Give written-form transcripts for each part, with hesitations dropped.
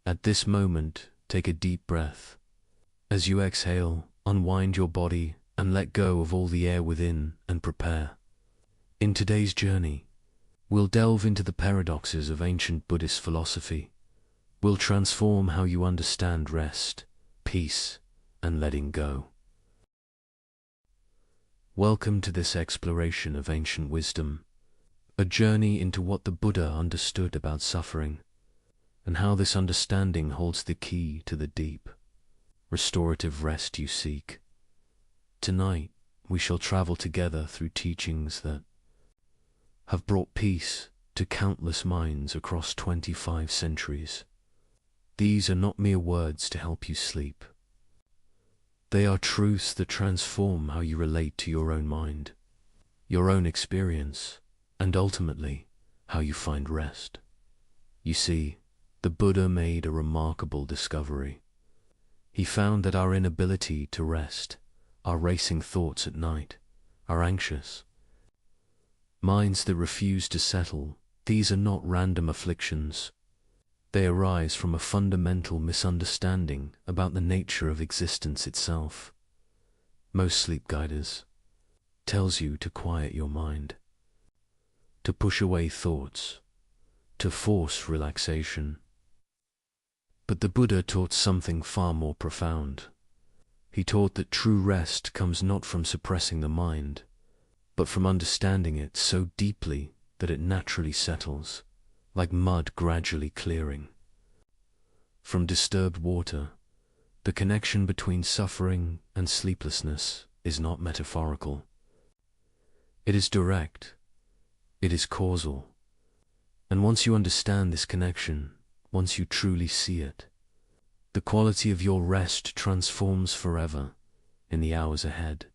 At this moment, take a deep breath. As you exhale, unwind your body and let go of all the air within and prepare. In today's journey, we'll delve into the paradoxes of ancient Buddhist philosophy. We'll transform how you understand rest, peace, and letting go. Welcome to this exploration of ancient wisdom, a journey into what the Buddha understood about suffering, and how this understanding holds the key to the deep, restorative rest you seek. Tonight, we shall travel together through teachings that have brought peace to countless minds across 25 centuries. These are not mere words to help you sleep. They are truths that transform how you relate to your own mind, your own experience, and ultimately, how you find rest. You see, the Buddha made a remarkable discovery. He found that our inability to rest, our racing thoughts at night, our anxious minds that refuse to settle, these are not random afflictions. They arise from a fundamental misunderstanding about the nature of existence itself. Most sleep guiders tells you to quiet your mind, to push away thoughts, to force relaxation. But the Buddha taught something far more profound. He taught that true rest comes not from suppressing the mind, but from understanding it so deeply that it naturally settles, like mud gradually clearing. From disturbed water, the connection between suffering and sleeplessness is not metaphorical. It is direct, it is causal. And once you understand this connection, once you truly see it, the quality of your rest transforms forever in the hours ahead.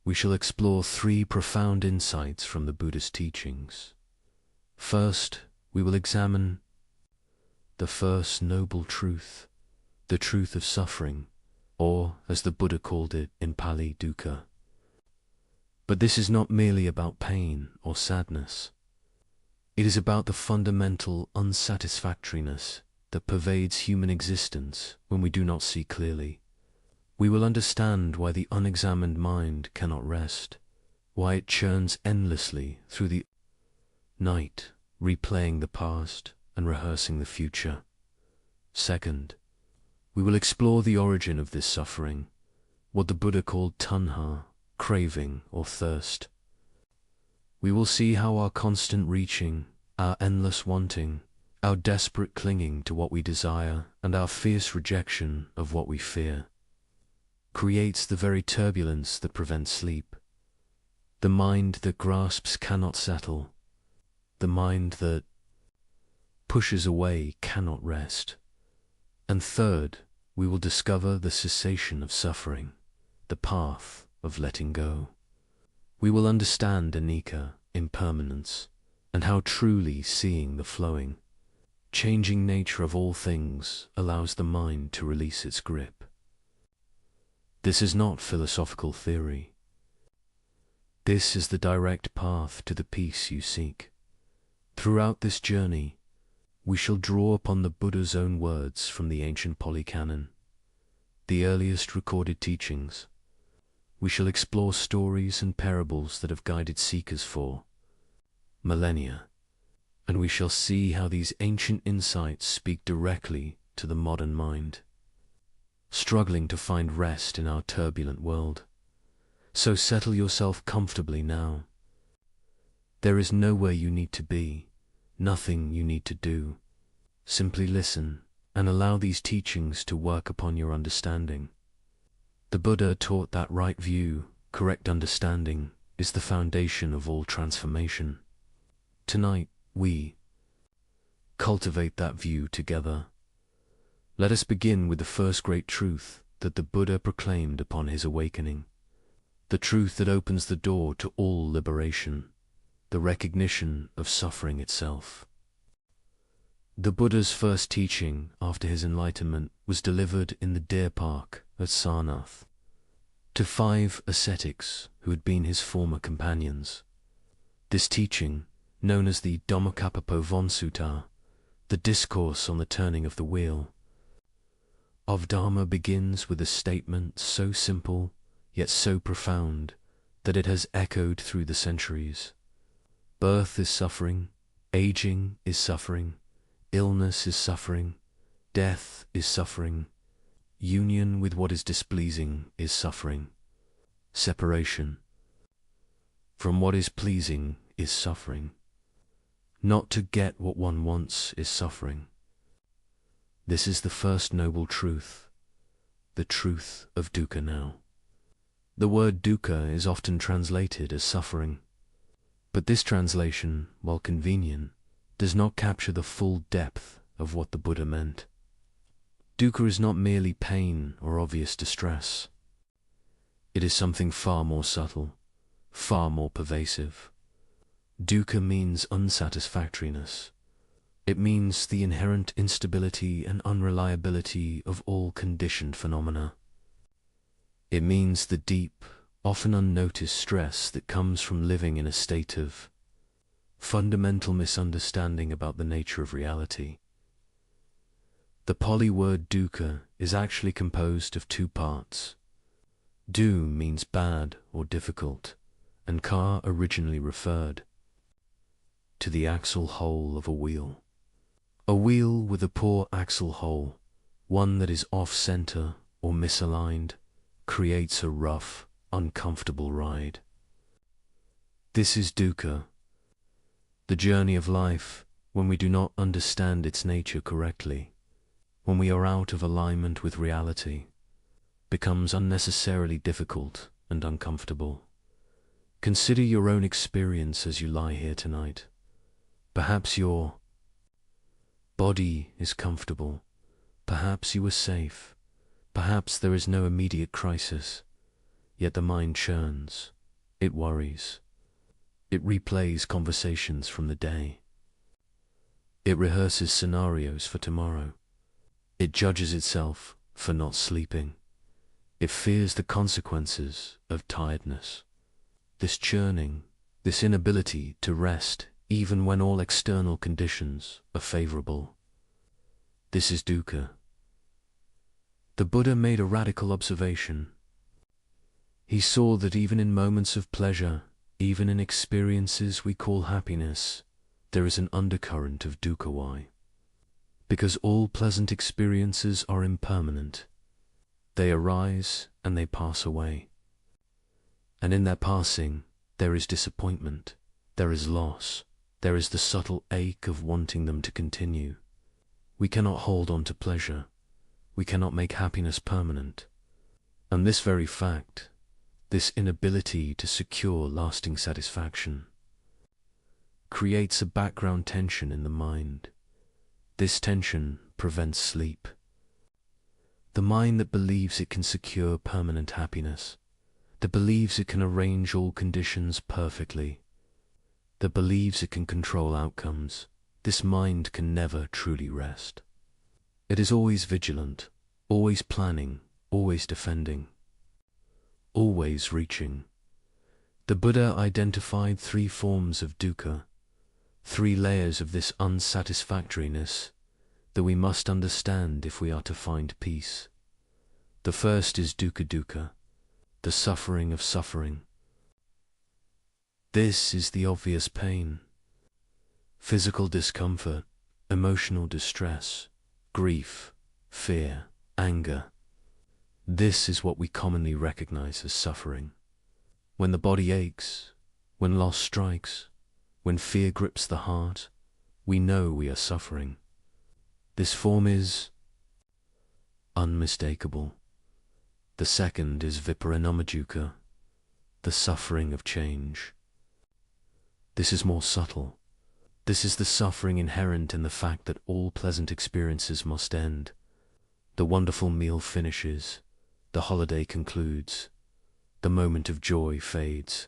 We shall explore 3 profound insights from the Buddha's teachings. First, we will examine the first noble truth, the truth of suffering, or, as the Buddha called it in Pali, dukkha. But this is not merely about pain or sadness. It is about the fundamental unsatisfactoriness that pervades human existence when we do not see clearly. We will understand why the unexamined mind cannot rest, why it churns endlessly through the night, replaying the past and rehearsing the future. Second, we will explore the origin of this suffering, what the Buddha called tanha, craving or thirst. We will see how our constant reaching, our endless wanting, our desperate clinging to what we desire, and our fierce rejection of what we fear creates the very turbulence that prevents sleep. The mind that grasps cannot settle. The mind that pushes away cannot rest. And third, we will discover the cessation of suffering, the path of letting go. We will understand anicca, impermanence, and how truly seeing the flowing, changing nature of all things allows the mind to release its grip. This is not philosophical theory. This is the direct path to the peace you seek. Throughout this journey, we shall draw upon the Buddha's own words from the ancient Pali Canon, the earliest recorded teachings. We shall explore stories and parables that have guided seekers for millennia, and we shall see how these ancient insights speak directly to the modern mind, struggling to find rest in our turbulent world. So settle yourself comfortably now. There is nowhere you need to be, nothing you need to do. Simply listen and allow these teachings to work upon your understanding. The Buddha taught that right view, correct understanding, is the foundation of all transformation. Tonight, we cultivate that view together. Let us begin with the first great truth that the Buddha proclaimed upon his awakening, the truth that opens the door to all liberation, the recognition of suffering itself. The Buddha's first teaching after his enlightenment was delivered in the deer park at Sarnath to 5 ascetics who had been his former companions. This teaching, known as the Dhammacappapo Sutta, The discourse on the turning of the wheel of Dharma begins with a statement so simple yet so profound that it has echoed through the centuries. Birth is suffering, aging is suffering, illness is suffering, death is suffering, union with what is displeasing is suffering, separation from what is pleasing is suffering. Not to get what one wants is suffering. This is the first noble truth, the truth of dukkha now. The word dukkha is often translated as suffering, but this translation, while convenient, does not capture the full depth of what the Buddha meant. Dukkha is not merely pain or obvious distress. It is something far more subtle, far more pervasive. Dukkha means unsatisfactoriness. It means the inherent instability and unreliability of all conditioned phenomena. It means the deep, often unnoticed stress that comes from living in a state of fundamental misunderstanding about the nature of reality. The Pali word dukkha is actually composed of two parts. Du means bad or difficult, and ka originally referred to the axle hole of a wheel. A wheel with a poor axle hole, one that is off-center or misaligned, creates a rough, uncomfortable ride. This is dukkha, the journey of life when we do not understand its nature correctly, when we are out of alignment with reality, becomes unnecessarily difficult and uncomfortable. Consider your own experience as you lie here tonight. Perhaps your body is comfortable. Perhaps you are safe. Perhaps there is no immediate crisis. Yet the mind churns. It worries. It replays conversations from the day. It rehearses scenarios for tomorrow. It judges itself for not sleeping. It fears the consequences of tiredness. This churning, this inability to rest even when all external conditions are favorable. This is dukkha. The Buddha made a radical observation. He saw that even in moments of pleasure, even in experiences we call happiness, there is an undercurrent of dukkha. Why? Because all pleasant experiences are impermanent. They arise and they pass away. And in their passing, there is disappointment, there is loss, there is the subtle ache of wanting them to continue. We cannot hold on to pleasure. We cannot make happiness permanent. And this very fact, this inability to secure lasting satisfaction, creates a background tension in the mind. This tension prevents sleep. The mind that believes it can secure permanent happiness, that believes it can arrange all conditions perfectly, that believes it can control outcomes, this mind can never truly rest. It is always vigilant, always planning, always defending, always reaching. The Buddha identified three forms of dukkha, three layers of this unsatisfactoriness that we must understand if we are to find peace. The first is dukkha, the suffering of suffering. This is the obvious pain, physical discomfort, emotional distress, grief, fear, anger. This is what we commonly recognize as suffering. When the body aches, when loss strikes, when fear grips the heart, we know we are suffering. This form is unmistakable. The second is viparinamadukkha, the suffering of change. This is more subtle. This is the suffering inherent in the fact that all pleasant experiences must end. The wonderful meal finishes, the holiday concludes, the moment of joy fades.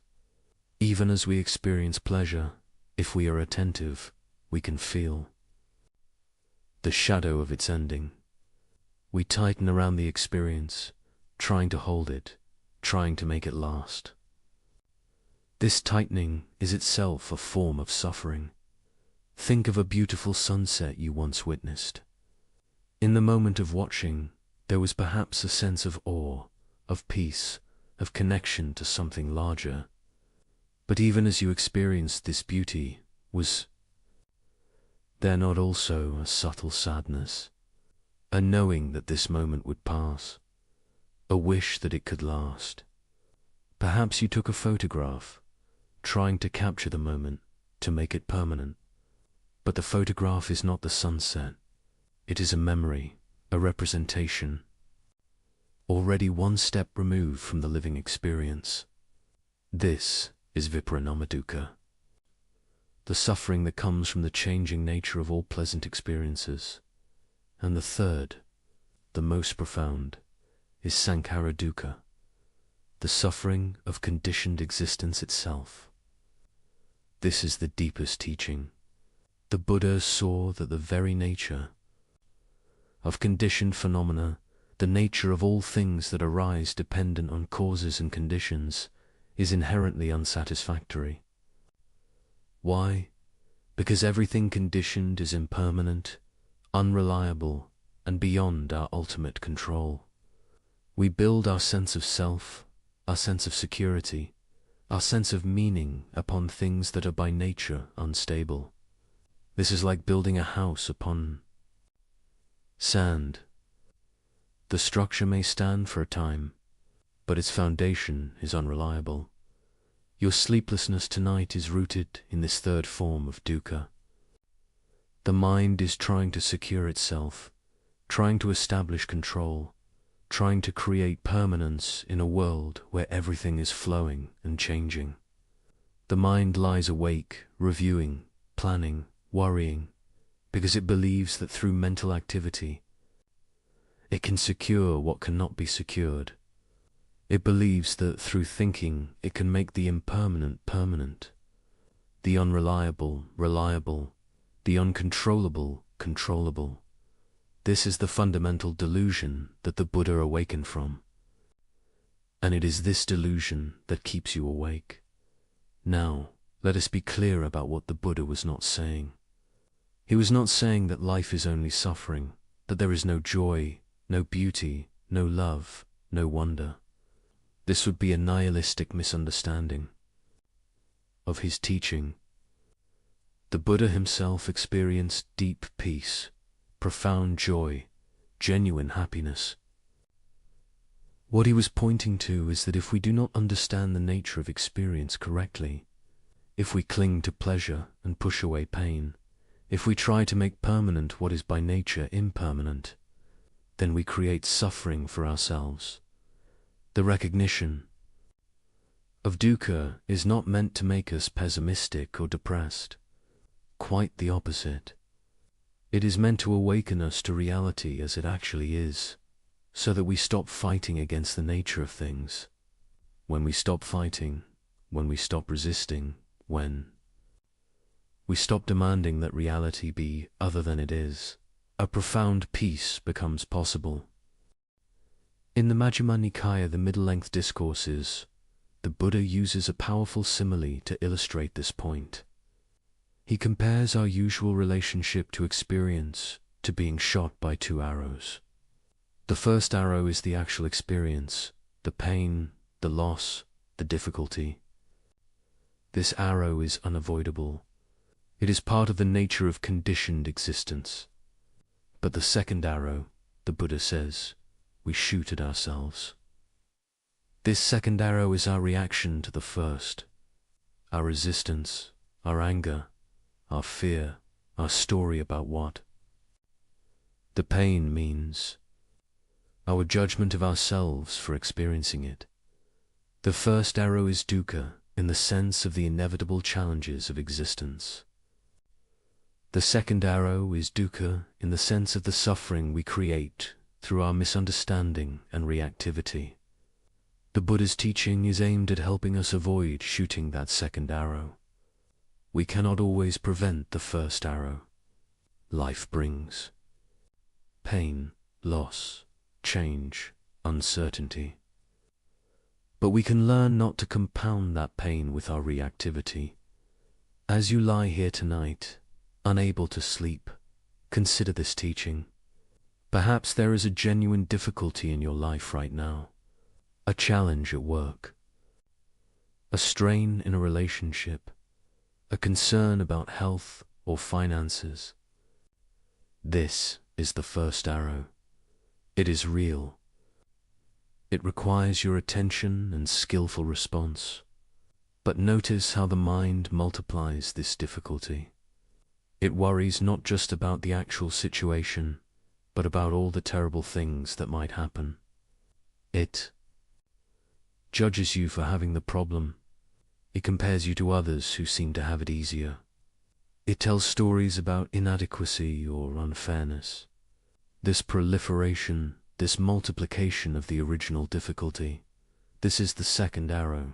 Even as we experience pleasure, if we are attentive, we can feel the shadow of its ending. We tighten around the experience, trying to hold it, trying to make it last. This tightening is itself a form of suffering. Think of a beautiful sunset you once witnessed. In the moment of watching, there was perhaps a sense of awe, of peace, of connection to something larger. But even as you experienced this beauty, was there not also a subtle sadness, a knowing that this moment would pass, a wish that it could last? Perhaps you took a photograph, trying to capture the moment, to make it permanent. But the photograph is not the sunset. It is a memory, a representation, already one step removed from the living experience. This is viparinamadukkha, the suffering that comes from the changing nature of all pleasant experiences. And the third, the most profound, is sankhara dukkha, the suffering of conditioned existence itself. This is the deepest teaching. The Buddha saw that the very nature of conditioned phenomena, the nature of all things that arise dependent on causes and conditions, is inherently unsatisfactory. Why? Because everything conditioned is impermanent, unreliable, and beyond our ultimate control. We build our sense of self, our sense of security, our sense of meaning upon things that are by nature unstable. This is like building a house upon sand. The structure may stand for a time, but its foundation is unreliable. Your sleeplessness tonight is rooted in this third form of dukkha. The mind is trying to secure itself, trying to establish control, trying to create permanence in a world where everything is flowing and changing. The mind lies awake, reviewing, planning, worrying, because it believes that through mental activity, it can secure what cannot be secured. It believes that through thinking, it can make the impermanent permanent, the unreliable reliable, the uncontrollable controllable. This is the fundamental delusion that the Buddha awakened from. And it is this delusion that keeps you awake. Now, let us be clear about what the Buddha was not saying. He was not saying that life is only suffering, that there is no joy, no beauty, no love, no wonder. This would be a nihilistic misunderstanding of his teaching. The Buddha himself experienced deep peace, profound joy, genuine happiness. What he was pointing to is that if we do not understand the nature of experience correctly, if we cling to pleasure and push away pain, if we try to make permanent what is by nature impermanent, then we create suffering for ourselves. The recognition of dukkha is not meant to make us pessimistic or depressed. Quite the opposite. It is meant to awaken us to reality as it actually is, so that we stop fighting against the nature of things. When we stop fighting, when we stop resisting, when we stop demanding that reality be other than it is, a profound peace becomes possible. In the Majjhima Nikaya, the middle-length discourses, the Buddha uses a powerful simile to illustrate this point. He compares our usual relationship to experience to being shot by two arrows. The first arrow is the actual experience, the pain, the loss, the difficulty. This arrow is unavoidable. It is part of the nature of conditioned existence. But the second arrow, the Buddha says, we shoot at ourselves. This second arrow is our reaction to the first, our resistance, our anger, our fear, our story about what the pain means, our judgment of ourselves for experiencing it. The first arrow is dukkha in the sense of the inevitable challenges of existence. The second arrow is dukkha in the sense of the suffering we create through our misunderstanding and reactivity. The Buddha's teaching is aimed at helping us avoid shooting that second arrow. We cannot always prevent the first arrow. Life brings pain, loss, change, uncertainty. But we can learn not to compound that pain with our reactivity. As you lie here tonight, unable to sleep, consider this teaching. Perhaps there is a genuine difficulty in your life right now, a challenge at work, a strain in a relationship, a concern about health or finances. This is the first arrow. It is real. It requires your attention and skillful response. But notice how the mind multiplies this difficulty. It worries not just about the actual situation, but about all the terrible things that might happen. It judges you for having the problem. It compares you to others who seem to have it easier. It tells stories about inadequacy or unfairness. This proliferation, this multiplication of the original difficulty, this is the second arrow.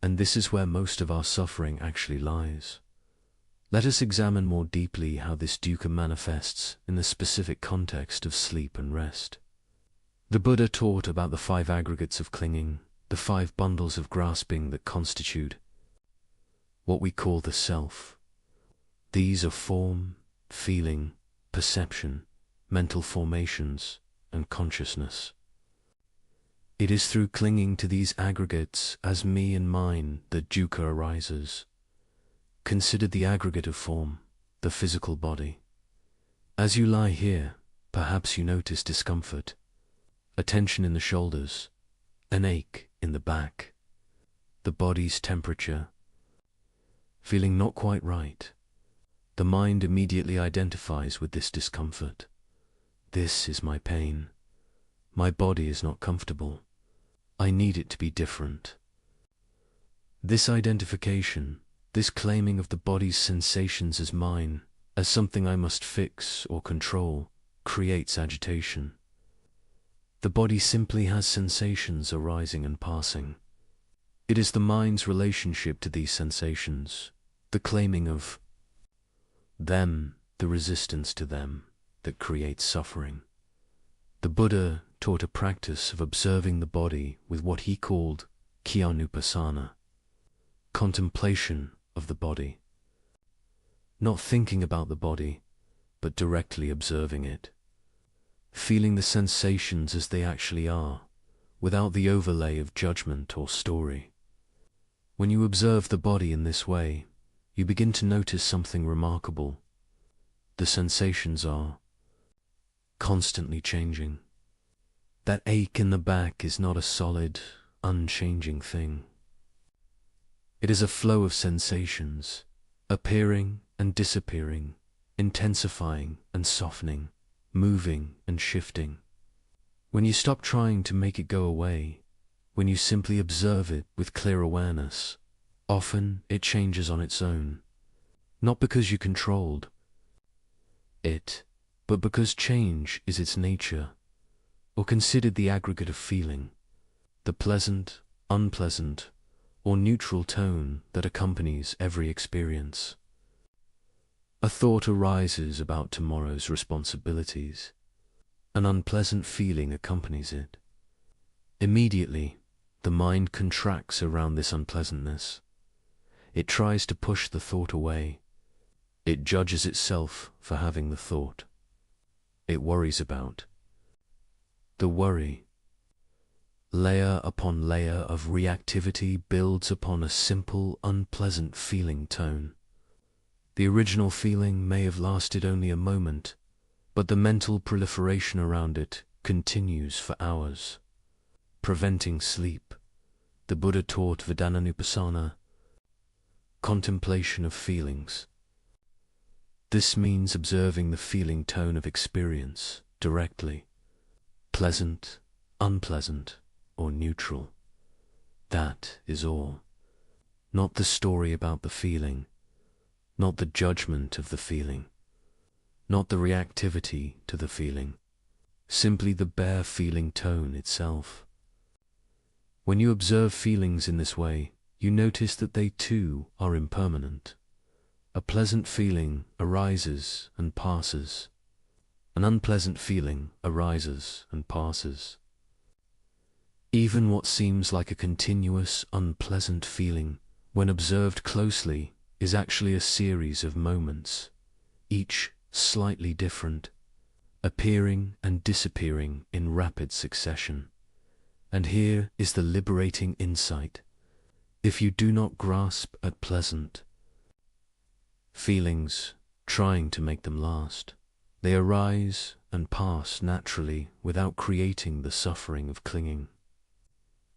And this is where most of our suffering actually lies. Let us examine more deeply how this dukkha manifests in the specific context of sleep and rest. The Buddha taught about the 5 aggregates of clinging, the 5 bundles of grasping that constitute what we call the self. These are form, feeling, perception, mental formations, and consciousness. It is through clinging to these aggregates as me and mine that dukkha arises. Consider the aggregate of form, the physical body. As you lie here, perhaps you notice discomfort, a tension in the shoulders, an ache in the back, the body's temperature, feeling not quite right. The mind immediately identifies with this discomfort. This is my pain. My body is not comfortable. I need it to be different. This identification, this claiming of the body's sensations as mine, as something I must fix or control, creates agitation. The body simply has sensations arising and passing. It is the mind's relationship to these sensations, the claiming of them, the resistance to them, that creates suffering. The Buddha taught a practice of observing the body with what he called kyanupassana, contemplation of the body. Not thinking about the body, but directly observing it. Feeling the sensations as they actually are, without the overlay of judgment or story. When you observe the body in this way, you begin to notice something remarkable. The sensations are constantly changing. That ache in the back is not a solid, unchanging thing. It is a flow of sensations, appearing and disappearing, intensifying and softening, moving and shifting. When you stop trying to make it go away, when you simply observe it with clear awareness, often it changes on its own, not because you controlled it, but because change is its nature, or considered the aggregate of feeling, the pleasant, unpleasant, or neutral tone that accompanies every experience. A thought arises about tomorrow's responsibilities. An unpleasant feeling accompanies it. Immediately, the mind contracts around this unpleasantness. It tries to push the thought away. It judges itself for having the thought. It worries about the worry. Layer upon layer of reactivity builds upon a simple, unpleasant feeling tone. The original feeling may have lasted only a moment, but the mental proliferation around it continues for hours, preventing sleep. The Buddha taught Vedananupassana, contemplation of feelings. This means observing the feeling tone of experience directly, pleasant, unpleasant, or neutral. That is all. Not the story about the feeling, not the judgment of the feeling, not the reactivity to the feeling, simply the bare feeling tone itself. When you observe feelings in this way, you notice that they too are impermanent. A pleasant feeling arises and passes. An unpleasant feeling arises and passes. Even what seems like a continuous, unpleasant feeling, when observed closely, is actually a series of moments, each slightly different, appearing and disappearing in rapid succession. And here is the liberating insight. If you do not grasp at pleasant feelings, trying to make them last, they arise and pass naturally without creating the suffering of clinging.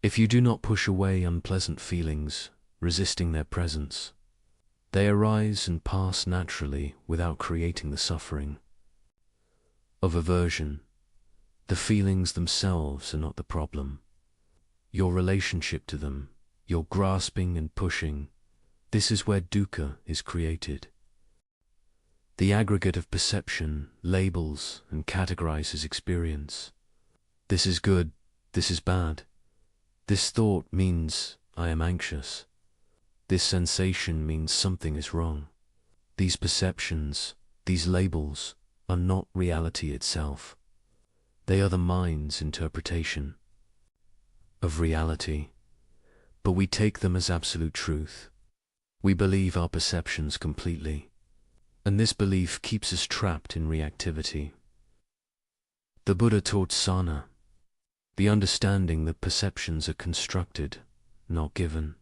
If you do not push away unpleasant feelings, resisting their presence, they arise and pass naturally without creating the suffering of aversion. The feelings themselves are not the problem. Your relationship to them, your grasping and pushing, this is where dukkha is created. The aggregate of perception labels and categorizes experience. This is good, this is bad. This thought means I am anxious. This sensation means something is wrong. These perceptions, these labels, are not reality itself. They are the mind's interpretation of reality, but we take them as absolute truth. We believe our perceptions completely, and this belief keeps us trapped in reactivity. The Buddha taught sana, the understanding that perceptions are constructed, not given.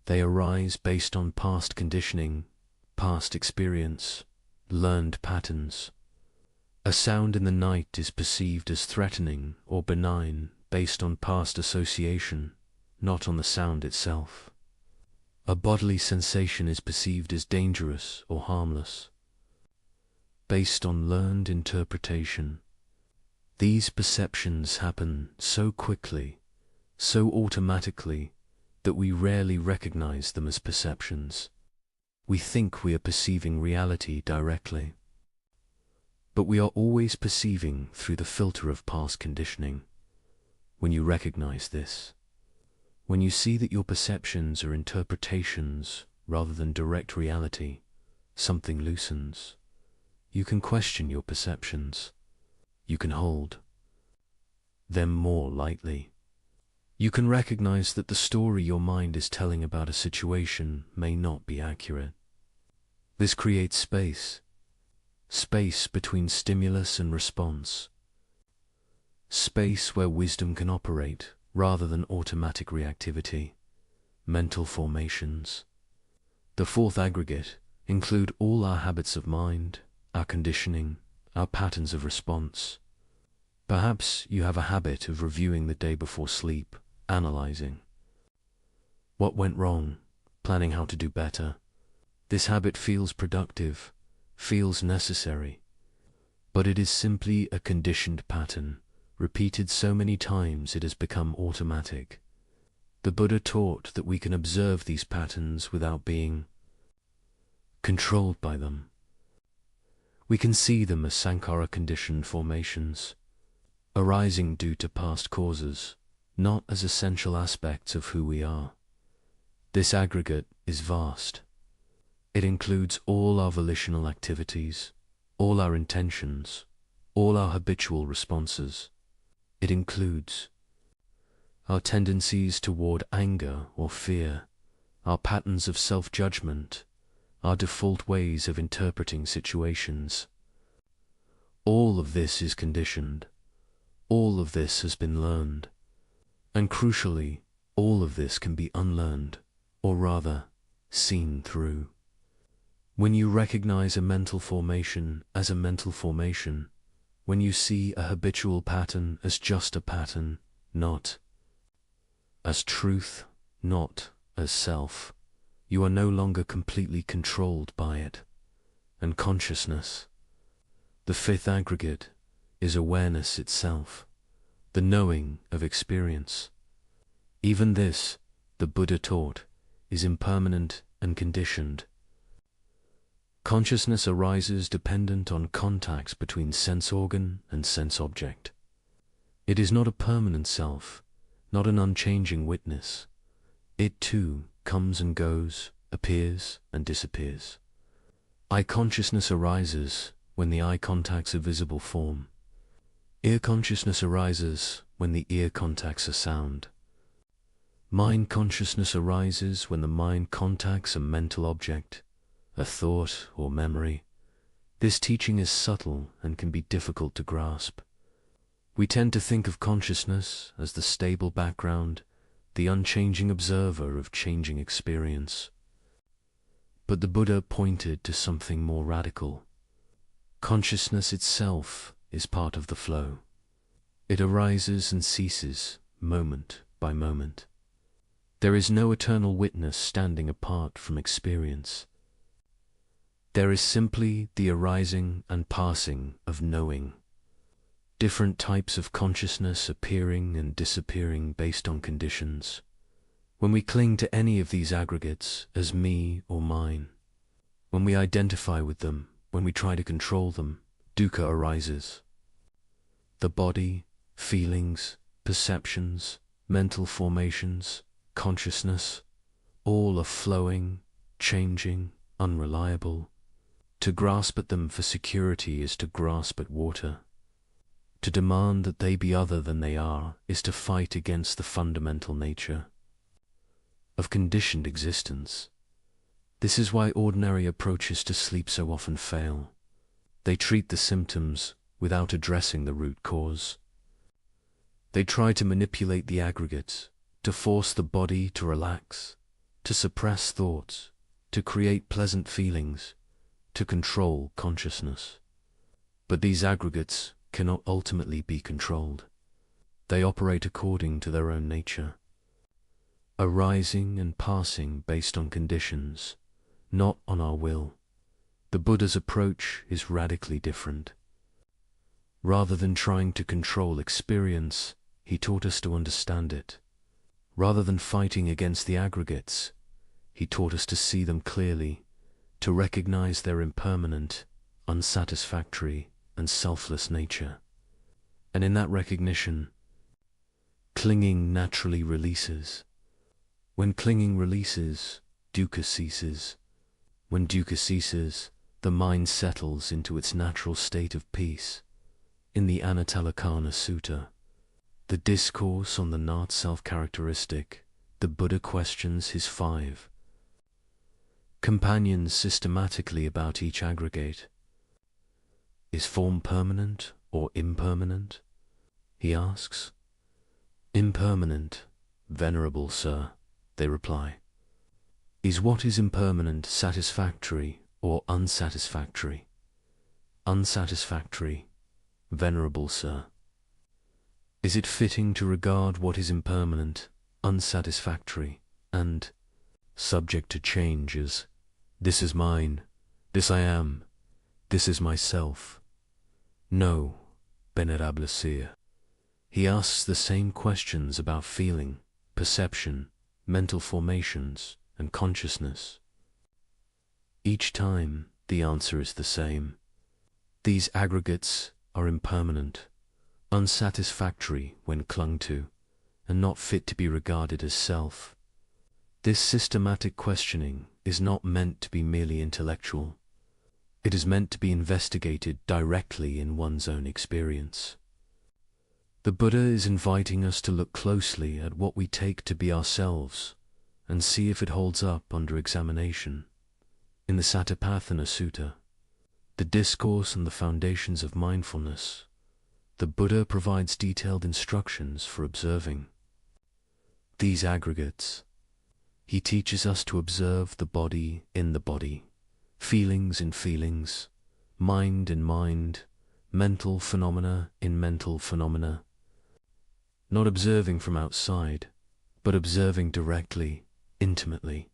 They arise based on past conditioning, past experience, learned patterns. A sound in the night is perceived as threatening or benign based on past association, not on the sound itself. A bodily sensation is perceived as dangerous or harmless, based on learned interpretation. These perceptions happen so quickly, so automatically, that we rarely recognize them as perceptions. We think we are perceiving reality directly, but we are always perceiving through the filter of past conditioning. When you recognize this, when you see that your perceptions are interpretations rather than direct reality, something loosens. You can question your perceptions. You can hold them more lightly. You can recognize that the story your mind is telling about a situation may not be accurate. This creates space between stimulus and response, space where wisdom can operate rather than automatic reactivity. Mental formations. The fourth aggregate include all our habits of mind, our conditioning, our patterns of response. Perhaps you have a habit of reviewing the day before sleep, analyzing what went wrong, planning how to do better. This habit feels productive, feels necessary, but it is simply a conditioned pattern, repeated so many times it has become automatic. The Buddha taught that we can observe these patterns without being controlled by them. We can see them as sankhara-conditioned formations, arising due to past causes, not as essential aspects of who we are. This aggregate is vast. It includes all our volitional activities, all our intentions, all our habitual responses. It includes our tendencies toward anger or fear, our patterns of self-judgment, our default ways of interpreting situations. All of this is conditioned. All of this has been learned. And crucially, all of this can be unlearned, or rather, seen through. When you recognize a mental formation as a mental formation, when you see a habitual pattern as just a pattern, not as truth, not as self, you are no longer completely controlled by it. And consciousness, the fifth aggregate, is awareness itself, the knowing of experience. Even this, the Buddha taught, is impermanent and conditioned. Consciousness arises dependent on contacts between sense organ and sense object. It is not a permanent self, not an unchanging witness. It too comes and goes, appears and disappears. Eye consciousness arises when the eye contacts a visible form. Ear consciousness arises when the ear contacts a sound. Mind consciousness arises when the mind contacts a mental object, a thought or memory. This teaching is subtle and can be difficult to grasp. We tend to think of consciousness as the stable background, the unchanging observer of changing experience. But the Buddha pointed to something more radical. Consciousness itself is part of the flow. It arises and ceases, moment by moment. There is no eternal witness standing apart from experience. There is simply the arising and passing of knowing. Different types of consciousness appearing and disappearing based on conditions. When we cling to any of these aggregates as me or mine, when we identify with them, when we try to control them, dukkha arises. The body, feelings, perceptions, mental formations, consciousness, all are flowing, changing, unreliable. To grasp at them for security is to grasp at water. To demand that they be other than they are is to fight against the fundamental nature of conditioned existence. This is why ordinary approaches to sleep so often fail. They treat the symptoms without addressing the root cause. They try to manipulate the aggregate, to force the body to relax, to suppress thoughts, to create pleasant feelings, to control consciousness. But these aggregates cannot ultimately be controlled. They operate according to their own nature, arising and passing based on conditions, not on our will. The Buddha's approach is radically different. Rather than trying to control experience, he taught us to understand it. Rather than fighting against the aggregates, he taught us to see them clearly, to recognize their impermanent, unsatisfactory, and selfless nature. And in that recognition, clinging naturally releases. When clinging releases, dukkha ceases. When dukkha ceases, the mind settles into its natural state of peace. In the Anattalakkhana Sutta, the discourse on the not self-characteristic, the Buddha questions his 5 companions systematically about each aggregate. Is form permanent or impermanent? He asks. Impermanent, venerable sir, they reply. Is what is impermanent satisfactory or unsatisfactory? Unsatisfactory, venerable sir. Is it fitting to regard what is impermanent, unsatisfactory, and subject to change as, this is mine, this I am, this is myself? No, venerable sir. He asks the same questions about feeling, perception, mental formations, and consciousness. Each time, the answer is the same. These aggregates are impermanent, unsatisfactory when clung to, and not fit to be regarded as self. This systematic questioning is not meant to be merely intellectual. It is meant to be investigated directly in one's own experience. The Buddha is inviting us to look closely at what we take to be ourselves and see if it holds up under examination. In the Satipatthana Sutta, the discourse on the foundations of mindfulness, the Buddha provides detailed instructions for observing these aggregates. He teaches us to observe the body in the body, feelings in feelings, mind in mind, mental phenomena in mental phenomena. Not observing from outside, but observing directly, intimately,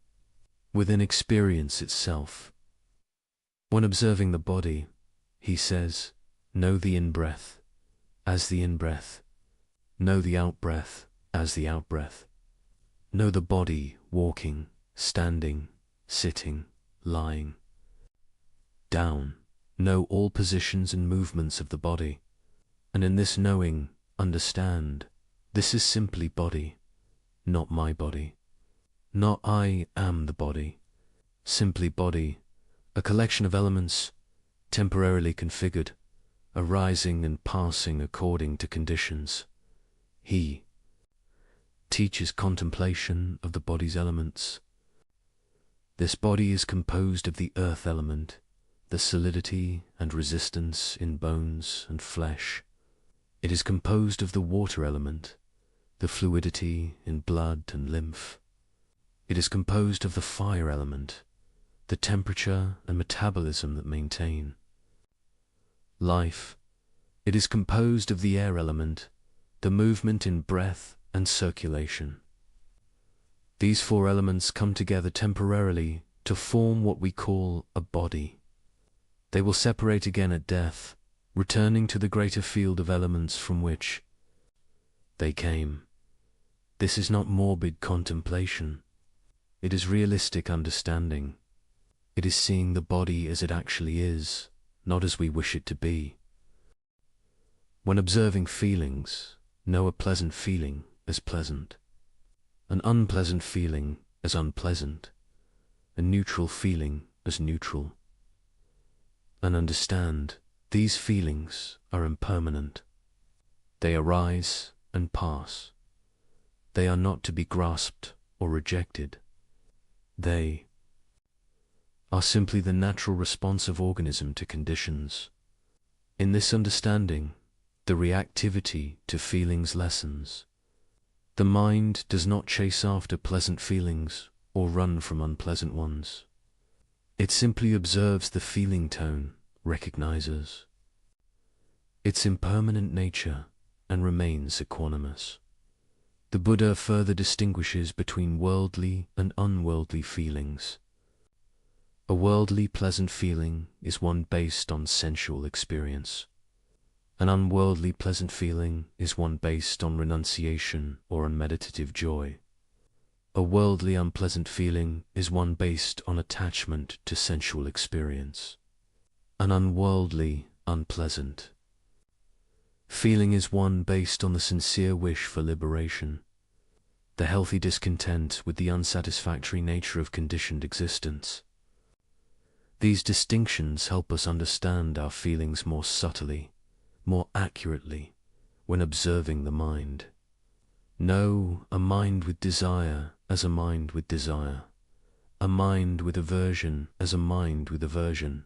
within experience itself. When observing the body, he says, know the in-breath as the in-breath, know the out-breath as the out-breath. Know the body walking, standing, sitting, lying, down. Know all positions and movements of the body. And in this knowing, understand, this is simply body, not my body. Not I am the body, simply body, a collection of elements, temporarily configured, arising and passing according to conditions. He teaches contemplation of the body's elements. This body is composed of the earth element, the solidity and resistance in bones and flesh. It is composed of the water element, the fluidity in blood and lymph. It is composed of the fire element, the temperature and metabolism that maintain life. It is composed of the air element, the movement in breath and circulation. These four elements come together temporarily to form what we call a body. They will separate again at death, returning to the greater field of elements from which they came. This is not morbid contemplation. It is realistic understanding. It is seeing the body as it actually is, not as we wish it to be. When observing feelings, know a pleasant feeling as pleasant, an unpleasant feeling as unpleasant, a neutral feeling as neutral. And understand, these feelings are impermanent. They arise and pass. They are not to be grasped or rejected. They are simply the natural response of organism to conditions. In this understanding, the reactivity to feelings lessens. The mind does not chase after pleasant feelings or run from unpleasant ones. It simply observes the feeling tone, recognizes its impermanent nature, and remains equanimous. The Buddha further distinguishes between worldly and unworldly feelings. A worldly pleasant feeling is one based on sensual experience. An unworldly pleasant feeling is one based on renunciation or on meditative joy. A worldly unpleasant feeling is one based on attachment to sensual experience. An unworldly, unpleasant feeling is one based on the sincere wish for liberation, the healthy discontent with the unsatisfactory nature of conditioned existence. These distinctions help us understand our feelings more subtly, more accurately, when observing the mind. Know a mind with desire as a mind with desire, a mind with aversion as a mind with aversion,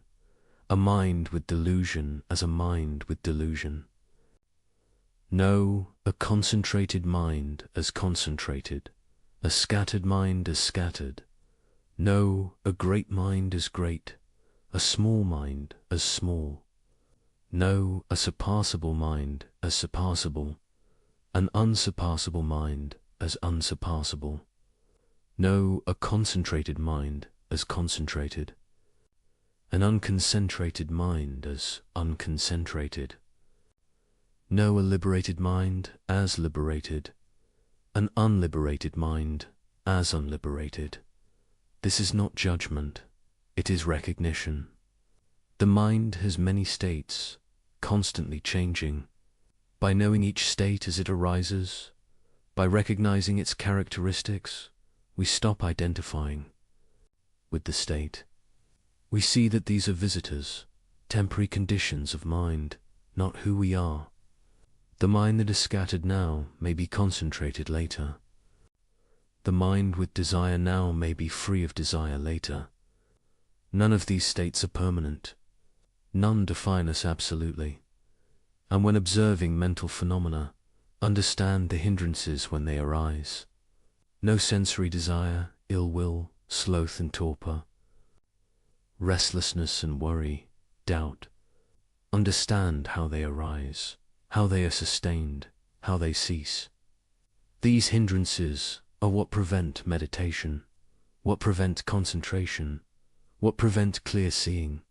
a mind with delusion as a mind with delusion. Know a concentrated mind as concentrated, a scattered mind as scattered. Know a great mind as great, a small mind as small. Know a surpassable mind as surpassable, an unsurpassable mind as unsurpassable. Know a concentrated mind as concentrated, an unconcentrated mind as unconcentrated. Know a liberated mind as liberated, an unliberated mind as unliberated. This is not judgment, it is recognition. The mind has many states, constantly changing. By knowing each state as it arises, by recognizing its characteristics, we stop identifying with the state. We see that these are visitors, temporary conditions of mind, not who we are. The mind that is scattered now may be concentrated later. The mind with desire now may be free of desire later. None of these states are permanent. None define us absolutely. And when observing mental phenomena, understand the hindrances when they arise. No sensory desire, ill will, sloth and torpor, restlessness and worry, doubt. Understand how they arise, how they are sustained, how they cease. These hindrances are what prevent meditation, what prevent concentration, what prevent clear seeing.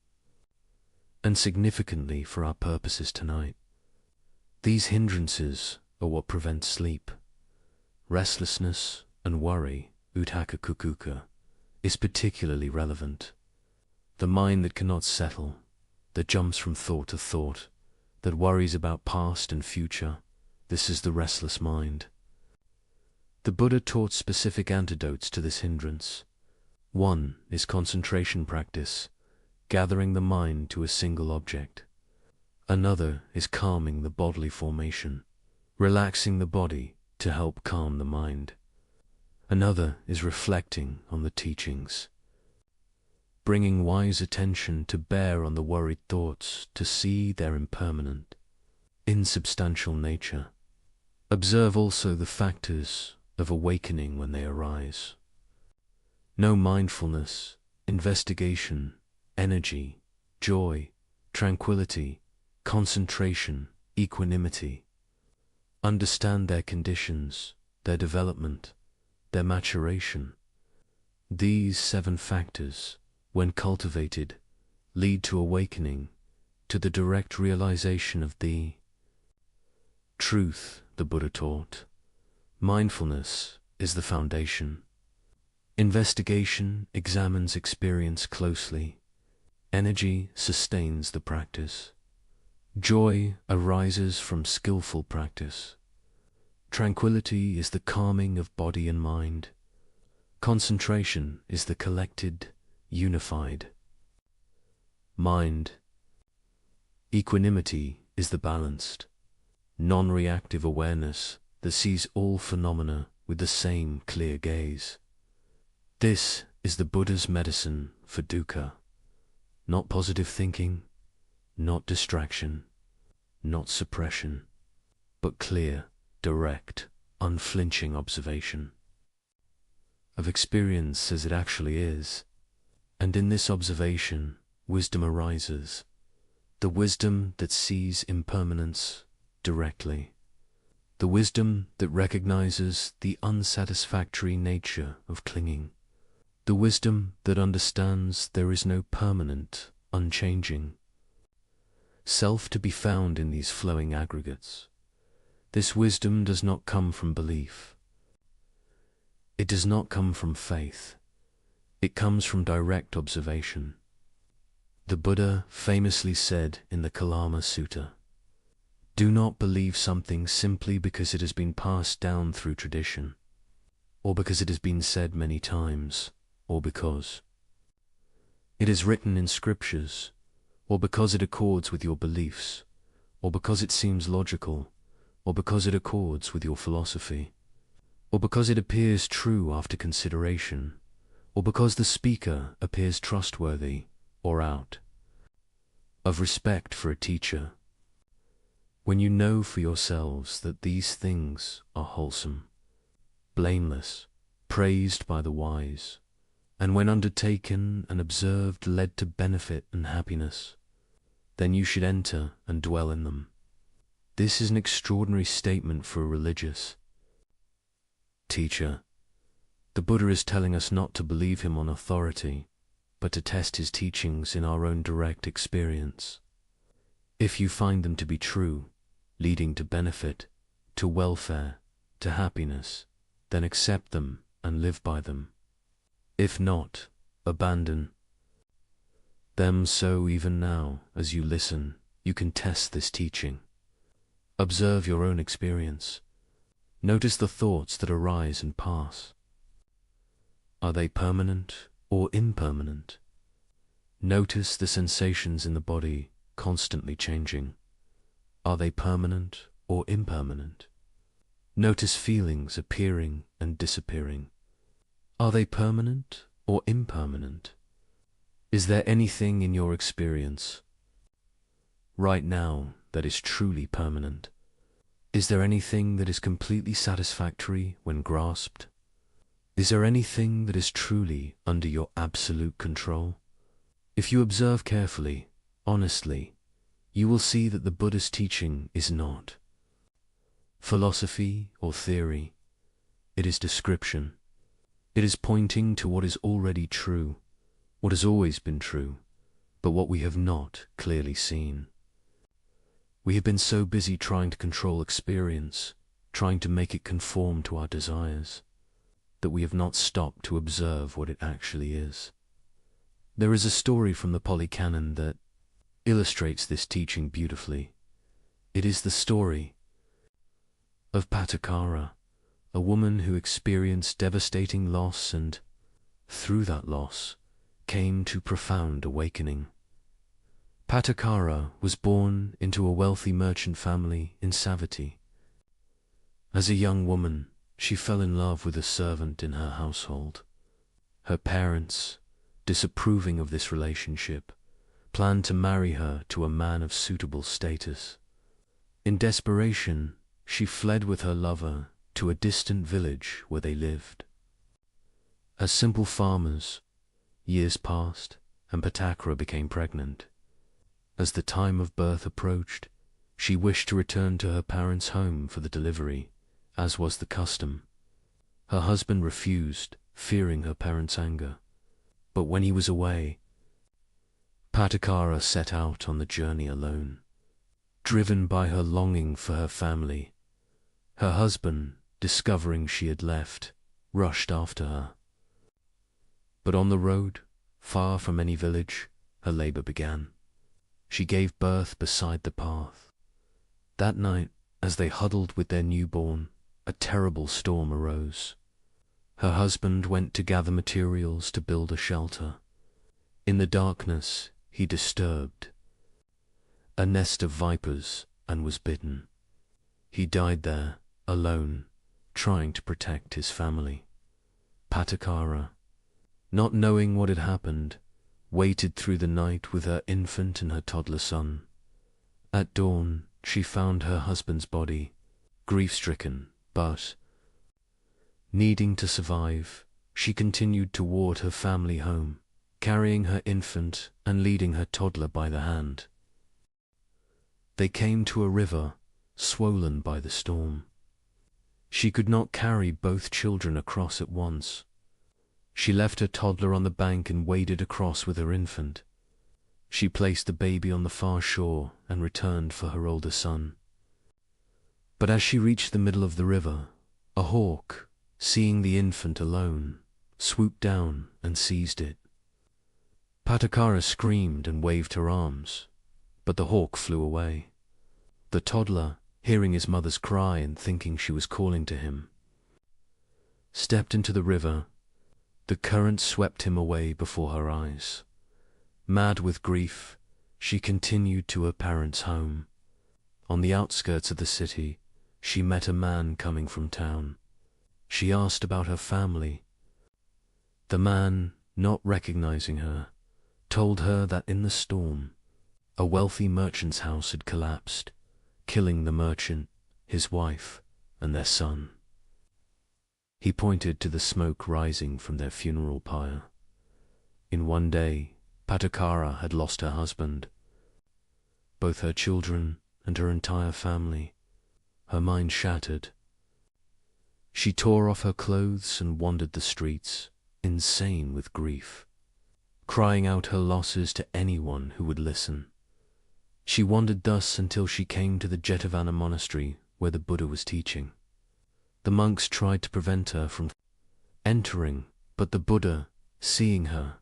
And significantly for our purposes tonight, these hindrances are what prevent sleep. Restlessness and worry, uddhacca kukkuca, is particularly relevant. The mind that cannot settle, that jumps from thought to thought, that worries about past and future, this is the restless mind. The Buddha taught specific antidotes to this hindrance. One is concentration practice, gathering the mind to a single object. Another is calming the bodily formation, relaxing the body to help calm the mind. Another is reflecting on the teachings, bringing wise attention to bear on the worried thoughts to see their impermanent, insubstantial nature. Observe also the factors of awakening when they arise. Know mindfulness, investigation, energy, joy, tranquility, concentration, equanimity. Understand their conditions, their development, their maturation. These 7 factors, when cultivated, lead to awakening, to the direct realization of the truth the Buddha taught. Mindfulness is the foundation. Investigation examines experience closely. Energy sustains the practice. Joy arises from skillful practice. Tranquility is the calming of body and mind. Concentration is the collected, unified mind. Equanimity is the balanced, non-reactive awareness that sees all phenomena with the same clear gaze. This is the Buddha's medicine for dukkha. Not positive thinking, not distraction, not suppression, but clear, direct, unflinching observation of experience as it actually is. And in this observation, wisdom arises, the wisdom that sees impermanence directly, the wisdom that recognizes the unsatisfactory nature of clinging, the wisdom that understands there is no permanent, unchanging self to be found in these flowing aggregates. This wisdom does not come from belief. It does not come from faith. It comes from direct observation. The Buddha famously said in the Kalama Sutta, "Do not believe something simply because it has been passed down through tradition, or because it has been said many times, or because it is written in scriptures, or because it accords with your beliefs, or because it seems logical, or because it accords with your philosophy, or because it appears true after consideration, or because the speaker appears trustworthy, or out of respect for a teacher. When you know for yourselves that these things are wholesome, blameless, praised by the wise, and when undertaken and observed led to benefit and happiness, then you should enter and dwell in them." This is an extraordinary statement for a religious teacher. The Buddha is telling us not to believe him on authority, but to test his teachings in our own direct experience. If you find them to be true, leading to benefit, to welfare, to happiness, then accept them and live by them. If not, abandon them. So even now, as you listen, you can test this teaching. Observe your own experience. Notice the thoughts that arise and pass. Are they permanent or impermanent? Notice the sensations in the body constantly changing. Are they permanent or impermanent? Notice feelings appearing and disappearing. Are they permanent or impermanent? Is there anything in your experience right now that is truly permanent? Is there anything that is completely satisfactory when grasped? Is there anything that is truly under your absolute control? If you observe carefully, honestly, you will see that the Buddha's teaching is not philosophy or theory. It is description. It is pointing to what is already true, what has always been true, but what we have not clearly seen. We have been so busy trying to control experience, trying to make it conform to our desires, that we have not stopped to observe what it actually is. There is a story from the Pali Canon that illustrates this teaching beautifully. It is the story of Pattakara, a woman who experienced devastating loss and, through that loss, came to profound awakening. Pattakara was born into a wealthy merchant family in Savatthi. As a young woman, she fell in love with a servant in her household. Her parents, disapproving of this relationship, planned to marry her to a man of suitable status. In desperation, she fled with her lover to a distant village where they lived. As simple farmers, years passed, and Patakra became pregnant. As the time of birth approached, she wished to return to her parents' home for the delivery, as was the custom. Her husband refused, fearing her parents' anger. But when he was away, Patakara set out on the journey alone, driven by her longing for her family. Her husband, discovering she had left, rushed after her. But on the road, far from any village, her labor began. She gave birth beside the path. That night, as they huddled with their newborn, a terrible storm arose. Her husband went to gather materials to build a shelter. In the darkness, he disturbed a nest of vipers and was bitten. He died there, alone, trying to protect his family. Patakara, not knowing what had happened, waited through the night with her infant and her toddler son. At dawn, she found her husband's body, grief-stricken, but, needing to survive, she continued toward her family home, carrying her infant and leading her toddler by the hand. They came to a river, swollen by the storm. She could not carry both children across at once. She left her toddler on the bank and waded across with her infant. She placed the baby on the far shore and returned for her older son. But as she reached the middle of the river, a hawk, seeing the infant alone, swooped down and seized it. Patakara screamed and waved her arms, but the hawk flew away. The toddler, hearing his mother's cry and thinking she was calling to him, stepped into the river. The current swept him away before her eyes. Mad with grief, she continued to her parents' home. On the outskirts of the city, she met a man coming from town. She asked about her family. The man, not recognizing her, told her that in the storm, a wealthy merchant's house had collapsed, killing the merchant, his wife, and their son. He pointed to the smoke rising from their funeral pyre. In one day, Patakara had lost her husband, both her children and her entire family. Her mind shattered. She tore off her clothes and wandered the streets, insane with grief, crying out her losses to anyone who would listen. She wandered thus until she came to the Jetavana monastery where the Buddha was teaching. The monks tried to prevent her from entering, but the Buddha, seeing her,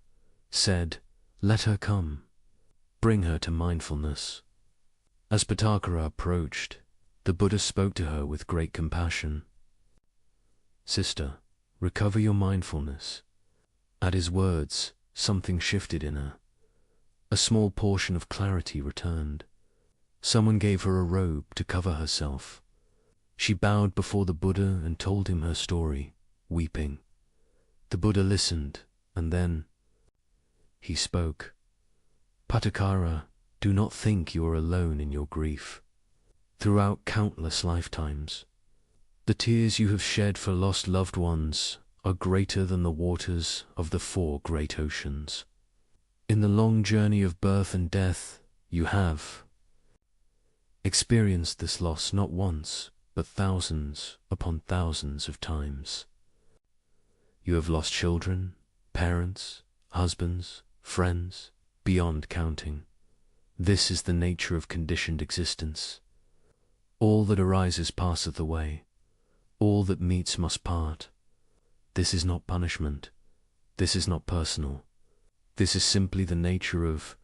said, "Let her come. Bring her to mindfulness." As Patakara approached, the Buddha spoke to her with great compassion. "Sister, recover your mindfulness." At his words, something shifted in her. A small portion of clarity returned. Someone gave her a robe to cover herself. She bowed before the Buddha and told him her story, weeping. The Buddha listened, and then he spoke. "Patakara, do not think you are alone in your grief. Throughout countless lifetimes, the tears you have shed for lost loved ones are greater than the waters of the 4 great oceans. In the long journey of birth and death, you have experienced this loss not once, but thousands upon thousands of times. You have lost children, parents, husbands, friends, beyond counting. This is the nature of conditioned existence. All that arises passeth away. All that meets must part. This is not punishment. This is not personal. This is simply the nature of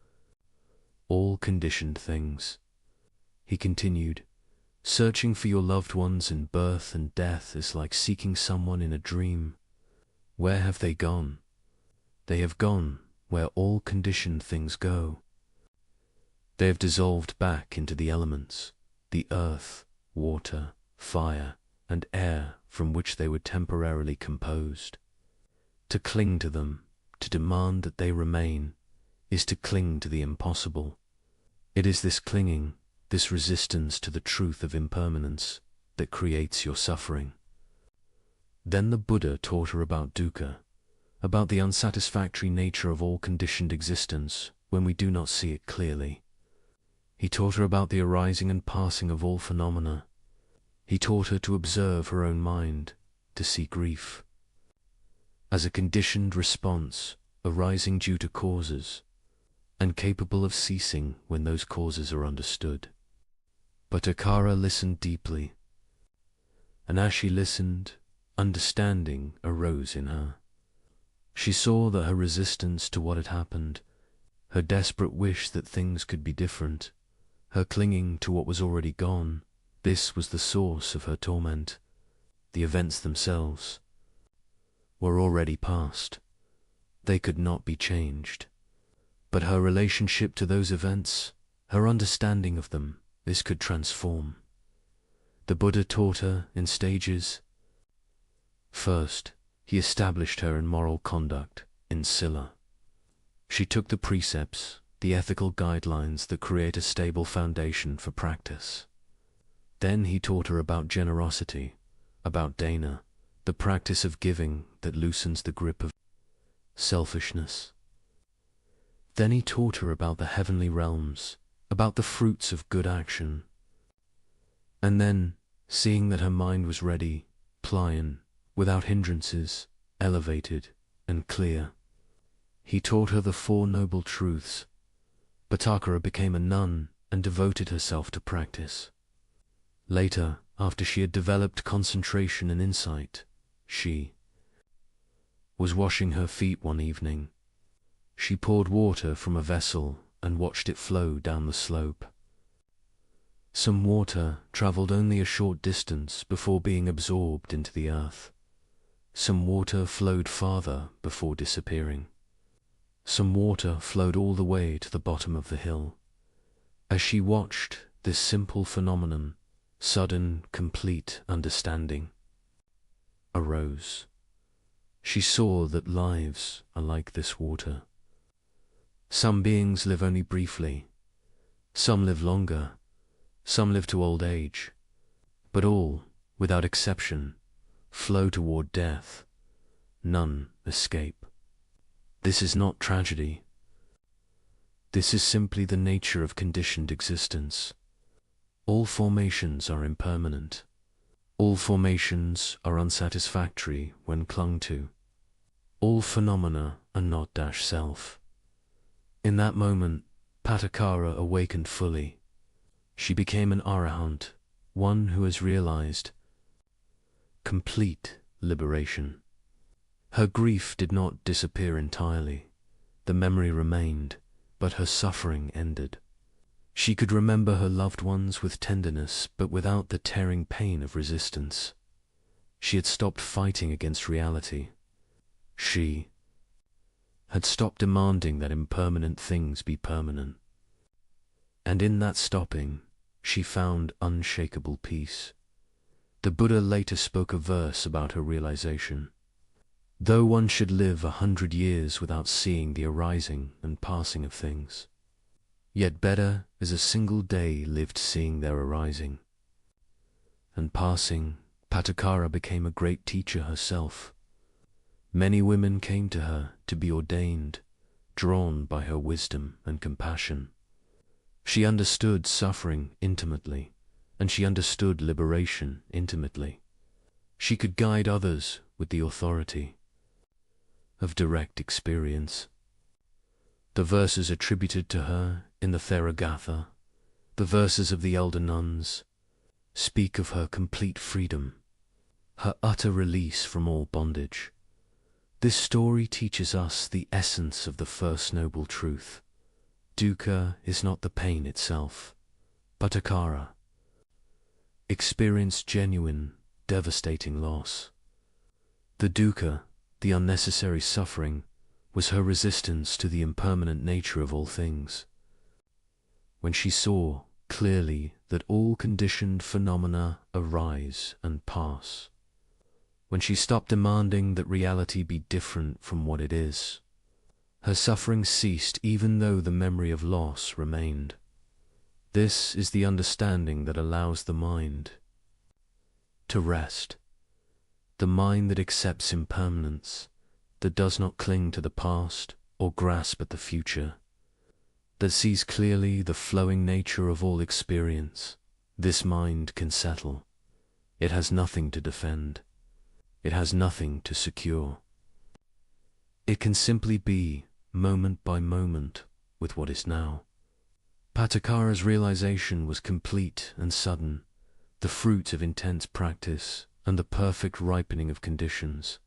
all conditioned things." He continued, "Searching for your loved ones in birth and death is like seeking someone in a dream. Where have they gone? They have gone where all conditioned things go. They have dissolved back into the elements, the earth, water, fire, and air from which they were temporarily composed. To cling to them, to demand that they remain, is to cling to the impossible. It is this clinging, this resistance to the truth of impermanence, that creates your suffering. Then the Buddha taught her about dukkha, about the unsatisfactory nature of all conditioned existence when we do not see it clearly. He taught her about the arising and passing of all phenomena. He taught her to observe her own mind, to see grief as a conditioned response arising due to causes, and capable of ceasing when those causes are understood. But Akara listened deeply, and as she listened, understanding arose in her. She saw that her resistance to what had happened, her desperate wish that things could be different, her clinging to what was already gone, this was the source of her torment. The events themselves were already past. They could not be changed. But her relationship to those events, her understanding of them, this could transform. The Buddha taught her in stages. First, he established her in moral conduct, in sila. She took the precepts, the ethical guidelines that create a stable foundation for practice. Then he taught her about generosity, about dana, the practice of giving that loosens the grip of selfishness. Then he taught her about the heavenly realms, about the fruits of good action. And then, seeing that her mind was ready, pliant, without hindrances, elevated and clear, he taught her the Four Noble Truths. Bhattakara became a nun and devoted herself to practice. Later, after she had developed concentration and insight, she was washing her feet one evening. She poured water from a vessel and watched it flow down the slope. Some water traveled only a short distance before being absorbed into the earth. Some water flowed farther before disappearing. Some water flowed all the way to the bottom of the hill. As she watched this simple phenomenon, sudden, complete understanding arose. She saw that lives are like this water. Some beings live only briefly. Some live longer. Some live to old age. But all, without exception, flow toward death. None escape. This is not tragedy. This is simply the nature of conditioned existence. All formations are impermanent. All formations are unsatisfactory when clung to. All phenomena are not self. In that moment, Bhattakara awakened fully. She became an arahant, one who has realized complete liberation. Her grief did not disappear entirely. The memory remained, but her suffering ended. She could remember her loved ones with tenderness, but without the tearing pain of resistance. She had stopped fighting against reality. She had stopped demanding that impermanent things be permanent. And in that stopping, she found unshakable peace. The Buddha later spoke a verse about her realization. Though one should live 100 years without seeing the arising and passing of things, yet better is a single day lived seeing their arising and passing. Bhattakara became a great teacher herself. Many women came to her to be ordained, drawn by her wisdom and compassion. She understood suffering intimately, and she understood liberation intimately. She could guide others with the authority of direct experience. The verses attributed to her in the Theragatha, the verses of the elder nuns, speak of her complete freedom, her utter release from all bondage. This story teaches us the essence of the first noble truth. Dukkha is not the pain itself. Bhattakara experienced genuine, devastating loss. The dukkha, the unnecessary suffering, was her resistance to the impermanent nature of all things. When she saw clearly that all conditioned phenomena arise and pass. When she stopped demanding that reality be different from what it is, her suffering ceased even though the memory of loss remained. This is the understanding that allows the mind to rest, the mind that accepts impermanence, that does not cling to the past or grasp at the future, that sees clearly the flowing nature of all experience. This mind can settle. It has nothing to defend. It has nothing to secure. It can simply be, moment by moment, with what is now. Patakara's realization was complete and sudden, the fruit of intense practice and the perfect ripening of conditions.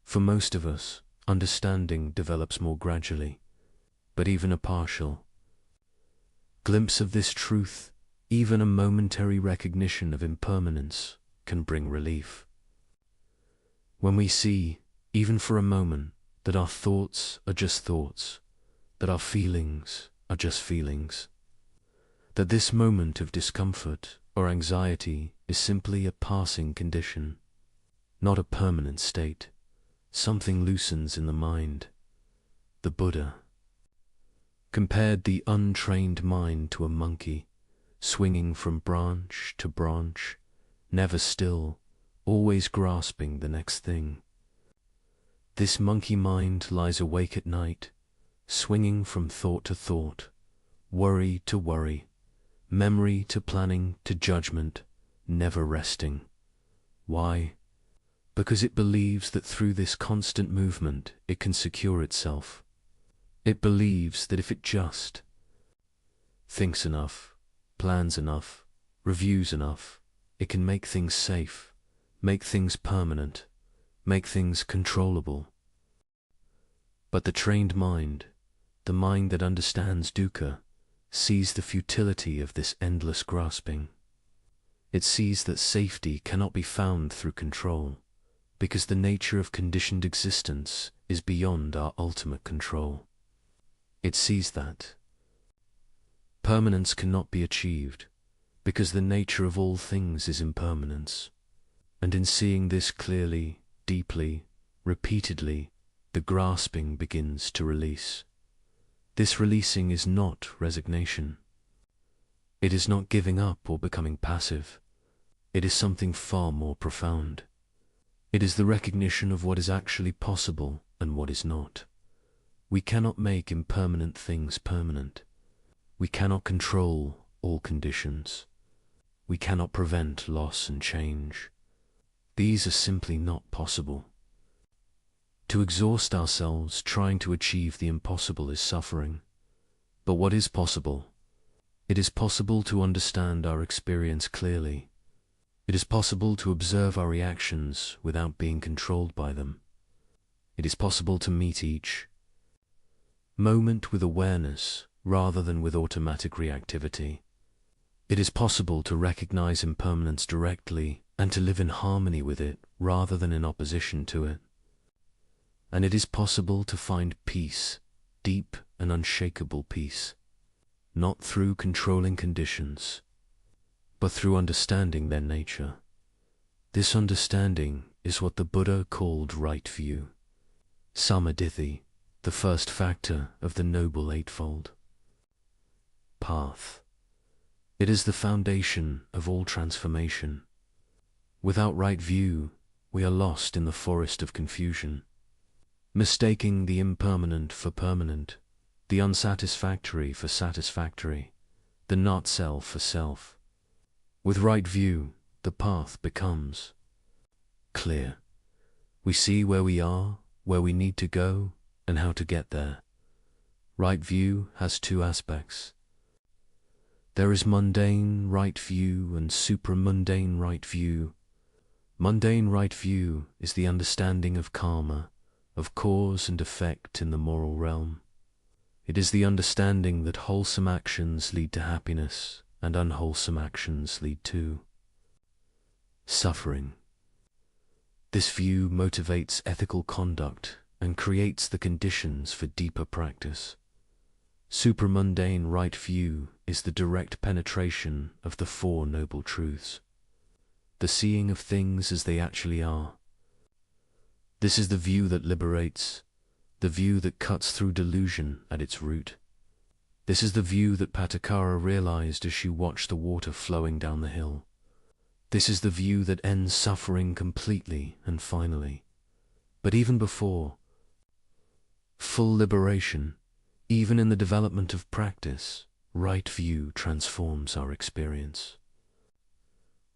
For most of us, understanding develops more gradually, but even a partial glimpse of this truth, even a momentary recognition of impermanence, can bring relief. When we see, even for a moment, that our thoughts are just thoughts, that our feelings are just feelings, that this moment of discomfort or anxiety is simply a passing condition, not a permanent state, something loosens in the mind. The Buddha compared the untrained mind to a monkey, swinging from branch to branch, never still, always grasping the next thing. This monkey mind lies awake at night, swinging from thought to thought, worry to worry, memory to planning to judgment, never resting. Why? Because it believes that through this constant movement it can secure itself. It believes that if it just thinks enough, plans enough, reviews enough, it can make things safe, make things permanent, make things controllable. But the trained mind, the mind that understands dukkha, sees the futility of this endless grasping. It sees that safety cannot be found through control, because the nature of conditioned existence is beyond our ultimate control. It sees that permanence cannot be achieved, because the nature of all things is impermanence. And in seeing this clearly, deeply, repeatedly, the grasping begins to release. This releasing is not resignation. It is not giving up or becoming passive. It is something far more profound. It is the recognition of what is actually possible and what is not. We cannot make impermanent things permanent. We cannot control all conditions. We cannot prevent loss and change. These are simply not possible. To exhaust ourselves trying to achieve the impossible is suffering. But what is possible? It is possible to understand our experience clearly. It is possible to observe our reactions without being controlled by them. It is possible to meet each moment with awareness rather than with automatic reactivity. It is possible to recognize impermanence directly and to live in harmony with it rather than in opposition to it. And it is possible to find peace, deep and unshakable peace, not through controlling conditions, but through understanding their nature. This understanding is what the Buddha called right view, samadhi, the first factor of the Noble Eightfold Path. It is the foundation of all transformation. Without right view, we are lost in the forest of confusion, mistaking the impermanent for permanent, the unsatisfactory for satisfactory, the not self for self. With right view, the path becomes clear. We see where we are, where we need to go, and how to get there. Right view has two aspects. There is mundane right view and supramundane right view. Mundane right view is the understanding of karma, of cause and effect in the moral realm. It is the understanding that wholesome actions lead to happiness and unwholesome actions lead to suffering. This view motivates ethical conduct and creates the conditions for deeper practice. Supramundane right view is the direct penetration of the Four Noble Truths, the seeing of things as they actually are. This is the view that liberates, the view that cuts through delusion at its root. This is the view that Patakara realized as she watched the water flowing down the hill. This is the view that ends suffering completely and finally. But even before full liberation, even in the development of practice, right view transforms our experience.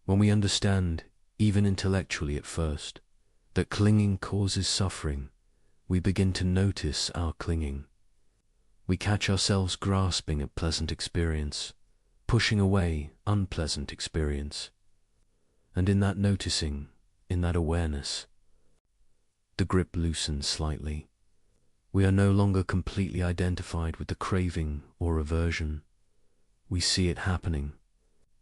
When we understand, even intellectually at first, that clinging causes suffering, we begin to notice our clinging. We catch ourselves grasping at pleasant experience, pushing away unpleasant experience. And in that noticing, in that awareness, the grip loosens slightly. We are no longer completely identified with the craving or aversion. We see it happening,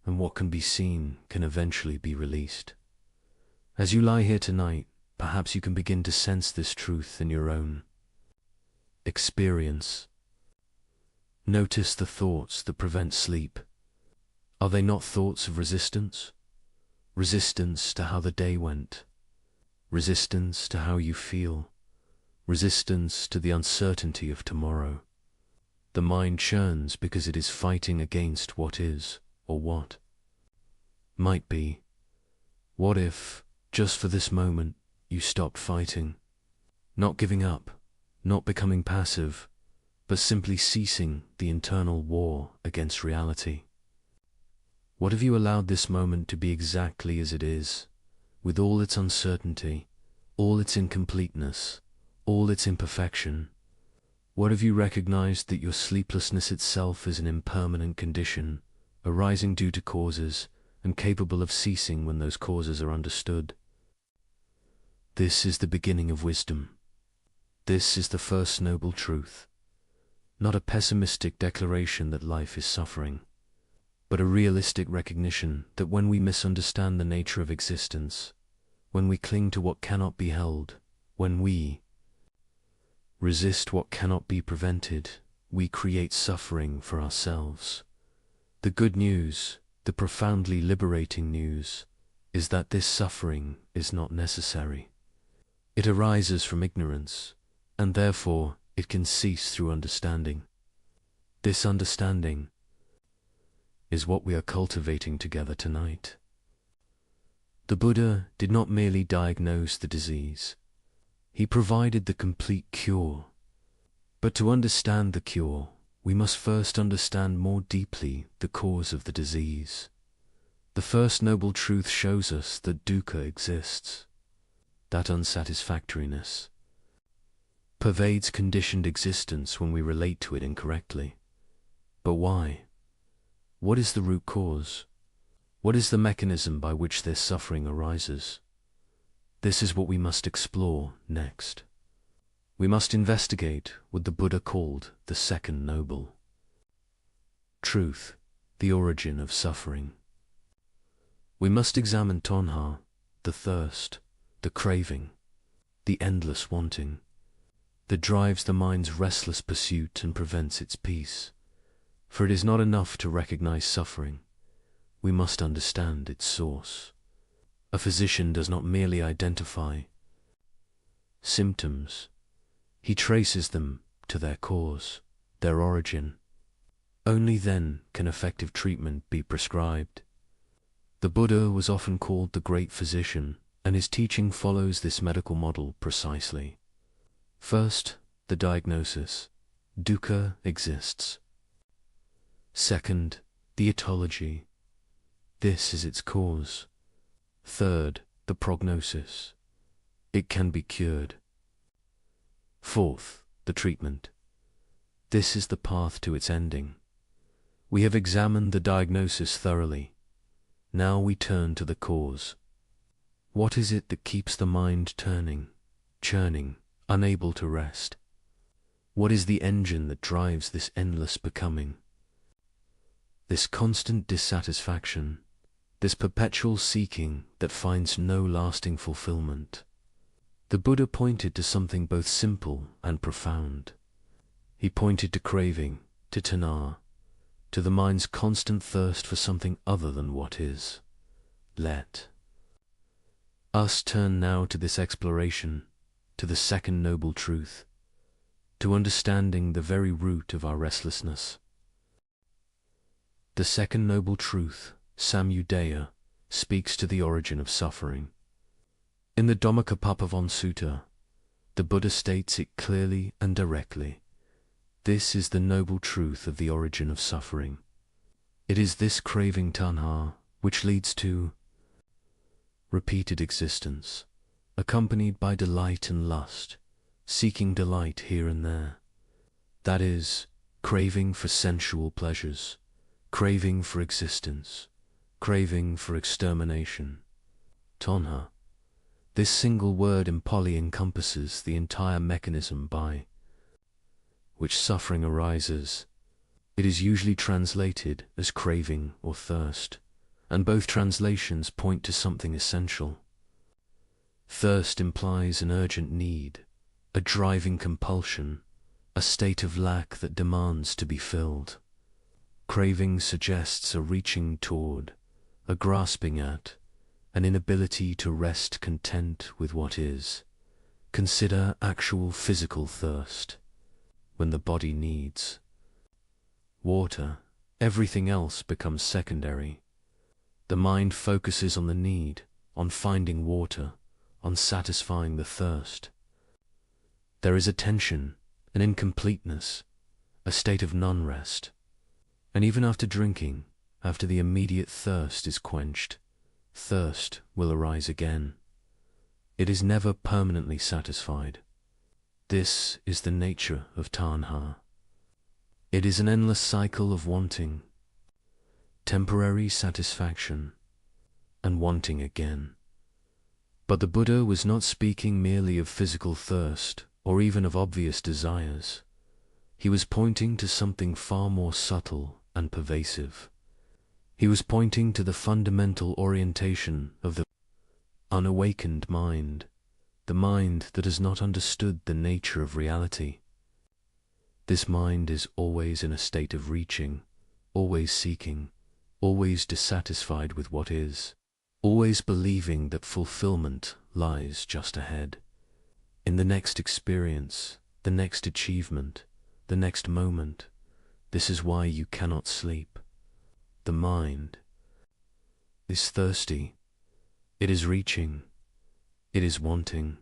and what can be seen can eventually be released. As you lie here tonight, perhaps you can begin to sense this truth in your own experience. Notice the thoughts that prevent sleep. Are they not thoughts of resistance? Resistance to how the day went. Resistance to how you feel. Resistance to the uncertainty of tomorrow. The mind churns because it is fighting against what is, or what might be. What if, just for this moment, you stopped fighting? Not giving up, not becoming passive, but simply ceasing the internal war against reality. What if you allowed this moment to be exactly as it is, with all its uncertainty, all its incompleteness, all its imperfection? What if you recognized that your sleeplessness itself is an impermanent condition, arising due to causes, and capable of ceasing when those causes are understood? This is the beginning of wisdom. This is the first noble truth. Not a pessimistic declaration that life is suffering, but a realistic recognition that when we misunderstand the nature of existence, when we cling to what cannot be held, when we resist what cannot be prevented, we create suffering for ourselves. The good news, the profoundly liberating news, is that this suffering is not necessary. It arises from ignorance, and therefore it can cease through understanding. This understanding is what we are cultivating together tonight. The Buddha did not merely diagnose the disease. He provided the complete cure. But to understand the cure, we must first understand more deeply the cause of the disease. The first noble truth shows us that dukkha exists. That unsatisfactoriness pervades conditioned existence when we relate to it incorrectly. But why? What is the root cause? What is the mechanism by which this suffering arises? This is what we must explore next. We must investigate what the Buddha called the second noble truth, the origin of suffering. We must examine tanha, the thirst, the craving, the endless wanting, that drives the mind's restless pursuit and prevents its peace. For it is not enough to recognize suffering. We must understand its source. A physician does not merely identify symptoms. He traces them to their cause, their origin. Only then can effective treatment be prescribed. The Buddha was often called the great physician, and his teaching follows this medical model precisely. First, the diagnosis. Dukkha exists. Second, the etiology. This is its cause. Third, the prognosis. It can be cured. Fourth, the treatment. This is the path to its ending. We have examined the diagnosis thoroughly. Now we turn to the cause. What is it that keeps the mind turning, churning, unable to rest? What is the engine that drives this endless becoming? This constant dissatisfaction, this perpetual seeking that finds no lasting fulfillment. The Buddha pointed to something both simple and profound. He pointed to craving, to tanar, to the mind's constant thirst for something other than what is. Let us turn now to this exploration, to the second noble truth, to understanding the very root of our restlessness. The second noble truth, Samudaya, speaks to the origin of suffering. In the Dhammacappavan Sutta, the Buddha states it clearly and directly. This is the noble truth of the origin of suffering. It is this craving tanha which leads to repeated existence, accompanied by delight and lust, seeking delight here and there. That is, craving for sensual pleasures, craving for existence, craving for extermination. Tanha. This single word in Pali encompasses the entire mechanism by which suffering arises. It is usually translated as craving or thirst, and both translations point to something essential. Thirst implies an urgent need, a driving compulsion, a state of lack that demands to be filled. Craving suggests a reaching toward, a grasping at, an inability to rest content with what is. Consider actual physical thirst. When the body needs water, everything else becomes secondary. The mind focuses on the need, on finding water, on satisfying the thirst. There is a tension, an incompleteness, a state of non-rest. And even after drinking, after the immediate thirst is quenched, thirst will arise again. It is never permanently satisfied. This is the nature of tanha. It is an endless cycle of wanting, temporary satisfaction, and wanting again. But the Buddha was not speaking merely of physical thirst, or even of obvious desires. He was pointing to something far more subtle and pervasive. He was pointing to the fundamental orientation of the unawakened mind, the mind that has not understood the nature of reality. This mind is always in a state of reaching, always seeking, always dissatisfied with what is, always believing that fulfillment lies just ahead. In the next experience, the next achievement, the next moment. This is why you cannot sleep. The mind is thirsty. It is reaching. It is wanting.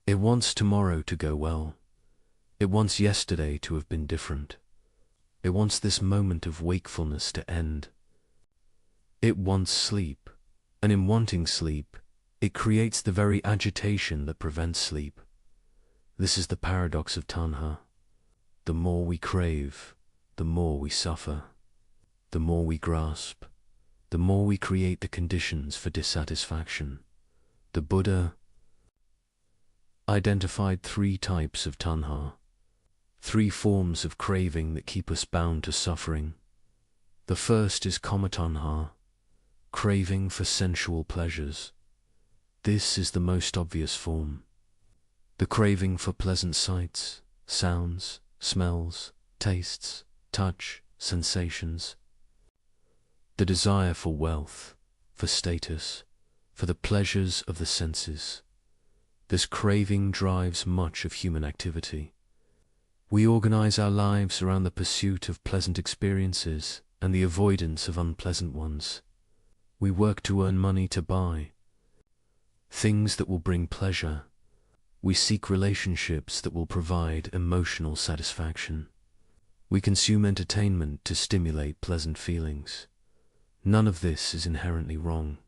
It wants tomorrow to go well. It wants yesterday to have been different. It wants this moment of wakefulness to end. It wants sleep, and in wanting sleep, it creates the very agitation that prevents sleep. This is the paradox of tanha. The more we crave, the more we suffer. The more we grasp, the more we create the conditions for dissatisfaction. The Buddha identified 3 types of tanha, 3 forms of craving that keep us bound to suffering. The first is kama-tanha, craving for sensual pleasures. This is the most obvious form. The craving for pleasant sights, sounds, smells, tastes, touch, sensations. The desire for wealth, for status, for the pleasures of the senses. This craving drives much of human activity. We organize our lives around the pursuit of pleasant experiences and the avoidance of unpleasant ones. We work to earn money to buy things that will bring pleasure. We seek relationships that will provide emotional satisfaction. We consume entertainment to stimulate pleasant feelings. None of this is inherently wrong.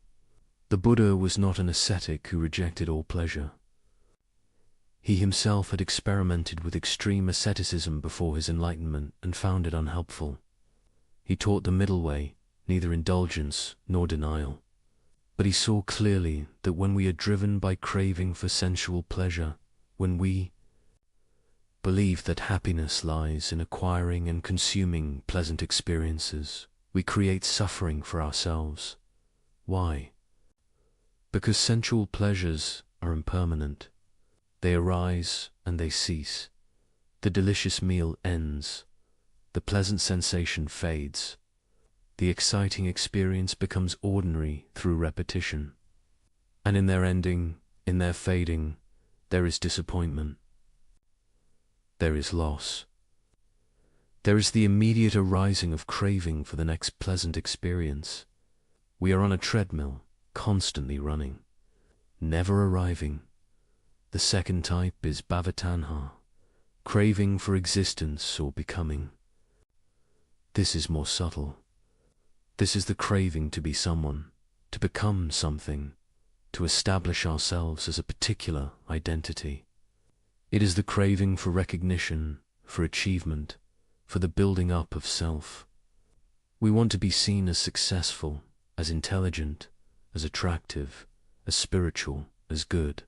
The Buddha was not an ascetic who rejected all pleasure. He himself had experimented with extreme asceticism before his enlightenment and found it unhelpful. He taught the middle way, neither indulgence nor denial. But he saw clearly that when we are driven by craving for sensual pleasure, when we believe that happiness lies in acquiring and consuming pleasant experiences, we create suffering for ourselves. Why? Because sensual pleasures are impermanent. They arise and they cease. The delicious meal ends. The pleasant sensation fades. The exciting experience becomes ordinary through repetition. And in their ending, in their fading, there is disappointment. There is loss. There is the immediate arising of craving for the next pleasant experience. We are on a treadmill, constantly running, never arriving. The second type is bhavatanha, craving for existence or becoming. This is more subtle. This is the craving to be someone, to become something, to establish ourselves as a particular identity. It is the craving for recognition, for achievement, for the building up of self. We want to be seen as successful, as intelligent, as attractive, as spiritual, as good.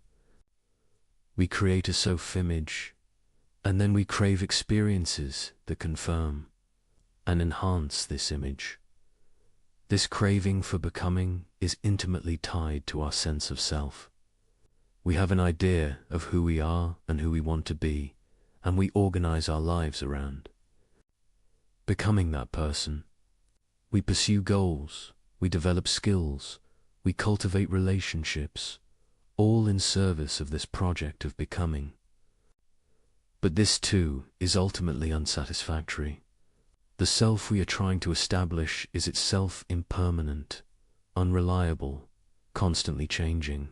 We create a self-image, and then we crave experiences that confirm and enhance this image. This craving for becoming is intimately tied to our sense of self. We have an idea of who we are and who we want to be, and we organize our lives around becoming that person. We pursue goals, we develop skills, we cultivate relationships, all in service of this project of becoming. But this too is ultimately unsatisfactory. The self we are trying to establish is itself impermanent, unreliable, constantly changing.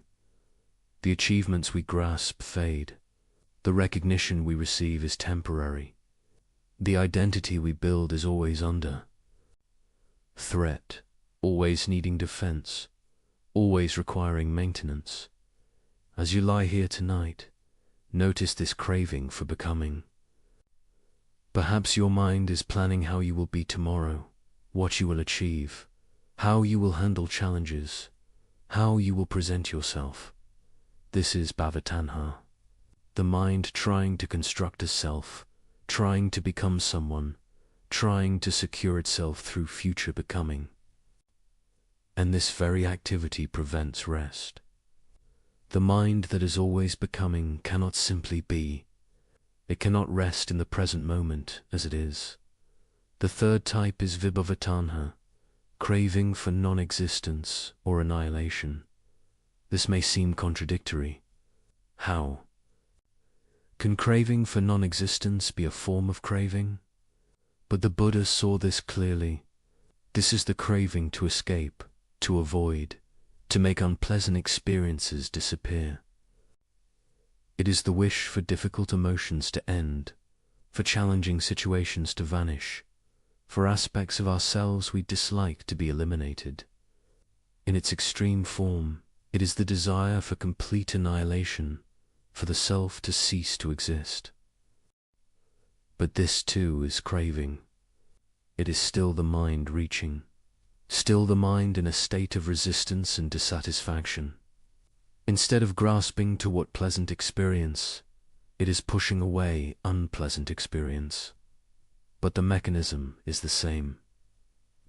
The achievements we grasp fade. The recognition we receive is temporary. The identity we build is always under threat, always needing defense, always requiring maintenance. As you lie here tonight, notice this craving for becoming. Perhaps your mind is planning how you will be tomorrow, what you will achieve, how you will handle challenges, how you will present yourself. This is bhavatanha, the mind trying to construct a self, trying to become someone, trying to secure itself through future becoming. And this very activity prevents rest. The mind that is always becoming cannot simply be. It cannot rest in the present moment as it is. The third type is vibhavatanha, craving for non-existence or annihilation. This may seem contradictory. How? Can craving for non-existence be a form of craving? But the Buddha saw this clearly. This is the craving to escape, to avoid, to make unpleasant experiences disappear. It is the wish for difficult emotions to end, for challenging situations to vanish, for aspects of ourselves we dislike to be eliminated. In its extreme form, it is the desire for complete annihilation, for the self to cease to exist. But this too is craving. It is still the mind reaching, still the mind in a state of resistance and dissatisfaction. Instead of grasping to what pleasant experience, it is pushing away unpleasant experience. But the mechanism is the same.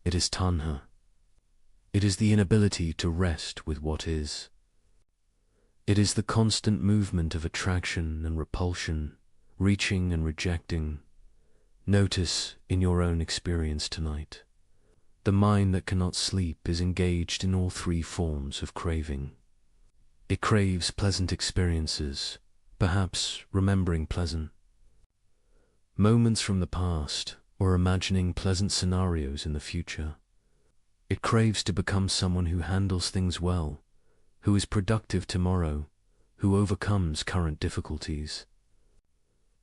It is tanha. It is the inability to rest with what is. It is the constant movement of attraction and repulsion, reaching and rejecting. Notice in your own experience tonight. The mind that cannot sleep is engaged in all three forms of craving. It craves pleasant experiences, perhaps remembering pleasant moments from the past or imagining pleasant scenarios in the future. It craves to become someone who handles things well, who is productive tomorrow, who overcomes current difficulties.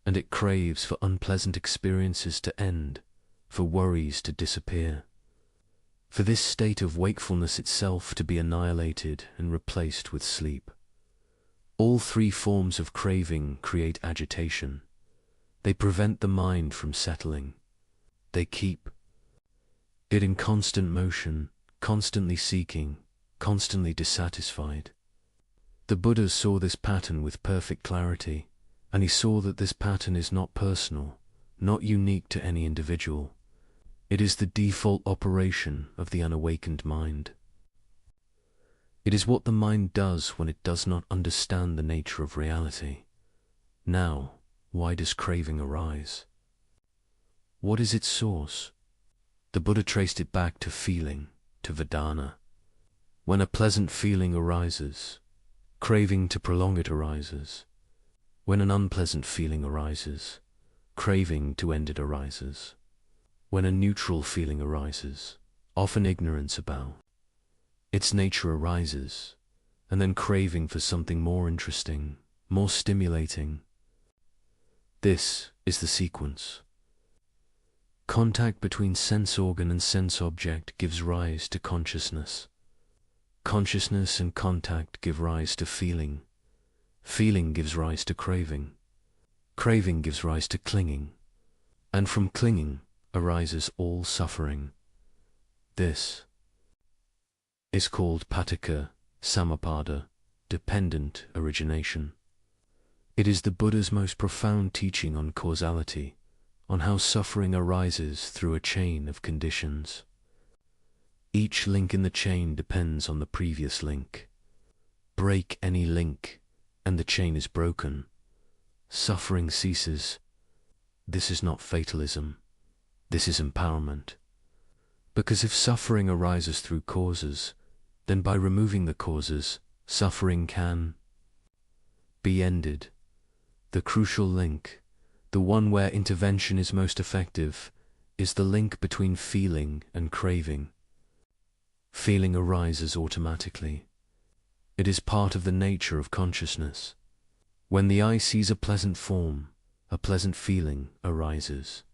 And it craves for unpleasant experiences to end, for worries to disappear, for this state of wakefulness itself to be annihilated and replaced with sleep. All three forms of craving create agitation. They prevent the mind from settling. They keep it in constant motion, constantly seeking, constantly dissatisfied. The Buddha saw this pattern with perfect clarity, and he saw that this pattern is not personal, not unique to any individual. It is the default operation of the unawakened mind. It is what the mind does when it does not understand the nature of reality. Now, why does craving arise? What is its source? The Buddha traced it back to feeling, to Vedana. When a pleasant feeling arises, craving to prolong it arises. When an unpleasant feeling arises, craving to end it arises. When a neutral feeling arises, often ignorance about its nature arises, and then craving for something more interesting, more stimulating. This is the sequence. Contact between sense organ and sense object gives rise to consciousness. Consciousness and contact give rise to feeling. Feeling gives rise to craving. Craving gives rise to clinging. And from clinging arises all suffering. This is called paticca samuppada, dependent origination. It is the Buddha's most profound teaching on causality, on how suffering arises through a chain of conditions. Each link in the chain depends on the previous link. Break any link, and the chain is broken. Suffering ceases. This is not fatalism. This is empowerment. Because if suffering arises through causes, then by removing the causes, suffering can be ended. The crucial link, the one where intervention is most effective, is the link between feeling and craving. Feeling arises automatically. It is part of the nature of consciousness. When the eye sees a pleasant form, a pleasant feeling arises.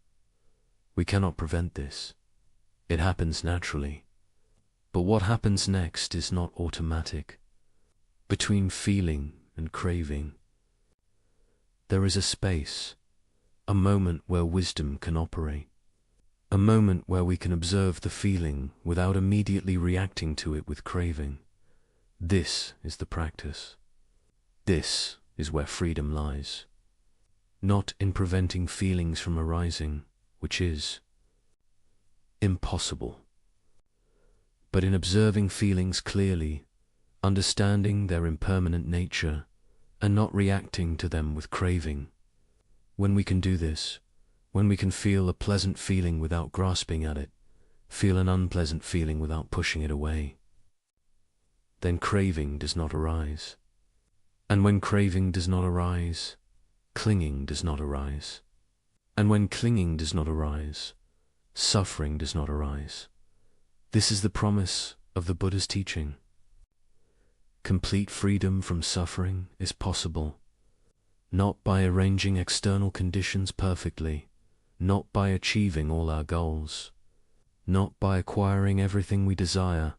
We cannot prevent this. It happens naturally. But what happens next is not automatic. Between feeling and craving, there is a space, a moment where wisdom can operate. A moment where we can observe the feeling without immediately reacting to it with craving. This is the practice. This is where freedom lies. Not in preventing feelings from arising, which is impossible, but in observing feelings clearly, understanding their impermanent nature, and not reacting to them with craving. When we can do this, when we can feel a pleasant feeling without grasping at it, feel an unpleasant feeling without pushing it away, then craving does not arise. And when craving does not arise, clinging does not arise. And when clinging does not arise, suffering does not arise. This is the promise of the Buddha's teaching. Complete freedom from suffering is possible, not by arranging external conditions perfectly, not by achieving all our goals, not by acquiring everything we desire,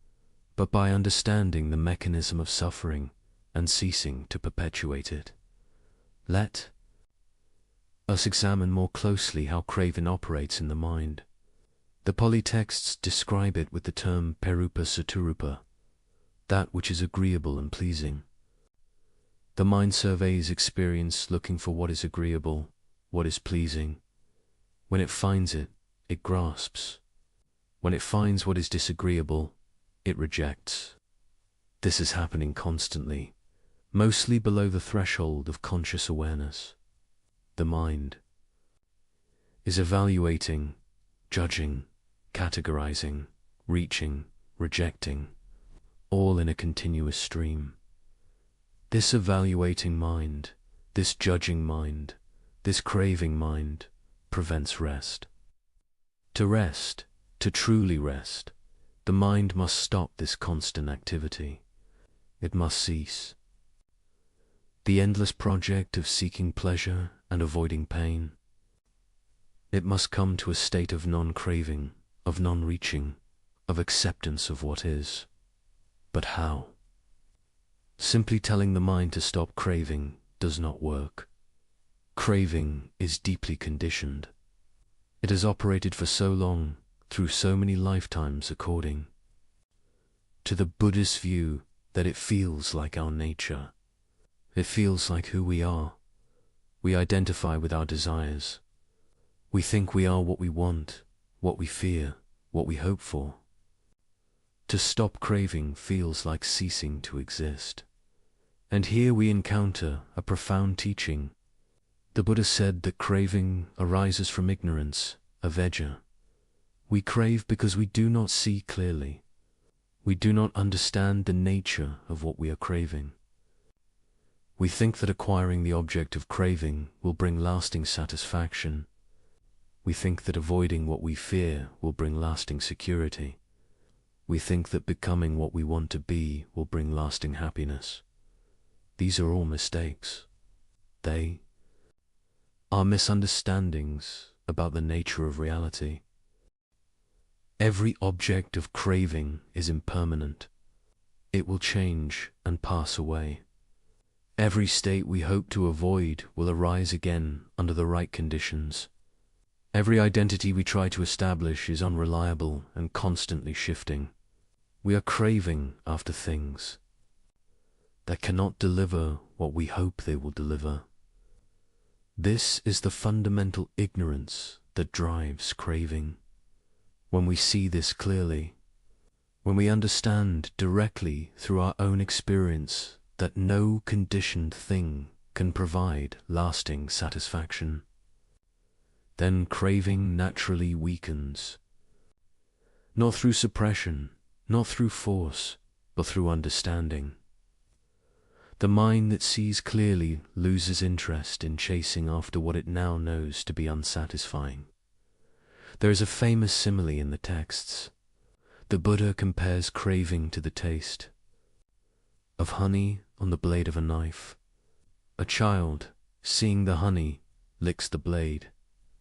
but by understanding the mechanism of suffering and ceasing to perpetuate it. Let us examine more closely how craving operates in the mind. The Pali texts describe it with the term perupa saturupa, that which is agreeable and pleasing. The mind surveys experience looking for what is agreeable, what is pleasing. When it finds it, it grasps. When it finds what is disagreeable, it rejects. This is happening constantly, mostly below the threshold of conscious awareness. The mind is evaluating, judging, categorizing, reaching, rejecting, all in a continuous stream. This evaluating mind, this judging mind, this craving mind, prevents rest. To truly rest, the mind must stop this constant activity. It must cease. The endless project of seeking pleasure and avoiding pain. It must come to a state of non-craving, of non-reaching, of acceptance of what is. But how? Simply telling the mind to stop craving does not work. Craving is deeply conditioned. It has operated for so long, through so many lifetimes according to the Buddhist view that it feels like our nature. It feels like who we are. We identify with our desires. We think we are what we want, what we fear, what we hope for. To stop craving feels like ceasing to exist. And here we encounter a profound teaching. The Buddha said that craving arises from ignorance, aveja. We crave because we do not see clearly. We do not understand the nature of what we are craving. We think that acquiring the object of craving will bring lasting satisfaction. We think that avoiding what we fear will bring lasting security. We think that becoming what we want to be will bring lasting happiness. These are all mistakes. They are misunderstandings about the nature of reality. Every object of craving is impermanent. It will change and pass away. Every state we hope to avoid will arise again under the right conditions. Every identity we try to establish is unreliable and constantly shifting. We are craving after things that cannot deliver what we hope they will deliver. This is the fundamental ignorance that drives craving. When we see this clearly, when we understand directly through our own experience that no conditioned thing can provide lasting satisfaction, then craving naturally weakens. Not through suppression, not through force, but through understanding. The mind that sees clearly loses interest in chasing after what it now knows to be unsatisfying. There is a famous simile in the texts. The Buddha compares craving to the taste of honey on the blade of a knife. A child, seeing the honey, licks the blade,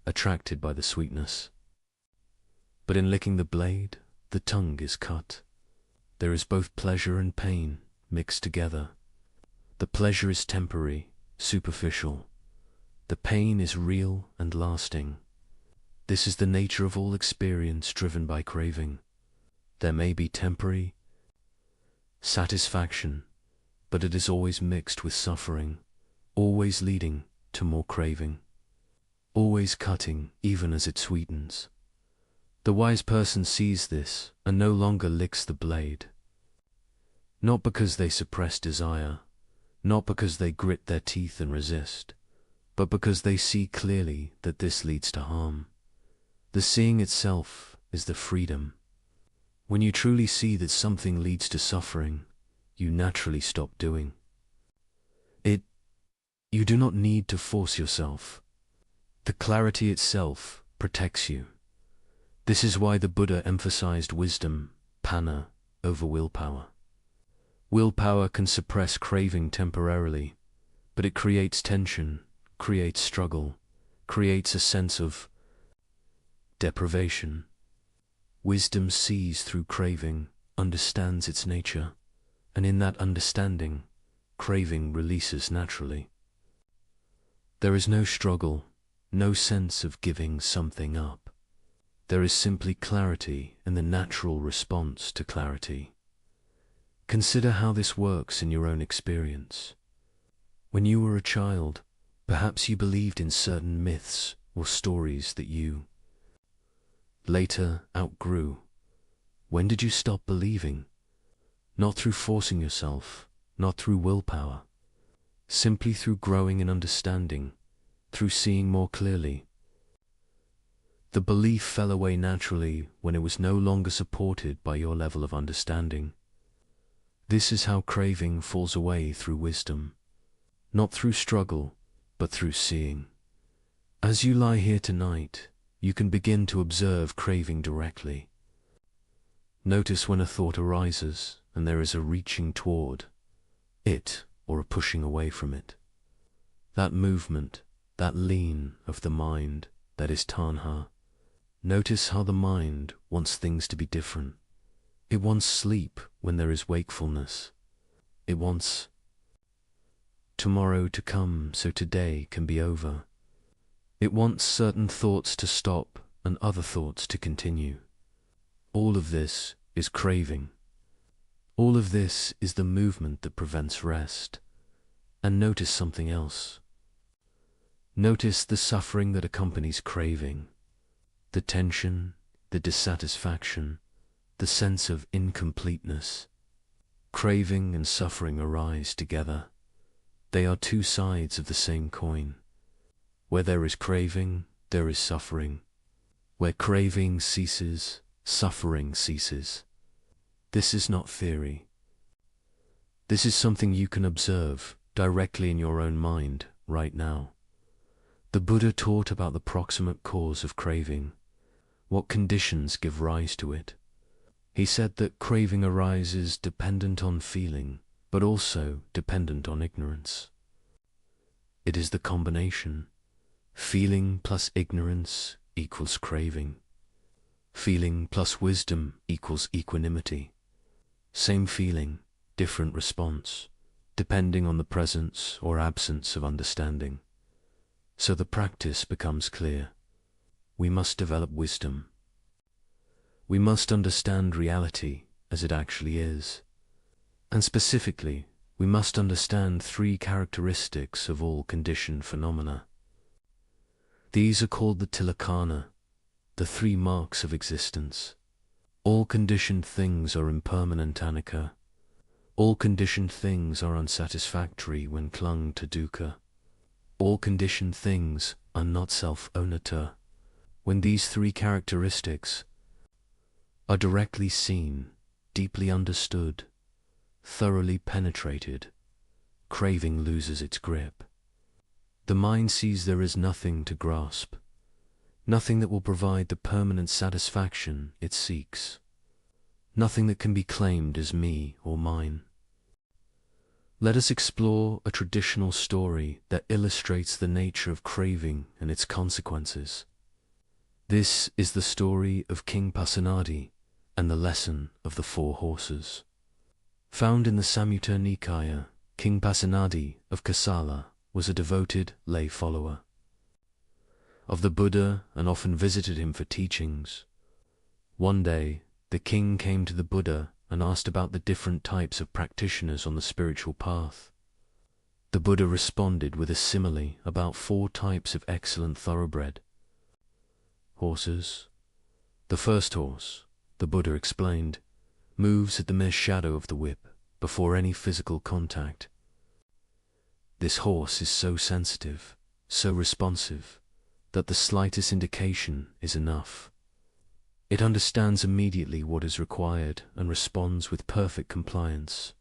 attracted by the sweetness. But in licking the blade, the tongue is cut. There is both pleasure and pain mixed together. The pleasure is temporary, superficial. The pain is real and lasting. This is the nature of all experience driven by craving. There may be temporary satisfaction, but it is always mixed with suffering, always leading to more craving, always cutting even as it sweetens. The wise person sees this and no longer licks the blade. Not because they suppress desire, not because they grit their teeth and resist, but because they see clearly that this leads to harm. The seeing itself is the freedom. When you truly see that something leads to suffering, you naturally stop doing it. You do not need to force yourself. The clarity itself protects you. This is why the Buddha emphasized wisdom, panna, over willpower. Willpower can suppress craving temporarily, but it creates tension, creates struggle, creates a sense of deprivation. Wisdom sees through craving, understands its nature, and in that understanding, craving releases naturally. There is no struggle, no sense of giving something up. There is simply clarity and the natural response to clarity. Consider how this works in your own experience. When you were a child, perhaps you believed in certain myths or stories that you later outgrew. When did you stop believing? Not through forcing yourself, not through willpower, simply through growing in understanding, through seeing more clearly. The belief fell away naturally when it was no longer supported by your level of understanding. This is how craving falls away through wisdom, not through struggle, but through seeing. As you lie here tonight, you can begin to observe craving directly. Notice when a thought arises and there is a reaching toward it or a pushing away from it. That movement, that lean of the mind, that is tanha. Notice how the mind wants things to be different. It wants sleep when there is wakefulness. It wants tomorrow to come so today can be over. It wants certain thoughts to stop and other thoughts to continue. All of this is craving. All of this is the movement that prevents rest. And notice something else. Notice the suffering that accompanies craving, the tension, the dissatisfaction, the sense of incompleteness. Craving and suffering arise together. They are two sides of the same coin. Where there is craving, there is suffering. Where craving ceases, suffering ceases. This is not theory. This is something you can observe directly in your own mind right now. The Buddha taught about the proximate cause of craving, what conditions give rise to it. He said that craving arises dependent on feeling, but also dependent on ignorance. It is the combination. Feeling plus ignorance equals craving. Feeling plus wisdom equals equanimity. Same feeling, different response, depending on the presence or absence of understanding. So the practice becomes clear. We must develop wisdom. We must understand reality as it actually is. And specifically, we must understand three characteristics of all conditioned phenomena. These are called the tilakkhana, the three marks of existence. All conditioned things are impermanent anicca. All conditioned things are unsatisfactory when clung to dukkha. All conditioned things are not self-ownata. When these three characteristics are directly seen, deeply understood, thoroughly penetrated, craving loses its grip. The mind sees there is nothing to grasp, nothing that will provide the permanent satisfaction it seeks, nothing that can be claimed as me or mine. Let us explore a traditional story that illustrates the nature of craving and its consequences. This is the story of King Pasenadi and the lesson of the 4 horses. Found in the Samyutta Nikaya, King Pasenadi of Kosala was a devoted lay follower of the Buddha and often visited him for teachings. One day, the king came to the Buddha and asked about the different types of practitioners on the spiritual path. The Buddha responded with a simile about 4 types of excellent thoroughbred horses. The first horse, the Buddha explained, moves at the mere shadow of the whip before any physical contact. This horse is so sensitive, so responsive, that the slightest indication is enough. It understands immediately what is required and responds with perfect compliance.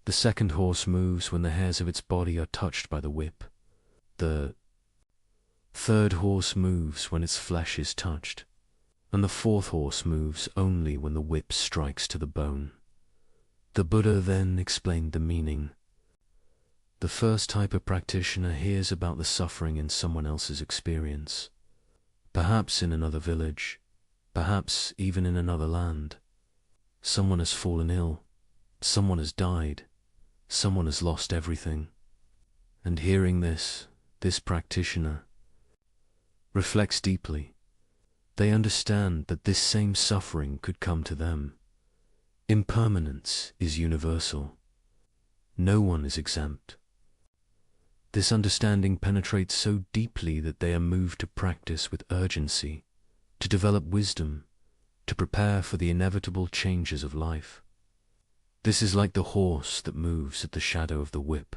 The second horse moves when the hairs of its body are touched by the whip. The third horse moves when its flesh is touched, and the fourth horse moves only when the whip strikes to the bone. The Buddha then explained the meaning. The first type of practitioner hears about the suffering in someone else's experience, perhaps in another village, perhaps even in another land. Someone has fallen ill, someone has died, someone has lost everything. And hearing this practitioner reflects deeply. They understand that this same suffering could come to them. Impermanence is universal. No one is exempt. This understanding penetrates so deeply that they are moved to practice with urgency, to develop wisdom, to prepare for the inevitable changes of life. This is like the horse that moves at the shadow of the whip.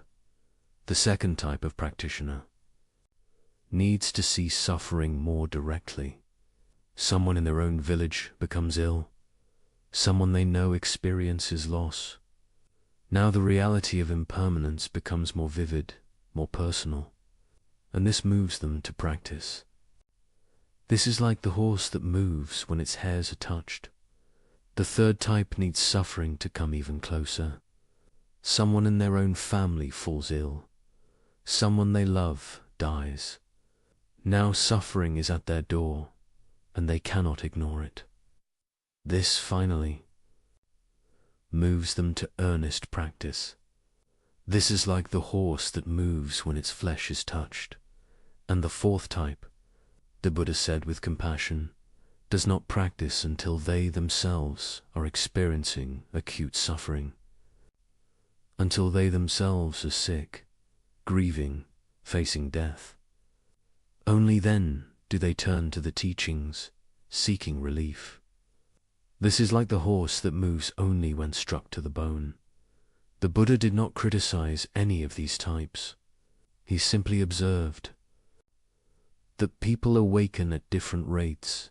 The second type of practitioner needs to see suffering more directly. Someone in their own village becomes ill. Someone they know experiences loss. Now the reality of impermanence becomes more vivid, more personal, and this moves them to practice. This is like the horse that moves when its hairs are touched. The third type needs suffering to come even closer. Someone in their own family falls ill. Someone they love dies. Now suffering is at their door, and they cannot ignore it. This, finally, moves them to earnest practice. This is like the horse that moves when its flesh is touched. And the fourth type, the Buddha said with compassion, does not practice until they themselves are experiencing acute suffering, until they themselves are sick, grieving, facing death. Only then do they turn to the teachings, seeking relief. This is like the horse that moves only when struck to the bone. The Buddha did not criticize any of these types. He simply observed that people awaken at different rates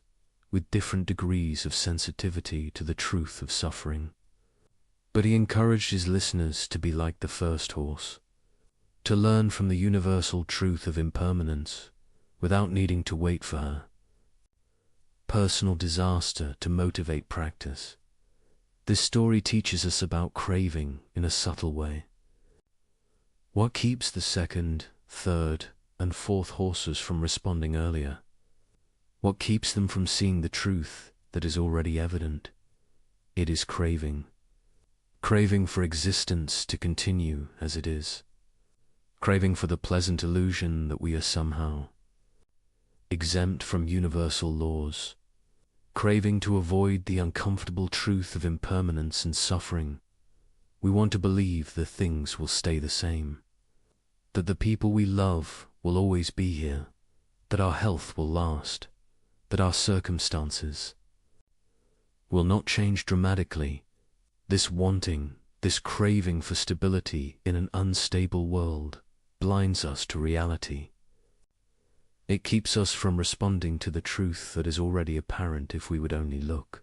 with different degrees of sensitivity to the truth of suffering. But he encouraged his listeners to be like the first horse, to learn from the universal truth of impermanence without needing to wait for her personal disaster to motivate practice. This story teaches us about craving in a subtle way. What keeps the second, third, and fourth horses from responding earlier? What keeps them from seeing the truth that is already evident? It is craving. Craving for existence to continue as it is. Craving for the pleasant illusion that we are somehow exempt from universal laws. Craving to avoid the uncomfortable truth of impermanence and suffering. We want to believe that things will stay the same, that the people we love will always be here, that our health will last, that our circumstances will not change dramatically. This wanting, this craving for stability in an unstable world blinds us to reality. It keeps us from responding to the truth that is already apparent if we would only look.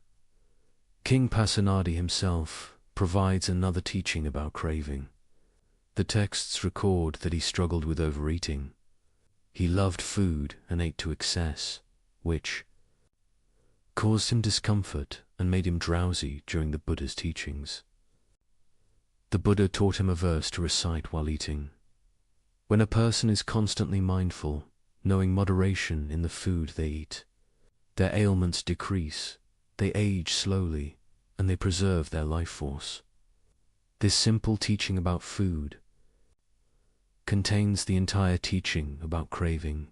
King Pasenadi himself provides another teaching about craving. The texts record that he struggled with overeating. He loved food and ate to excess, which caused him discomfort and made him drowsy during the Buddha's teachings. The Buddha taught him a verse to recite while eating. When a person is constantly mindful, knowing moderation in the food they eat, their ailments decrease, they age slowly, and they preserve their life force. This simple teaching about food contains the entire teaching about craving.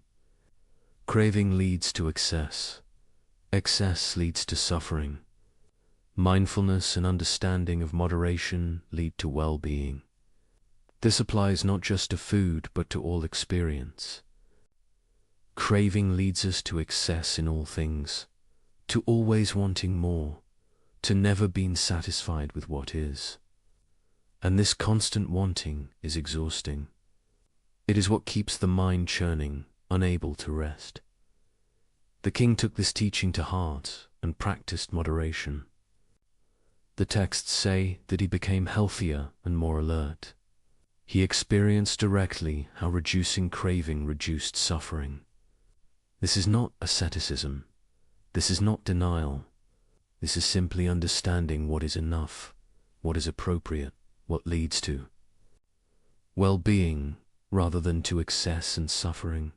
Craving leads to excess. Excess leads to suffering. Mindfulness and understanding of moderation lead to well-being. This applies not just to food, but to all experience. Craving leads us to excess in all things, to always wanting more, to never being satisfied with what is. And this constant wanting is exhausting. It is what keeps the mind churning, unable to rest. The king took this teaching to heart and practiced moderation. The texts say that he became healthier and more alert. He experienced directly how reducing craving reduced suffering. This is not asceticism. This is not denial. This is simply understanding what is enough, what is appropriate, what leads to well-being rather than to excess and suffering.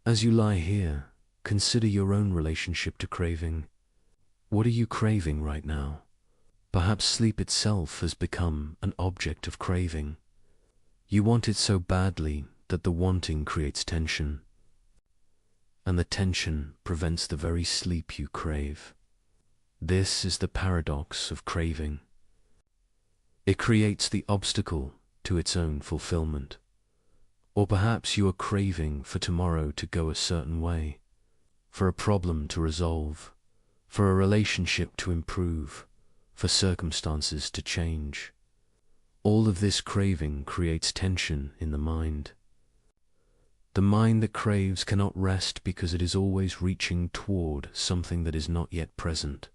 As you lie here, consider your own relationship to craving. What are you craving right now? Perhaps sleep itself has become an object of craving. You want it so badly that the wanting creates tension, and the tension prevents the very sleep you crave. This is the paradox of craving. It creates the obstacle to its own fulfillment. Or perhaps you are craving for tomorrow to go a certain way, for a problem to resolve, for a relationship to improve, for circumstances to change. All of this craving creates tension in the mind. The mind that craves cannot rest because it is always reaching toward something that is not yet present,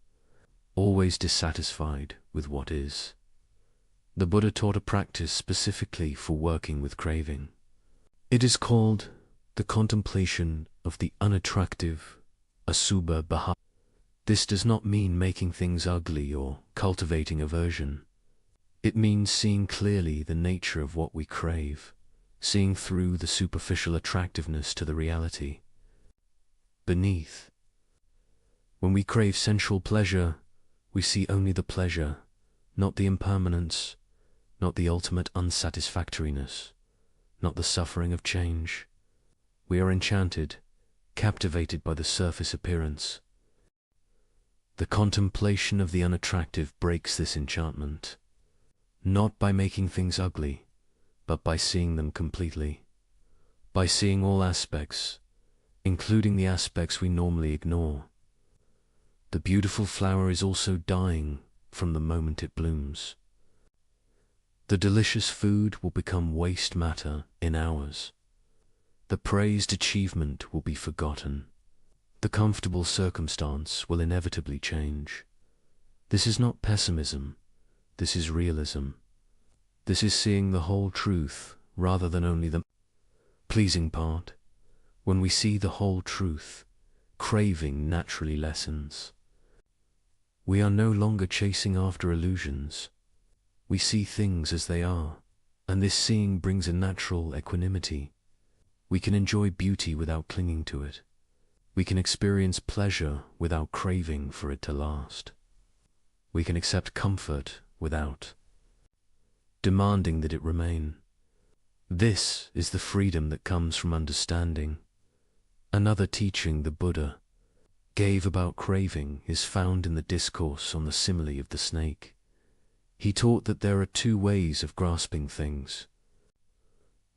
always dissatisfied with what is. The Buddha taught a practice specifically for working with craving. It is called the contemplation of the unattractive, asubha bhava. This does not mean making things ugly or cultivating aversion. It means seeing clearly the nature of what we crave, seeing through the superficial attractiveness to the reality beneath. When we crave sensual pleasure, we see only the pleasure, not the impermanence, not the ultimate unsatisfactoriness, not the suffering of change. We are enchanted, captivated by the surface appearance. The contemplation of the unattractive breaks this enchantment, not by making things ugly, but by seeing them completely, by seeing all aspects, including the aspects we normally ignore. The beautiful flower is also dying from the moment it blooms. The delicious food will become waste matter in hours. The praised achievement will be forgotten. The the comfortable circumstance will inevitably change. This is not pessimism, this is realism. This is seeing the whole truth rather than only the pleasing part. When we see the whole truth, craving naturally lessens. We are no longer chasing after illusions. We see things as they are, and this seeing brings a natural equanimity. We can enjoy beauty without clinging to it. We can experience pleasure without craving for it to last. We can accept comfort without demanding that it remain. This is the freedom that comes from understanding. Another teaching the Buddha gave about craving is found in the discourse on the simile of the snake. He taught that there are two ways of grasping things.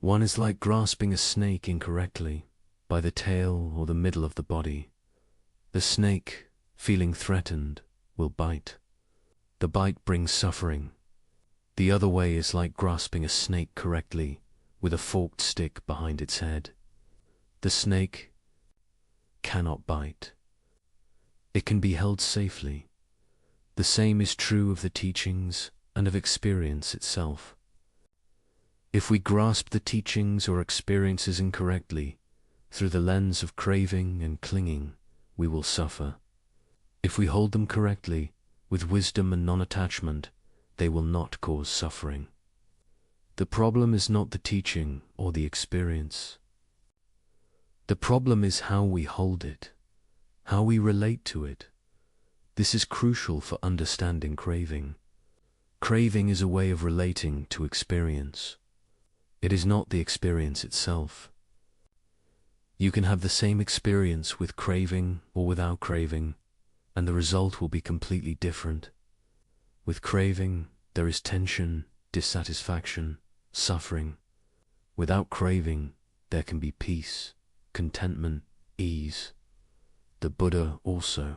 One is like grasping a snake incorrectly, by the tail or the middle of the body. The snake, feeling threatened, will bite. The bite brings suffering. The other way is like grasping a snake correctly, with a forked stick behind its head. The snake cannot bite. It can be held safely. The same is true of the teachings and of experience itself. If we grasp the teachings or experiences incorrectly, through the lens of craving and clinging, we will suffer. If we hold them correctly, with wisdom and non-attachment, they will not cause suffering. The problem is not the teaching or the experience. The problem is how we hold it, how we relate to it. This is crucial for understanding craving. Craving is a way of relating to experience. It is not the experience itself. You can have the same experience with craving or without craving, and the result will be completely different. With craving, there is tension, dissatisfaction, suffering. Without craving, there can be peace, contentment, ease. The Buddha also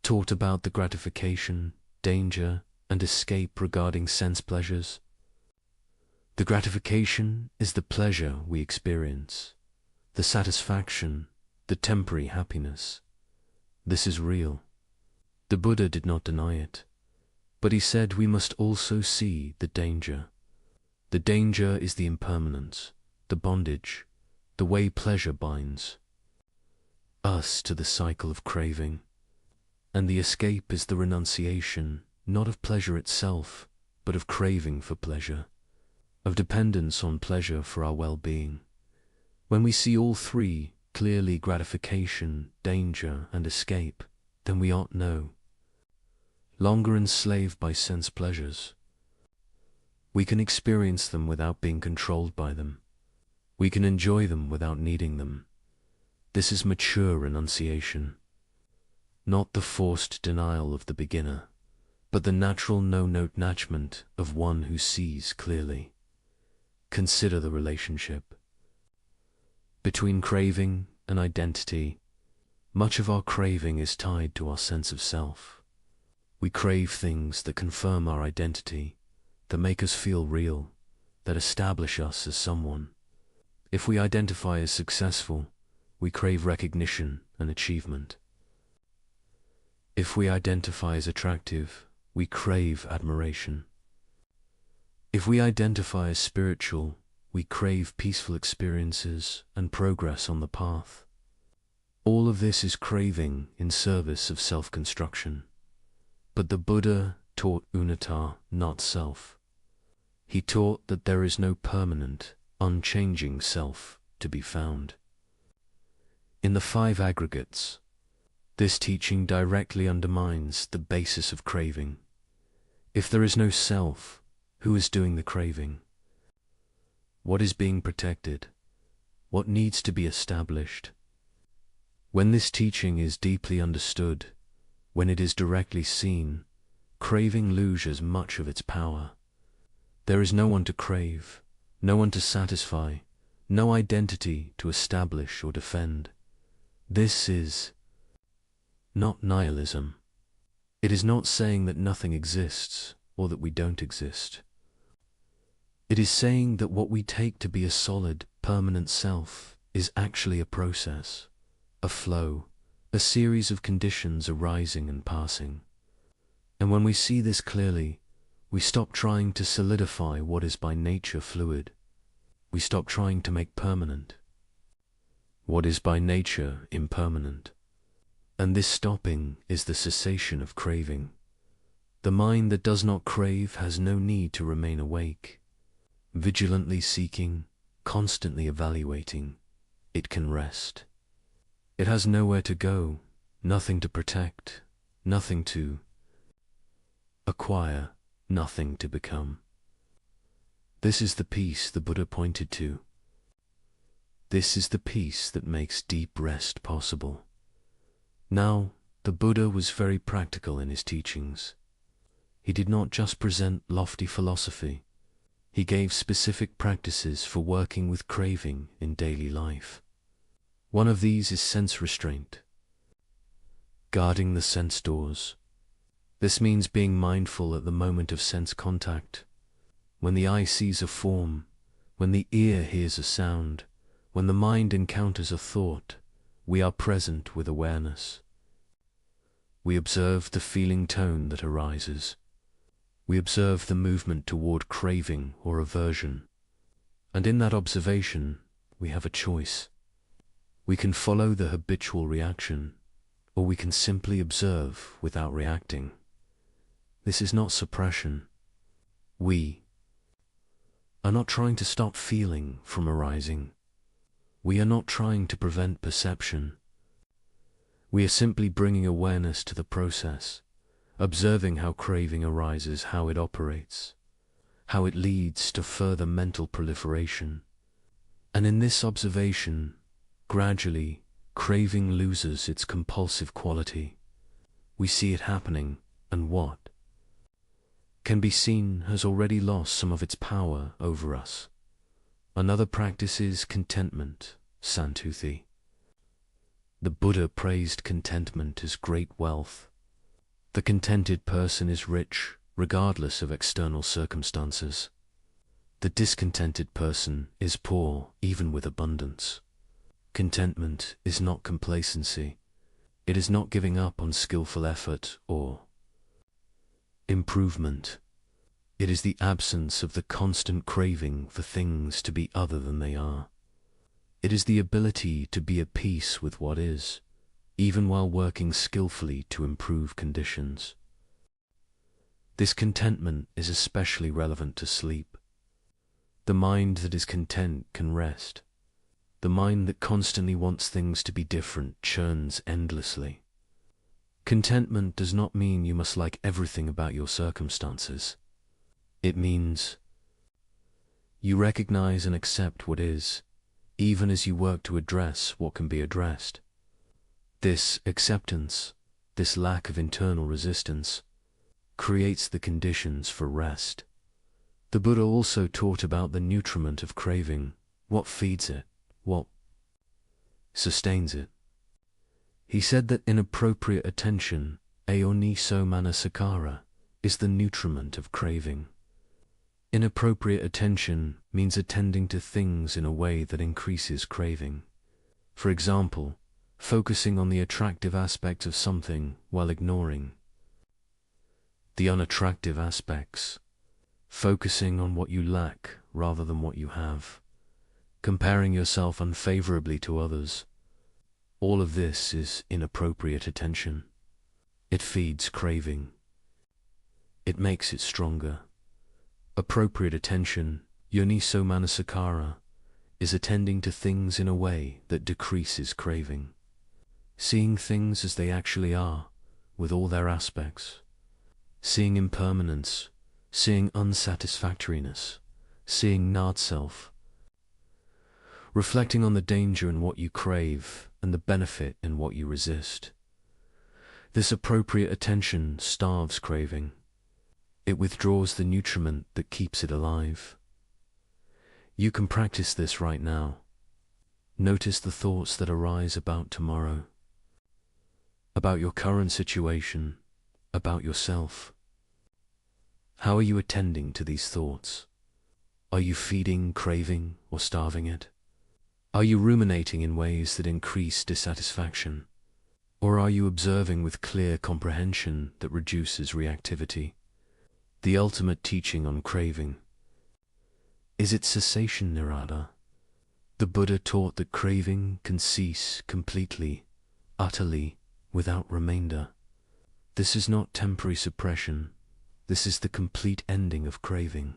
taught about the gratification, danger, and escape regarding sense pleasures. The gratification is the pleasure we experience, the satisfaction, the temporary happiness. This is real. The Buddha did not deny it, but he said we must also see the danger. The danger is the impermanence, the bondage, the way pleasure binds us to the cycle of craving. And the escape is the renunciation, not of pleasure itself, but of craving for pleasure, of dependence on pleasure for our well-being. When we see all three clearly, gratification, danger, and escape, then we are no longer enslaved by sense pleasures. We can experience them without being controlled by them. We can enjoy them without needing them. This is mature renunciation, not the forced denial of the beginner, but the natural no-note attachment of one who sees clearly. Consider the relationship between craving and identity. Much of our craving is tied to our sense of self. We crave things that confirm our identity, that make us feel real, that establish us as someone. If we identify as successful, we crave recognition and achievement. If we identify as attractive, we crave admiration. If we identify as spiritual, we crave peaceful experiences and progress on the path. All of this is craving in service of self-construction. But the Buddha taught anatta, not self. He taught that there is no permanent, unchanging self to be found. In the five aggregates, this teaching directly undermines the basis of craving. If there is no self, who is doing the craving? What is being protected? What needs to be established? When this teaching is deeply understood, when it is directly seen, craving loses much of its power. There is no one to crave, no one to satisfy, no identity to establish or defend. This is not nihilism. It is not saying that nothing exists or that we don't exist. It is saying that what we take to be a solid, permanent self is actually a process, a flow, a series of conditions arising and passing. And when we see this clearly, we stop trying to solidify what is by nature fluid. We stop trying to make permanent what is by nature impermanent. And this stopping is the cessation of craving. The mind that does not crave has no need to remain awake, vigilantly seeking, constantly evaluating. It can rest. It has nowhere to go, nothing to protect, nothing to acquire, nothing to become. This is the peace the Buddha pointed to. This is the peace that makes deep rest possible. Now, the Buddha was very practical in his teachings. He did not just present lofty philosophy. He gave specific practices for working with craving in daily life. One of these is sense restraint, guarding the sense doors. This means being mindful at the moment of sense contact. When the eye sees a form, when the ear hears a sound, when the mind encounters a thought, we are present with awareness. We observe the feeling tone that arises. We observe the movement toward craving or aversion. And in that observation, we have a choice. We can follow the habitual reaction, or we can simply observe without reacting. This is not suppression. We are not trying to stop feeling from arising. We are not trying to prevent perception. We are simply bringing awareness to the process, observing how craving arises, how it operates, how it leads to further mental proliferation. And in this observation, gradually, craving loses its compulsive quality. We see it happening, and what can be seen has already lost some of its power over us. Another practice is contentment, santuthi. The Buddha praised contentment as great wealth. The contented person is rich, regardless of external circumstances. The discontented person is poor, even with abundance. Contentment is not complacency. It is not giving up on skillful effort or improvement. It is the absence of the constant craving for things to be other than they are. It is the ability to be at peace with what is, even while working skillfully to improve conditions. This contentment is especially relevant to sleep. The mind that is content can rest. The mind that constantly wants things to be different churns endlessly. Contentment does not mean you must like everything about your circumstances. It means you recognize and accept what is, even as you work to address what can be addressed. This acceptance, this lack of internal resistance, creates the conditions for rest. The Buddha also taught about the nutriment of craving, what feeds it, what sustains it. He said that inappropriate attention, ayoniso manasikara, is the nutriment of craving. Inappropriate attention means attending to things in a way that increases craving. For example, focusing on the attractive aspects of something while ignoring the unattractive aspects. Focusing on what you lack rather than what you have. Comparing yourself unfavorably to others. All of this is inappropriate attention. It feeds craving. It makes it stronger. Appropriate attention, yoniso manasikara, is attending to things in a way that decreases craving. Seeing things as they actually are, with all their aspects. Seeing impermanence, seeing unsatisfactoriness, seeing not-self. Reflecting on the danger in what you crave and the benefit in what you resist. This appropriate attention starves craving. It withdraws the nutriment that keeps it alive. You can practice this right now. Notice the thoughts that arise about tomorrow, about your current situation, about yourself. How are you attending to these thoughts? Are you feeding craving or starving it? Are you ruminating in ways that increase dissatisfaction? Or are you observing with clear comprehension that reduces reactivity? The ultimate teaching on craving. Is it cessation nirvana? The Buddha taught that craving can cease completely, utterly, without remainder. This is not temporary suppression. This is the complete ending of craving.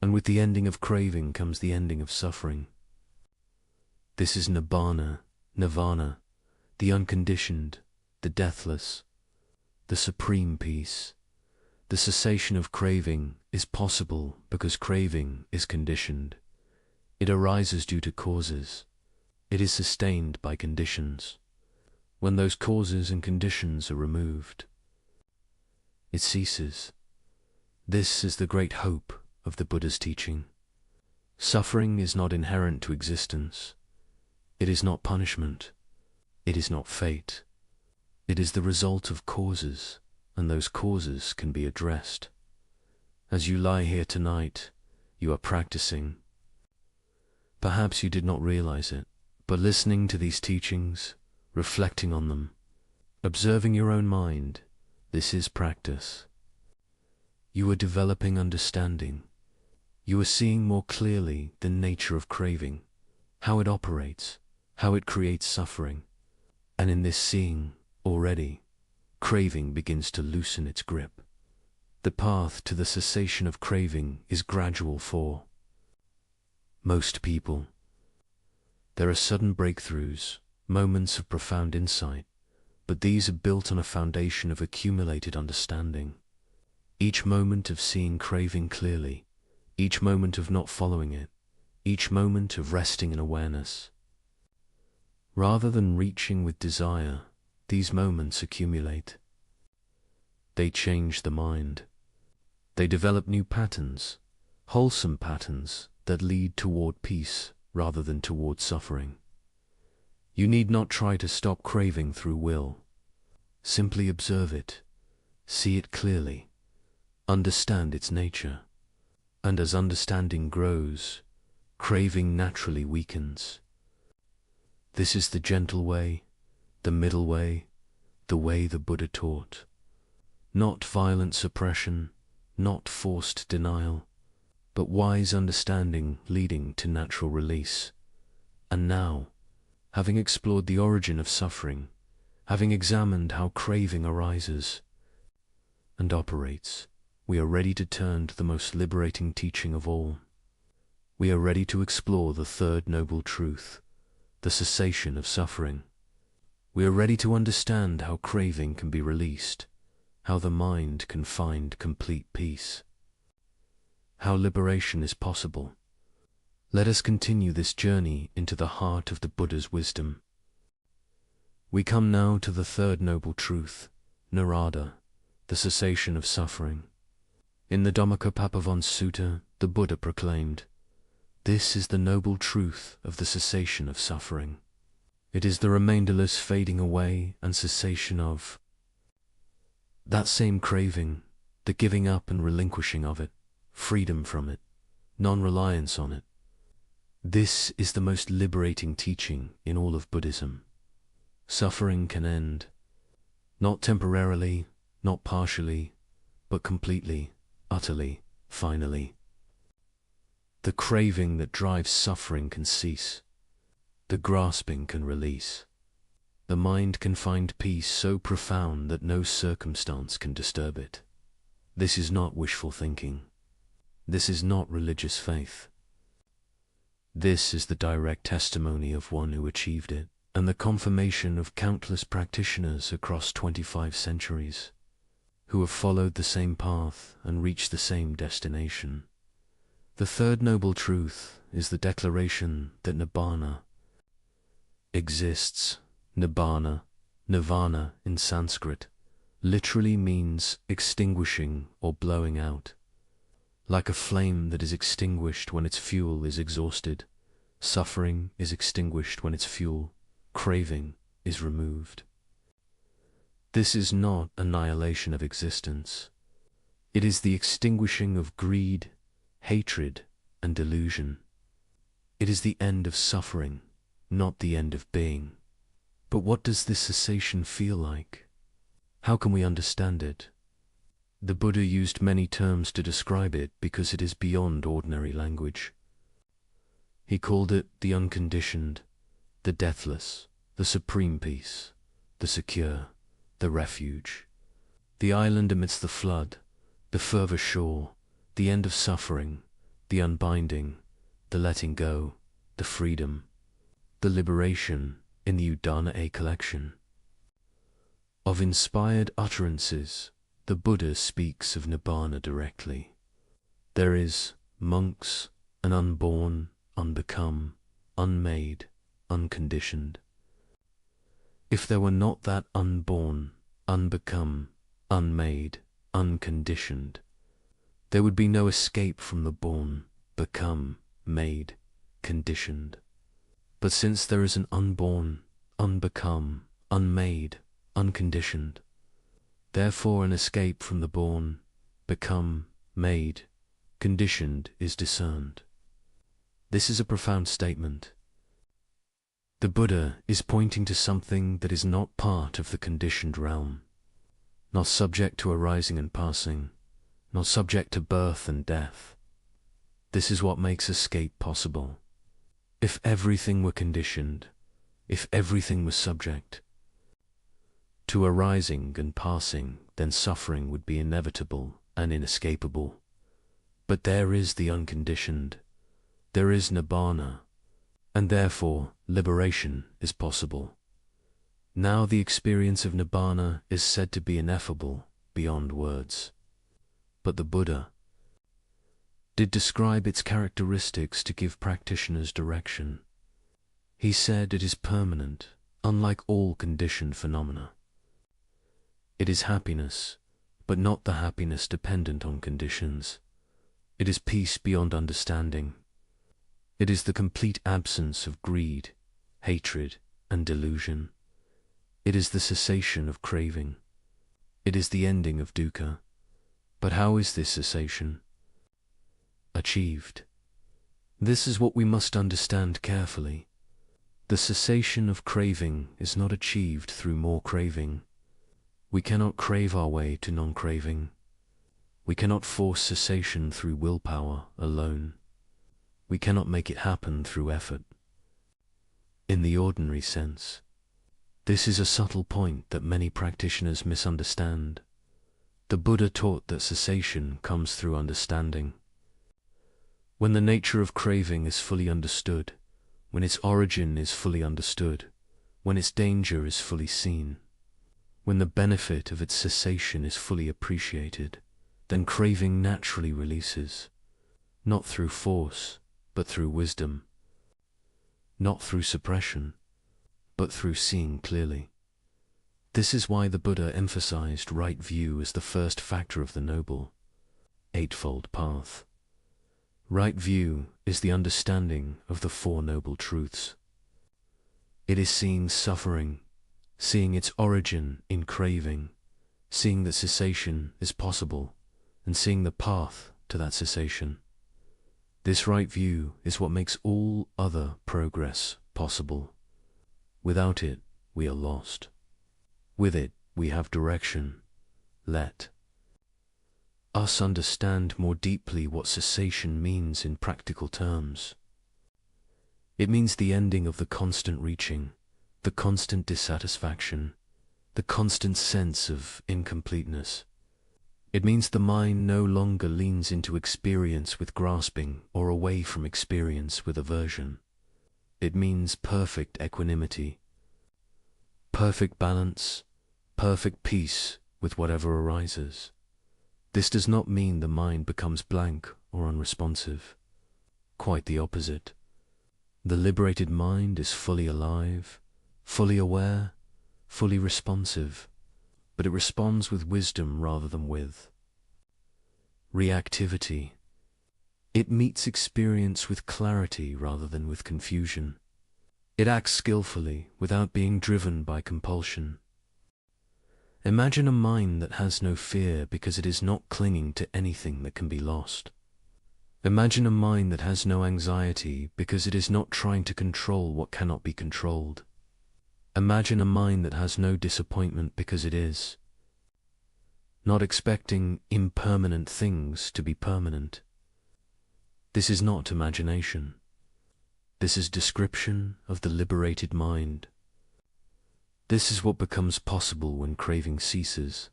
And with the ending of craving comes the ending of suffering. This is nibbana, nirvana, the unconditioned, the deathless, the supreme peace. The cessation of craving is possible because craving is conditioned. It arises due to causes. It is sustained by conditions. When those causes and conditions are removed, it ceases. This is the great hope of the Buddha's teaching. Suffering is not inherent to existence. It is not punishment. It is not fate. It is the result of causes, and those causes can be addressed. As you lie here tonight, you are practicing. Perhaps you did not realize it, but listening to these teachings, reflecting on them, observing your own mind, this is practice. You are developing understanding. You are seeing more clearly the nature of craving, how it operates, how it creates suffering. And in this seeing, already, craving begins to loosen its grip. The path to the cessation of craving is gradual for most people. There are sudden breakthroughs, moments of profound insight, but these are built on a foundation of accumulated understanding. Each moment of seeing craving clearly, each moment of not following it, each moment of resting in awareness. Rather than reaching with desire, these moments accumulate. They change the mind. They develop new patterns, wholesome patterns that lead toward peace rather than toward suffering. You need not try to stop craving through will. Simply observe it, see it clearly, understand its nature. And as understanding grows, craving naturally weakens. This is the gentle way, the middle way, the way the Buddha taught. Not violent suppression, not forced denial, but wise understanding leading to natural release. And now, having explored the origin of suffering, having examined how craving arises and operates, we are ready to turn to the most liberating teaching of all. We are ready to explore the third noble truth, the cessation of suffering. We are ready to understand how craving can be released, how the mind can find complete peace, how liberation is possible. Let us continue this journey into the heart of the Buddha's wisdom. We come now to the third noble truth, nirvana, the cessation of suffering. In the Dhammacopappavan Sutta, the Buddha proclaimed, "This is the noble truth of the cessation of suffering. It is the remainderless fading away and cessation of that same craving, the giving up and relinquishing of it, freedom from it, non-reliance on it. This is the most liberating teaching in all of Buddhism. Suffering can end, not temporarily, not partially, but completely, utterly, finally. The craving that drives suffering can cease. The grasping can release. The mind can find peace so profound that no circumstance can disturb it. This is not wishful thinking. This is not religious faith. This is the direct testimony of one who achieved it, and the confirmation of countless practitioners across 25 centuries, who have followed the same path and reached the same destination. The third noble truth is the declaration that nibbana exists. Nibbana, nirvana in Sanskrit, literally means extinguishing or blowing out. Like a flame that is extinguished when its fuel is exhausted, suffering is extinguished when its fuel, craving, is removed. This is not annihilation of existence. It is the extinguishing of greed, hatred, and delusion. It is the end of suffering, not the end of being. But what does this cessation feel like? How can we understand it? The Buddha used many terms to describe it because it is beyond ordinary language. He called it the unconditioned, the deathless, the supreme peace, the secure, the refuge, the island amidst the flood, the further shore, the end of suffering, the unbinding, the letting go, the freedom, the liberation in the Udana A collection. Of inspired utterances, the Buddha speaks of Nibbana directly. There is, monks, an unborn, unbecome, unmade, unconditioned. If there were not that unborn, unbecome, unmade, unconditioned, there would be no escape from the born, become, made, conditioned. But since there is an unborn, unbecome, unmade, unconditioned, therefore an escape from the born, become, made, conditioned is discerned. This is a profound statement. The Buddha is pointing to something that is not part of the conditioned realm, not subject to arising and passing, not subject to birth and death. This is what makes escape possible. If everything were conditioned, if everything was subject to arising and passing, then suffering would be inevitable and inescapable. But there is the unconditioned, there is Nibbana, and therefore liberation is possible. Now the experience of Nibbana is said to be ineffable beyond words. But the Buddha did describe its characteristics to give practitioners direction. He said it is permanent, unlike all conditioned phenomena. It is happiness, but not the happiness dependent on conditions. It is peace beyond understanding. It is the complete absence of greed, hatred, and delusion. It is the cessation of craving. It is the ending of dukkha. But how is this cessation achieved? This is what we must understand carefully. The cessation of craving is not achieved through more craving. We cannot crave our way to non-craving. We cannot force cessation through willpower alone. We cannot make it happen through effort. In the ordinary sense, this is a subtle point that many practitioners misunderstand. The Buddha taught that cessation comes through understanding. When the nature of craving is fully understood, when its origin is fully understood, when its danger is fully seen, when the benefit of its cessation is fully appreciated, then craving naturally releases, not through force, but through wisdom, not through suppression, but through seeing clearly. This is why the Buddha emphasized right view as the first factor of the Noble Eightfold Path. Right view is the understanding of the Four Noble Truths. It is seeing suffering, seeing its origin in craving, seeing that cessation is possible, and seeing the path to that cessation. This right view is what makes all other progress possible. Without it, we are lost. With it, we have direction. Let us understand more deeply what cessation means in practical terms. It means the ending of the constant reaching, the constant dissatisfaction, the constant sense of incompleteness. It means the mind no longer leans into experience with grasping or away from experience with aversion. It means perfect equanimity, perfect balance, perfect peace with whatever arises. This does not mean the mind becomes blank or unresponsive. Quite the opposite. The liberated mind is fully alive, fully aware, fully responsive, but it responds with wisdom rather than with reactivity. It meets experience with clarity rather than with confusion. It acts skillfully without being driven by compulsion. Imagine a mind that has no fear because it is not clinging to anything that can be lost. Imagine a mind that has no anxiety because it is not trying to control what cannot be controlled. Imagine a mind that has no disappointment because it is not expecting impermanent things to be permanent. This is not imagination. This is description of the liberated mind. This is what becomes possible when craving ceases.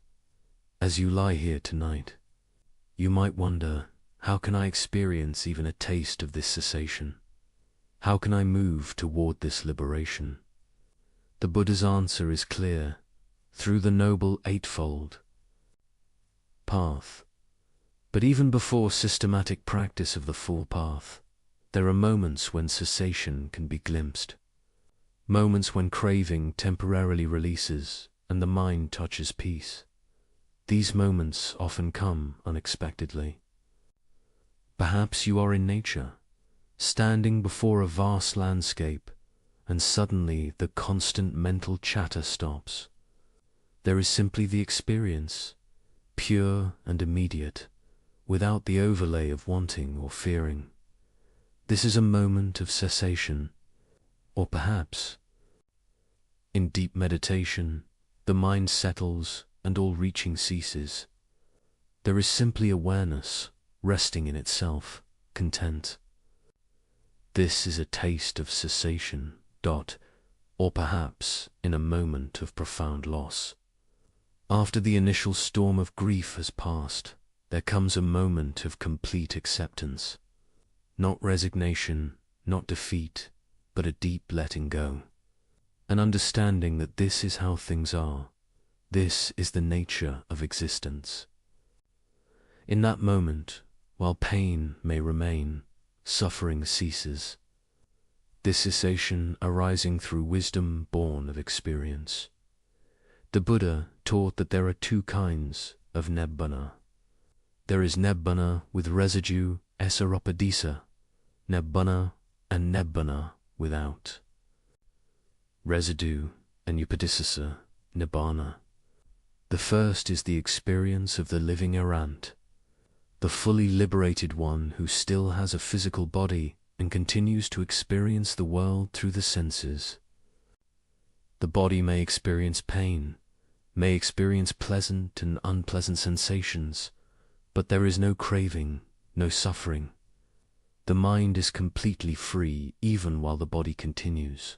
As you lie here tonight, you might wonder, how can I experience even a taste of this cessation? How can I move toward this liberation? The Buddha's answer is clear, through the Noble Eightfold Path. But even before systematic practice of the full path, there are moments when cessation can be glimpsed. Moments when craving temporarily releases and the mind touches peace. These moments often come unexpectedly. Perhaps you are in nature, standing before a vast landscape, and suddenly the constant mental chatter stops. There is simply the experience, pure and immediate, without the overlay of wanting or fearing. This is a moment of cessation, or perhaps, in deep meditation, the mind settles and all reaching ceases. There is simply awareness, resting in itself, content. This is a taste of cessation, or perhaps in a moment of profound loss. After the initial storm of grief has passed, there comes a moment of complete acceptance. Not resignation, not defeat, but a deep letting go. An understanding that this is how things are. This is the nature of existence. In that moment, while pain may remain, suffering ceases. This cessation arising through wisdom born of experience. The Buddha taught that there are two kinds of nibbana. There is nibbana with residue, esarupadisa, nibbana and nibbana without. Residue and upadisasa, nibbana. The first is the experience of the living errant, the fully liberated one who still has a physical body and continues to experience the world through the senses. The body may experience pain, may experience pleasant and unpleasant sensations, but there is no craving, no suffering. The mind is completely free even while the body continues.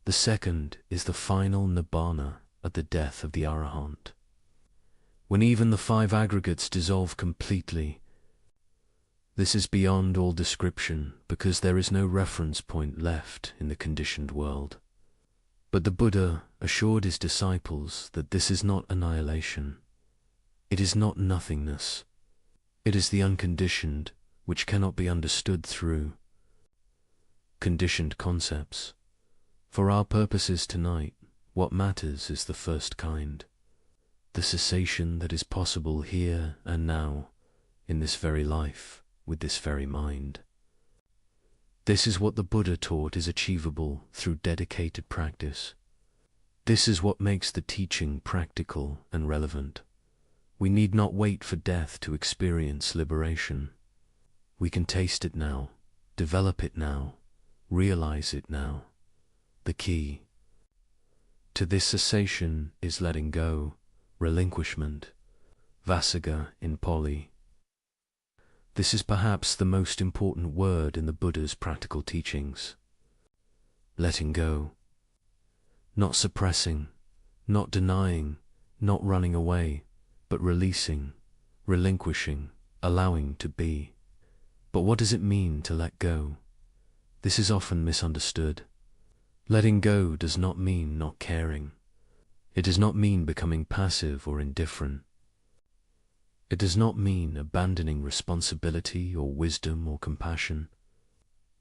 The second is the final nibbana at the death of the arahant, when even the five aggregates dissolve completely. This is beyond all description because there is no reference point left in the conditioned world. But the Buddha assured his disciples that this is not annihilation. It is not nothingness. It is the unconditioned, which cannot be understood through conditioned concepts. For our purposes tonight, what matters is the first kind, the cessation that is possible here and now, in this very life, with this very mind. This is what the Buddha taught is achievable through dedicated practice. This is what makes the teaching practical and relevant. We need not wait for death to experience liberation. We can taste it now, develop it now, realize it now. The key to this cessation is letting go, relinquishment, vasaga in Pali. This is perhaps the most important word in the Buddha's practical teachings. Letting go. Not suppressing, not denying, not running away, but releasing, relinquishing, allowing to be. But what does it mean to let go? This is often misunderstood. Letting go does not mean not caring. It does not mean becoming passive or indifferent. It does not mean abandoning responsibility or wisdom or compassion.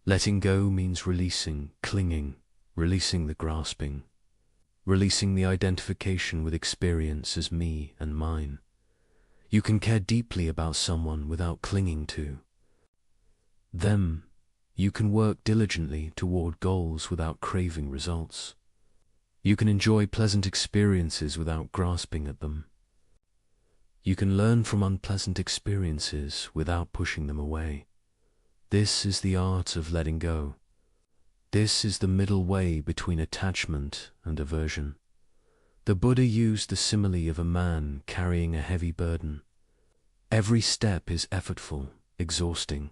Letting go means releasing, clinging, releasing the grasping, releasing the identification with experience as me and mine. You can care deeply about someone without clinging to them. You can work diligently toward goals without craving results. You can enjoy pleasant experiences without grasping at them. You can learn from unpleasant experiences without pushing them away. This is the art of letting go. This is the middle way between attachment and aversion. The Buddha used the simile of a man carrying a heavy burden. Every step is effortful, exhausting.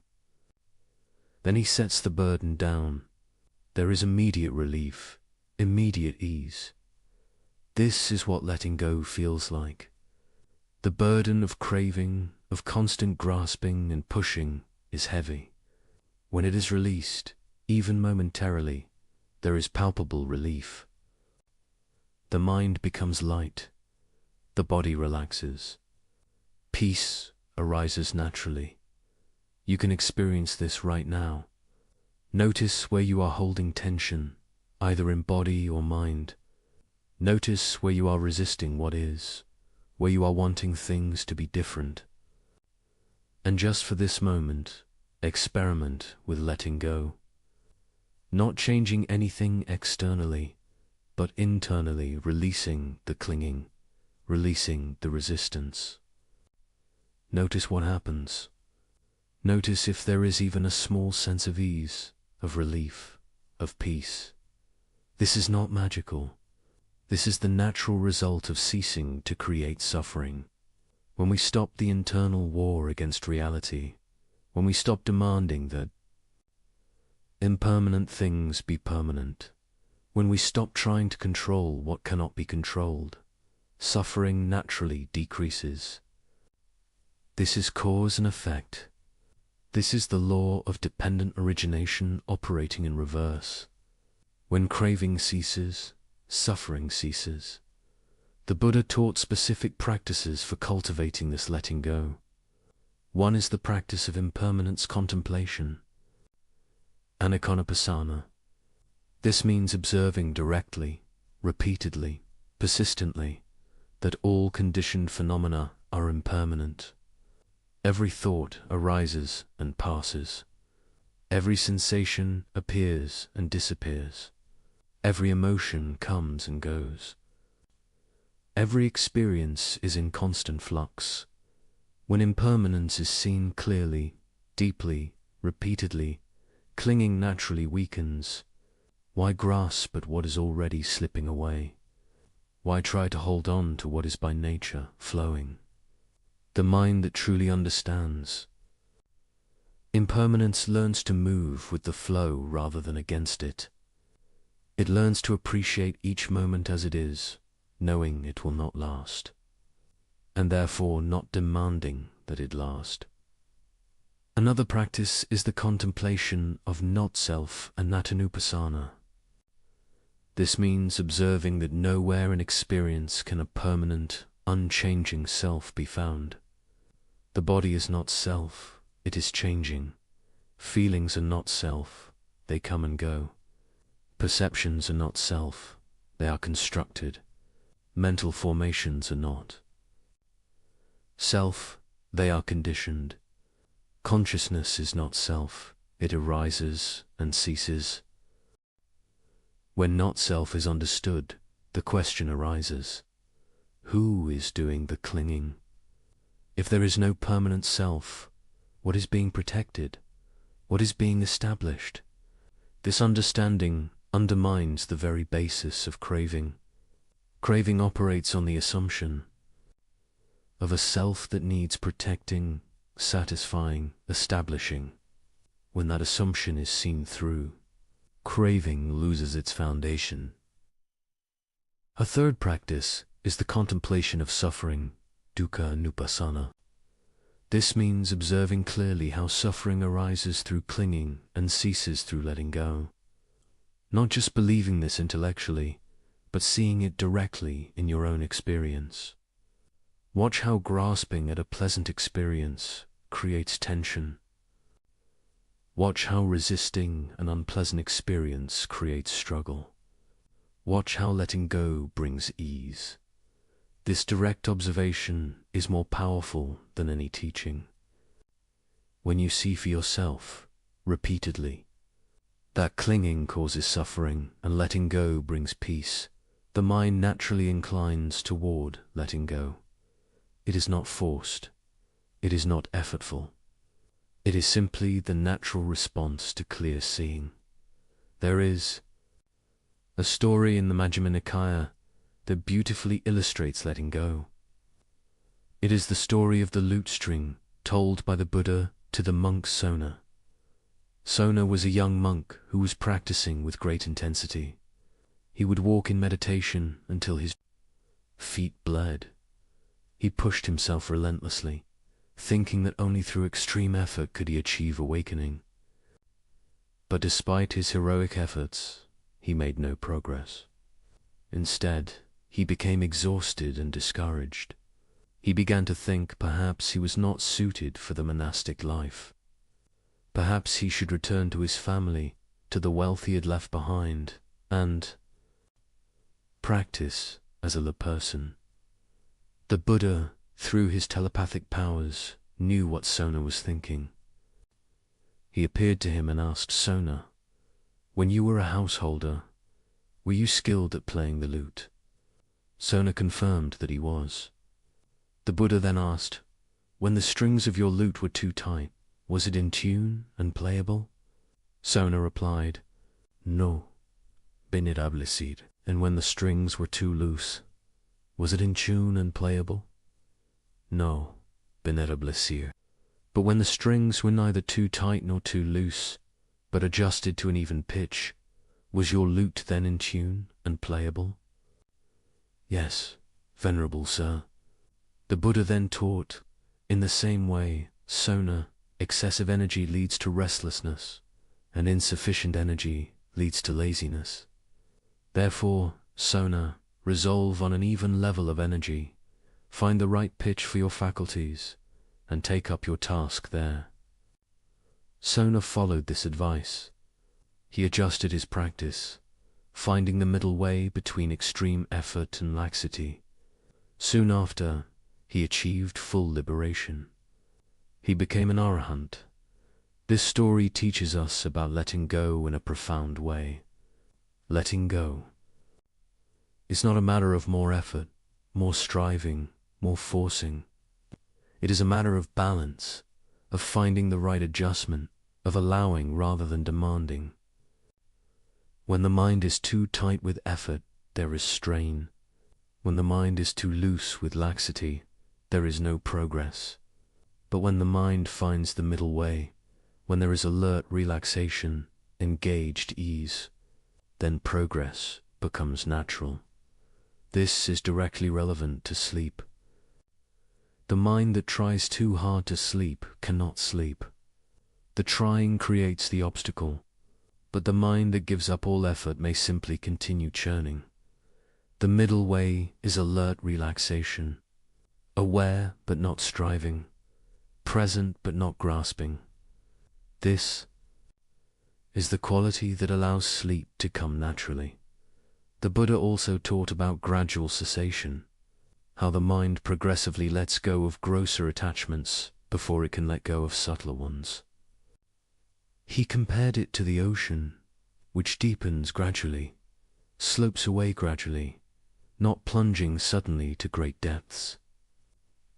Then he sets the burden down. There is immediate relief, immediate ease. This is what letting go feels like. The burden of craving, of constant grasping and pushing, is heavy. When it is released, even momentarily, there is palpable relief. The mind becomes light. The body relaxes. Peace arises naturally. You can experience this right now. Notice where you are holding tension, either in body or mind. Notice where you are resisting what is, where you are wanting things to be different. And just for this moment, experiment with letting go. Not changing anything externally, but internally releasing the clinging, releasing the resistance. Notice what happens. Notice if there is even a small sense of ease, of relief, of peace. This is not magical. This is the natural result of ceasing to create suffering. When we stop the internal war against reality, when we stop demanding that impermanent things be permanent, when we stop trying to control what cannot be controlled, suffering naturally decreases. This is cause and effect. This is the law of dependent origination operating in reverse. When craving ceases, suffering ceases. The Buddha taught specific practices for cultivating this letting go. One is the practice of impermanence contemplation, anakonapassana. This means observing directly, repeatedly, persistently, that all conditioned phenomena are impermanent. Every thought arises and passes. Every sensation appears and disappears. Every emotion comes and goes. Every experience is in constant flux. When impermanence is seen clearly, deeply, repeatedly, clinging naturally weakens. Why grasp at what is already slipping away? Why try to hold on to what is by nature flowing? The mind that truly understands impermanence learns to move with the flow rather than against it. It learns to appreciate each moment as it is, knowing it will not last, and therefore not demanding that it last. Another practice is the contemplation of not-self anattanupassana. This means observing that nowhere in experience can a permanent, unchanging self be found. The body is not self, it is changing. Feelings are not self, they come and go. Perceptions are not self, they are constructed. Mental formations are not self, they are conditioned. Consciousness is not self, it arises and ceases. When not self is understood, the question arises, who is doing the clinging? If there is no permanent self, what is being protected? What is being established? This understanding undermines the very basis of craving. Craving operates on the assumption of a self that needs protecting, satisfying, establishing. When that assumption is seen through, craving loses its foundation. A third practice is the contemplation of suffering, dukkha nupassana. This means observing clearly how suffering arises through clinging and ceases through letting go. Not just believing this intellectually, but seeing it directly in your own experience. Watch how grasping at a pleasant experience creates tension. Watch how resisting an unpleasant experience creates struggle. Watch how letting go brings ease. This direct observation is more powerful than any teaching. When you see for yourself, repeatedly, that clinging causes suffering and letting go brings peace, the mind naturally inclines toward letting go. It is not forced. It is not effortful. It is simply the natural response to clear seeing. There is a story in the Majjhima Nikaya that beautifully illustrates letting go. It is the story of the lute string told by the Buddha to the monk Sona. Sona was a young monk who was practicing with great intensity. He would walk in meditation until his feet bled. He pushed himself relentlessly, thinking that only through extreme effort could he achieve awakening. But despite his heroic efforts, he made no progress. Instead, he became exhausted and discouraged. He began to think perhaps he was not suited for the monastic life. Perhaps he should return to his family, to the wealth he had left behind, and practice as a layperson. The Buddha, through his telepathic powers, knew what Sona was thinking. He appeared to him and asked Sona, "When you were a householder, were you skilled at playing the lute?" Sona confirmed that he was. The Buddha then asked, "When the strings of your lute were too tight, was it in tune and playable?" Sona replied, "No, venerable Sir." "And when the strings were too loose, was it in tune and playable?" "No, venerable Sir." "But when the strings were neither too tight nor too loose, but adjusted to an even pitch, was your lute then in tune and playable?" "Yes, venerable sir." The Buddha then taught, in the same way, Sona, excessive energy leads to restlessness, and insufficient energy leads to laziness. Therefore, Sona, resolve on an even level of energy, find the right pitch for your faculties, and take up your task there. Sona followed this advice. He adjusted his practice, finding the middle way between extreme effort and laxity. Soon after, he achieved full liberation. He became an arahant. This story teaches us about letting go in a profound way. Letting go is not a matter of more effort, more striving, more forcing. It is a matter of balance, of finding the right adjustment, of allowing rather than demanding. When the mind is too tight with effort, there is strain. When the mind is too loose with laxity, there is no progress. But when the mind finds the middle way, when there is alert relaxation, engaged ease, then progress becomes natural. This is directly relevant to sleep. The mind that tries too hard to sleep cannot sleep. The trying creates the obstacle, but the mind that gives up all effort may simply continue churning. The middle way is alert relaxation, aware but not striving, present but not grasping. This is the quality that allows sleep to come naturally. The Buddha also taught about gradual cessation, how the mind progressively lets go of grosser attachments before it can let go of subtler ones. He compared it to the ocean, which deepens gradually, slopes away gradually, not plunging suddenly to great depths.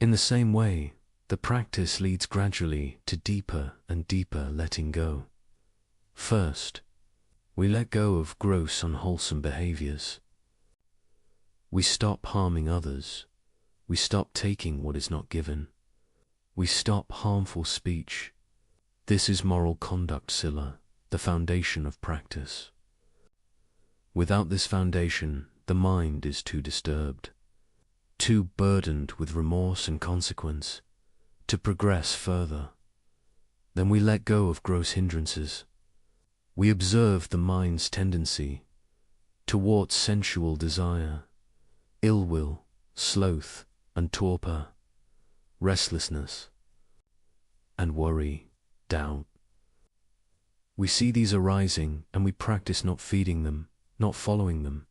In the same way, the practice leads gradually to deeper and deeper letting go. First, we let go of gross unwholesome behaviors. We stop harming others. We stop taking what is not given. We stop harmful speech. This is moral conduct sila, the foundation of practice. Without this foundation, the mind is too disturbed, too burdened with remorse and consequence, to progress further. Then we let go of gross hindrances. We observe the mind's tendency towards sensual desire, ill will, sloth and torpor, restlessness and worry, doubt. We see these arising and we practice not feeding them, not following them.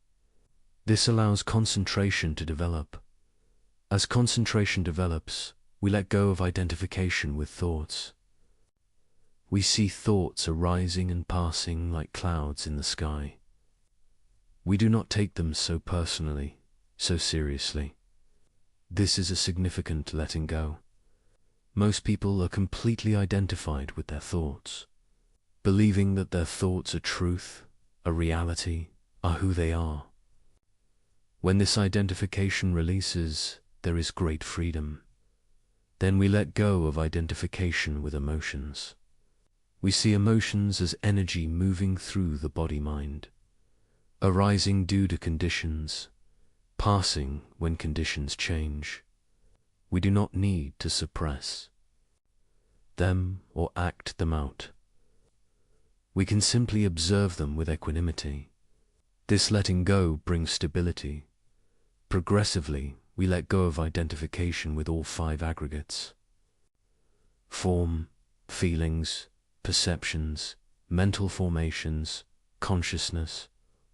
This allows concentration to develop. As concentration develops, we let go of identification with thoughts. We see thoughts arising and passing like clouds in the sky. We do not take them so personally, so seriously. This is a significant letting go. Most people are completely identified with their thoughts, believing that their thoughts are truth, a reality, are who they are. When this identification releases, there is great freedom. Then we let go of identification with emotions. We see emotions as energy moving through the body-mind, arising due to conditions, passing when conditions change. We do not need to suppress them or act them out. We can simply observe them with equanimity. This letting go brings stability. Progressively, we let go of identification with all five aggregates: form, feelings, perceptions, mental formations, consciousness.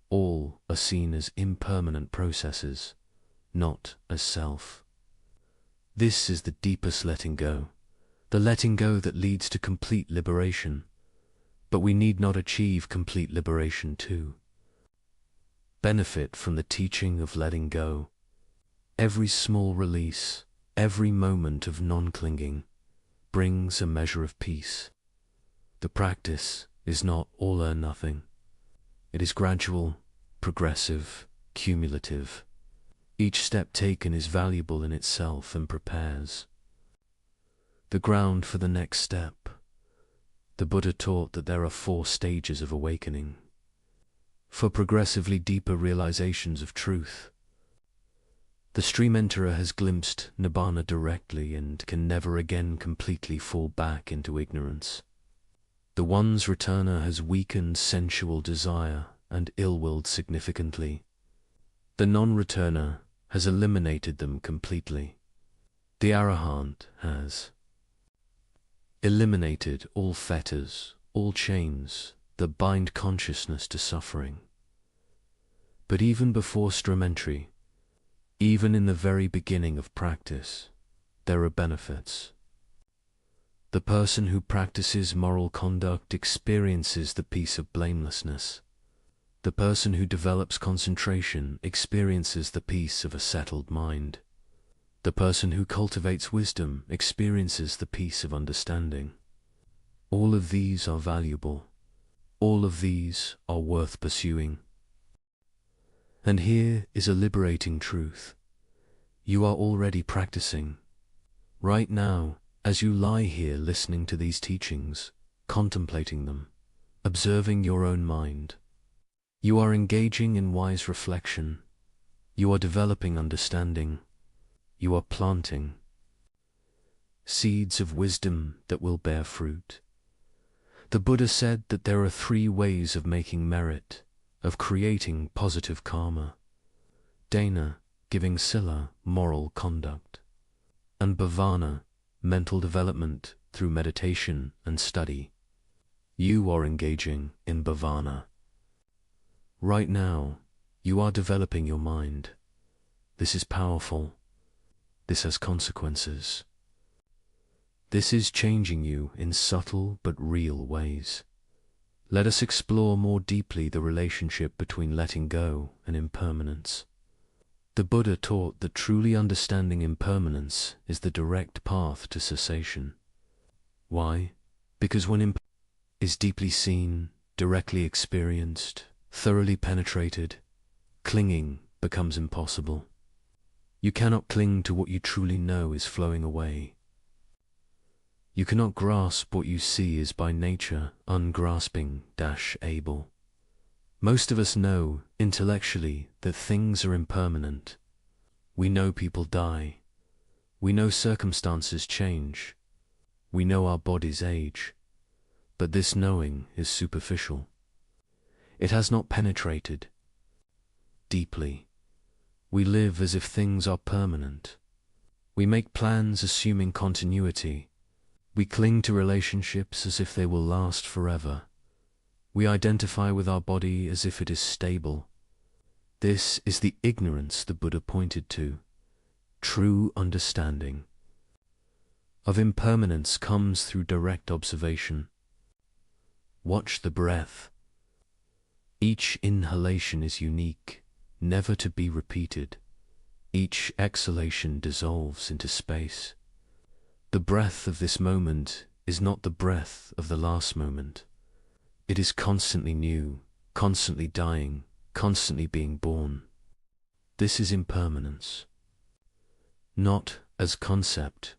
All are seen as impermanent processes, not as self. This is the deepest letting go, the letting go that leads to complete liberation. But we need not achieve complete liberation to benefit from the teaching of letting go. Every small release, every moment of non-clinging, brings a measure of peace. The practice is not all or nothing. It is gradual, progressive, cumulative. Each step taken is valuable in itself and prepares the ground for the next step. The Buddha taught that there are 4 stages of awakening, for progressively deeper realizations of truth. The stream enterer has glimpsed nibbana directly and can never again completely fall back into ignorance. The one's returner has weakened sensual desire and ill-willed significantly. The non-returner has eliminated them completely. The arahant has eliminated all fetters, all chains that bind consciousness to suffering. But even before stream entry, even in the very beginning of practice, there are benefits. The person who practices moral conduct experiences the peace of blamelessness. The person who develops concentration experiences the peace of a settled mind. The person who cultivates wisdom experiences the peace of understanding. All of these are valuable. All of these are worth pursuing. And here is a liberating truth. You are already practicing. Right now, as you lie here listening to these teachings, contemplating them, observing your own mind, you are engaging in wise reflection. You are developing understanding. You are planting seeds of wisdom that will bear fruit. The Buddha said that there are 3 ways of making merit, of creating positive karma: dana, giving sila, moral conduct, and bhavana, mental development through meditation and study. You are engaging in bhavana. Right now, you are developing your mind. This is powerful. This has consequences. This is changing you in subtle but real ways. Let us explore more deeply the relationship between letting go and impermanence. The Buddha taught that truly understanding impermanence is the direct path to cessation. Why? Because when impermanence is deeply seen, directly experienced, thoroughly penetrated, clinging becomes impossible. You cannot cling to what you truly know is flowing away. You cannot grasp what you see is by nature ungrasping-able. Most of us know, intellectually, that things are impermanent. We know people die. We know circumstances change. We know our bodies age. But this knowing is superficial. It has not penetrated deeply. We live as if things are permanent. We make plans assuming continuity. We cling to relationships as if they will last forever. We identify with our body as if it is stable. This is the ignorance the Buddha pointed to. True understanding of impermanence comes through direct observation. Watch the breath. Each inhalation is unique, never to be repeated. Each exhalation dissolves into space. The breath of this moment is not the breath of the last moment. It is constantly new, constantly dying, constantly being born. This is impermanence. Not as concept,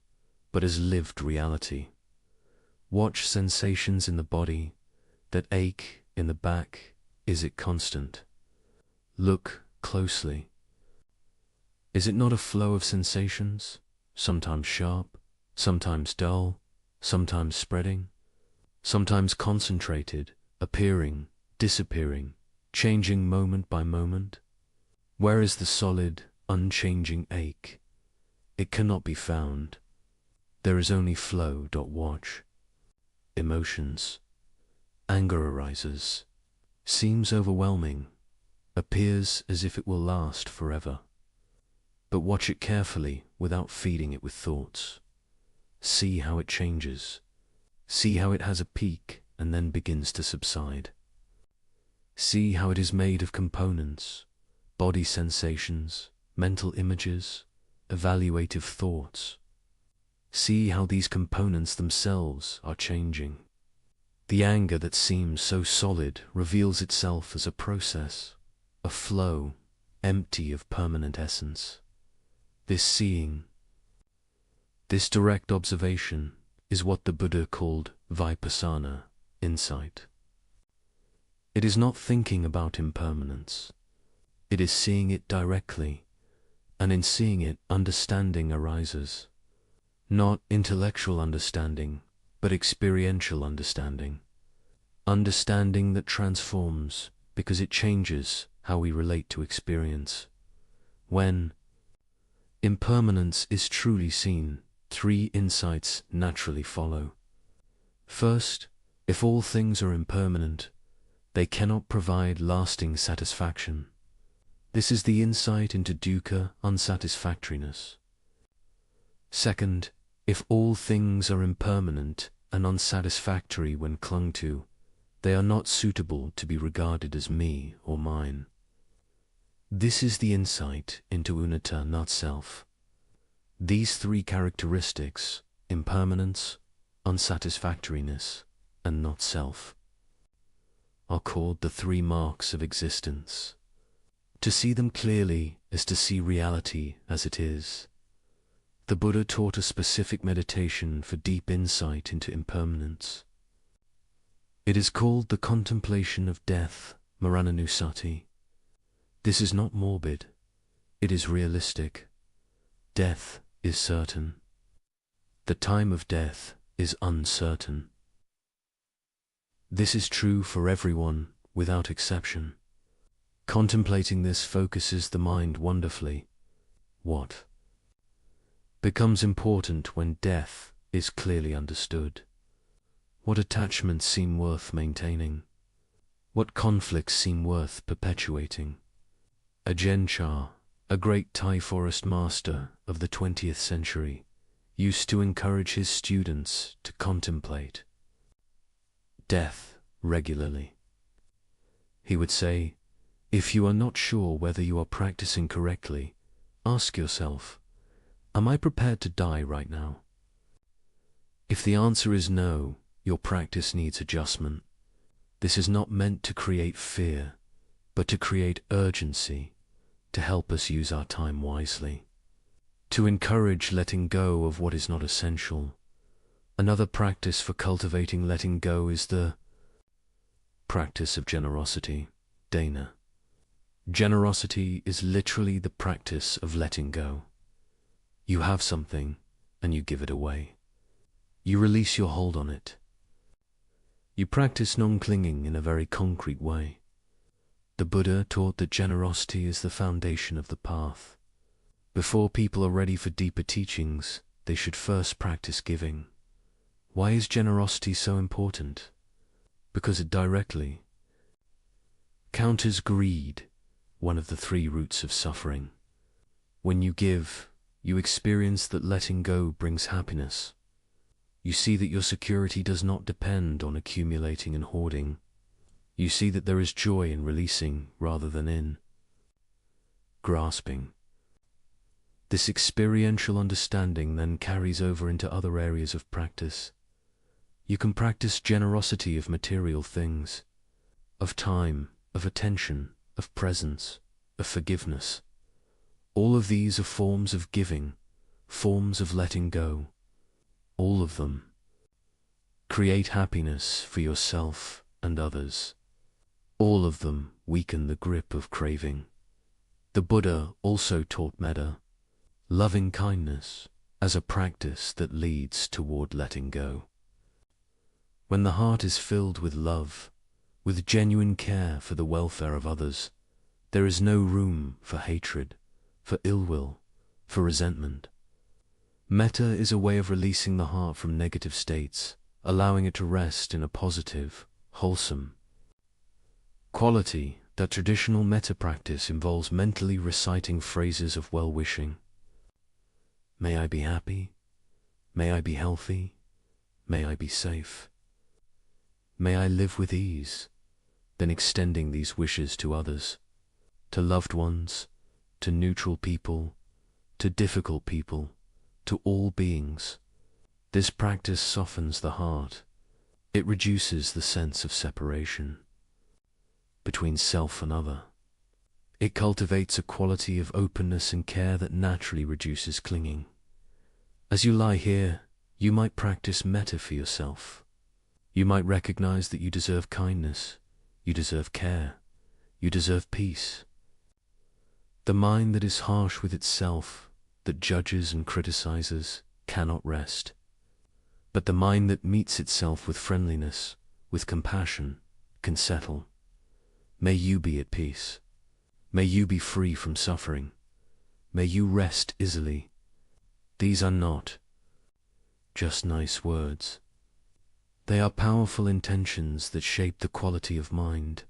but as lived reality. Watch sensations in the body, that ache in the back. Is it constant? Look closely. Is it not a flow of sensations, sometimes sharp, sometimes dull, sometimes spreading, sometimes concentrated, appearing, disappearing, changing moment by moment? Where is the solid, unchanging ache? It cannot be found. There is only flow. Watch. Emotions. Anger arises, seems overwhelming, appears as if it will last forever. But watch it carefully without feeding it with thoughts. See how it changes. See how it has a peak and then begins to subside. See how it is made of components, body sensations, mental images, evaluative thoughts. See how these components themselves are changing. The anger that seems so solid reveals itself as a process, a flow, empty of permanent essence. This seeing, this direct observation, is what the Buddha called vipassana, insight. It is not thinking about impermanence. It is seeing it directly, and in seeing it, understanding arises. Not intellectual understanding, but experiential understanding. Understanding that transforms because it changes how we relate to experience. When impermanence is truly seen, three insights naturally follow. First, if all things are impermanent, they cannot provide lasting satisfaction. This is the insight into dukkha, unsatisfactoriness. Second, if all things are impermanent and unsatisfactory when clung to, they are not suitable to be regarded as me or mine. This is the insight into unicita, not self. These three characteristics, impermanence, unsatisfactoriness, and not self, are called the three marks of existence. To see them clearly is to see reality as it is. The Buddha taught a specific meditation for deep insight into impermanence. It is called the contemplation of death, Marananusati. This is not morbid. It is realistic. Death is certain. The time of death is uncertain. This is true for everyone, without exception. Contemplating this focuses the mind wonderfully. What becomes important when death is clearly understood? What attachments seem worth maintaining? What conflicts seem worth perpetuating? Ajahn Chah, a great Thai forest master of the 20th century, used to encourage his students to contemplate death regularly. He would say, if you are not sure whether you are practicing correctly, ask yourself, am I prepared to die right now? If the answer is no, your practice needs adjustment. This is not meant to create fear, but to create urgency, to help us use our time wisely, to encourage letting go of what is not essential. Another practice for cultivating letting go is the practice of generosity, dana. Generosity is literally the practice of letting go. You have something, and you give it away. You release your hold on it. You practice non-clinging in a very concrete way. The Buddha taught that generosity is the foundation of the path. Before people are ready for deeper teachings, they should first practice giving. Why is generosity so important? Because it directly counters greed, one of the three roots of suffering. When you give, you experience that letting go brings happiness. You see that your security does not depend on accumulating and hoarding. You see that there is joy in releasing rather than in grasping. This experiential understanding then carries over into other areas of practice. You can practice generosity of material things, of time, of attention, of presence, of forgiveness. All of these are forms of giving, forms of letting go. All of them create happiness for yourself and others. All of them weaken the grip of craving. The Buddha also taught metta, loving kindness, as a practice that leads toward letting go. When the heart is filled with love, with genuine care for the welfare of others, there is no room for hatred, for ill will, for resentment. Metta is a way of releasing the heart from negative states, allowing it to rest in a positive, wholesome quality. That traditional metta practice involves mentally reciting phrases of well-wishing. May I be happy. May I be healthy. May I be safe. May I live with ease. Then extending these wishes to others, to loved ones, to neutral people, to difficult people, to all beings. This practice softens the heart. It reduces the sense of separation between self and other. It cultivates a quality of openness and care that naturally reduces clinging. As you lie here, you might practice metta for yourself. You might recognize that you deserve kindness, you deserve care, you deserve peace. The mind that is harsh with itself, that judges and criticizes, cannot rest. But the mind that meets itself with friendliness, with compassion, can settle. May you be at peace. May you be free from suffering. May you rest easily. These are not just nice words. They are powerful intentions that shape the quality of mind.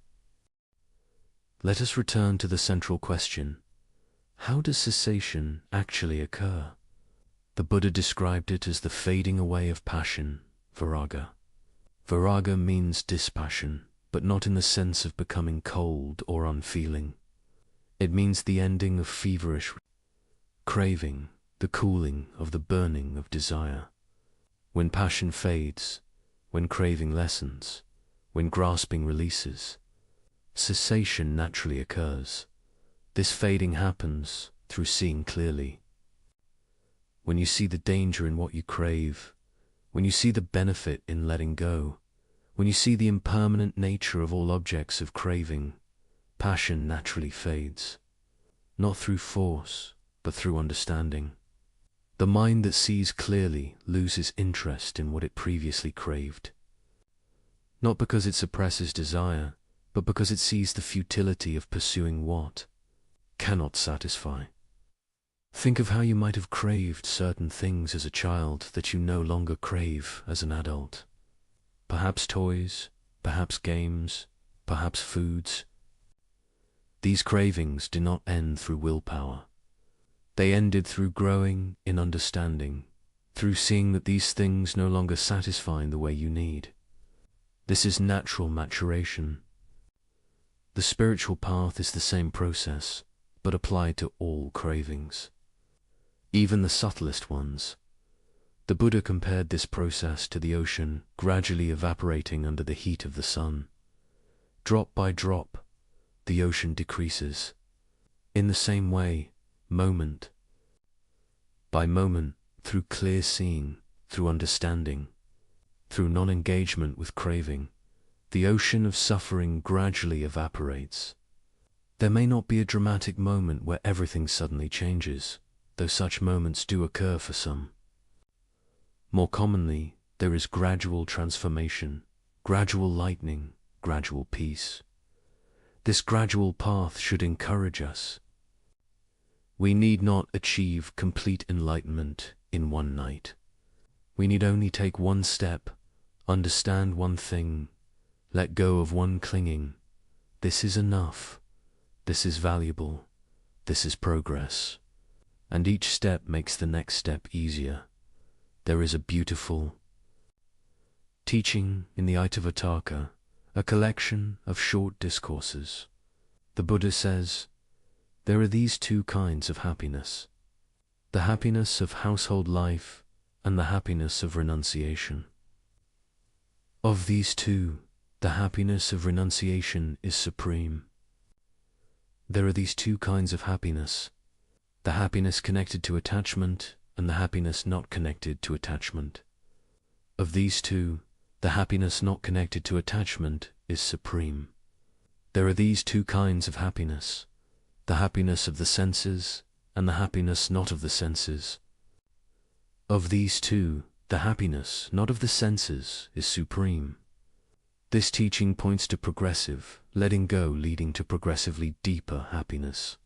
Let us return to the central question. How does cessation actually occur? The Buddha described it as the fading away of passion, viraga. Viraga means dispassion, but not in the sense of becoming cold or unfeeling. It means the ending of feverish craving, the cooling of the burning of desire. When passion fades, when craving lessens, when grasping releases, cessation naturally occurs. This fading happens through seeing clearly. When you see the danger in what you crave, when you see the benefit in letting go, when you see the impermanent nature of all objects of craving, passion naturally fades, not through force, but through understanding. The mind that sees clearly loses interest in what it previously craved, not because it suppresses desire, but because it sees the futility of pursuing what cannot satisfy. Think of how you might have craved certain things as a child that you no longer crave as an adult. Perhaps toys, perhaps games, perhaps foods. These cravings do not end through willpower. They ended through growing in understanding, through seeing that these things no longer satisfy in the way you need. This is natural maturation. The spiritual path is the same process, but applied to all cravings, even the subtlest ones. The Buddha compared this process to the ocean gradually evaporating under the heat of the sun. Drop by drop, the ocean decreases. In the same way, moment by moment, through clear seeing, through understanding, through non-engagement with craving, the ocean of suffering gradually evaporates. There may not be a dramatic moment where everything suddenly changes, though such moments do occur for some. More commonly, there is gradual transformation, gradual lightening, gradual peace. This gradual path should encourage us. We need not achieve complete enlightenment in one night. We need only take one step, understand one thing, let go of one clinging. This is enough. This is valuable. This is progress. And each step makes the next step easier. There is a beautiful teaching in the Itavataka, a collection of short discourses. The Buddha says, there are these two kinds of happiness. the happiness of household life and the happiness of renunciation. Of these two, the happiness of renunciation is supreme. There are these two kinds of happiness, the happiness connected to attachment and the happiness not connected to attachment. Of these two, the happiness not connected to attachment is supreme. There are these two kinds of happiness, the happiness of the senses and the happiness not of the senses. Of these two, the happiness not of the senses is supreme. This teaching points to progressive, letting go leading to progressively deeper happiness.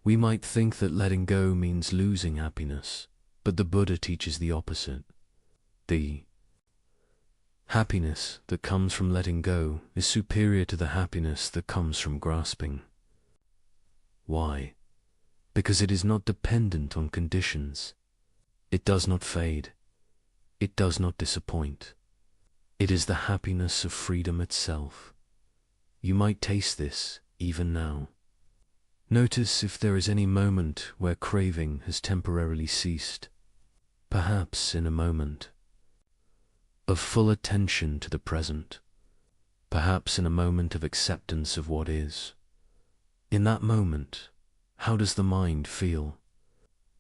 We might think that letting go means losing happiness, but the Buddha teaches the opposite. The happiness that comes from letting go is superior to the happiness that comes from grasping. Why? Because it is not dependent on conditions. It does not fade. It does not disappoint. It is the happiness of freedom itself. You might taste this even now. Notice if there is any moment where craving has temporarily ceased, perhaps in a moment of full attention to the present, perhaps in a moment of acceptance of what is. In that moment, how does the mind feel?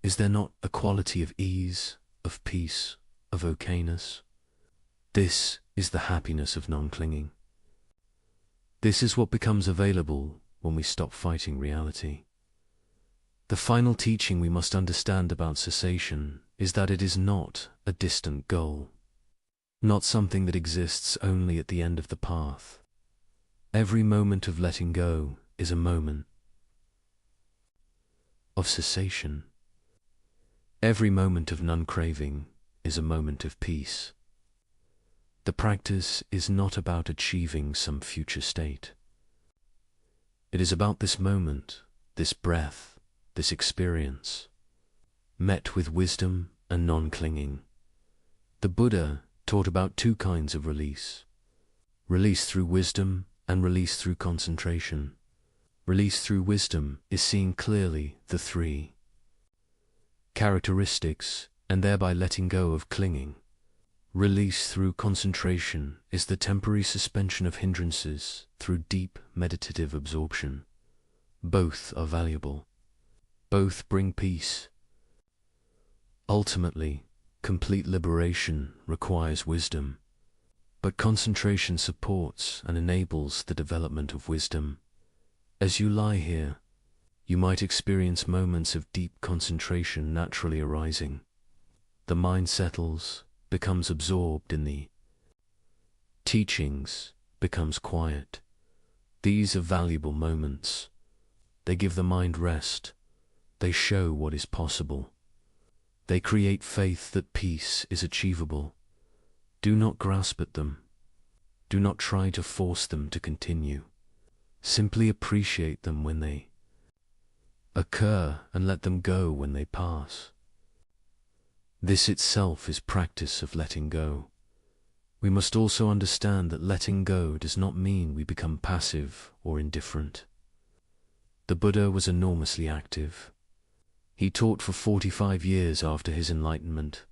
Is there not a quality of ease, of peace, of okayness? This is the happiness of non-clinging. This is what becomes available when we stop fighting reality. The final teaching we must understand about cessation is that it is not a distant goal, not something that exists only at the end of the path. Every moment of letting go is a moment of cessation. Every moment of non-craving is a moment of peace. The practice is not about achieving some future state. It is about this moment, this breath, this experience, met with wisdom and non-clinging. The Buddha taught about two kinds of release: release through wisdom and release through concentration. Release through wisdom is seeing clearly the three characteristics and thereby letting go of clinging. Release through concentration is the temporary suspension of hindrances through deep meditative absorption. Both are valuable. Both bring peace. Ultimately, complete liberation requires wisdom, but concentration supports and enables the development of wisdom. As you lie here, you might experience moments of deep concentration naturally arising. The mind settles, becomes absorbed in the teachings, becomes quiet. These are valuable moments. They give the mind rest. They show what is possible. They create faith that peace is achievable. Do not grasp at them. Do not try to force them to continue. Simply appreciate them when they occur and let them go when they pass. This itself is practice of letting go. We must also understand that letting go does not mean we become passive or indifferent. The Buddha was enormously active. He taught for 45 years after his enlightenment,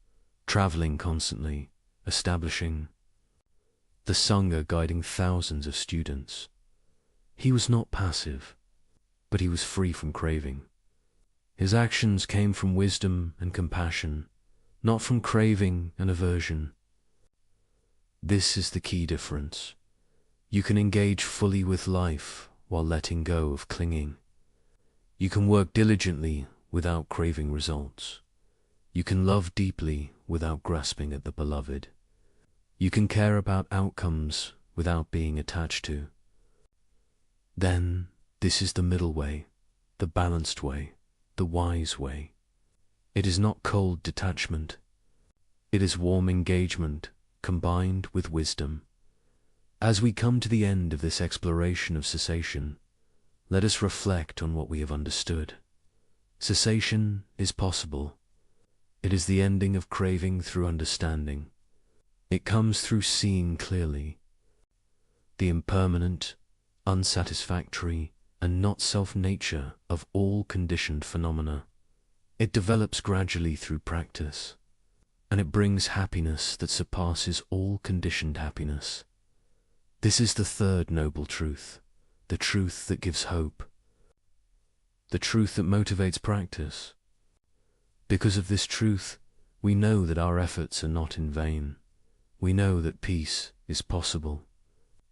traveling constantly, establishing the Sangha, guiding thousands of students. He was not passive, but he was free from craving. His actions came from wisdom and compassion, not from craving and aversion. This is the key difference. You can engage fully with life while letting go of clinging. You can work diligently without craving results. You can love deeply without grasping at the beloved. You can care about outcomes without being attached to. Then, this is the middle way, the balanced way, the wise way. It is not cold detachment. It is warm engagement combined with wisdom. As we come to the end of this exploration of cessation, let us reflect on what we have understood. Cessation is possible. It is the ending of craving through understanding. It comes through seeing clearly the impermanent, unsatisfactory, and not self nature of all conditioned phenomena. It develops gradually through practice, and it brings happiness that surpasses all conditioned happiness. This is the third noble truth, the truth that gives hope, the truth that motivates practice. Because of this truth, we know that our efforts are not in vain. We know that peace is possible.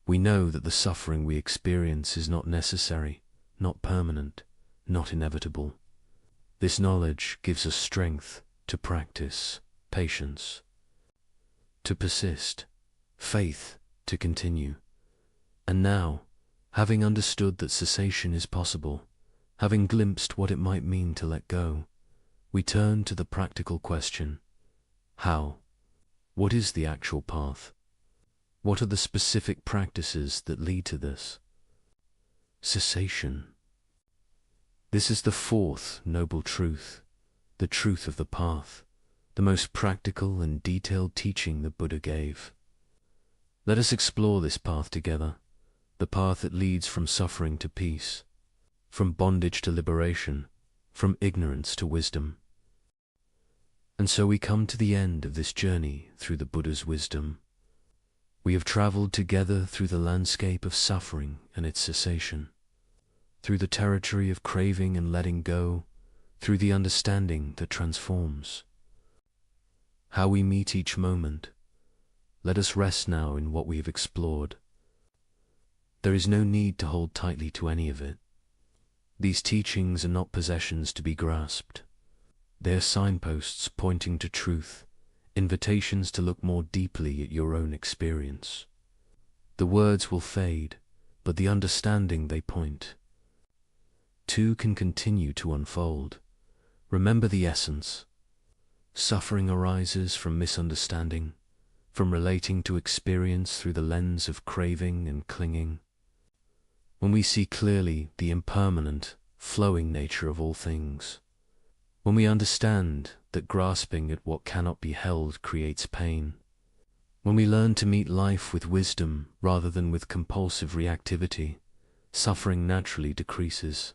We know that the suffering we experience is not necessary, not permanent, not inevitable. This knowledge gives us strength to practice, patience, to persist, faith to continue. And now, having understood that cessation is possible, having glimpsed what it might mean to let go, we turn to the practical question: how? What is the actual path? What are the specific practices that lead to this? Cessation. This is the fourth noble truth, the truth of the path, the most practical and detailed teaching the Buddha gave. Let us explore this path together, the path that leads from suffering to peace, from bondage to liberation, from ignorance to wisdom. And so we come to the end of this journey through the Buddha's wisdom. We have traveled together through the landscape of suffering and its cessation, through the territory of craving and letting go, through the understanding that transforms. How we meet each moment. Let us rest now in what we have explored. There is no need to hold tightly to any of it. These teachings are not possessions to be grasped. They are signposts pointing to truth, invitations to look more deeply at your own experience. The words will fade, but the understanding they point to can continue to unfold. Remember the essence. Suffering arises from misunderstanding, from relating to experience through the lens of craving and clinging. When we see clearly the impermanent, flowing nature of all things, when we understand that grasping at what cannot be held creates pain, when we learn to meet life with wisdom rather than with compulsive reactivity, suffering naturally decreases.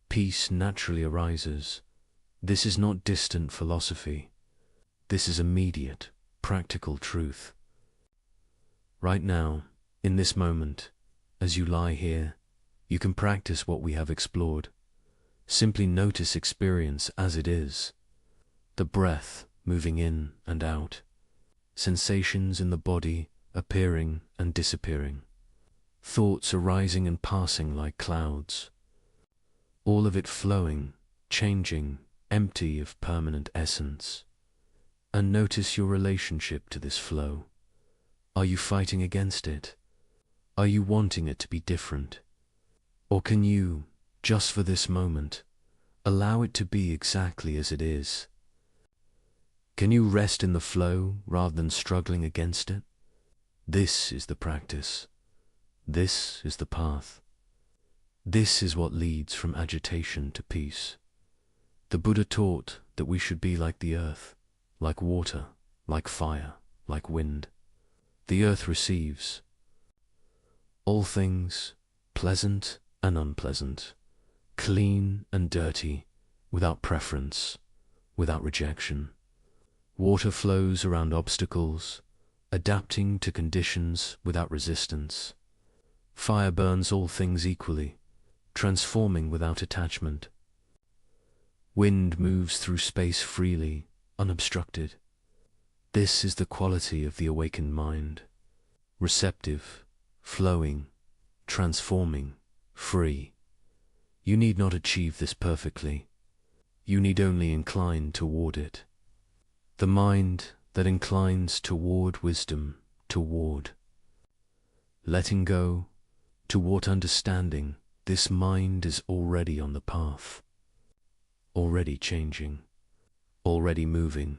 Peace naturally arises. This is not distant philosophy. This is immediate, practical truth. Right now, in this moment, as you lie here, you can practice what we have explored. Simply notice experience as it is. The breath moving in and out. Sensations in the body appearing and disappearing. Thoughts arising and passing like clouds. All of it flowing, changing, empty of permanent essence. And notice your relationship to this flow. Are you fighting against it? Are you wanting it to be different? Or can you, just for this moment, allow it to be exactly as it is? Can you rest in the flow rather than struggling against it? This is the practice. This is the path. This is what leads from agitation to peace. The Buddha taught that we should be like the earth, like water, like fire, like wind. The earth receives all things, pleasant and unpleasant, clean and dirty, without preference, without rejection. Water flows around obstacles, adapting to conditions without resistance. Fire burns all things equally, transforming without attachment. Wind moves through space freely, unobstructed. This is the quality of the awakened mind, receptive, flowing, transforming, free. You need not achieve this perfectly. You need only incline toward it. The mind that inclines toward wisdom, toward letting go, toward understanding, this mind is already on the path, already changing, already moving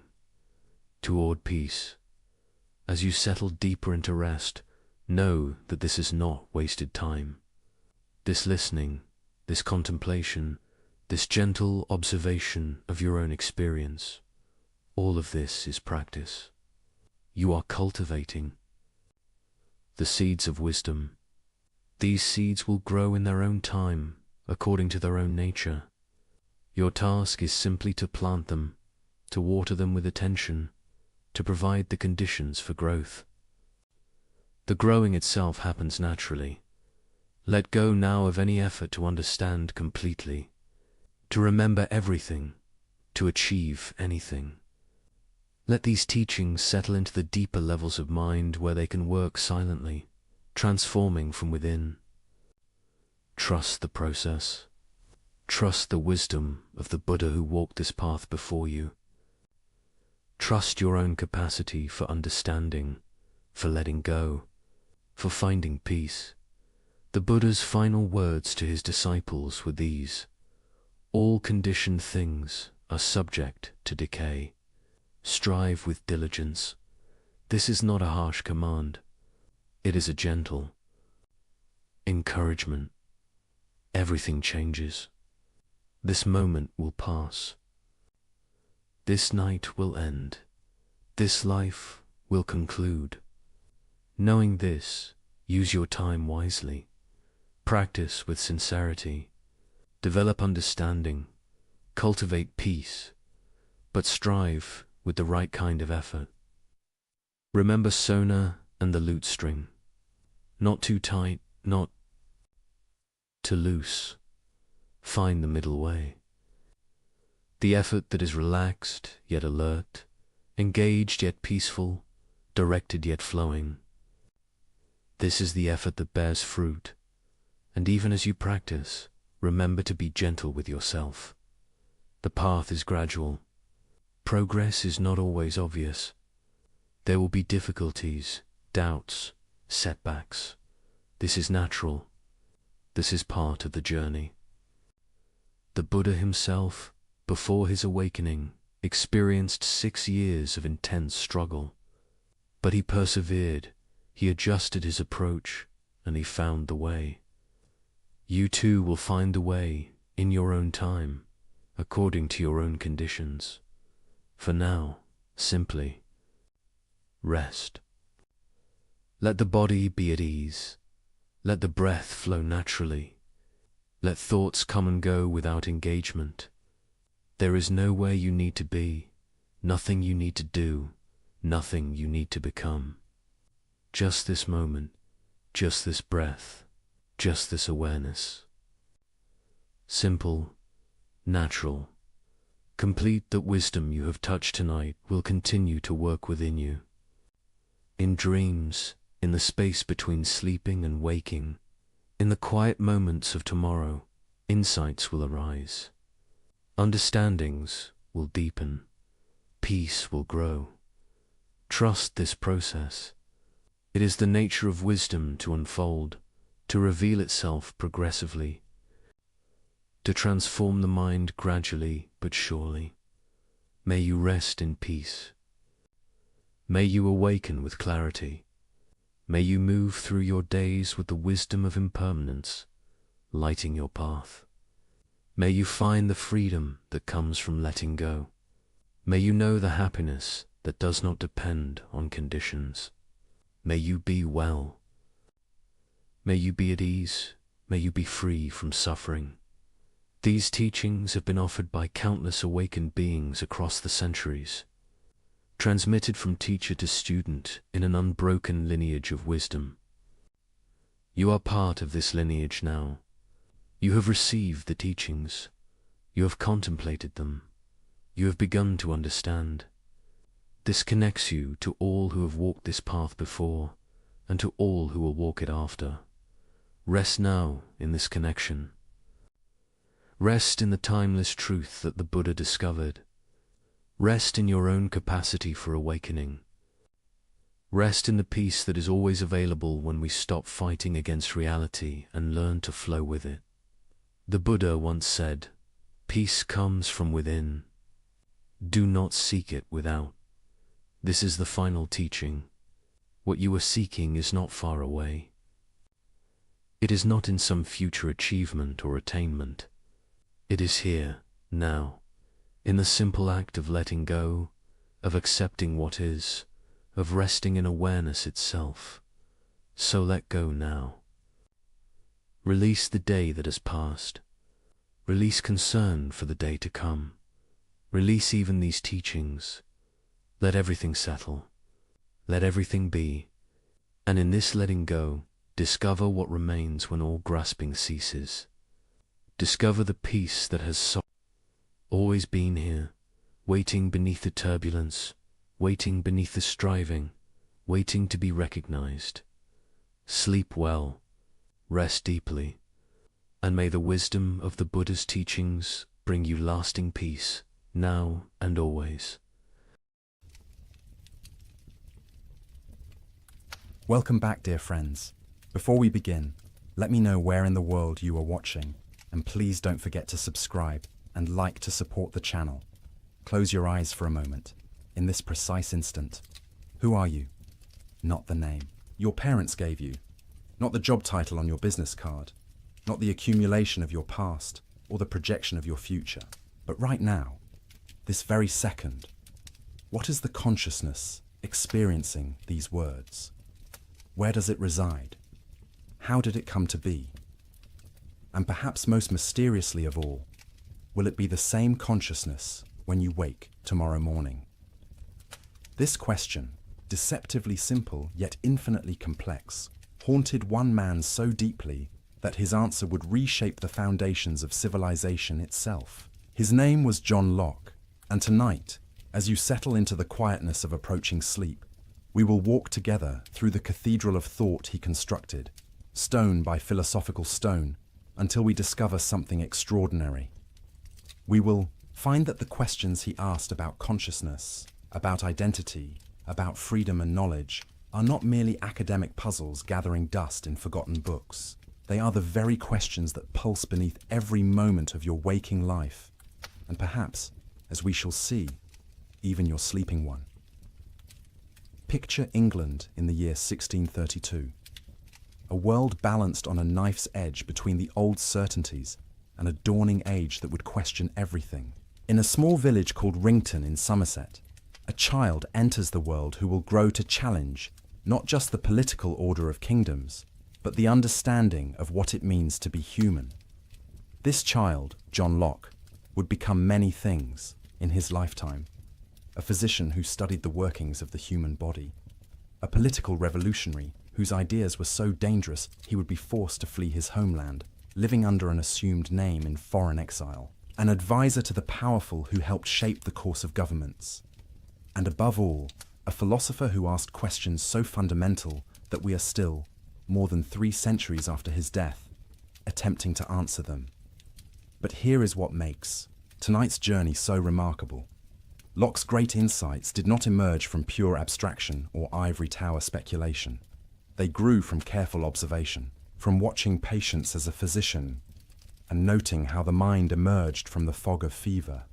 toward peace. As you settle deeper into rest, know that this is not wasted time. This listening, this contemplation, this gentle observation of your own experience, all of this is practice. You are cultivating the seeds of wisdom. These seeds will grow in their own time, according to their own nature. Your task is simply to plant them, to water them with attention, to provide the conditions for growth. The growing itself happens naturally. Let go now of any effort to understand completely, to remember everything, to achieve anything. Let these teachings settle into the deeper levels of mind where they can work silently, transforming from within. Trust the process. Trust the wisdom of the Buddha who walked this path before you. Trust your own capacity for understanding, for letting go, for finding peace. The Buddha's final words to his disciples were these: all conditioned things are subject to decay. Strive with diligence. This is not a harsh command. It is a gentle encouragement. Everything changes. This moment will pass. This night will end. This life will conclude. Knowing this, use your time wisely. Practice with sincerity. Develop understanding. Cultivate peace. But strive with the right kind of effort. Remember Sona and the lute string. Not too tight, not too loose. Find the middle way. The effort that is relaxed yet alert, engaged yet peaceful, directed yet flowing. This is the effort that bears fruit, and even as you practice, remember to be gentle with yourself. The path is gradual. Progress is not always obvious. There will be difficulties, doubts, setbacks. This is natural. This is part of the journey. The Buddha himself, before his awakening, experienced 6 years of intense struggle. But he persevered, he adjusted his approach, and he found the way. You too will find the way in your own time, according to your own conditions. For now, simply rest. Let the body be at ease. Let the breath flow naturally. Let thoughts come and go without engagement. There is nowhere you need to be, nothing you need to do, nothing you need to become. Just this moment, just this breath, just this awareness. Simple, natural, complete. That wisdom you have touched tonight will continue to work within you. In dreams, in the space between sleeping and waking, in the quiet moments of tomorrow, insights will arise. Understandings will deepen. Peace will grow. Trust this process. It is the nature of wisdom to unfold, to reveal itself progressively, to transform the mind gradually but surely. May you rest in peace. May you awaken with clarity. May you move through your days with the wisdom of impermanence, lighting your path. May you find the freedom that comes from letting go. May you know the happiness that does not depend on conditions. May you be well. May you be at ease. May you be free from suffering. These teachings have been offered by countless awakened beings across the centuries, transmitted from teacher to student in an unbroken lineage of wisdom. You are part of this lineage now. You have received the teachings. You have contemplated them. You have begun to understand. This connects you to all who have walked this path before, and to all who will walk it after. Rest now in this connection. Rest in the timeless truth that the Buddha discovered. Rest in your own capacity for awakening. Rest in the peace that is always available when we stop fighting against reality and learn to flow with it. The Buddha once said, "Peace comes from within. Do not seek it without." This is the final teaching. What you are seeking is not far away. It is not in some future achievement or attainment. It is here, now, in the simple act of letting go, of accepting what is, of resting in awareness itself. So let go now. Release the day that has passed. Release concern for the day to come. Release even these teachings. Let everything settle. Let everything be. And in this letting go, discover what remains when all grasping ceases. Discover the peace that has always been here, waiting beneath the turbulence, waiting beneath the striving, waiting to be recognized. Sleep well, rest deeply, and may the wisdom of the Buddha's teachings bring you lasting peace, now and always. Welcome back, dear friends. Before we begin, let me know where in the world you are watching, and please don't forget to subscribe and like to support the channel. Close your eyes for a moment. In this precise instant, who are you? Not the name your parents gave you, not the job title on your business card, not the accumulation of your past or the projection of your future, but right now, this very second, what is the consciousness experiencing these words? Where does it reside? How did it come to be? And perhaps most mysteriously of all, will it be the same consciousness when you wake tomorrow morning? This question, deceptively simple yet infinitely complex, haunted one man so deeply that his answer would reshape the foundations of civilization itself. His name was John Locke, and tonight, as you settle into the quietness of approaching sleep, we will walk together through the cathedral of thought he constructed, stone by philosophical stone, until we discover something extraordinary. We will find that the questions he asked about consciousness, about identity, about freedom and knowledge, are not merely academic puzzles gathering dust in forgotten books. They are the very questions that pulse beneath every moment of your waking life, and perhaps, as we shall see, even your sleeping one. Picture England in the year 1632. A world balanced on a knife's edge between the old certainties and a dawning age that would question everything. In a small village called Rington in Somerset, a child enters the world who will grow to challenge not just the political order of kingdoms, but the understanding of what it means to be human. This child, John Locke, would become many things in his lifetime. A physician who studied the workings of the human body, a political revolutionary whose ideas were so dangerous he would be forced to flee his homeland, living under an assumed name in foreign exile, an advisor to the powerful who helped shape the course of governments, and above all, a philosopher who asked questions so fundamental that we are still, more than 3 centuries after his death, attempting to answer them. But here is what makes tonight's journey so remarkable. Locke's great insights did not emerge from pure abstraction or ivory tower speculation. They grew from careful observation, from watching patients as a physician and noting how the mind emerged from the fog of fever,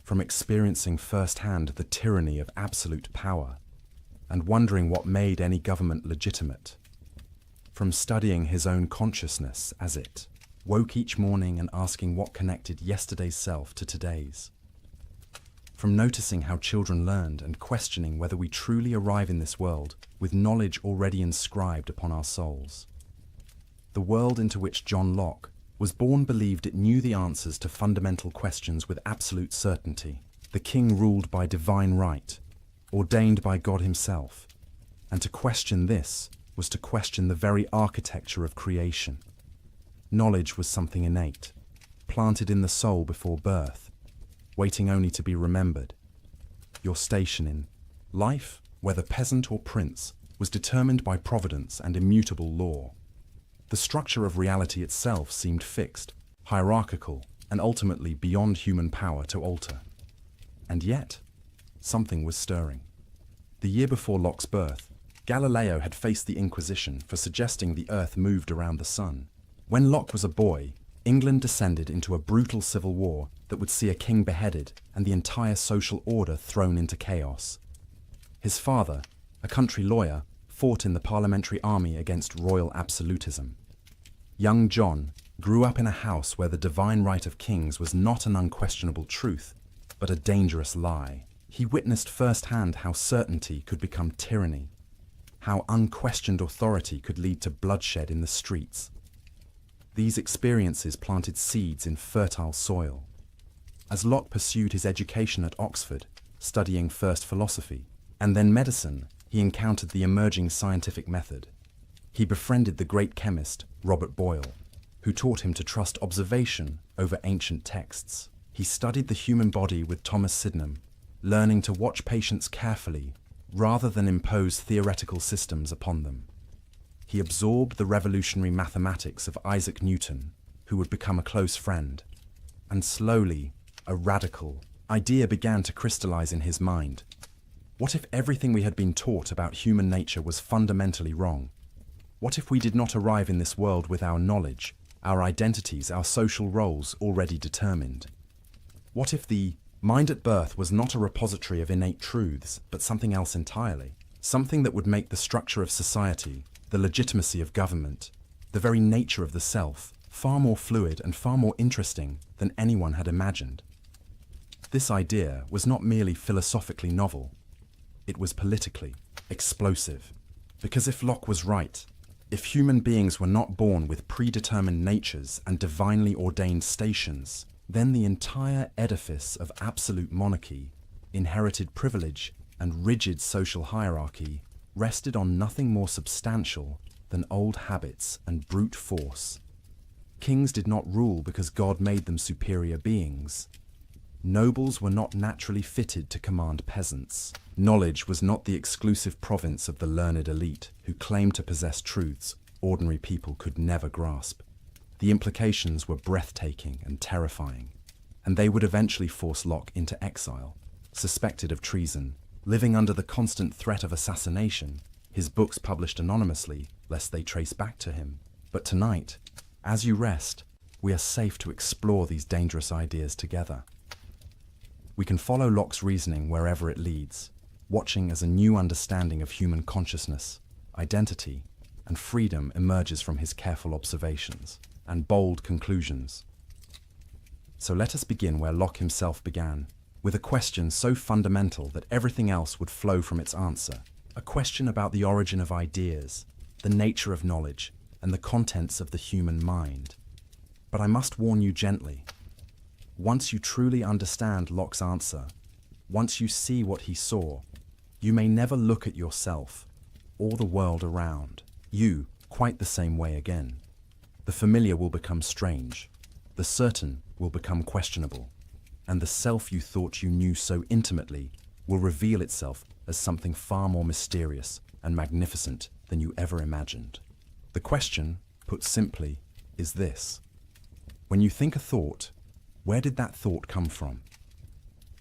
from experiencing firsthand the tyranny of absolute power and wondering what made any government legitimate, from studying his own consciousness as it woke each morning and asking what connected yesterday's self to today's, from noticing how children learned and questioning whether we truly arrive in this world with knowledge already inscribed upon our souls. The world into which John Locke was born believed it knew the answers to fundamental questions with absolute certainty. The king ruled by divine right, ordained by God himself, and to question this was to question the very architecture of creation. Knowledge was something innate, planted in the soul before birth, waiting only to be remembered. Your station in life, whether peasant or prince, was determined by providence and immutable law. The structure of reality itself seemed fixed, hierarchical, and ultimately beyond human power to alter. And yet, something was stirring. The year before Locke's birth, Galileo had faced the Inquisition for suggesting the Earth moved around the sun. When Locke was a boy, England descended into a brutal civil war that would see a king beheaded and the entire social order thrown into chaos. His father, a country lawyer, fought in the parliamentary army against royal absolutism. Young John grew up in a house where the divine right of kings was not an unquestionable truth, but a dangerous lie. He witnessed firsthand how certainty could become tyranny, how unquestioned authority could lead to bloodshed in the streets. These experiences planted seeds in fertile soil. As Locke pursued his education at Oxford, studying first philosophy and then medicine, he encountered the emerging scientific method. He befriended the great chemist Robert Boyle, who taught him to trust observation over ancient texts. He studied the human body with Thomas Sydenham, learning to watch patients carefully rather than impose theoretical systems upon them. He absorbed the revolutionary mathematics of Isaac Newton, who would become a close friend, and slowly, a radical idea began to crystallize in his mind. What if everything we had been taught about human nature was fundamentally wrong? What if we did not arrive in this world with our knowledge, our identities, our social roles already determined? What if the mind at birth was not a repository of innate truths, but something else entirely? Something that would make the structure of society, the legitimacy of government, the very nature of the self, far more fluid and far more interesting than anyone had imagined. This idea was not merely philosophically novel, it was politically explosive. Because if Locke was right, if human beings were not born with predetermined natures and divinely ordained stations, then the entire edifice of absolute monarchy, inherited privilege, and rigid social hierarchy rested on nothing more substantial than old habits and brute force. Kings did not rule because God made them superior beings. Nobles were not naturally fitted to command peasants. Knowledge was not the exclusive province of the learned elite who claimed to possess truths ordinary people could never grasp. The implications were breathtaking and terrifying, and they would eventually force Locke into exile. Suspected of treason, living under the constant threat of assassination, his books published anonymously lest they trace back to him. But tonight, as you rest, we are safe to explore these dangerous ideas together. We can follow Locke's reasoning wherever it leads, watching as a new understanding of human consciousness, identity, and freedom emerges from his careful observations and bold conclusions. So let us begin where Locke himself began, with a question so fundamental that everything else would flow from its answer. A question about the origin of ideas, the nature of knowledge, and the contents of the human mind. But I must warn you gently. Once you truly understand Locke's answer, once you see what he saw, you may never look at yourself or the world around you quite the same way again. The familiar will become strange, the certain will become questionable, and the self you thought you knew so intimately will reveal itself as something far more mysterious and magnificent than you ever imagined. The question, put simply, is this: when you think a thought, where did that thought come from?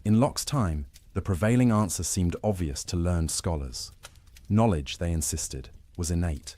In Locke's time, the prevailing answer seemed obvious to learned scholars. Knowledge, they insisted, was innate.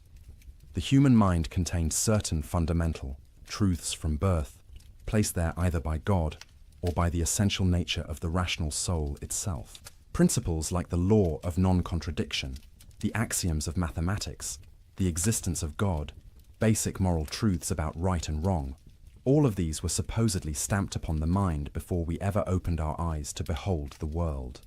The human mind contained certain fundamental truths from birth, placed there either by God or by the essential nature of the rational soul itself. Principles like the law of non-contradiction, the axioms of mathematics, the existence of God, basic moral truths about right and wrong, all of these were supposedly stamped upon the mind before we ever opened our eyes to behold the world.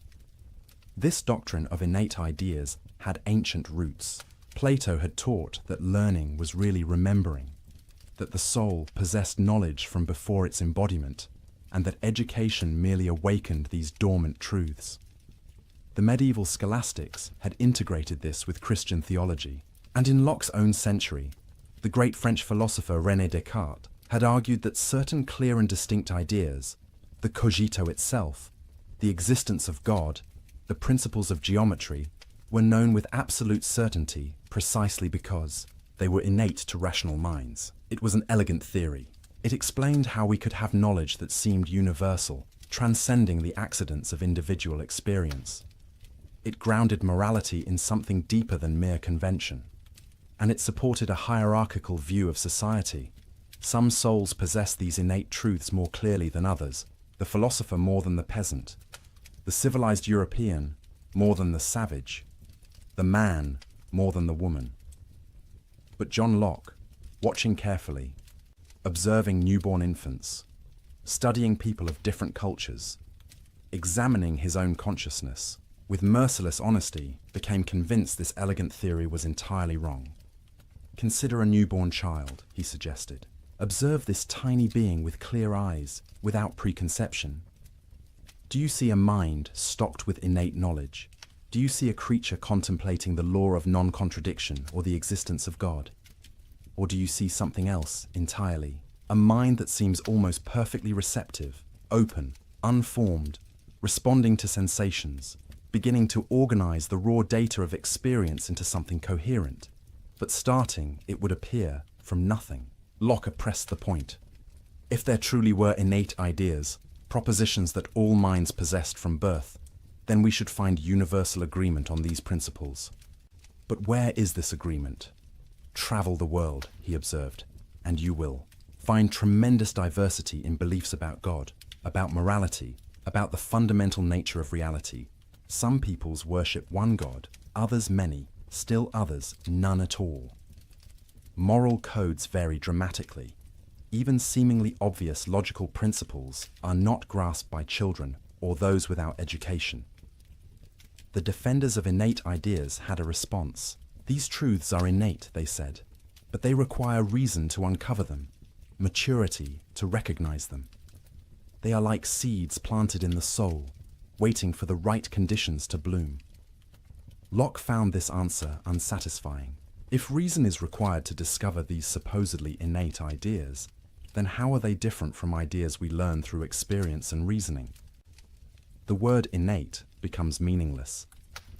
This doctrine of innate ideas had ancient roots. Plato had taught that learning was really remembering, that the soul possessed knowledge from before its embodiment, and that education merely awakened these dormant truths. The medieval scholastics had integrated this with Christian theology, and in Locke's own century, the great French philosopher René Descartes had argued that certain clear and distinct ideas, the cogito itself, the existence of God, the principles of geometry, were known with absolute certainty precisely because they were innate to rational minds. It was an elegant theory. It explained how we could have knowledge that seemed universal, transcending the accidents of individual experience. It grounded morality in something deeper than mere convention, and it supported a hierarchical view of society. Some souls possess these innate truths more clearly than others, the philosopher more than the peasant, the civilized European more than the savage, the man more than the woman. But John Locke, watching carefully, observing newborn infants, studying people of different cultures, examining his own consciousness, with merciless honesty, became convinced this elegant theory was entirely wrong. Consider a newborn child, he suggested. Observe this tiny being with clear eyes, without preconception. Do you see a mind stocked with innate knowledge? Do you see a creature contemplating the law of non-contradiction or the existence of God? Or do you see something else entirely? A mind that seems almost perfectly receptive, open, unformed, responding to sensations, beginning to organize the raw data of experience into something coherent, but starting, it would appear, from nothing. Locke pressed the point. If there truly were innate ideas, propositions that all minds possessed from birth, then we should find universal agreement on these principles. But where is this agreement? Travel the world, he observed, and you will find tremendous diversity in beliefs about God, about morality, about the fundamental nature of reality. Some peoples worship one God, others many, still others none at all. Moral codes vary dramatically. Even seemingly obvious logical principles are not grasped by children or those without education. The defenders of innate ideas had a response. These truths are innate, they said, but they require reason to uncover them, maturity to recognize them. They are like seeds planted in the soul, waiting for the right conditions to bloom. Locke found this answer unsatisfying. If reason is required to discover these supposedly innate ideas, then how are they different from ideas we learn through experience and reasoning? The word innate becomes meaningless.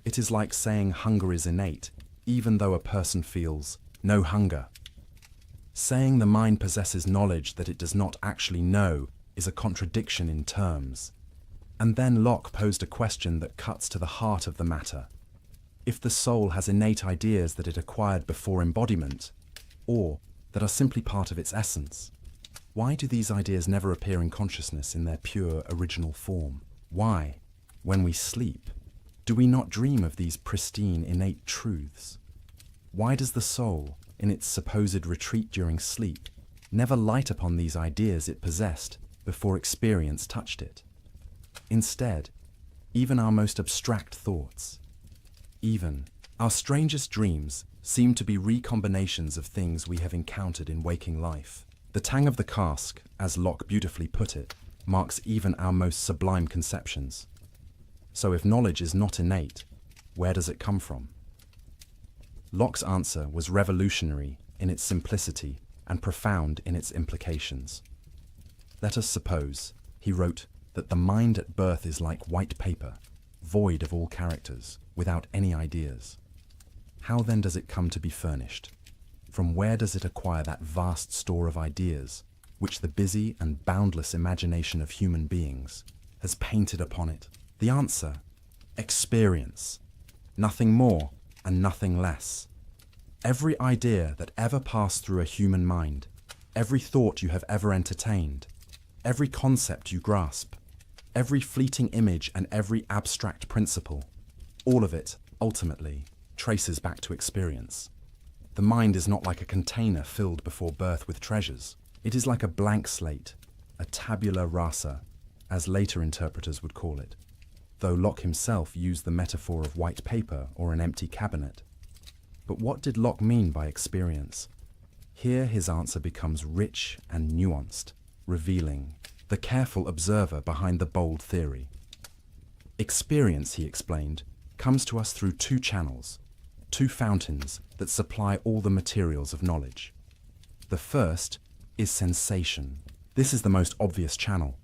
It is like saying hunger is innate, even though a person feels no hunger. Saying the mind possesses knowledge that it does not actually know is a contradiction in terms. And then Locke posed a question that cuts to the heart of the matter. If the soul has innate ideas that it acquired before embodiment, or that are simply part of its essence, why do these ideas never appear in consciousness in their pure original form? Why, when we sleep, do we not dream of these pristine innate truths? Why does the soul, in its supposed retreat during sleep, never light upon these ideas it possessed before experience touched it? Instead, even our most abstract thoughts, even our strangest dreams, seem to be recombinations of things we have encountered in waking life. The tang of the cask, as Locke beautifully put it, marks even our most sublime conceptions. So if knowledge is not innate, where does it come from? Locke's answer was revolutionary in its simplicity and profound in its implications. Let us suppose, he wrote, that the mind at birth is like white paper, void of all characters, without any ideas. How then does it come to be furnished? From where does it acquire that vast store of ideas, which the busy and boundless imagination of human beings has painted upon it? The answer: experience. Nothing more and nothing less. Every idea that ever passed through a human mind, every thought you have ever entertained, every concept you grasp, every fleeting image and every abstract principle, all of it, ultimately, traces back to experience. The mind is not like a container filled before birth with treasures. It is like a blank slate, a tabula rasa, as later interpreters would call it, though Locke himself used the metaphor of white paper or an empty cabinet. But what did Locke mean by experience? Here his answer becomes rich and nuanced, revealing the careful observer behind the bold theory. Experience, he explained, comes to us through two channels, two fountains that supply all the materials of knowledge. The first is sensation. This is the most obvious channel.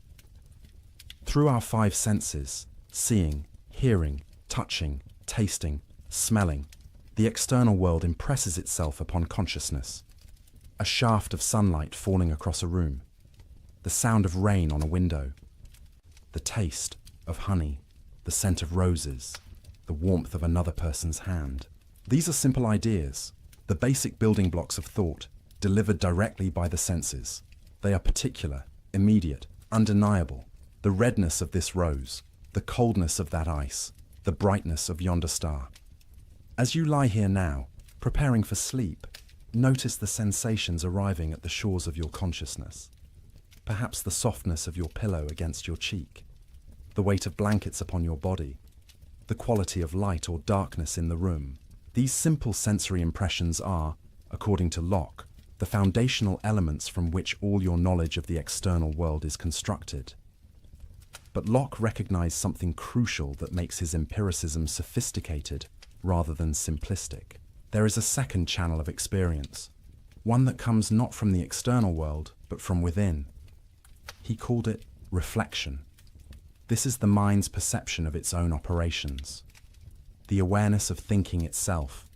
Through our five senses, seeing, hearing, touching, tasting, smelling, the external world impresses itself upon consciousness. A shaft of sunlight falling across a room, the sound of rain on a window, the taste of honey, the scent of roses, the warmth of another person's hand. These are simple ideas, the basic building blocks of thought, delivered directly by the senses. They are particular, immediate, undeniable. The redness of this rose, the coldness of that ice, the brightness of yonder star. As you lie here now, preparing for sleep, notice the sensations arriving at the shores of your consciousness. Perhaps the softness of your pillow against your cheek, the weight of blankets upon your body, the quality of light or darkness in the room. These simple sensory impressions are, according to Locke, the foundational elements from which all your knowledge of the external world is constructed. But Locke recognized something crucial that makes his empiricism sophisticated rather than simplistic. There is a second channel of experience, one that comes not from the external world, but from within. He called it reflection. This is the mind's perception of its own operations, the awareness of thinking itself,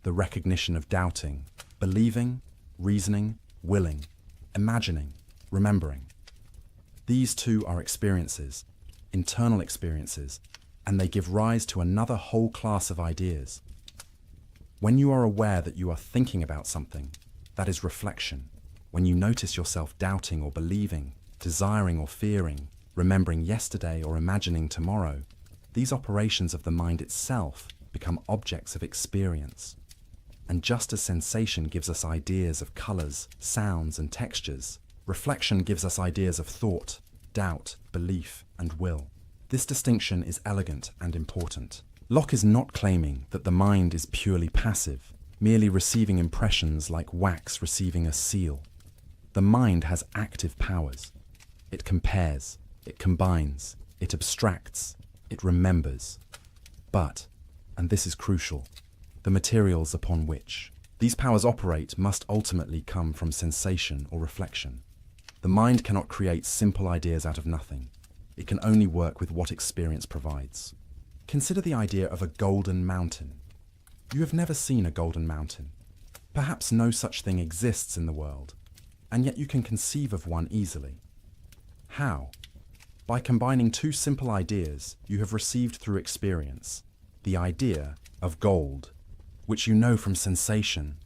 the recognition of doubting, believing, reasoning, willing, imagining, remembering. These too are experiences, internal experiences, and they give rise to another whole class of ideas. When you are aware that you are thinking about something, that is reflection. When you notice yourself doubting or believing, desiring or fearing, remembering yesterday or imagining tomorrow, these operations of the mind itself become objects of experience. And just as sensation gives us ideas of colors, sounds, and textures, reflection gives us ideas of thought, doubt, belief, and will. This distinction is elegant and important. Locke is not claiming that the mind is purely passive, merely receiving impressions like wax receiving a seal. The mind has active powers. It compares, it combines, it abstracts, it remembers. But, and this is crucial, the materials upon which these powers operate must ultimately come from sensation or reflection. The mind cannot create simple ideas out of nothing. It can only work with what experience provides. Consider the idea of a golden mountain. You have never seen a golden mountain. Perhaps no such thing exists in the world, and yet you can conceive of one easily. How? By combining two simple ideas you have received through experience, the idea of gold, which you know from sensation,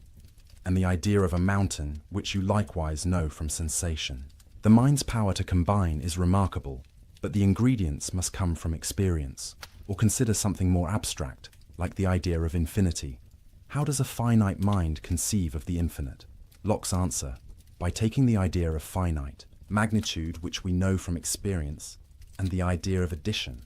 and the idea of a mountain, which you likewise know from sensation. The mind's power to combine is remarkable, but the ingredients must come from experience. Or consider something more abstract, like the idea of infinity. How does a finite mind conceive of the infinite? Locke's answer: by taking the idea of finite, magnitude which we know from experience, and the idea of addition,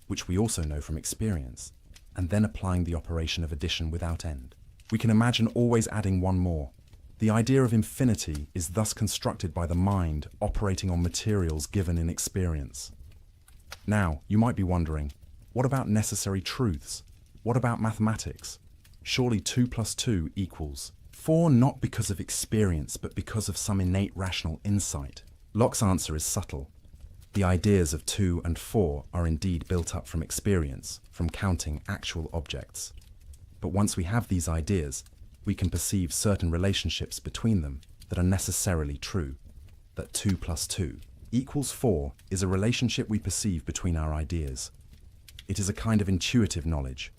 which we also know from experience, and then applying the operation of addition without end. We can imagine always adding one more. The idea of infinity is thus constructed by the mind operating on materials given in experience. Now, you might be wondering, what about necessary truths? What about mathematics? Surely 2 + 2 = 4, not because of experience, but because of some innate rational insight. Locke's answer is subtle. The ideas of 2 and 4 are indeed built up from experience, from counting actual objects. But once we have these ideas, we can perceive certain relationships between them that are necessarily true. That 2 + 2 = 4 is a relationship we perceive between our ideas. It is a kind of intuitive knowledge,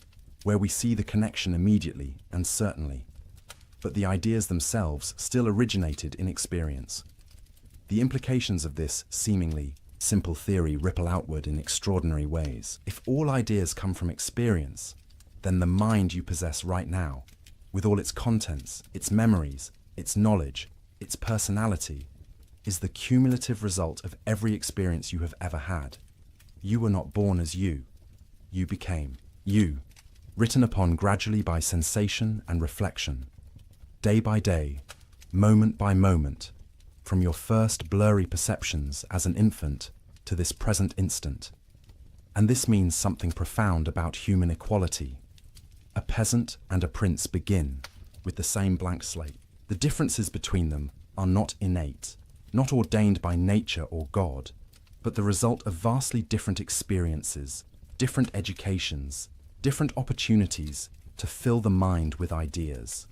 where we see the connection immediately and certainly. But the ideas themselves still originated in experience. The implications of this seemingly simple theory ripple outward in extraordinary ways. If all ideas come from experience, then the mind you possess right now, with all its contents, its memories, its knowledge, its personality, is the cumulative result of every experience you have ever had. You were not born as you. You became you, written upon gradually by sensation and reflection, day by day, moment by moment, from your first blurry perceptions as an infant to this present instant. And this means something profound about human equality. A peasant and a prince begin with the same blank slate. The differences between them are not innate, not ordained by nature or God, but the result of vastly different experiences, different educations, different opportunities to fill the mind with ideas.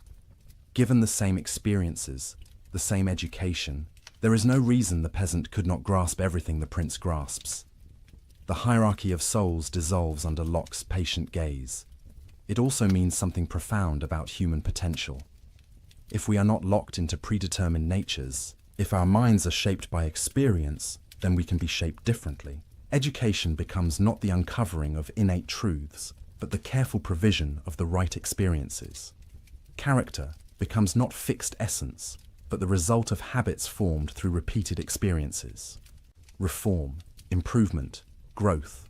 Given the same experiences, the same education, there is no reason the peasant could not grasp everything the prince grasps. The hierarchy of souls dissolves under Locke's patient gaze. It also means something profound about human potential. If we are not locked into predetermined natures, if our minds are shaped by experience, then we can be shaped differently. Education becomes not the uncovering of innate truths, but the careful provision of the right experiences. Character becomes not fixed essence, but the result of habits formed through repeated experiences. Reform, improvement, growth,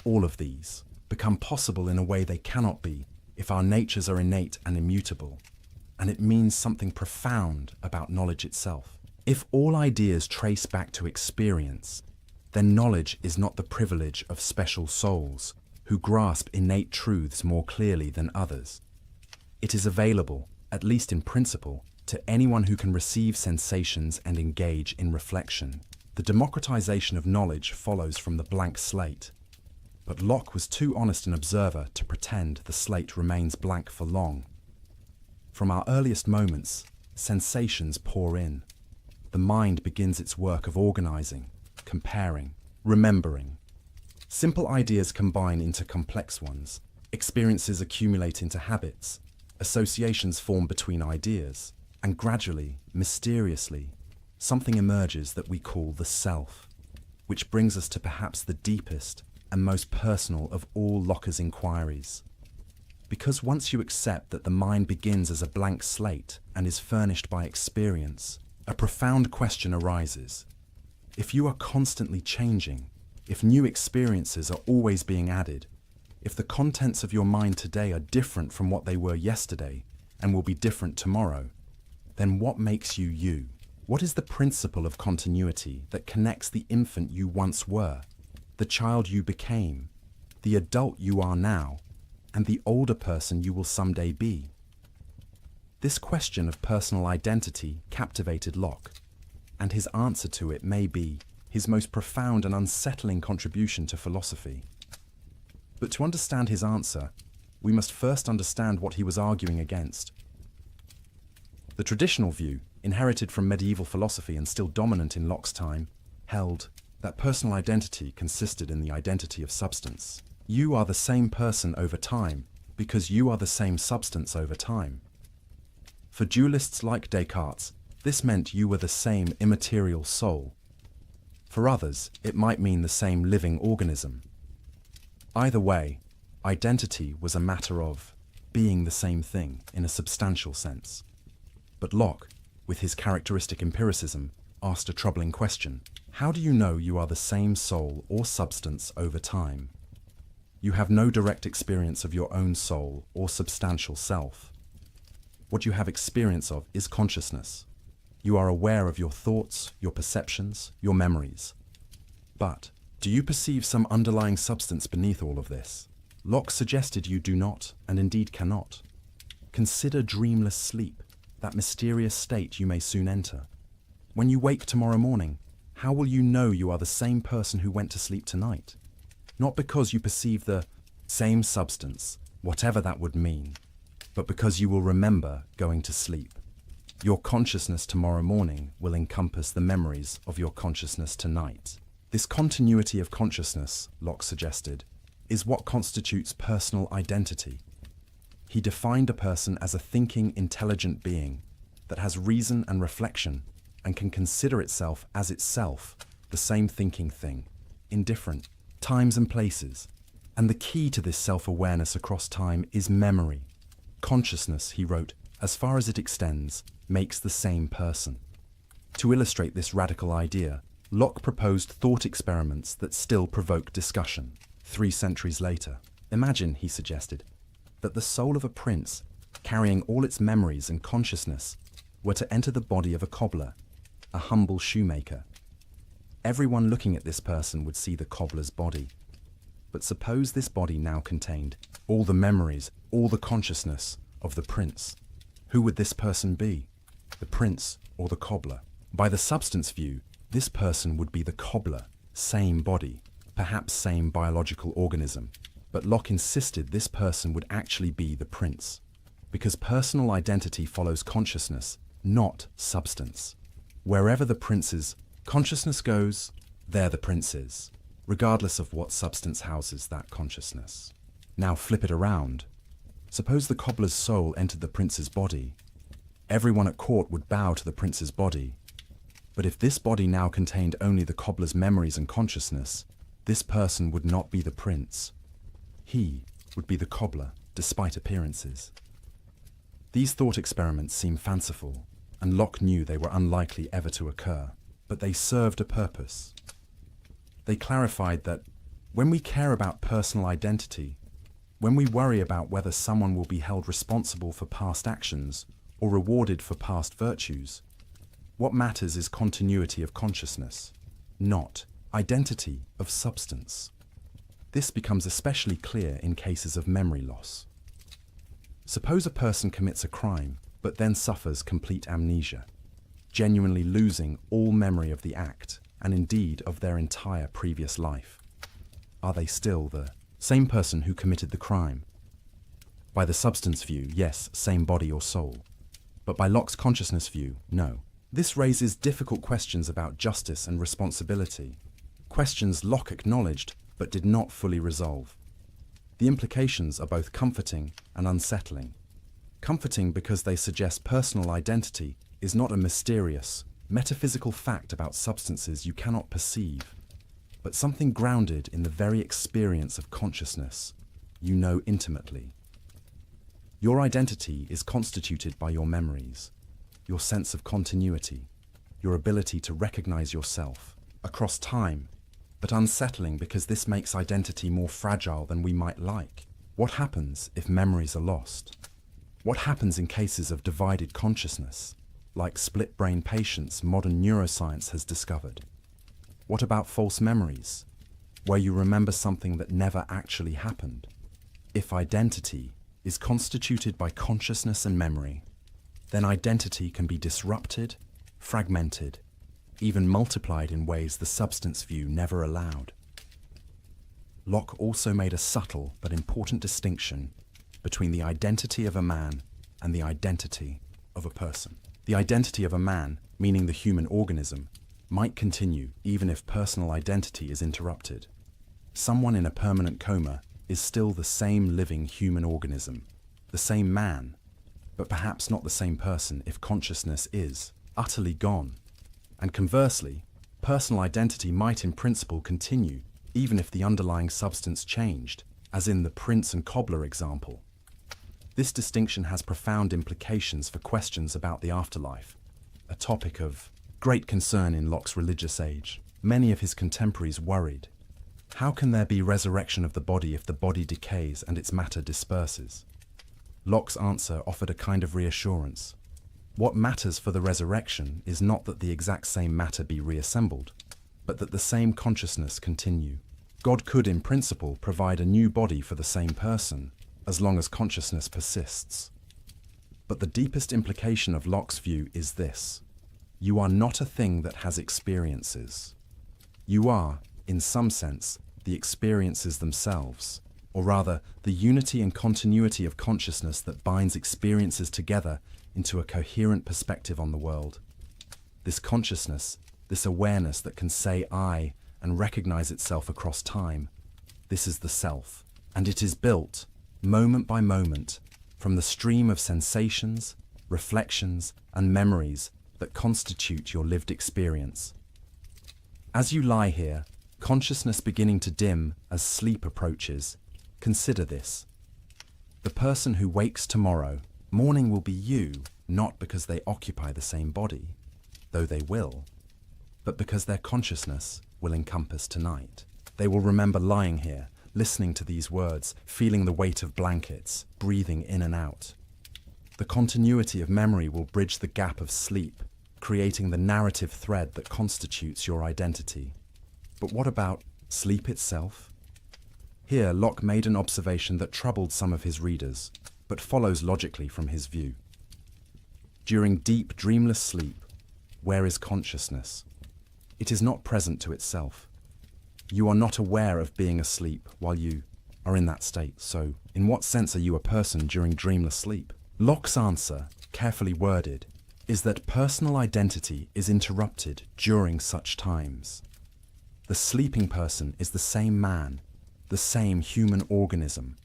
all of these become possible in a way they cannot be if our natures are innate and immutable. and it means something profound about knowledge itself. If all ideas trace back to experience, then knowledge is not the privilege of special souls who grasp innate truths more clearly than others. It is available, at least in principle, to anyone who can receive sensations and engage in reflection. The democratization of knowledge follows from the blank slate. But Locke was too honest an observer to pretend the slate remains blank for long. From our earliest moments, sensations pour in. The mind begins its work of organizing, comparing, remembering. Simple ideas combine into complex ones. Experiences accumulate into habits. Associations form between ideas. And gradually, mysteriously, something emerges that we call the self, which brings us to perhaps the deepest and most personal of all Locke's inquiries. Because once you accept that the mind begins as a blank slate and is furnished by experience, a profound question arises. If you are constantly changing, if new experiences are always being added, if the contents of your mind today are different from what they were yesterday and will be different tomorrow, then what makes you you? What is the principle of continuity that connects the infant you once were, the child you became, the adult you are now, and the older person you will someday be? This question of personal identity captivated Locke, and his answer to it may be his most profound and unsettling contribution to philosophy. But to understand his answer, we must first understand what he was arguing against. The traditional view, inherited from medieval philosophy and still dominant in Locke's time, held that personal identity consisted in the identity of substance. You are the same person over time because you are the same substance over time. For dualists like Descartes, this meant you were the same immaterial soul. For others, it might mean the same living organism. Either way, identity was a matter of being the same thing in a substantial sense. But Locke, with his characteristic empiricism, asked a troubling question. How do you know you are the same soul or substance over time? You have no direct experience of your own soul or substantial self. What you have experience of is consciousness. You are aware of your thoughts, your perceptions, your memories. But do you perceive some underlying substance beneath all of this? Locke suggested you do not, and indeed cannot. Consider dreamless sleep, that mysterious state you may soon enter. When you wake tomorrow morning, how will you know you are the same person who went to sleep tonight? Not because you perceive the same substance, whatever that would mean, but because you will remember going to sleep. Your consciousness tomorrow morning will encompass the memories of your consciousness tonight. This continuity of consciousness, Locke suggested, is what constitutes personal identity. He defined a person as a thinking, intelligent being that has reason and reflection and can consider itself as itself the same thinking thing, in different times and places. And the key to this self-awareness across time is memory. Consciousness, he wrote, as far as it extends, makes the same person. To illustrate this radical idea, Locke proposed thought experiments that still provoke discussion 3 centuries later. Imagine, he suggested, that the soul of a prince, carrying all its memories and consciousness, were to enter the body of a cobbler, a humble shoemaker. Everyone looking at this person would see the cobbler's body. But suppose this body now contained all the memories, all the consciousness of the prince. Who would this person be? The prince or the cobbler? By the substance view, this person would be the cobbler, same body, perhaps same biological organism. But Locke insisted this person would actually be the prince, because personal identity follows consciousness, not substance. Wherever the prince's consciousness goes, there the prince is, regardless of what substance houses that consciousness. Now flip it around. Suppose the cobbler's soul entered the prince's body. Everyone at court would bow to the prince's body. But if this body now contained only the cobbler's memories and consciousness, this person would not be the prince. He would be the cobbler, despite appearances. These thought experiments seem fanciful, and Locke knew they were unlikely ever to occur, but they served a purpose. They clarified that when we care about personal identity, when we worry about whether someone will be held responsible for past actions or rewarded for past virtues. What matters is continuity of consciousness, not identity of substance. This becomes especially clear in cases of memory loss. Suppose a person commits a crime, but then suffers complete amnesia, genuinely losing all memory of the act, and indeed of their entire previous life. Are they still the same person who committed the crime? By the substance view, yes, same body or soul. But by Locke's consciousness view, no. This raises difficult questions about justice and responsibility. Questions Locke acknowledged, but did not fully resolve. The implications are both comforting and unsettling. Comforting because they suggest personal identity is not a mysterious, metaphysical fact about substances you cannot perceive, but something grounded in the very experience of consciousness you know intimately. Your identity is constituted by your memories, your sense of continuity, your ability to recognize yourself across time, but unsettling because this makes identity more fragile than we might like. What happens if memories are lost? What happens in cases of divided consciousness, like split-brain patients modern neuroscience has discovered? What about false memories, where you remember something that never actually happened? If identity is constituted by consciousness and memory, then identity can be disrupted, fragmented, even multiplied in ways the substance view never allowed. Locke also made a subtle but important distinction between the identity of a man and the identity of a person. The identity of a man, meaning the human organism, might continue even if personal identity is interrupted. Someone in a permanent coma is still the same living human organism, the same man, but perhaps not the same person if consciousness is utterly gone. And conversely, personal identity might in principle continue even if the underlying substance changed, as in the prince and cobbler example. This distinction has profound implications for questions about the afterlife, a topic of great concern in Locke's religious age. Many of his contemporaries worried, how can there be resurrection of the body if the body decays and its matter disperses? Locke's answer offered a kind of reassurance. What matters for the resurrection is not that the exact same matter be reassembled, but that the same consciousness continue. God could, in principle, provide a new body for the same person, as long as consciousness persists. But the deepest implication of Locke's view is this: you are not a thing that has experiences. You are, in some sense, the experiences themselves, or rather, the unity and continuity of consciousness that binds experiences together into a coherent perspective on the world. This consciousness, this awareness that can say I and recognize itself across time, this is the self, and it is built, moment by moment, from the stream of sensations, reflections, and memories that constitute your lived experience. As you lie here, consciousness beginning to dim as sleep approaches, consider this. The person who wakes tomorrow, morning will be you, not because they occupy the same body, though they will, but because their consciousness will encompass tonight. They will remember lying here, listening to these words, feeling the weight of blankets, breathing in and out. The continuity of memory will bridge the gap of sleep, creating the narrative thread that constitutes your identity. But what about sleep itself? Here, Locke made an observation that troubled some of his readers, but follows logically from his view. During deep, dreamless sleep, where is consciousness? It is not present to itself. You are not aware of being asleep while you are in that state, so in what sense are you a person during dreamless sleep? Locke's answer, carefully worded, is that personal identity is interrupted during such times. The sleeping person is the same man, the same human organism,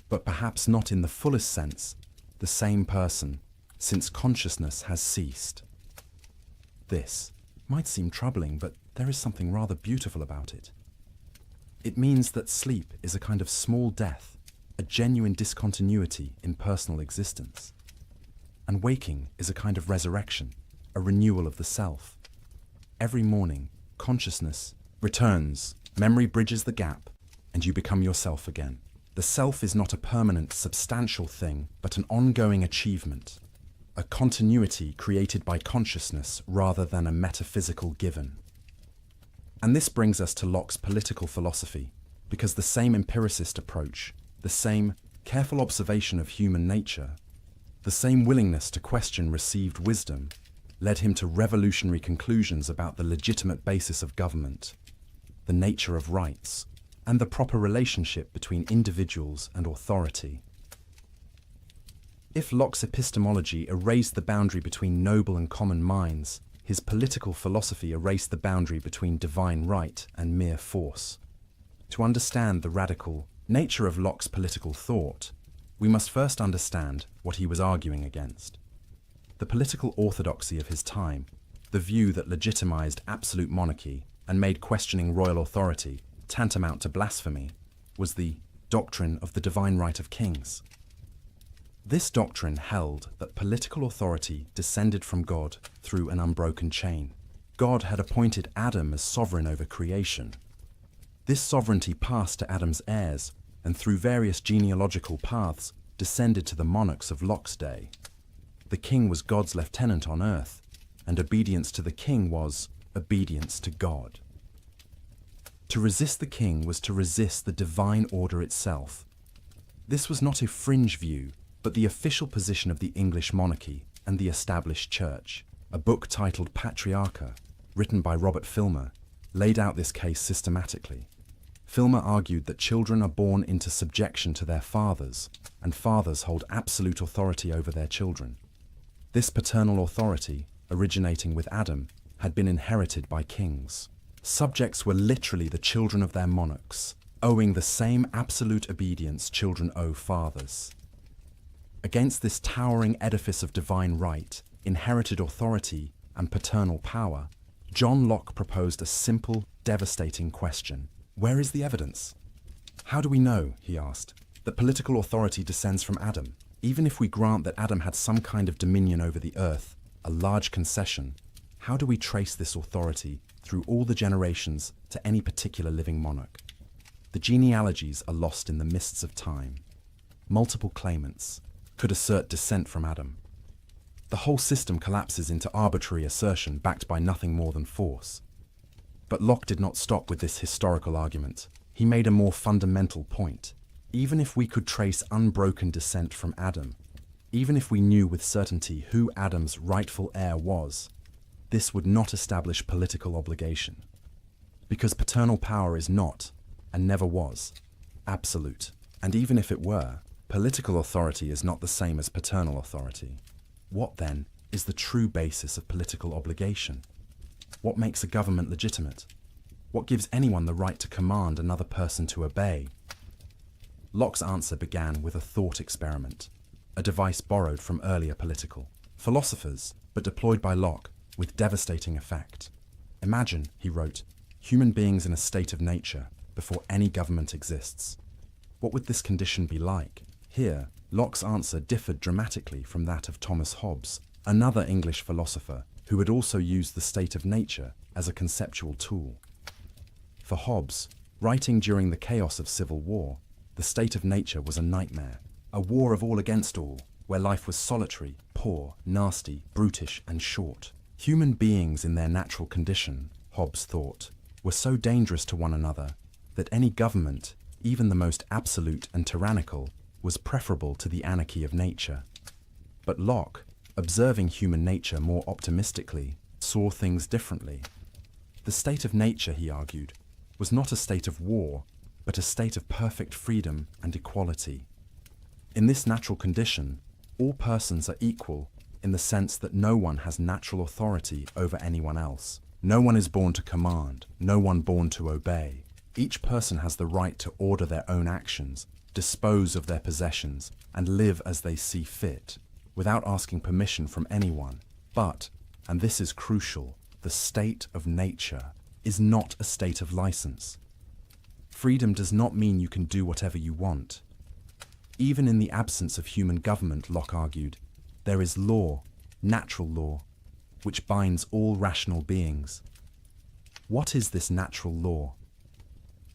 but perhaps not in the fullest sense, the same person, since consciousness has ceased. This might seem troubling, but there is something rather beautiful about it. It means that sleep is a kind of small death, a genuine discontinuity in personal existence. And waking is a kind of resurrection, a renewal of the self. Every morning, consciousness returns, memory bridges the gap, and you become yourself again. The self is not a permanent, substantial thing, but an ongoing achievement, a continuity created by consciousness rather than a metaphysical given. And this brings us to Locke's political philosophy, because the same empiricist approach, the same careful observation of human nature, the same willingness to question received wisdom, led him to revolutionary conclusions about the legitimate basis of government, the nature of rights, and the proper relationship between individuals and authority. If Locke's epistemology erased the boundary between noble and common minds, his political philosophy erased the boundary between divine right and mere force. To understand the radical nature of Locke's political thought, we must first understand what he was arguing against. The political orthodoxy of his time, the view that legitimized absolute monarchy and made questioning royal authority tantamount to blasphemy, was the doctrine of the divine right of kings. This doctrine held that political authority descended from God through an unbroken chain. God had appointed Adam as sovereign over creation. This sovereignty passed to Adam's heirs, and through various genealogical paths descended to the monarchs of Locke's day. The king was God's lieutenant on earth, and obedience to the king was obedience to God. To resist the king was to resist the divine order itself. This was not a fringe view, but the official position of the English monarchy and the established church. A book titled Patriarcha, written by Robert Filmer, laid out this case systematically. Filmer argued that children are born into subjection to their fathers, and fathers hold absolute authority over their children. This paternal authority, originating with Adam, had been inherited by kings. Subjects were literally the children of their monarchs, owing the same absolute obedience children owe fathers. Against this towering edifice of divine right, inherited authority, and paternal power, John Locke proposed a simple, devastating question. Where is the evidence? How do we know, he asked, that political authority descends from Adam? Even if we grant that Adam had some kind of dominion over the earth, a large concession, how do we trace this authority through all the generations to any particular living monarch? The genealogies are lost in the mists of time. Multiple claimants could assert descent from Adam. The whole system collapses into arbitrary assertion backed by nothing more than force. But Locke did not stop with this historical argument. He made a more fundamental point. Even if we could trace unbroken descent from Adam, even if we knew with certainty who Adam's rightful heir was, this would not establish political obligation. Because paternal power is not, and never was, absolute. And even if it were, political authority is not the same as paternal authority. What, then, is the true basis of political obligation? What makes a government legitimate? What gives anyone the right to command another person to obey? Locke's answer began with a thought experiment, a device borrowed from earlier political philosophers, but deployed by Locke with devastating effect. Imagine, he wrote, human beings in a state of nature before any government exists. What would this condition be like? Here, Locke's answer differed dramatically from that of Thomas Hobbes, another English philosopher who had also used the state of nature as a conceptual tool. For Hobbes, writing during the chaos of civil war, the state of nature was a nightmare, a war of all against all, where life was solitary, poor, nasty, brutish, and short. Human beings in their natural condition, Hobbes thought, were so dangerous to one another that any government, even the most absolute and tyrannical, was preferable to the anarchy of nature. But Locke, observing human nature more optimistically, saw things differently. The state of nature, he argued, was not a state of war, but a state of perfect freedom and equality. In this natural condition, all persons are equal in the sense that no one has natural authority over anyone else. No one is born to command, no one born to obey. Each person has the right to order their own actions, dispose of their possessions, and live as they see fit, without asking permission from anyone. But, and this is crucial, the state of nature is not a state of license. Freedom does not mean you can do whatever you want. Even in the absence of human government, Locke argued, there is law, natural law, which binds all rational beings. What is this natural law?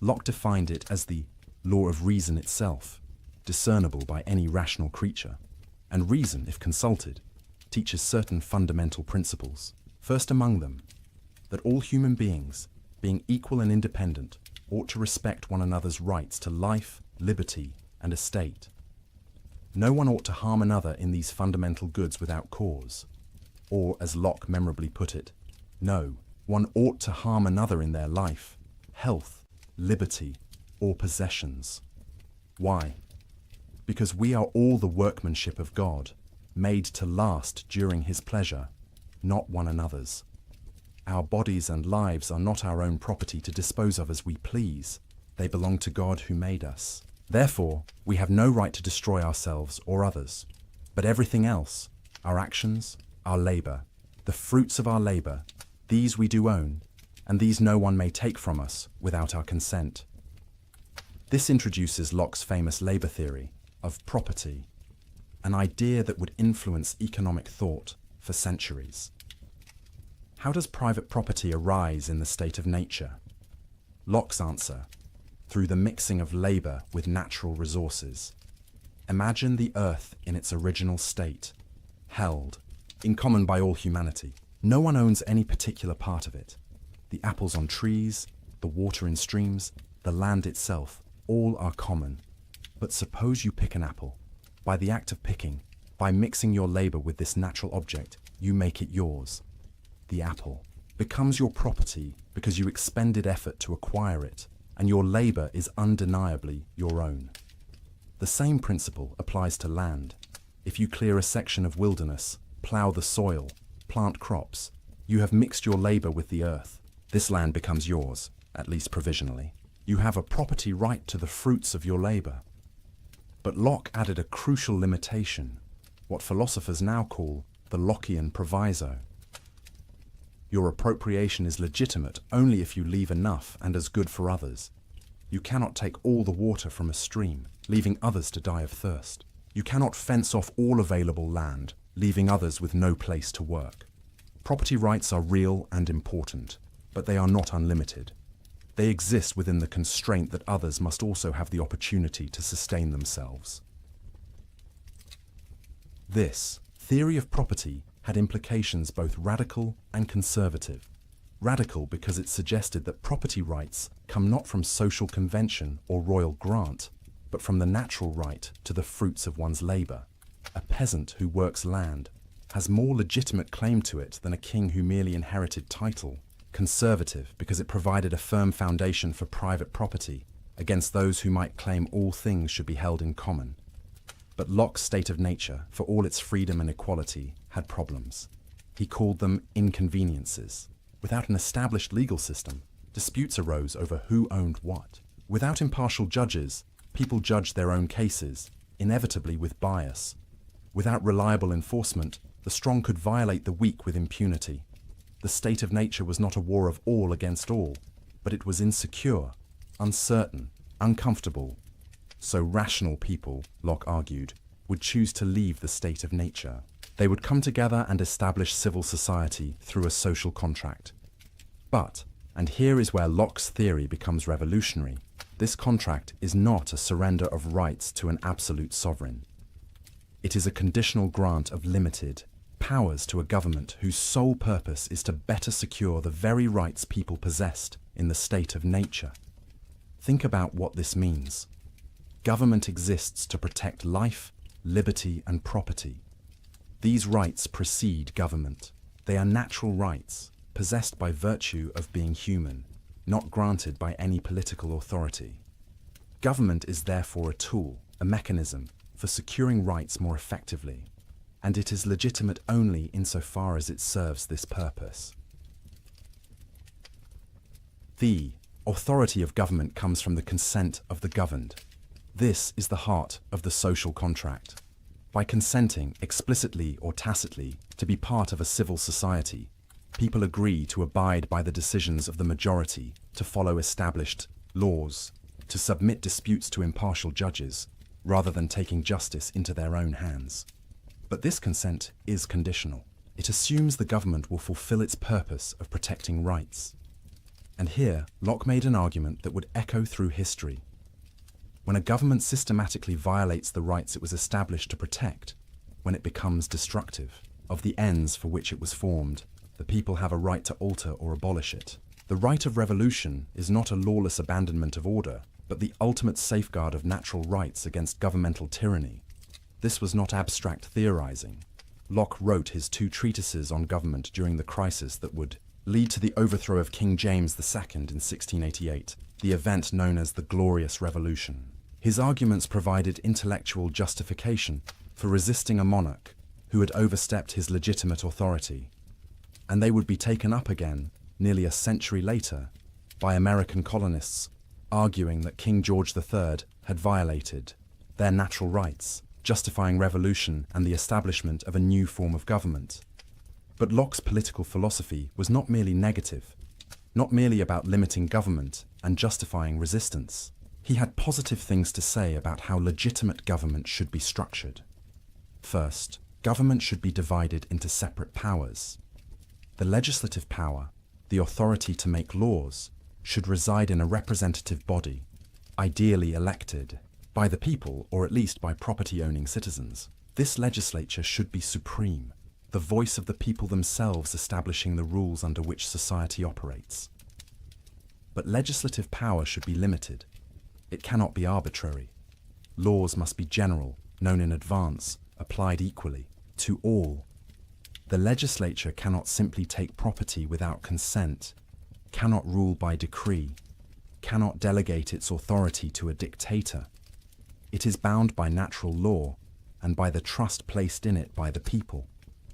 Locke defined it as the law of reason itself, discernible by any rational creature, and reason, if consulted, teaches certain fundamental principles. First among them, that all human beings, being equal and independent, ought to respect one another's rights to life, liberty, and estate. No one ought to harm another in these fundamental goods without cause. Or, as Locke memorably put it, no, one ought to harm another in their life, health, liberty, or possessions. Why? Because we are all the workmanship of God, made to last during His pleasure, not one another's. Our bodies and lives are not our own property to dispose of as we please. They belong to God who made us. Therefore, we have no right to destroy ourselves or others. But everything else, our actions, our labor, the fruits of our labor, these we do own, and these no one may take from us without our consent. This introduces Locke's famous labor theory of property, an idea that would influence economic thought for centuries. How does private property arise in the state of nature? Locke's answer: through the mixing of labor with natural resources. Imagine the earth in its original state, held, in common by all humanity. No one owns any particular part of it. The apples on trees, the water in streams, the land itself, all are common. But suppose you pick an apple. By the act of picking, by mixing your labor with this natural object, you make it yours. The apple becomes your property because you expended effort to acquire it, and your labor is undeniably your own. The same principle applies to land. If you clear a section of wilderness, plow the soil, plant crops, you have mixed your labor with the earth. This land becomes yours, at least provisionally. You have a property right to the fruits of your labor. But Locke added a crucial limitation, what philosophers now call the Lockean proviso. Your appropriation is legitimate only if you leave enough and as good for others. You cannot take all the water from a stream, leaving others to die of thirst. You cannot fence off all available land, leaving others with no place to work. Property rights are real and important, but they are not unlimited. They exist within the constraint that others must also have the opportunity to sustain themselves. This theory of property had implications both radical and conservative. Radical because it suggested that property rights come not from social convention or royal grant, but from the natural right to the fruits of one's labor. A peasant who works land has more legitimate claim to it than a king who merely inherited title. Conservative because it provided a firm foundation for private property against those who might claim all things should be held in common. But Locke's state of nature, for all its freedom and equality, had problems. He called them inconveniences. Without an established legal system, disputes arose over who owned what. Without impartial judges, people judged their own cases, inevitably with bias. Without reliable enforcement, the strong could violate the weak with impunity. The state of nature was not a war of all against all, but it was insecure, uncertain, uncomfortable. So rational people, Locke argued, would choose to leave the state of nature. They would come together and establish civil society through a social contract. But, and here is where Locke's theory becomes revolutionary, this contract is not a surrender of rights to an absolute sovereign. It is a conditional grant of limited powers to a government whose sole purpose is to better secure the very rights people possessed in the state of nature. Think about what this means. Government exists to protect life, liberty, and property. These rights precede government. They are natural rights, possessed by virtue of being human, not granted by any political authority. Government is therefore a tool, a mechanism, for securing rights more effectively, and it is legitimate only insofar as it serves this purpose. The authority of government comes from the consent of the governed. This is the heart of the social contract. By consenting, explicitly or tacitly, to be part of a civil society, people agree to abide by the decisions of the majority, to follow established laws, to submit disputes to impartial judges, rather than taking justice into their own hands. But this consent is conditional. It assumes the government will fulfill its purpose of protecting rights. And here, Locke made an argument that would echo through history. When a government systematically violates the rights it was established to protect, when it becomes destructive, of the ends for which it was formed, the people have a right to alter or abolish it. The right of revolution is not a lawless abandonment of order, but the ultimate safeguard of natural rights against governmental tyranny. This was not abstract theorizing. Locke wrote his 2 treatises on government during the crisis that would lead to the overthrow of King James II in 1688, the event known as the Glorious Revolution. His arguments provided intellectual justification for resisting a monarch who had overstepped his legitimate authority, and they would be taken up again nearly a century later by American colonists arguing that King George III had violated their natural rights, justifying revolution and the establishment of a new form of government. But Locke's political philosophy was not merely negative, not merely about limiting government and justifying resistance. He had positive things to say about how legitimate government should be structured. First, government should be divided into separate powers. The legislative power, the authority to make laws, should reside in a representative body, ideally elected by the people or at least by property-owning citizens. This legislature should be supreme, the voice of the people themselves establishing the rules under which society operates. But legislative power should be limited. It cannot be arbitrary. Laws must be general, known in advance, applied equally, to all. The legislature cannot simply take property without consent, cannot rule by decree, cannot delegate its authority to a dictator. It is bound by natural law and by the trust placed in it by the people.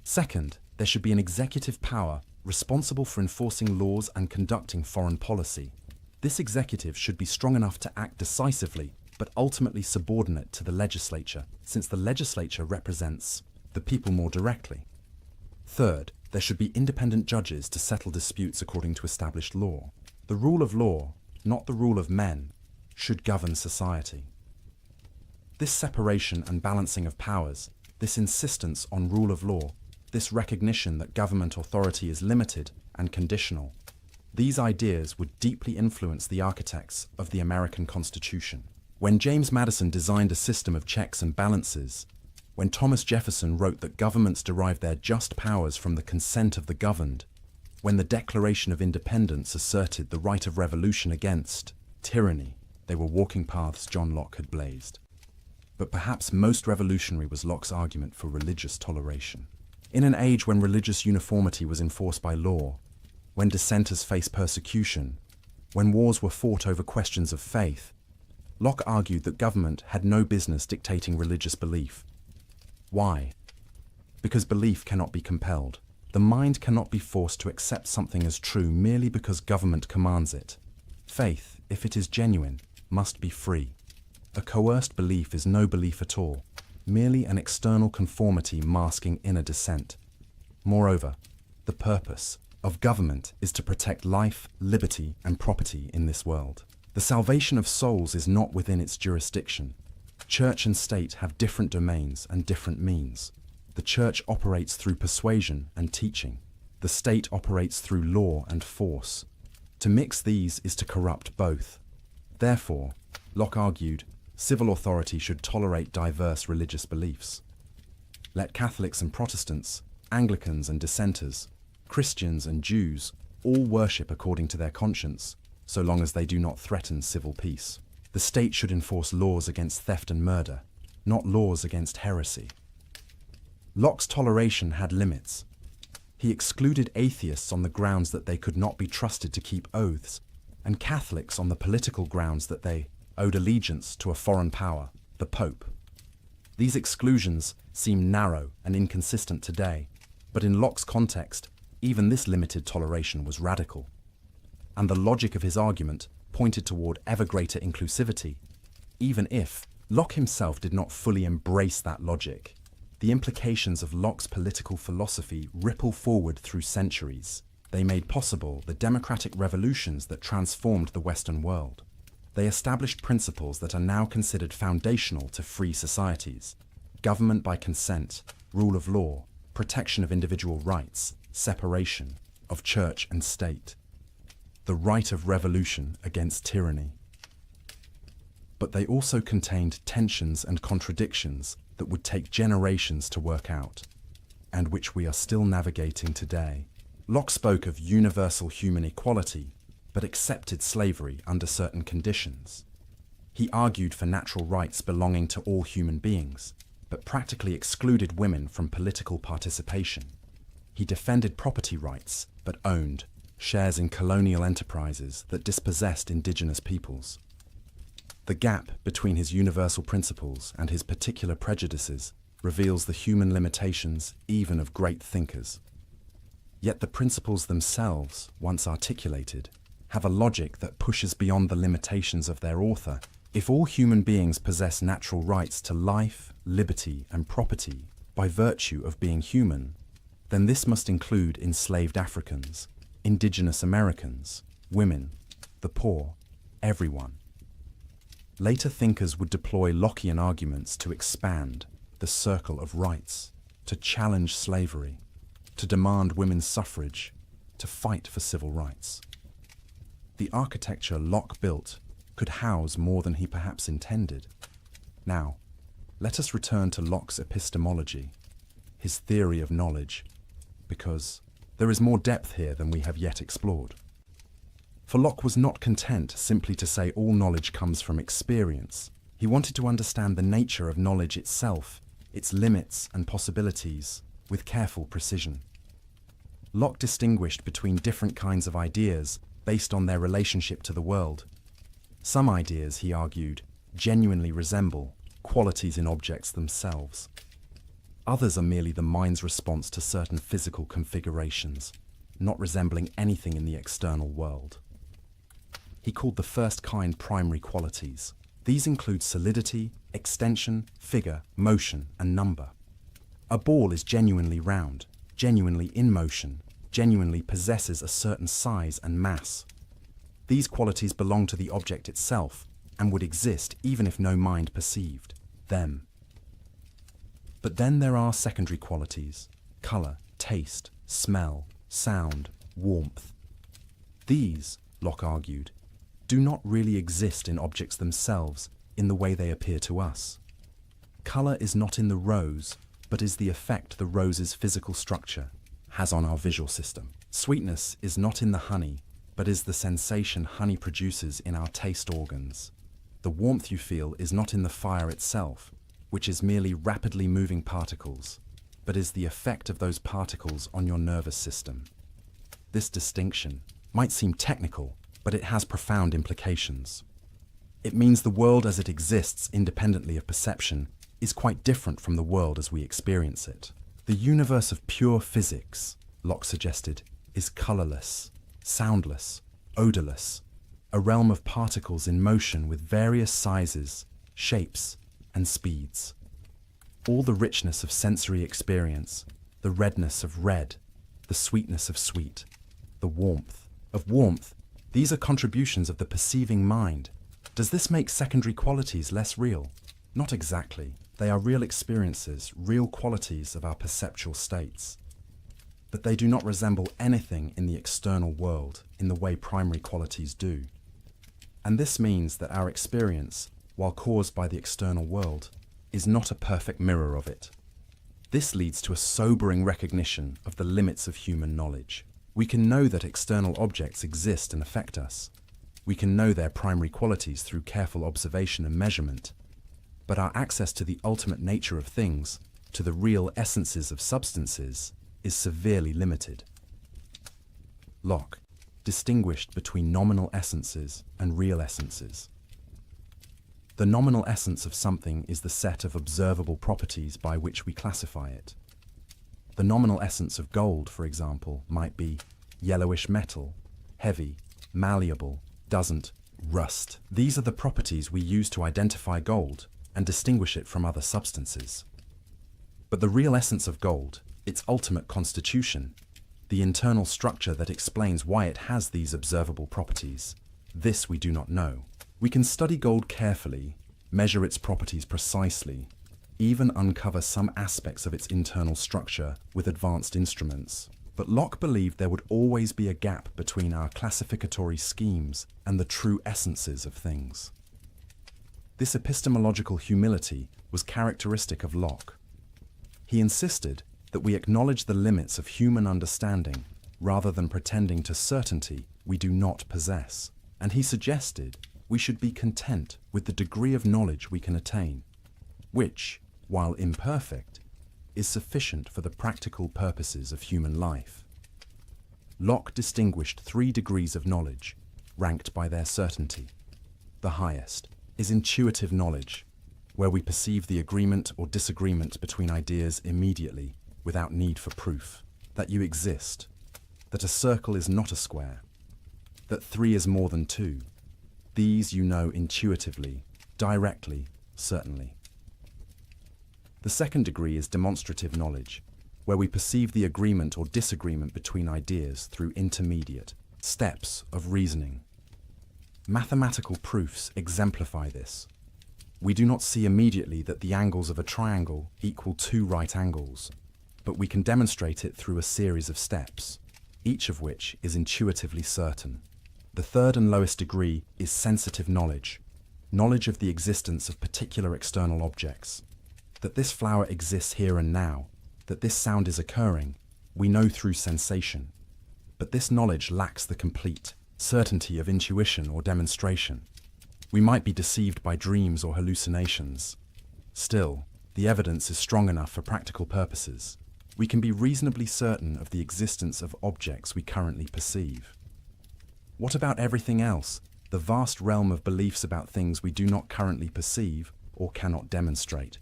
Second, there should be an executive power responsible for enforcing laws and conducting foreign policy. This executive should be strong enough to act decisively, but ultimately subordinate to the legislature, since the legislature represents the people more directly. Third, there should be independent judges to settle disputes according to established law. The rule of law, not the rule of men, should govern society. This separation and balancing of powers, this insistence on rule of law, this recognition that government authority is limited and conditional, these ideas would deeply influence the architects of the American Constitution. When James Madison designed a system of checks and balances, when Thomas Jefferson wrote that governments derive their just powers from the consent of the governed, when the Declaration of Independence asserted the right of revolution against tyranny, they were walking paths John Locke had blazed. But perhaps most revolutionary was Locke's argument for religious toleration. In an age when religious uniformity was enforced by law, when dissenters faced persecution, when wars were fought over questions of faith, Locke argued that government had no business dictating religious belief. Why? Because belief cannot be compelled. The mind cannot be forced to accept something as true merely because government commands it. Faith, if it is genuine, must be free. A coerced belief is no belief at all, merely an external conformity masking inner dissent. Moreover, the purpose of government is to protect life, liberty, and property in this world. The salvation of souls is not within its jurisdiction. Church and state have different domains and different means. The church operates through persuasion and teaching. The state operates through law and force. To mix these is to corrupt both. Therefore, Locke argued, civil authority should tolerate diverse religious beliefs. Let Catholics and Protestants, Anglicans and dissenters, Christians and Jews all worship according to their conscience, so long as they do not threaten civil peace. The state should enforce laws against theft and murder, not laws against heresy. Locke's toleration had limits. He excluded atheists on the grounds that they could not be trusted to keep oaths, and Catholics on the political grounds that they owed allegiance to a foreign power, the Pope. These exclusions seem narrow and inconsistent today, but in Locke's context, even this limited toleration was radical. And the logic of his argument pointed toward ever greater inclusivity, even if Locke himself did not fully embrace that logic. The implications of Locke's political philosophy ripple forward through centuries. They made possible the democratic revolutions that transformed the Western world. They established principles that are now considered foundational to free societies: government by consent, rule of law, protection of individual rights, separation of church and state, the right of revolution against tyranny. But they also contained tensions and contradictions that would take generations to work out. and which we are still navigating today. Locke spoke of universal human equality, but accepted slavery under certain conditions. He argued for natural rights belonging to all human beings, but practically excluded women from political participation. He defended property rights, but owned shares in colonial enterprises that dispossessed indigenous peoples. The gap between his universal principles and his particular prejudices reveals the human limitations even of great thinkers. Yet the principles themselves, once articulated, have a logic that pushes beyond the limitations of their author. If all human beings possess natural rights to life, liberty, and property by virtue of being human, then this must include enslaved Africans, indigenous Americans, women, the poor, everyone. Later thinkers would deploy Lockean arguments to expand the circle of rights, to challenge slavery, to demand women's suffrage, to fight for civil rights. The architecture Locke built could house more than he perhaps intended. Now, let us return to Locke's epistemology, his theory of knowledge, because there is more depth here than we have yet explored. For Locke was not content simply to say all knowledge comes from experience. He wanted to understand the nature of knowledge itself, its limits and possibilities, with careful precision. Locke distinguished between different kinds of ideas based on their relationship to the world. Some ideas, he argued, genuinely resemble qualities in objects themselves. Others are merely the mind's response to certain physical configurations, not resembling anything in the external world. He called the first kind primary qualities. These include solidity, extension, figure, motion, and number. A ball is genuinely round, genuinely in motion, genuinely possesses a certain size and mass. These qualities belong to the object itself and would exist even if no mind perceived them. But then there are secondary qualities: color, taste, smell, sound, warmth. These, Locke argued, do not really exist in objects themselves in the way they appear to us. Color is not in the rose, but is the effect the rose's physical structure has on our visual system. Sweetness is not in the honey, but is the sensation honey produces in our taste organs. The warmth you feel is not in the fire itself, which is merely rapidly moving particles, but is the effect of those particles on your nervous system. This distinction might seem technical, but it has profound implications. It means the world as it exists independently of perception is quite different from the world as we experience it. The universe of pure physics, Locke suggested, is colorless, soundless, odorless, a realm of particles in motion with various sizes, shapes, and speeds. All the richness of sensory experience, the redness of red, the sweetness of sweet, the warmth of warmth, these are contributions of the perceiving mind. Does this make secondary qualities less real? Not exactly. They are real experiences, real qualities of our perceptual states. But they do not resemble anything in the external world in the way primary qualities do. And this means that our experience, while caused by the external world, is not a perfect mirror of it. This leads to a sobering recognition of the limits of human knowledge. We can know that external objects exist and affect us. We can know their primary qualities through careful observation and measurement. But our access to the ultimate nature of things, to the real essences of substances, is severely limited. Locke distinguished between nominal essences and real essences. The nominal essence of something is the set of observable properties by which we classify it. The nominal essence of gold, for example, might be yellowish metal, heavy, malleable, doesn't rust. These are the properties we use to identify gold and distinguish it from other substances. But the real essence of gold, its ultimate constitution, the internal structure that explains why it has these observable properties, this we do not know. We can study gold carefully, measure its properties precisely, even uncover some aspects of its internal structure with advanced instruments. But Locke believed there would always be a gap between our classificatory schemes and the true essences of things. This epistemological humility was characteristic of Locke. He insisted that we acknowledge the limits of human understanding rather than pretending to certainty we do not possess. And he suggested we should be content with the degree of knowledge we can attain, which, while imperfect, is sufficient for the practical purposes of human life. Locke distinguished 3 degrees of knowledge, ranked by their certainty. The highest is intuitive knowledge, where we perceive the agreement or disagreement between ideas immediately, without need for proof, that you exist, that a circle is not a square, that 3 is more than 2. These you know intuitively, directly, certainly. The second degree is demonstrative knowledge, where we perceive the agreement or disagreement between ideas through intermediate steps of reasoning. Mathematical proofs exemplify this. We do not see immediately that the angles of a triangle equal 2 right angles, but we can demonstrate it through a series of steps, each of which is intuitively certain. The third and lowest degree is sensitive knowledge, knowledge of the existence of particular external objects. That this flower exists here and now, that this sound is occurring, we know through sensation. But this knowledge lacks the complete certainty of intuition or demonstration. We might be deceived by dreams or hallucinations. Still, the evidence is strong enough for practical purposes. We can be reasonably certain of the existence of objects we currently perceive. What about everything else, the vast realm of beliefs about things we do not currently perceive or cannot demonstrate?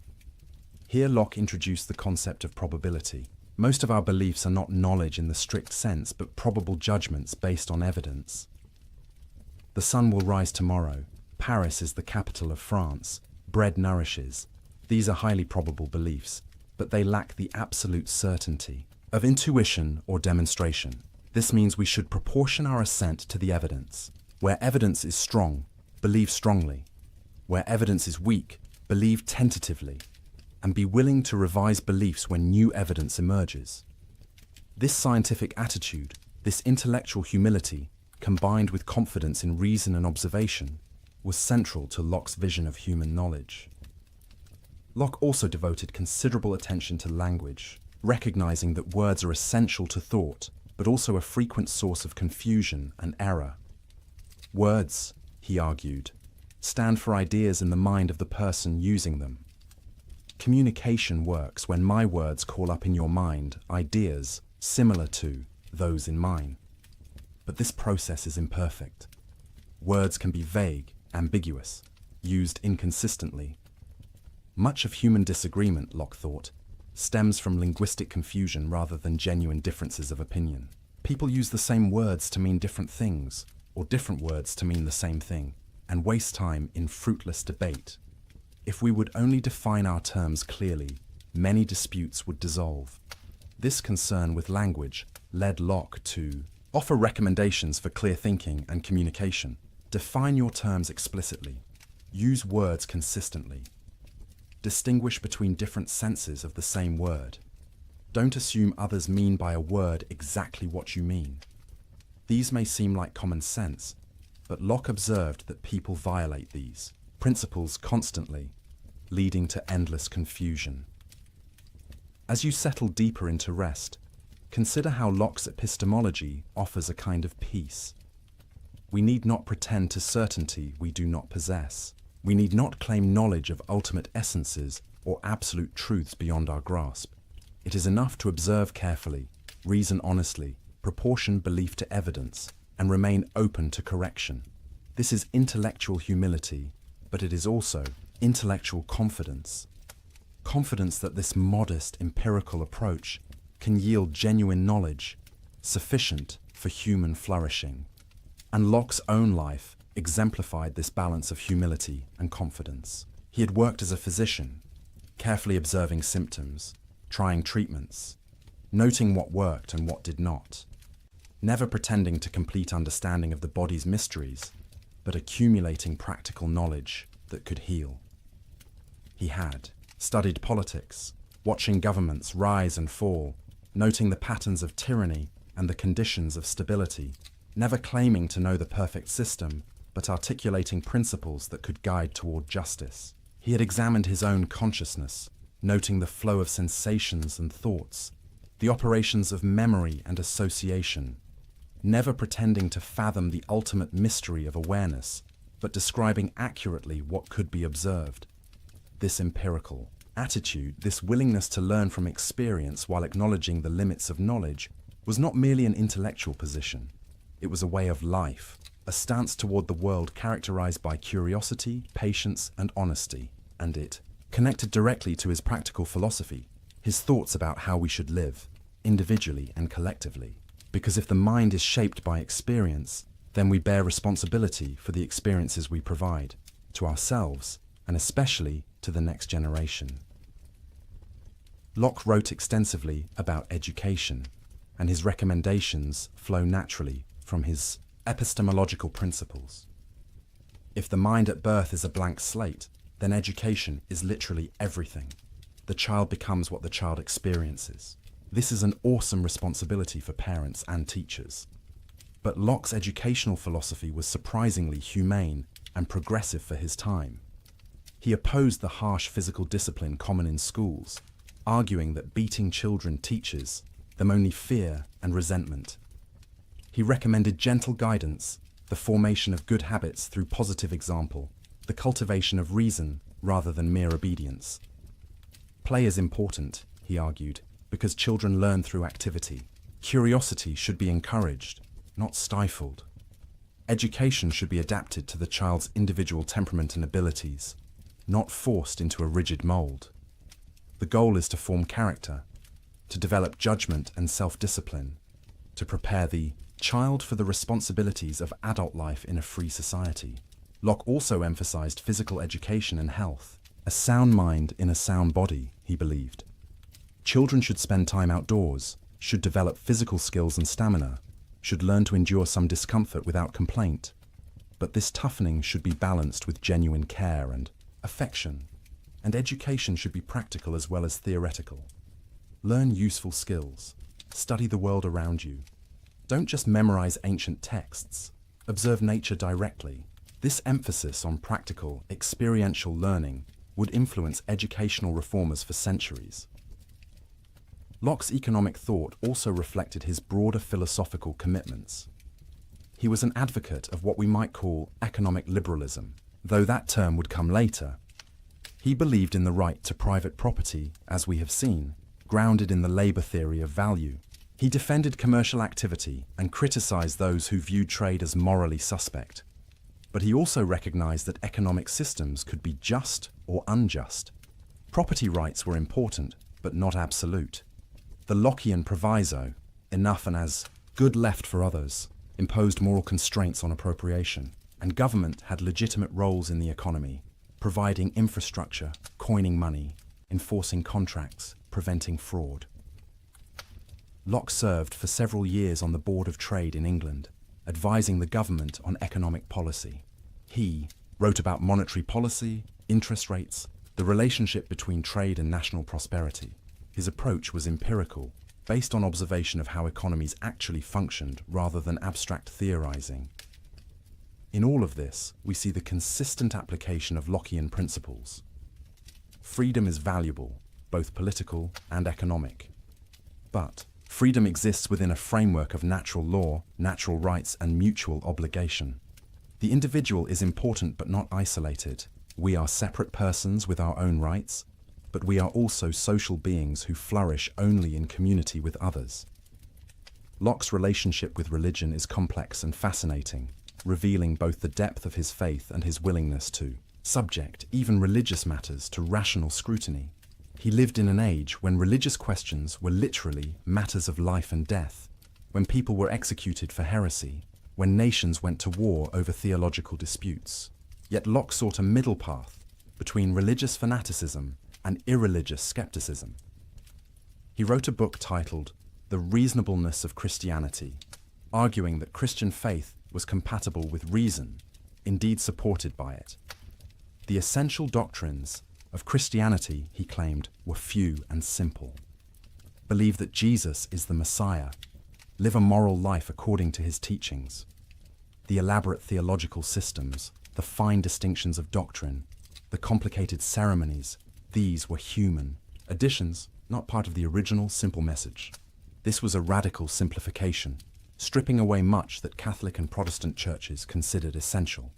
Here Locke introduced the concept of probability. Most of our beliefs are not knowledge in the strict sense, but probable judgments based on evidence. The sun will rise tomorrow. Paris is the capital of France. Bread nourishes. These are highly probable beliefs, but they lack the absolute certainty of intuition or demonstration. This means we should proportion our assent to the evidence. Where evidence is strong, believe strongly. Where evidence is weak, believe tentatively, and be willing to revise beliefs when new evidence emerges. This scientific attitude, this intellectual humility, combined with confidence in reason and observation, was central to Locke's vision of human knowledge. Locke also devoted considerable attention to language, recognizing that words are essential to thought, but also a frequent source of confusion and error. Words, he argued, stand for ideas in the mind of the person using them. Communication works when my words call up in your mind ideas similar to those in mine. But this process is imperfect. Words can be vague, ambiguous, used inconsistently. Much of human disagreement, Locke thought, stems from linguistic confusion rather than genuine differences of opinion. People use the same words to mean different things, or different words to mean the same thing, and waste time in fruitless debate. If we would only define our terms clearly, many disputes would dissolve. This concern with language led Locke to offer recommendations for clear thinking and communication. Define your terms explicitly. Use words consistently. Distinguish between different senses of the same word. Don't assume others mean by a word exactly what you mean. These may seem like common sense, but Locke observed that people violate these principles constantly, leading to endless confusion. As you settle deeper into rest, consider how Locke's epistemology offers a kind of peace. We need not pretend to certainty we do not possess. We need not claim knowledge of ultimate essences or absolute truths beyond our grasp. It is enough to observe carefully, reason honestly, proportion belief to evidence, and remain open to correction. This is intellectual humility, but it is also intellectual confidence. Confidence that this modest, empirical approach can yield genuine knowledge, sufficient for human flourishing. And Locke's own life exemplified this balance of humility and confidence. He had worked as a physician, carefully observing symptoms, trying treatments, noting what worked and what did not, never pretending to complete understanding of the body's mysteries, but accumulating practical knowledge that could heal. He had studied politics, watching governments rise and fall, noting the patterns of tyranny and the conditions of stability, never claiming to know the perfect system, but articulating principles that could guide toward justice. He had examined his own consciousness, noting the flow of sensations and thoughts, the operations of memory and association, never pretending to fathom the ultimate mystery of awareness, but describing accurately what could be observed. This empirical attitude, this willingness to learn from experience while acknowledging the limits of knowledge, was not merely an intellectual position. It was a way of life, a stance toward the world characterized by curiosity, patience, and honesty, and it connected directly to his practical philosophy, his thoughts about how we should live, individually and collectively. Because if the mind is shaped by experience, then we bear responsibility for the experiences we provide, to ourselves, and especially to the next generation. Locke wrote extensively about education, and his recommendations flow naturally from his epistemological principles. If the mind at birth is a blank slate, then education is literally everything. The child becomes what the child experiences. This is an awesome responsibility for parents and teachers. But Locke's educational philosophy was surprisingly humane and progressive for his time. He opposed the harsh physical discipline common in schools, arguing that beating children teaches them only fear and resentment. He recommended gentle guidance, the formation of good habits through positive example, the cultivation of reason rather than mere obedience. Play is important, he argued, because children learn through activity. Curiosity should be encouraged, not stifled. Education should be adapted to the child's individual temperament and abilities, not forced into a rigid mold. The goal is to form character, to develop judgment and self-discipline, to prepare the child for the responsibilities of adult life in a free society. Locke also emphasized physical education and health. A sound mind in a sound body, he believed. Children should spend time outdoors, should develop physical skills and stamina, should learn to endure some discomfort without complaint. But this toughening should be balanced with genuine care and affection. And education should be practical as well as theoretical. Learn useful skills. Study the world around you. Don't just memorize ancient texts. Observe nature directly. This emphasis on practical, experiential learning would influence educational reformers for centuries. Locke's economic thought also reflected his broader philosophical commitments. He was an advocate of what we might call economic liberalism, though that term would come later. He believed in the right to private property, as we have seen, grounded in the labor theory of value. He defended commercial activity and criticized those who viewed trade as morally suspect. But he also recognized that economic systems could be just or unjust. Property rights were important, but not absolute. The Lockean proviso, enough and as good left for others, imposed moral constraints on appropriation, and government had legitimate roles in the economy, providing infrastructure, coining money, enforcing contracts, preventing fraud. Locke served for several years on the Board of Trade in England, advising the government on economic policy. He wrote about monetary policy, interest rates, the relationship between trade and national prosperity. His approach was empirical, based on observation of how economies actually functioned rather than abstract theorizing. In all of this, we see the consistent application of Lockean principles. Freedom is valuable, both political and economic. But freedom exists within a framework of natural law, natural rights, and mutual obligation. The individual is important but not isolated. We are separate persons with our own rights, but we are also social beings who flourish only in community with others. Locke's relationship with religion is complex and fascinating, revealing both the depth of his faith and his willingness to subject even religious matters to rational scrutiny. He lived in an age when religious questions were literally matters of life and death, when people were executed for heresy, when nations went to war over theological disputes. Yet Locke sought a middle path between religious fanaticism and irreligious skepticism. He wrote a book titled The Reasonableness of Christianity, arguing that Christian faith was compatible with reason, indeed supported by it. The essential doctrines of Christianity, he claimed, were few and simple. Believe that Jesus is the Messiah. Live a moral life according to his teachings. The elaborate theological systems, the fine distinctions of doctrine, the complicated ceremonies, these were human additions, not part of the original simple message. This was a radical simplification, stripping away much that Catholic and Protestant churches considered essential.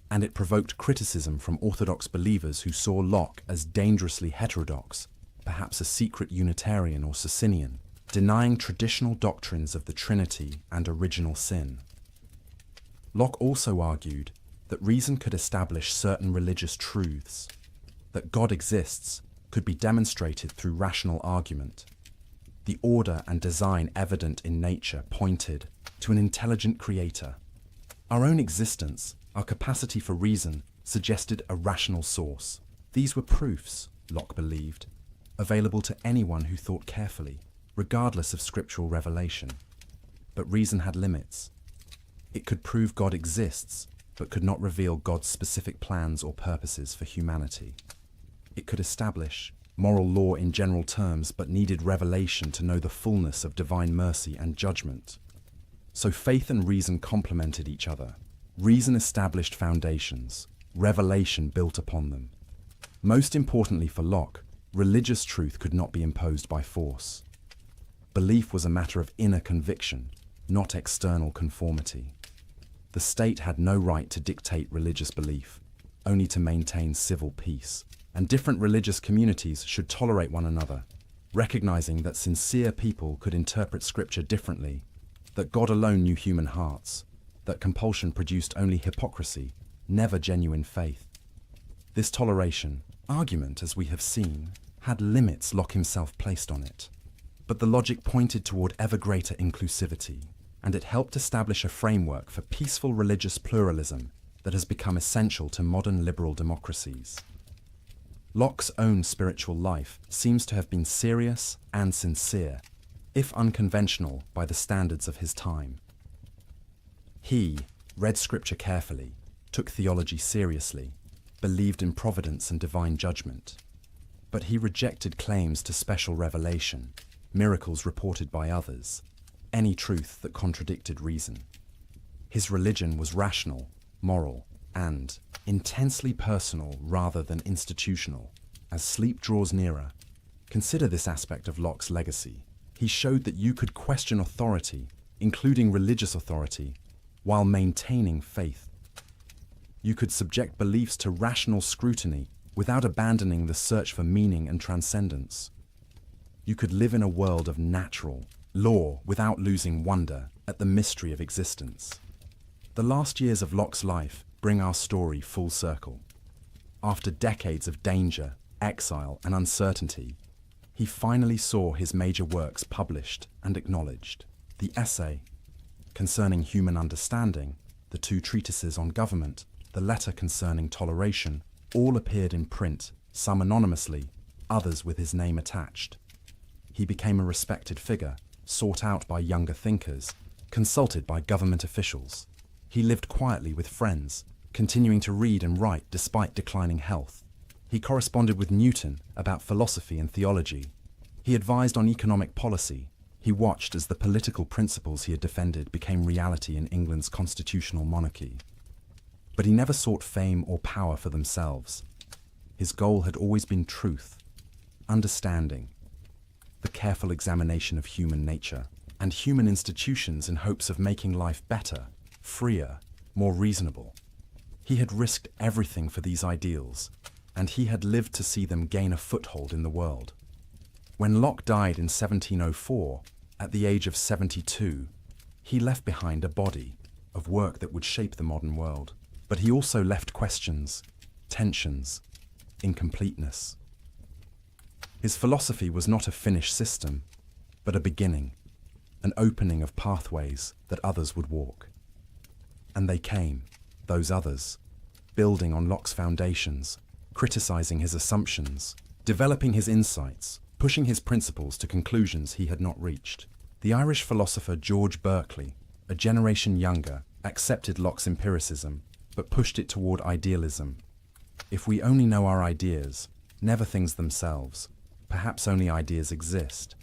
And it provoked criticism from Orthodox believers who saw Locke as dangerously heterodox, perhaps a secret Unitarian or Socinian, denying traditional doctrines of the Trinity and original sin. Locke also argued that reason could establish certain religious truths, that God exists could be demonstrated through rational argument. The order and design evident in nature pointed to an intelligent creator. Our own existence, our capacity for reason, suggested a rational source. These were proofs, Locke believed, available to anyone who thought carefully, regardless of scriptural revelation. But reason had limits. It could prove God exists, but could not reveal God's specific plans or purposes for humanity. It could establish moral law in general terms, but needed revelation to know the fullness of divine mercy and judgment. So faith and reason complemented each other. Reason established foundations, revelation built upon them. Most importantly for Locke, religious truth could not be imposed by force. Belief was a matter of inner conviction, not external conformity. The state had no right to dictate religious belief, only to maintain civil peace. And different religious communities should tolerate one another, recognizing that sincere people could interpret Scripture differently, that God alone knew human hearts, that compulsion produced only hypocrisy, never genuine faith. This toleration, argument as we have seen, had limits Locke himself placed on it. But the logic pointed toward ever greater inclusivity, and it helped establish a framework for peaceful religious pluralism that has become essential to modern liberal democracies. Locke's own spiritual life seems to have been serious and sincere, if unconventional by the standards of his time. He read Scripture carefully, took theology seriously, believed in providence and divine judgment. But he rejected claims to special revelation, miracles reported by others, any truth that contradicted reason. His religion was rational, moral, and intensely personal rather than institutional. As sleep draws nearer, consider this aspect of Locke's legacy. He showed that you could question authority, including religious authority, while maintaining faith. You could subject beliefs to rational scrutiny without abandoning the search for meaning and transcendence. You could live in a world of natural law without losing wonder at the mystery of existence. The last years of Locke's life bring our story full circle. After decades of danger, exile, and uncertainty, he finally saw his major works published and acknowledged. The essay concerning human understanding, the two treatises on government, the letter concerning toleration, all appeared in print, some anonymously, others with his name attached. He became a respected figure, sought out by younger thinkers, consulted by government officials. He lived quietly with friends, continuing to read and write despite declining health. He corresponded with Newton about philosophy and theology. He advised on economic policy. He watched as the political principles he had defended became reality in England's constitutional monarchy. But he never sought fame or power for themselves. His goal had always been truth, understanding, the careful examination of human nature and human institutions in hopes of making life better, freer, more reasonable. He had risked everything for these ideals, and he had lived to see them gain a foothold in the world. When Locke died in 1704, at the age of 72, he left behind a body of work that would shape the modern world. But he also left questions, tensions, incompleteness. His philosophy was not a finished system, but a beginning, an opening of pathways that others would walk. And they came, those others, building on Locke's foundations, criticizing his assumptions, developing his insights, pushing his principles to conclusions he had not reached. The Irish philosopher George Berkeley, a generation younger, accepted Locke's empiricism, but pushed it toward idealism. If we only know our ideas, never things themselves, perhaps only ideas exist.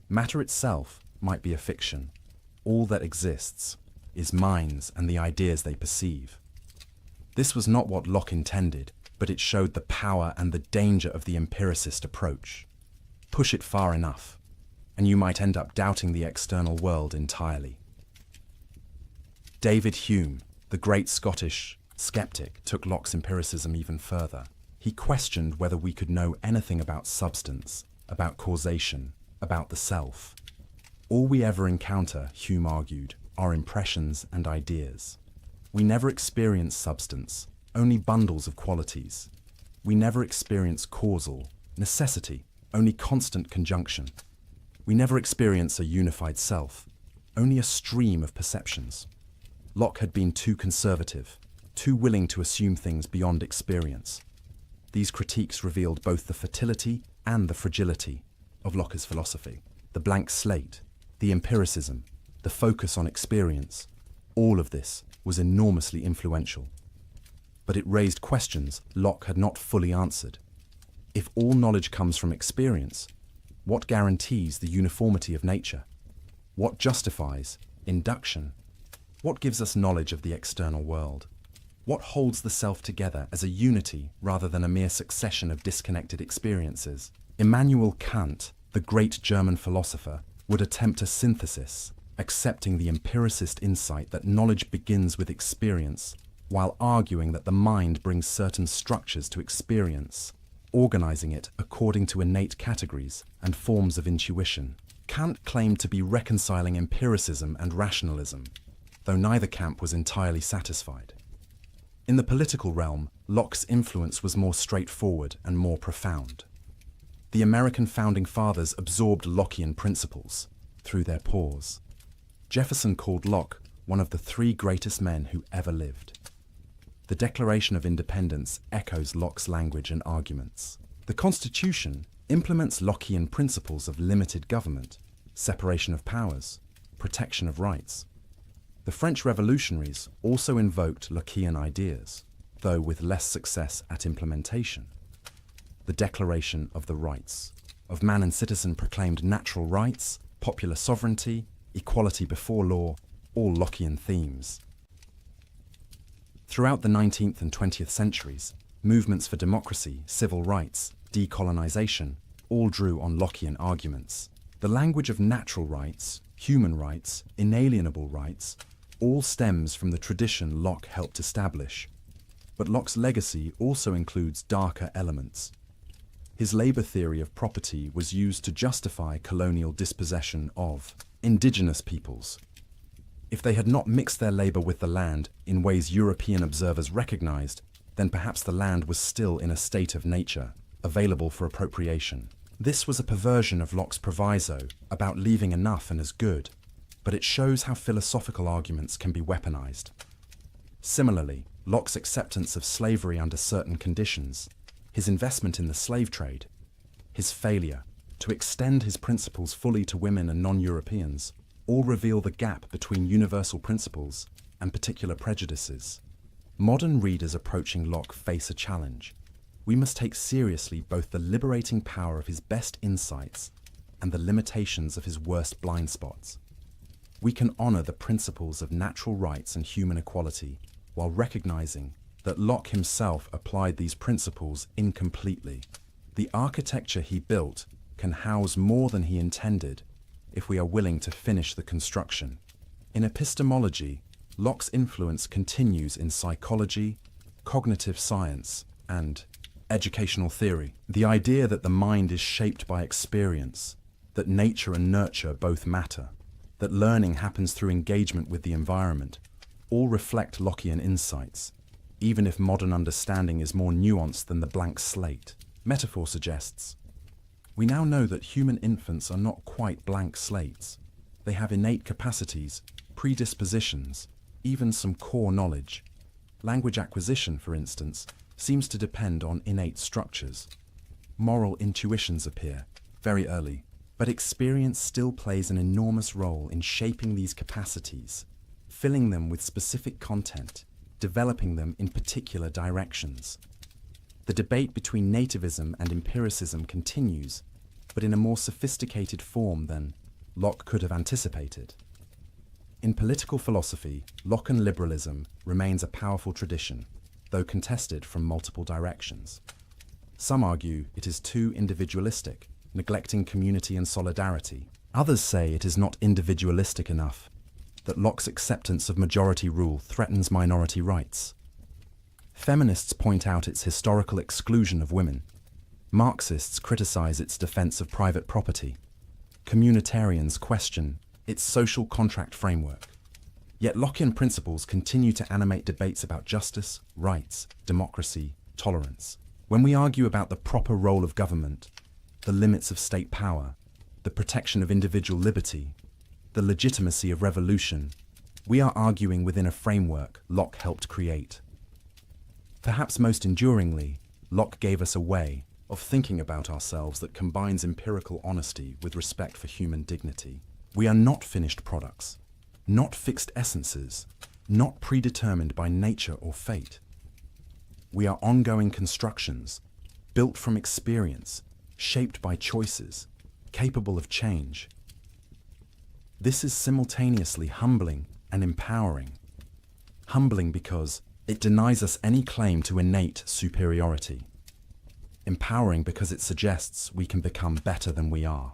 Matter itself might be a fiction. All that exists is minds and the ideas they perceive. This was not what Locke intended, but it showed the power and the danger of the empiricist approach. Push it far enough, and you might end up doubting the external world entirely. David Hume, the great Scottish skeptic, took Locke's empiricism even further. He questioned whether we could know anything about substance, about causation, about the self. All we ever encounter, Hume argued, are impressions and ideas. We never experience substance, only bundles of qualities. We never experience causal, necessity, only constant conjunction. We never experience a unified self, only a stream of perceptions. Locke had been too conservative, too willing to assume things beyond experience. These critiques revealed both the fertility and the fragility of Locke's philosophy. The blank slate, the empiricism, the focus on experience, all of this was enormously influential. But it raised questions Locke had not fully answered. If all knowledge comes from experience, what guarantees the uniformity of nature? What justifies induction? What gives us knowledge of the external world? What holds the self together as a unity rather than a mere succession of disconnected experiences? Immanuel Kant, the great German philosopher, would attempt a synthesis, accepting the empiricist insight that knowledge begins with experience, while arguing that the mind brings certain structures to experience, organizing it according to innate categories and forms of intuition. Kant claimed to be reconciling empiricism and rationalism, though neither camp was entirely satisfied. In the political realm, Locke's influence was more straightforward and more profound. The American founding fathers absorbed Lockean principles through their pores. Jefferson called Locke one of the three greatest men who ever lived. The Declaration of Independence echoes Locke's language and arguments. The Constitution implements Lockean principles of limited government, separation of powers, protection of rights. The French revolutionaries also invoked Lockean ideas, though with less success at implementation. The Declaration of the Rights of Man and Citizen proclaimed natural rights, popular sovereignty, equality before law, all Lockean themes. Throughout the 19th and 20th centuries, movements for democracy, civil rights, decolonization all drew on Lockean arguments. The language of natural rights, human rights, inalienable rights, all stems from the tradition Locke helped establish. But Locke's legacy also includes darker elements. His labor theory of property was used to justify colonial dispossession of indigenous peoples. If they had not mixed their labor with the land in ways European observers recognized, then perhaps the land was still in a state of nature, available for appropriation. This was a perversion of Locke's proviso about leaving enough and as good, but it shows how philosophical arguments can be weaponized. Similarly, Locke's acceptance of slavery under certain conditions, his investment in the slave trade, his failure to extend his principles fully to women and non-Europeans, all reveal the gap between universal principles and particular prejudices. Modern readers approaching Locke face a challenge. We must take seriously both the liberating power of his best insights and the limitations of his worst blind spots. We can honor the principles of natural rights and human equality while recognizing that Locke himself applied these principles incompletely. The architecture he built can house more than he intended if we are willing to finish the construction. In epistemology, Locke's influence continues in psychology, cognitive science, and educational theory. The idea that the mind is shaped by experience, that nature and nurture both matter, that learning happens through engagement with the environment, all reflect Lockean insights, even if modern understanding is more nuanced than the blank slate. Metaphor suggests, we now know that human infants are not quite blank slates. They have innate capacities, predispositions, even some core knowledge. Language acquisition, for instance, seems to depend on innate structures. Moral intuitions appear very early, but experience still plays an enormous role in shaping these capacities, filling them with specific content, developing them in particular directions. The debate between nativism and empiricism continues, but in a more sophisticated form than Locke could have anticipated. In political philosophy, Lockean liberalism remains a powerful tradition, though contested from multiple directions. Some argue it is too individualistic, neglecting community and solidarity. Others say it is not individualistic enough, that Locke's acceptance of majority rule threatens minority rights. Feminists point out its historical exclusion of women. Marxists criticize its defense of private property. Communitarians question its social contract framework. Yet Lockean principles continue to animate debates about justice, rights, democracy, tolerance. When we argue about the proper role of government, the limits of state power, the protection of individual liberty, the legitimacy of revolution, we are arguing within a framework Locke helped create. Perhaps most enduringly, Locke gave us a way of thinking about ourselves that combines empirical honesty with respect for human dignity. We are not finished products, not fixed essences, not predetermined by nature or fate. We are ongoing constructions, built from experience, shaped by choices, capable of change. This is simultaneously humbling and empowering. Humbling because it denies us any claim to innate superiority. Empowering because it suggests we can become better than we are.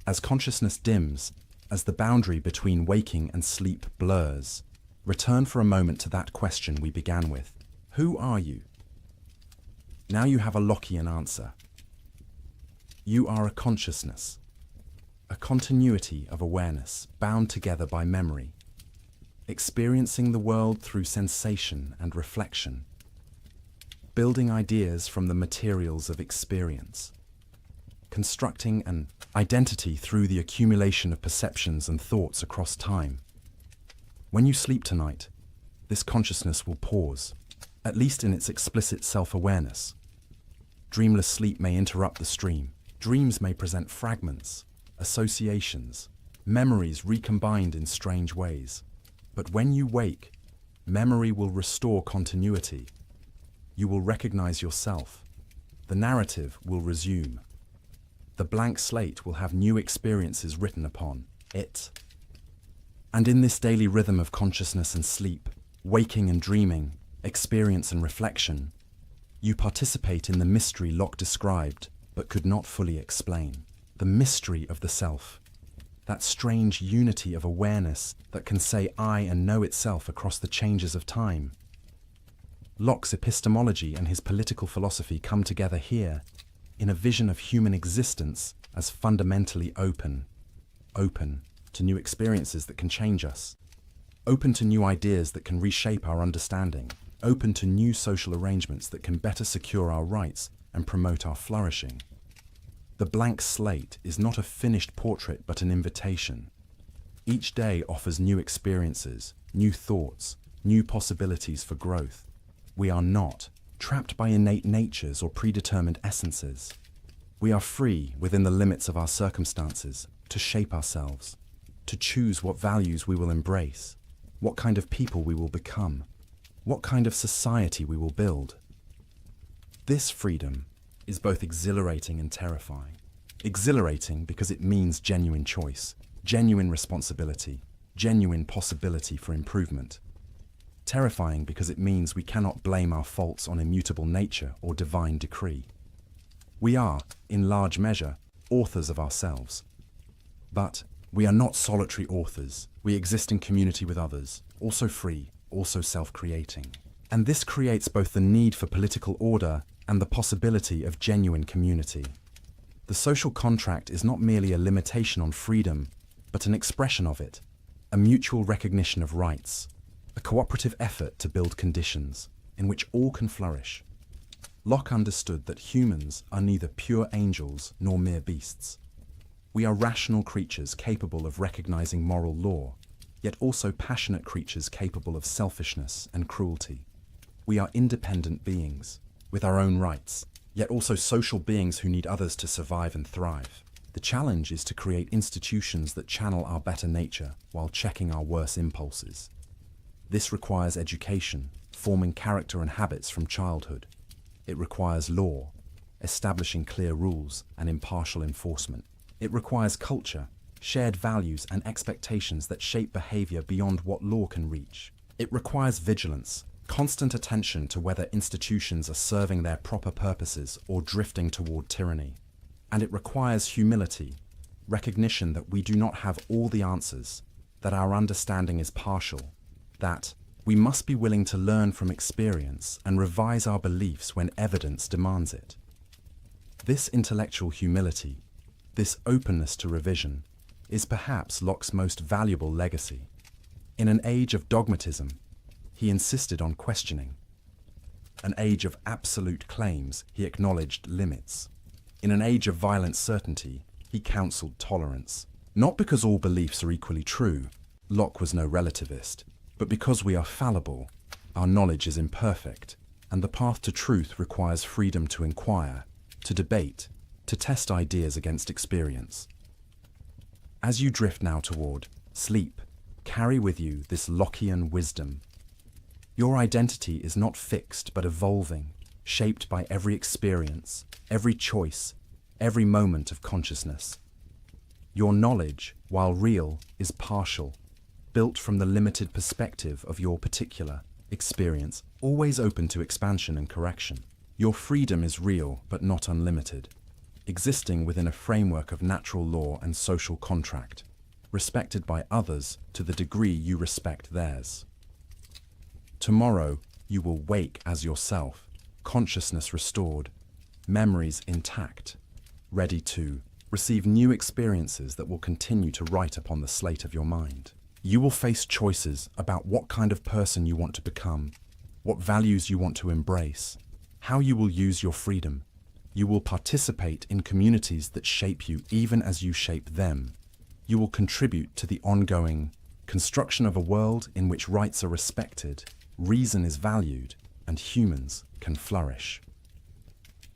As consciousness dims, as the boundary between waking and sleep blurs, return for a moment to that question we began with. Who are you? Now you have a Lockean answer. You are a consciousness, a continuity of awareness bound together by memory, experiencing the world through sensation and reflection, building ideas from the materials of experience, constructing an identity through the accumulation of perceptions and thoughts across time. When you sleep tonight, this consciousness will pause, at least in its explicit self-awareness. Dreamless sleep may interrupt the stream. Dreams may present fragments, associations, memories recombined in strange ways. But when you wake, memory will restore continuity. You will recognize yourself. The narrative will resume. The blank slate will have new experiences written upon it. And in this daily rhythm of consciousness and sleep, waking and dreaming, experience and reflection, you participate in the mystery Locke described but could not fully explain. The mystery of the self. That strange unity of awareness that can say I and know itself across the changes of time. Locke's epistemology and his political philosophy come together here in a vision of human existence as fundamentally open to new experiences that can change us, open to new ideas that can reshape our understanding, open to new social arrangements that can better secure our rights and promote our flourishing. The blank slate is not a finished portrait but an invitation. Each day offers new experiences, new thoughts, new possibilities for growth. We are not trapped by innate natures or predetermined essences. We are free within the limits of our circumstances to shape ourselves, to choose what values we will embrace, what kind of people we will become, what kind of society we will build. This freedom is both exhilarating and terrifying. Exhilarating because it means genuine choice, genuine responsibility, genuine possibility for improvement. Terrifying because it means we cannot blame our faults on immutable nature or divine decree. We are, in large measure, authors of ourselves. But we are not solitary authors. We exist in community with others, also free, also self-creating. And this creates both the need for political order and the possibility of genuine community. The social contract is not merely a limitation on freedom, but an expression of it, a mutual recognition of rights, a cooperative effort to build conditions in which all can flourish. Locke understood that humans are neither pure angels nor mere beasts. We are rational creatures capable of recognizing moral law, yet also passionate creatures capable of selfishness and cruelty. We are independent beings, with our own rights, yet also social beings who need others to survive and thrive. The challenge is to create institutions that channel our better nature while checking our worse impulses. This requires education, forming character and habits from childhood. It requires law, establishing clear rules and impartial enforcement. It requires culture, shared values and expectations that shape behavior beyond what law can reach. It requires vigilance, constant attention to whether institutions are serving their proper purposes or drifting toward tyranny. And it requires humility, recognition that we do not have all the answers, that our understanding is partial, that we must be willing to learn from experience and revise our beliefs when evidence demands it. This intellectual humility, this openness to revision, is perhaps Locke's most valuable legacy. In an age of dogmatism, he insisted on questioning. An age of absolute claims, he acknowledged limits. In an age of violent certainty, he counseled tolerance. Not because all beliefs are equally true, Locke was no relativist, but because we are fallible, our knowledge is imperfect, and the path to truth requires freedom to inquire, to debate, to test ideas against experience. As you drift now toward sleep, carry with you this Lockean wisdom. Your identity is not fixed but evolving, shaped by every experience, every choice, every moment of consciousness. Your knowledge, while real, is partial, built from the limited perspective of your particular experience, always open to expansion and correction. Your freedom is real but not unlimited, existing within a framework of natural law and social contract, respected by others to the degree you respect theirs. Tomorrow, you will wake as yourself, consciousness restored, memories intact, ready to receive new experiences that will continue to write upon the slate of your mind. You will face choices about what kind of person you want to become, what values you want to embrace, how you will use your freedom. You will participate in communities that shape you even as you shape them. You will contribute to the ongoing construction of a world in which rights are respected, reason is valued, and humans can flourish.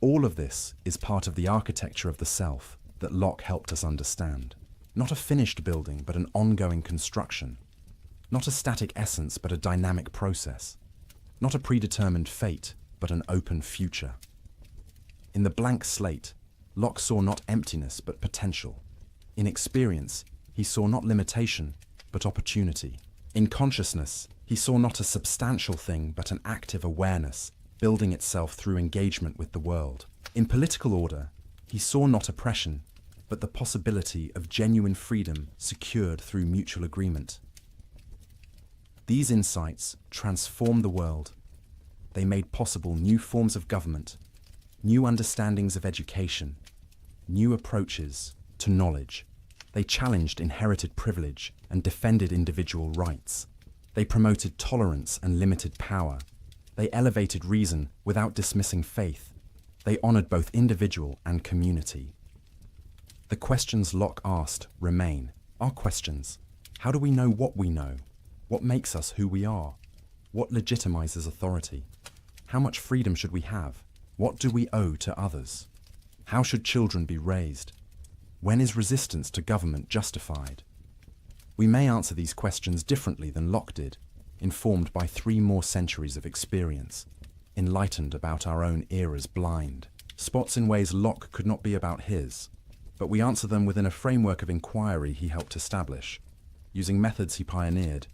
All of this is part of the architecture of the self that Locke helped us understand. Not a finished building, but an ongoing construction. Not a static essence, but a dynamic process. Not a predetermined fate, but an open future. In the blank slate, Locke saw not emptiness, but potential. In experience, he saw not limitation, but opportunity. In consciousness, he saw not a substantial thing, but an active awareness, building itself through engagement with the world. In political order, he saw not oppression, but the possibility of genuine freedom secured through mutual agreement. These insights transformed the world. They made possible new forms of government, new understandings of education, new approaches to knowledge. They challenged inherited privilege and defended individual rights. They promoted tolerance and limited power. They elevated reason without dismissing faith. They honored both individual and community. The questions Locke asked remain our questions. How do we know what we know? What makes us who we are? What legitimizes authority? How much freedom should we have? What do we owe to others? How should children be raised? When is resistance to government justified? We may answer these questions differently than Locke did, informed by 3 more centuries of experience, enlightened about our own era's blind spots in ways Locke could not be about his. But we answer them within a framework of inquiry he helped establish, using methods he pioneered,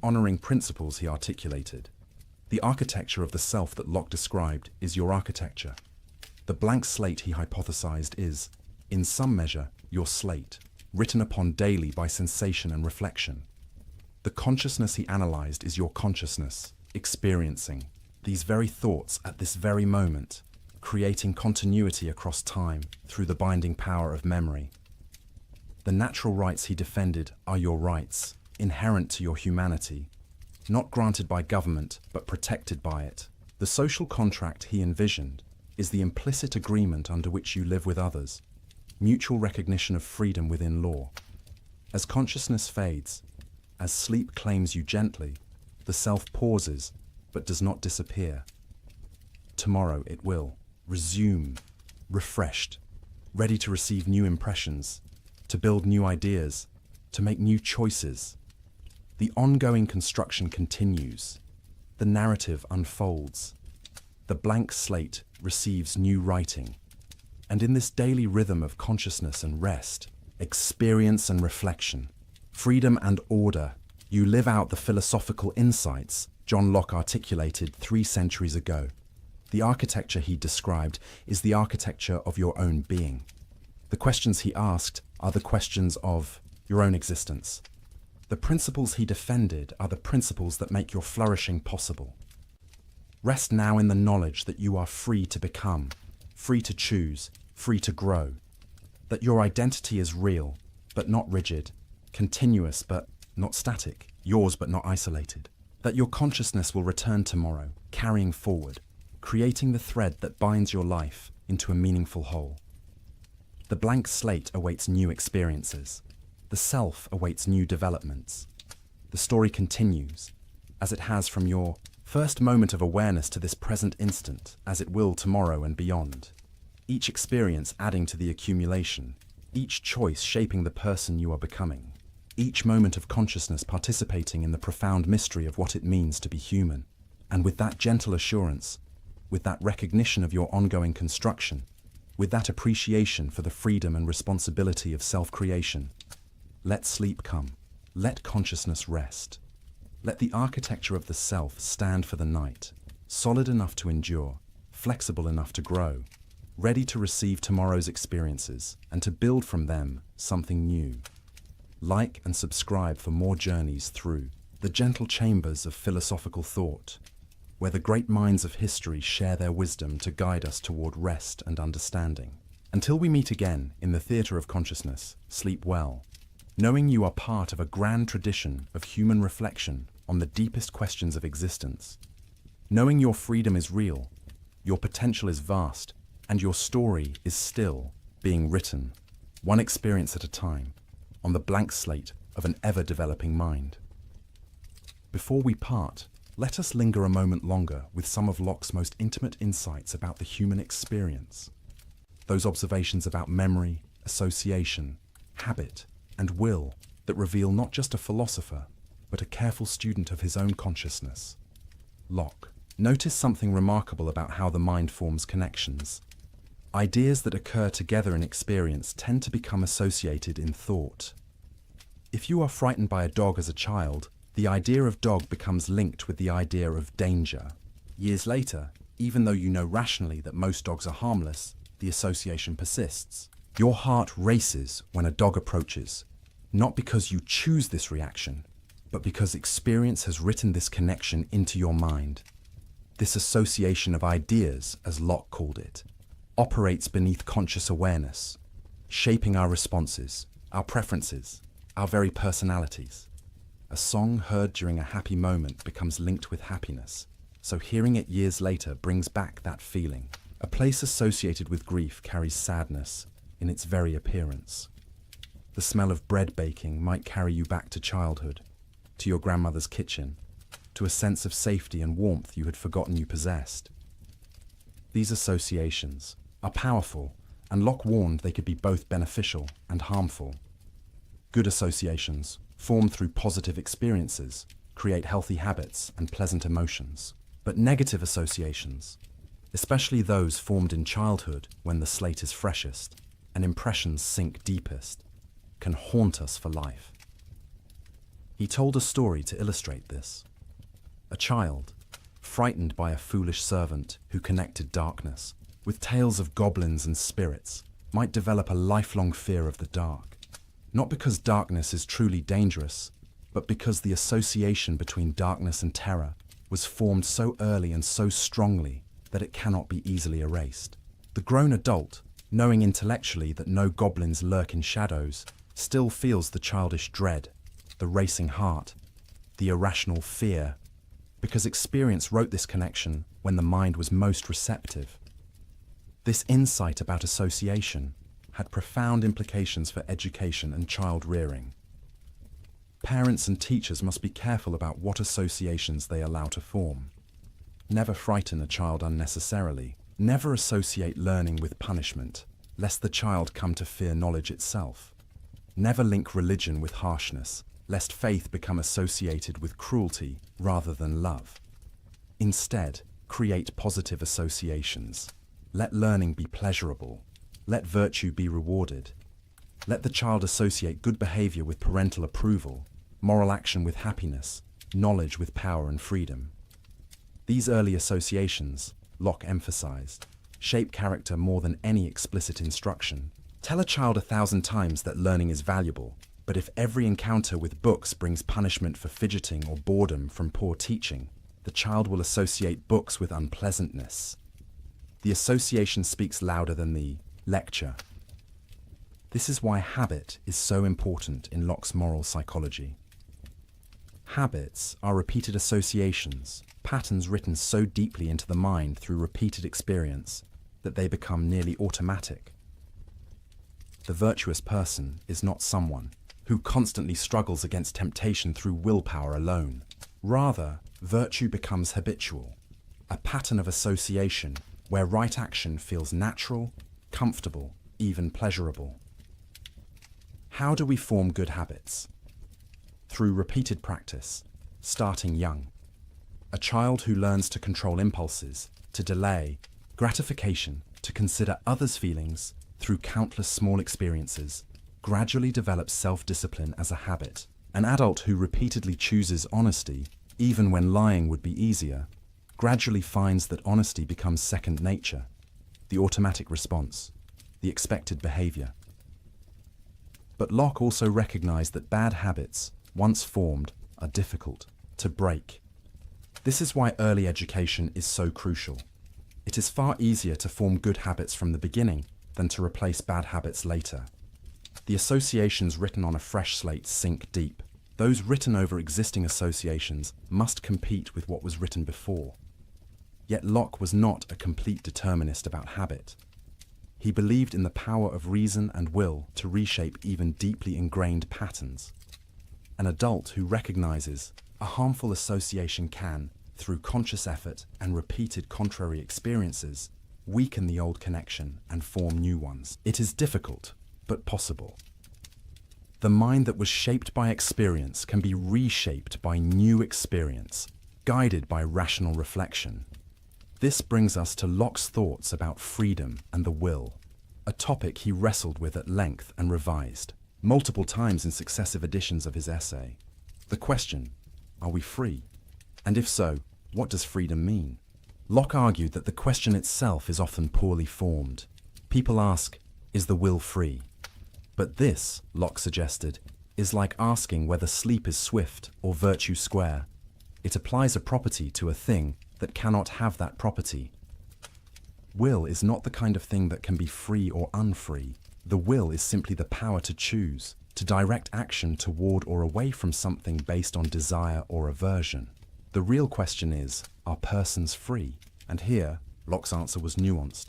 honoring principles he articulated. The architecture of the self that Locke described is your architecture. The blank slate he hypothesized is, in some measure, your slate, written upon daily by sensation and reflection. The consciousness he analyzed is your consciousness, experiencing these very thoughts at this very moment, creating continuity across time through the binding power of memory. The natural rights he defended are your rights, inherent to your humanity, not granted by government, but protected by it. The social contract he envisioned is the implicit agreement under which you live with others, mutual recognition of freedom within law. As consciousness fades, as sleep claims you gently, the self pauses, but does not disappear. Tomorrow it will resume, refreshed, ready to receive new impressions, to build new ideas, to make new choices. The ongoing construction continues. The narrative unfolds. The blank slate receives new writing. And in this daily rhythm of consciousness and rest, experience and reflection, freedom and order, you live out the philosophical insights John Locke articulated 3 centuries ago. The architecture he described is the architecture of your own being. The questions he asked are the questions of your own existence. The principles he defended are the principles that make your flourishing possible. Rest now in the knowledge that you are free to become, free to choose, free to grow. That your identity is real, but not rigid, continuous but not static, yours but not isolated. That your consciousness will return tomorrow, carrying forward, creating the thread that binds your life into a meaningful whole. The blank slate awaits new experiences. The self awaits new developments. The story continues, as it has from your first moment of awareness to this present instant, as it will tomorrow and beyond. Each experience adding to the accumulation, each choice shaping the person you are becoming, each moment of consciousness participating in the profound mystery of what it means to be human. And with that gentle assurance, with that recognition of your ongoing construction, with that appreciation for the freedom and responsibility of self-creation, let sleep come, let consciousness rest. Let the architecture of the self stand for the night, solid enough to endure, flexible enough to grow, ready to receive tomorrow's experiences and to build from them something new. Like and subscribe for more journeys through the gentle chambers of philosophical thought, where the great minds of history share their wisdom to guide us toward rest and understanding. Until we meet again in the theatre of consciousness, sleep well, knowing you are part of a grand tradition of human reflection on the deepest questions of existence. Knowing your freedom is real, your potential is vast, and your story is still being written, one experience at a time, on the blank slate of an ever-developing mind. Before we part, let us linger a moment longer with some of Locke's most intimate insights about the human experience. Those observations about memory, association, habit, and will that reveal not just a philosopher, but a careful student of his own consciousness. Locke noticed something remarkable about how the mind forms connections. Ideas that occur together in experience tend to become associated in thought. If you are frightened by a dog as a child, the idea of dog becomes linked with the idea of danger. Years later, even though you know rationally that most dogs are harmless, the association persists. Your heart races when a dog approaches, not because you choose this reaction, but because experience has written this connection into your mind. This association of ideas, as Locke called it, operates beneath conscious awareness, shaping our responses, our preferences, our very personalities. A song heard during a happy moment becomes linked with happiness, so hearing it years later brings back that feeling. A place associated with grief carries sadness in its very appearance. The smell of bread baking might carry you back to childhood, to your grandmother's kitchen, to a sense of safety and warmth you had forgotten you possessed. These associations are powerful, and Locke warned they could be both beneficial and harmful. Good associations, formed through positive experiences, create healthy habits and pleasant emotions. But negative associations, especially those formed in childhood when the slate is freshest and impressions sink deepest, can haunt us for life. He told a story to illustrate this. A child, frightened by a foolish servant who connected darkness with tales of goblins and spirits, might develop a lifelong fear of the dark. Not because darkness is truly dangerous, but because the association between darkness and terror was formed so early and so strongly that it cannot be easily erased. The grown adult, knowing intellectually that no goblins lurk in shadows, still feels the childish dread, the racing heart, the irrational fear, because experience wrote this connection when the mind was most receptive. This insight about association had profound implications for education and child rearing. Parents and teachers must be careful about what associations they allow to form. Never frighten a child unnecessarily. Never associate learning with punishment, lest the child come to fear knowledge itself. Never link religion with harshness, lest faith become associated with cruelty rather than love. Instead, create positive associations. Let learning be pleasurable. Let virtue be rewarded. Let the child associate good behavior with parental approval, moral action with happiness, knowledge with power and freedom. These early associations, Locke emphasized, shape character more than any explicit instruction. Tell a child 1,000 times that learning is valuable, but if every encounter with books brings punishment for fidgeting or boredom from poor teaching, the child will associate books with unpleasantness. The association speaks louder than the lecture. This is why habit is so important in Locke's moral psychology. Habits are repeated associations, patterns written so deeply into the mind through repeated experience that they become nearly automatic. The virtuous person is not someone who constantly struggles against temptation through willpower alone. Rather, virtue becomes habitual, a pattern of association where right action feels natural, comfortable, even pleasurable. How do we form good habits? Through repeated practice, starting young. A child who learns to control impulses, to delay gratification, to consider others' feelings through countless small experiences, gradually develops self-discipline as a habit. An adult who repeatedly chooses honesty, even when lying would be easier, gradually finds that honesty becomes second nature, the automatic response, the expected behavior. But Locke also recognized that bad habits, once formed, are difficult to break. This is why early education is so crucial. It is far easier to form good habits from the beginning than to replace bad habits later. The associations written on a fresh slate sink deep. Those written over existing associations must compete with what was written before. Yet Locke was not a complete determinist about habit. He believed in the power of reason and will to reshape even deeply ingrained patterns. An adult who recognizes a harmful association can, through conscious effort and repeated contrary experiences, weaken the old connection and form new ones. It is difficult, but possible. The mind that was shaped by experience can be reshaped by new experience, guided by rational reflection. This brings us to Locke's thoughts about freedom and the will, a topic he wrestled with at length and revised multiple times in successive editions of his essay. The question, are we free? And if so, what does freedom mean? Locke argued that the question itself is often poorly formed. People ask, is the will free? But this, Locke suggested, is like asking whether sleep is swift or virtue square. It applies a property to a thing that cannot have that property. Will is not the kind of thing that can be free or unfree. The will is simply the power to choose, to direct action toward or away from something based on desire or aversion. The real question is, are persons free? And here, Locke's answer was nuanced.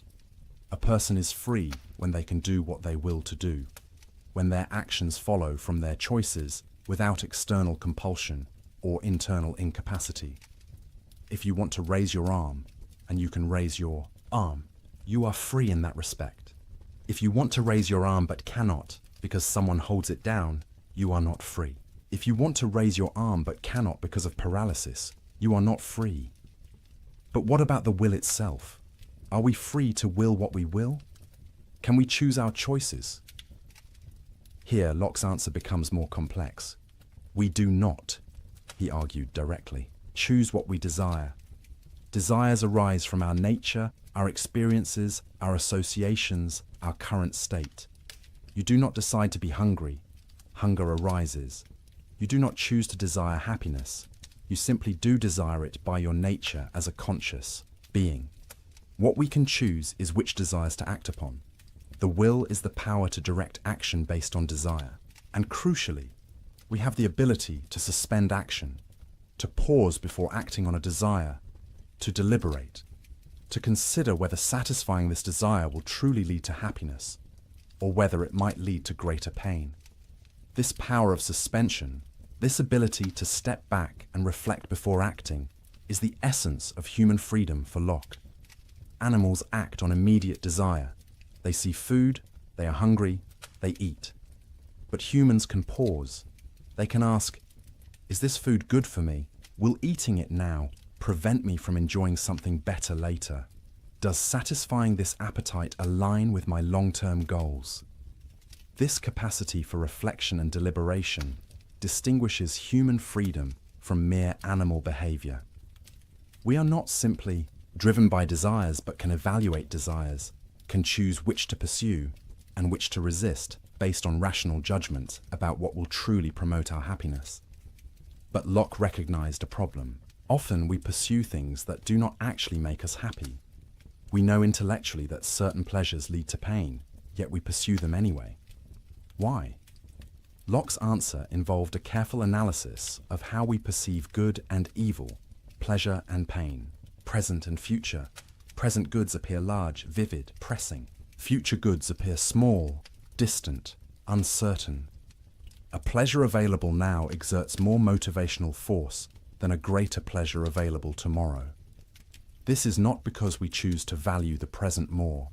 A person is free when they can do what they will to do, when their actions follow from their choices without external compulsion or internal incapacity. If you want to raise your arm, and you can raise your arm, you are free in that respect. If you want to raise your arm but cannot because someone holds it down, you are not free. If you want to raise your arm but cannot because of paralysis, you are not free. But what about the will itself? Are we free to will what we will? Can we choose our choices? Here, Locke's answer becomes more complex. We do not, he argued directly, choose what we desire. Desires arise from our nature, our experiences, our associations, our current state. You do not decide to be hungry. Hunger arises. You do not choose to desire happiness. You simply do desire it by your nature as a conscious being. What we can choose is which desires to act upon. The will is the power to direct action based on desire. And crucially, we have the ability to suspend action, to pause before acting on a desire, to deliberate, to consider whether satisfying this desire will truly lead to happiness, or whether it might lead to greater pain. This power of suspension, this ability to step back and reflect before acting, is the essence of human freedom for Locke. Animals act on immediate desire. They see food, they are hungry, they eat. But humans can pause. They can ask, is this food good for me? Will eating it now prevent me from enjoying something better later? Does satisfying this appetite align with my long-term goals? This capacity for reflection and deliberation distinguishes human freedom from mere animal behavior. We are not simply driven by desires, but can evaluate desires, can choose which to pursue, and which to resist based on rational judgment about what will truly promote our happiness. But Locke recognized a problem. Often we pursue things that do not actually make us happy. We know intellectually that certain pleasures lead to pain, yet we pursue them anyway. Why? Locke's answer involved a careful analysis of how we perceive good and evil, pleasure and pain, present and future. Present goods appear large, vivid, pressing. Future goods appear small, distant, uncertain. A pleasure available now exerts more motivational force than a greater pleasure available tomorrow. This is not because we choose to value the present more.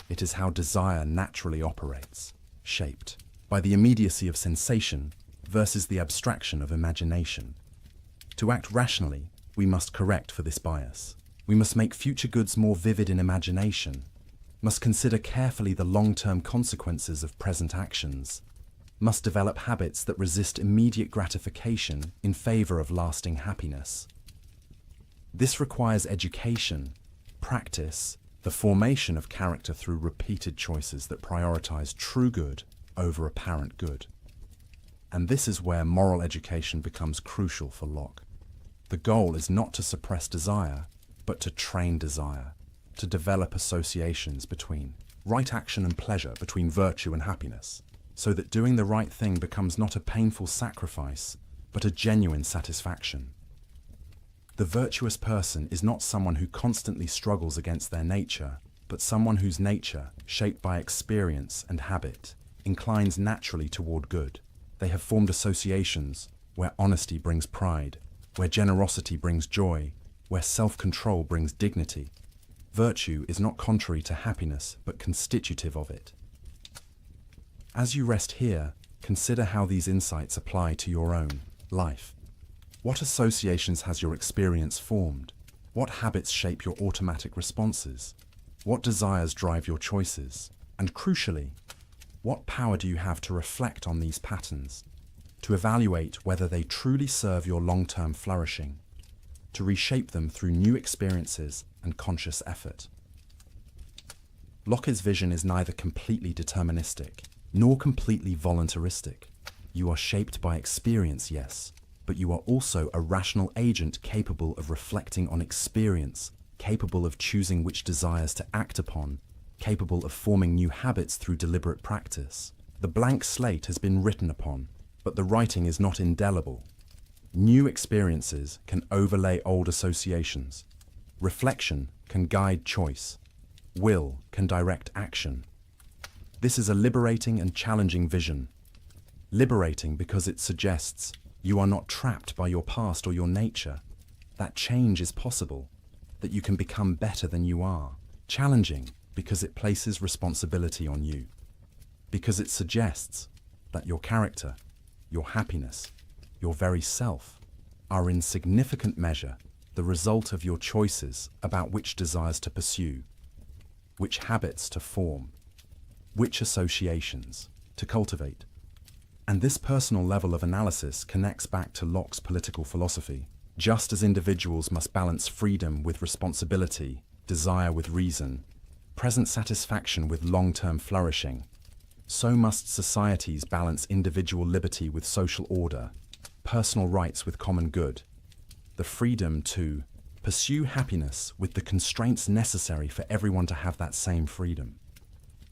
It is how desire naturally operates, shaped by the immediacy of sensation versus the abstraction of imagination. To act rationally, we must correct for this bias. We must make future goods more vivid in imagination, must consider carefully the long-term consequences of present actions, must develop habits that resist immediate gratification in favor of lasting happiness. This requires education, practice, the formation of character through repeated choices that prioritize true good over apparent good. And this is where moral education becomes crucial for Locke. The goal is not to suppress desire, but to train desire, to develop associations between right action and pleasure, between virtue and happiness, so that doing the right thing becomes not a painful sacrifice, but a genuine satisfaction. The virtuous person is not someone who constantly struggles against their nature, but someone whose nature, shaped by experience and habit, inclines naturally toward good. They have formed associations where honesty brings pride, where generosity brings joy, where self-control brings dignity. Virtue is not contrary to happiness, but constitutive of it. As you rest here, consider how these insights apply to your own life. What associations has your experience formed? What habits shape your automatic responses? What desires drive your choices? And crucially, what power do you have to reflect on these patterns, to evaluate whether they truly serve your long-term flourishing, to reshape them through new experiences and conscious effort? Locke's vision is neither completely deterministic, nor completely voluntaristic. You are shaped by experience, yes, but you are also a rational agent capable of reflecting on experience, capable of choosing which desires to act upon, capable of forming new habits through deliberate practice. The blank slate has been written upon, but the writing is not indelible. New experiences can overlay old associations. Reflection can guide choice. Will can direct action. This is a liberating and challenging vision. Liberating because it suggests you are not trapped by your past or your nature, that change is possible, that you can become better than you are. Challenging because it places responsibility on you, because it suggests that your character, your happiness, your very self are in significant measure the result of your choices about which desires to pursue, which habits to form, which associations to cultivate. And this personal level of analysis connects back to Locke's political philosophy. Just as individuals must balance freedom with responsibility, desire with reason, present satisfaction with long-term flourishing, so must societies balance individual liberty with social order, personal rights with common good, the freedom to pursue happiness with the constraints necessary for everyone to have that same freedom.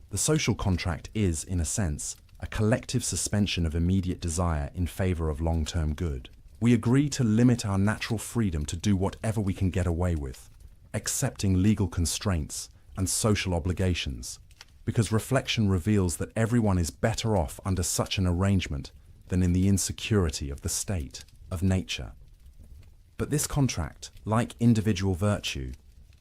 The social contract is, in a sense, a collective suspension of immediate desire in favor of long-term good. We agree to limit our natural freedom to do whatever we can get away with, accepting legal constraints and social obligations, because reflection reveals that everyone is better off under such an arrangement than in the insecurity of the state, of nature. But this contract, like individual virtue,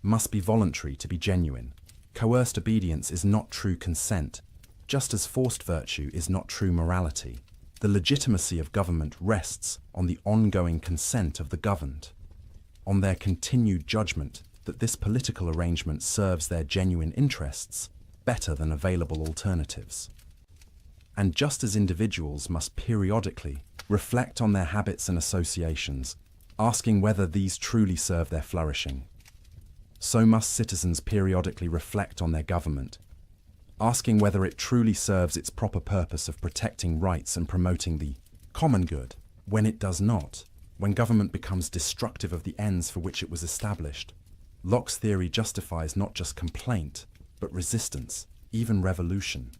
must be voluntary to be genuine. Coerced obedience is not true consent, just as forced virtue is not true morality. The legitimacy of government rests on the ongoing consent of the governed, on their continued judgment that this political arrangement serves their genuine interests better than available alternatives. And just as individuals must periodically reflect on their habits and associations, asking whether these truly serve their flourishing, so must citizens periodically reflect on their government, asking whether it truly serves its proper purpose of protecting rights and promoting the common good. When it does not, when government becomes destructive of the ends for which it was established, Locke's theory justifies not just complaint, but resistance, even revolution.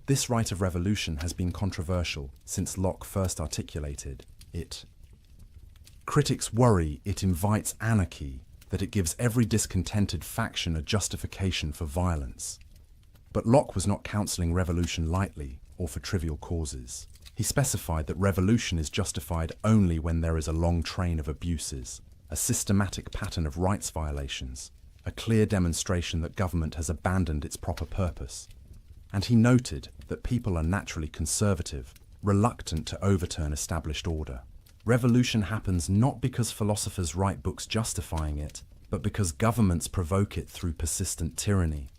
This right of revolution has been controversial since Locke first articulated it. Critics worry it invites anarchy, that it gives every discontented faction a justification for violence. But Locke was not counselling revolution lightly or for trivial causes. He specified that revolution is justified only when there is a long train of abuses, a systematic pattern of rights violations, a clear demonstration that government has abandoned its proper purpose. And he noted that people are naturally conservative, reluctant to overturn established order. Revolution happens not because philosophers write books justifying it, but because governments provoke it through persistent tyranny.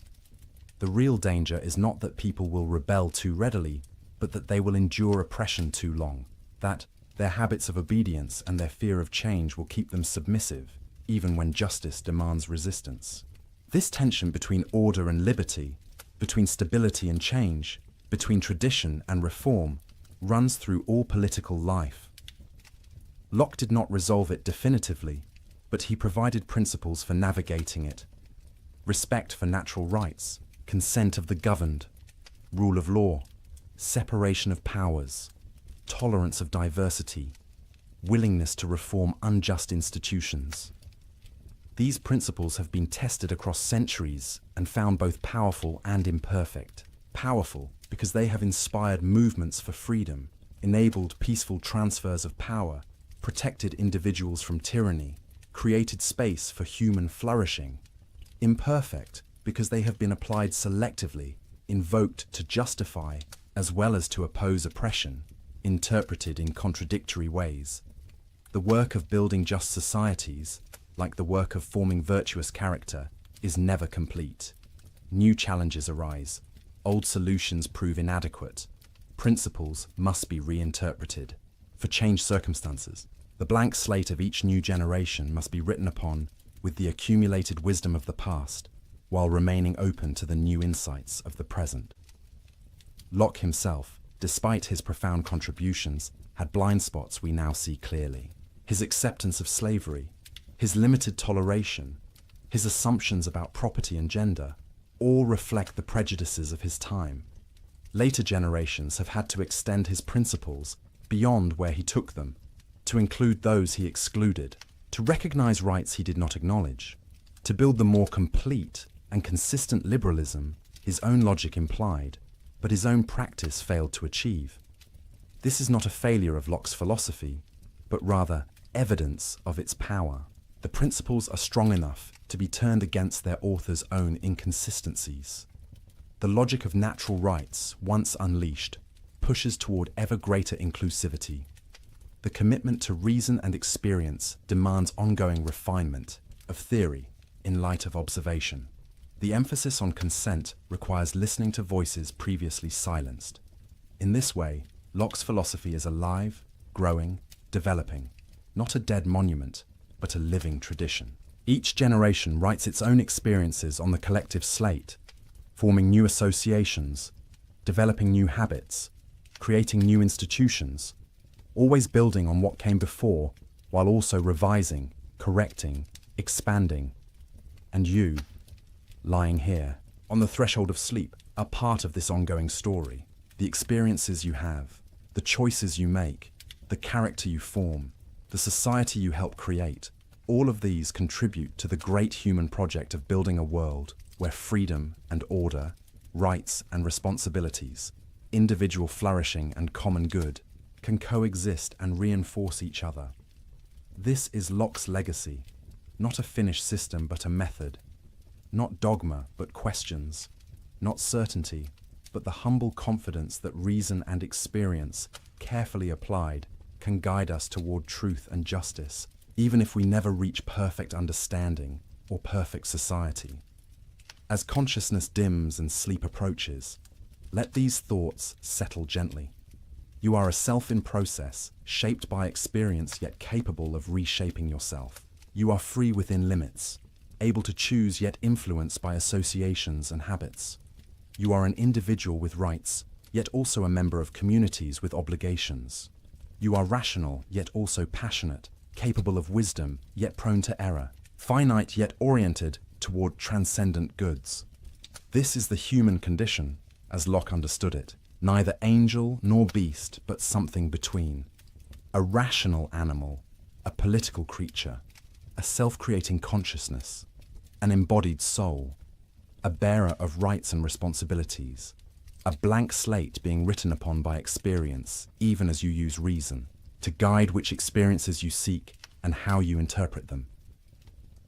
The real danger is not that people will rebel too readily, but that they will endure oppression too long, that their habits of obedience and their fear of change will keep them submissive, even when justice demands resistance. This tension between order and liberty, between stability and change, between tradition and reform, runs through all political life. Locke did not resolve it definitively, but he provided principles for navigating it. Respect for natural rights, consent of the governed, rule of law, separation of powers, tolerance of diversity, willingness to reform unjust institutions. These principles have been tested across centuries and found both powerful and imperfect. Powerful because they have inspired movements for freedom, enabled peaceful transfers of power, protected individuals from tyranny, created space for human flourishing. Imperfect because they have been applied selectively, invoked to justify as well as to oppose oppression, interpreted in contradictory ways. The work of building just societies, like the work of forming virtuous character, is never complete. New challenges arise. Old solutions prove inadequate. Principles must be reinterpreted. For changed circumstances, the blank slate of each new generation must be written upon with the accumulated wisdom of the past, while remaining open to the new insights of the present. Locke himself, despite his profound contributions, had blind spots we now see clearly. His acceptance of slavery, his limited toleration, his assumptions about property and gender, all reflect the prejudices of his time. Later generations have had to extend his principles beyond where he took them, to include those he excluded, to recognize rights he did not acknowledge, to build the more complete and consistent liberalism his own logic implied, but his own practice failed to achieve. This is not a failure of Locke's philosophy, but rather evidence of its power. The principles are strong enough to be turned against their author's own inconsistencies. The logic of natural rights, once unleashed, pushes toward ever greater inclusivity. The commitment to reason and experience demands ongoing refinement of theory in light of observation. The emphasis on consent requires listening to voices previously silenced. In this way, Locke's philosophy is alive, growing, developing, not a dead monument, but a living tradition. Each generation writes its own experiences on the collective slate, forming new associations, developing new habits, creating new institutions, always building on what came before, while also revising, correcting, expanding. And you, lying here, on the threshold of sleep, are part of this ongoing story. The experiences you have, the choices you make, the character you form, the society you help create, all of these contribute to the great human project of building a world where freedom and order, rights and responsibilities, individual flourishing and common good can coexist and reinforce each other. This is Locke's legacy, not a finished system but a method, not dogma but questions, not certainty but the humble confidence that reason and experience, carefully applied, can guide us toward truth and justice, even if we never reach perfect understanding or perfect society. As consciousness dims and sleep approaches, let these thoughts settle gently. You are a self in process, shaped by experience yet capable of reshaping yourself. You are free within limits, able to choose yet influenced by associations and habits. You are an individual with rights, yet also a member of communities with obligations. You are rational, yet also passionate, capable of wisdom, yet prone to error, finite yet oriented toward transcendent goods. This is the human condition, as Locke understood it, neither angel nor beast, but something between. A rational animal, a political creature, a self-creating consciousness, an embodied soul, a bearer of rights and responsibilities, a blank slate being written upon by experience, even as you use reason, to guide which experiences you seek and how you interpret them.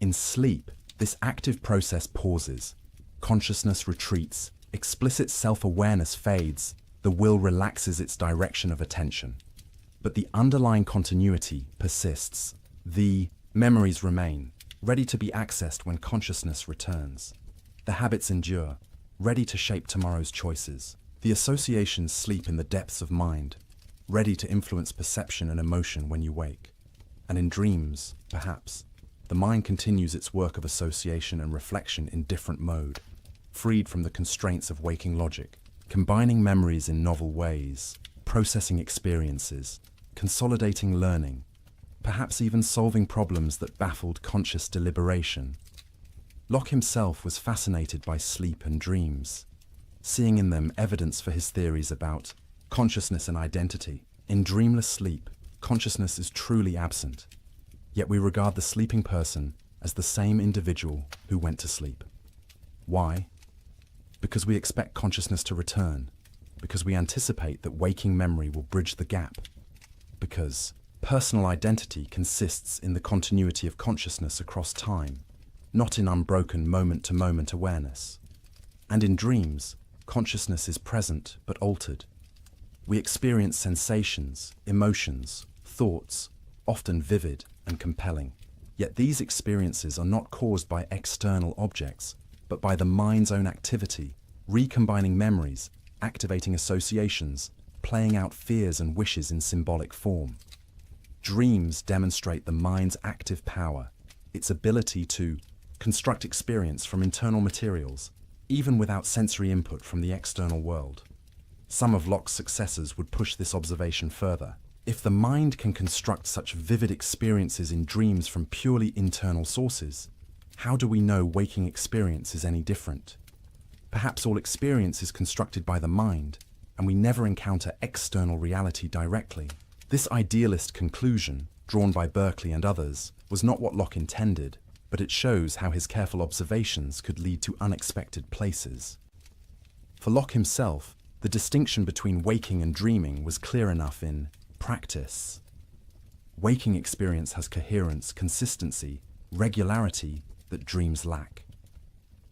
In sleep, this active process pauses, consciousness retreats, explicit self-awareness fades, the will relaxes its direction of attention. But the underlying continuity persists. The memories remain, ready to be accessed when consciousness returns. The habits endure, ready to shape tomorrow's choices. The associations sleep in the depths of mind, ready to influence perception and emotion when you wake. And in dreams, perhaps, the mind continues its work of association and reflection in different mode, freed from the constraints of waking logic, combining memories in novel ways, processing experiences, consolidating learning, perhaps even solving problems that baffled conscious deliberation. Locke himself was fascinated by sleep and dreams, seeing in them evidence for his theories about consciousness and identity. In dreamless sleep, consciousness is truly absent, yet we regard the sleeping person as the same individual who went to sleep. Why? Because we expect consciousness to return, because we anticipate that waking memory will bridge the gap, because personal identity consists in the continuity of consciousness across time, not in unbroken moment-to-moment awareness. And in dreams, consciousness is present but altered. We experience sensations, emotions, thoughts, often vivid and compelling. Yet these experiences are not caused by external objects, but by the mind's own activity, recombining memories, activating associations, playing out fears and wishes in symbolic form. Dreams demonstrate the mind's active power, its ability to construct experience from internal materials, even without sensory input from the external world. Some of Locke's successors would push this observation further. If the mind can construct such vivid experiences in dreams from purely internal sources, how do we know waking experience is any different? Perhaps all experience is constructed by the mind, and we never encounter external reality directly. This idealist conclusion, drawn by Berkeley and others, was not what Locke intended, but it shows how his careful observations could lead to unexpected places. For Locke himself, the distinction between waking and dreaming was clear enough in practice. Waking experience has coherence, consistency, regularity that dreams lack.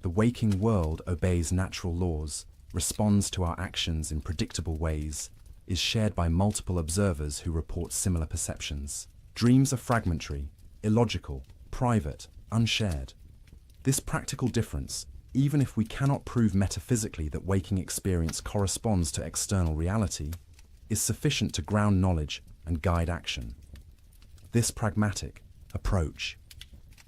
The waking world obeys natural laws, responds to our actions in predictable ways, is shared by multiple observers who report similar perceptions. Dreams are fragmentary, illogical, private, unshared. This practical difference, even if we cannot prove metaphysically that waking experience corresponds to external reality, is sufficient to ground knowledge and guide action. This pragmatic approach,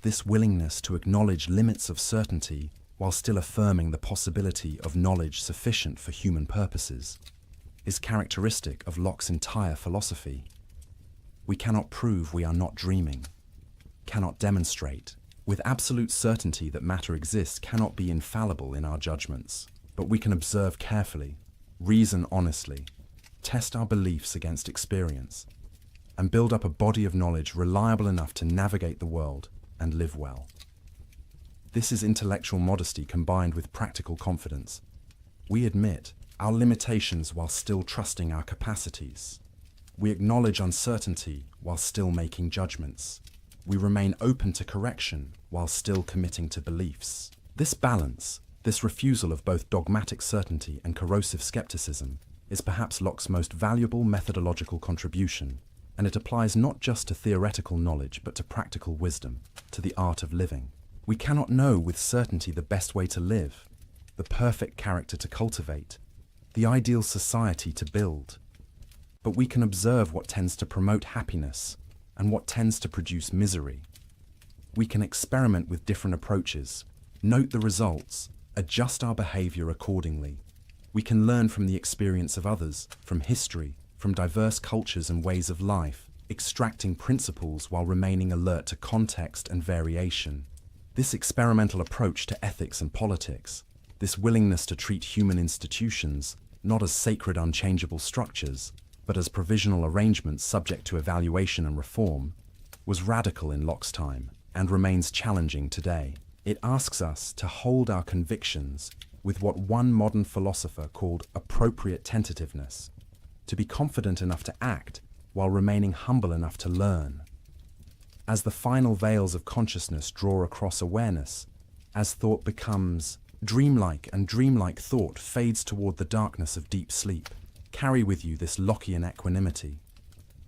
this willingness to acknowledge limits of certainty while still affirming the possibility of knowledge sufficient for human purposes, is characteristic of Locke's entire philosophy. We cannot prove we are not dreaming, cannot demonstrate with absolute certainty that matter exists, cannot be infallible in our judgments, but we can observe carefully, reason honestly, test our beliefs against experience, and build up a body of knowledge reliable enough to navigate the world and live well. This is intellectual modesty combined with practical confidence. We admit our limitations while still trusting our capacities. We acknowledge uncertainty while still making judgments. We remain open to correction while still committing to beliefs. This balance, this refusal of both dogmatic certainty and corrosive skepticism, is perhaps Locke's most valuable methodological contribution, and it applies not just to theoretical knowledge but to practical wisdom, to the art of living. We cannot know with certainty the best way to live, the perfect character to cultivate, the ideal society to build, but we can observe what tends to promote happiness and what tends to produce misery. We can experiment with different approaches, note the results, adjust our behavior accordingly. We can learn from the experience of others, from history, from diverse cultures and ways of life, extracting principles while remaining alert to context and variation. This experimental approach to ethics and politics, this willingness to treat human institutions not as sacred unchangeable structures, but as provisional arrangements subject to evaluation and reform, was radical in Locke's time and remains challenging today. It asks us to hold our convictions with what one modern philosopher called appropriate tentativeness, to be confident enough to act while remaining humble enough to learn. As the final veils of consciousness draw across awareness, as thought becomes dreamlike and dreamlike thought fades toward the darkness of deep sleep, carry with you this Lockean equanimity.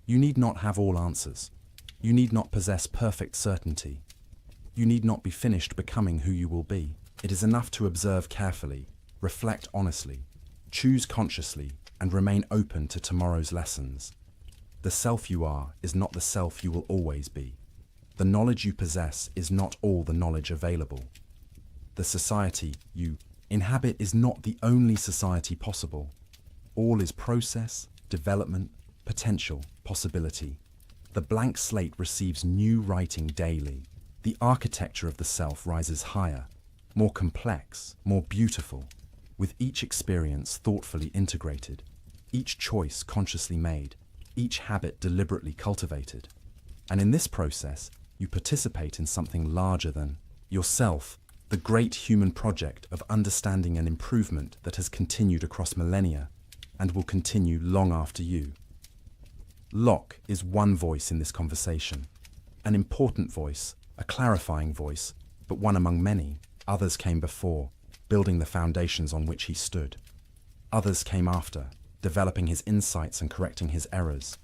You need not have all answers. You need not possess perfect certainty. You need not be finished becoming who you will be. It is enough to observe carefully, reflect honestly, choose consciously, and remain open to tomorrow's lessons. The self you are is not the self you will always be. The knowledge you possess is not all the knowledge available. The society you inhabit is not the only society possible. All is process, development, potential, possibility. The blank slate receives new writing daily. The architecture of the self rises higher, more complex, more beautiful, with each experience thoughtfully integrated, each choice consciously made, each habit deliberately cultivated. And in this process, you participate in something larger than yourself, the great human project of understanding and improvement that has continued across millennia and will continue long after you. Locke is one voice in this conversation, an important voice, a clarifying voice, but one among many. Others came before, building the foundations on which he stood. Others came after, developing his insights and correcting his errors.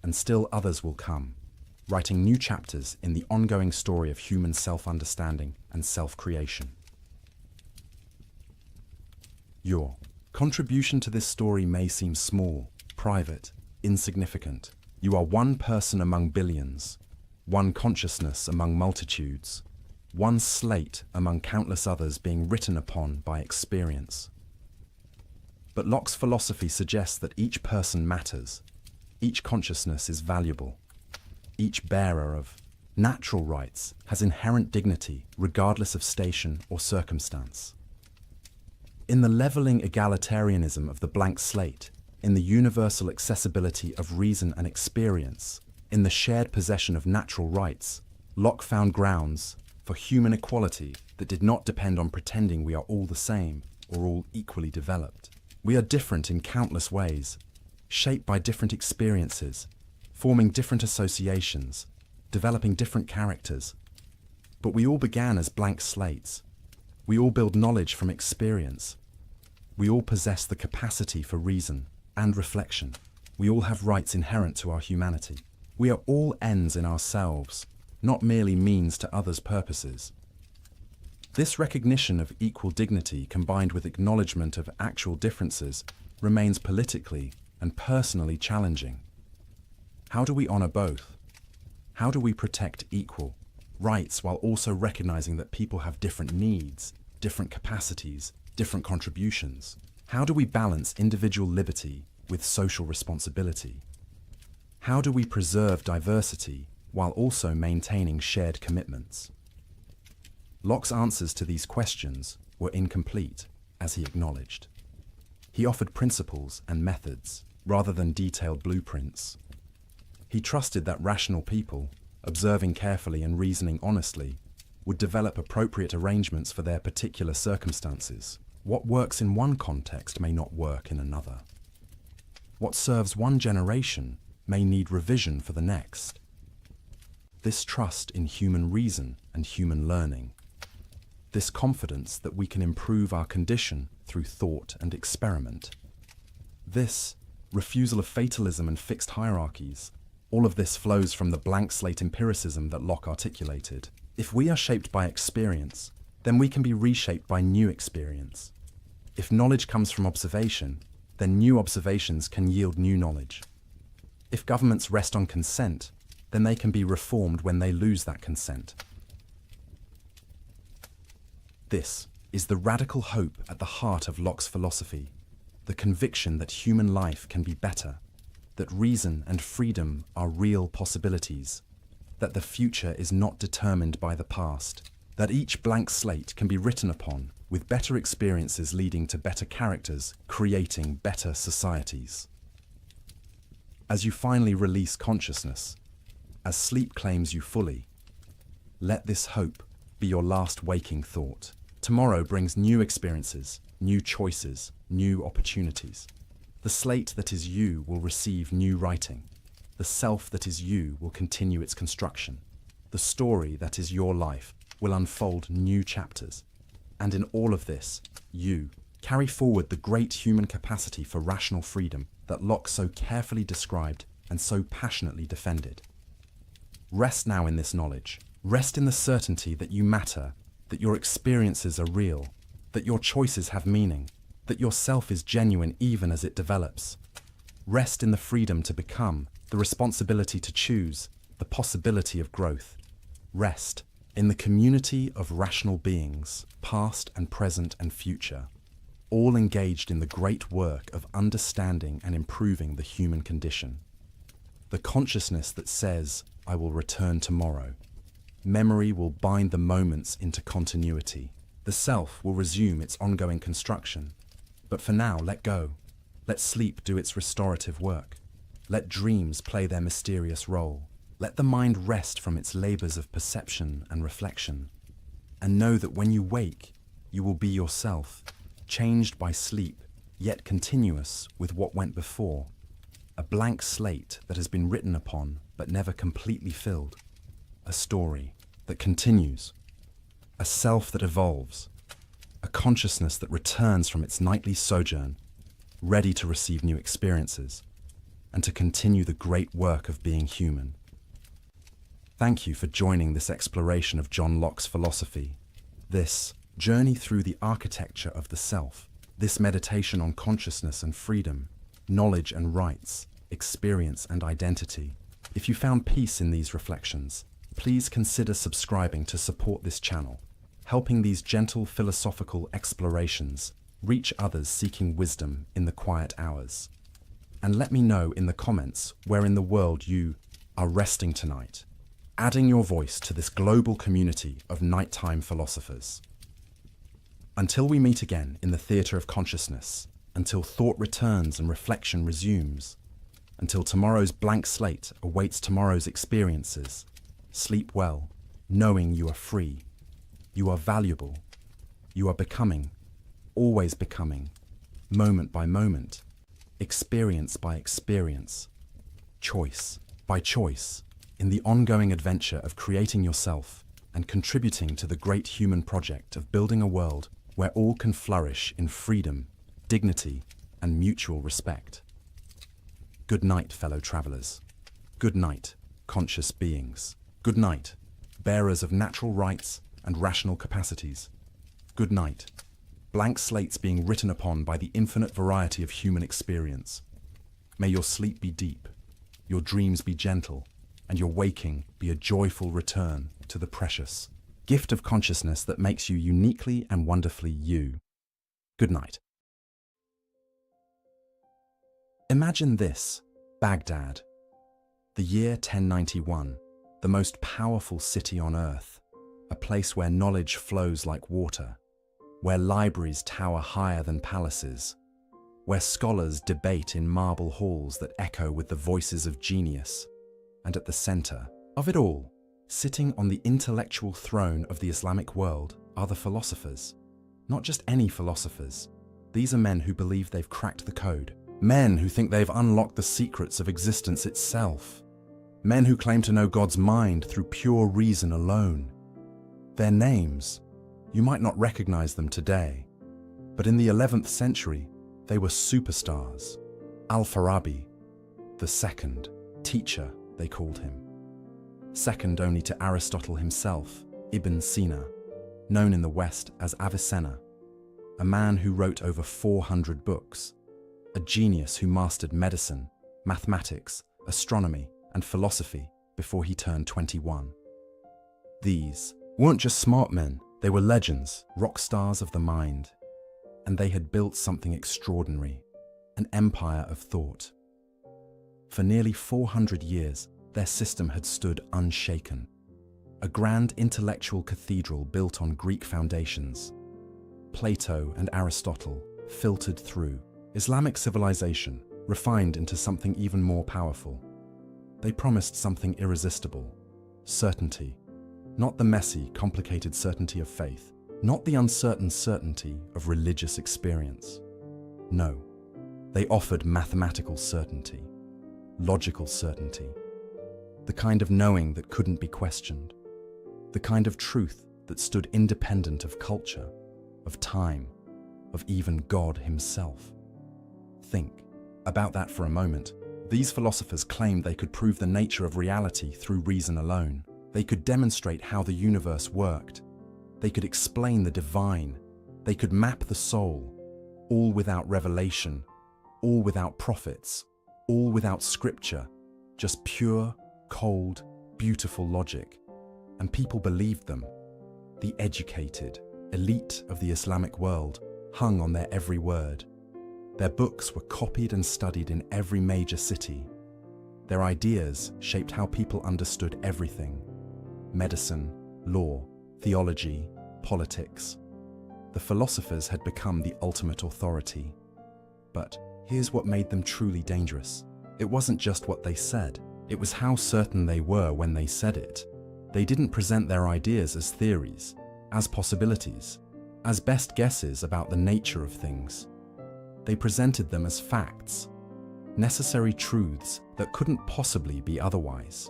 And still others will come, writing new chapters in the ongoing story of human self-understanding and self-creation. Your contribution to this story may seem small, private, insignificant. You are one person among billions, one consciousness among multitudes, one slate among countless others being written upon by experience. But Locke's philosophy suggests that each person matters, each consciousness is valuable, each bearer of natural rights has inherent dignity regardless of station or circumstance. In the leveling egalitarianism of the blank slate, in the universal accessibility of reason and experience, in the shared possession of natural rights, Locke found grounds for human equality that did not depend on pretending we are all the same or all equally developed. We are different in countless ways, shaped by different experiences, forming different associations, developing different characters. But we all began as blank slates. We all build knowledge from experience. We all possess the capacity for reason and reflection. We all have rights inherent to our humanity. We are all ends in ourselves, not merely means to others' purposes. This recognition of equal dignity combined with acknowledgement of actual differences remains politically and personally challenging. How do we honor both? How do we protect equal rights while also recognizing that people have different needs, different capacities, different contributions? How do we balance individual liberty with social responsibility? How do we preserve diversity while also maintaining shared commitments? Locke's answers to these questions were incomplete, as he acknowledged. He offered principles and methods rather than detailed blueprints. He trusted that rational people, observing carefully and reasoning honestly, would develop appropriate arrangements for their particular circumstances. What works in one context may not work in another. What serves one generation may need revision for the next. This trust in human reason and human learning, this confidence that we can improve our condition through thought and experiment, this refusal of fatalism and fixed hierarchies, all of this flows from the blank slate empiricism that Locke articulated. If we are shaped by experience, then we can be reshaped by new experience. If knowledge comes from observation, then new observations can yield new knowledge. If governments rest on consent, then they can be reformed when they lose that consent. This is the radical hope at the heart of Locke's philosophy, the conviction that human life can be better, that reason and freedom are real possibilities, that the future is not determined by the past, that each blank slate can be written upon, with better experiences leading to better characters, creating better societies. As you finally release consciousness, as sleep claims you fully, let this hope be your last waking thought. Tomorrow brings new experiences, new choices, new opportunities. The slate that is you will receive new writing. The self that is you will continue its construction. The story that is your life will unfold new chapters. And in all of this, you carry forward the great human capacity for rational freedom that Locke so carefully described and so passionately defended. Rest now in this knowledge. Rest in the certainty that you matter, that your experiences are real, that your choices have meaning, that your self is genuine even as it develops. Rest in the freedom to become, the responsibility to choose, the possibility of growth. Rest in the community of rational beings, past and present and future, all engaged in the great work of understanding and improving the human condition. The consciousness that says, I will return tomorrow. Memory will bind the moments into continuity. The self will resume its ongoing construction. But for now, let go. Let sleep do its restorative work. Let dreams play their mysterious role. Let the mind rest from its labors of perception and reflection. And know that when you wake, you will be yourself, changed by sleep, yet continuous with what went before. A blank slate that has been written upon, but never completely filled. A story that continues. A self that evolves. A consciousness that returns from its nightly sojourn, ready to receive new experiences, and to continue the great work of being human. Thank you for joining this exploration of John Locke's philosophy, this journey through the architecture of the self, this meditation on consciousness and freedom, knowledge and rights, experience and identity. If you found peace in these reflections, please consider subscribing to support this channel, helping these gentle philosophical explorations reach others seeking wisdom in the quiet hours. And let me know in the comments where in the world you are resting tonight, adding your voice to this global community of nighttime philosophers. Until we meet again in the theatre of consciousness, until thought returns and reflection resumes, until tomorrow's blank slate awaits tomorrow's experiences, sleep well, knowing you are free, you are valuable, you are becoming, always becoming, moment by moment, experience by experience, choice by choice, in the ongoing adventure of creating yourself and contributing to the great human project of building a world where all can flourish in freedom, dignity, and mutual respect. Good night, fellow travelers. Good night, conscious beings. Good night, bearers of natural rights and rational capacities. Good night, blank slates being written upon by the infinite variety of human experience. May your sleep be deep, your dreams be gentle, and your waking be a joyful return to the precious gift of consciousness that makes you uniquely and wonderfully you. Good night. Imagine this, Baghdad, the year 1091, the most powerful city on earth, a place where knowledge flows like water, where libraries tower higher than palaces, where scholars debate in marble halls that echo with the voices of genius, and at the center of it all, sitting on the intellectual throne of the Islamic world, are the philosophers. Not just any philosophers. These are men who believe they've cracked the code. Men who think they've unlocked the secrets of existence itself. Men who claim to know God's mind through pure reason alone. Their names, you might not recognize them today, but in the 11th century, they were superstars. Al-Farabi, the second, teacher, they called him. Second only to Aristotle himself, Ibn Sina, known in the West as Avicenna, a man who wrote over 400 books, a genius who mastered medicine, mathematics, astronomy, and philosophy before he turned 21. These weren't just smart men, They were legends, rock stars of the mind, and they had built something extraordinary, an empire of thought. For nearly 400 years, their system had stood unshaken, a grand intellectual cathedral built on Greek foundations. Plato and Aristotle filtered through, Islamic civilization refined into something even more powerful. They promised something irresistible, certainty, not the messy, complicated certainty of faith, not the uncertain certainty of religious experience. No, they offered mathematical certainty, logical certainty, the kind of knowing that couldn't be questioned, the kind of truth that stood independent of culture, of time, of even God himself. Think about that for a moment. These philosophers claimed they could prove the nature of reality through reason alone. They could demonstrate how the universe worked. They could explain the divine. They could map the soul, all without revelation, all without prophets, all without scripture, just pure, cold, beautiful logic. And people believed them. The educated, elite of the Islamic world hung on their every word. Their books were copied and studied in every major city. Their ideas shaped how people understood everything: medicine, law, theology, politics. The philosophers had become the ultimate authority. But here's what made them truly dangerous. It wasn't just what they said, it was how certain they were when they said it. They didn't present their ideas as theories, as possibilities, as best guesses about the nature of things. They presented them as facts, necessary truths that couldn't possibly be otherwise.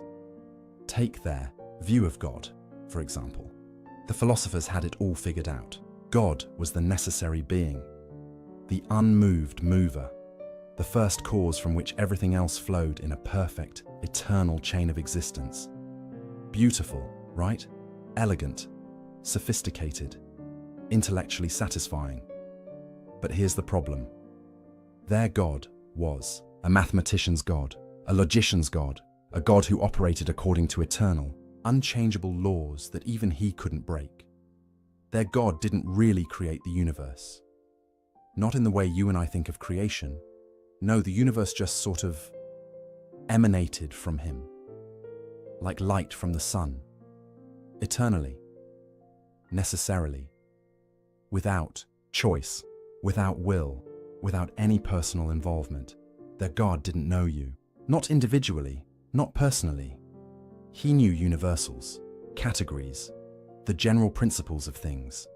Take their view of God, for example. The philosophers had it all figured out. God was the necessary being, the unmoved mover, the first cause from which everything else flowed in a perfect, eternal chain of existence. Beautiful, right? Elegant, sophisticated, intellectually satisfying. But here's the problem. Their God was a mathematician's God, a logician's God, a God who operated according to eternal, unchangeable laws that even he couldn't break. Their God didn't really create the universe. Not in the way you and I think of creation. No, the universe just sort of emanated from him, like light from the sun, eternally, necessarily, without choice, without will, without any personal involvement. Their God didn't know you, not individually, not personally. He knew universals, categories, the general principles of things.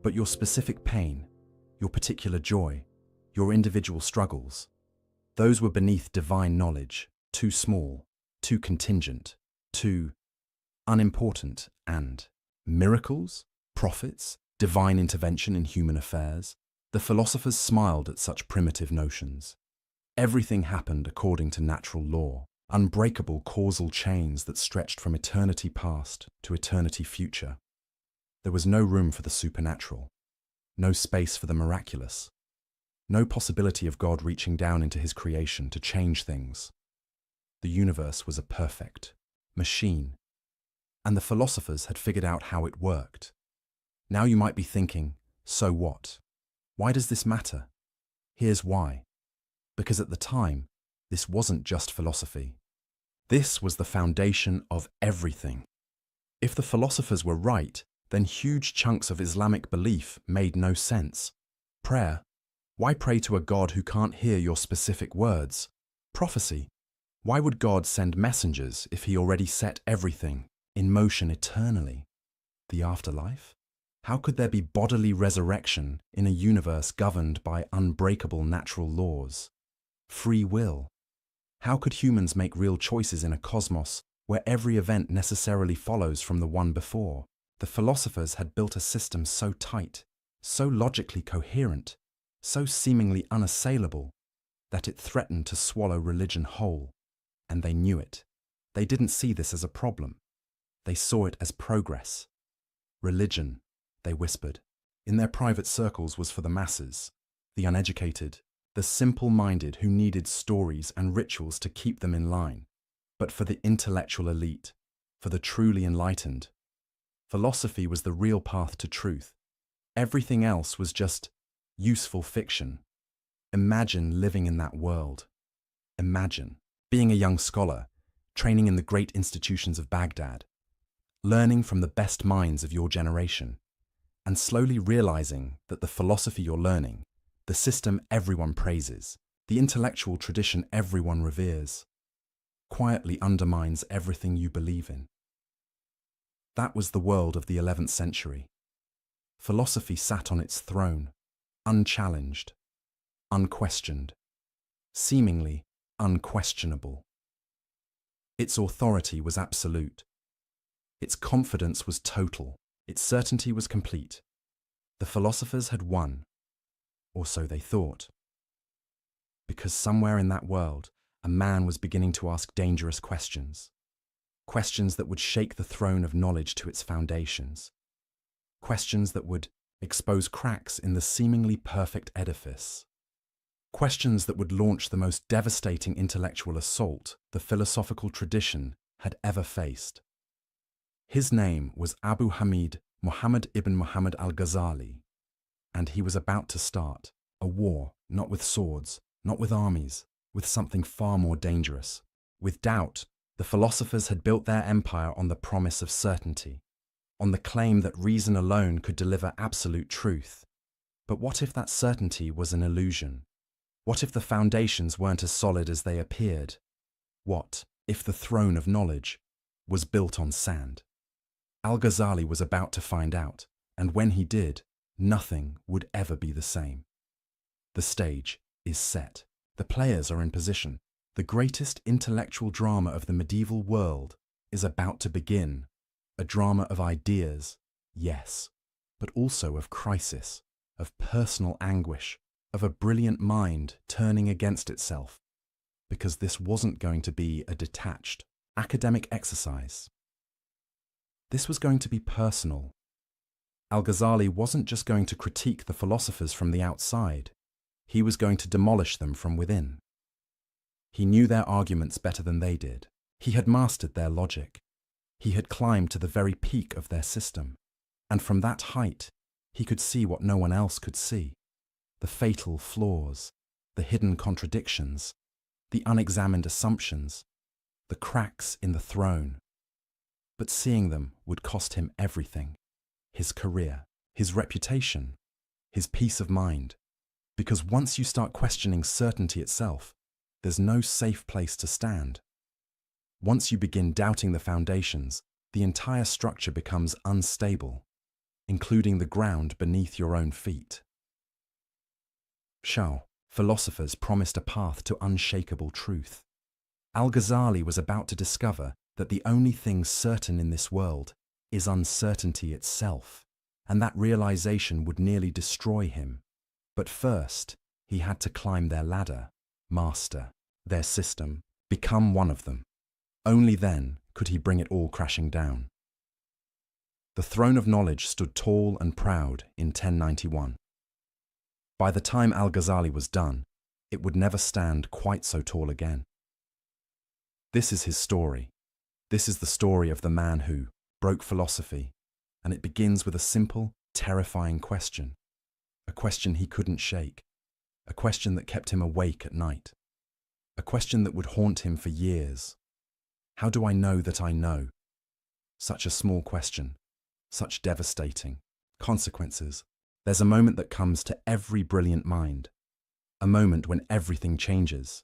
But your specific pain, your particular joy, your individual struggles, those were beneath divine knowledge, too small, too contingent, too unimportant. And miracles, prophets, divine intervention in human affairs, the philosophers smiled at such primitive notions. Everything happened according to natural law, unbreakable causal chains that stretched from eternity past to eternity future. There was no room for the supernatural, no space for the miraculous, no possibility of God reaching down into his creation to change things. The universe was a perfect machine, and the philosophers had figured out how it worked. Now you might be thinking, so what? Why does this matter? Here's why. Because at the time, this wasn't just philosophy. This was the foundation of everything. If the philosophers were right, then huge chunks of Islamic belief made no sense. Prayer. Why pray to a God who can't hear your specific words? Prophecy. Why would God send messengers if he already set everything in motion eternally? The afterlife? How could there be bodily resurrection in a universe governed by unbreakable natural laws? Free will. How could humans make real choices in a cosmos where every event necessarily follows from the one before? The philosophers had built a system so tight, so logically coherent, so seemingly unassailable, that it threatened to swallow religion whole. And they knew it. They didn't see this as a problem. They saw it as progress. Religion, they whispered, in their private circles was for the masses, the uneducated, the simple-minded who needed stories and rituals to keep them in line. But for the intellectual elite, for the truly enlightened, Philosophy was the real path to truth. Everything else was just useful fiction. Imagine living in that world. Imagine being a young scholar, training in the great institutions of Baghdad, learning from the best minds of your generation, and slowly realizing that the philosophy you're learning, the system everyone praises, the intellectual tradition everyone reveres, quietly undermines everything you believe in. That was the world of the 11th century. Philosophy sat on its throne, unchallenged, unquestioned, seemingly unquestionable. Its authority was absolute. Its confidence was total. Its certainty was complete. The philosophers had won, or so they thought. Because somewhere in that world, a man was beginning to ask dangerous questions. Questions that would shake the throne of knowledge to its foundations. Questions that would expose cracks in the seemingly perfect edifice. Questions that would launch the most devastating intellectual assault the philosophical tradition had ever faced. His name was Abu Hamid Muhammad ibn Muhammad al-Ghazali, and he was about to start a war, not with swords, not with armies, with something far more dangerous. With doubt, the philosophers had built their empire on the promise of certainty, on the claim that reason alone could deliver absolute truth. But what if that certainty was an illusion? What if the foundations weren't as solid as they appeared? What if the throne of knowledge was built on sand? Al-Ghazali was about to find out, and when he did, nothing would ever be the same. The stage is set. The players are in position. The greatest intellectual drama of the medieval world is about to begin. A drama of ideas, yes, but also of crisis, of personal anguish, of a brilliant mind turning against itself, because this wasn't going to be a detached, academic exercise. This was going to be personal. Al-Ghazali wasn't just going to critique the philosophers from the outside, he was going to demolish them from within. He knew their arguments better than they did. He had mastered their logic. He had climbed to the very peak of their system, and from that height, he could see what no one else could see. The fatal flaws, the hidden contradictions, the unexamined assumptions, the cracks in the throne. But seeing them would cost him everything: his career, his reputation, his peace of mind. Because once you start questioning certainty itself, there's no safe place to stand. Once you begin doubting the foundations, the entire structure becomes unstable, including the ground beneath your own feet. Philosophers promised a path to unshakable truth. Al-Ghazali was about to discover that the only thing certain in this world is uncertainty itself, and that realization would nearly destroy him. But first, he had to climb their ladder, master their system, become one of them. Only then could he bring it all crashing down. The throne of knowledge stood tall and proud in 1091. By the time Al-Ghazali was done, it would never stand quite so tall again. This is his story. This is the story of the man who broke philosophy, and it begins with a simple, terrifying question. A question he couldn't shake. A question that kept him awake at night. A question that would haunt him for years. How do I know that I know? Such a small question. Such devastating consequences. There's a moment that comes to every brilliant mind. A moment when everything changes.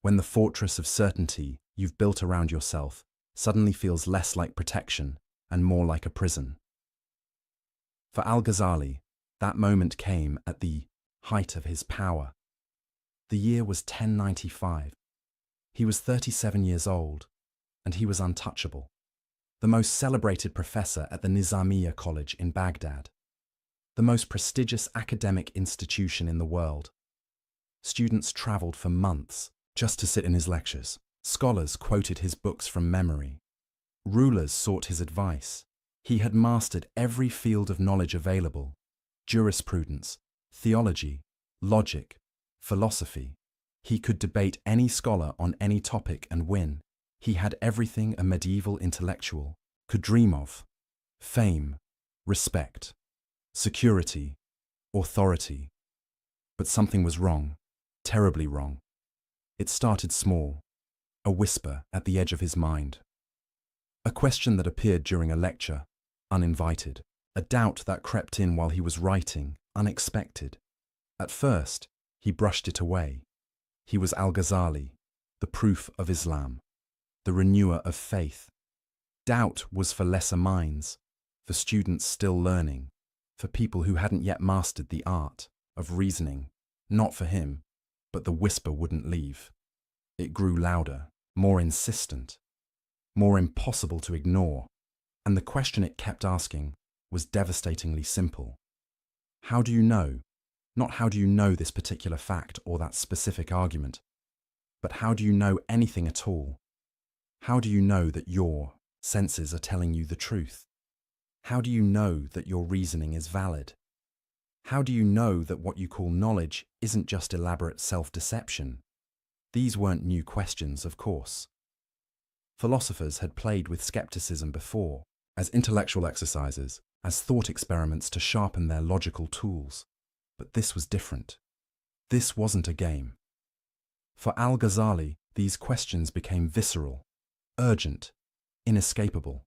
When the fortress of certainty you've built around yourself suddenly feels less like protection and more like a prison. For Al-Ghazali, that moment came at the height of his power. The year was 1095. He was 37 years old, and he was untouchable. The most celebrated professor at the Nizamiya College in Baghdad. The most prestigious academic institution in the world. Students traveled for months just to sit in his lectures. Scholars quoted his books from memory. Rulers sought his advice. He had mastered every field of knowledge available: jurisprudence, theology, logic, philosophy. He could debate any scholar on any topic and win. He had everything a medieval intellectual could dream of. fame, respect, security, authority. But something was wrong, terribly wrong. It started small, a whisper at the edge of his mind. A question that appeared during a lecture, uninvited. A doubt that crept in while he was writing, unexpected. At first, he brushed it away. He was Al-Ghazali, the proof of Islam, the renewer of faith. Doubt was for lesser minds, for students still learning, for people who hadn't yet mastered the art of reasoning. Not for him, but the whisper wouldn't leave. It grew louder, more insistent, more impossible to ignore, and the question it kept asking was devastatingly simple. How do you know? Not how do you know this particular fact or that specific argument, but how do you know anything at all? How do you know that your senses are telling you the truth? How do you know that your reasoning is valid? How do you know that what you call knowledge isn't just elaborate self-deception? These weren't new questions, of course. Philosophers had played with skepticism before, as intellectual exercises, as thought experiments to sharpen their logical tools. But this was different. This wasn't a game. For Al-Ghazali, these questions became visceral, urgent, inescapable.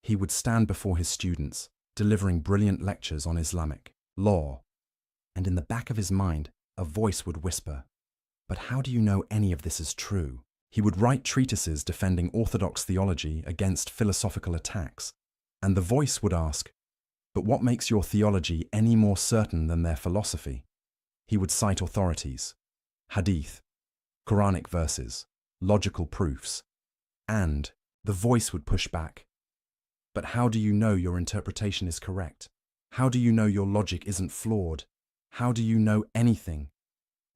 He would stand before his students, delivering brilliant lectures on Islamic law, and in the back of his mind, a voice would whisper, "But how do you know any of this is true?" He would write treatises defending orthodox theology against philosophical attacks, and the voice would ask, "But what makes your theology any more certain than their philosophy?" He would cite authorities, hadith, Quranic verses, logical proofs, and the voice would push back. "But how do you know your interpretation is correct? How do you know your logic isn't flawed? How do you know anything?"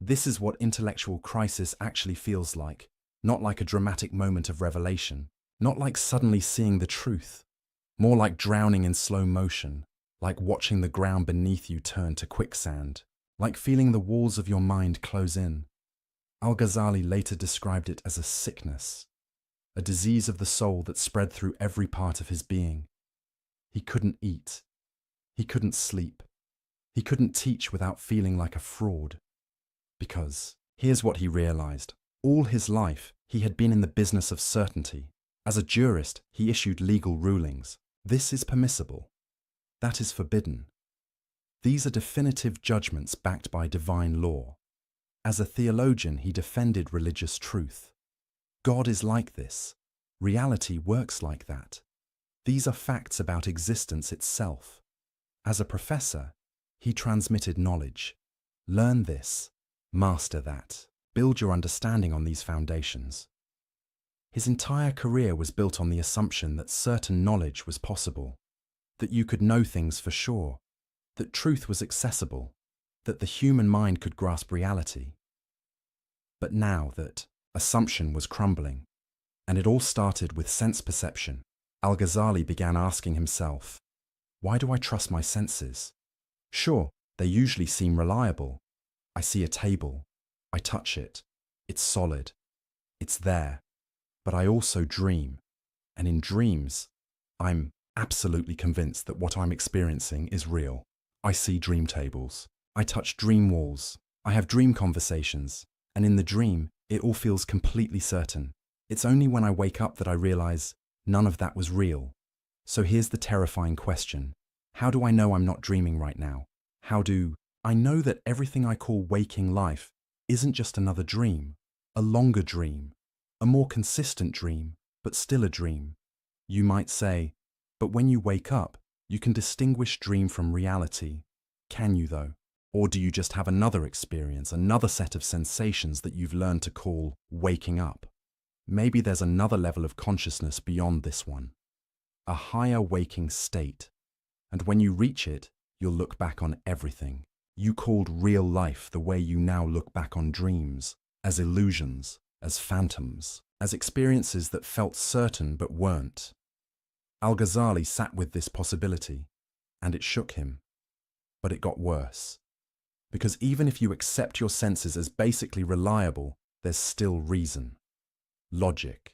This is what intellectual crisis actually feels like, not like a dramatic moment of revelation, not like suddenly seeing the truth, more like drowning in slow motion, like watching the ground beneath you turn to quicksand, like feeling the walls of your mind close in. Al-Ghazali later described it as a sickness, a disease of the soul that spread through every part of his being. He couldn't eat. He couldn't sleep. He couldn't teach without feeling like a fraud. Because, here's what he realized. All his life, he had been in the business of certainty. As a jurist, he issued legal rulings. This is permissible. That is forbidden. These are definitive judgments backed by divine law. As a theologian, he defended religious truth. God is like this. Reality works like that. These are facts about existence itself. As a professor, he transmitted knowledge. Learn this, master that, build your understanding on these foundations. His entire career was built on the assumption that certain knowledge was possible, that you could know things for sure, that truth was accessible, that the human mind could grasp reality. But now that assumption was crumbling, and it all started with sense perception, Al-Ghazali began asking himself, why do I trust my senses? Sure, they usually seem reliable. I see a table, I touch it, it's solid, it's there. But I also dream, and in dreams, I'm absolutely convinced that what I'm experiencing is real. I see dream tables, I touch dream walls, I have dream conversations, and in the dream, it all feels completely certain. It's only when I wake up that I realize none of that was real. So here's the terrifying question. How do I know I'm not dreaming right now? How do I know that everything I call waking life isn't just another dream, a longer dream, a more consistent dream, but still a dream? You might say, but when you wake up, you can distinguish dream from reality. Can you though? Or do you just have another experience, another set of sensations that you've learned to call waking up? Maybe there's another level of consciousness beyond this one, a higher waking state. And when you reach it, you'll look back on everything you called real life the way you now look back on dreams, as illusions, as phantoms, as experiences that felt certain but weren't. Al-Ghazali sat with this possibility, and it shook him. But it got worse. Because even if you accept your senses as basically reliable, there's still reason. Logic.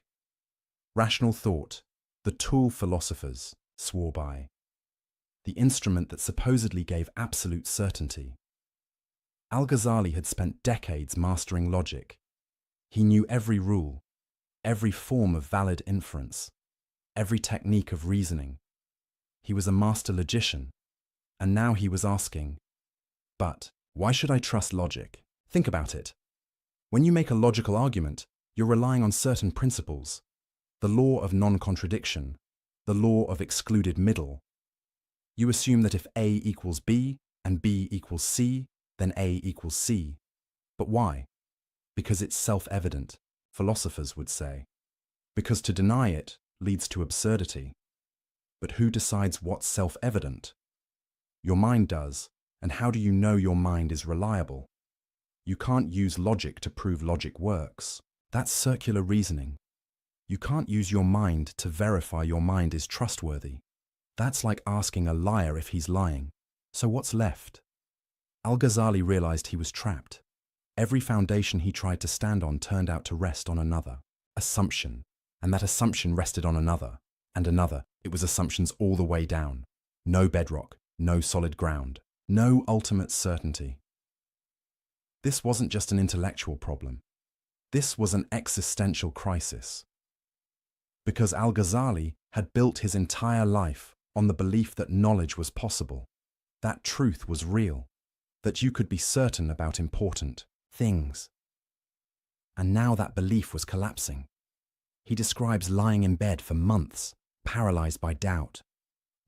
Rational thought, the tool philosophers, swore by, the instrument that supposedly gave absolute certainty. Al-Ghazali had spent decades mastering logic. He knew every rule, every form of valid inference, every technique of reasoning. He was a master logician, and now he was asking, but why should I trust logic? Think about it. When you make a logical argument, you're relying on certain principles. The law of non-contradiction, the law of excluded middle. You assume that if A equals B and B equals C, then A equals C. But why? Because it's self-evident, philosophers would say. Because to deny it leads to absurdity. But who decides what's self-evident? Your mind does, and how do you know your mind is reliable? You can't use logic to prove logic works. That's circular reasoning. You can't use your mind to verify your mind is trustworthy. That's like asking a liar if he's lying. So what's left? Al-Ghazali realized he was trapped. Every foundation he tried to stand on turned out to rest on another assumption, and that assumption rested on another, and another. It was assumptions all the way down. No bedrock, no solid ground, no ultimate certainty. This wasn't just an intellectual problem. This was an existential crisis. Because Al-Ghazali had built his entire life on the belief that knowledge was possible, that truth was real, that you could be certain about important things. And now that belief was collapsing. He describes lying in bed for months, paralyzed by doubt,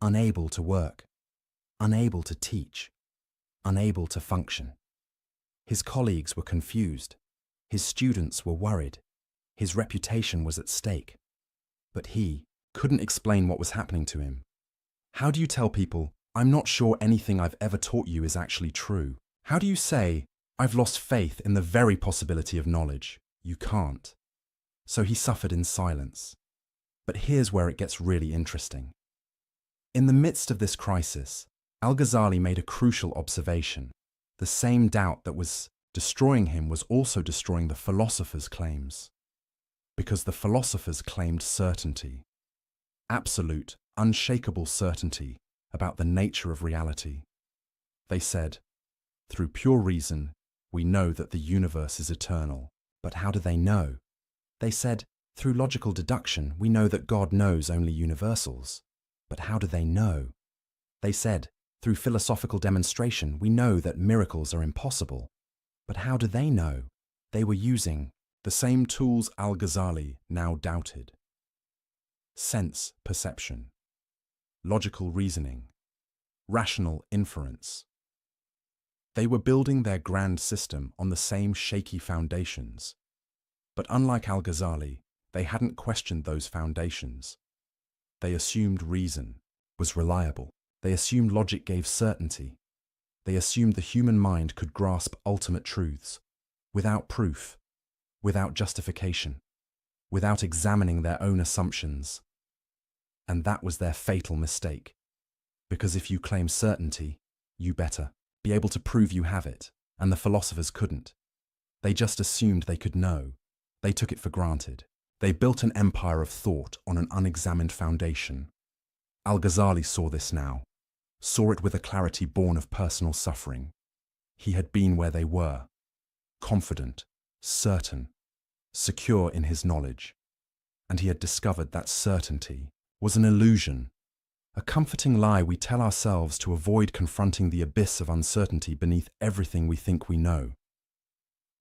unable to work, unable to teach, unable to function. His colleagues were confused. His students were worried. His reputation was at stake. But he couldn't explain what was happening to him. How do you tell people, I'm not sure anything I've ever taught you is actually true? How do you say, I've lost faith in the very possibility of knowledge? You can't. So he suffered in silence. But here's where it gets really interesting. In the midst of this crisis, Al-Ghazali made a crucial observation. The same doubt that was destroying him was also destroying the philosophers' claims. Because the philosophers claimed certainty. Absolute, unshakable certainty about the nature of reality. They said, through pure reason, we know that the universe is eternal. But how do they know? They said, through logical deduction, we know that God knows only universals. But how do they know? They said, through philosophical demonstration, we know that miracles are impossible. But how do they know? They were using the same tools Al-Ghazali now doubted. Sense perception, logical reasoning, rational inference. They were building their grand system on the same shaky foundations. But unlike Al-Ghazali, they hadn't questioned those foundations. They assumed reason was reliable. They assumed logic gave certainty. They assumed the human mind could grasp ultimate truths, without proof, without justification, without examining their own assumptions. And that was their fatal mistake. Because if you claim certainty, you better be able to prove you have it, and the philosophers couldn't. They just assumed they could know. They took it for granted. They built an empire of thought on an unexamined foundation. Al-Ghazali saw this now, saw it with a clarity born of personal suffering. He had been where they were, confident, certain, secure in his knowledge, and he had discovered that certainty was an illusion, a comforting lie we tell ourselves to avoid confronting the abyss of uncertainty beneath everything we think we know.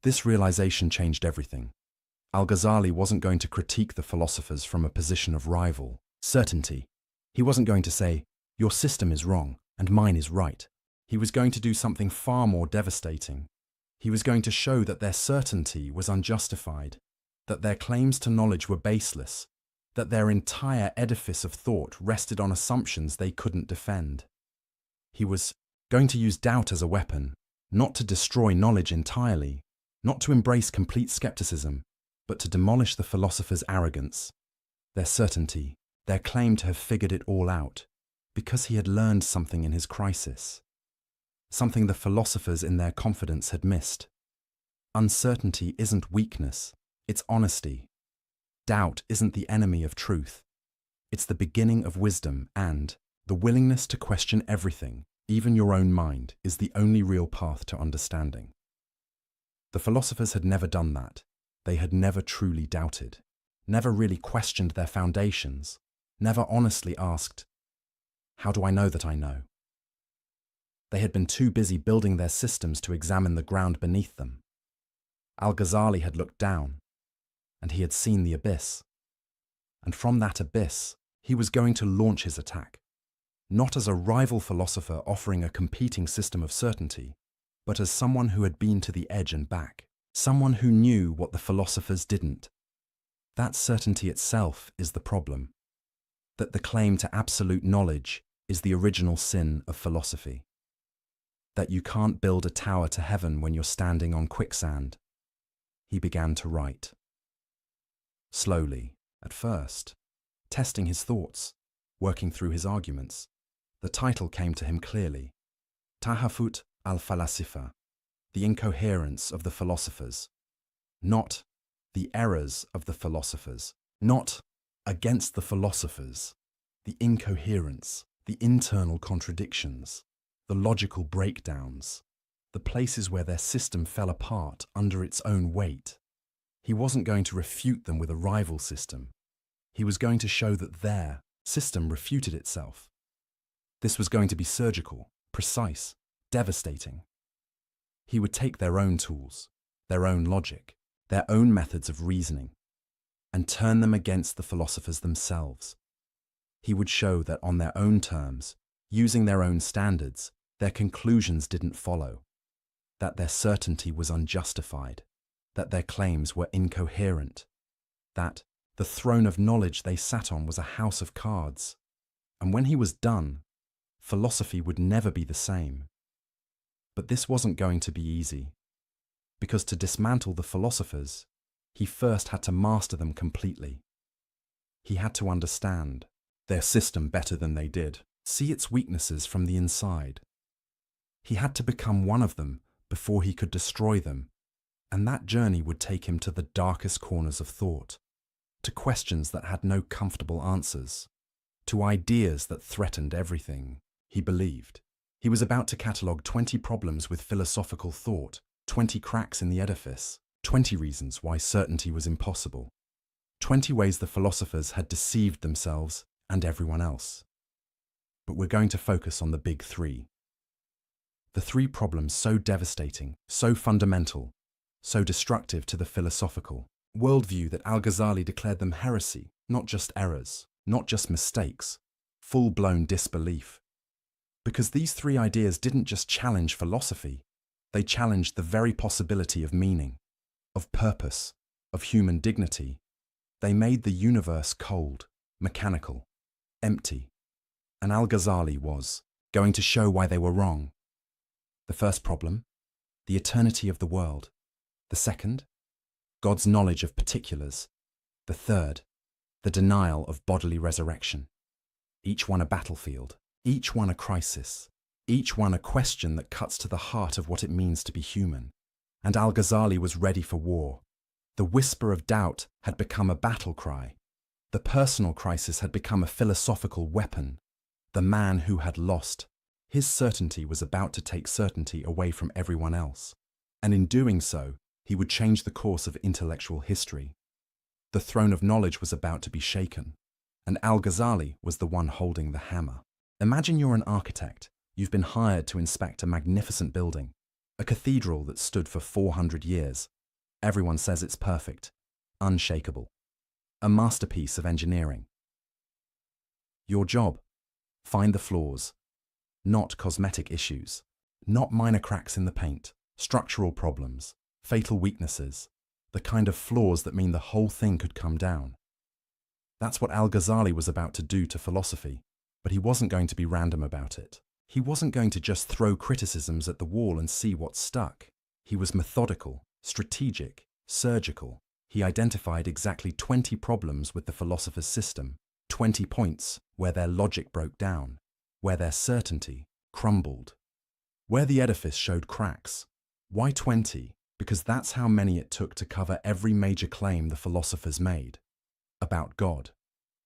This realization changed everything. Al-Ghazali wasn't going to critique the philosophers from a position of rival certainty. He wasn't going to say, your system is wrong and mine is right. He was going to do something far more devastating. He was going to show that their certainty was unjustified, that their claims to knowledge were baseless, that their entire edifice of thought rested on assumptions they couldn't defend. He was going to use doubt as a weapon, not to destroy knowledge entirely, not to embrace complete skepticism, but to demolish the philosophers' arrogance, their certainty, their claim to have figured it all out, because he had learned something in his crisis, something the philosophers in their confidence had missed. Uncertainty isn't weakness, it's honesty. Doubt isn't the enemy of truth. It's the beginning of wisdom, and the willingness to question everything, even your own mind, is the only real path to understanding. The philosophers had never done that. They had never truly doubted, never really questioned their foundations, never honestly asked, "How do I know that I know?" They had been too busy building their systems to examine the ground beneath them. Al-Ghazali had looked down, and he had seen the abyss. And from that abyss, he was going to launch his attack, not as a rival philosopher offering a competing system of certainty, but as someone who had been to the edge and back, someone who knew what the philosophers didn't. That certainty itself is the problem, that the claim to absolute knowledge is the original sin of philosophy, that you can't build a tower to heaven when you're standing on quicksand. He began to write. Slowly, at first, testing his thoughts, working through his arguments. The title came to him clearly. Tahafut al-Falasifa, the incoherence of the philosophers. Not the errors of the philosophers. Not against the philosophers. The incoherence, the internal contradictions, the logical breakdowns, the places where their system fell apart under its own weight. He wasn't going to refute them with a rival system. He was going to show that their system refuted itself. This was going to be surgical, precise, devastating. He would take their own tools, their own logic, their own methods of reasoning, and turn them against the philosophers themselves. He would show that on their own terms, using their own standards, their conclusions didn't follow, that their certainty was unjustified, that their claims were incoherent, that the throne of knowledge they sat on was a house of cards. And when he was done, philosophy would never be the same. But this wasn't going to be easy, because to dismantle the philosophers, he first had to master them completely. He had to understand their system better than they did, see its weaknesses from the inside. He had to become one of them before he could destroy them, and that journey would take him to the darkest corners of thought, to questions that had no comfortable answers, to ideas that threatened everything he believed. He was about to catalogue 20 problems with philosophical thought, 20 cracks in the edifice, 20 reasons why certainty was impossible, 20 ways the philosophers had deceived themselves and everyone else. But we're going to focus on the big three. The three problems so devastating, so fundamental, so destructive to the philosophical worldview that Al-Ghazali declared them heresy, not just errors, not just mistakes, full-blown disbelief. Because these three ideas didn't just challenge philosophy, they challenged the very possibility of meaning, of purpose, of human dignity. They made the universe cold, mechanical, empty. And Al-Ghazali was going to show why they were wrong. The first problem, the eternity of the world. The second, God's knowledge of particulars. The third, the denial of bodily resurrection. Each one a battlefield, each one a crisis, each one a question that cuts to the heart of what it means to be human. And Al-Ghazali was ready for war. The whisper of doubt had become a battle cry. The personal crisis had become a philosophical weapon. The man who had lost, his certainty was about to take certainty away from everyone else. And in doing so, he would change the course of intellectual history. The throne of knowledge was about to be shaken, and Al-Ghazali was the one holding the hammer. Imagine you're an architect. You've been hired to inspect a magnificent building, a cathedral that stood for 400 years. Everyone says it's perfect, unshakable, a masterpiece of engineering. Your job: find the flaws, not cosmetic issues, not minor cracks in the paint, structural problems, fatal weaknesses, the kind of flaws that mean the whole thing could come down. That's what Al-Ghazali was about to do to philosophy, but he wasn't going to be random about it. He wasn't going to just throw criticisms at the wall and see what stuck. He was methodical, strategic, surgical. He identified exactly 20 problems with the philosopher's system, 20 points where their logic broke down, where their certainty crumbled, where the edifice showed cracks. Why 20? Because that's how many it took to cover every major claim the philosophers made about God,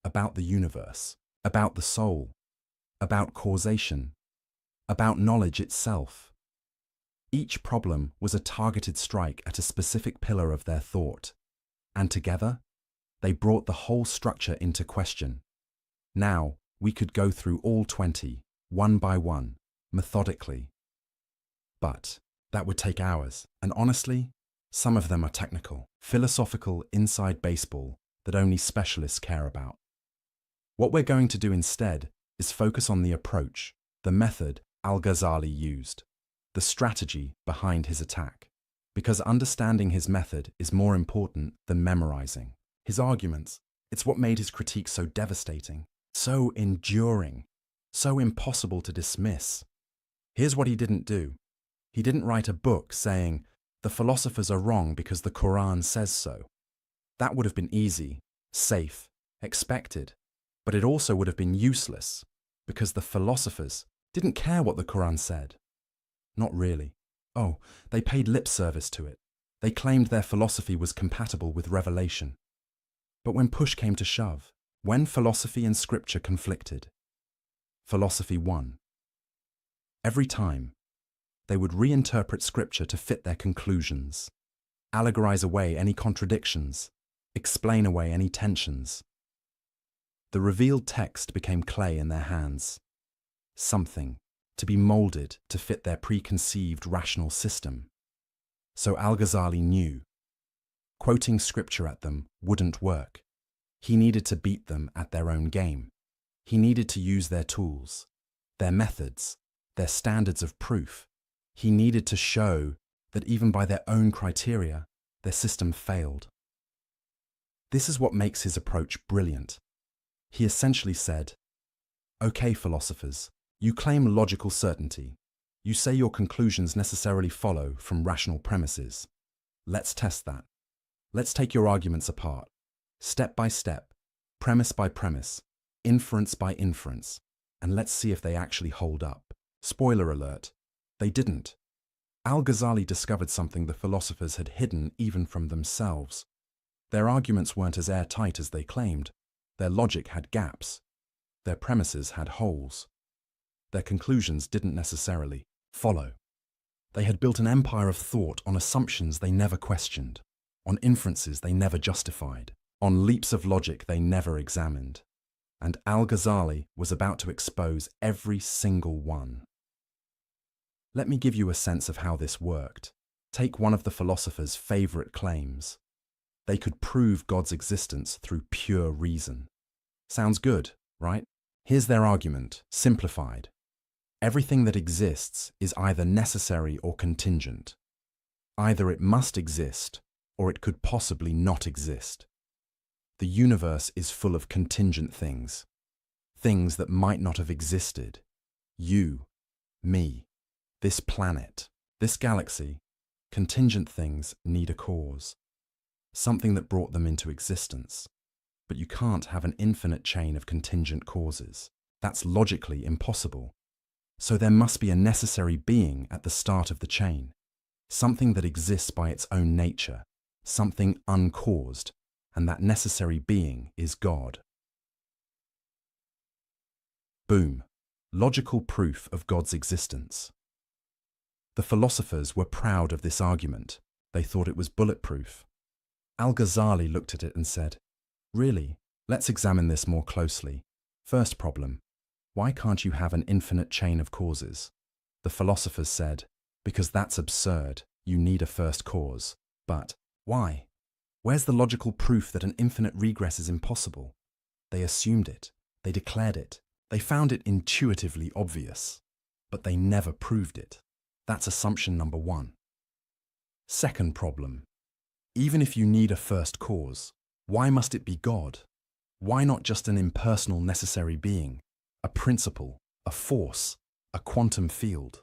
about the universe, about the soul, about causation, about knowledge itself. Each problem was a targeted strike at a specific pillar of their thought, and together, they brought the whole structure into question. Now, we could go through all 20, one by one, methodically. But that would take hours, and honestly, some of them are technical, philosophical inside baseball that only specialists care about. What we're going to do instead is focus on the approach, the method Al-Ghazali used, the strategy behind his attack, because understanding his method is more important than memorizing. His arguments, it's what made his critique so devastating, so enduring, so impossible to dismiss. Here's what he didn't do. He didn't write a book saying, the philosophers are wrong because the Quran says so. That would have been easy, safe, expected, but it also would have been useless, because the philosophers didn't care what the Quran said. Not really. Oh, they paid lip service to it. They claimed their philosophy was compatible with revelation. But when push came to shove, when philosophy and scripture conflicted, philosophy won. Every time, they would reinterpret scripture to fit their conclusions, allegorize away any contradictions, explain away any tensions. The revealed text became clay in their hands, something to be molded to fit their preconceived rational system. So Al-Ghazali knew, quoting scripture at them wouldn't work. He needed to beat them at their own game. He needed to use their tools, their methods, their standards of proof. He needed to show that even by their own criteria, their system failed. This is what makes his approach brilliant. He essentially said, okay, philosophers, you claim logical certainty. You say your conclusions necessarily follow from rational premises. Let's test that. Let's take your arguments apart, step by step, premise by premise, inference by inference, and let's see if they actually hold up. Spoiler alert, they didn't. Al-Ghazali discovered something the philosophers had hidden even from themselves. Their arguments weren't as airtight as they claimed. Their logic had gaps. Their premises had holes. Their conclusions didn't necessarily follow. They had built an empire of thought on assumptions they never questioned, on inferences they never justified, on leaps of logic they never examined. And Al-Ghazali was about to expose every single one. Let me give you a sense of how this worked. Take one of the philosophers' favorite claims. They could prove God's existence through pure reason. Sounds good, right? Here's their argument, simplified. Everything that exists is either necessary or contingent. Either it must exist, or it could possibly not exist. The universe is full of contingent things. Things that might not have existed. You, me, this planet, this galaxy. Contingent things need a cause. Something that brought them into existence. But you can't have an infinite chain of contingent causes. That's logically impossible. So there must be a necessary being at the start of the chain. Something that exists by its own nature. Something uncaused. And that necessary being is God. Boom. Logical proof of God's existence. The philosophers were proud of this argument. They thought it was bulletproof. Al-Ghazali looked at it and said, really, let's examine this more closely. First problem, why can't you have an infinite chain of causes? The philosophers said, because that's absurd, you need a first cause. But why? Where's the logical proof that an infinite regress is impossible? They assumed it, they declared it, they found it intuitively obvious, but they never proved it. That's assumption number one. Second problem, even if you need a first cause, why must it be God? Why not just an impersonal necessary being, a principle, a force, a quantum field?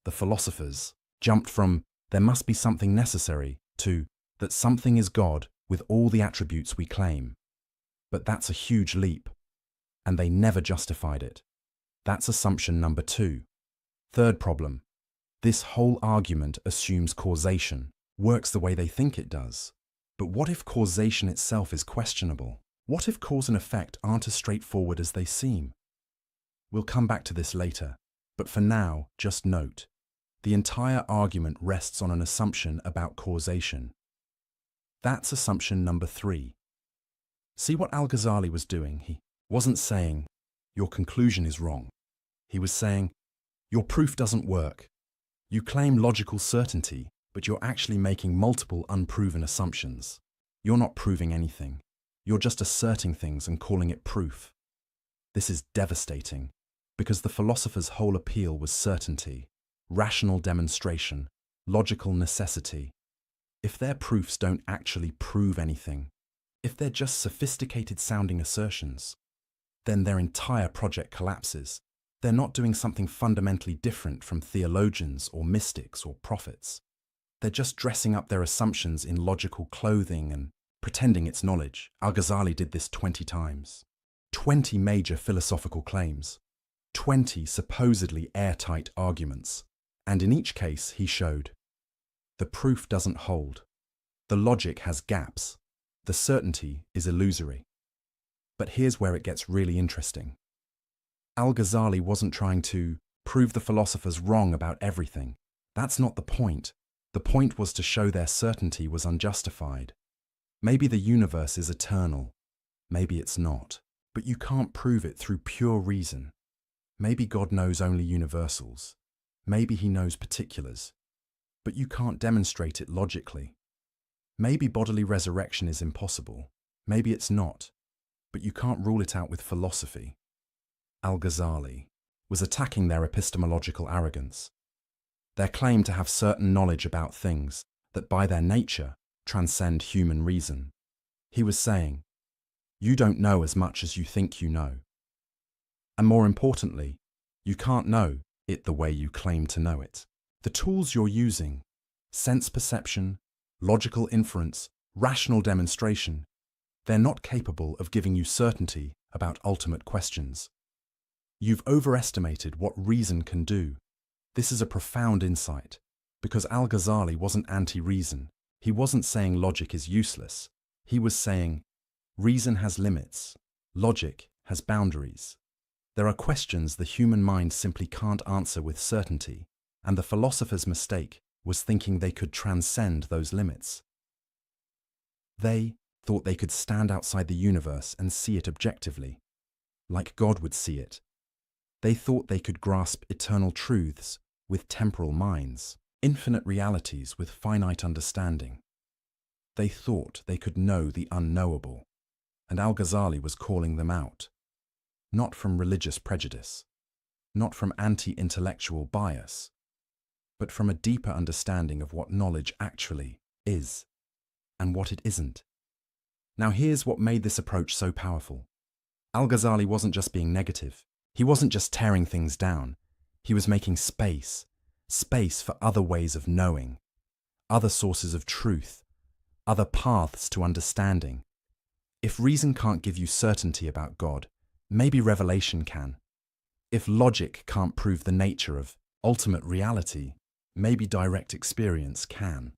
The philosophers jumped from there must be something necessary to that something is God with all the attributes we claim. But that's a huge leap, and they never justified it. That's assumption number two. Third problem, this whole argument assumes causation, works the way they think it does. But what if causation itself is questionable? What if cause and effect aren't as straightforward as they seem? We'll come back to this later, but for now, just note, the entire argument rests on an assumption about causation. That's assumption number 3. See what Al-Ghazali was doing? He wasn't saying, your conclusion is wrong. He was saying, your proof doesn't work. You claim logical certainty, but you're actually making multiple unproven assumptions. You're not proving anything. You're just asserting things and calling it proof. This is devastating, because the philosopher's whole appeal was certainty, rational demonstration, logical necessity. If their proofs don't actually prove anything, if they're just sophisticated-sounding assertions, then their entire project collapses. They're not doing something fundamentally different from theologians or mystics or prophets. They're just dressing up their assumptions in logical clothing and pretending it's knowledge. Al-Ghazali did this 20 times. 20 major philosophical claims. 20 supposedly airtight arguments. And in each case, he showed the proof doesn't hold. The logic has gaps. The certainty is illusory. But here's where it gets really interesting. Al-Ghazali wasn't trying to prove the philosophers wrong about everything. That's not the point. The point was to show their certainty was unjustified. Maybe the universe is eternal. Maybe it's not. But you can't prove it through pure reason. Maybe God knows only universals. Maybe he knows particulars. But you can't demonstrate it logically. Maybe bodily resurrection is impossible. Maybe it's not. But you can't rule it out with philosophy. Al-Ghazali was attacking their epistemological arrogance, their claim to have certain knowledge about things that by their nature transcend human reason. He was saying, you don't know as much as you think you know. And more importantly, you can't know it the way you claim to know it. The tools you're using, sense perception, logical inference, rational demonstration, they're not capable of giving you certainty about ultimate questions. You've overestimated what reason can do. This is a profound insight, because Al-Ghazali wasn't anti-reason. He wasn't saying logic is useless. He was saying, reason has limits. Logic has boundaries. There are questions the human mind simply can't answer with certainty, and the philosopher's mistake was thinking they could transcend those limits. They thought they could stand outside the universe and see it objectively, like God would see it. They thought they could grasp eternal truths with temporal minds, infinite realities with finite understanding. They thought they could know the unknowable, and Al-Ghazali was calling them out, not from religious prejudice, not from anti-intellectual bias, but from a deeper understanding of what knowledge actually is and what it isn't. Now here's what made this approach so powerful. Al-Ghazali wasn't just being negative. He wasn't just tearing things down. He was making space for other ways of knowing, other sources of truth, other paths to understanding. If reason can't give you certainty about God, maybe revelation can. If logic can't prove the nature of ultimate reality, maybe direct experience can.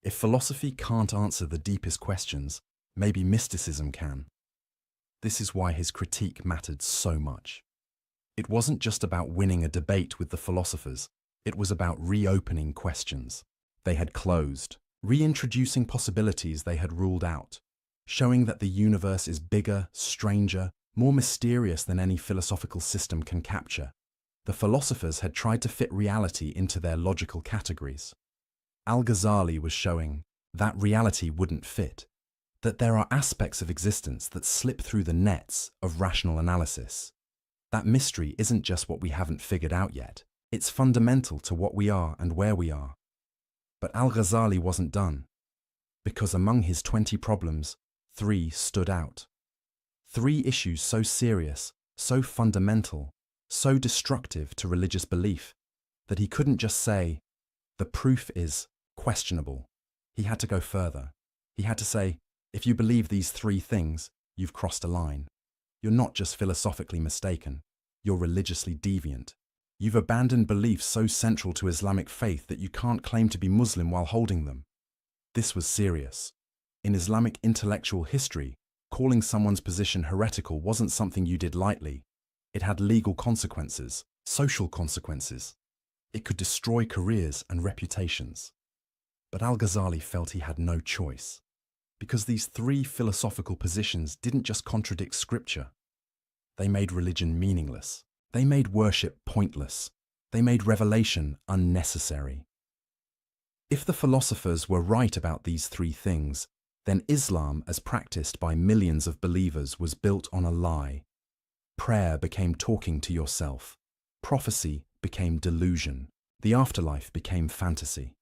If philosophy can't answer the deepest questions, maybe mysticism can. This is why his critique mattered so much. It wasn't just about winning a debate with the philosophers, it was about reopening questions they had closed, reintroducing possibilities they had ruled out, showing that the universe is bigger, stranger, more mysterious than any philosophical system can capture. The philosophers had tried to fit reality into their logical categories. Al-Ghazali was showing that reality wouldn't fit, that there are aspects of existence that slip through the nets of rational analysis. That mystery isn't just what we haven't figured out yet. It's fundamental to what we are and where we are. But Al-Ghazali wasn't done, because among his 20 problems, 3 stood out. 3 issues so serious, so fundamental, so destructive to religious belief, that he couldn't just say, the proof is questionable. He had to go further. He had to say, if you believe these 3 things, you've crossed a line. You're not just philosophically mistaken, you're religiously deviant. You've abandoned beliefs so central to Islamic faith that you can't claim to be Muslim while holding them. This was serious. In Islamic intellectual history, calling someone's position heretical wasn't something you did lightly. It had legal consequences, social consequences. It could destroy careers and reputations. But Al-Ghazali felt he had no choice, because these three philosophical positions didn't just contradict scripture. They made religion meaningless. They made worship pointless. They made revelation unnecessary. If the philosophers were right about these three things, then Islam, as practiced by millions of believers, was built on a lie. Prayer became talking to yourself. Prophecy became delusion. The afterlife became fantasy.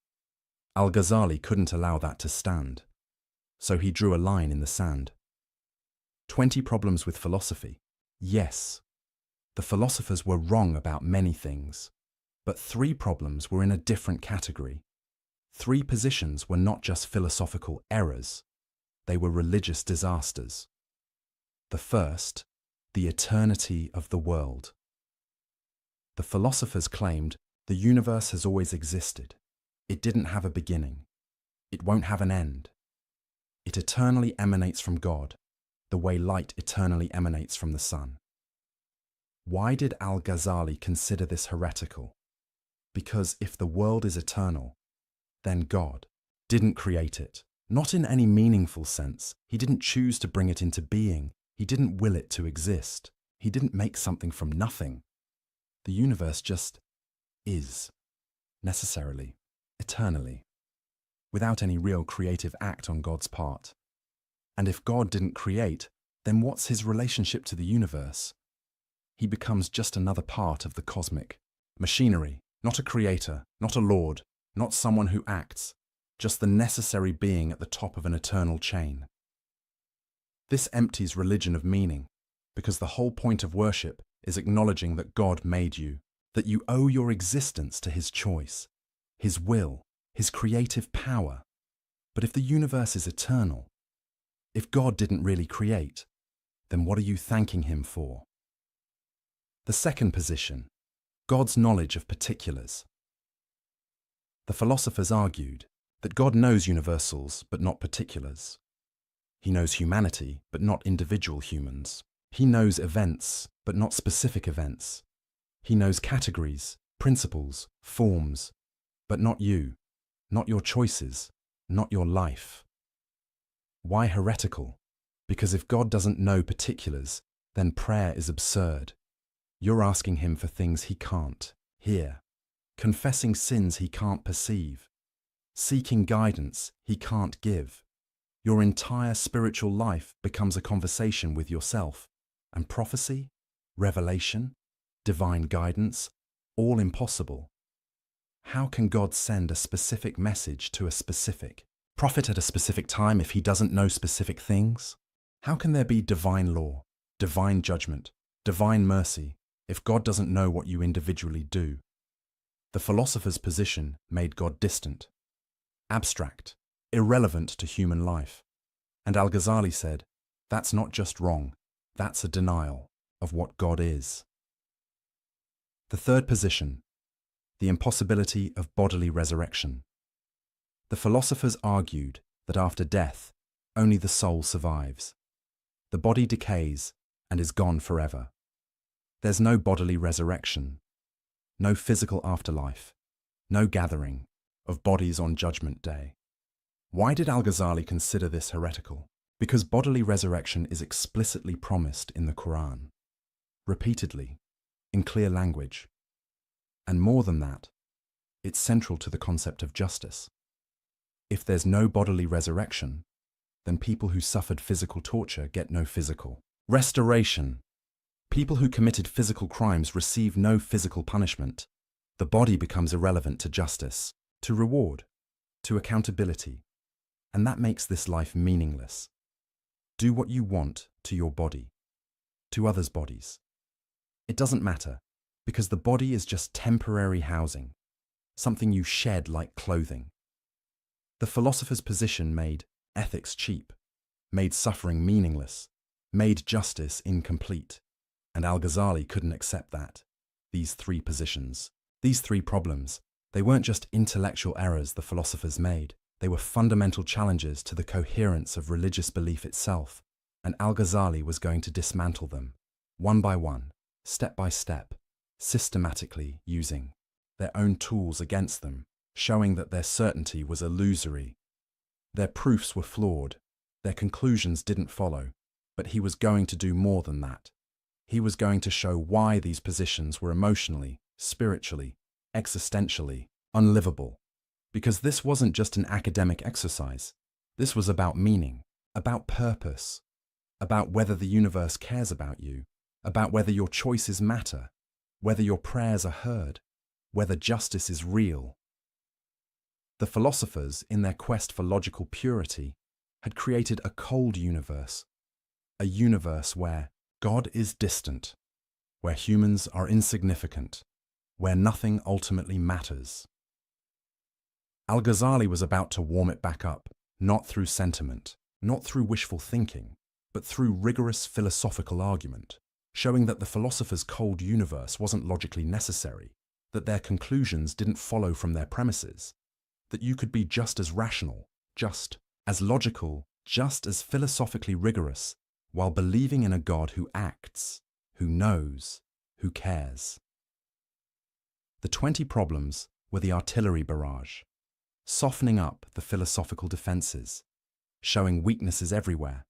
Al-Ghazali couldn't allow that to stand, so he drew a line in the sand. 20 problems with philosophy. Yes, the philosophers were wrong about many things, but 3 problems were in a different category. 3 positions were not just philosophical errors, they were religious disasters. The first, the eternity of the world. The philosophers claimed the universe has always existed. It didn't have a beginning. It won't have an end. It eternally emanates from God, the way light eternally emanates from the sun. Why did Al-Ghazali consider this heretical? Because if the world is eternal, then God didn't create it. Not in any meaningful sense. He didn't choose to bring it into being. He didn't will it to exist. He didn't make something from nothing. The universe just is, necessarily, eternally, without any real creative act on God's part. And if God didn't create, then what's his relationship to the universe? He becomes just another part of the cosmic machinery, not a creator, not a lord, not someone who acts, just the necessary being at the top of an eternal chain. This empties religion of meaning, because the whole point of worship is acknowledging that God made you, that you owe your existence to his choice, his will, his creative power. But if the universe is eternal, if God didn't really create, then what are you thanking him for? The second position, God's knowledge of particulars. The philosophers argued that God knows universals but not particulars. He knows humanity but not individual humans. He knows events but not specific events. He knows categories, principles, forms, but not you, not your choices, not your life. Why heretical? Because if God doesn't know particulars, then prayer is absurd. You're asking him for things he can't hear, confessing sins he can't perceive, seeking guidance he can't give. Your entire spiritual life becomes a conversation with yourself, and prophecy, revelation, divine guidance, all impossible. How can God send a specific message to a specific prophet at a specific time if he doesn't know specific things? How can there be divine law, divine judgment, divine mercy, if God doesn't know what you individually do? The philosopher's position made God distant, abstract, irrelevant to human life. And Al-Ghazali said, that's not just wrong, that's a denial of what God is. The third position, the impossibility of bodily resurrection. The philosophers argued that after death, only the soul survives. The body decays and is gone forever. There's no bodily resurrection, no physical afterlife, no gathering of bodies on Judgment Day. Why did Al-Ghazali consider this heretical? Because bodily resurrection is explicitly promised in the Quran, repeatedly, in clear language. And more than that, it's central to the concept of justice. If there's no bodily resurrection, then people who suffered physical torture get no physical restoration. People who committed physical crimes receive no physical punishment. The body becomes irrelevant to justice, to reward, to accountability, and that makes this life meaningless. Do what you want to your body, to others' bodies. It doesn't matter, because the body is just temporary housing, something you shed like clothing. The philosopher's position made ethics cheap, made suffering meaningless, made justice incomplete. And Al-Ghazali couldn't accept that. These 3 positions, these 3 problems, they weren't just intellectual errors the philosophers made. They were fundamental challenges to the coherence of religious belief itself. and Al-Ghazali was going to dismantle them, one by one, step by step, systematically using their own tools against them, showing that their certainty was illusory. Their proofs were flawed, their conclusions didn't follow, but he was going to do more than that. He was going to show why these positions were emotionally, spiritually, existentially unlivable. Because this wasn't just an academic exercise. This was about meaning, about purpose, about whether the universe cares about you, about whether your choices matter, whether your prayers are heard, whether justice is real. The philosophers, in their quest for logical purity, had created a cold universe, a universe where God is distant, where humans are insignificant, where nothing ultimately matters. Al-Ghazali was about to warm it back up, not through sentiment, not through wishful thinking, but through rigorous philosophical argument, showing that the philosophers' cold universe wasn't logically necessary, that their conclusions didn't follow from their premises, that you could be just as rational, just as logical, just as philosophically rigorous, while believing in a God who acts, who knows, who cares. The 20 problems were the artillery barrage, softening up the philosophical defenses, showing weaknesses everywhere.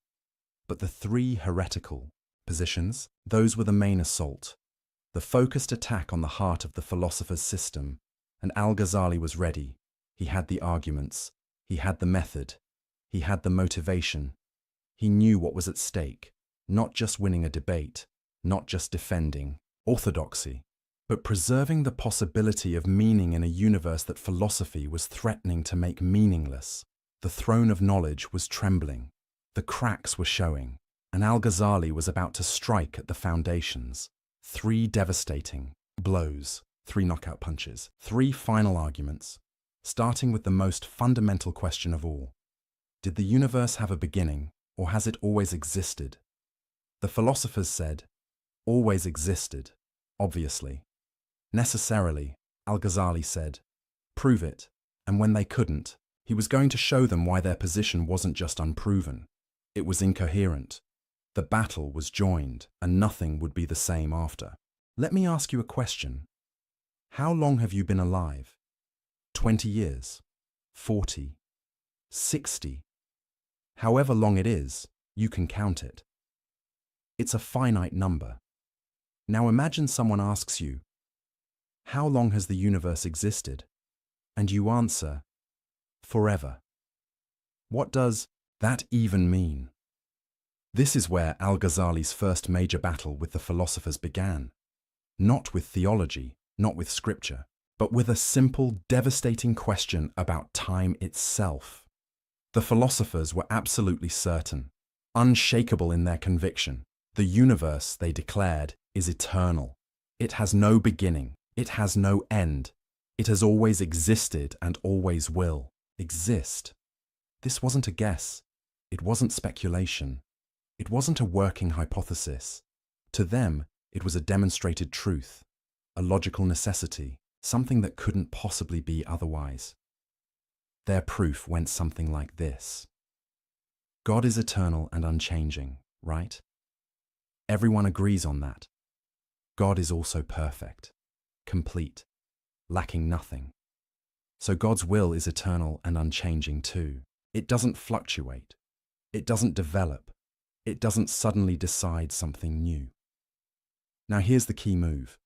But the 3 heretical positions, those were the main assault, the focused attack on the heart of the philosopher's system, and Al-Ghazali was ready. He had the arguments, he had the method, he had the motivation. He knew what was at stake, not just winning a debate, not just defending orthodoxy, but preserving the possibility of meaning in a universe that philosophy was threatening to make meaningless. The throne of knowledge was trembling, the cracks were showing, and Al-Ghazali was about to strike at the foundations. 3 devastating blows, 3 knockout punches, 3 final arguments, starting with the most fundamental question of all. Did the universe have a beginning, or has it always existed? The philosophers said, always existed, obviously. Necessarily, Al-Ghazali said, prove it, and when they couldn't, he was going to show them why their position wasn't just unproven, it was incoherent. The battle was joined, and nothing would be the same after. Let me ask you a question. How long have you been alive? 20 years? 40? 60? However long it is, you can count it. It's a finite number. Now imagine someone asks you, how long has the universe existed? And you answer, forever. What does that even mean? This is where Al-Ghazali's first major battle with the philosophers began. Not with theology, not with scripture, but with a simple, devastating question about time itself. The philosophers were absolutely certain, unshakable in their conviction. The universe, they declared, is eternal. It has no beginning. It has no end. It has always existed and always will exist. This wasn't a guess. It wasn't speculation. It wasn't a working hypothesis. To them, it was a demonstrated truth, a logical necessity, something that couldn't possibly be otherwise. Their proof went something like this. God is eternal and unchanging, right? Everyone agrees on that. God is also perfect, complete, lacking nothing. So God's will is eternal and unchanging too. It doesn't fluctuate. It doesn't develop. It doesn't suddenly decide something new. Now here's the key move.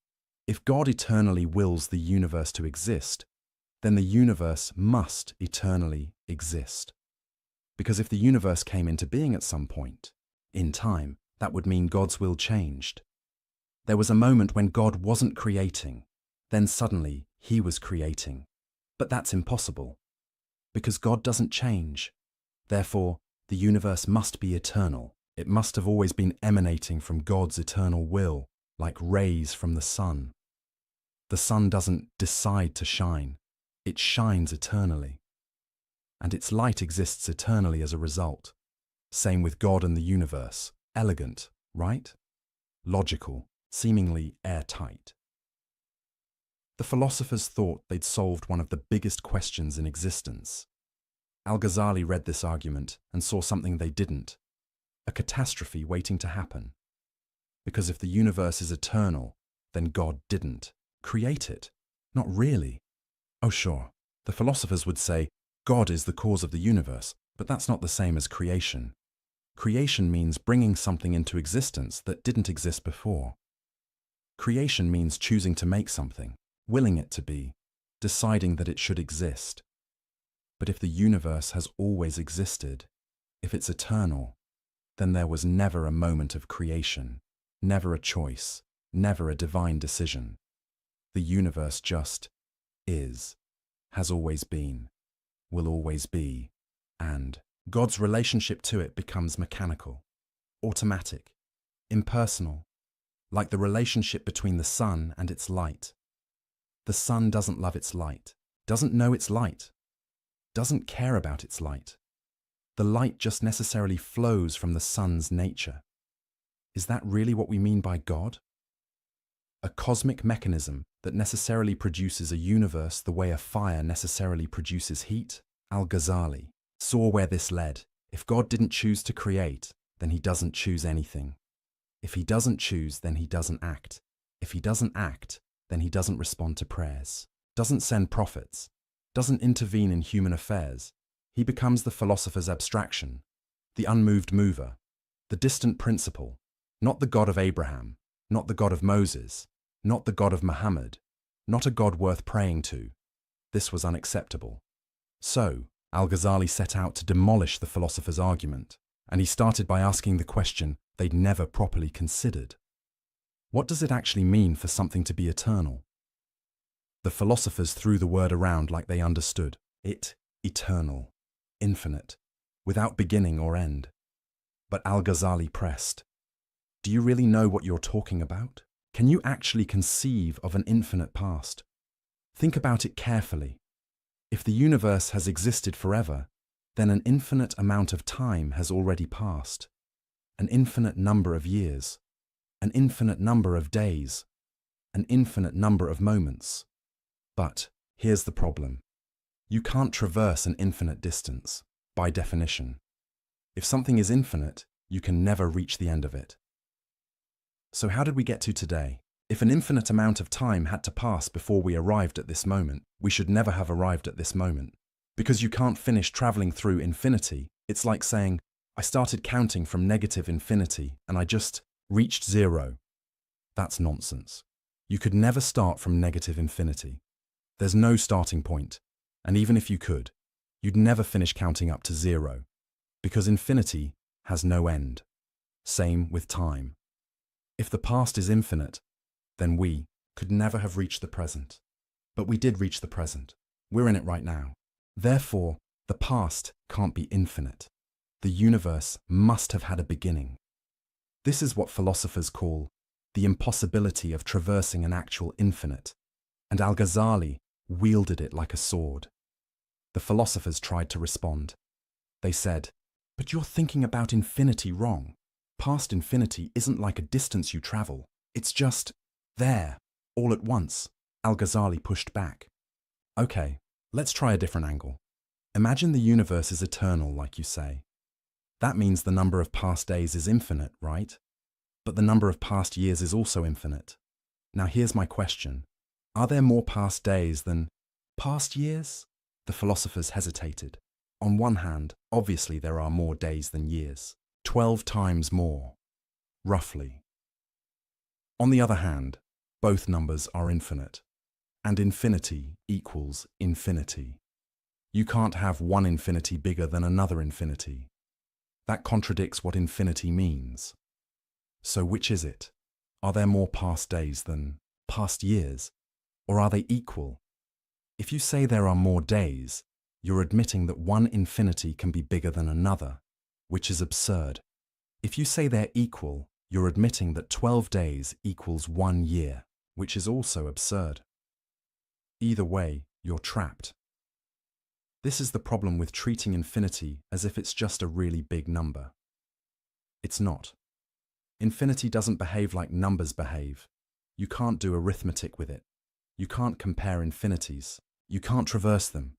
If God eternally wills the universe to exist, then the universe must eternally exist. Because if the universe came into being at some point, in time, that would mean God's will changed. There was a moment when God wasn't creating, then suddenly he was creating. But that's impossible, because God doesn't change. Therefore, the universe must be eternal. It must have always been emanating from God's eternal will, like rays from the sun. The sun doesn't decide to shine. It shines eternally. And its light exists eternally as a result. Same with God and the universe. Elegant, right? Logical, seemingly airtight. The philosophers thought they'd solved one of the biggest questions in existence. Al-Ghazali read this argument and saw something they didn't. a catastrophe waiting to happen. Because if the universe is eternal, then God didn't create it. Not really. Oh, sure, the philosophers would say God is the cause of the universe, but that's not the same as creation. Creation means bringing something into existence that didn't exist before. Creation means choosing to make something, willing it to be, deciding that it should exist. But if the universe has always existed, if it's eternal, then there was never a moment of creation, never a choice, never a divine decision. The universe just is, has always been, will always be, and God's relationship to it becomes mechanical, automatic, impersonal, like the relationship between the sun and its light. The sun doesn't love its light, doesn't know its light, doesn't care about its light. The light just necessarily flows from the sun's nature. Is that really what we mean by God? A cosmic mechanism that necessarily produces a universe the way a fire necessarily produces heat? Al-Ghazali saw where this led. If God didn't choose to create, then he doesn't choose anything. If he doesn't choose, then he doesn't act. If he doesn't act, then he doesn't respond to prayers, doesn't send prophets, doesn't intervene in human affairs. He becomes the philosopher's abstraction, the unmoved mover, the distant principle, not the God of Abraham, not the God of Moses, not the God of Muhammad, not a God worth praying to. This was unacceptable. So, Al-Ghazali set out to demolish the philosopher's argument, and he started by asking the question they'd never properly considered. What does it actually mean for something to be eternal? The philosophers threw the word around like they understood it, eternal, infinite, without beginning or end. But Al-Ghazali pressed, do you really know what you're talking about? Can you actually conceive of an infinite past? Think about it carefully. If the universe has existed forever, then an infinite amount of time has already passed. An infinite number of years, an infinite number of days, an infinite number of moments. But here's the problem. You can't traverse an infinite distance, by definition. If something is infinite, you can never reach the end of it. So how did we get to today? If an infinite amount of time had to pass before we arrived at this moment, we should never have arrived at this moment. Because you can't finish traveling through infinity, it's like saying, I started counting from negative infinity and I just reached zero. That's nonsense. You could never start from negative infinity. There's no starting point, and even if you could, you'd never finish counting up to zero, because infinity has no end. Same with time. If the past is infinite, then we could never have reached the present. But we did reach the present. We're in it right now. Therefore, the past can't be infinite. The universe must have had a beginning. This is what philosophers call the impossibility of traversing an actual infinite, and Al-Ghazali wielded it like a sword. The philosophers tried to respond. They said, but you're thinking about infinity wrong. Past infinity isn't like a distance you travel. It's just there, all at once. Al-Ghazali pushed back. Okay, let's try a different angle. Imagine the universe is eternal, like you say. That means the number of past days is infinite, right? But the number of past years is also infinite. Now here's my question. Are there more past days than past years? The philosophers hesitated. On one hand, obviously there are more days than years. 12 times more, roughly. On the other hand, both numbers are infinite, and infinity equals infinity. You can't have one infinity bigger than another infinity. That contradicts what infinity means. So which is it? Are there more past days than past years? Or are they equal? If you say there are more days, you're admitting that one infinity can be bigger than another, which is absurd. If you say they're equal, you're admitting that 12 days equals 1 year, which is also absurd. Either way, you're trapped. This is the problem with treating infinity as if it's just a really big number. It's not. Infinity doesn't behave like numbers behave. You can't do arithmetic with it. You can't compare infinities. You can't traverse them.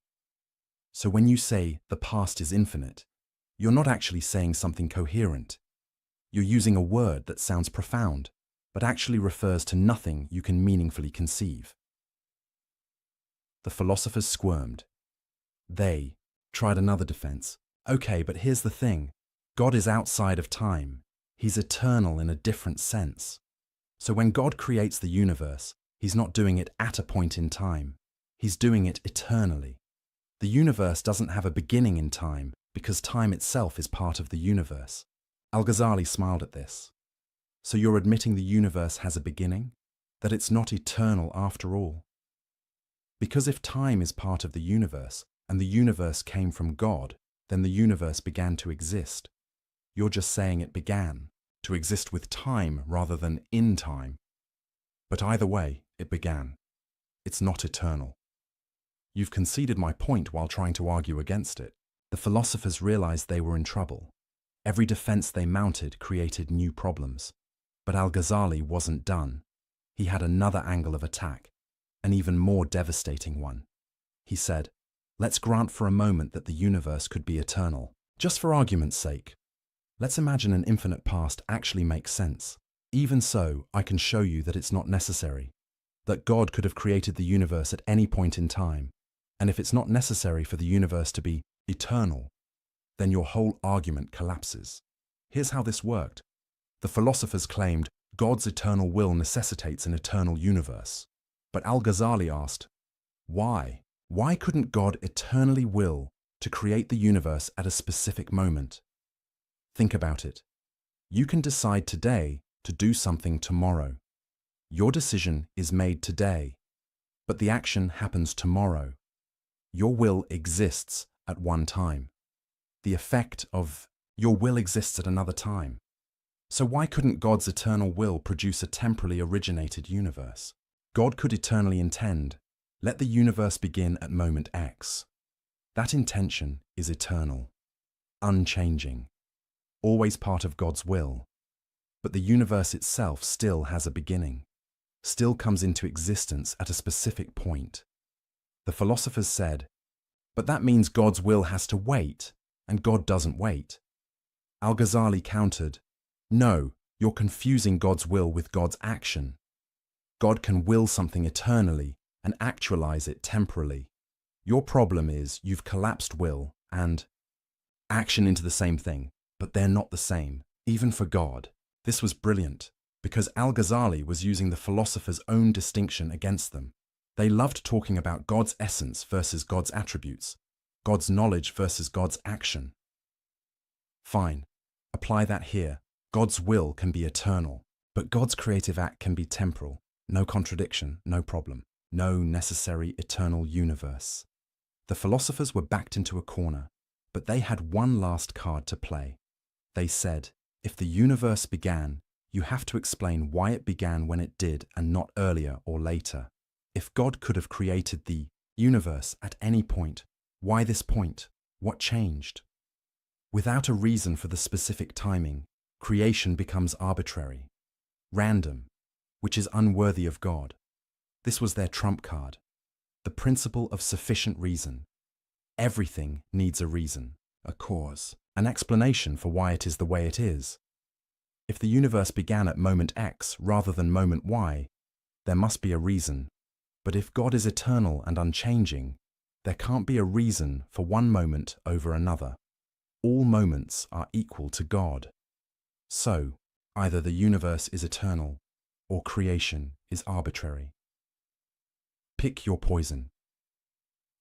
So when you say the past is infinite, you're not actually saying something coherent. You're using a word that sounds profound, but actually refers to nothing you can meaningfully conceive. The philosophers squirmed. They tried another defense. Okay, but here's the thing. God is outside of time. He's eternal in a different sense. So when God creates the universe, he's not doing it at a point in time. He's doing it eternally. The universe doesn't have a beginning in time because time itself is part of the universe. Al-Ghazali smiled at this. So you're admitting the universe has a beginning? That it's not eternal after all? Because if time is part of the universe, and the universe came from God, then the universe began to exist. You're just saying it began, to exist with time rather than in time. But either way, it began. It's not eternal. You've conceded my point while trying to argue against it. The philosophers realized they were in trouble. Every defense they mounted created new problems. But Al-Ghazali wasn't done. He had another angle of attack, an even more devastating one. He said, let's grant for a moment that the universe could be eternal. Just for argument's sake. Let's imagine an infinite past actually makes sense. Even so, I can show you that it's not necessary. That God could have created the universe at any point in time. And if it's not necessary for the universe to be eternal, then your whole argument collapses. Here's how this worked. The philosophers claimed God's eternal will necessitates an eternal universe. But Al-Ghazali asked, why? Why couldn't God eternally will to create the universe at a specific moment? Think about it. You can decide today to do something tomorrow. Your decision is made today, but the action happens tomorrow. Your will exists at one time. The effect of your will exists at another time. So why couldn't God's eternal will produce a temporally originated universe? God could eternally intend, let the universe begin at moment X. That intention is eternal, unchanging, always part of God's will. But the universe itself still has a beginning, still comes into existence at a specific point. The philosophers said, but that means God's will has to wait, and God doesn't wait. Al-Ghazali countered, no, you're confusing God's will with God's action. God can will something eternally and actualize it temporally. Your problem is you've collapsed will and action into the same thing, but they're not the same, even for God. This was brilliant, because Al-Ghazali was using the philosophers' own distinction against them. They loved talking about God's essence versus God's attributes, God's knowledge versus God's action. Fine, apply that here. God's will can be eternal, but God's creative act can be temporal. No contradiction, no problem. No necessary eternal universe. The philosophers were backed into a corner, but they had one last card to play. They said, if the universe began, you have to explain why it began when it did and not earlier or later. If God could have created the universe at any point, why this point? What changed? Without a reason for the specific timing, creation becomes arbitrary, random, which is unworthy of God. This was their trump card, the principle of sufficient reason. Everything needs a reason, a cause, an explanation for why it is the way it is. If the universe began at moment X rather than moment Y, there must be a reason. But if God is eternal and unchanging, there can't be a reason for one moment over another. All moments are equal to God. So, either the universe is eternal, or creation is arbitrary. Pick your poison.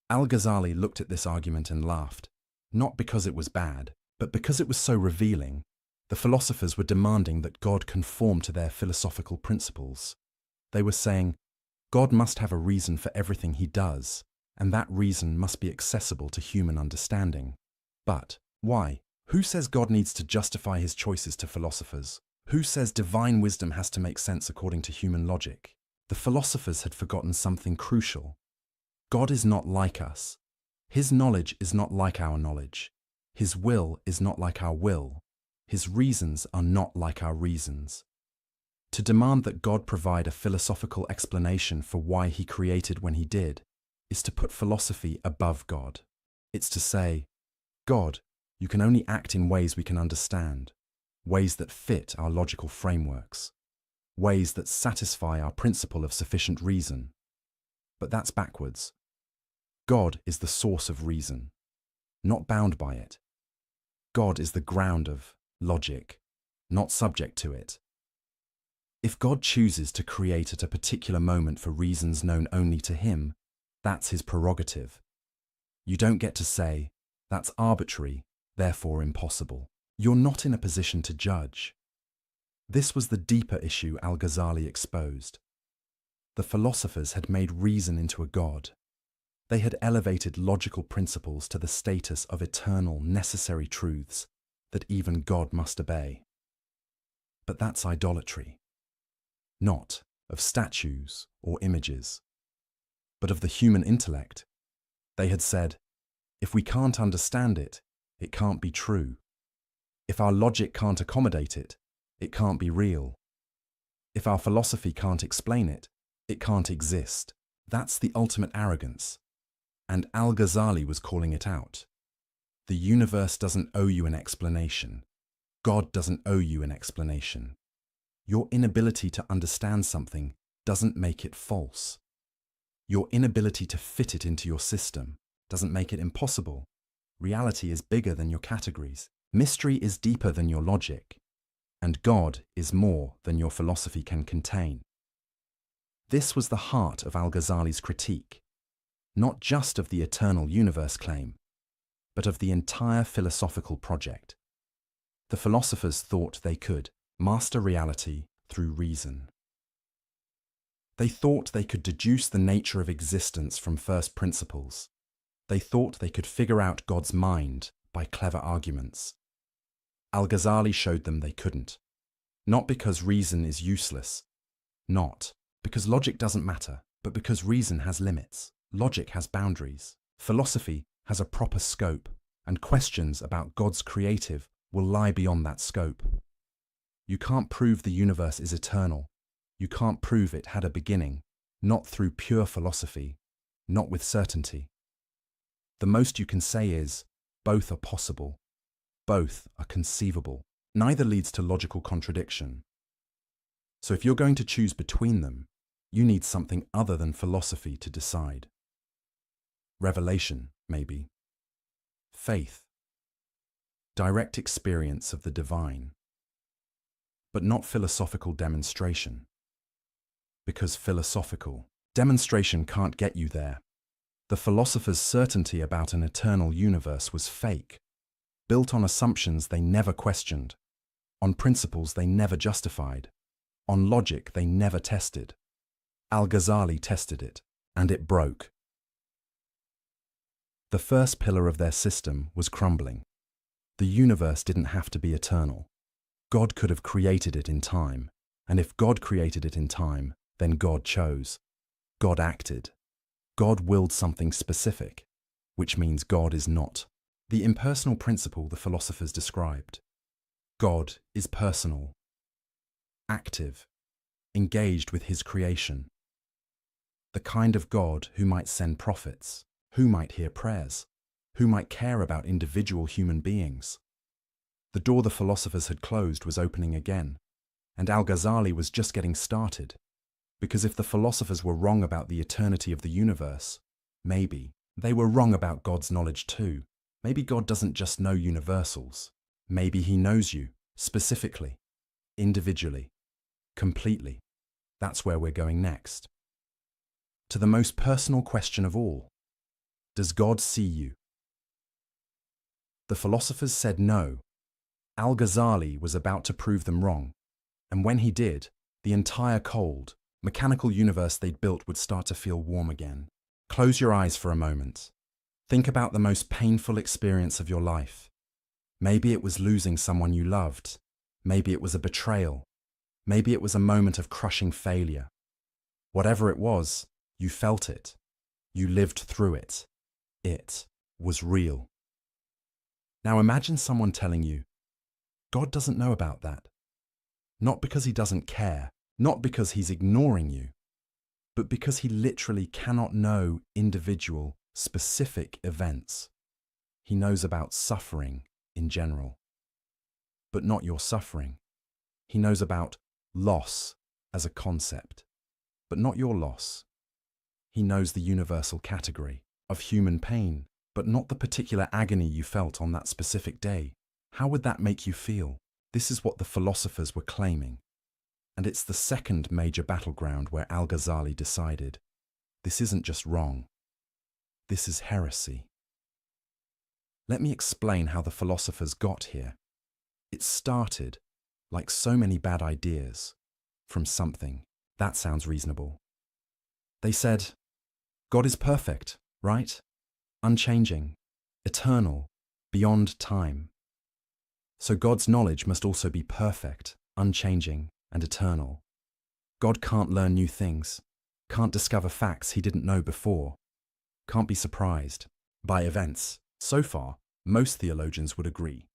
Al-Ghazali looked at this argument and laughed, not because it was bad, but because it was so revealing. The philosophers were demanding that God conform to their philosophical principles. They were saying, God must have a reason for everything he does, and that reason must be accessible to human understanding. But why? Who says God needs to justify his choices to philosophers? Who says divine wisdom has to make sense according to human logic? The philosophers had forgotten something crucial. God is not like us. His knowledge is not like our knowledge. His will is not like our will. His reasons are not like our reasons. To demand that God provide a philosophical explanation for why he created when he did is to put philosophy above God. It's to say, God, you can only act in ways we can understand. ways that fit our logical frameworks, ways that satisfy our principle of sufficient reason. But that's backwards. God is the source of reason, not bound by it. God is the ground of logic, not subject to it. If God chooses to create at a particular moment for reasons known only to him, that's his prerogative. You don't get to say, that's arbitrary, therefore impossible. You're not in a position to judge. This was the deeper issue Al-Ghazali exposed. The philosophers had made reason into a god. They had elevated logical principles to the status of eternal, necessary truths that even God must obey. But that's idolatry. Not of statues or images, but of the human intellect. They had said, if we can't understand it, it can't be true. If our logic can't accommodate it, it can't be real. If our philosophy can't explain it, it can't exist. That's the ultimate arrogance. And Al-Ghazali was calling it out. The universe doesn't owe you an explanation. God doesn't owe you an explanation. Your inability to understand something doesn't make it false. Your inability to fit it into your system doesn't make it impossible. Reality is bigger than your categories. Mystery is deeper than your logic. And God is more than your philosophy can contain. This was the heart of Al-Ghazali's critique, not just of the eternal universe claim, but of the entire philosophical project. The philosophers thought they could master reality through reason. They thought they could deduce the nature of existence from first principles. They thought they could figure out God's mind by clever arguments. Al-Ghazali showed them they couldn't. Not because reason is useless. Not because logic doesn't matter, but because reason has limits. Logic has boundaries. Philosophy has a proper scope, and questions about God's creative will lie beyond that scope. You can't prove the universe is eternal. You can't prove it had a beginning, not through pure philosophy, not with certainty. The most you can say is, both are possible. Both are conceivable. Neither leads to logical contradiction. So if you're going to choose between them, you need something other than philosophy to decide. Revelation, maybe. Faith. Direct experience of the divine. But not philosophical demonstration. Because philosophical demonstration can't get you there. The philosophers' certainty about an eternal universe was fake, built on assumptions they never questioned, on principles they never justified, on logic they never tested. Al-Ghazali tested it, and it broke. The first pillar of their system was crumbling. The universe didn't have to be eternal. God could have created it in time, and if God created it in time, then God chose. God acted. God willed something specific, which means God is not. The impersonal principle the philosophers described. God is personal, active, engaged with his creation. The kind of God who might send prophets, who might hear prayers, who might care about individual human beings. The door the philosophers had closed was opening again, and Al-Ghazali was just getting started. Because if the philosophers were wrong about the eternity of the universe, maybe they were wrong about God's knowledge too. Maybe God doesn't just know universals. Maybe he knows you, specifically, individually, completely. That's where we're going next. To the most personal question of all. Does God see you? The philosophers said no. Al-Ghazali was about to prove them wrong. And when he did, the entire cold, mechanical universe they'd built would start to feel warm again. Close your eyes for a moment. Think about the most painful experience of your life. Maybe it was losing someone you loved. Maybe it was a betrayal. Maybe it was a moment of crushing failure. Whatever it was, you felt it. You lived through it. It was real. Now imagine someone telling you, God doesn't know about that. Not because he doesn't care, not because he's ignoring you, but because he literally cannot know individual, specific events. He knows about suffering in general. but not your suffering. He knows about loss as a concept, but not your loss. He knows the universal category of human pain, but not the particular agony you felt on that specific day. How would that make you feel? This is what the philosophers were claiming. And it's the second major battleground where Al-Ghazali decided, this isn't just wrong. This is heresy. Let me explain how the philosophers got here. It started, like so many bad ideas, from something. That sounds reasonable. They said, God is perfect, right? Unchanging, eternal, beyond time. So God's knowledge must also be perfect, unchanging, and eternal. God can't learn new things, can't discover facts he didn't know before, can't be surprised by events. So far, most theologians would agree.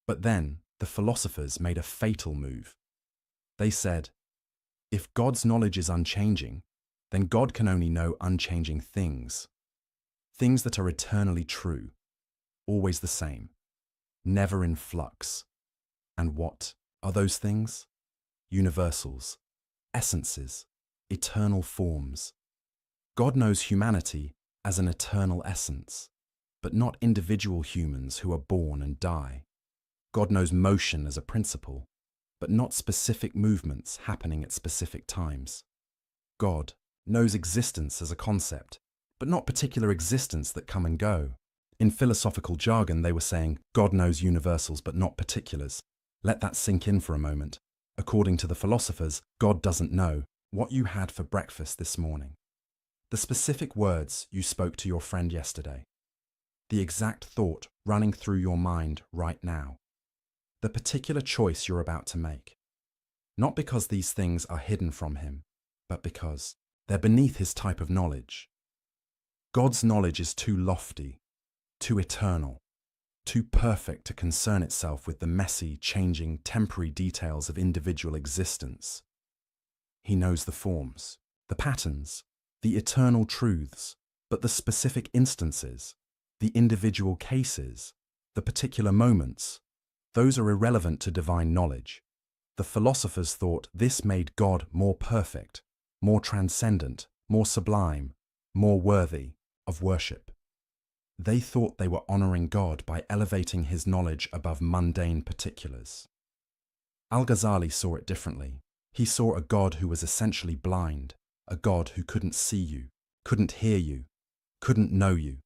But then, the philosophers made a fatal move. They said, if God's knowledge is unchanging, then God can only know unchanging things. Things that are eternally true, always the same, never in flux. And what are those things? Universals, essences, eternal forms. God knows humanity as an eternal essence, but not individual humans who are born and die. God knows motion as a principle, but not specific movements happening at specific times. God knows existence as a concept, but not particular existence that come and go. In philosophical jargon, they were saying, God knows universals but not particulars. Let that sink in for a moment. According to the philosophers, God doesn't know what you had for breakfast this morning, the specific words you spoke to your friend yesterday, the exact thought running through your mind right now, the particular choice you're about to make. Not because these things are hidden from him, but because they're beneath his type of knowledge. God's knowledge is too lofty, too eternal, too perfect to concern itself with the messy, changing, temporary details of individual existence. He knows the forms, the patterns, the eternal truths, but the specific instances, the individual cases, the particular moments, those are irrelevant to divine knowledge. The philosophers thought this made God more perfect, more transcendent, more sublime, more worthy of worship. They thought they were honoring God by elevating his knowledge above mundane particulars. Al-Ghazali saw it differently. He saw a God who was essentially blind, a God who couldn't see you, couldn't hear you, couldn't know you.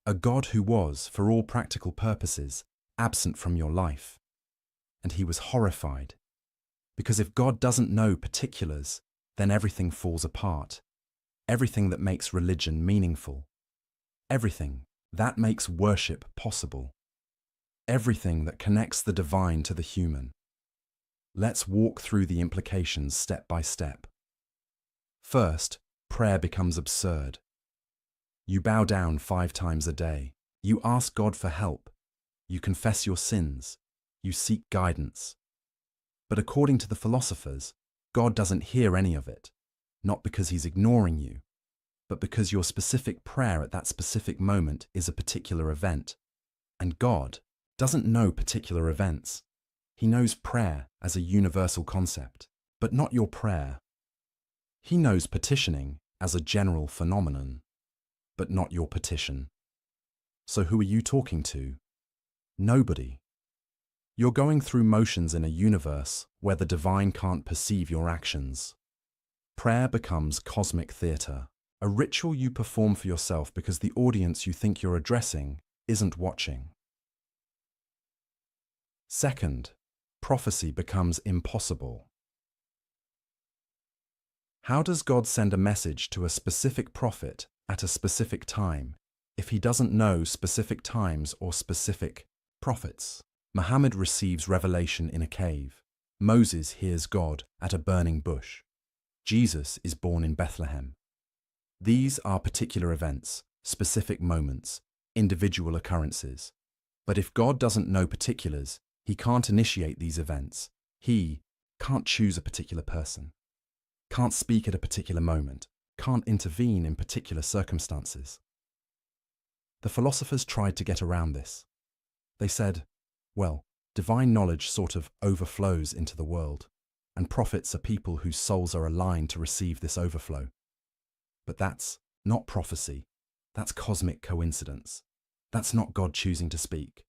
A God who was, for all practical purposes, absent from your life. And he was horrified. Because if God doesn't know particulars, then everything falls apart. Everything that makes religion meaningful. Everything that makes worship possible. Everything that connects the divine to the human. Let's walk through the implications step by step. First, prayer becomes absurd. You bow down 5 times a day. You ask God for help. You confess your sins. You seek guidance. But according to the philosophers, God doesn't hear any of it, not because he's ignoring you, but because your specific prayer at that specific moment is a particular event. And God doesn't know particular events. He knows prayer as a universal concept, but not your prayer. He knows petitioning as a general phenomenon, but not your petition. So who are you talking to? Nobody. You're going through motions in a universe where the divine can't perceive your actions. Prayer becomes cosmic theatre, a ritual you perform for yourself because the audience you think you're addressing isn't watching. Second, prophecy becomes impossible. How does God send a message to a specific prophet at a specific time if he doesn't know specific times or specific prophets? Muhammad receives revelation in a cave. Moses hears God at a burning bush. Jesus is born in Bethlehem. These are particular events, specific moments, individual occurrences. But if God doesn't know particulars, he can't initiate these events. He can't choose a particular person, can't speak at a particular moment, can't intervene in particular circumstances. The philosophers tried to get around this. They said, well, Divine knowledge sort of overflows into the world, and prophets are people whose souls are aligned to receive this overflow. But that's not prophecy. That's cosmic coincidence. That's not God choosing to speak.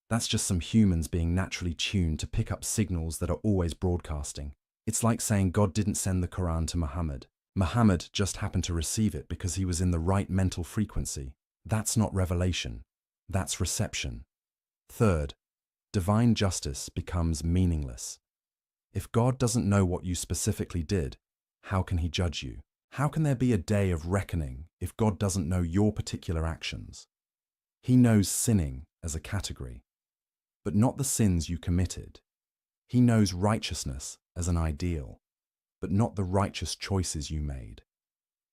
That's just some humans being naturally tuned to pick up signals that are always broadcasting. It's like saying God didn't send the Quran to Muhammad. Muhammad just happened to receive it because he was in the right mental frequency. That's not revelation. That's reception. Third, divine justice becomes meaningless. If God doesn't know what you specifically did, how can he judge you? How can there be a day of reckoning if God doesn't know your particular actions? He knows sinning as a category, but not the sins you committed. He knows righteousness as an ideal, but not the righteous choices you made.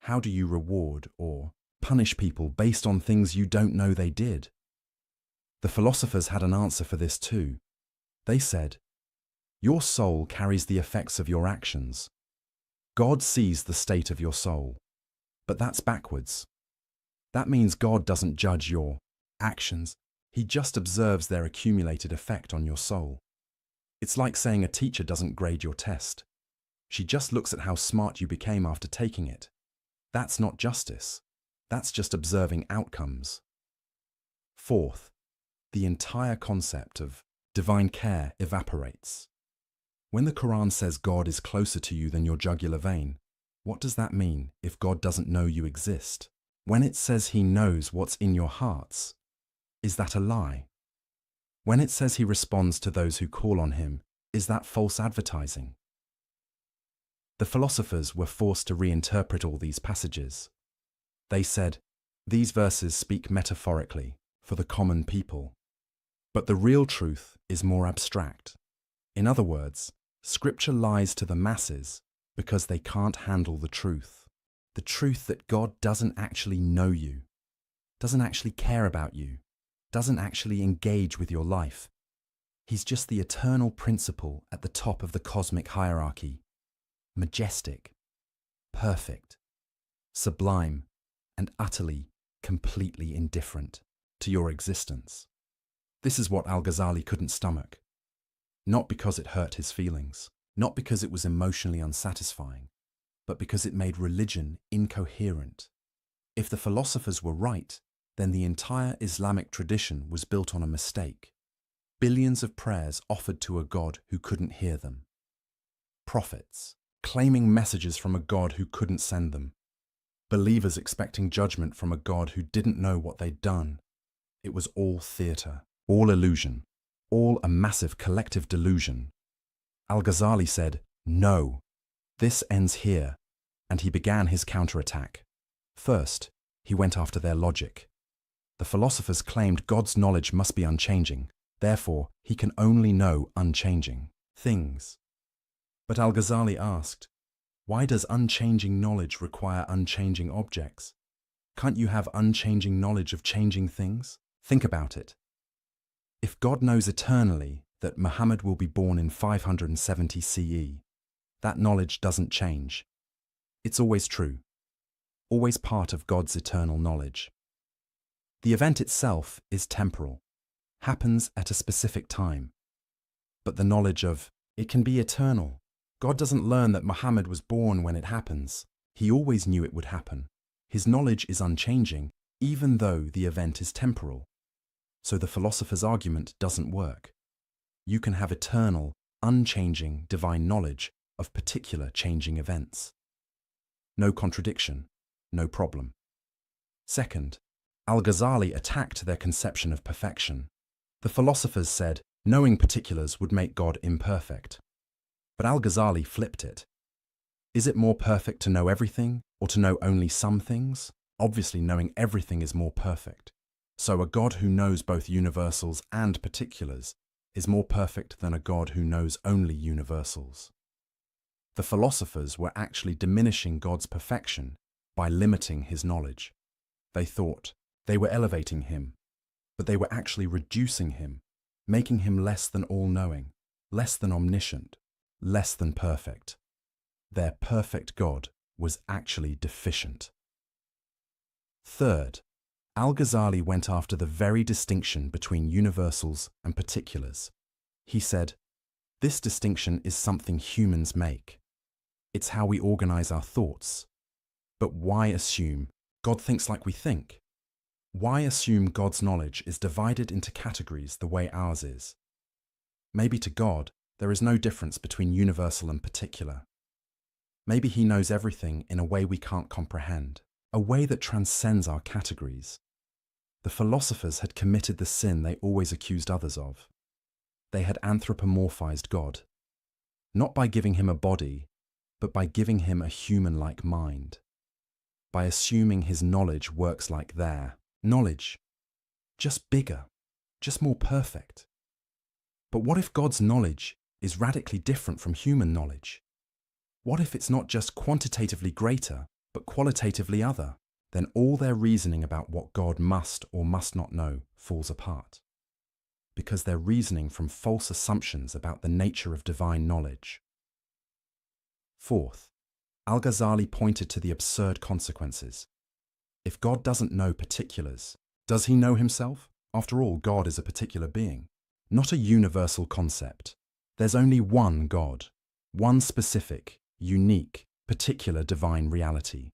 How do you reward or punish people based on things you don't know they did? The philosophers had an answer for this too. They said, your soul carries the effects of your actions. God sees the state of your soul. But that's backwards. That means God doesn't judge your actions. He just observes their accumulated effect on your soul. It's like saying a teacher doesn't grade your test. She just looks at how smart you became after taking it. That's not justice. That's just observing outcomes. Fourth, the entire concept of divine care evaporates. When the Quran says God is closer to you than your jugular vein, what does that mean if God doesn't know you exist? When it says he knows what's in your hearts, is that a lie? When it says he responds to those who call on him, is that false advertising? The philosophers were forced to reinterpret all these passages. They said, these verses speak metaphorically for the common people, but the real truth is more abstract. In other words, Scripture lies to the masses because they can't handle the truth that God doesn't actually know you, doesn't actually care about you, doesn't actually engage with your life. He's just the eternal principle at the top of the cosmic hierarchy, majestic, perfect, sublime, and utterly, completely indifferent to your existence. This is what Al-Ghazali couldn't stomach. Not because it hurt his feelings, not because it was emotionally unsatisfying, but because it made religion incoherent. If the philosophers were right, then the entire Islamic tradition was built on a mistake. Billions of prayers offered to a God who couldn't hear them. Prophets claiming messages from a God who couldn't send them. Believers expecting judgment from a God who didn't know what they'd done. It was all theatre, all illusion, all a massive collective delusion. Al-Ghazali said, no, this ends here, and he began his counterattack. First, he went after their logic. The philosophers claimed God's knowledge must be unchanging, therefore he can only know unchanging things. But Al-Ghazali asked, why does unchanging knowledge require unchanging objects? Can't you have unchanging knowledge of changing things? Think about it. If God knows eternally that Muhammad will be born in 570 CE, that knowledge doesn't change. It's always true, always part of God's eternal knowledge. The event itself is temporal, happens at a specific time. But the knowledge of it can be eternal. God doesn't learn that Muhammad was born when it happens. He always knew it would happen. His knowledge is unchanging, even though the event is temporal. So the philosopher's argument doesn't work. You can have eternal, unchanging divine knowledge of particular changing events. No contradiction, no problem. Second, Al-Ghazali attacked their conception of perfection. The philosophers said knowing particulars would make God imperfect. But Al-Ghazali flipped it. Is it more perfect to know everything or to know only some things? Obviously, knowing everything is more perfect. So a God who knows both universals and particulars is more perfect than a God who knows only universals. The philosophers were actually diminishing God's perfection by limiting his knowledge. They thought they were elevating him, but they were actually reducing him, making him less than all-knowing, less than omniscient, less than perfect. Their perfect God was actually deficient. Third, Al-Ghazali went after the very distinction between universals and particulars. He said, "This distinction is something humans make. It's how we organize our thoughts. But why assume God thinks like we think? Why assume God's knowledge is divided into categories the way ours is? Maybe to God, there is no difference between universal and particular. Maybe he knows everything in a way we can't comprehend, a way that transcends our categories." The philosophers had committed the sin they always accused others of. They had anthropomorphized God, not by giving him a body, but by giving him a human-like mind, by assuming his knowledge works like their knowledge, just bigger, just more perfect. But what if God's knowledge is radically different from human knowledge? What if it's not just quantitatively greater, but qualitatively other? Then all their reasoning about what God must or must not know falls apart, because they're reasoning from false assumptions about the nature of divine knowledge. Fourth, Al-Ghazali pointed to the absurd consequences. If God doesn't know particulars, does he know himself? After all, God is a particular being, not a universal concept. There's only one God, one specific, unique, particular divine reality.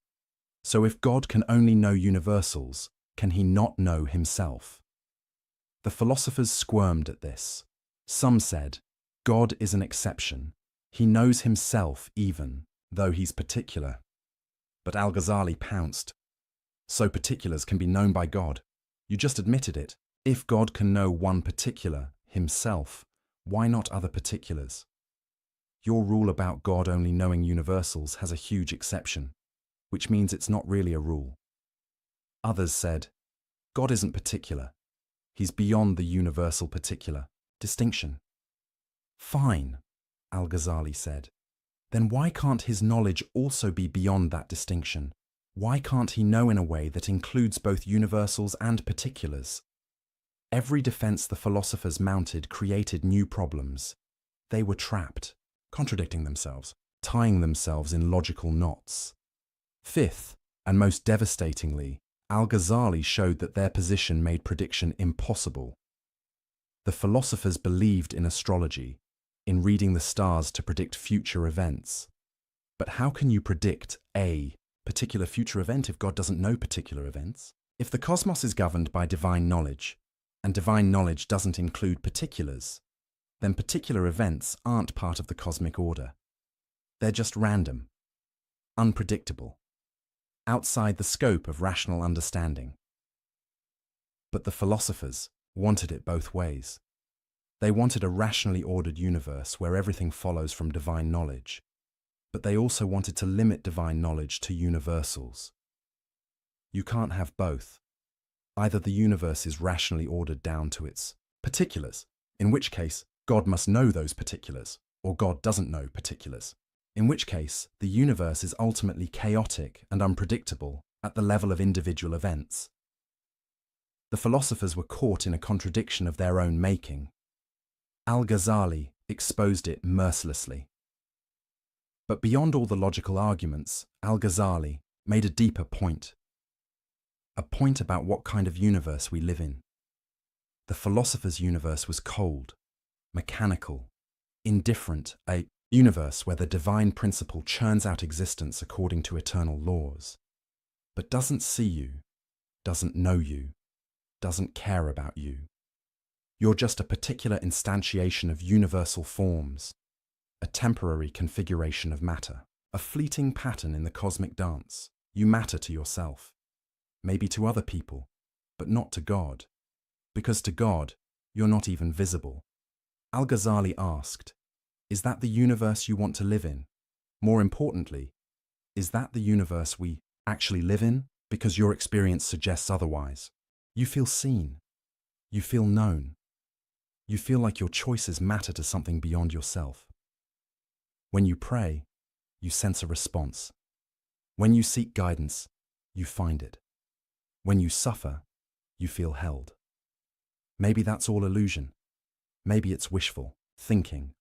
So if God can only know universals, can he not know himself? The philosophers squirmed at this. Some said, God is an exception. He knows himself even, though he's particular. But Al-Ghazali pounced. So particulars can be known by God. You just admitted it. If God can know one particular, himself, why not other particulars? Your rule about God only knowing universals has a huge exception, which means it's not really a rule. Others said, God isn't particular. He's beyond the universal particular distinction. Fine, Al-Ghazali said. Then why can't his knowledge also be beyond that distinction? Why can't he know in a way that includes both universals and particulars? Every defense the philosophers mounted created new problems. They were trapped, contradicting themselves, tying themselves in logical knots. Fifth, and most devastatingly, Al-Ghazali showed that their position made prediction impossible. The philosophers believed in astrology, in reading the stars to predict future events. But how can you predict a particular future event if God doesn't know particular events? If the cosmos is governed by divine knowledge, and divine knowledge doesn't include particulars, then particular events aren't part of the cosmic order. They're just random, unpredictable, outside the scope of rational understanding. But the philosophers wanted it both ways. They wanted a rationally ordered universe where everything follows from divine knowledge, but they also wanted to limit divine knowledge to universals. You can't have both. Either the universe is rationally ordered down to its particulars, in which case God must know those particulars, or God doesn't know particulars, in which case the universe is ultimately chaotic and unpredictable at the level of individual events. The philosophers were caught in a contradiction of their own making. Al-Ghazali exposed it mercilessly. But beyond all the logical arguments, Al-Ghazali made a deeper point. A point about what kind of universe we live in. The philosopher's universe was cold, mechanical, indifferent, a universe where the divine principle churns out existence according to eternal laws, but doesn't see you, doesn't know you, doesn't care about you. You're just a particular instantiation of universal forms, a temporary configuration of matter, a fleeting pattern in the cosmic dance. You matter to yourself, maybe to other people, but not to God, because to God, you're not even visible. Al-Ghazali asked, is that the universe you want to live in? More importantly, is that the universe we actually live in? Because your experience suggests otherwise. You feel seen. You feel known. You feel like your choices matter to something beyond yourself. When you pray, you sense a response. When you seek guidance, you find it. When you suffer, you feel held. Maybe that's all illusion. Maybe it's wishful thinking.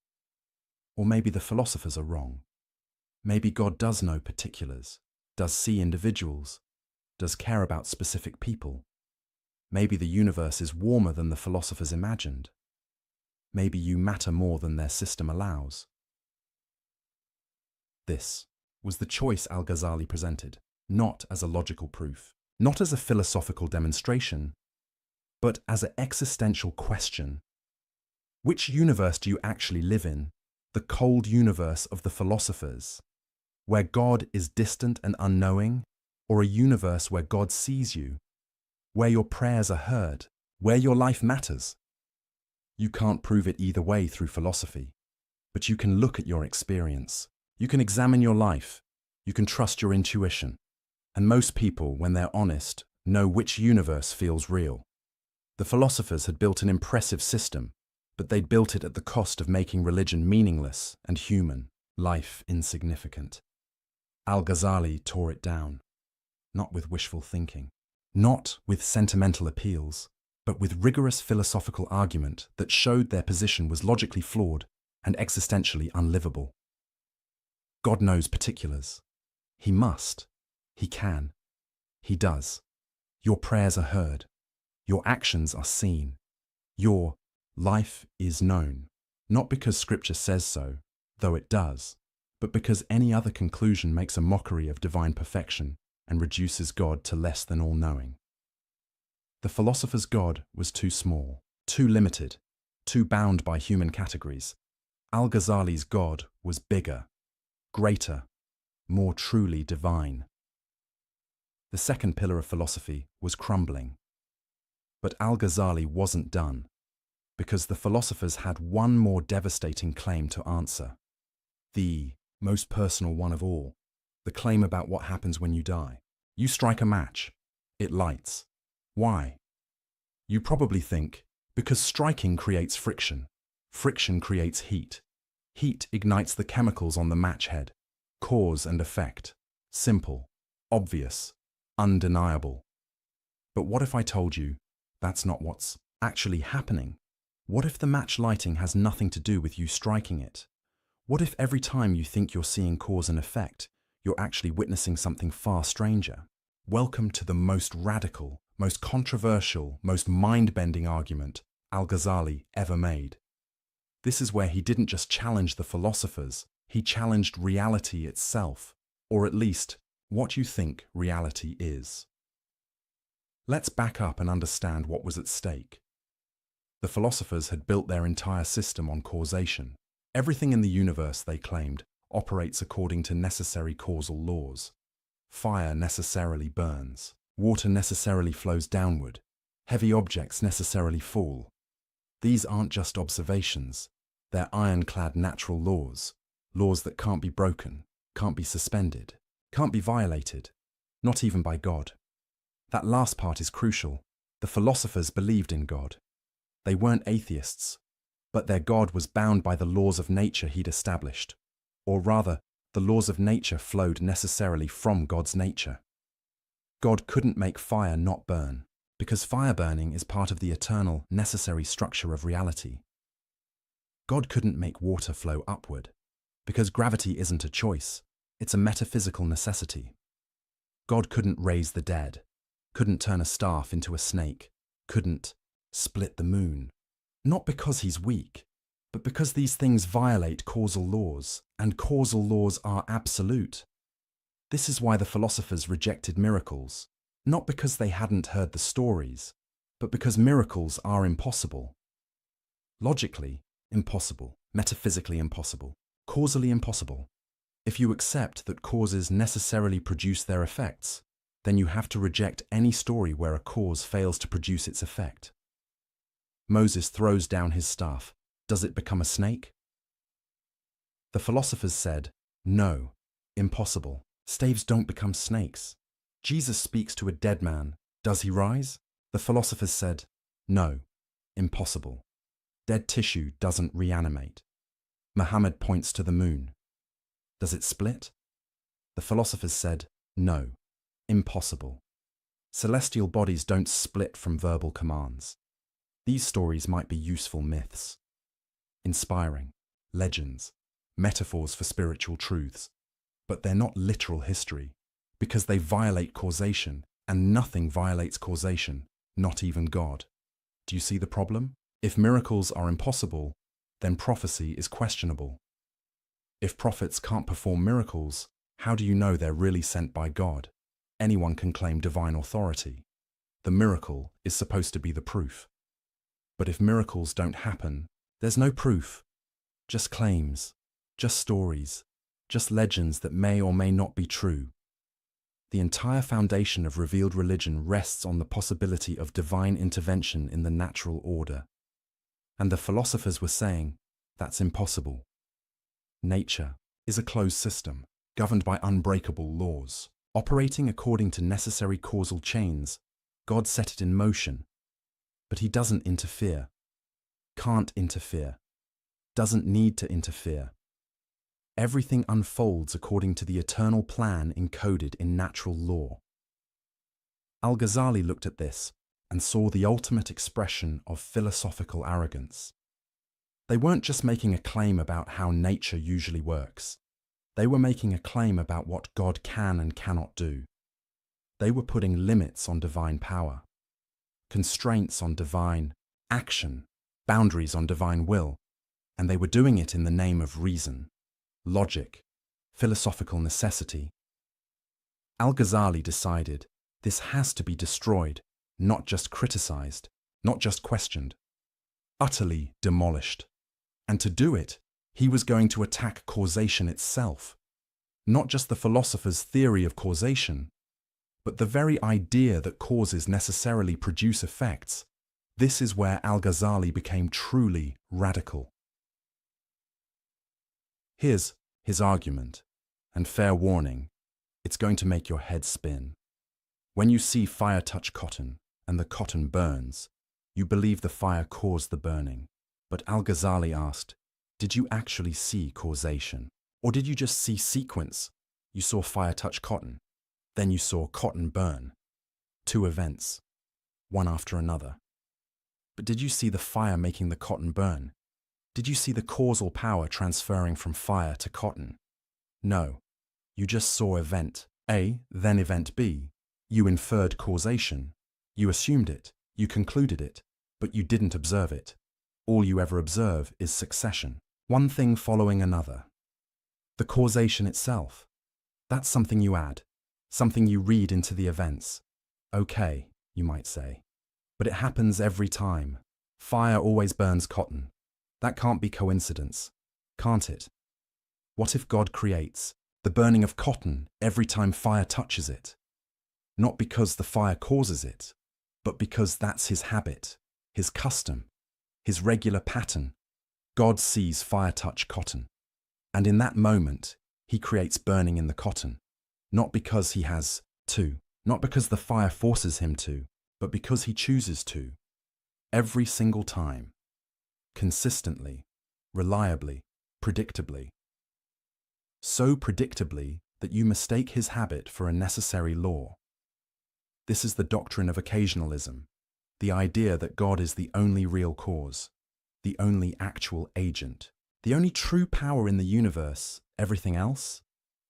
Or maybe the philosophers are wrong. Maybe God does know particulars, does see individuals, does care about specific people. Maybe the universe is warmer than the philosophers imagined. maybe you matter more than their system allows. This was the choice Al-Ghazali presented, not as a logical proof, not as a philosophical demonstration, but as an existential question. Which universe do you actually live in? The cold universe of the philosophers, where God is distant and unknowing, or a universe where God sees you, where your prayers are heard, where your life matters? You can't prove it either way through philosophy, but you can look at your experience. You can examine your life. You can trust your intuition. And most people, when they're honest, know which universe feels real. The philosophers had built an impressive system, but they'd built it at the cost of making religion meaningless and human, life insignificant. Al-Ghazali tore it down, not with wishful thinking, not with sentimental appeals, but with rigorous philosophical argument that showed their position was logically flawed and existentially unlivable. God knows particulars. He must. He can. He does. Your prayers are heard. Your actions are seen. Your life is known, not because Scripture says so, though it does, but because any other conclusion makes a mockery of divine perfection and reduces God to less than all-knowing. The philosopher's God was too small, too limited, too bound by human categories. Al-Ghazali's God was bigger, greater, more truly divine. The second pillar of philosophy was crumbling. But Al-Ghazali wasn't done, because the philosophers had one more devastating claim to answer. The most personal one of all, the claim about what happens when you die. You strike a match, it lights. Why? You probably think, because striking creates friction. Friction creates heat. Heat ignites the chemicals on the match head. Cause and effect. Simple, obvious, undeniable. But what if I told you that's not what's actually happening? What if the match lighting has nothing to do with you striking it? What if every time you think you're seeing cause and effect, you're actually witnessing something far stranger? Welcome to the most radical, most controversial, most mind-bending argument Al-Ghazali ever made. This is where he didn't just challenge the philosophers, he challenged reality itself, or at least what you think reality is. Let's back up and understand what was at stake. The philosophers had built their entire system on causation. Everything in the universe, they claimed, operates according to necessary causal laws. Fire necessarily burns. Water necessarily flows downward. Heavy objects necessarily fall. These aren't just observations. They're ironclad natural laws. Laws that can't be broken, can't be suspended, can't be violated, not even by God. That last part is crucial. The philosophers believed in God. They weren't atheists, but their God was bound by the laws of nature he'd established. Or rather, the laws of nature flowed necessarily from God's nature. God couldn't make fire not burn, because fire burning is part of the eternal, necessary structure of reality. God couldn't make water flow upward, because gravity isn't a choice, it's a metaphysical necessity. God couldn't raise the dead, couldn't turn a staff into a snake, couldn't split the moon. Not because he's weak, but because these things violate causal laws, and causal laws are absolute. This is why the philosophers rejected miracles, not because they hadn't heard the stories, but because miracles are impossible. Logically, impossible. Metaphysically impossible. Causally impossible. If you accept that causes necessarily produce their effects, then you have to reject any story where a cause fails to produce its effect. Moses throws down his staff. Does it become a snake? The philosophers said, no, impossible. Staves don't become snakes. Jesus speaks to a dead man. Does he rise? The philosophers said, no, impossible. Dead tissue doesn't reanimate. Muhammad points to the moon. Does it split? The philosophers said, no, impossible. Celestial bodies don't split from verbal commands. These stories might be useful myths, inspiring, legends, metaphors for spiritual truths, but they're not literal history, because they violate causation, and nothing violates causation, not even God. Do you see the problem? If miracles are impossible, then prophecy is questionable. If prophets can't perform miracles, how do you know they're really sent by God? Anyone can claim divine authority. The miracle is supposed to be the proof. But if miracles don't happen, there's no proof. Just claims, just stories, just legends that may or may not be true. The entire foundation of revealed religion rests on the possibility of divine intervention in the natural order. And the philosophers were saying, that's impossible. Nature is a closed system, governed by unbreakable laws. Operating according to necessary causal chains, God set it in motion. But he doesn't interfere, can't interfere, doesn't need to interfere. Everything unfolds according to the eternal plan encoded in natural law. Al-Ghazali looked at this and saw the ultimate expression of philosophical arrogance. They weren't just making a claim about how nature usually works. They were making a claim about what God can and cannot do. They were putting limits on divine power, constraints on divine action, boundaries on divine will, and they were doing it in the name of reason, logic, philosophical necessity. Al-Ghazali decided this has to be destroyed, not just criticized, not just questioned, utterly demolished. And to do it, he was going to attack causation itself, not just the philosopher's theory of causation, but the very idea that causes necessarily produce effects. This is where Al-Ghazali became truly radical. Here's his argument, and fair warning, it's going to make your head spin. When you see fire touch cotton, and the cotton burns, you believe the fire caused the burning. But Al-Ghazali asked, did you actually see causation? Or did you just see sequence? You saw fire touch cotton, then you saw cotton burn. Two events, one after another. But did you see the fire making the cotton burn? Did you see the causal power transferring from fire to cotton? No, you just saw event A, then event B. You inferred causation. You assumed it, you concluded it, but you didn't observe it. All you ever observe is succession, one thing following another. The causation itself, that's something you add, something you read into the events. Okay, you might say, but it happens every time. Fire always burns cotton. That can't be coincidence, can't it? What if God creates the burning of cotton every time fire touches it? Not because the fire causes it, but because that's his habit, his custom, his regular pattern. God sees fire touch cotton, and in that moment, he creates burning in the cotton, not because he has to, not because the fire forces him to, but because he chooses to. Every single time, consistently, reliably, predictably. So predictably that you mistake his habit for a necessary law. This is the doctrine of occasionalism, the idea that God is the only real cause, the only actual agent, the only true power in the universe. Everything else?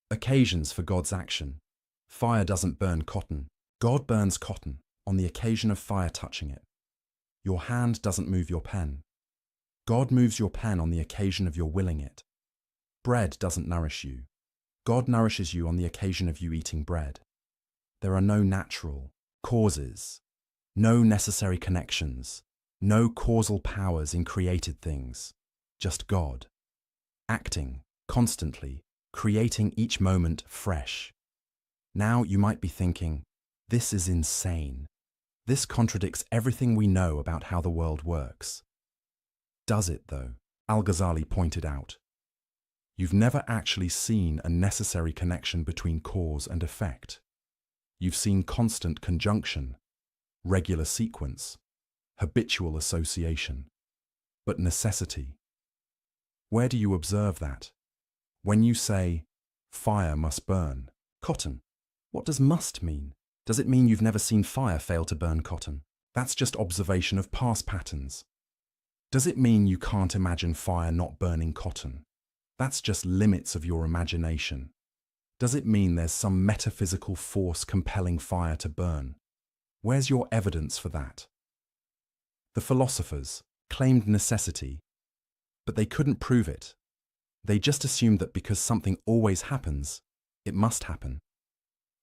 Occasions for God's action. Fire doesn't burn cotton. God burns cotton on the occasion of fire touching it. Your hand doesn't move your pen. God moves your pen on the occasion of your willing it. Bread doesn't nourish you. God nourishes you on the occasion of you eating bread. There are no natural causes, no necessary connections, no causal powers in created things, just God, acting, constantly, creating each moment fresh. Now you might be thinking, this is insane. This contradicts everything we know about how the world works. Does it, though? Al-Ghazali pointed out. You've never actually seen a necessary connection between cause and effect. You've seen constant conjunction, regular sequence, habitual association. But necessity. Where do you observe that? When you say, fire must burn cotton, what does must mean? Does it mean you've never seen fire fail to burn cotton? That's just observation of past patterns. Does it mean you can't imagine fire not burning cotton? That's just limits of your imagination. Does it mean there's some metaphysical force compelling fire to burn? Where's your evidence for that? The philosophers claimed necessity, But they couldn't prove it. They just assumed that because something always happens, it must happen.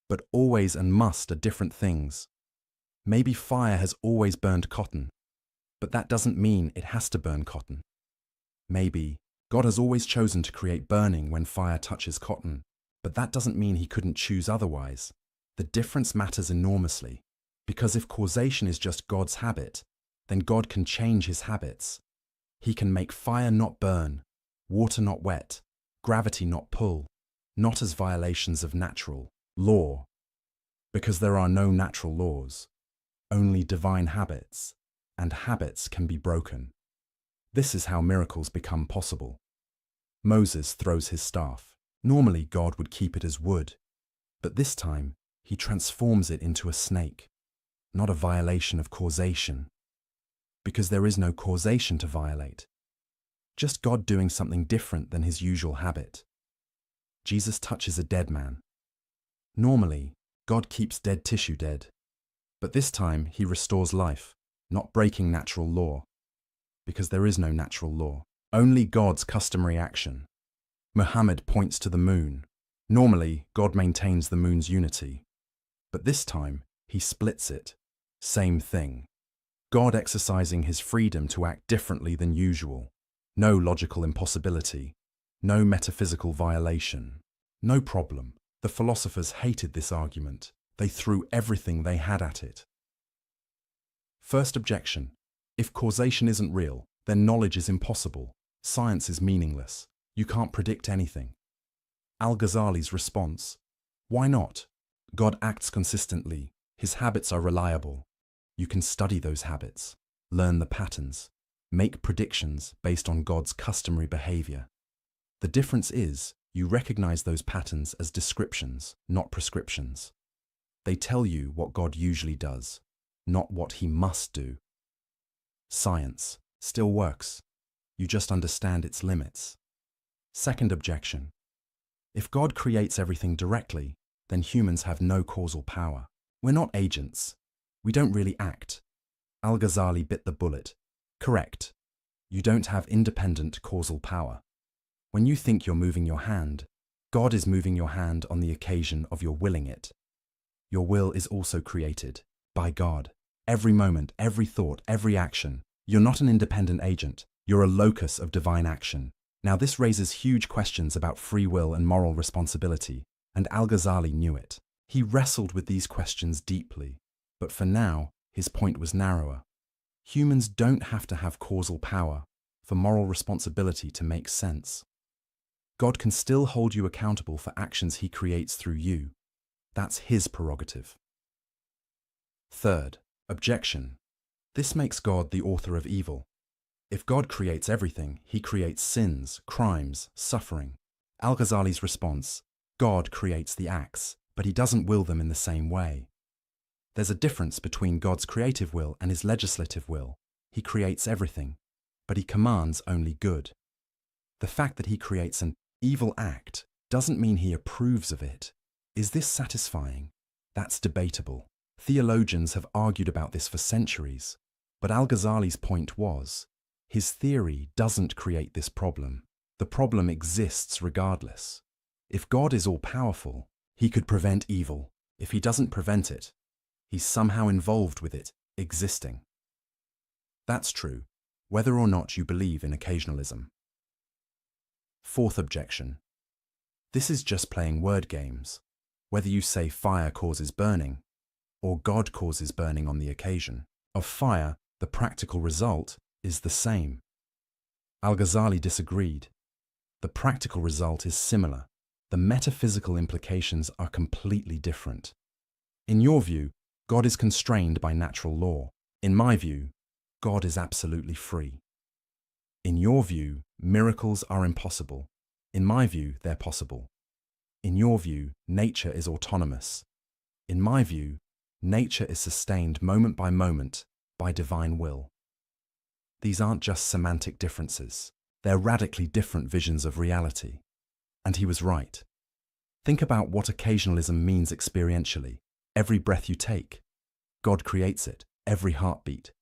But always and must are different things. Maybe fire has always burned cotton, but that doesn't mean it has to burn cotton. Maybe God has always chosen to create burning when fire touches cotton, but that doesn't mean he couldn't choose otherwise. The difference matters enormously, because if causation is just God's habit, then God can change his habits. He can make fire not burn, water not wet, gravity not pull, not as violations of natural law, because there are no natural laws, only divine habits, and habits can be broken. This is how miracles become possible. Moses throws his staff. Normally God would keep it as wood, but this time he transforms it into a snake, not a violation of causation, because there is no causation to violate, just God doing something different than his usual habit. Jesus touches a dead man. Normally, God keeps dead tissue dead, but this time he restores life, not breaking natural law, because there is no natural law, only God's customary action. Muhammad points to the moon. Normally, God maintains the moon's unity, but this time he splits it. Same thing. God exercising his freedom to act differently than usual. No logical impossibility, no metaphysical violation, no problem. The philosophers hated this argument. They threw everything they had at it. First objection: if causation isn't real, then knowledge is impossible. Science is meaningless. You can't predict anything. Al-Ghazali's response: why not? God acts consistently. His habits are reliable. You can study those habits, learn the patterns, make predictions based on God's customary behavior. The difference is, you recognize those patterns as descriptions, not prescriptions. They tell you what God usually does, not what he must do. Science still works. You just understand its limits. Second objection: if God creates everything directly, then humans have no causal power. We're not agents. We don't really act. Al-Ghazali bit the bullet. Correct. You don't have independent causal power. When you think you're moving your hand, God is moving your hand on the occasion of your willing it. Your will is also created by God. Every moment, every thought, every action. You're not an independent agent. You're a locus of divine action. Now this raises huge questions about free will and moral responsibility, and Al-Ghazali knew it. He wrestled with these questions deeply, but for now, his point was narrower. Humans don't have to have causal power for moral responsibility to make sense. God can still hold you accountable for actions he creates through you. That's his prerogative. Third objection: this makes God the author of evil. If God creates everything, he creates sins, crimes, suffering. Al-Ghazali's response: God creates the acts, but he doesn't will them in the same way. There's a difference between God's creative will and his legislative will. He creates everything, but he commands only good. The fact that he creates an evil act doesn't mean he approves of it. Is this satisfying? That's debatable. Theologians have argued about this for centuries, but Al-Ghazali's point was, his theory doesn't create this problem. The problem exists regardless. If God is all-powerful, he could prevent evil. If he doesn't prevent it, he's somehow involved with it existing. That's true, whether or not you believe in occasionalism. Fourth objection: this is just playing word games. Whether you say fire causes burning, or God causes burning on the occasion of fire, the practical result is the same. Al-Ghazali disagreed. The practical result is similar. The metaphysical implications are completely different. In your view, God is constrained by natural law. In my view, God is absolutely free. In your view, miracles are impossible. In my view, they're possible. In your view, nature is autonomous. In my view, nature is sustained moment by divine will. These aren't just semantic differences. They're radically different visions of reality. And he was right. Think about what occasionalism means experientially. Every breath you take, God creates it. Every heartbeat,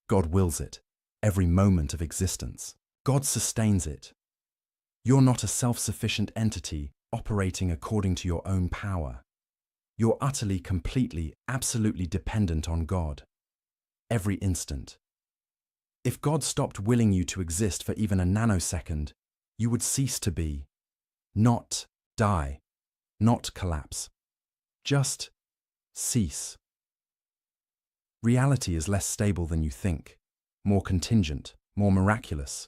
God wills it. Every moment of existence, God sustains it. You're not a self-sufficient entity operating according to your own power. You're utterly, completely, absolutely dependent on God. Every instant. If God stopped willing you to exist for even a nanosecond, you would cease to be. Not die. Not collapse. Just cease. Reality is less stable than you think, more contingent, more miraculous.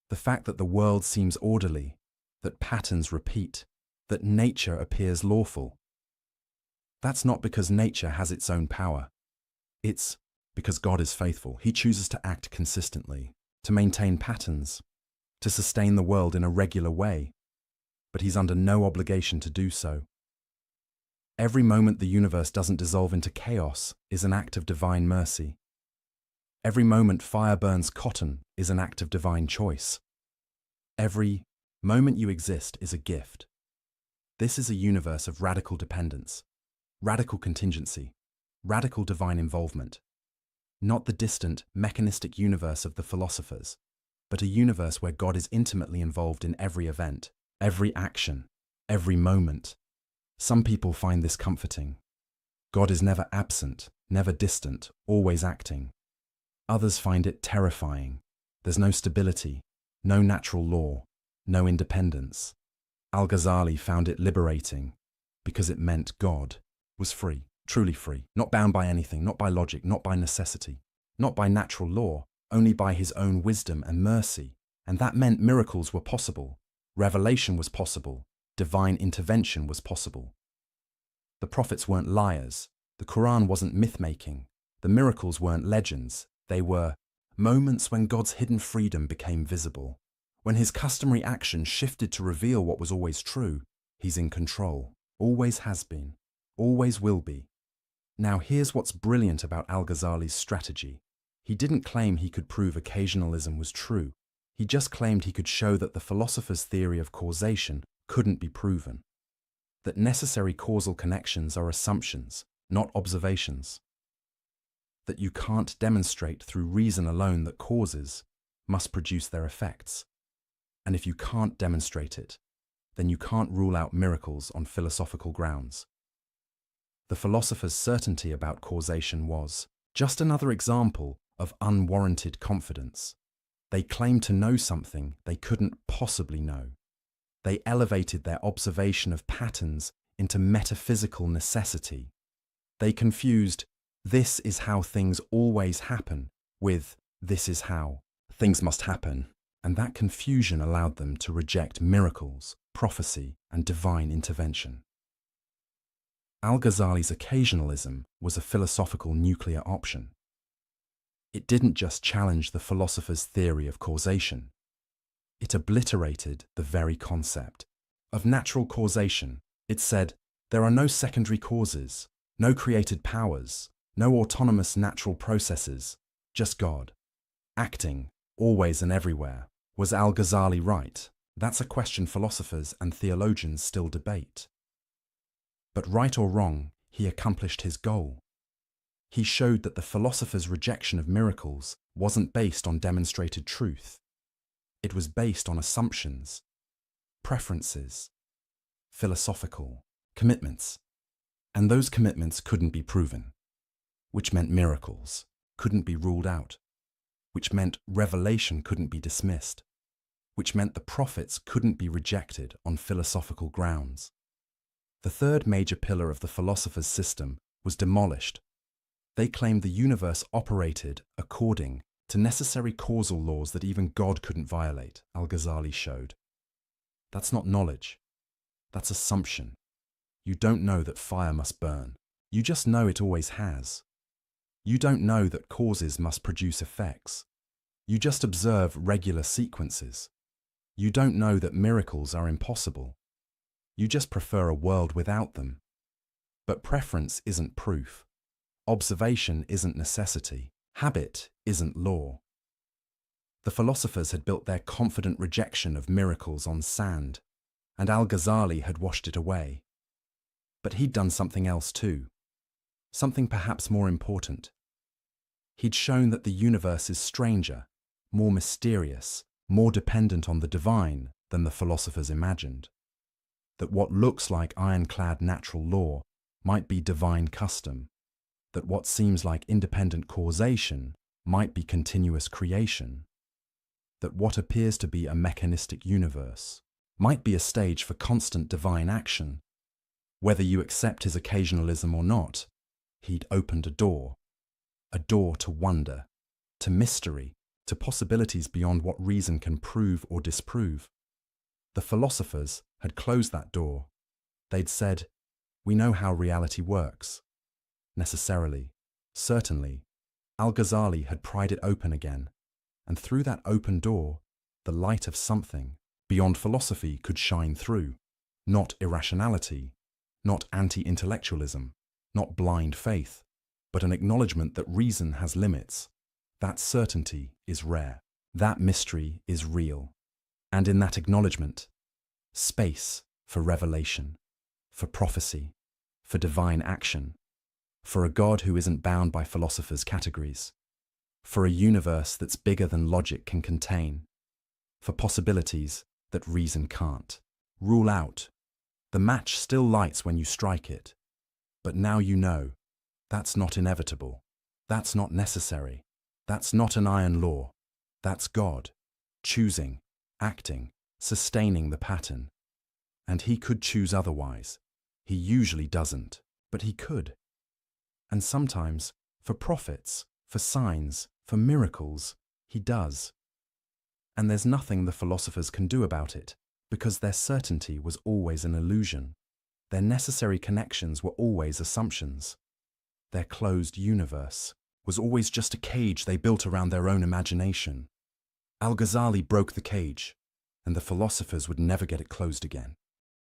The fact that the world seems orderly, that patterns repeat, that nature appears lawful. That's not because nature has its own power. It's because God is faithful. He chooses to act consistently, to maintain patterns, to sustain the world in a regular way, but he's under no obligation to do so. Every moment the universe doesn't dissolve into chaos is an act of divine mercy. Every moment fire burns cotton is an act of divine choice. Every moment you exist is a gift. This is a universe of radical dependence, radical contingency, radical divine involvement. Not the distant, mechanistic universe of the philosophers, but a universe where God is intimately involved in every event, every action, every moment. Some people find this comforting. God is never absent, never distant, always acting. Others find it terrifying. There's no stability, no natural law, no independence. Al-Ghazali found it liberating because it meant God was free, truly free, not bound by anything, not by logic, not by necessity, not by natural law, only by his own wisdom and mercy. And that meant miracles were possible, revelation was possible, divine intervention was possible. The prophets weren't liars, the Quran wasn't myth-making, the miracles weren't legends, they were moments when God's hidden freedom became visible, when his customary action shifted to reveal what was always true. He's in control, always has been, always will be. Now here's what's brilliant about Al-Ghazali's strategy. He didn't claim he could prove occasionalism was true. He just claimed he could show that the philosopher's theory of causation couldn't be proven. That necessary causal connections are assumptions, not observations. That you can't demonstrate through reason alone that causes must produce their effects. And if you can't demonstrate it, then you can't rule out miracles on philosophical grounds. The philosopher's certainty about causation was just another example of unwarranted confidence. They claimed to know something they couldn't possibly know. They elevated their observation of patterns into metaphysical necessity. They confused "this is how things always happen" with "this is how things must happen." And that confusion allowed them to reject miracles, prophecy, and divine intervention. Al-Ghazali's occasionalism was a philosophical nuclear option. It didn't just challenge the philosopher's theory of causation. It obliterated the very concept of natural causation. It said, there are no secondary causes, no created powers, no autonomous natural processes, just God, acting, always and everywhere. Was Al-Ghazali right? That's a question philosophers and theologians still debate. But right or wrong, he accomplished his goal. He showed that the philosopher's rejection of miracles wasn't based on demonstrated truth. It was based on assumptions, preferences, philosophical commitments. And those commitments couldn't be proven, which meant miracles couldn't be ruled out, which meant revelation couldn't be dismissed, which meant the prophets couldn't be rejected on philosophical grounds. The third major pillar of the philosopher's system was demolished. They claimed the universe operated according to necessary causal laws that even God couldn't violate, Al-Ghazali showed. That's not knowledge. That's assumption. You don't know that fire must burn. You just know it always has. You don't know that causes must produce effects. You just observe regular sequences. You don't know that miracles are impossible. You just prefer a world without them. But preference isn't proof. Observation isn't necessity. Habit isn't law. The philosophers had built their confident rejection of miracles on sand, and Al-Ghazali had washed it away. But he'd done something else too. Something perhaps more important. He'd shown that the universe is stranger, more mysterious, more dependent on the divine than the philosophers imagined. That what looks like ironclad natural law might be divine custom, that what seems like independent causation might be continuous creation, that what appears to be a mechanistic universe might be a stage for constant divine action. Whether you accept his occasionalism or not, he'd opened a door to wonder, to mystery, to possibilities beyond what reason can prove or disprove. The philosophers had closed that door. They'd said, "We know how reality works." Necessarily, certainly, Al-Ghazali had pried it open again, and through that open door, the light of something beyond philosophy could shine through. Not irrationality, not anti-intellectualism, not blind faith, but an acknowledgement that reason has limits. That certainty is rare. That mystery is real. And in that acknowledgement, space for revelation, for prophecy, for divine action, for a God who isn't bound by philosophers' categories, for a universe that's bigger than logic can contain, for possibilities that reason can't rule out. The match still lights when you strike it, but now you know that's not inevitable, that's not necessary, that's not an iron law, that's God, choosing, acting, sustaining the pattern. And he could choose otherwise. He usually doesn't, but he could. And sometimes, for prophets, for signs, for miracles, he does. And there's nothing the philosophers can do about it, because their certainty was always an illusion. Their necessary connections were always assumptions. Their closed universe was always just a cage they built around their own imagination. Al-Ghazali broke the cage, and the philosophers would never get it closed again.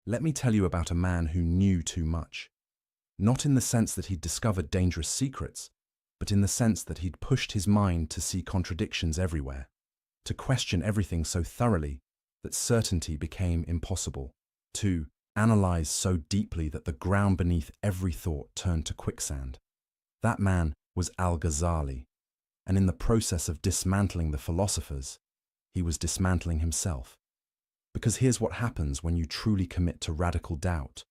Let me tell you about a man who knew too much. Not in the sense that he'd discovered dangerous secrets, but in the sense that he'd pushed his mind to see contradictions everywhere, to question everything so thoroughly that certainty became impossible, to analyze so deeply that the ground beneath every thought turned to quicksand. That man was Al-Ghazali, and in the process of dismantling the philosophers, he was dismantling himself. Because here's what happens when you truly commit to radical doubt.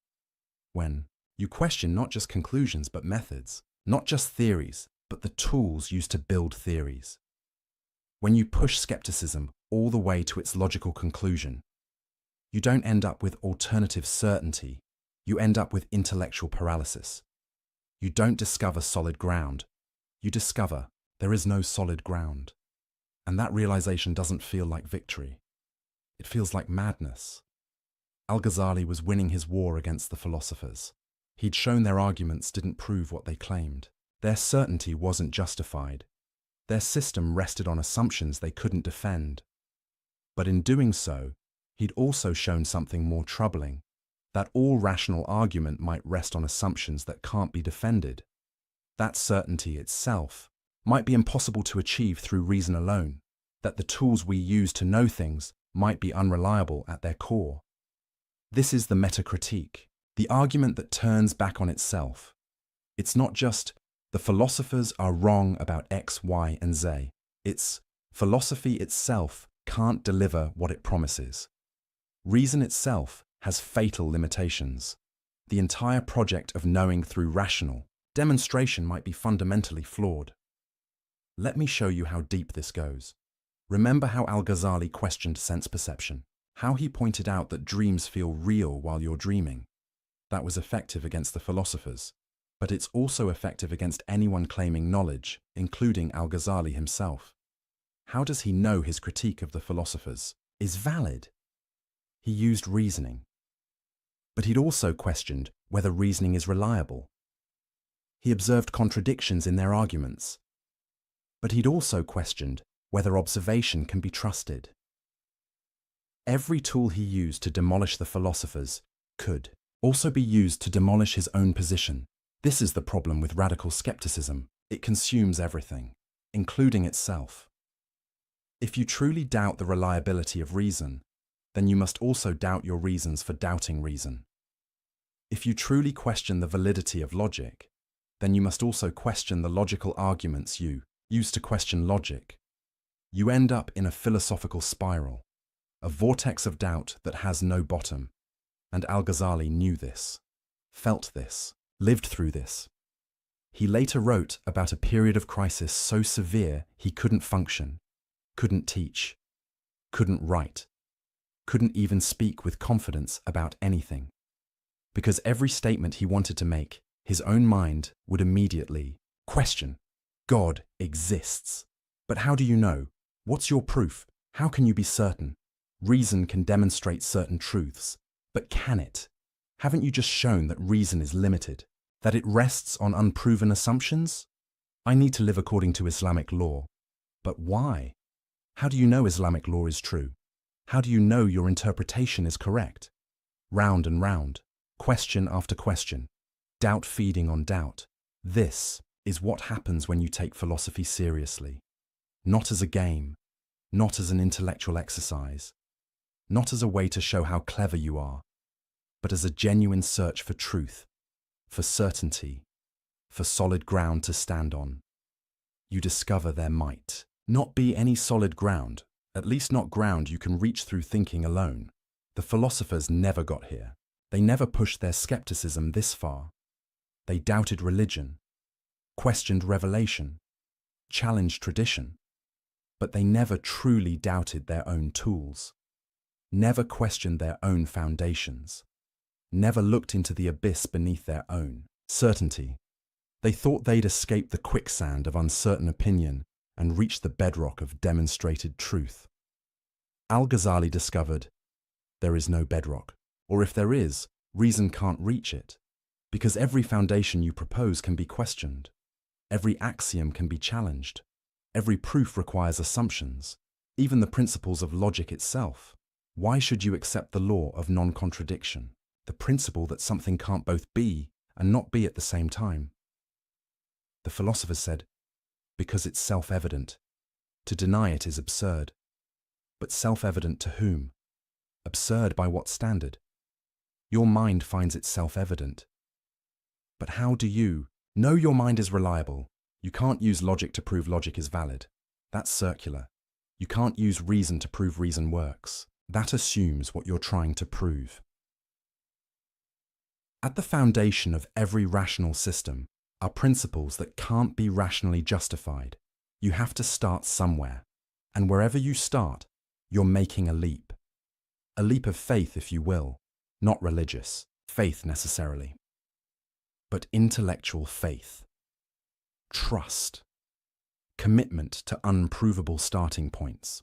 When you question not just conclusions but methods, not just theories, but the tools used to build theories. When you push skepticism all the way to its logical conclusion, you don't end up with alternative certainty, you end up with intellectual paralysis. You don't discover solid ground, you discover there is no solid ground. And that realization doesn't feel like victory. It feels like madness. Al-Ghazali was winning his war against the philosophers. He'd shown their arguments didn't prove what they claimed. Their certainty wasn't justified. Their system rested on assumptions they couldn't defend. But in doing so, he'd also shown something more troubling, that all rational argument might rest on assumptions that can't be defended. That certainty itself might be impossible to achieve through reason alone, that the tools we use to know things might be unreliable at their core. This is the metacritique, the argument that turns back on itself. It's not just, the philosophers are wrong about X, Y, and Z. It's, philosophy itself can't deliver what it promises. Reason itself has fatal limitations. The entire project of knowing through rational demonstration might be fundamentally flawed. Let me show you how deep this goes. Remember how Al-Ghazali questioned sense perception, how he pointed out that dreams feel real while you're dreaming. That was effective against the philosophers, but it's also effective against anyone claiming knowledge, including Al-Ghazali himself. How does he know his critique of the philosophers is valid? He used reasoning. But he'd also questioned whether reasoning is reliable. He observed contradictions in their arguments. But he'd also questioned whether observation can be trusted. Every tool he used to demolish the philosophers could also be used to demolish his own position. This is the problem with radical skepticism. It consumes everything, including itself. If you truly doubt the reliability of reason, then you must also doubt your reasons for doubting reason. If you truly question the validity of logic, then you must also question the logical arguments you use to question logic. You end up in a philosophical spiral, a vortex of doubt that has no bottom. And Al-Ghazali knew this, felt this, lived through this. He later wrote about a period of crisis so severe he couldn't function, couldn't teach, couldn't write, couldn't even speak with confidence about anything. Because every statement he wanted to make, his own mind would immediately question. God exists. But how do you know? What's your proof? How can you be certain? Reason can demonstrate certain truths, but can it? Haven't you just shown that reason is limited, that it rests on unproven assumptions? I need to live according to Islamic law. But why? How do you know Islamic law is true? How do you know your interpretation is correct? Round and round, question after question, doubt feeding on doubt. This is what happens when you take philosophy seriously. Not as a game, not as an intellectual exercise, not as a way to show how clever you are, but as a genuine search for truth, for certainty, for solid ground to stand on. You discover there might not be any solid ground, at least not ground you can reach through thinking alone. The philosophers never got here. They never pushed their skepticism this far. They doubted religion, questioned revelation, challenged tradition, but they never truly doubted their own tools, never questioned their own foundations, never looked into the abyss beneath their own certainty. They thought they'd escape the quicksand of uncertain opinion and reach the bedrock of demonstrated truth. Al-Ghazali discovered there is no bedrock, or if there is, reason can't reach it, because every foundation you propose can be questioned, every axiom can be challenged, every proof requires assumptions, even the principles of logic itself. Why should you accept the law of non-contradiction, the principle that something can't both be and not be at the same time? The philosophers said, because it's self-evident. To deny it is absurd. But self-evident to whom? Absurd by what standard? Your mind finds it self-evident. But how do you know your mind is reliable? You can't use logic to prove logic is valid. That's circular. You can't use reason to prove reason works. That assumes what you're trying to prove. At the foundation of every rational system are principles that can't be rationally justified. You have to start somewhere. And wherever you start, you're making a leap. A leap of faith, if you will, not religious faith necessarily, but intellectual faith. Trust. Commitment to unprovable starting points.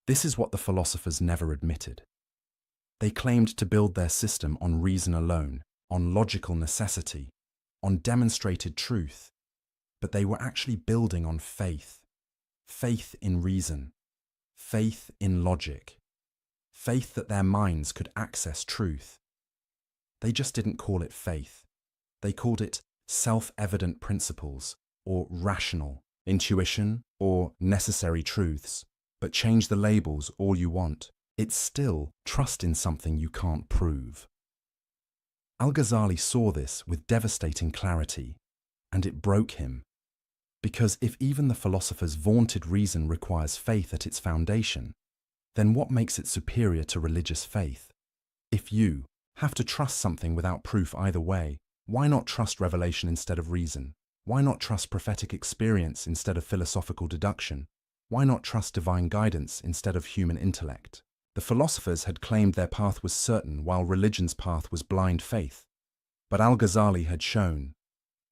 This is what the philosophers never admitted. They claimed to build their system on reason alone, on logical necessity, on demonstrated truth, but they were actually building on faith. Faith in reason, faith in logic, faith that their minds could access truth. They just didn't call it faith. They called it self-evident principles, or rational, intuition, or necessary truths. But change the labels all you want. It's still trust in something you can't prove. Al-Ghazali saw this with devastating clarity, and it broke him. Because if even the philosophers' vaunted reason requires faith at its foundation, then what makes it superior to religious faith? If you have to trust something without proof either way, why not trust revelation instead of reason? Why not trust prophetic experience instead of philosophical deduction? Why not trust divine guidance instead of human intellect? The philosophers had claimed their path was certain while religion's path was blind faith. But Al-Ghazali had shown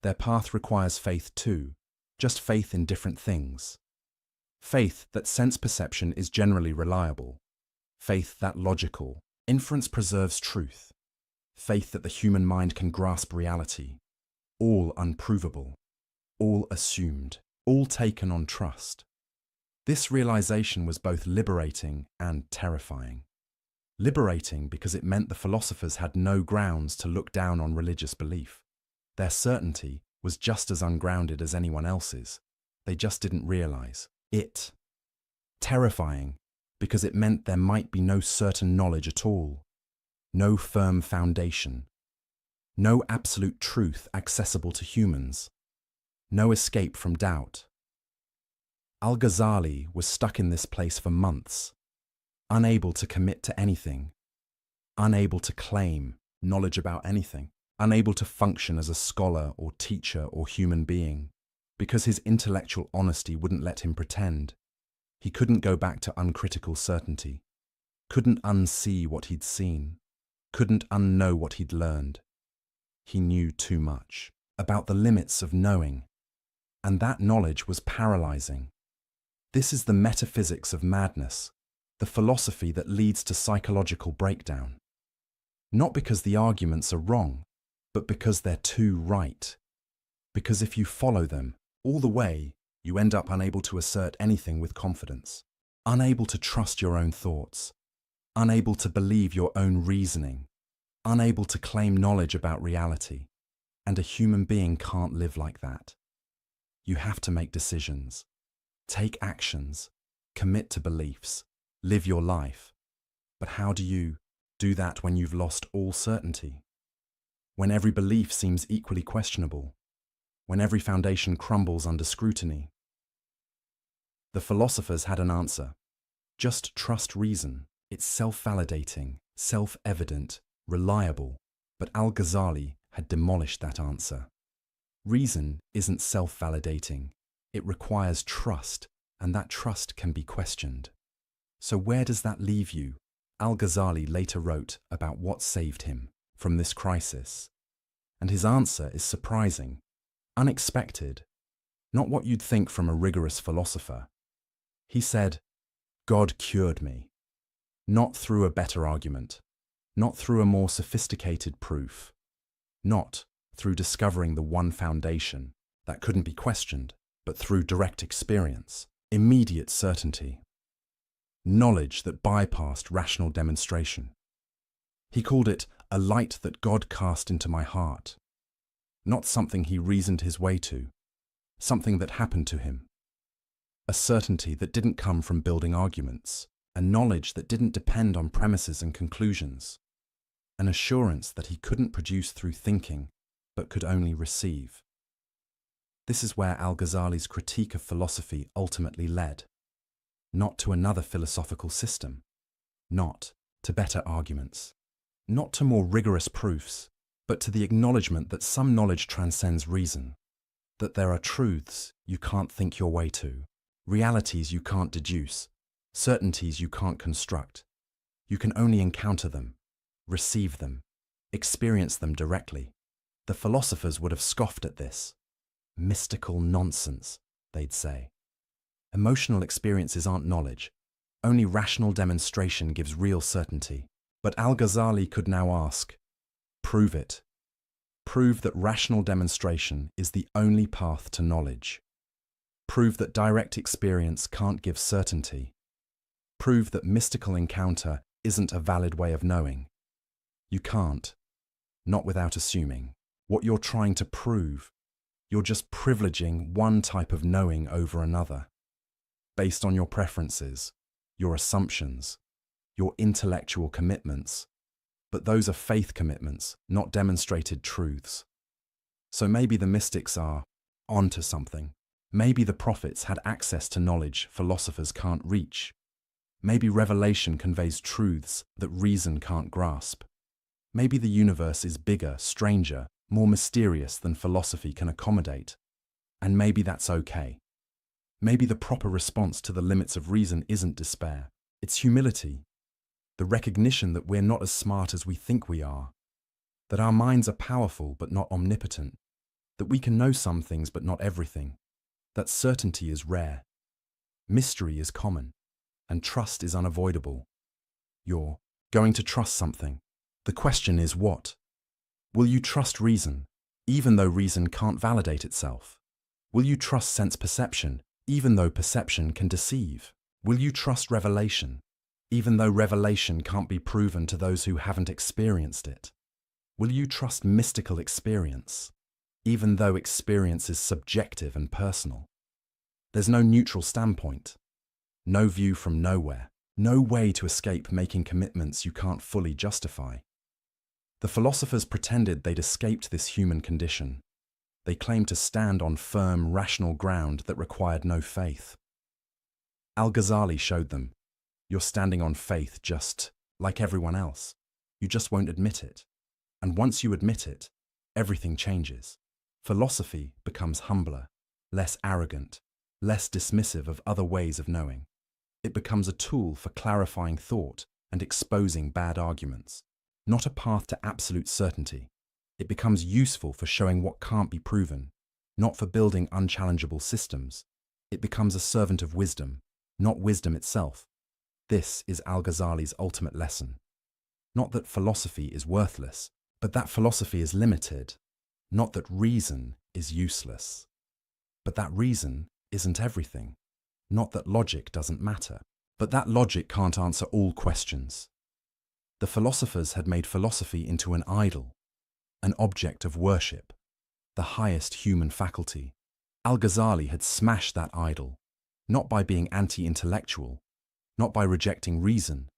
their path requires faith too, just faith in different things. Faith that sense perception is generally reliable. Faith that logical inference preserves truth. Faith that the human mind can grasp reality. All unprovable, all assumed, all taken on trust. This realization was both liberating and terrifying. Liberating because it meant the philosophers had no grounds to look down on religious belief. Their certainty was just as ungrounded as anyone else's. They just didn't realize it. Terrifying because it meant there might be no certain knowledge at all, no firm foundation, no absolute truth accessible to humans, no escape from doubt. Al-Ghazali was stuck in this place for months, unable to commit to anything, unable to claim knowledge about anything, unable to function as a scholar or teacher or human being, because his intellectual honesty wouldn't let him pretend. He couldn't go back to uncritical certainty, couldn't unsee what he'd seen, couldn't unknow what he'd learned. He knew too much about the limits of knowing, and that knowledge was paralyzing. This is the metaphysics of madness, the philosophy that leads to psychological breakdown. Not because the arguments are wrong, but because they're too right. Because if you follow them all the way, you end up unable to assert anything with confidence, unable to trust your own thoughts, unable to believe your own reasoning, unable to claim knowledge about reality. And a human being can't live like that. You have to make decisions, take actions, commit to beliefs, live your life. But how do you do that when you've lost all certainty? When every belief seems equally questionable? When every foundation crumbles under scrutiny? The philosophers had an answer. Just trust reason. It's self-validating, self-evident, reliable. But Al-Ghazali had demolished that answer. Reason isn't self-validating. It requires trust, and that trust can be questioned. So where does that leave you? Al-Ghazali later wrote about what saved him from this crisis. And his answer is surprising, unexpected, not what you'd think from a rigorous philosopher. He said, God cured me, not through a better argument, not through a more sophisticated proof, not through discovering the one foundation that couldn't be questioned, but through direct experience, immediate certainty, knowledge that bypassed rational demonstration. He called it a light that God cast into my heart, not something he reasoned his way to, something that happened to him, a certainty that didn't come from building arguments, a knowledge that didn't depend on premises and conclusions, an assurance that he couldn't produce through thinking, but could only receive. This is where Al-Ghazali's critique of philosophy ultimately led, not to another philosophical system, not to better arguments, not to more rigorous proofs, but to the acknowledgement that some knowledge transcends reason, that there are truths you can't think your way to, realities you can't deduce, certainties you can't construct. You can only encounter them, receive them, experience them directly. The philosophers would have scoffed at this. Mystical nonsense, they'd say. Emotional experiences aren't knowledge. Only rational demonstration gives real certainty. But Al-Ghazali could now ask, prove it. Prove that rational demonstration is the only path to knowledge. Prove that direct experience can't give certainty. Prove that mystical encounter isn't a valid way of knowing. You can't, not without assuming. What you're trying to prove, you're just privileging one type of knowing over another, based on your preferences, your assumptions, your intellectual commitments. But those are faith commitments, not demonstrated truths. So maybe the mystics are onto something. Maybe the prophets had access to knowledge philosophers can't reach. Maybe revelation conveys truths that reason can't grasp. Maybe the universe is bigger, stranger, more mysterious than philosophy can accommodate. And maybe that's okay. Maybe the proper response to the limits of reason isn't despair. It's humility. The recognition that we're not as smart as we think we are. That our minds are powerful but not omnipotent. That we can know some things but not everything. That certainty is rare. Mystery is common. And trust is unavoidable. You're going to trust something. The question is what? Will you trust reason, even though reason can't validate itself? Will you trust sense perception, even though perception can deceive? Will you trust revelation, even though revelation can't be proven to those who haven't experienced it? Will you trust mystical experience, even though experience is subjective and personal? There's no neutral standpoint, no view from nowhere, no way to escape making commitments you can't fully justify. The philosophers pretended they'd escaped this human condition. They claimed to stand on firm, rational ground that required no faith. Al-Ghazali showed them. You're standing on faith just like everyone else. You just won't admit it. And once you admit it, everything changes. Philosophy becomes humbler, less arrogant, less dismissive of other ways of knowing. It becomes a tool for clarifying thought and exposing bad arguments, not a path to absolute certainty. It becomes useful for showing what can't be proven, not for building unchallengeable systems. It becomes a servant of wisdom, not wisdom itself. This is Al-Ghazali's ultimate lesson. Not that philosophy is worthless, but that philosophy is limited. Not that reason is useless, but that reason isn't everything. Not that logic doesn't matter, but that logic can't answer all questions. The philosophers had made philosophy into an idol, an object of worship, the highest human faculty. Al-Ghazali had smashed that idol, not by being anti-intellectual, not by rejecting reason,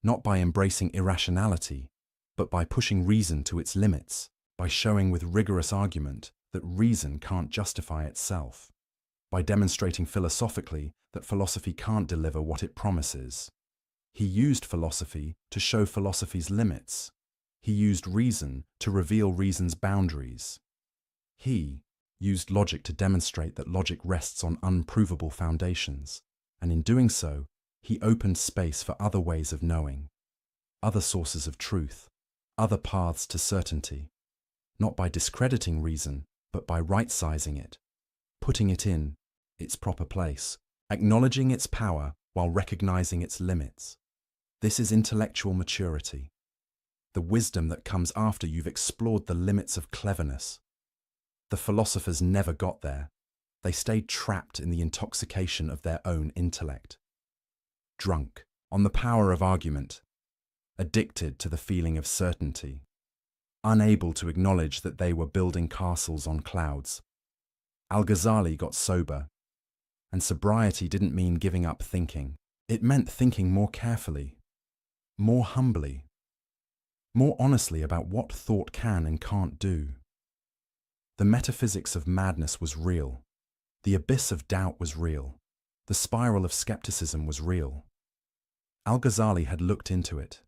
not by embracing irrationality, but by pushing reason to its limits, by showing with rigorous argument that reason can't justify itself, by demonstrating philosophically that philosophy can't deliver what it promises. He used philosophy to show philosophy's limits. He used reason to reveal reason's boundaries. He used logic to demonstrate that logic rests on unprovable foundations, and in doing so, he opened space for other ways of knowing, other sources of truth, other paths to certainty, not by discrediting reason, but by right-sizing it, putting it in its proper place, acknowledging its power while recognizing its limits. This is intellectual maturity, the wisdom that comes after you've explored the limits of cleverness. The philosophers never got there. They stayed trapped in the intoxication of their own intellect, drunk on the power of argument, addicted to the feeling of certainty, unable to acknowledge that they were building castles on clouds. Al-Ghazali got sober, and sobriety didn't mean giving up thinking. It meant thinking more carefully, more humbly, more honestly about what thought can and can't do. The metaphysics of madness was real. The abyss of doubt was real. The spiral of skepticism was real. Al-Ghazali had looked into it,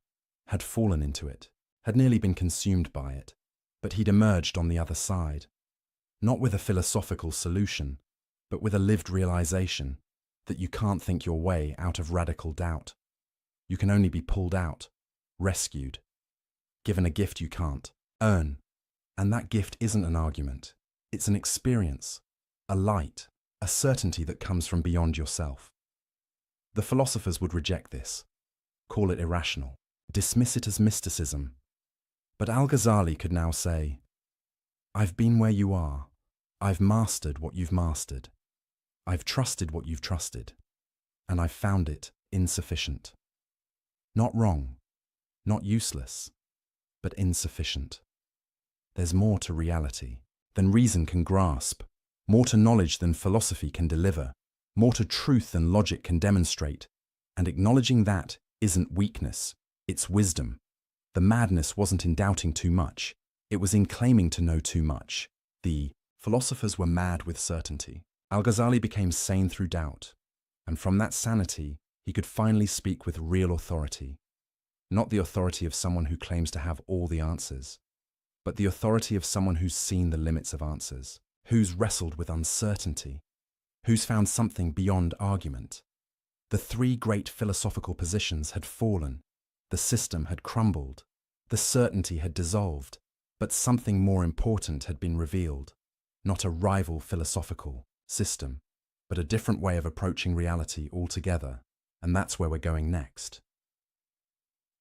had fallen into it, had nearly been consumed by it, but he'd emerged on the other side, not with a philosophical solution, but with a lived realization that you can't think your way out of radical doubt. You can only be pulled out, rescued, given a gift you can't earn. And that gift isn't an argument. It's an experience, a light, a certainty that comes from beyond yourself. The philosophers would reject this, call it irrational, dismiss it as mysticism. But Al-Ghazali could now say, I've been where you are. I've mastered what you've mastered. I've trusted what you've trusted. And I've found it insufficient. Not wrong, not useless, but insufficient. There's more to reality than reason can grasp, more to knowledge than philosophy can deliver, more to truth than logic can demonstrate, and acknowledging that isn't weakness, it's wisdom. The madness wasn't in doubting too much, it was in claiming to know too much. The philosophers were mad with certainty. Al-Ghazali became sane through doubt, and from that sanity, he could finally speak with real authority. Not the authority of someone who claims to have all the answers, but the authority of someone who's seen the limits of answers, who's wrestled with uncertainty, who's found something beyond argument. The three great philosophical positions had fallen, the system had crumbled, the certainty had dissolved, but something more important had been revealed, not a rival philosophical system, but a different way of approaching reality altogether, and that's where we're going next.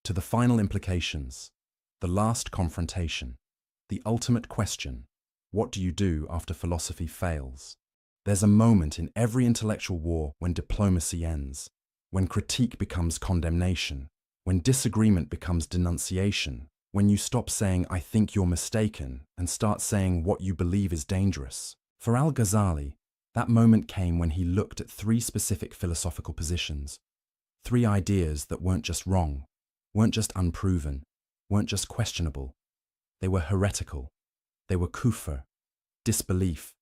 To the final implications, the last confrontation, the ultimate question, what do you do after philosophy fails? There's a moment in every intellectual war when diplomacy ends, when critique becomes condemnation, when disagreement becomes denunciation, when you stop saying, I think you're mistaken, and start saying what you believe is dangerous. For Al-Ghazali, that moment came when he looked at three specific philosophical positions, three ideas that weren't just wrong, weren't just unproven, weren't just questionable. They were heretical. They were kufr, disbelief.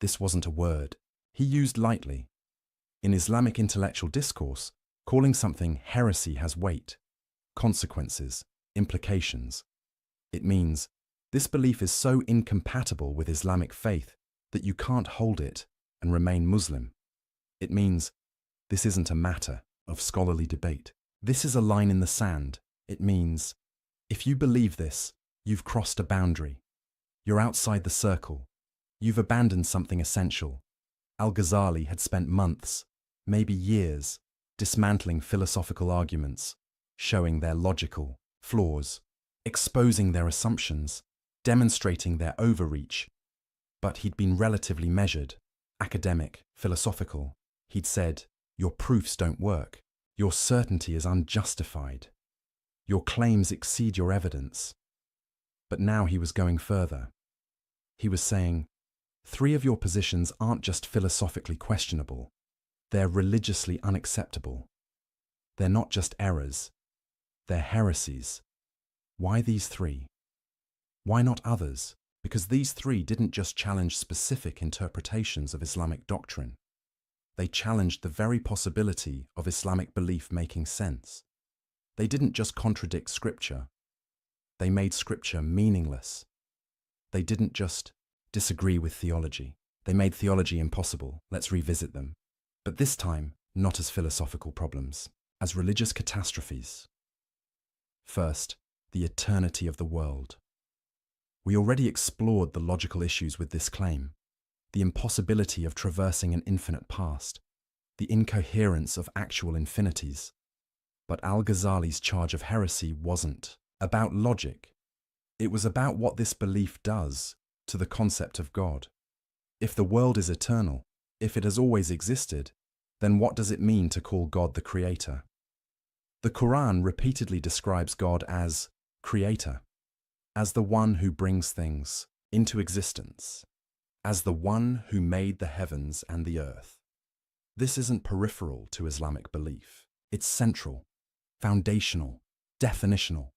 This wasn't a word he used lightly. In Islamic intellectual discourse, calling something heresy has weight, consequences, implications. It means this belief is so incompatible with Islamic faith that you can't hold it and remain Muslim. It means this isn't a matter of scholarly debate. This is a line in the sand. It means if you believe this, you've crossed a boundary. You're outside the circle. You've abandoned something essential. Al-Ghazali had spent months, maybe years, dismantling philosophical arguments, showing their logical flaws, exposing their assumptions, demonstrating their overreach. But he'd been relatively measured, academic, philosophical. He'd said, your proofs don't work. Your certainty is unjustified. Your claims exceed your evidence. But now he was going further. He was saying, 3 of your positions aren't just philosophically questionable, they're religiously unacceptable. They're not just errors, they're heresies. Why these 3? Why not others? Because these 3 didn't just challenge specific interpretations of Islamic doctrine. They challenged the very possibility of Islamic belief making sense. They didn't just contradict Scripture. They made Scripture meaningless. They didn't just disagree with theology. They made theology impossible. Let's revisit them. But this time, not as philosophical problems, as religious catastrophes. First, the eternity of the world. We already explored the logical issues with this claim, the impossibility of traversing an infinite past, the incoherence of actual infinities. But Al-Ghazali's charge of heresy wasn't about logic. It was about what this belief does to the concept of God. If the world is eternal, if it has always existed, then what does it mean to call God the Creator? The Quran repeatedly describes God as Creator, as the one who brings things into existence, as the one who made the heavens and the earth. This isn't peripheral to Islamic belief. It's central, foundational, definitional.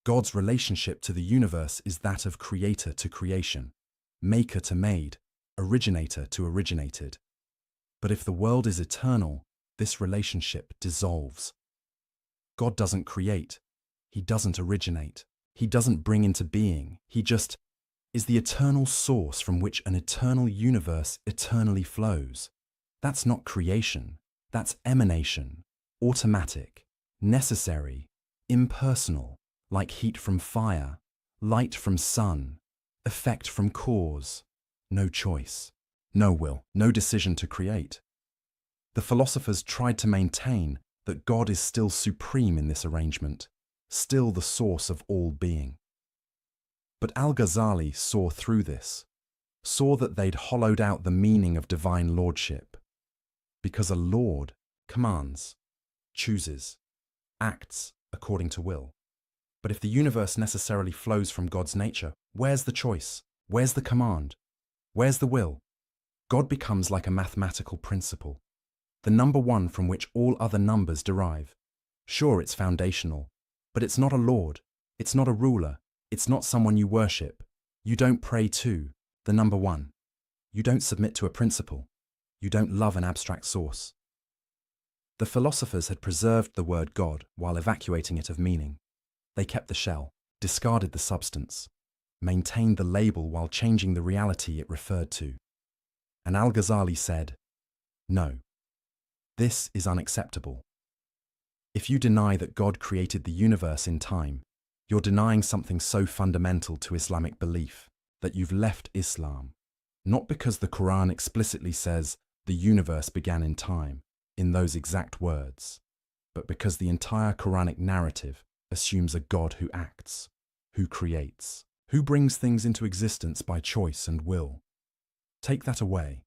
God's relationship to the universe is that of creator to creation, maker to made, originator to originated. But if the world is eternal, this relationship dissolves. God doesn't create. He doesn't originate. He doesn't bring into being. He just is the eternal source from which an eternal universe eternally flows. That's not creation. That's emanation, automatic, necessary, impersonal, like heat from fire, light from sun, effect from cause. No choice, no will, no decision to create. The philosophers tried to maintain that God is still supreme in this arrangement, still the source of all being. But Al-Ghazali saw through this, saw that they'd hollowed out the meaning of divine lordship. Because a lord commands, chooses, acts according to will. But if the universe necessarily flows from God's nature, where's the choice? Where's the command? Where's the will? God becomes like a mathematical principle, the number 1 from which all other numbers derive. Sure, it's foundational, but it's not a lord, it's not a ruler, it's not someone you worship. You don't pray to the number 1. You don't submit to a principle. You don't love an abstract source. The philosophers had preserved the word God while evacuating it of meaning. They kept the shell, discarded the substance, maintained the label while changing the reality it referred to. And Al-Ghazali said, no, this is unacceptable. If you deny that God created the universe in time, you're denying something so fundamental to Islamic belief that you've left Islam, not because the Quran explicitly says the universe began in time, in those exact words, but because the entire Quranic narrative assumes a God who acts, who creates, who brings things into existence by choice and will. Take that away,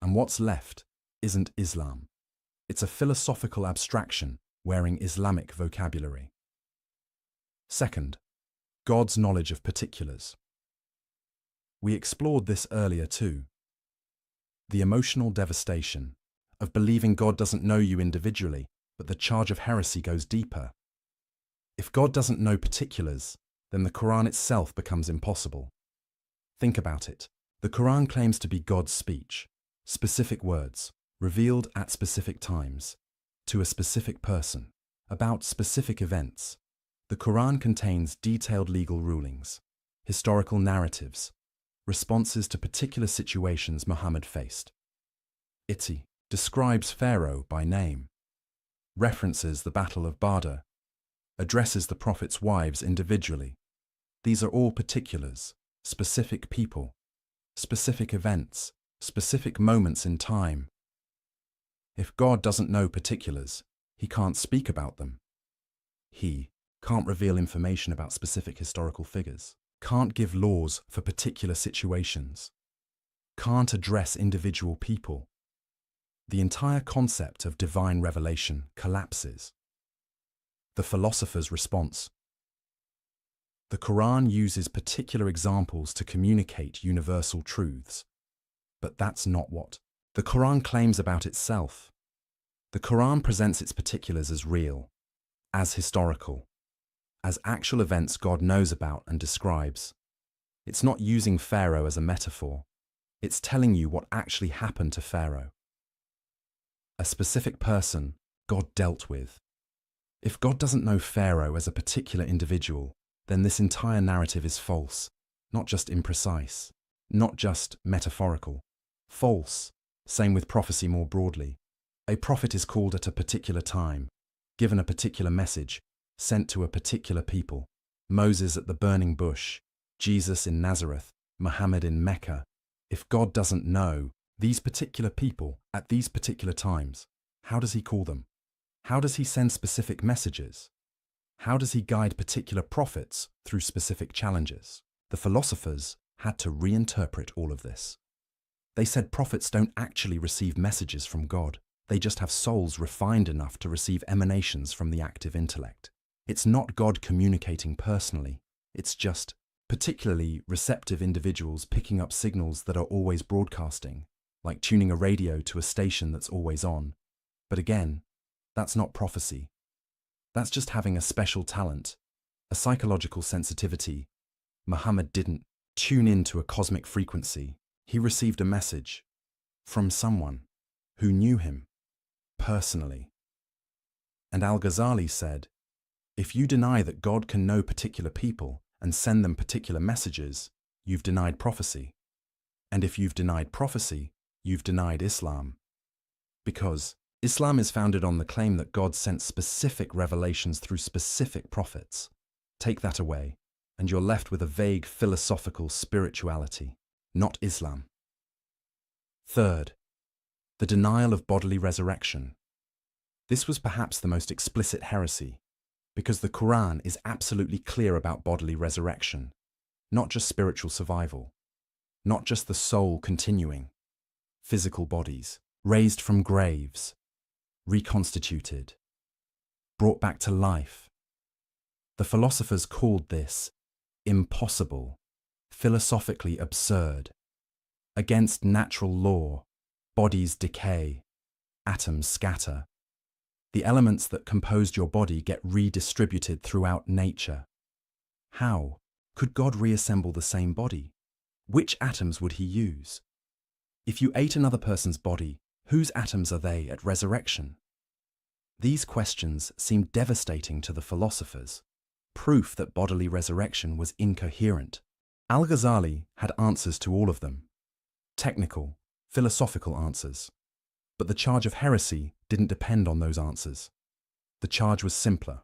and what's left isn't Islam. It's a philosophical abstraction wearing Islamic vocabulary. Second, God's knowledge of particulars. We explored this earlier too. The emotional devastation of believing God doesn't know you individually, but the charge of heresy goes deeper. If God doesn't know particulars, then the Quran itself becomes impossible. Think about it. The Quran claims to be God's speech, specific words, revealed at specific times, to a specific person, about specific events. The Quran contains detailed legal rulings, historical narratives, responses to particular situations Muhammad faced. It describes Pharaoh by name, references the Battle of Badr, addresses the Prophet's wives individually. These are all particulars, specific people, specific events, specific moments in time. If God doesn't know particulars, he can't speak about them. He can't reveal information about specific historical figures, can't give laws for particular situations, can't address individual people. The entire concept of divine revelation collapses. The philosopher's response. The Quran uses particular examples to communicate universal truths, but that's not what the Quran claims about itself. The Quran presents its particulars as real, as historical, as actual events God knows about and describes. It's not using Pharaoh as a metaphor. It's telling you what actually happened to Pharaoh. A specific person God dealt with. If God doesn't know Pharaoh as a particular individual, then this entire narrative is false, not just imprecise, not just metaphorical. False. Same with prophecy more broadly. A prophet is called at a particular time, given a particular message, sent to a particular people. Moses at the burning bush, Jesus in Nazareth, Muhammad in Mecca. If God doesn't know these particular people at these particular times, how does he call them? How does he send specific messages? How does he guide particular prophets through specific challenges? The philosophers had to reinterpret all of this. They said prophets don't actually receive messages from God. They just have souls refined enough to receive emanations from the active intellect. It's not God communicating personally. It's just particularly receptive individuals picking up signals that are always broadcasting, like tuning a radio to a station that's always on. But again, that's not prophecy. That's just having a special talent, a psychological sensitivity. Muhammad didn't tune into a cosmic frequency. He received a message from someone who knew him personally. And Al-Ghazali said, if you deny that God can know particular people and send them particular messages, you've denied prophecy. And if you've denied prophecy, you've denied Islam. Because Islam is founded on the claim that God sent specific revelations through specific prophets. Take that away, and you're left with a vague philosophical spirituality, not Islam. Third, the denial of bodily resurrection. This was perhaps the most explicit heresy, because the Quran is absolutely clear about bodily resurrection, not just spiritual survival, not just the soul continuing, physical bodies, raised from graves, reconstituted, brought back to life. The philosophers called this impossible, philosophically absurd, against natural law. Bodies decay, atoms scatter. The elements that composed your body get redistributed throughout nature. How could God reassemble the same body? Which atoms would he use? If you ate another person's body, whose atoms are they at resurrection? These questions seemed devastating to the philosophers, proof that bodily resurrection was incoherent. Al-Ghazali had answers to all of them, technical, philosophical answers. But the charge of heresy didn't depend on those answers. The charge was simpler.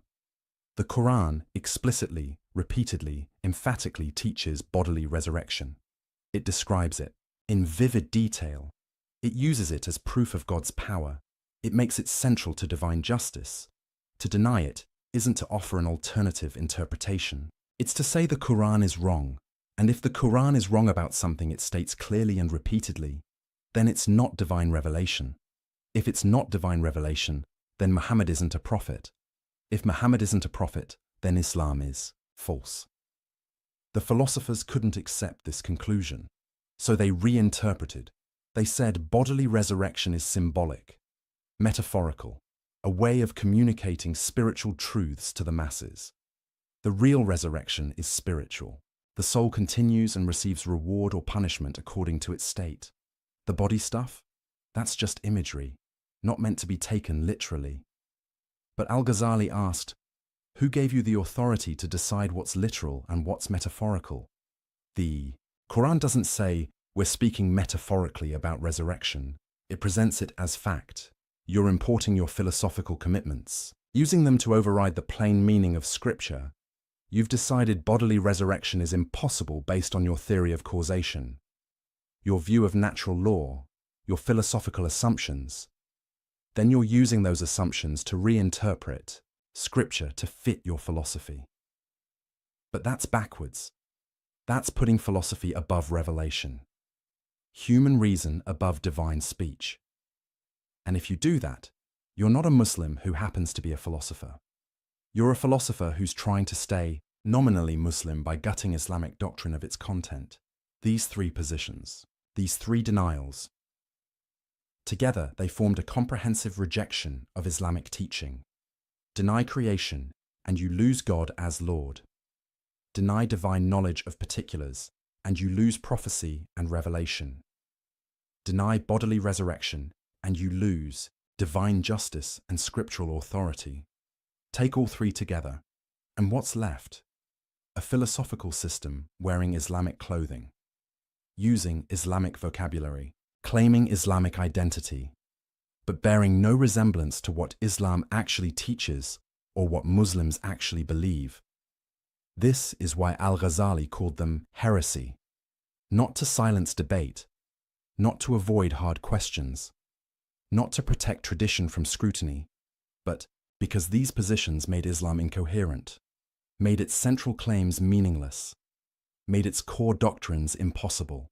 The Quran explicitly, repeatedly, emphatically teaches bodily resurrection. It describes it in vivid detail. It uses it as proof of God's power. It makes it central to divine justice. To deny it isn't to offer an alternative interpretation. It's to say the Quran is wrong. And if the Quran is wrong about something it states clearly and repeatedly, then it's not divine revelation. If it's not divine revelation, then Muhammad isn't a prophet. If Muhammad isn't a prophet, then Islam is false. The philosophers couldn't accept this conclusion, so they reinterpreted. They said bodily resurrection is symbolic, metaphorical, a way of communicating spiritual truths to the masses. The real resurrection is spiritual. The soul continues and receives reward or punishment according to its state. The body stuff? That's just imagery, not meant to be taken literally. But Al-Ghazali asked, who gave you the authority to decide what's literal and what's metaphorical? The Quran doesn't say we're speaking metaphorically about resurrection. It presents it as fact. You're importing your philosophical commitments, using them to override the plain meaning of Scripture. You've decided bodily resurrection is impossible based on your theory of causation, your view of natural law, your philosophical assumptions. Then you're using those assumptions to reinterpret Scripture to fit your philosophy. But that's backwards. That's putting philosophy above revelation, human reason above divine speech. And if you do that, you're not a Muslim who happens to be a philosopher. You're a philosopher who's trying to stay nominally Muslim by gutting Islamic doctrine of its content. These three positions, these three denials, together they formed a comprehensive rejection of Islamic teaching. Deny creation, and you lose God as Lord. Deny divine knowledge of particulars, and you lose prophecy and revelation. Deny bodily resurrection, and you lose divine justice and scriptural authority. Take all three together, and what's left? A philosophical system wearing Islamic clothing, using Islamic vocabulary, claiming Islamic identity, but bearing no resemblance to what Islam actually teaches or what Muslims actually believe. This is why Al-Ghazali called them heresy, not to silence debate, not to avoid hard questions, not to protect tradition from scrutiny, but because these positions made Islam incoherent, made its central claims meaningless, made its core doctrines impossible.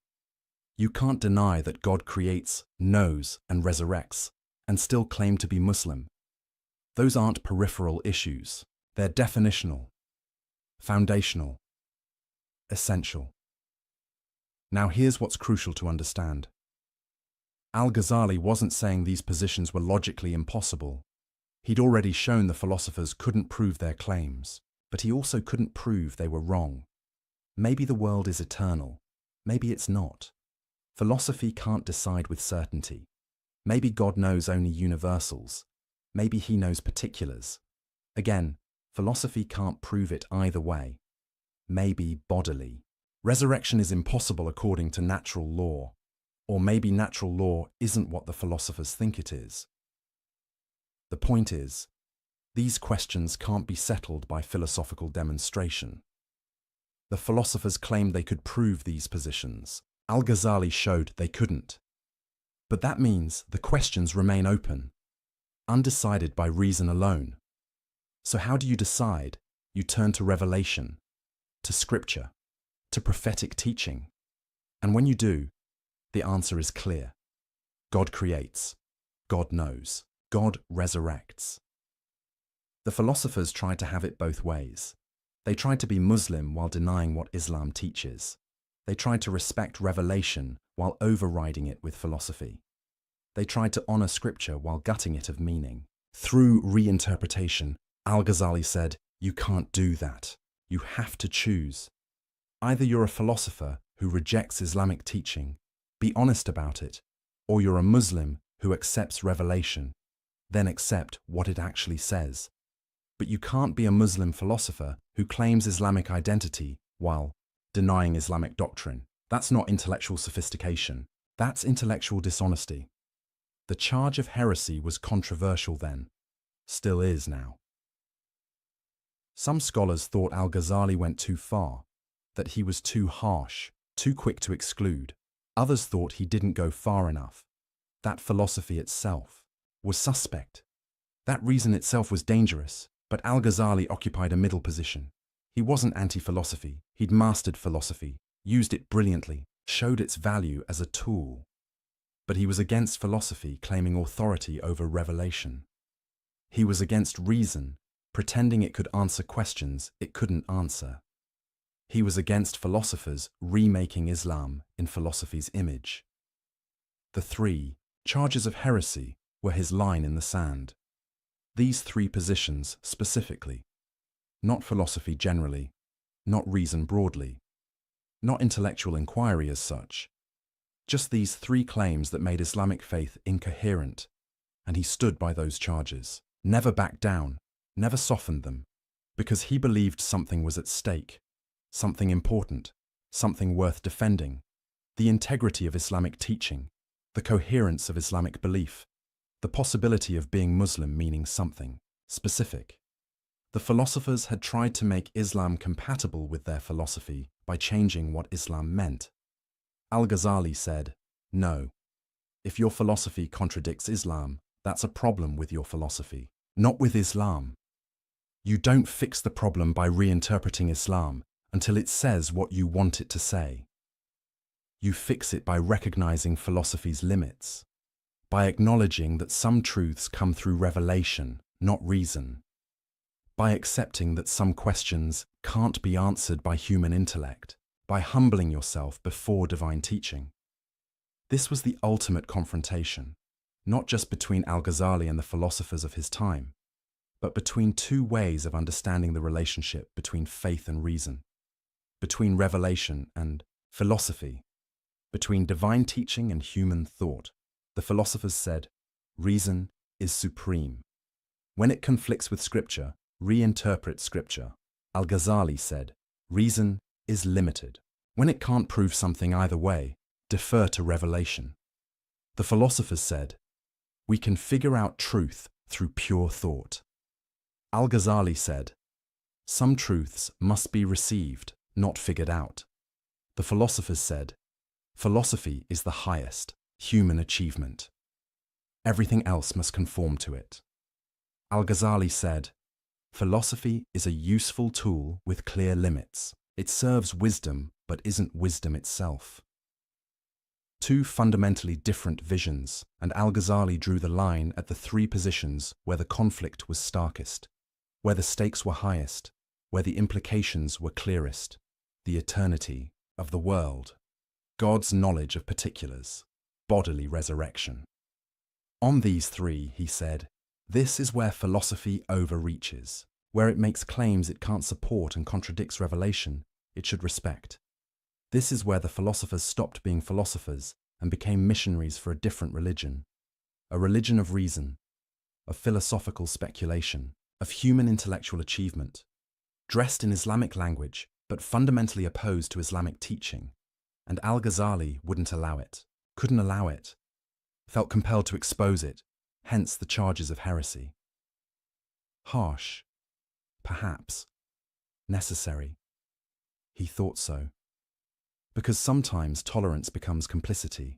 You can't deny that God creates, knows, and resurrects, and still claim to be Muslim. Those aren't peripheral issues. They're definitional, foundational, essential. Now here's what's crucial to understand. Al-Ghazali wasn't saying these positions were logically impossible. He'd already shown the philosophers couldn't prove their claims, but he also couldn't prove they were wrong. Maybe the world is eternal. Maybe it's not. Philosophy can't decide with certainty. Maybe God knows only universals. Maybe he knows particulars. Again, philosophy can't prove it either way. Maybe bodily. Resurrection is impossible according to natural law. Or maybe natural law isn't what the philosophers think it is. The point is, these questions can't be settled by philosophical demonstration. The philosophers claimed they could prove these positions. Al-Ghazali showed they couldn't. But that means the questions remain open, undecided by reason alone. So how do you decide? You turn to revelation, to scripture, to prophetic teaching. And when you do, the answer is clear. God creates. God knows. God resurrects. The philosophers tried to have it both ways. They tried to be Muslim while denying what Islam teaches. They tried to respect revelation while overriding it with philosophy. They tried to honor scripture while gutting it of meaning. Through reinterpretation, Al-Ghazali said, you can't do that. You have to choose. Either you're a philosopher who rejects Islamic teaching, be honest about it, or you're a Muslim who accepts revelation, then accept what it actually says. But you can't be a Muslim philosopher who claims Islamic identity while denying Islamic doctrine. That's not intellectual sophistication. That's intellectual dishonesty. The charge of heresy was controversial then, still is now. Some scholars thought Al-Ghazali went too far, that he was too harsh, too quick to exclude. Others thought he didn't go far enough. That philosophy itself was suspect. That reason itself was dangerous, but Al-Ghazali occupied a middle position. He wasn't anti-philosophy. He'd mastered philosophy, used it brilliantly, showed its value as a tool. But he was against philosophy claiming authority over revelation. He was against reason, pretending it could answer questions it couldn't answer. He was against philosophers remaking Islam in philosophy's image. The three charges of heresy were his line in the sand. These three positions specifically, not philosophy generally, not reason broadly, not intellectual inquiry as such, Just these three claims that made Islamic faith incoherent, and he stood by those charges, never backed down, never softened them, because he believed something was at stake, something important, something worth defending, the integrity of Islamic teaching, the coherence of Islamic belief, the possibility of being Muslim meaning something specific. The philosophers had tried to make Islam compatible with their philosophy by changing what Islam meant. Al-Ghazali said, "No, if your philosophy contradicts Islam, that's a problem with your philosophy, not with Islam. You don't fix the problem by reinterpreting Islam until it says what you want it to say. You fix it by recognizing philosophy's limits, by acknowledging that some truths come through revelation, not reason, by accepting that some questions can't be answered by human intellect, by humbling yourself before divine teaching." This was the ultimate confrontation, not just between Al-Ghazali and the philosophers of his time, but between two ways of understanding the relationship between faith and reason, between revelation and philosophy, between divine teaching and human thought. The philosophers said, reason is supreme. When it conflicts with Scripture, reinterpret Scripture. Al-Ghazali said, reason is limited. When it can't prove something either way, defer to revelation. The philosophers said, we can figure out truth through pure thought. Al-Ghazali said, some truths must be received, not figured out. The philosophers said, philosophy is the highest human achievement. Everything else must conform to it. Al-Ghazali said, philosophy is a useful tool with clear limits. It serves wisdom, but isn't wisdom itself. Two fundamentally different visions, and Al-Ghazali drew the line at the three positions where the conflict was starkest, where the stakes were highest, where the implications were clearest: the eternity of the world, God's knowledge of particulars, bodily resurrection. On these three, he said, this is where philosophy overreaches, where it makes claims it can't support and contradicts revelation it should respect. This is where the philosophers stopped being philosophers and became missionaries for a different religion, a religion of reason, of philosophical speculation, of human intellectual achievement, dressed in Islamic language but fundamentally opposed to Islamic teaching. And Al-Ghazali wouldn't allow it, couldn't allow it, felt compelled to expose it, hence the charges of heresy. Harsh, perhaps, necessary. He thought so. Because sometimes tolerance becomes complicity.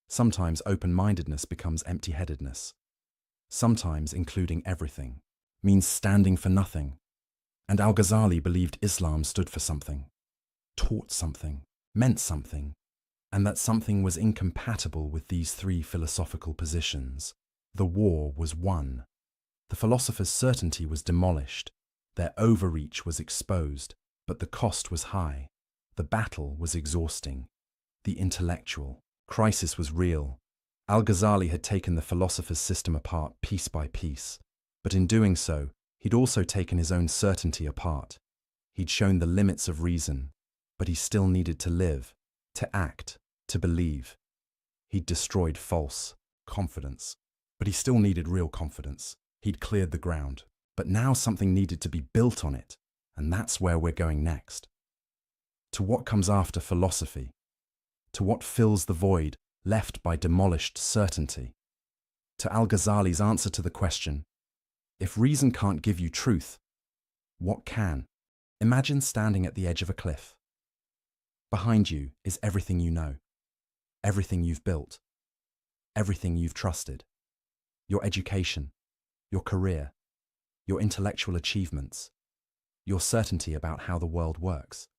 Sometimes open-mindedness becomes empty-headedness. Sometimes including everything means standing for nothing. And Al-Ghazali believed Islam stood for something, taught something, meant something, and that something was incompatible with these three philosophical positions. The war was won. The philosophers' certainty was demolished. Their overreach was exposed, but the cost was high. The battle was exhausting. The intellectual crisis was real. Al-Ghazali had taken the philosopher's system apart piece by piece, but in doing so, he'd also taken his own certainty apart. He'd shown the limits of reason, but he still needed to live, to act, to believe. He'd destroyed false confidence, but he still needed real confidence. He'd cleared the ground, but now something needed to be built on it, and that's where we're going next. To what comes after philosophy, to what fills the void left by demolished certainty, to Al-Ghazali's answer to the question, if reason can't give you truth, what can? Imagine standing at the edge of a cliff. Behind you is everything you know, everything you've built, everything you've trusted, your education, your career, your intellectual achievements, your certainty about how the world works.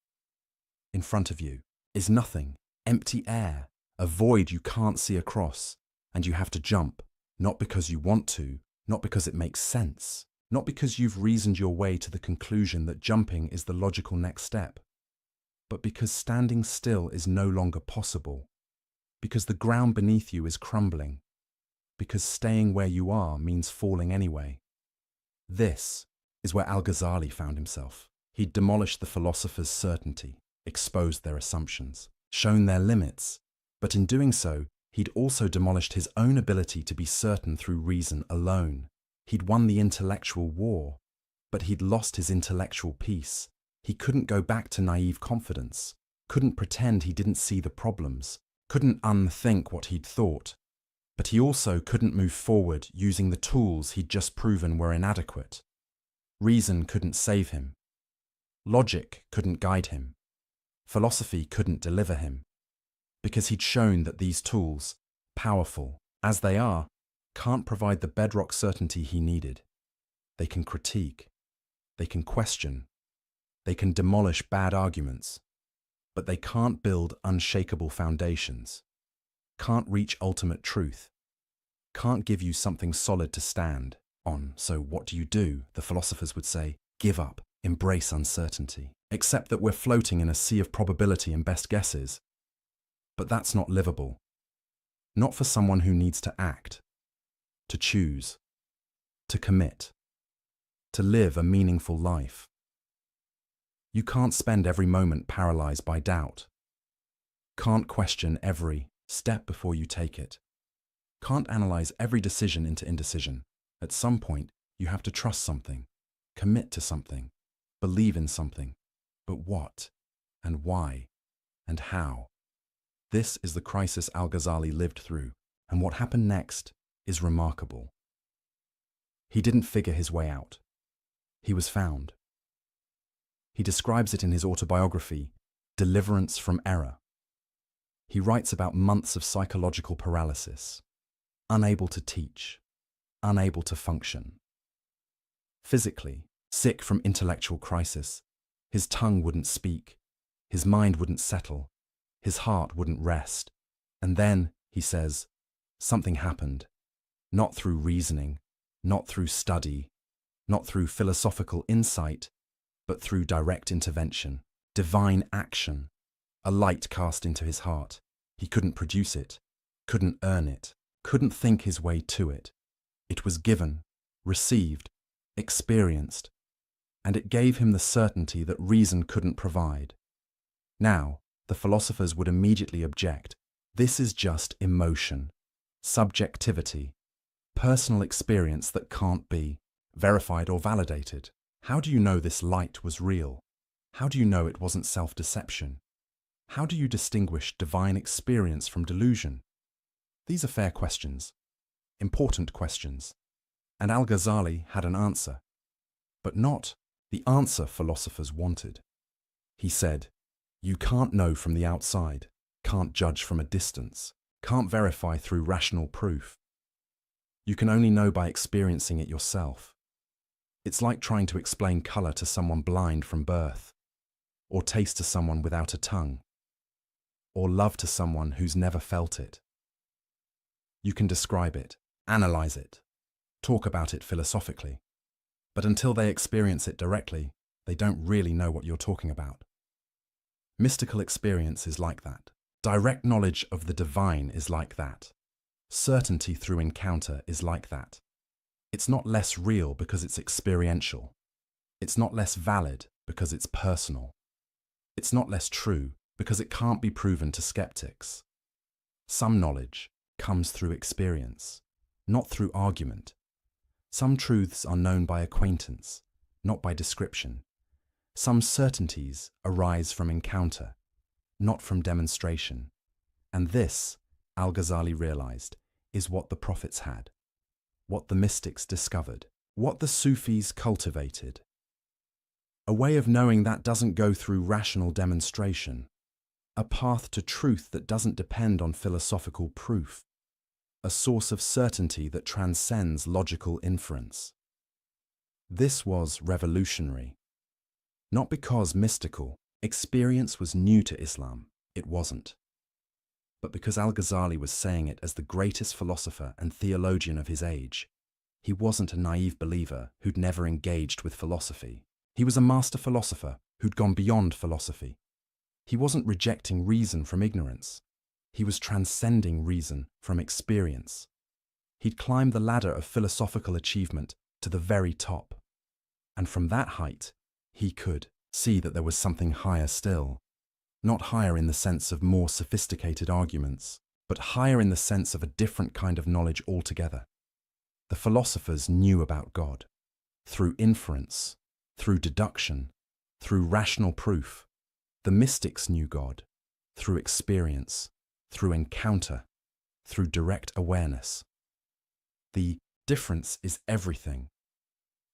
In front of you is nothing, empty air, a void you can't see across, and you have to jump, not because you want to, not because it makes sense, not because you've reasoned your way to the conclusion that jumping is the logical next step, but because standing still is no longer possible, because the ground beneath you is crumbling, because staying where you are means falling anyway. This is where Al-Ghazali found himself. He'd demolished the philosophers' certainty, exposed their assumptions, shown their limits, But in doing so, he'd also demolished his own ability to be certain through reason alone. He'd won the intellectual war, but he'd lost his intellectual peace. He couldn't go back to naive confidence, couldn't pretend he didn't see the problems, couldn't unthink what he'd thought. But he also couldn't move forward using the tools he'd just proven were inadequate. Reason couldn't save him. Logic couldn't guide him. Philosophy couldn't deliver him. Because he'd shown that these tools, powerful as they are, can't provide the bedrock certainty he needed. They can critique. They can question. They can demolish bad arguments. But they can't build unshakable foundations. Can't reach ultimate truth. Can't give you something solid to stand on. So what do? The philosophers would say, give up, embrace uncertainty. Except that we're floating in a sea of probability and best guesses. But that's not livable. Not for someone who needs to act, to choose, to commit, to live a meaningful life. You can't spend every moment paralyzed by doubt. Can't question every step before you take it. Can't analyze every decision into indecision. At some point, you have to trust something, commit to something, believe in something. But what, and why, and how? This is the crisis Al-Ghazali lived through, and what happened next is remarkable. He didn't figure his way out. He was found. He describes it in his autobiography, Deliverance from Error. He writes about months of psychological paralysis, unable to teach, unable to function. Physically, sick from intellectual crisis, his tongue wouldn't speak, his mind wouldn't settle, his heart wouldn't rest. And then, he says, something happened. Not through reasoning, not through study, not through philosophical insight, but through direct intervention, divine action. A light cast into his heart. He couldn't produce it, couldn't earn it, couldn't think his way to it. It was given, received, experienced, and it gave him the certainty that reason couldn't provide. Now, the philosophers would immediately object. This is just emotion, subjectivity, personal experience that can't be verified or validated. How do you know this light was real? How do you know it wasn't self-deception? How do you distinguish divine experience from delusion? These are fair questions, important questions, and Al-Ghazali had an answer, but not the answer philosophers wanted. He said, you can't know from the outside, can't judge from a distance, can't verify through rational proof. You can only know by experiencing it yourself. It's like trying to explain color to someone blind from birth, or taste to someone without a tongue, or love to someone who's never felt it. You can describe it, analyze it, talk about it philosophically, but until they experience it directly, they don't really know what you're talking about. Mystical experience is like that. Direct knowledge of the divine is like that. Certainty through encounter is like that. It's not less real because it's experiential. It's not less valid because it's personal. It's not less true because it can't be proven to skeptics. Some knowledge comes through experience, not through argument. Some truths are known by acquaintance, not by description. Some certainties arise from encounter, not from demonstration. And this, Al-Ghazali realized, is what the prophets had, what the mystics discovered, what the Sufis cultivated. A way of knowing that doesn't go through rational demonstration, a path to truth that doesn't depend on philosophical proof, a source of certainty that transcends logical inference. This was revolutionary. Not because mystical experience was new to Islam, it wasn't, but because Al-Ghazali was saying it as the greatest philosopher and theologian of his age. He wasn't a naive believer who'd never engaged with philosophy. He was a master philosopher who'd gone beyond philosophy. He wasn't rejecting reason from ignorance. He was transcending reason from experience. He'd climbed the ladder of philosophical achievement to the very top. And from that height, he could see that there was something higher still. Not higher in the sense of more sophisticated arguments, but higher in the sense of a different kind of knowledge altogether. The philosophers knew about God through inference, through deduction, through rational proof. The mystics knew God through experience, through encounter, through direct awareness. The difference is everything.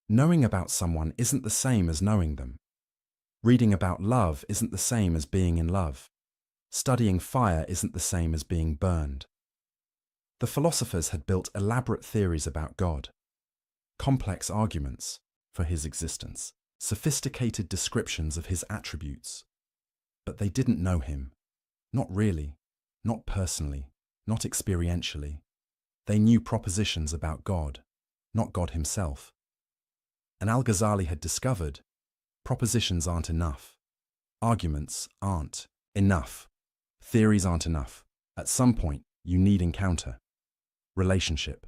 Knowing about someone isn't the same as knowing them. Reading about love isn't the same as being in love. Studying fire isn't the same as being burned. The philosophers had built elaborate theories about God, complex arguments for his existence, sophisticated descriptions of his attributes. But they didn't know him. Not really, not personally, not experientially. They knew propositions about God, not God himself. And Al-Ghazali had discovered propositions aren't enough. Arguments aren't enough. Theories aren't enough. At some point, you need encounter, relationship,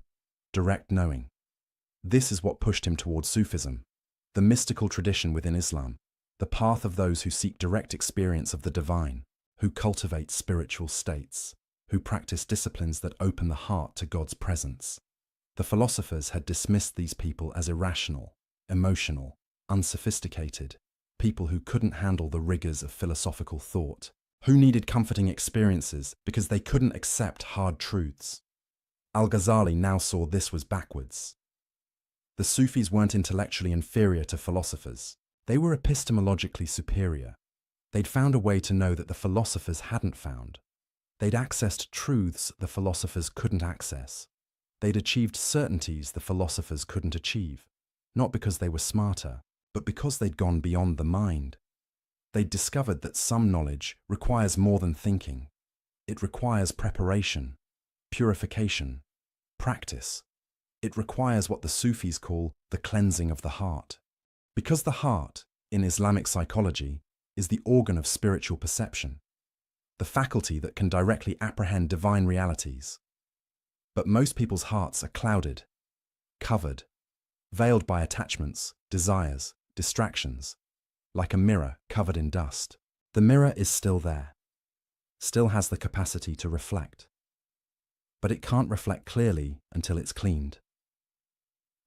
direct knowing. This is what pushed him towards Sufism, the mystical tradition within Islam, the path of those who seek direct experience of the divine, who cultivate spiritual states, who practice disciplines that open the heart to God's presence. The philosophers had dismissed these people as irrational, emotional, unsophisticated, people who couldn't handle the rigors of philosophical thought, who needed comforting experiences because they couldn't accept hard truths. Al-Ghazali now saw this was backwards. The Sufis weren't intellectually inferior to philosophers. They were epistemologically superior. They'd found a way to know that the philosophers hadn't found. They'd accessed truths the philosophers couldn't access. They'd achieved certainties the philosophers couldn't achieve, not because they were smarter, but because they'd gone beyond the mind. They'd discovered that some knowledge requires more than thinking. It requires preparation, purification, practice. It requires what the Sufis call the cleansing of the heart. Because the heart, in Islamic psychology, is the organ of spiritual perception, the faculty that can directly apprehend divine realities. But most people's hearts are clouded, covered, veiled by attachments, desires, distractions, like a mirror covered in dust. The mirror is still there, still has the capacity to reflect, but it can't reflect clearly until it's cleaned.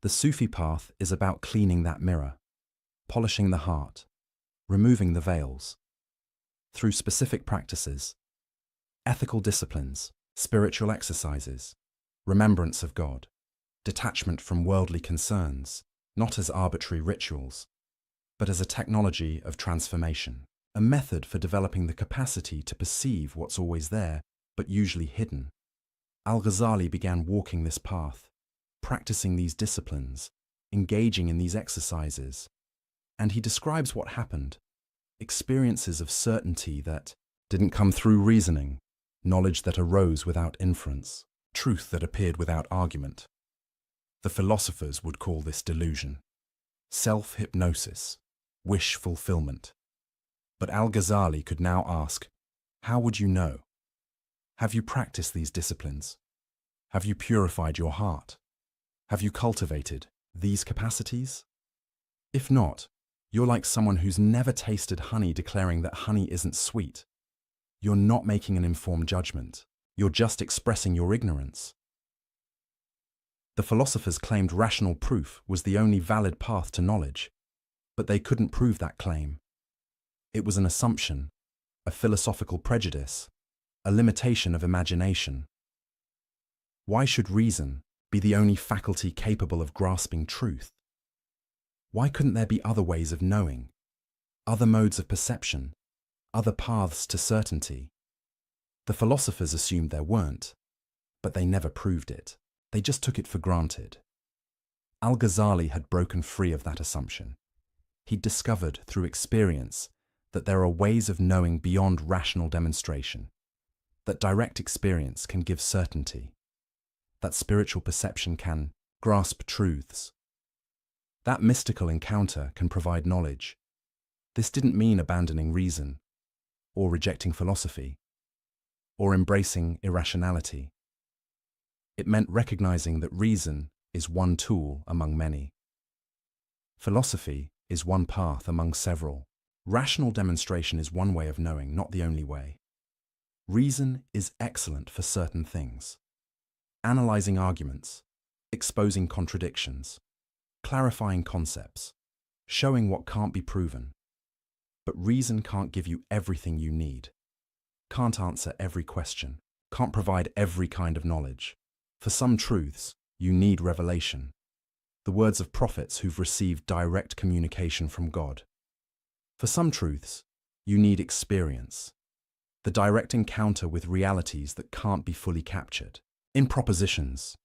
The Sufi path is about cleaning that mirror, polishing the heart, removing the veils. Through specific practices, ethical disciplines, spiritual exercises, remembrance of God, detachment from worldly concerns, not as arbitrary rituals, but as a technology of transformation, a method for developing the capacity to perceive what's always there, but usually hidden. Al-Ghazali began walking this path, practicing these disciplines, engaging in these exercises, and he describes what happened, experiences of certainty that didn't come through reasoning, knowledge that arose without inference, truth that appeared without argument. The philosophers would call this delusion, self-hypnosis, wish fulfillment. But Al-Ghazali could now ask, how would you know? Have you practiced these disciplines? Have you purified your heart? Have you cultivated these capacities? If not, you're like someone who's never tasted honey declaring that honey isn't sweet. You're not making an informed judgment. You're just expressing your ignorance. The philosophers claimed rational proof was the only valid path to knowledge, but they couldn't prove that claim. It was an assumption, a philosophical prejudice, a limitation of imagination. Why should reason be the only faculty capable of grasping truth? Why couldn't there be other ways of knowing, other modes of perception, other paths to certainty? The philosophers assumed there weren't, but they never proved it. They just took it for granted. Al-Ghazali had broken free of that assumption. He'd discovered through experience that there are ways of knowing beyond rational demonstration, that direct experience can give certainty, that spiritual perception can grasp truths. That mystical encounter can provide knowledge. This didn't mean abandoning reason, or rejecting philosophy, or embracing irrationality. It meant recognizing that reason is one tool among many. Philosophy is one path among several. Rational demonstration is one way of knowing, not the only way. Reason is excellent for certain things. Analyzing arguments, exposing contradictions, clarifying concepts, showing what can't be proven. But reason can't give you everything you need, can't answer every question, can't provide every kind of knowledge. For some truths, you need revelation, the words of prophets who've received direct communication from God. For some truths, you need experience, the direct encounter with realities that can't be fully captured in propositions.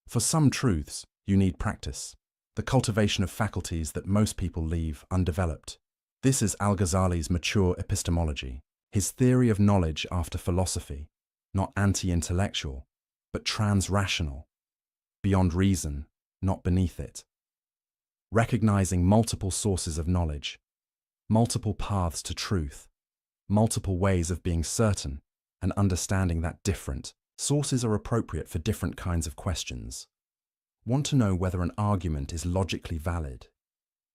For some truths, you need practice, the cultivation of faculties that most people leave undeveloped. This is Al-Ghazali's mature epistemology, his theory of knowledge after philosophy, not anti-intellectual, but trans-rational, beyond reason, not beneath it. Recognizing multiple sources of knowledge, multiple paths to truth, multiple ways of being certain, and understanding that different sources are appropriate for different kinds of questions. Want to know whether an argument is logically valid?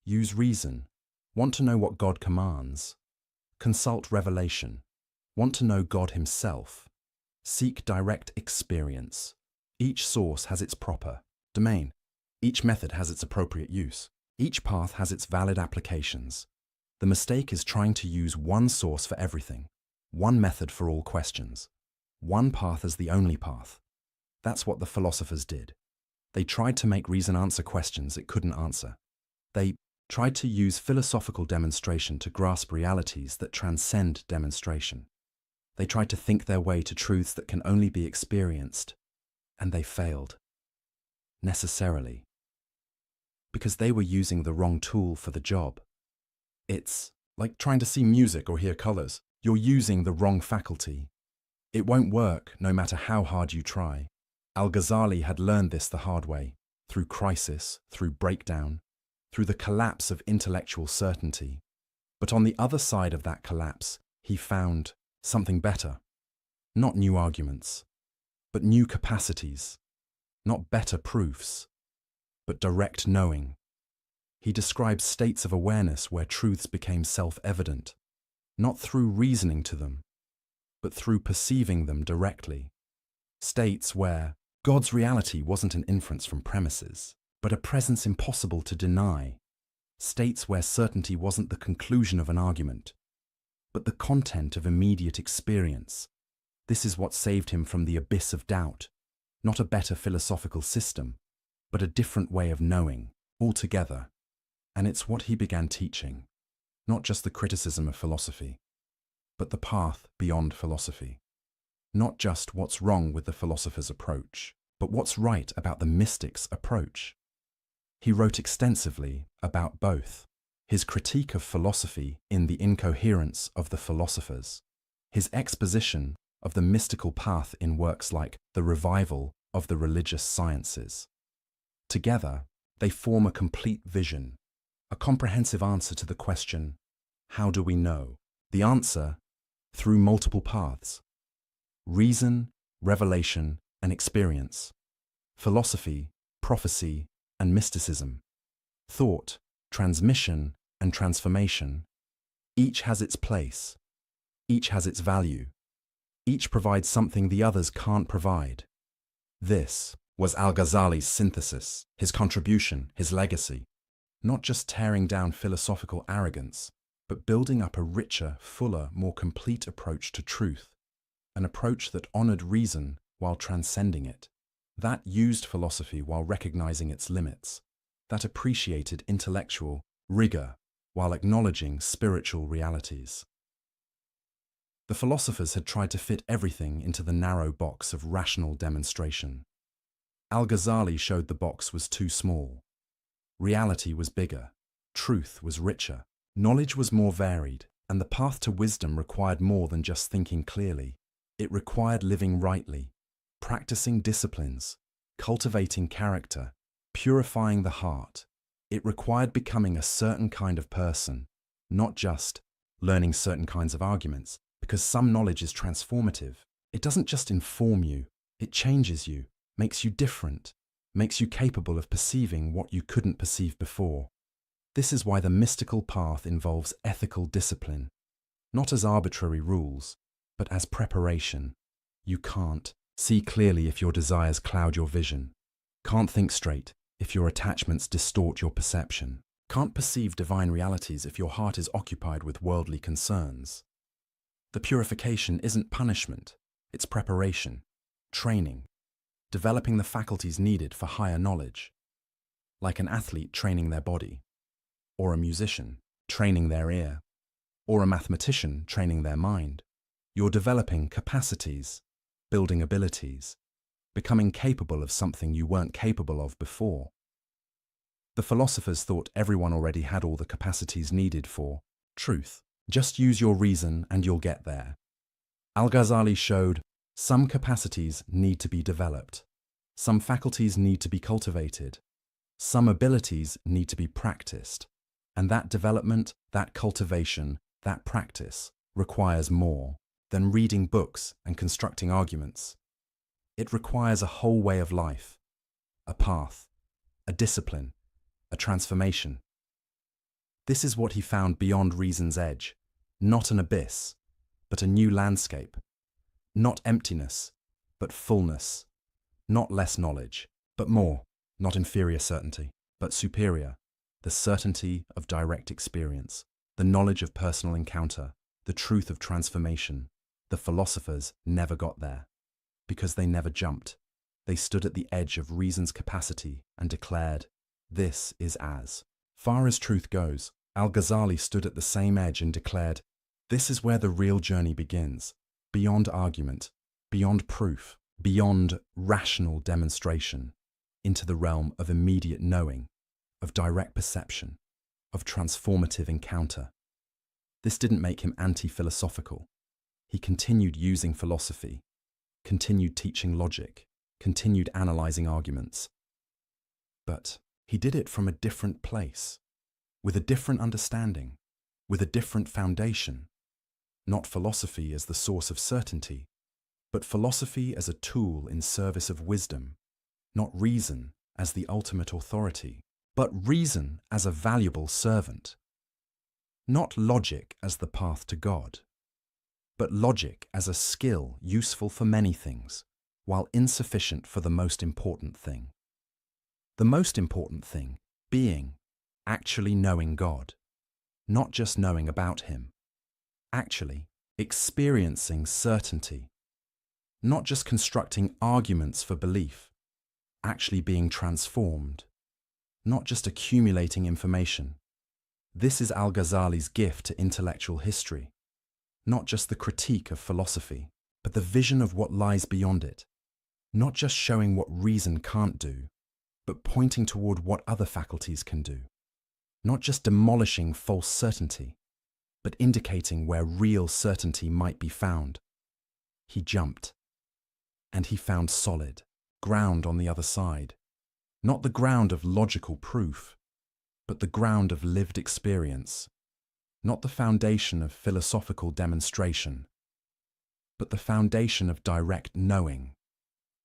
Use reason. Want to know what God commands? Consult revelation. Want to know God himself? Seek direct experience. Each source has its proper domain. Each method has its appropriate use. Each path has its valid applications. The mistake is trying to use one source for everything, one method for all questions, one path as the only path. That's what the philosophers did. They tried to make reason answer questions it couldn't answer. They tried to use philosophical demonstration to grasp realities that transcend demonstration. They tried to think their way to truths that can only be experienced, and they failed. Necessarily. Because they were using the wrong tool for the job. It's like trying to see music or hear colors. You're using the wrong faculty. It won't work no matter how hard you try. Al-Ghazali had learned this the hard way, through crisis, through breakdown, through the collapse of intellectual certainty. But on the other side of that collapse, he found something better. Not new arguments, but new capacities. Not better proofs, but direct knowing. He describes states of awareness where truths became self-evident, not through reasoning to them, but through perceiving them directly. States where God's reality wasn't an inference from premises, but a presence impossible to deny. States where certainty wasn't the conclusion of an argument, but the content of immediate experience. This is what saved him from the abyss of doubt, not a better philosophical system, but a different way of knowing, altogether. And it's what he began teaching, not just the criticism of philosophy, but the path beyond philosophy. Not just what's wrong with the philosopher's approach, but what's right about the mystic's approach. He wrote extensively about both. His critique of philosophy in The Incoherence of the Philosophers, his exposition of the mystical path in works like The Revival of the Religious Sciences. Together, they form a complete vision, a comprehensive answer to the question, how do we know? The answer, through multiple paths. Reason, revelation, and experience. Philosophy, prophecy, and mysticism. Thought, transmission, and transformation. Each has its place. Each has its value. Each provides something the others can't provide. This was Al-Ghazali's synthesis, his contribution, his legacy. Not just tearing down philosophical arrogance, but building up a richer, fuller, more complete approach to truth. An approach that honored reason while transcending it. That used philosophy while recognizing its limits. That appreciated intellectual rigor while acknowledging spiritual realities. The philosophers had tried to fit everything into the narrow box of rational demonstration. Al-Ghazali showed the box was too small. Reality was bigger, truth was richer, knowledge was more varied, and the path to wisdom required more than just thinking clearly. It required living rightly, practicing disciplines, cultivating character, purifying the heart. It required becoming a certain kind of person, not just learning certain kinds of arguments, because some knowledge is transformative. It doesn't just inform you, it changes you, makes you different, makes you capable of perceiving what you couldn't perceive before. This is why the mystical path involves ethical discipline, not as arbitrary rules, but as preparation. You can't see clearly if your desires cloud your vision, can't think straight if your attachments distort your perception, can't perceive divine realities if your heart is occupied with worldly concerns. The purification isn't punishment, it's preparation, training, developing the faculties needed for higher knowledge, like an athlete training their body, or a musician training their ear, or a mathematician training their mind. You're developing capacities, building abilities, becoming capable of something you weren't capable of before. The philosophers thought everyone already had all the capacities needed for truth. Just use your reason and you'll get there. Al-Ghazali showed some capacities need to be developed, some faculties need to be cultivated, some abilities need to be practiced, and that development, that cultivation, that practice requires more than reading books and constructing arguments. It requires a whole way of life, a path, a discipline, a transformation. This is what he found beyond reason's edge, not an abyss, but a new landscape, not emptiness, but fullness, not less knowledge, but more, not inferior certainty, but superior, the certainty of direct experience, the knowledge of personal encounter, the truth of transformation. The philosophers never got there, because they never jumped. They stood at the edge of reason's capacity and declared, "This is as far as truth goes." Al-Ghazali stood at the same edge and declared, "This is where the real journey begins, beyond argument, beyond proof, beyond rational demonstration, into the realm of immediate knowing, of direct perception, of transformative encounter." This didn't make him anti-philosophical. He continued using philosophy, continued teaching logic, continued analyzing arguments. But he did it from a different place, with a different understanding, with a different foundation. Not philosophy as the source of certainty, but philosophy as a tool in service of wisdom. Not reason as the ultimate authority, but reason as a valuable servant. Not logic as the path to God, but logic as a skill useful for many things, while insufficient for the most important thing. The most important thing being actually knowing God, not just knowing about Him, actually experiencing certainty, not just constructing arguments for belief, actually being transformed, not just accumulating information. This is Al-Ghazali's gift to intellectual history. Not just the critique of philosophy, but the vision of what lies beyond it. Not just showing what reason can't do, but pointing toward what other faculties can do. Not just demolishing false certainty, but indicating where real certainty might be found. He jumped, and he found solid ground on the other side. Not the ground of logical proof, but the ground of lived experience. Not the foundation of philosophical demonstration, but the foundation of direct knowing.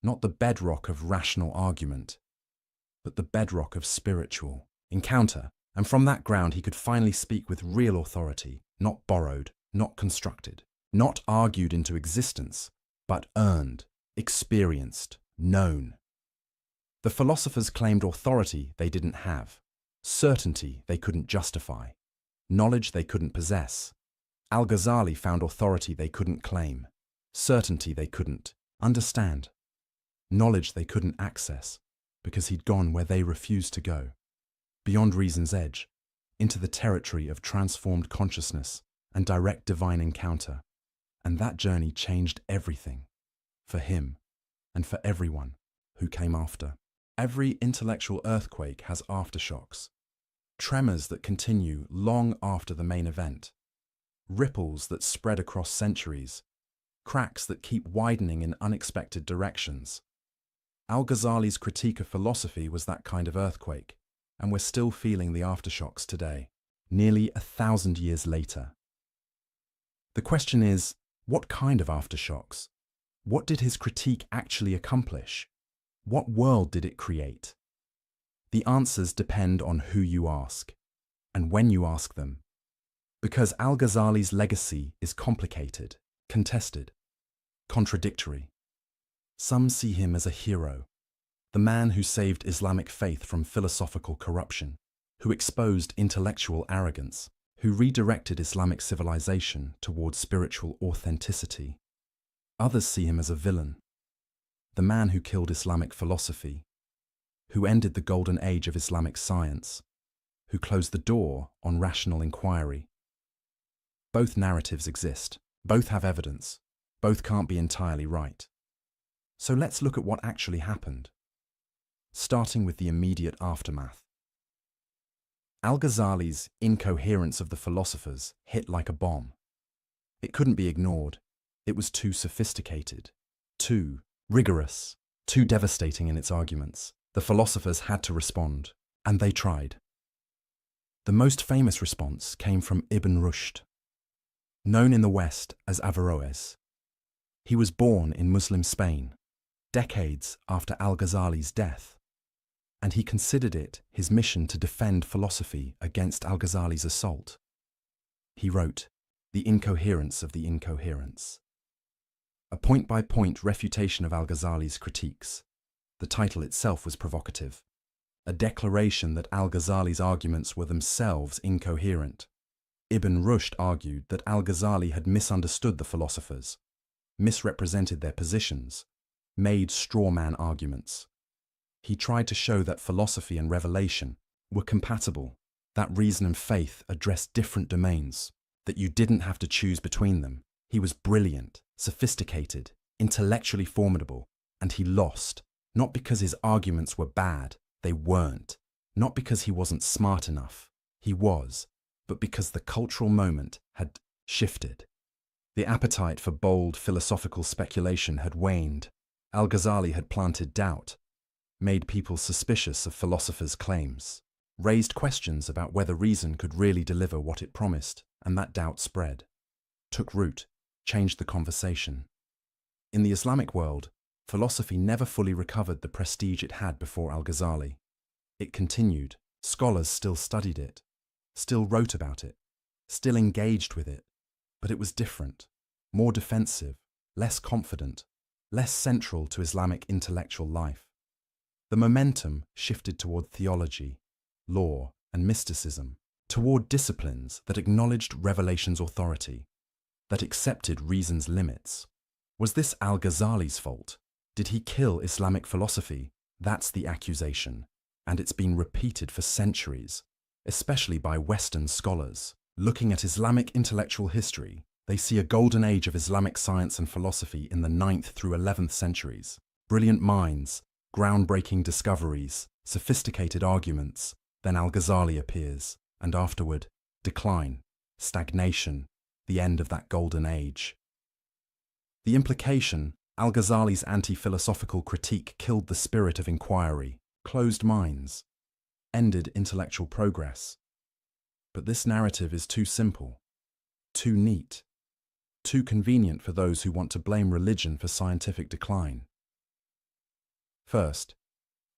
Not the bedrock of rational argument, but the bedrock of spiritual encounter. And from that ground he could finally speak with real authority, not borrowed, not constructed, not argued into existence, but earned, experienced, known. The philosophers claimed authority they didn't have, certainty they couldn't justify, knowledge they couldn't possess. Al-Ghazali found authority they couldn't claim, certainty they couldn't understand, knowledge they couldn't access, because he'd gone where they refused to go, beyond reason's edge, into the territory of transformed consciousness and direct divine encounter. And that journey changed everything, for him and for everyone who came after. Every intellectual earthquake has aftershocks, tremors that continue long after the main event, ripples that spread across centuries, cracks that keep widening in unexpected directions. Al-Ghazali's critique of philosophy was that kind of earthquake, and we're still feeling the aftershocks today, nearly 1,000 years later. The question is, what kind of aftershocks? What did his critique actually accomplish? What world did it create? The answers depend on who you ask. and when you ask them. Because al-Ghazali's legacy is complicated, contested, contradictory. Some see him as a hero, the man who saved Islamic faith from philosophical corruption, who exposed intellectual arrogance, who redirected Islamic civilization towards spiritual authenticity. Others see him as a villain, the man who killed Islamic philosophy, who ended the golden age of Islamic science, who closed the door on rational inquiry. Both narratives exist, both have evidence, both can't be entirely right. So let's look at what actually happened, starting with the immediate aftermath. Al-Ghazali's incoherence of the philosophers hit like a bomb. It couldn't be ignored. It was too sophisticated, too rigorous, too devastating in its arguments. The philosophers had to respond, and they tried. The most famous response came from Ibn Rushd, known in the West as Averroes. He was born in Muslim Spain, decades after Al-Ghazali's death, and he considered it his mission to defend philosophy against Al-Ghazali's assault. He wrote, "The Incoherence of the Incoherence," a point-by-point refutation of Al-Ghazali's critiques. The title itself was provocative, a declaration that Al-Ghazali's arguments were themselves incoherent. Ibn Rushd argued that Al-Ghazali had misunderstood the philosophers, misrepresented their positions, made straw-man arguments. He tried to show that philosophy and revelation were compatible, that reason and faith addressed different domains, that you didn't have to choose between them. He was brilliant, sophisticated, intellectually formidable, and he lost, not because his arguments were bad, they weren't, not because he wasn't smart enough, he was, but because the cultural moment had shifted. The appetite for bold philosophical speculation had waned. Al-Ghazali had planted doubt, made people suspicious of philosophers' claims, raised questions about whether reason could really deliver what it promised, and that doubt spread, took root, changed the conversation. In the Islamic world, philosophy never fully recovered the prestige it had before Al-Ghazali. It continued, scholars still studied it, still wrote about it, still engaged with it, but it was different, more defensive, less confident, less central to Islamic intellectual life. The momentum shifted toward theology, law, and mysticism, toward disciplines that acknowledged revelation's authority, that accepted reason's limits. Was this Al-Ghazali's fault? Did he kill Islamic philosophy? That's the accusation, and it's been repeated for centuries, especially by Western scholars. Looking at Islamic intellectual history, they see a golden age of Islamic science and philosophy in the 9th through 11th centuries. Brilliant minds, groundbreaking discoveries, sophisticated arguments. Then Al-Ghazali appears, and afterward, decline, stagnation, the end of that golden age. The implication, Al-Ghazali's anti-philosophical critique killed the spirit of inquiry, closed minds, ended intellectual progress. But this narrative is too simple, too neat, too convenient for those who want to blame religion for scientific decline. First,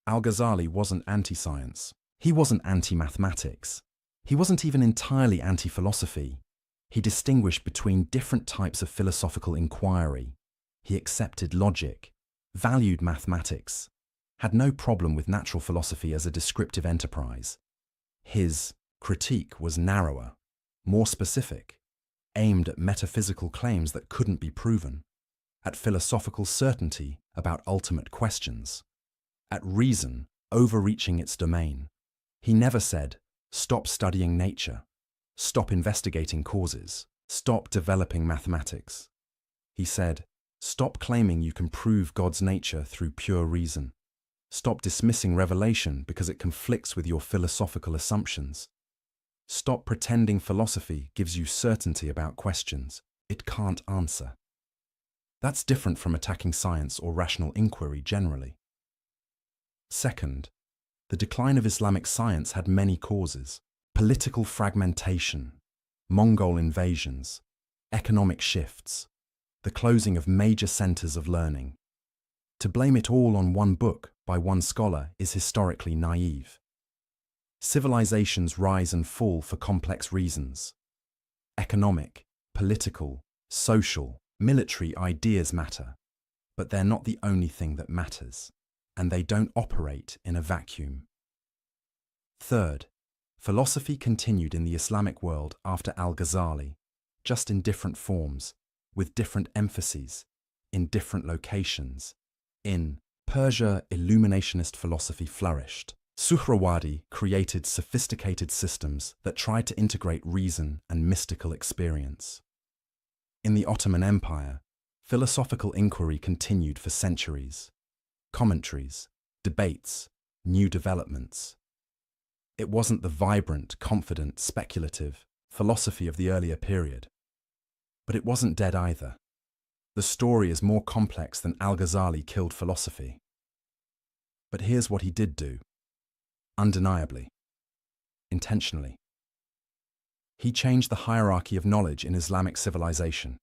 Al-Ghazali wasn't anti-science. He wasn't anti-mathematics. He wasn't even entirely anti-philosophy. He distinguished between different types of philosophical inquiry. He accepted logic, valued mathematics, had no problem with natural philosophy as a descriptive enterprise. His critique was narrower, more specific, aimed at metaphysical claims that couldn't be proven, at philosophical certainty about ultimate questions, at reason overreaching its domain. He never said, stop studying nature, stop investigating causes, stop developing mathematics. He said, stop claiming you can prove God's nature through pure reason. Stop dismissing revelation because it conflicts with your philosophical assumptions. Stop pretending philosophy gives you certainty about questions it can't answer. That's different from attacking science or rational inquiry generally. Second, the decline of Islamic science had many causes: political fragmentation, Mongol invasions, economic shifts, the closing of major centers of learning. To blame it all on one book by one scholar is historically naive. Civilizations rise and fall for complex reasons. Economic, political, social, military ideas matter, but they're not the only thing that matters, and they don't operate in a vacuum. Third, philosophy continued in the Islamic world after Al-Ghazali, just in different forms, with different emphases, in different locations. In Persia, illuminationist philosophy flourished. Suhrawardi created sophisticated systems that tried to integrate reason and mystical experience. In the Ottoman Empire, philosophical inquiry continued for centuries. Commentaries, debates, new developments. It wasn't the vibrant, confident, speculative philosophy of the earlier period. But it wasn't dead either. The story is more complex than Al-Ghazali killed philosophy. But here's what he did do. Undeniably. Intentionally. He changed the hierarchy of knowledge in Islamic civilization.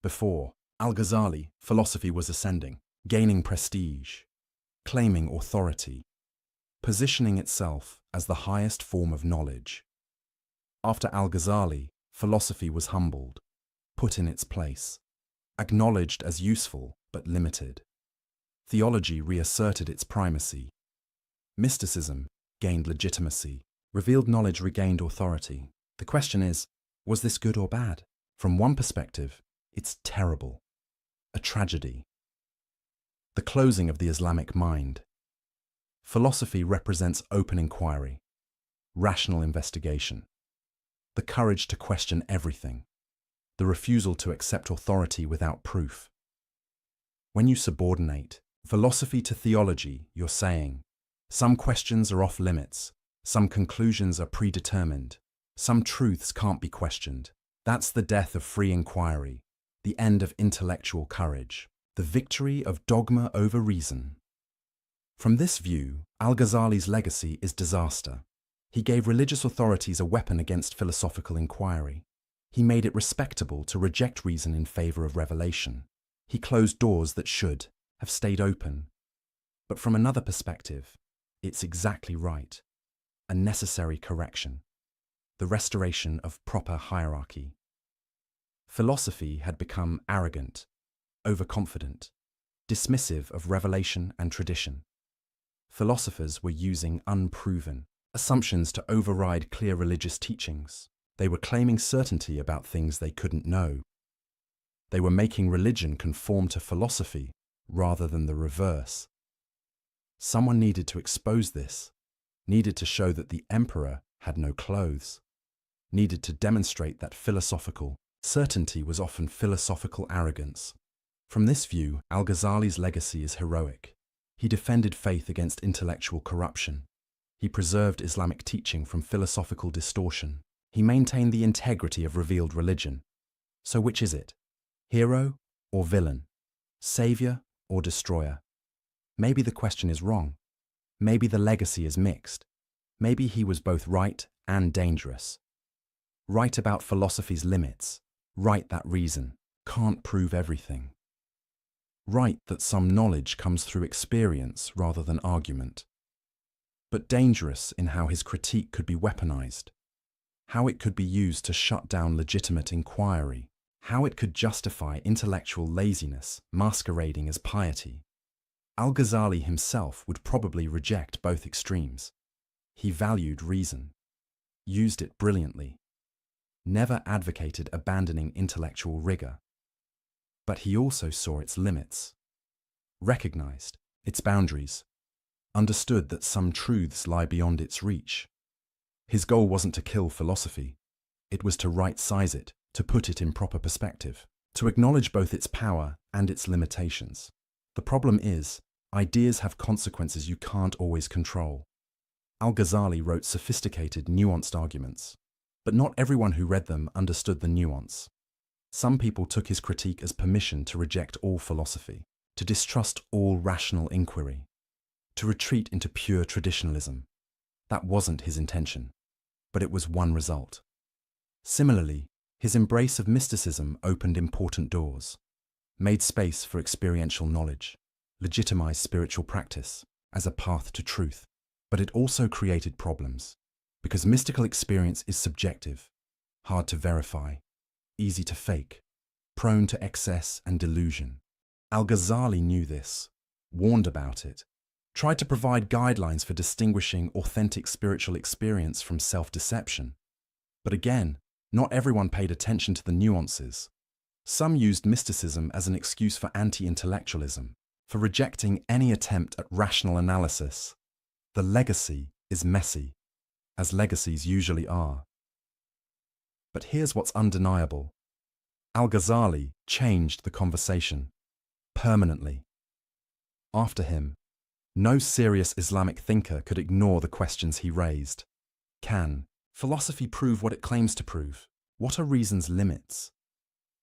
Before Al-Ghazali, philosophy was ascending, gaining prestige, claiming authority, positioning itself as the highest form of knowledge. After Al-Ghazali, philosophy was humbled, put in its place, acknowledged as useful but limited. Theology reasserted its primacy. Mysticism gained legitimacy. Revealed knowledge regained authority. The question is, was this good or bad? From one perspective, it's terrible. A tragedy. The closing of the Islamic mind. Philosophy represents open inquiry, rational investigation, the courage to question everything, the refusal to accept authority without proof. When you subordinate philosophy to theology, you're saying, some questions are off limits, some conclusions are predetermined, some truths can't be questioned. That's the death of free inquiry, the end of intellectual courage, the victory of dogma over reason. From this view, Al-Ghazali's legacy is disaster. He gave religious authorities a weapon against philosophical inquiry. He made it respectable to reject reason in favor of revelation. He closed doors that should have stayed open. But from another perspective, it's exactly right. A necessary correction. The restoration of proper hierarchy. Philosophy had become arrogant, overconfident, dismissive of revelation and tradition. Philosophers were using unproven assumptions to override clear religious teachings. They were claiming certainty about things they couldn't know. They were making religion conform to philosophy rather than the reverse. Someone needed to expose this, needed to show that the emperor had no clothes, needed to demonstrate that philosophical certainty was often philosophical arrogance. From this view, Al-Ghazali's legacy is heroic. He defended faith against intellectual corruption. He preserved Islamic teaching from philosophical distortion. He maintained the integrity of revealed religion. So which is it? Hero or villain? Savior or destroyer? Maybe the question is wrong. Maybe the legacy is mixed. Maybe he was both right and dangerous. Right about philosophy's limits. Right that reason can't prove everything. Right that some knowledge comes through experience rather than argument. But dangerous in how his critique could be weaponized, how it could be used to shut down legitimate inquiry, how it could justify intellectual laziness masquerading as piety. Al-Ghazali himself would probably reject both extremes. He valued reason, used it brilliantly, never advocated abandoning intellectual rigor. But he also saw its limits, recognized its boundaries, understood that some truths lie beyond its reach. His goal wasn't to kill philosophy. It was to right-size it, to put it in proper perspective, to acknowledge both its power and its limitations. The problem is, ideas have consequences you can't always control. Al-Ghazali wrote sophisticated, nuanced arguments, but not everyone who read them understood the nuance. Some people took his critique as permission to reject all philosophy, to distrust all rational inquiry, to retreat into pure traditionalism. That wasn't his intention, but it was one result. Similarly, his embrace of mysticism opened important doors, made space for experiential knowledge, legitimized spiritual practice as a path to truth. But it also created problems. Because mystical experience is subjective, hard to verify, easy to fake, prone to excess and delusion. Al-Ghazali knew this, warned about it, tried to provide guidelines for distinguishing authentic spiritual experience from self-deception. But again, not everyone paid attention to the nuances. Some used mysticism as an excuse for anti-intellectualism, for rejecting any attempt at rational analysis. The legacy is messy, as legacies usually are. But here's what's undeniable. Al-Ghazali changed the conversation, permanently. After him, no serious Islamic thinker could ignore the questions he raised. Can philosophy prove what it claims to prove? What are reason's limits?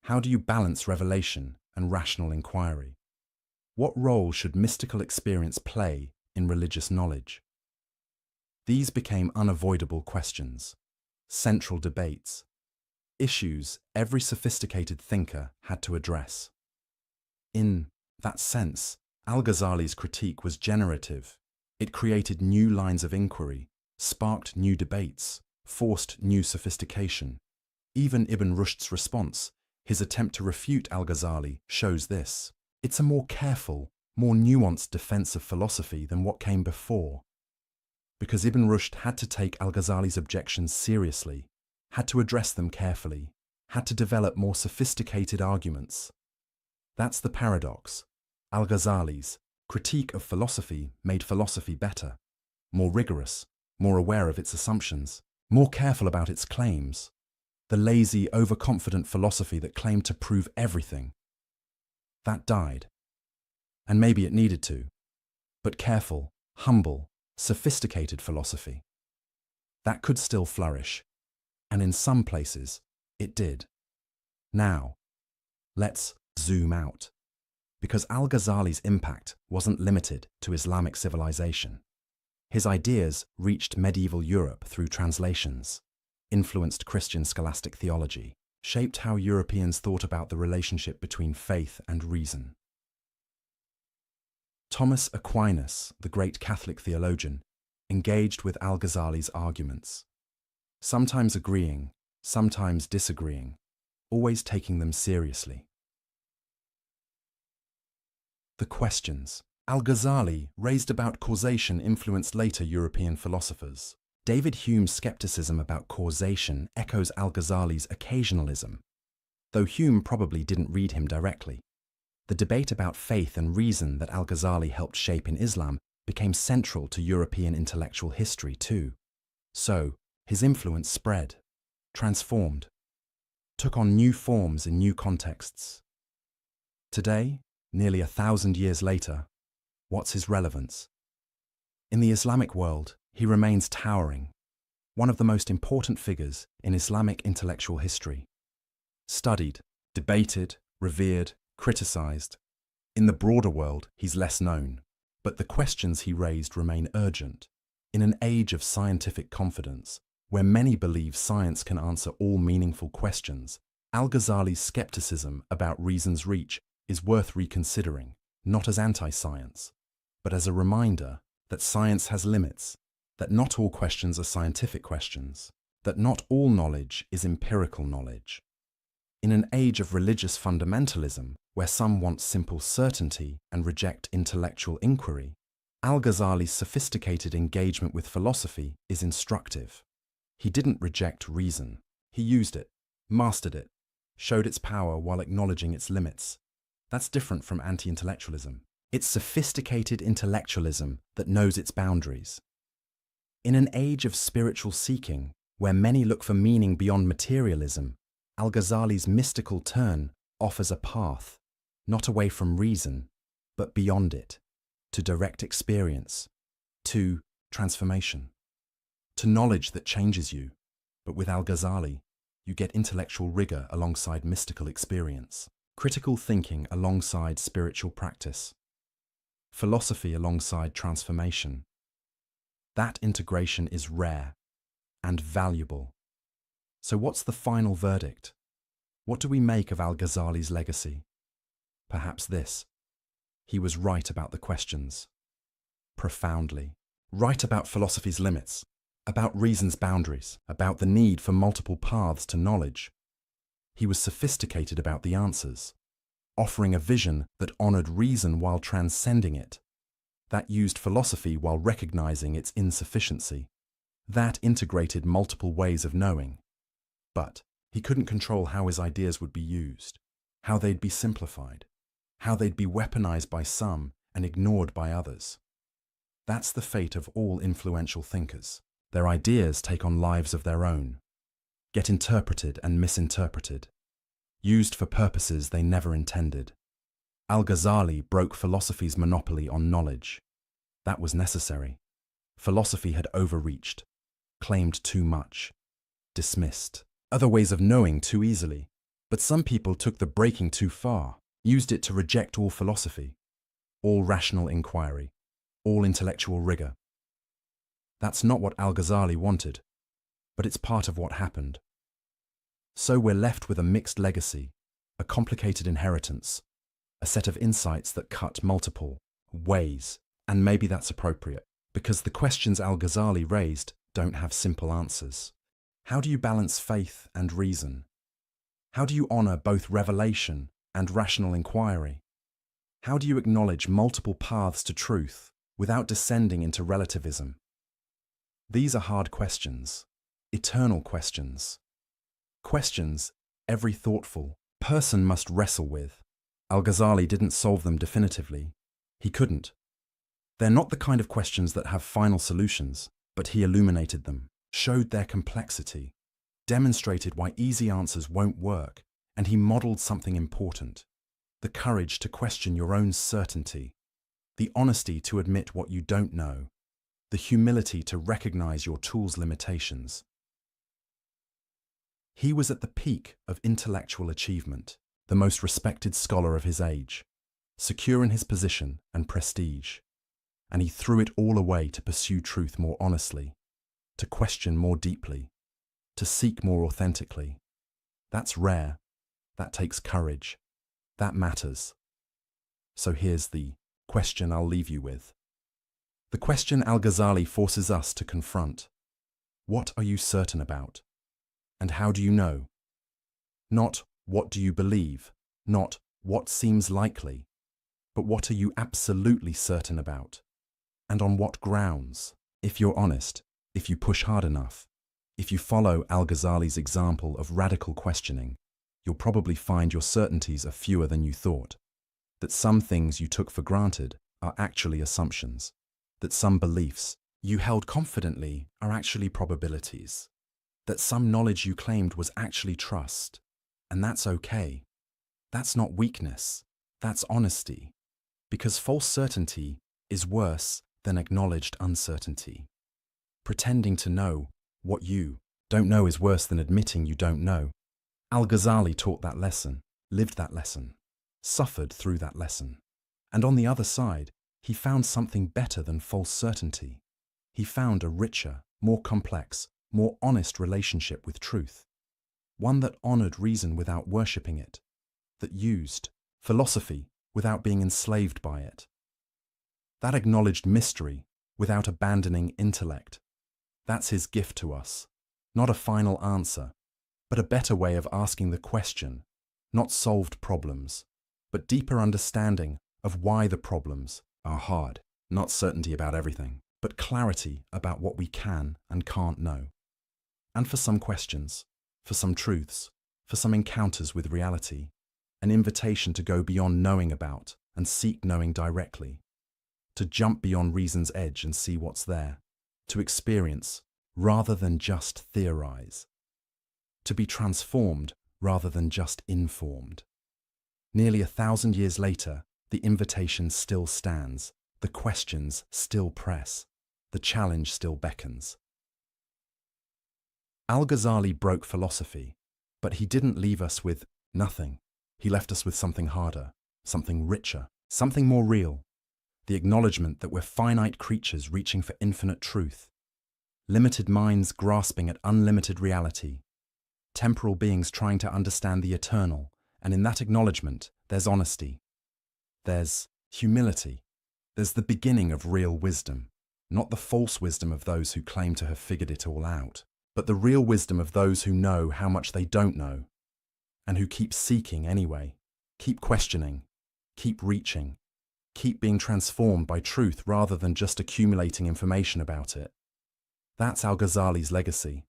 How do you balance revelation and rational inquiry? What role should mystical experience play in religious knowledge? These became unavoidable questions, central debates, issues every sophisticated thinker had to address. In that sense, Al-Ghazali's critique was generative. It created new lines of inquiry, sparked new debates, forced new sophistication. Even Ibn Rushd's response, his attempt to refute Al-Ghazali, shows this. It's a more careful, more nuanced defense of philosophy than what came before. Because Ibn Rushd had to take Al-Ghazali's objections seriously, had to address them carefully, had to develop more sophisticated arguments. That's the paradox. Al-Ghazali's critique of philosophy made philosophy better, more rigorous, more aware of its assumptions, more careful about its claims. The lazy, overconfident philosophy that claimed to prove everything. That died. And maybe it needed to. But careful, humble, sophisticated philosophy, that could still flourish. And in some places, it did. Now, let's zoom out. Because Al-Ghazali's impact wasn't limited to Islamic civilization. His ideas reached medieval Europe through translations, influenced Christian scholastic theology, shaped how Europeans thought about the relationship between faith and reason. Thomas Aquinas, the great Catholic theologian, engaged with Al-Ghazali's arguments, sometimes agreeing, sometimes disagreeing, always taking them seriously. The questions Al-Ghazali raised about causation influenced later European philosophers. David Hume's skepticism about causation echoes Al-Ghazali's occasionalism, though Hume probably didn't read him directly. The debate about faith and reason that Al-Ghazali helped shape in Islam became central to European intellectual history too. So, his influence spread, transformed, took on new forms in new contexts. Today, nearly 1,000 years later, what's his relevance? In the Islamic world, he remains towering, one of the most important figures in Islamic intellectual history. Studied, debated, revered, criticized. In the broader world, he's less known, but the questions he raised remain urgent. In an age of scientific confidence, where many believe science can answer all meaningful questions, Al-Ghazali's skepticism about reason's reach is worth reconsidering, not as anti-science, but as a reminder that science has limits, that not all questions are scientific questions, that not all knowledge is empirical knowledge. In an age of religious fundamentalism, where some want simple certainty and reject intellectual inquiry, Al-Ghazali's sophisticated engagement with philosophy is instructive. He didn't reject reason. He used it, mastered it, showed its power while acknowledging its limits. That's different from anti-intellectualism. It's sophisticated intellectualism that knows its boundaries. In an age of spiritual seeking, where many look for meaning beyond materialism, Al-Ghazali's mystical turn offers a path, not away from reason, but beyond it, to direct experience, to transformation, to knowledge that changes you. But with Al-Ghazali, you get intellectual rigor alongside mystical experience, critical thinking alongside spiritual practice, philosophy alongside transformation. That integration is rare and valuable. So what's the final verdict? What do we make of Al-Ghazali's legacy? Perhaps this. He was right about the questions. Profoundly. Right about philosophy's limits. about reason's boundaries, about the need for multiple paths to knowledge. He was sophisticated about the answers, offering a vision that honored reason while transcending it, that used philosophy while recognizing its insufficiency, that integrated multiple ways of knowing. But he couldn't control how his ideas would be used, how they'd be simplified, how they'd be weaponized by some and ignored by others. That's the fate of all influential thinkers. Their ideas take on lives of their own, get interpreted and misinterpreted, used for purposes they never intended. Al-Ghazali broke philosophy's monopoly on knowledge. That was necessary. Philosophy had overreached, claimed too much, dismissed other ways of knowing too easily. But some people took the breaking too far, used it to reject all philosophy, all rational inquiry, all intellectual rigor. That's not what Al-Ghazali wanted, but it's part of what happened. So we're left with a mixed legacy, a complicated inheritance, a set of insights that cut multiple ways, and maybe that's appropriate, because the questions Al-Ghazali raised don't have simple answers. How do you balance faith and reason? How do you honor both revelation and rational inquiry? How do you acknowledge multiple paths to truth without descending into relativism? These are hard questions, eternal questions. Questions every thoughtful person must wrestle with. Al-Ghazali didn't solve them definitively. He couldn't. They're not the kind of questions that have final solutions, but he illuminated them, showed their complexity, demonstrated why easy answers won't work, and he modeled something important: the courage to question your own certainty, the honesty to admit what you don't know, the humility to recognize your tool's limitations. He was at the peak of intellectual achievement, the most respected scholar of his age, secure in his position and prestige, and he threw it all away to pursue truth more honestly, to question more deeply, to seek more authentically. That's rare. That takes courage. That matters. So here's the question I'll leave you with. The question Al-Ghazali forces us to confront. What are you certain about? And how do you know? Not what do you believe, not what seems likely, but what are you absolutely certain about? And on what grounds? If you're honest, if you push hard enough, if you follow Al-Ghazali's example of radical questioning, you'll probably find your certainties are fewer than you thought, that some things you took for granted are actually assumptions, that some beliefs you held confidently are actually probabilities, that some knowledge you claimed was actually trust, and that's okay. That's not weakness, that's honesty, because false certainty is worse than acknowledged uncertainty. Pretending to know what you don't know is worse than admitting you don't know. Al-Ghazali taught that lesson, lived that lesson, suffered through that lesson. And on the other side, he found something better than false certainty. He found a richer, more complex, more honest relationship with truth, one that honored reason without worshipping it, that used philosophy without being enslaved by it, that acknowledged mystery without abandoning intellect. That's his gift to us, not a final answer, but a better way of asking the question, not solved problems, but deeper understanding of why the problems are hard, not certainty about everything, but clarity about what we can and can't know. And for some questions, for some truths, for some encounters with reality, an invitation to go beyond knowing about and seek knowing directly, to jump beyond reason's edge and see what's there, to experience rather than just theorize, to be transformed rather than just informed. Nearly 1,000 years later, the invitation still stands, the questions still press, the challenge still beckons. Al-Ghazali broke philosophy, but he didn't leave us with nothing. He left us with something harder, something richer, something more real. The acknowledgement that we're finite creatures reaching for infinite truth, limited minds grasping at unlimited reality, temporal beings trying to understand the eternal, and in that acknowledgement, there's honesty, there's humility, there's the beginning of real wisdom. Not the false wisdom of those who claim to have figured it all out, but the real wisdom of those who know how much they don't know, and who keep seeking anyway, keep questioning, keep reaching, keep being transformed by truth rather than just accumulating information about it. That's Al-Ghazali's legacy.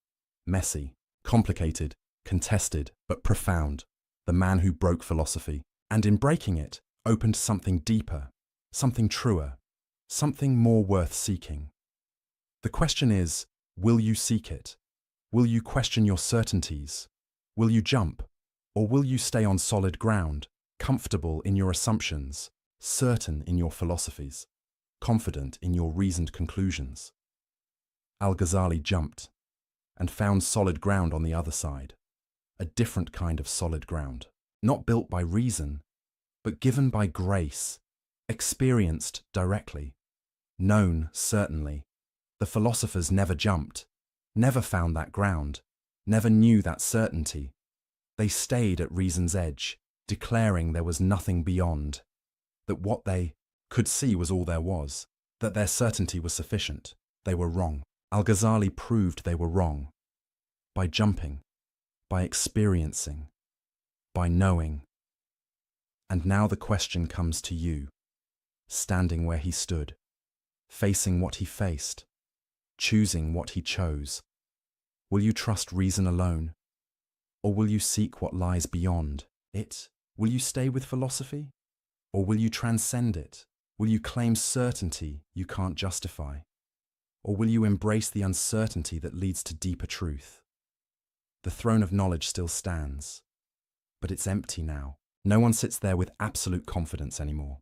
Messy, complicated, contested, but profound. The man who broke philosophy, and in breaking it, opened something deeper, something truer, something more worth seeking. The question is, will you seek it? Will you question your certainties? Will you jump? Or will you stay on solid ground, comfortable in your assumptions, certain in your philosophies, confident in your reasoned conclusions? Al-Ghazali jumped and found solid ground on the other side, a different kind of solid ground, not built by reason, but given by grace, experienced directly, known certainly. The philosophers never jumped, never found that ground, never knew that certainty. They stayed at reason's edge, declaring there was nothing beyond, that what they could see was all there was, that their certainty was sufficient. They were wrong. Al-Ghazali proved they were wrong by jumping, by experiencing, by knowing. And now the question comes to you, standing where he stood, facing what he faced, choosing what he chose. Will you trust reason alone? Or will you seek what lies beyond it? Will you stay with philosophy? Or will you transcend it? Will you claim certainty you can't justify? Or will you embrace the uncertainty that leads to deeper truth? The throne of knowledge still stands, but it's empty now. No one sits there with absolute confidence anymore.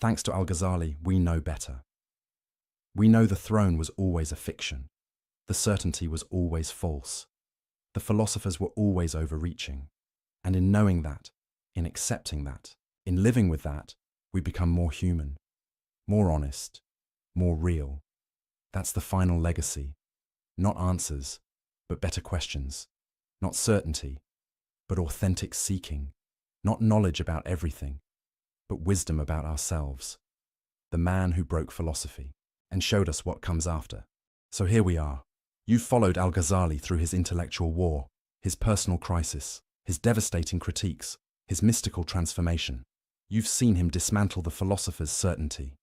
Thanks to Al-Ghazali, we know better. We know the throne was always a fiction. The certainty was always false. The philosophers were always overreaching. And in knowing that, in accepting that, in living with that, we become more human, more honest, more real. That's the final legacy. Not answers, but better questions. Not certainty, but authentic seeking. Not knowledge about everything, but wisdom about ourselves. The man who broke philosophy and showed us what comes after. So here we are. You've followed Al-Ghazali through his intellectual war, his personal crisis, his devastating critiques, his mystical transformation. You've seen him dismantle the philosopher's certainty,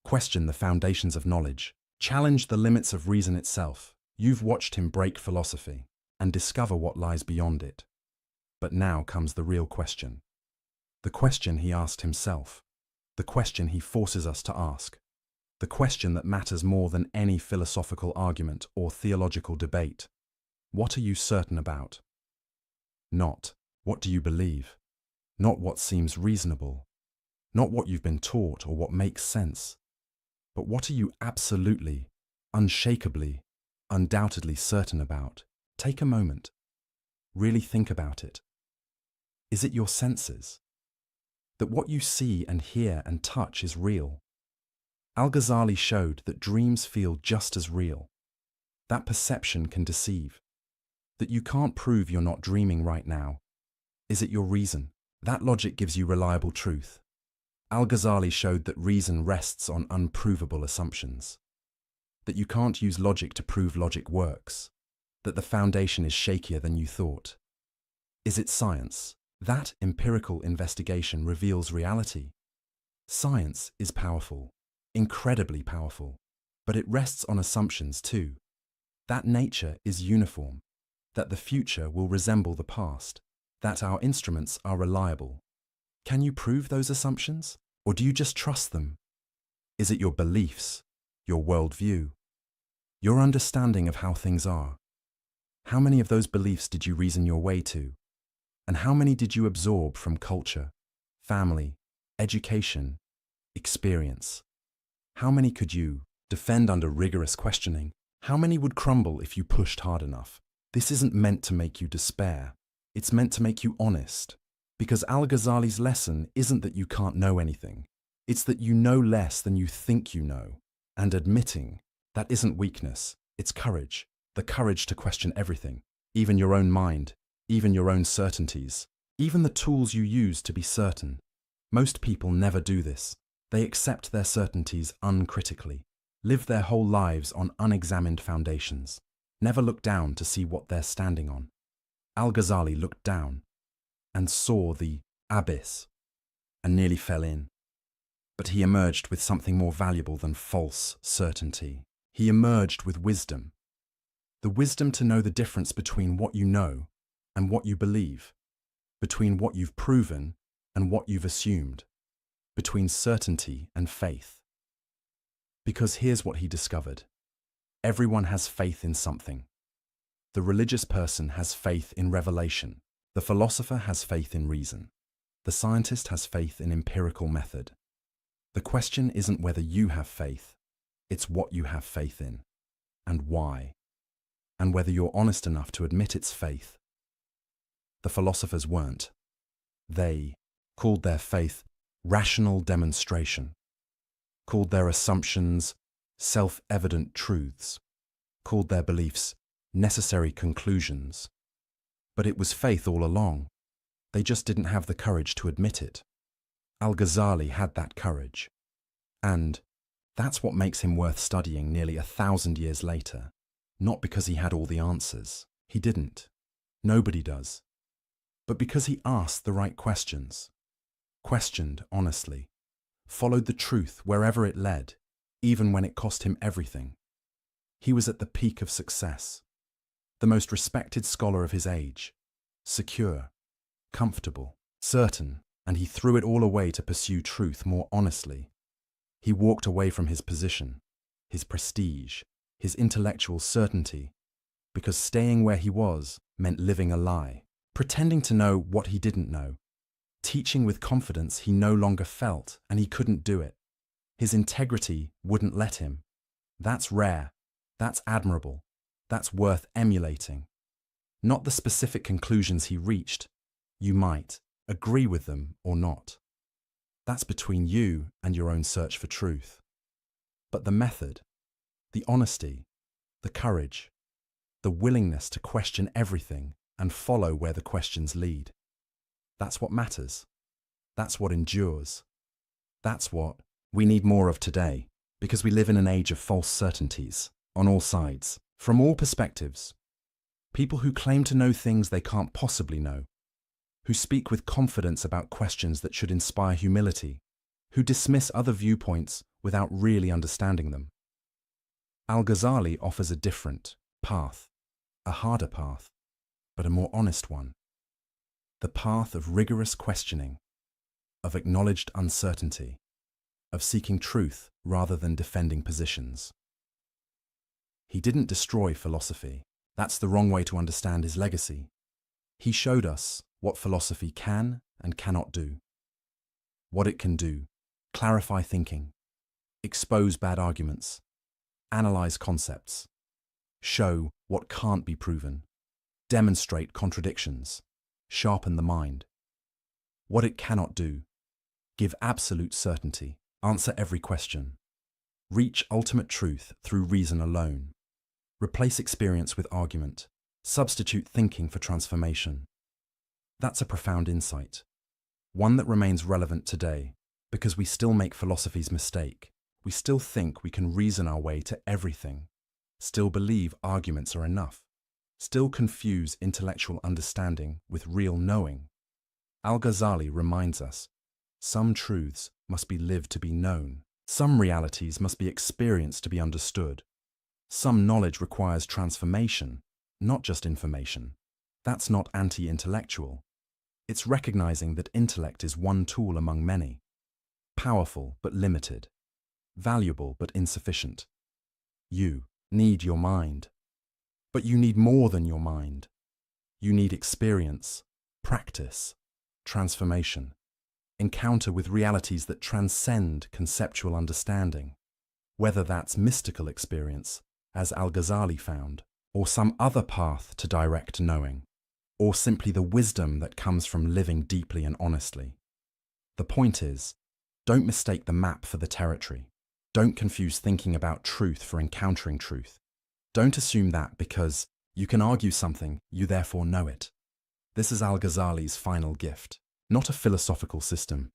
question the foundations of knowledge, challenge the limits of reason itself. You've watched him break philosophy and discover what lies beyond it. But now comes the real question. The question he asked himself. The question he forces us to ask. The question that matters more than any philosophical argument or theological debate. What are you certain about? Not, what do you believe? Not what seems reasonable. Not what you've been taught or what makes sense. But what are you absolutely, unshakably, undoubtedly certain about? Take a moment. Really think about it. Is it your senses? That what you see and hear and touch is real? Al-Ghazali showed that dreams feel just as real. That perception can deceive. That you can't prove you're not dreaming right now. Is it your reason? That logic gives you reliable truth. Al-Ghazali showed that reason rests on unprovable assumptions. That you can't use logic to prove logic works. That the foundation is shakier than you thought. Is it science? That empirical investigation reveals reality. Science is powerful, incredibly powerful, but it rests on assumptions too. That nature is uniform, that the future will resemble the past, that our instruments are reliable. Can you prove those assumptions, or do you just trust them? Is it your beliefs, your worldview, your understanding of how things are? How many of those beliefs did you reason your way to? And how many did you absorb from culture, family, education, experience? How many could you defend under rigorous questioning? How many would crumble if you pushed hard enough? This isn't meant to make you despair. It's meant to make you honest. Because Al-Ghazali's lesson isn't that you can't know anything. It's that you know less than you think you know. And admitting that isn't weakness, it's courage. The courage to question everything, even your own mind, even your own certainties, even the tools you use to be certain. Most people never do this. They accept their certainties uncritically, live their whole lives on unexamined foundations, never look down to see what they're standing on. Al-Ghazali looked down and saw the abyss and nearly fell in. But he emerged with something more valuable than false certainty. He emerged with wisdom. The wisdom to know the difference between what you know and what you believe, between what you've proven and what you've assumed, between certainty and faith. Because here's what he discovered. Everyone has faith in something. The religious person has faith in revelation. The philosopher has faith in reason. The scientist has faith in empirical method. The question isn't whether you have faith, it's what you have faith in, and why, and whether you're honest enough to admit it's faith. The philosophers weren't. They called their faith rational demonstration, called their assumptions self-evident truths, called their beliefs necessary conclusions. But it was faith all along. They just didn't have the courage to admit it. Al-Ghazali had that courage. And that's what makes him worth studying nearly 1,000 years later. Not because he had all the answers. He didn't. Nobody does. But because he asked the right questions, questioned honestly, followed the truth wherever it led, even when it cost him everything. He was at the peak of success, the most respected scholar of his age, secure, comfortable, certain, and he threw it all away to pursue truth more honestly. He walked away from his position, his prestige, his intellectual certainty, because staying where he was meant living a lie, pretending to know what he didn't know, teaching with confidence he no longer felt and he couldn't do it. His integrity wouldn't let him. That's rare. That's admirable. That's worth emulating. Not the specific conclusions he reached. You might agree with them or not. That's between you and your own search for truth. But the method, the honesty, the courage, the willingness to question everything and follow where the questions lead, that's what matters. That's what endures. That's what we need more of today, because we live in an age of false certainties on all sides, from all perspectives. People who claim to know things they can't possibly know, who speak with confidence about questions that should inspire humility, who dismiss other viewpoints without really understanding them. Al-Ghazali offers a different path, a harder path, but a more honest one. The path of rigorous questioning, of acknowledged uncertainty, of seeking truth rather than defending positions. He didn't destroy philosophy. That's the wrong way to understand his legacy. He showed us what philosophy can and cannot do. What it can do: clarify thinking, expose bad arguments, analyze concepts, show what can't be proven, demonstrate contradictions, sharpen the mind. What it cannot do: give absolute certainty, answer every question, reach ultimate truth through reason alone, replace experience with argument, substitute thinking for transformation. That's a profound insight, one that remains relevant today, because we still make philosophy's mistake. We still think we can reason our way to everything, still believe arguments are enough, still confuse intellectual understanding with real knowing. Al-Ghazali reminds us, some truths must be lived to be known. Some realities must be experienced to be understood. Some knowledge requires transformation, not just information. That's not anti-intellectual. It's recognizing that intellect is one tool among many. Powerful but limited. Valuable but insufficient. You need your mind. But you need more than your mind. You need experience, practice, transformation, encounter with realities that transcend conceptual understanding, whether that's mystical experience, as Al-Ghazali found, or some other path to direct knowing, or simply the wisdom that comes from living deeply and honestly. The point is, don't mistake the map for the territory. Don't confuse thinking about truth for encountering truth. Don't assume that because you can argue something, you therefore know it. This is Al-Ghazali's final gift, not a philosophical system,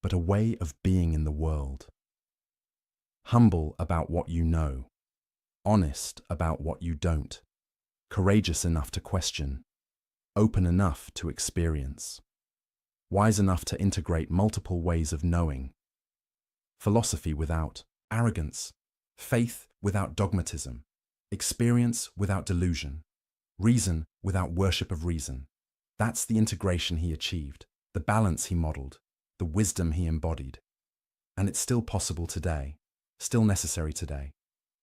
but a way of being in the world. humble about what you know, honest about what you don't, courageous enough to question, open enough to experience, wise enough to integrate multiple ways of knowing, philosophy without arrogance, faith without dogmatism, experience without delusion, reason without worship of reason. That's the integration he achieved, the balance he modeled, the wisdom he embodied. And it's still possible today, still necessary today,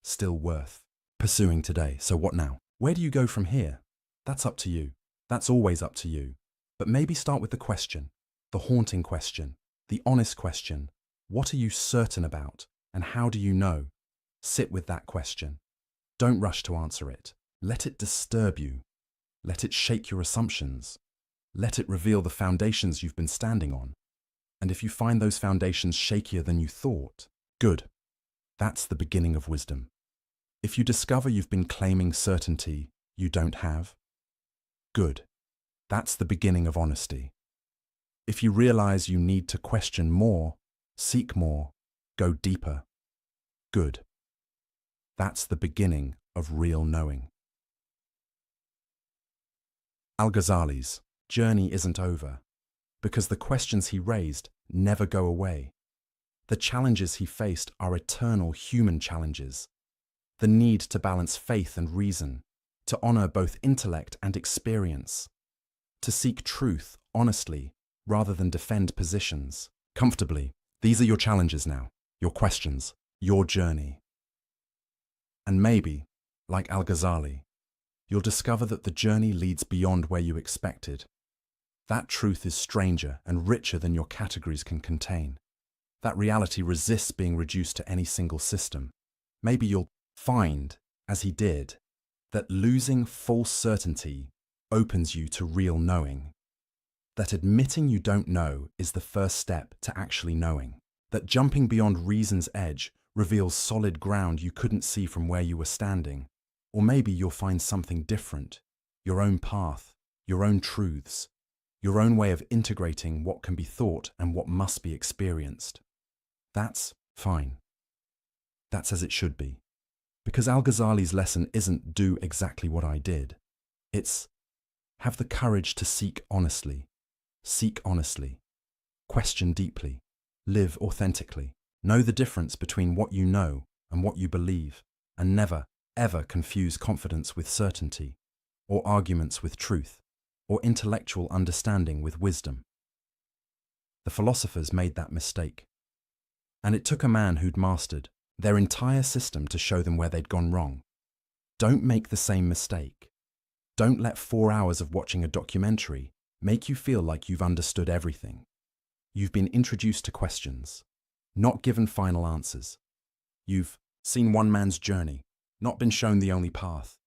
still worth pursuing today. So what now? Where do you go from here? That's up to you. That's always up to you. But maybe start with the question, the haunting question, the honest question. What are you certain about, and how do you know? Sit with that question. Don't rush to answer it. Let it disturb you. Let it shake your assumptions. Let it reveal the foundations you've been standing on. And if you find those foundations shakier than you thought, good. That's the beginning of wisdom. If you discover you've been claiming certainty you don't have, good. That's the beginning of honesty. If you realize you need to question more, seek more, go deeper, good. That's the beginning of real knowing. Al-Ghazali's journey isn't over, because the questions he raised never go away. The challenges he faced are eternal human challenges. The need to balance faith and reason, to honor both intellect and experience, to seek truth honestly rather than defend positions comfortably. These are your challenges now, your questions, your journey. And maybe, like Al-Ghazali, you'll discover that the journey leads beyond where you expected. That truth is stranger and richer than your categories can contain. That reality resists being reduced to any single system. Maybe you'll find, as he did, that losing false certainty opens you to real knowing. That admitting you don't know is the first step to actually knowing. That jumping beyond reason's edge reveals solid ground you couldn't see from where you were standing. Or maybe you'll find something different, your own path, your own truths, your own way of integrating what can be thought and what must be experienced. That's fine. That's as it should be. Because Al-Ghazali's lesson isn't do exactly what I did. It's have the courage to seek honestly, question deeply, live authentically, know the difference between what you know and what you believe, and never, ever confuse confidence with certainty, or arguments with truth, or intellectual understanding with wisdom. The philosophers made that mistake. And it took a man who'd mastered their entire system to show them where they'd gone wrong. Don't make the same mistake. Don't let 4 hours of watching a documentary make you feel like you've understood everything. You've been introduced to questions, not given final answers. You've seen one man's journey, not been shown the only path.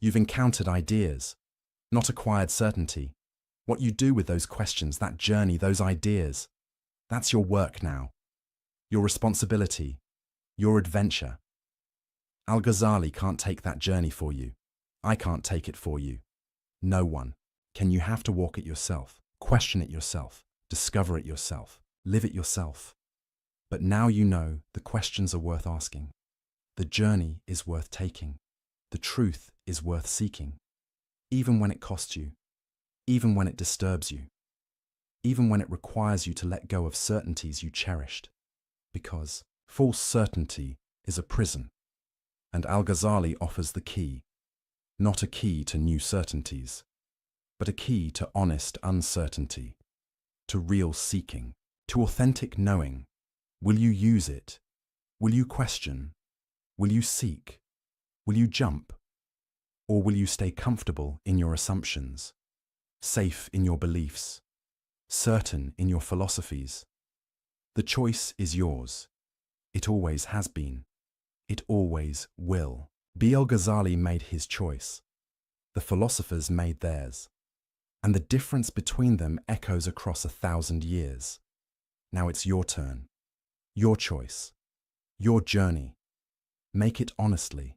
You've encountered ideas, not acquired certainty. What you do with those questions, that journey, those ideas, that's your work now. Your responsibility, your adventure. Al-Ghazali can't take that journey for you. I can't take it for you. No one. You have to walk it yourself, question it yourself, discover it yourself, live it yourself. But now you know the questions are worth asking. The journey is worth taking. The truth is worth seeking. Even when it costs you, even when it disturbs you, even when it requires you to let go of certainties you cherished. Because false certainty is a prison, and Al-Ghazali offers the key, not a key to new certainties, but a key to honest uncertainty, to real seeking, to authentic knowing. Will you use it? Will you question? Will you seek? Will you jump? Or will you stay comfortable in your assumptions, safe in your beliefs, certain in your philosophies? The choice is yours. It always has been. It always will. Al-Ghazali made his choice. The philosophers made theirs. And the difference between them echoes across 1,000 years. Now it's your turn. Your choice. Your journey. Make it honestly.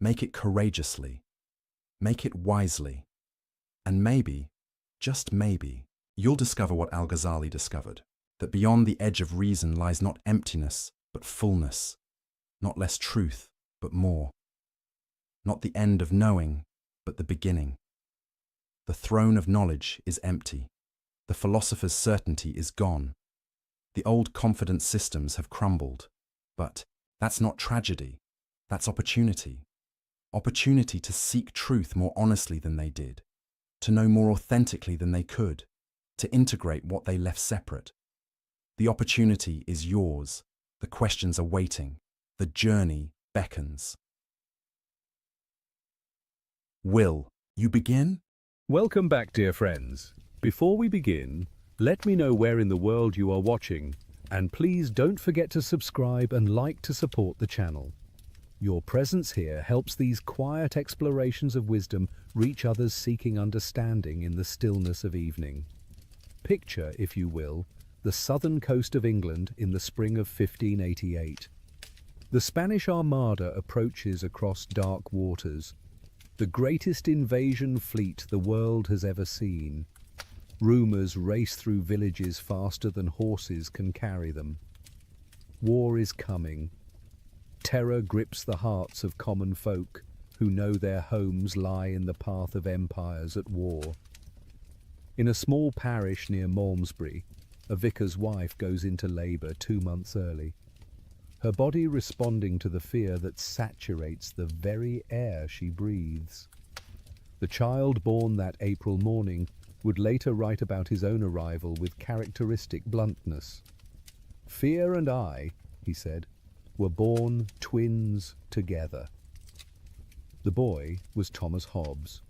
Make it courageously. Make it wisely. And maybe, just maybe, you'll discover what Al-Ghazali discovered. That beyond the edge of reason lies not emptiness, but fullness. Not less truth, but more. Not the end of knowing, but the beginning. The throne of knowledge is empty. The philosopher's certainty is gone. The old confident systems have crumbled. But that's not tragedy. That's opportunity. Opportunity to seek truth more honestly than they did, to know more authentically than they could, to integrate what they left separate. The opportunity is yours. The questions are waiting. The journey beckons. Will you begin? Welcome back, dear friends. Before we begin, let me know where in the world you are watching, and please don't forget to subscribe and like to support the channel. Your presence here helps these quiet explorations of wisdom reach others seeking understanding in the stillness of evening. Picture, if you will, the southern coast of England in the spring of 1588. The Spanish Armada approaches across dark waters, the greatest invasion fleet the world has ever seen. Rumours race through villages faster than horses can carry them. War is coming. Terror grips the hearts of common folk who know their homes lie in the path of empires at war. In a small parish near Malmesbury, a vicar's wife goes into labour 2 months early, her body responding to the fear that saturates the very air she breathes. The child born that April morning would later write about his own arrival with characteristic bluntness. "Fear and I," he said, "were born twins together." The boy was Thomas Hobbes,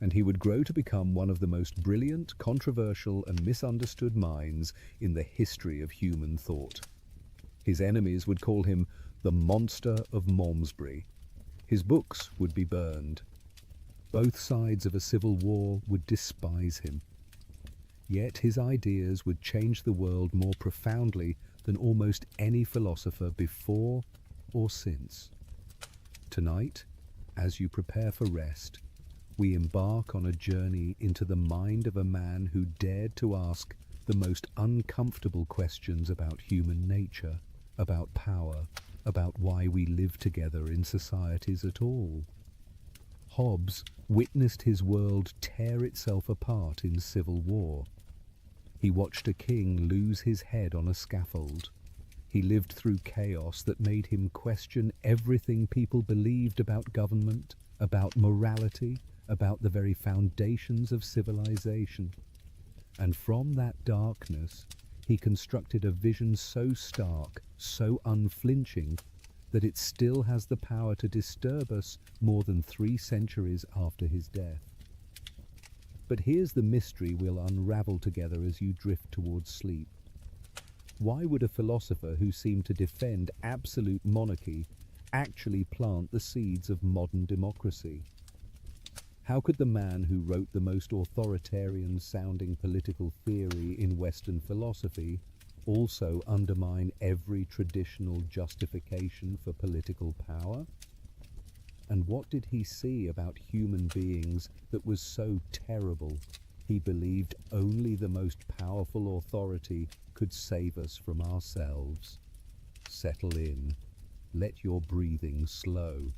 and he would grow to become one of the most brilliant, controversial and misunderstood minds in the history of human thought. His enemies would call him the monster of Malmesbury. His books would be burned. Both sides of a civil war would despise him. Yet his ideas would change the world more profoundly than almost any philosopher before or since. Tonight, as you prepare for rest, we embark on a journey into the mind of a man who dared to ask the most uncomfortable questions about human nature, about power, about why we live together in societies at all. Hobbes witnessed his world tear itself apart in civil war. He watched a king lose his head on a scaffold. He lived through chaos that made him question everything people believed about government, about morality, about the very foundations of civilization. And from that darkness, he constructed a vision so stark, so unflinching, that it still has the power to disturb us more than 3 centuries after his death. But here's the mystery we'll unravel together as you drift towards sleep. Why would a philosopher who seemed to defend absolute monarchy actually plant the seeds of modern democracy? How could the man who wrote the most authoritarian-sounding political theory in Western philosophy also undermine every traditional justification for political power? And what did he see about human beings that was so terrible he believed only the most powerful authority could save us from ourselves? Settle in. Let your breathing slow.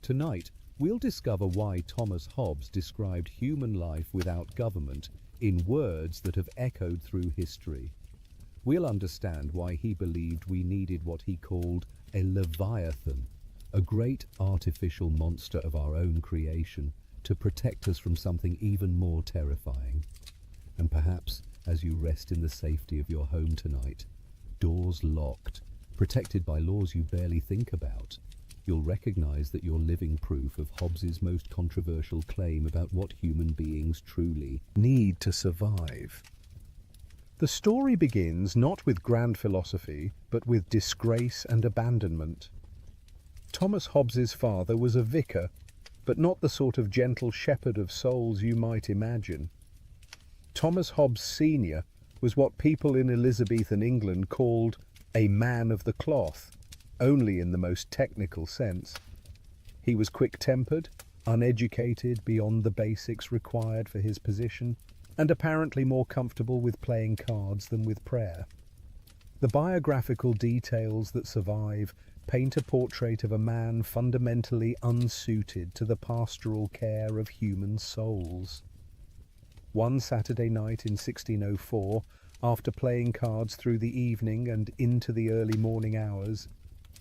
Tonight, we'll discover why Thomas Hobbes described human life without government in words that have echoed through history. We'll understand why he believed we needed what he called a leviathan, a great artificial monster of our own creation, to protect us from something even more terrifying. And perhaps, as you rest in the safety of your home tonight, doors locked, protected by laws you barely think about, you'll recognize that you're living proof of Hobbes's most controversial claim about what human beings truly need to survive. The story begins not with grand philosophy, but with disgrace and abandonment. Thomas Hobbes's father was a vicar, but not the sort of gentle shepherd of souls you might imagine. Thomas Hobbes Sr. was what people in Elizabethan England called a man of the cloth, only in the most technical sense. He was quick-tempered, uneducated beyond the basics required for his position, and apparently more comfortable with playing cards than with prayer. The biographical details that survive paint a portrait of a man fundamentally unsuited to the pastoral care of human souls. One Saturday night in 1604, after playing cards through the evening and into the early morning hours,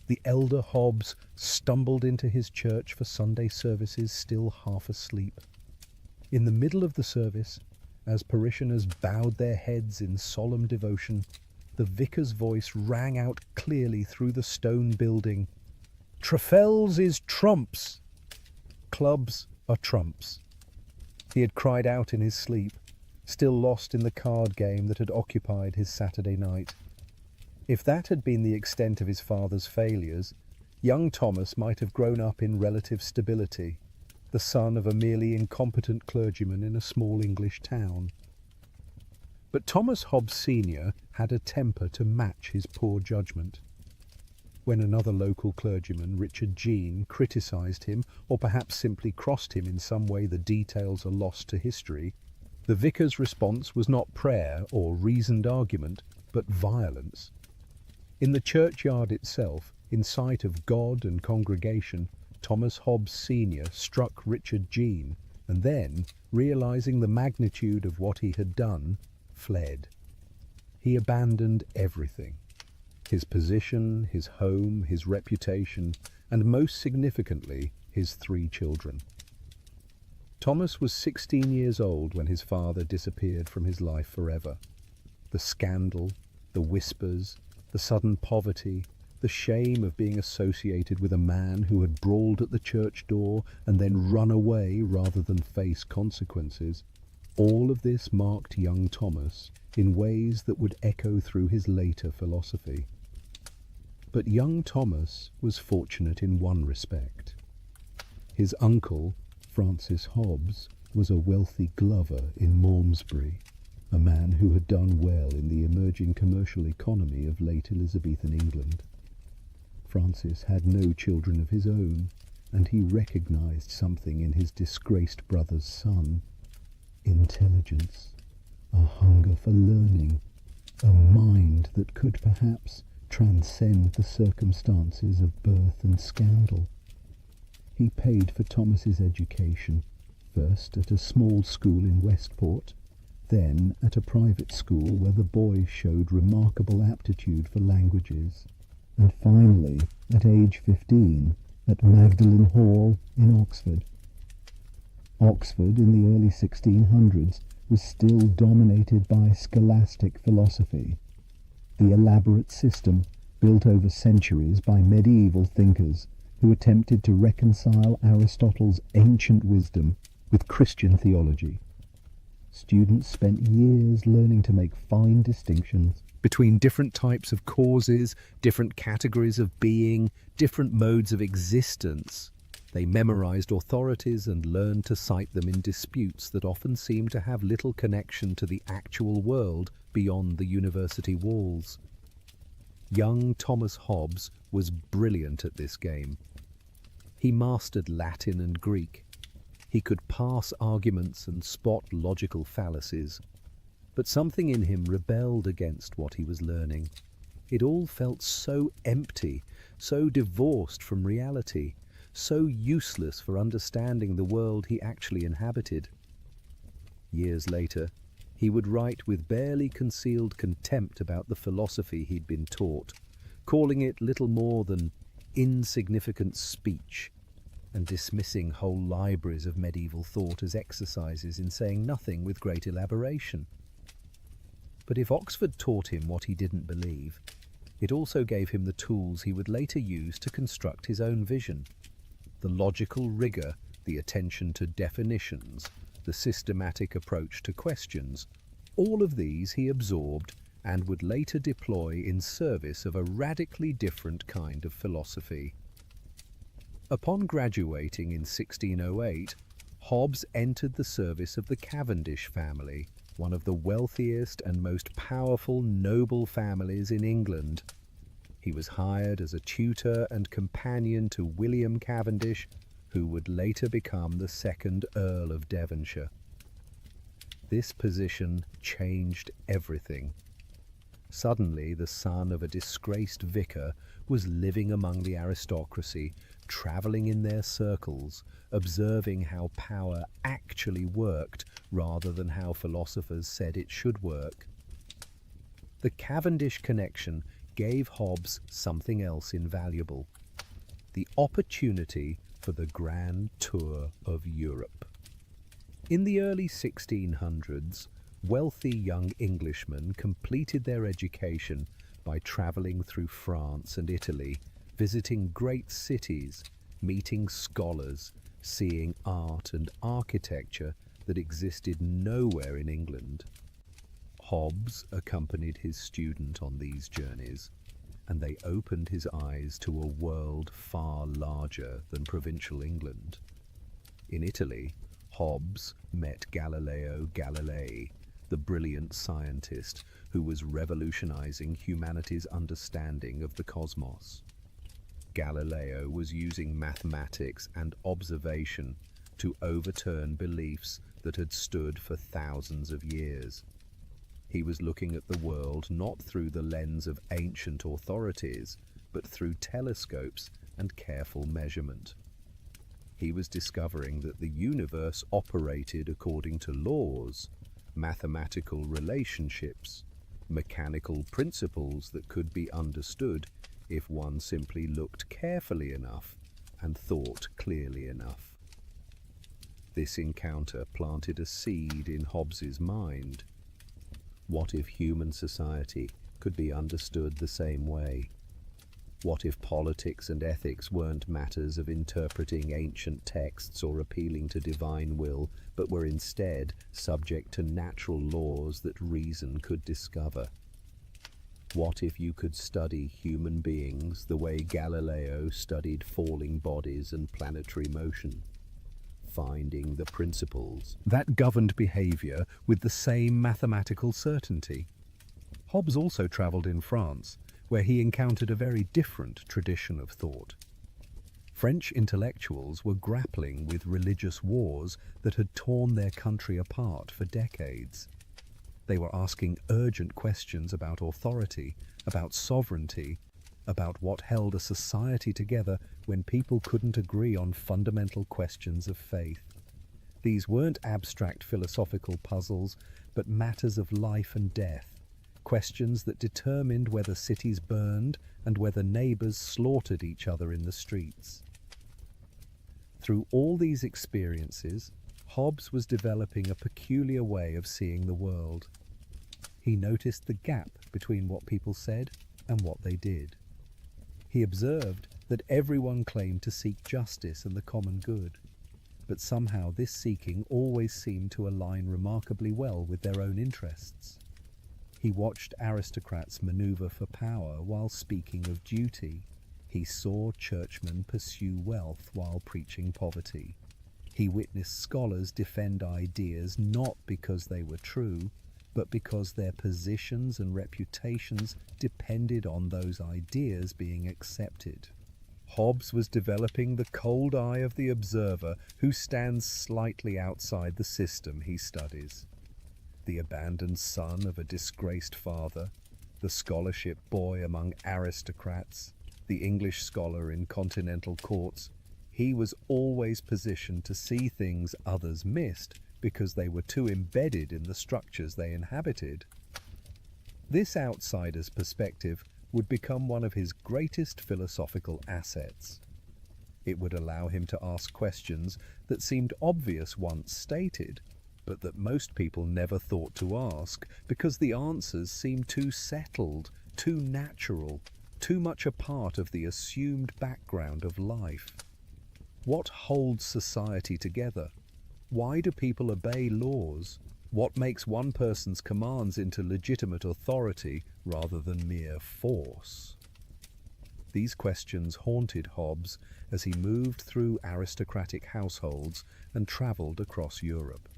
the elder Hobbes stumbled into his church for Sunday services still half asleep. In the middle of the service, as parishioners bowed their heads in solemn devotion, the vicar's voice rang out clearly through the stone building. "Trafels is trumps! Clubs are trumps." He had cried out in his sleep, still lost in the card game that had occupied his Saturday night. If that had been the extent of his father's failures, young Thomas might have grown up in relative stability, the son of a merely incompetent clergyman in a small English town. But Thomas Hobbes Sr. had a temper to match his poor judgment. When another local clergyman, Richard Jean, criticised him, or perhaps simply crossed him in some way the details are lost to history, the vicar's response was not prayer or reasoned argument, but violence. In the churchyard itself, in sight of God and congregation, Thomas Hobbes Sr. struck Richard Jean, and then, realising the magnitude of what he had done, fled. He abandoned everything: his position, his home, his reputation, and most significantly, his 3 children. Thomas was 16 years old when his father disappeared from his life forever. The scandal, the whispers, the sudden poverty, the shame of being associated with a man who had brawled at the church door and then run away rather than face consequences, all of this marked young Thomas in ways that would echo through his later philosophy. But young Thomas was fortunate in one respect. His uncle, Francis Hobbes, was a wealthy glover in Malmesbury, a man who had done well in the emerging commercial economy of late Elizabethan England. Francis had no children of his own, and he recognized something in his disgraced brother's son: intelligence, a hunger for learning, a mind that could perhaps transcend the circumstances of birth and scandal. He paid for Thomas's education, first at a small school in Westport, then at a private school where the boys showed remarkable aptitude for languages, and finally, at age 15, at Magdalen Hall in Oxford. Oxford in the early 1600s was still dominated by scholastic philosophy, the elaborate system built over centuries by medieval thinkers who attempted to reconcile Aristotle's ancient wisdom with Christian theology. Students spent years learning to make fine distinctions between different types of causes, different categories of being, different modes of existence. They memorized authorities and learned to cite them in disputes that often seemed to have little connection to the actual world beyond the university walls. Young Thomas Hobbes was brilliant at this game. He mastered Latin and Greek. He could parse arguments and spot logical fallacies. But something in him rebelled against what he was learning. It all felt so empty, so divorced from reality, so useless for understanding the world he actually inhabited. Years later, he would write with barely concealed contempt about the philosophy he'd been taught, calling it little more than insignificant speech, and dismissing whole libraries of medieval thought as exercises in saying nothing with great elaboration. But if Oxford taught him what he didn't believe, it also gave him the tools he would later use to construct his own vision. The logical rigour, the attention to definitions, the systematic approach to questions, all of these he absorbed and would later deploy in service of a radically different kind of philosophy. Upon graduating in 1608, Hobbes entered the service of the Cavendish family, one of the wealthiest and most powerful noble families in England. He was hired as a tutor and companion to William Cavendish, who would later become the second Earl of Devonshire. This position changed everything. Suddenly, the son of a disgraced vicar was living among the aristocracy, travelling in their circles, observing how power actually worked rather than how philosophers said it should work. The Cavendish connection gave Hobbes something else invaluable: the opportunity for the grand tour of Europe. In the early 1600s, wealthy young Englishmen completed their education by travelling through France and Italy, visiting great cities, meeting scholars, seeing art and architecture that existed nowhere in England. Hobbes accompanied his student on these journeys, and they opened his eyes to a world far larger than provincial England. In Italy, Hobbes met Galileo Galilei, the brilliant scientist who was revolutionizing humanity's understanding of the cosmos. Galileo was using mathematics and observation to overturn beliefs that had stood for thousands of years. He was looking at the world not through the lens of ancient authorities, but through telescopes and careful measurement. He was discovering that the universe operated according to laws, mathematical relationships, mechanical principles that could be understood if one simply looked carefully enough and thought clearly enough. This encounter planted a seed in Hobbes's mind. What if human society could be understood the same way? What if politics and ethics weren't matters of interpreting ancient texts or appealing to divine will, but were instead subject to natural laws that reason could discover? What if you could study human beings the way Galileo studied falling bodies and planetary motion, finding the principles that governed behavior with the same mathematical certainty? Hobbes also traveled in France, where he encountered a very different tradition of thought. French intellectuals were grappling with religious wars that had torn their country apart for decades. They were asking urgent questions about authority, about sovereignty, about what held a society together when people couldn't agree on fundamental questions of faith. These weren't abstract philosophical puzzles, but matters of life and death, questions that determined whether cities burned and whether neighbors slaughtered each other in the streets. Through all these experiences, Hobbes was developing a peculiar way of seeing the world. He noticed the gap between what people said and what they did. He observed that everyone claimed to seek justice and the common good, but somehow this seeking always seemed to align remarkably well with their own interests. He watched aristocrats maneuver for power while speaking of duty. He saw churchmen pursue wealth while preaching poverty. He witnessed scholars defend ideas not because they were true, but because their positions and reputations depended on those ideas being accepted. Hobbes was developing the cold eye of the observer who stands slightly outside the system he studies. The abandoned son of a disgraced father, the scholarship boy among aristocrats, the English scholar in continental courts, he was always positioned to see things others missed because they were too embedded in the structures they inhabited. This outsider's perspective would become one of his greatest philosophical assets. It would allow him to ask questions that seemed obvious once stated, but that most people never thought to ask because the answers seemed too settled, too natural, too much a part of the assumed background of life. What holds society together? Why do people obey laws? What makes one person's commands into legitimate authority rather than mere force? These questions haunted Hobbes as he moved through aristocratic households and travelled across Europe.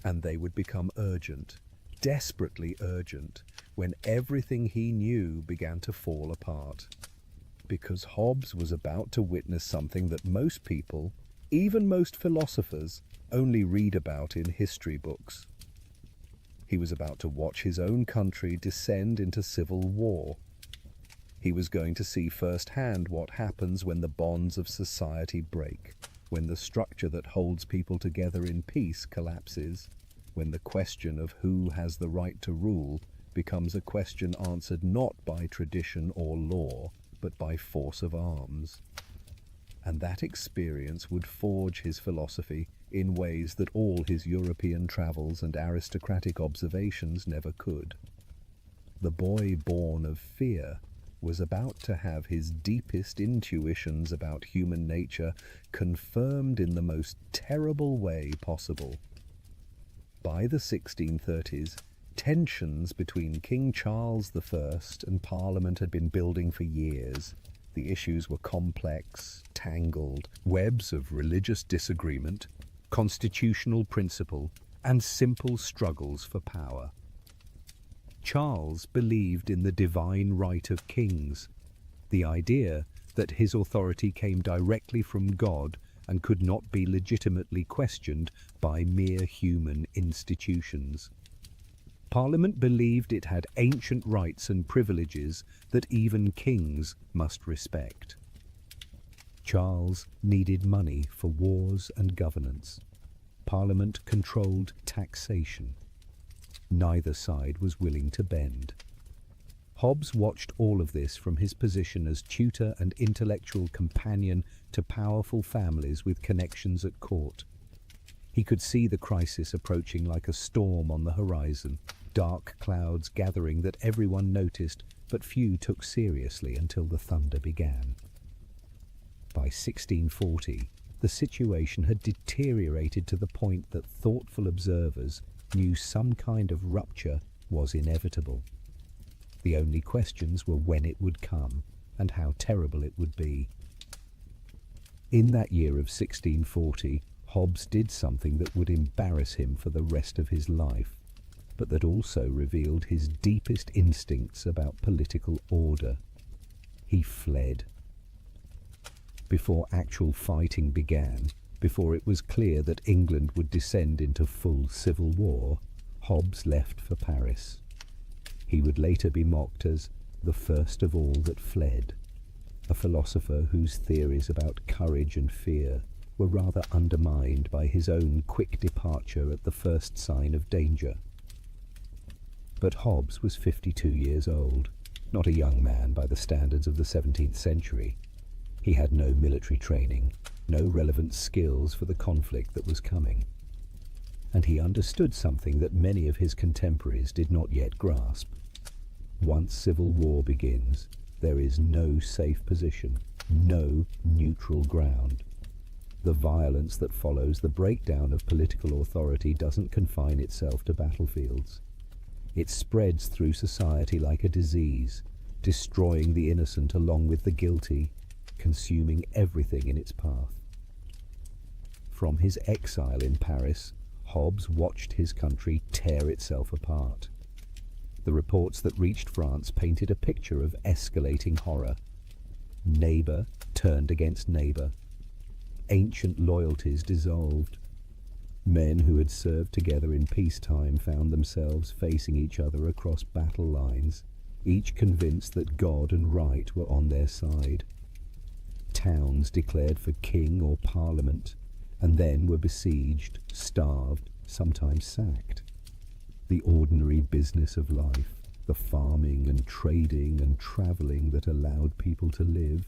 And they would become urgent, desperately urgent, when everything he knew began to fall apart. Because Hobbes was about to witness something that most people, even most philosophers, only read about in history books. He was about to watch his own country descend into civil war. He was going to see firsthand what happens when the bonds of society break, when the structure that holds people together in peace collapses, when the question of who has the right to rule becomes a question answered not by tradition or law, but by force of arms. And that experience would forge his philosophy in ways that all his European travels and aristocratic observations never could. The boy born of fear was about to have his deepest intuitions about human nature confirmed in the most terrible way possible. By the 1630s, tensions between King Charles I and Parliament had been building for years. The issues were complex, tangled, webs of religious disagreement, constitutional principle, and simple struggles for power. Charles believed in the divine right of kings, the idea that his authority came directly from God and could not be legitimately questioned by mere human institutions. Parliament believed it had ancient rights and privileges that even kings must respect. Charles needed money for wars and governance. Parliament controlled taxation. Neither side was willing to bend. Hobbes watched all of this from his position as tutor and intellectual companion to powerful families with connections at court. He could see the crisis approaching like a storm on the horizon, dark clouds gathering that everyone noticed but few took seriously until the thunder began. By 1640, the situation had deteriorated to the point that thoughtful observers knew some kind of rupture was inevitable. The only questions were when it would come and how terrible it would be. In that year of 1640, Hobbes did something that would embarrass him for the rest of his life, but that also revealed his deepest instincts about political order. He fled. Before actual fighting began, before it was clear that England would descend into full civil war, Hobbes left for Paris. He would later be mocked as the first of all that fled, a philosopher whose theories about courage and fear were rather undermined by his own quick departure at the first sign of danger. But Hobbes was 52 years old, not a young man by the standards of the 17th century. He had no military training, no relevant skills for the conflict that was coming. And he understood something that many of his contemporaries did not yet grasp. Once civil war begins, there is no safe position, no neutral ground. The violence that follows the breakdown of political authority doesn't confine itself to battlefields. It spreads through society like a disease, destroying the innocent along with the guilty, consuming everything in its path. From his exile in Paris, Hobbes watched his country tear itself apart. The reports that reached France painted a picture of escalating horror. Neighbour turned against neighbour. Ancient loyalties dissolved. Men who had served together in peacetime found themselves facing each other across battle lines, each convinced that God and right were on their side. Towns declared for king or parliament, and then were besieged, starved, sometimes sacked. The ordinary business of life, the farming and trading and travelling that allowed people to live,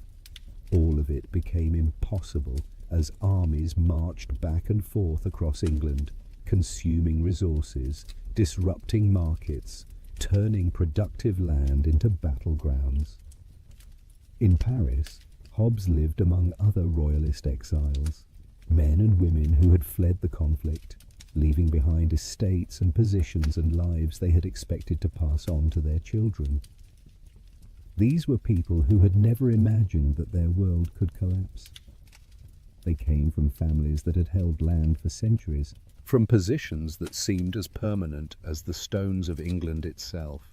all of it became impossible as armies marched back and forth across England, consuming resources, disrupting markets, turning productive land into battlegrounds. In Paris, Hobbes lived among other royalist exiles, men and women who had fled the conflict, leaving behind estates and positions and lives they had expected to pass on to their children. These were people who had never imagined that their world could collapse. They came from families that had held land for centuries, from positions that seemed as permanent as the stones of England itself.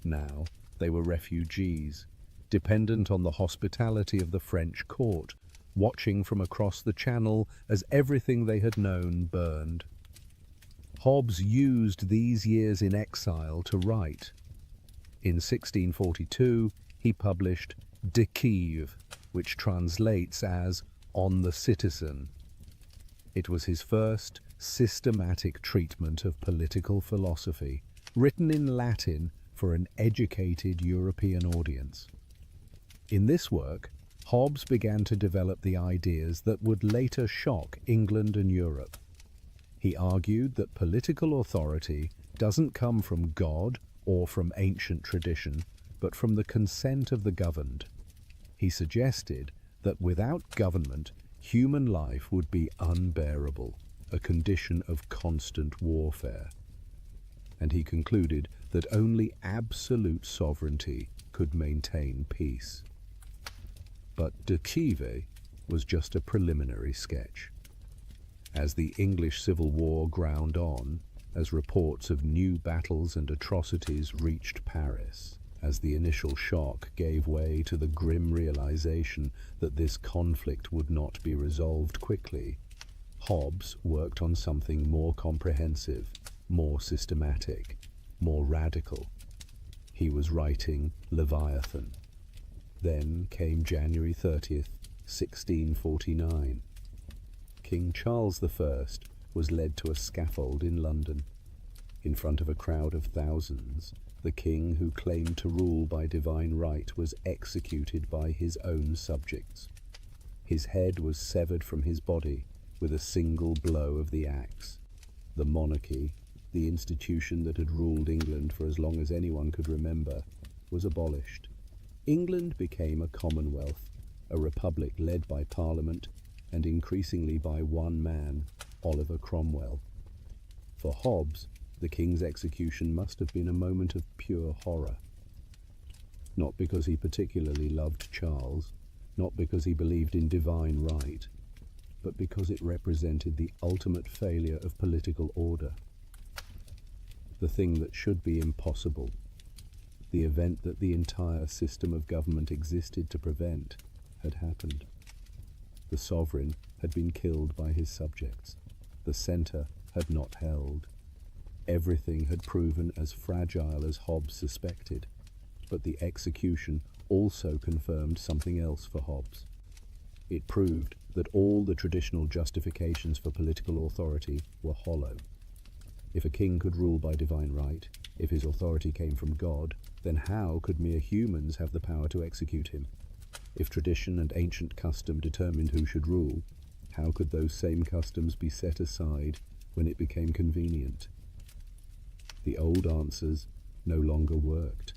Now they were refugees, dependent on the hospitality of the French court, watching from across the Channel as everything they had known burned. Hobbes used these years in exile to write. In 1642, he published De Cive, which translates as On the Citizen. It was his first systematic treatment of political philosophy, written in Latin for an educated European audience. In this work, Hobbes began to develop the ideas that would later shock England and Europe. He argued that political authority doesn't come from God or from ancient tradition, but from the consent of the governed. He suggested that without government, human life would be unbearable, a condition of constant warfare. And he concluded that only absolute sovereignty could maintain peace. But De Cive was just a preliminary sketch. As the English Civil War ground on, as reports of new battles and atrocities reached Paris, as the initial shock gave way to the grim realization that this conflict would not be resolved quickly, Hobbes worked on something more comprehensive, more systematic, more radical. He was writing Leviathan. Then came January 30th, 1649. King Charles I was led to a scaffold in London. In front of a crowd of thousands, the king who claimed to rule by divine right was executed by his own subjects. His head was severed from his body with a single blow of the axe. The monarchy, the institution that had ruled England for as long as anyone could remember, was abolished. England became a commonwealth, a republic led by Parliament and increasingly by one man, Oliver Cromwell. For Hobbes, the king's execution must have been a moment of pure horror. Not because he particularly loved Charles, not because he believed in divine right, but because it represented the ultimate failure of political order. The thing that should be impossible, the event that the entire system of government existed to prevent, had happened. The sovereign had been killed by his subjects. The centre had not held. Everything had proven as fragile as Hobbes suspected, but the execution also confirmed something else for Hobbes. It proved that all the traditional justifications for political authority were hollow. If a king could rule by divine right, if his authority came from God, then how could mere humans have the power to execute him? If tradition and ancient custom determined who should rule, how could those same customs be set aside when it became convenient? The old answers no longer worked.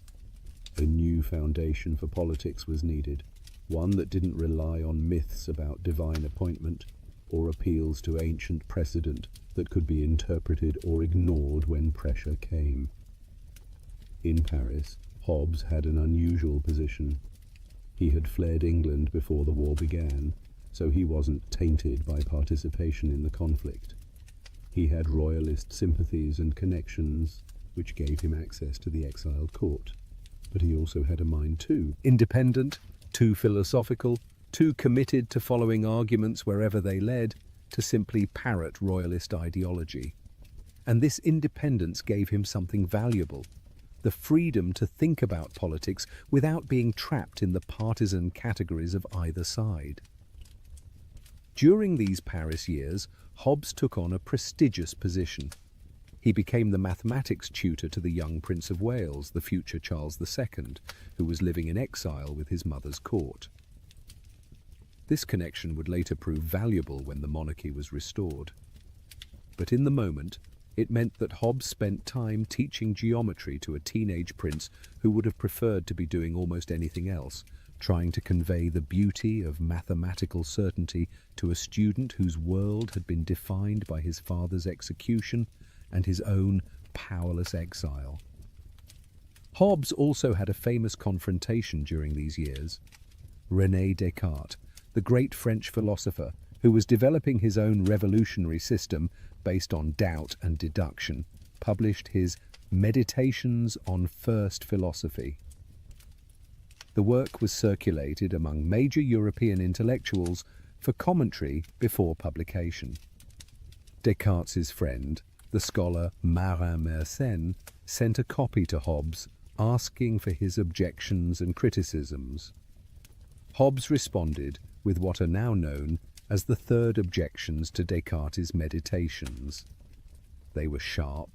A new foundation for politics was needed, one that didn't rely on myths about divine appointment or appeals to ancient precedent that could be interpreted or ignored when pressure came. In Paris, Hobbes had an unusual position. He had fled England before the war began, so he wasn't tainted by participation in the conflict. He had royalist sympathies and connections, which gave him access to the exiled court. But he also had a mind too independent, too philosophical, too committed to following arguments wherever they led, to simply parrot royalist ideology. And this independence gave him something valuable: the freedom to think about politics without being trapped in the partisan categories of either side. During these Paris years, Hobbes took on a prestigious position. He became the mathematics tutor to the young Prince of Wales, the future Charles II, who was living in exile with his mother's court. This connection would later prove valuable when the monarchy was restored. But in the moment, it meant that Hobbes spent time teaching geometry to a teenage prince who would have preferred to be doing almost anything else, trying to convey the beauty of mathematical certainty to a student whose world had been defined by his father's execution and his own powerless exile. Hobbes also had a famous confrontation during these years. René Descartes, the great French philosopher who was developing his own revolutionary system based on doubt and deduction, published his Meditations on First Philosophy. The work was circulated among major European intellectuals for commentary before publication. Descartes' friend, the scholar Marin Mersenne, sent a copy to Hobbes asking for his objections and criticisms. Hobbes responded with what are now known as the third objections to Descartes' meditations. They were sharp,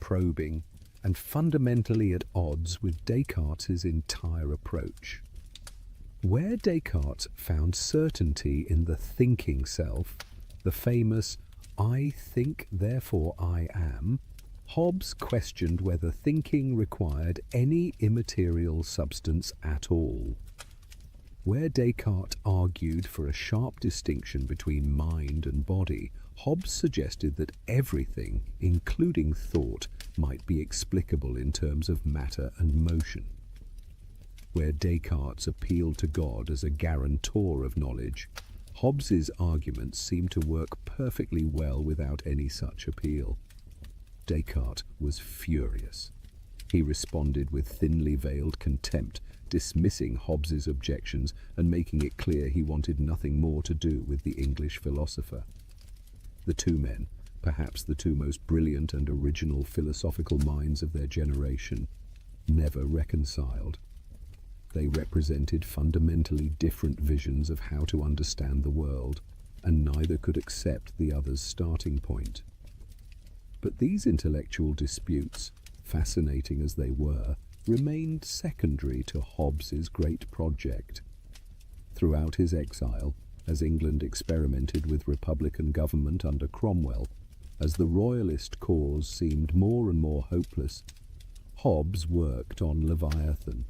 probing, and fundamentally at odds with Descartes' entire approach. Where Descartes found certainty in the thinking self, the famous "I think, therefore I am," Hobbes questioned whether thinking required any immaterial substance at all. Where Descartes argued for a sharp distinction between mind and body, Hobbes suggested that everything, including thought, might be explicable in terms of matter and motion. Where Descartes appealed to God as a guarantor of knowledge, Hobbes's arguments seemed to work perfectly well without any such appeal. Descartes was furious. He responded with thinly veiled contempt, dismissing Hobbes's objections and making it clear he wanted nothing more to do with the English philosopher. The two men, perhaps the two most brilliant and original philosophical minds of their generation, never reconciled. They represented fundamentally different visions of how to understand the world, and neither could accept the other's starting point. But these intellectual disputes, fascinating as they were, remained secondary to Hobbes's great project. Throughout his exile, as England experimented with republican government under Cromwell, as the royalist cause seemed more and more hopeless, Hobbes worked on Leviathan.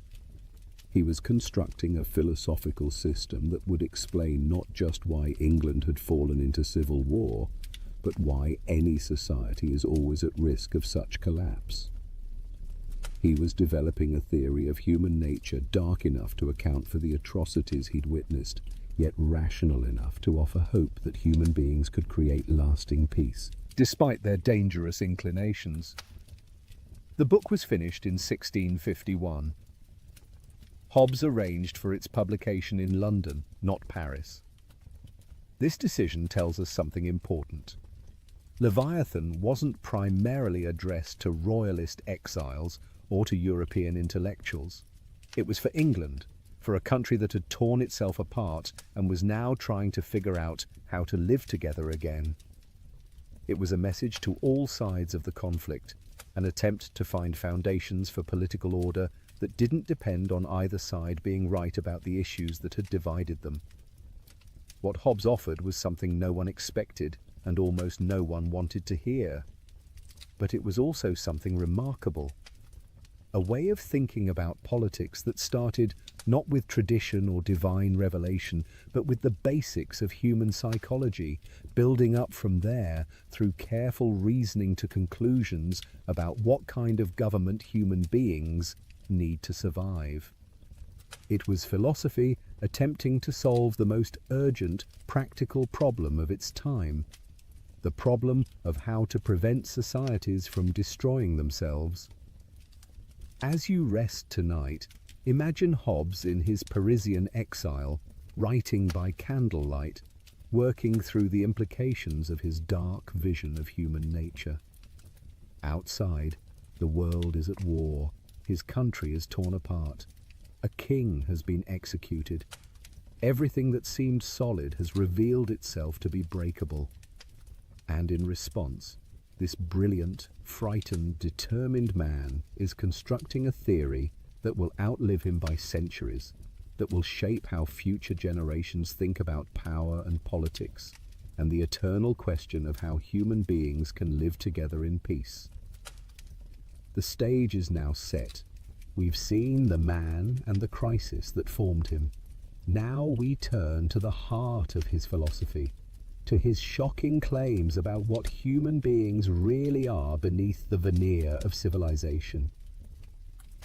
He was constructing a philosophical system that would explain not just why England had fallen into civil war, but why any society is always at risk of such collapse. He was developing a theory of human nature dark enough to account for the atrocities he'd witnessed, yet rational enough to offer hope that human beings could create lasting peace, despite their dangerous inclinations. The book was finished in 1651. Hobbes arranged for its publication in London, not Paris. This decision tells us something important. Leviathan wasn't primarily addressed to royalist exiles or to European intellectuals. It was for England, for a country that had torn itself apart and was now trying to figure out how to live together again. It was a message to all sides of the conflict, an attempt to find foundations for political order that didn't depend on either side being right about the issues that had divided them. What Hobbes offered was something no one expected and almost no one wanted to hear. But it was also something remarkable. A way of thinking about politics that started not with tradition or divine revelation, but with the basics of human psychology, building up from there through careful reasoning to conclusions about what kind of government human beings need to survive. It was philosophy attempting to solve the most urgent, practical problem of its time, the problem of how to prevent societies from destroying themselves. As you rest tonight, imagine Hobbes in his Parisian exile, writing by candlelight, working through the implications of his dark vision of human nature. Outside, the world is at war. His country is torn apart. A king has been executed. Everything that seemed solid has revealed itself to be breakable. And in response, this brilliant, frightened, determined man is constructing a theory that will outlive him by centuries, that will shape how future generations think about power and politics, and the eternal question of how human beings can live together in peace. The stage is now set. We've seen the man and the crisis that formed him. Now we turn to the heart of his philosophy, to his shocking claims about what human beings really are beneath the veneer of civilization.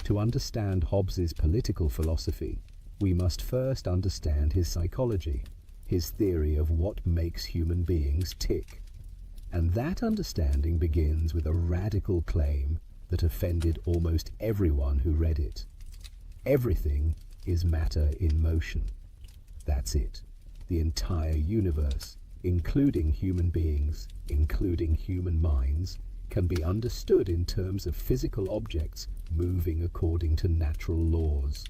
To understand Hobbes's political philosophy, we must first understand his psychology, his theory of what makes human beings tick. And that understanding begins with a radical claim that offended almost everyone who read it. Everything is matter in motion. That's it. The entire universe, including human beings, including human minds, can be understood in terms of physical objects moving according to natural laws.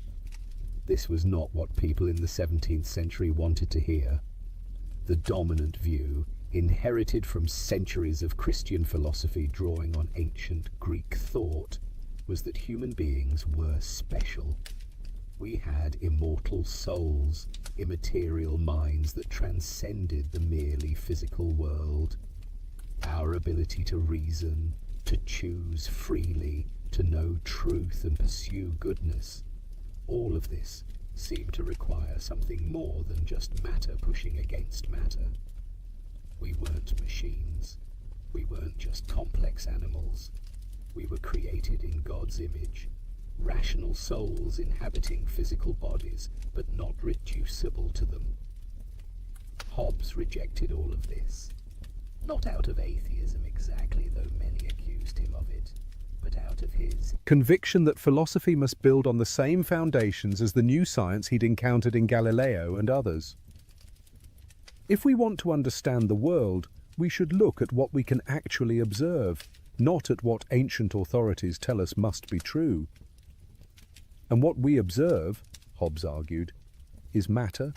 This was not what people in the 17th century wanted to hear. The dominant view, inherited from centuries of Christian philosophy drawing on ancient Greek thought, was that human beings were special. We had immortal souls, immaterial minds that transcended the merely physical world. Our ability to reason, to choose freely, to know truth and pursue goodness, all of this seemed to require something more than just matter pushing against matter. We weren't machines. We weren't just complex animals. We were created in God's image, rational souls inhabiting physical bodies, but not reducible to them. Hobbes rejected all of this. Not out of atheism exactly, though many accused him of it, but out of his conviction that philosophy must build on the same foundations as the new science he'd encountered in Galileo and others. If we want to understand the world, we should look at what we can actually observe, not at what ancient authorities tell us must be true. And what we observe, Hobbes argued, is matter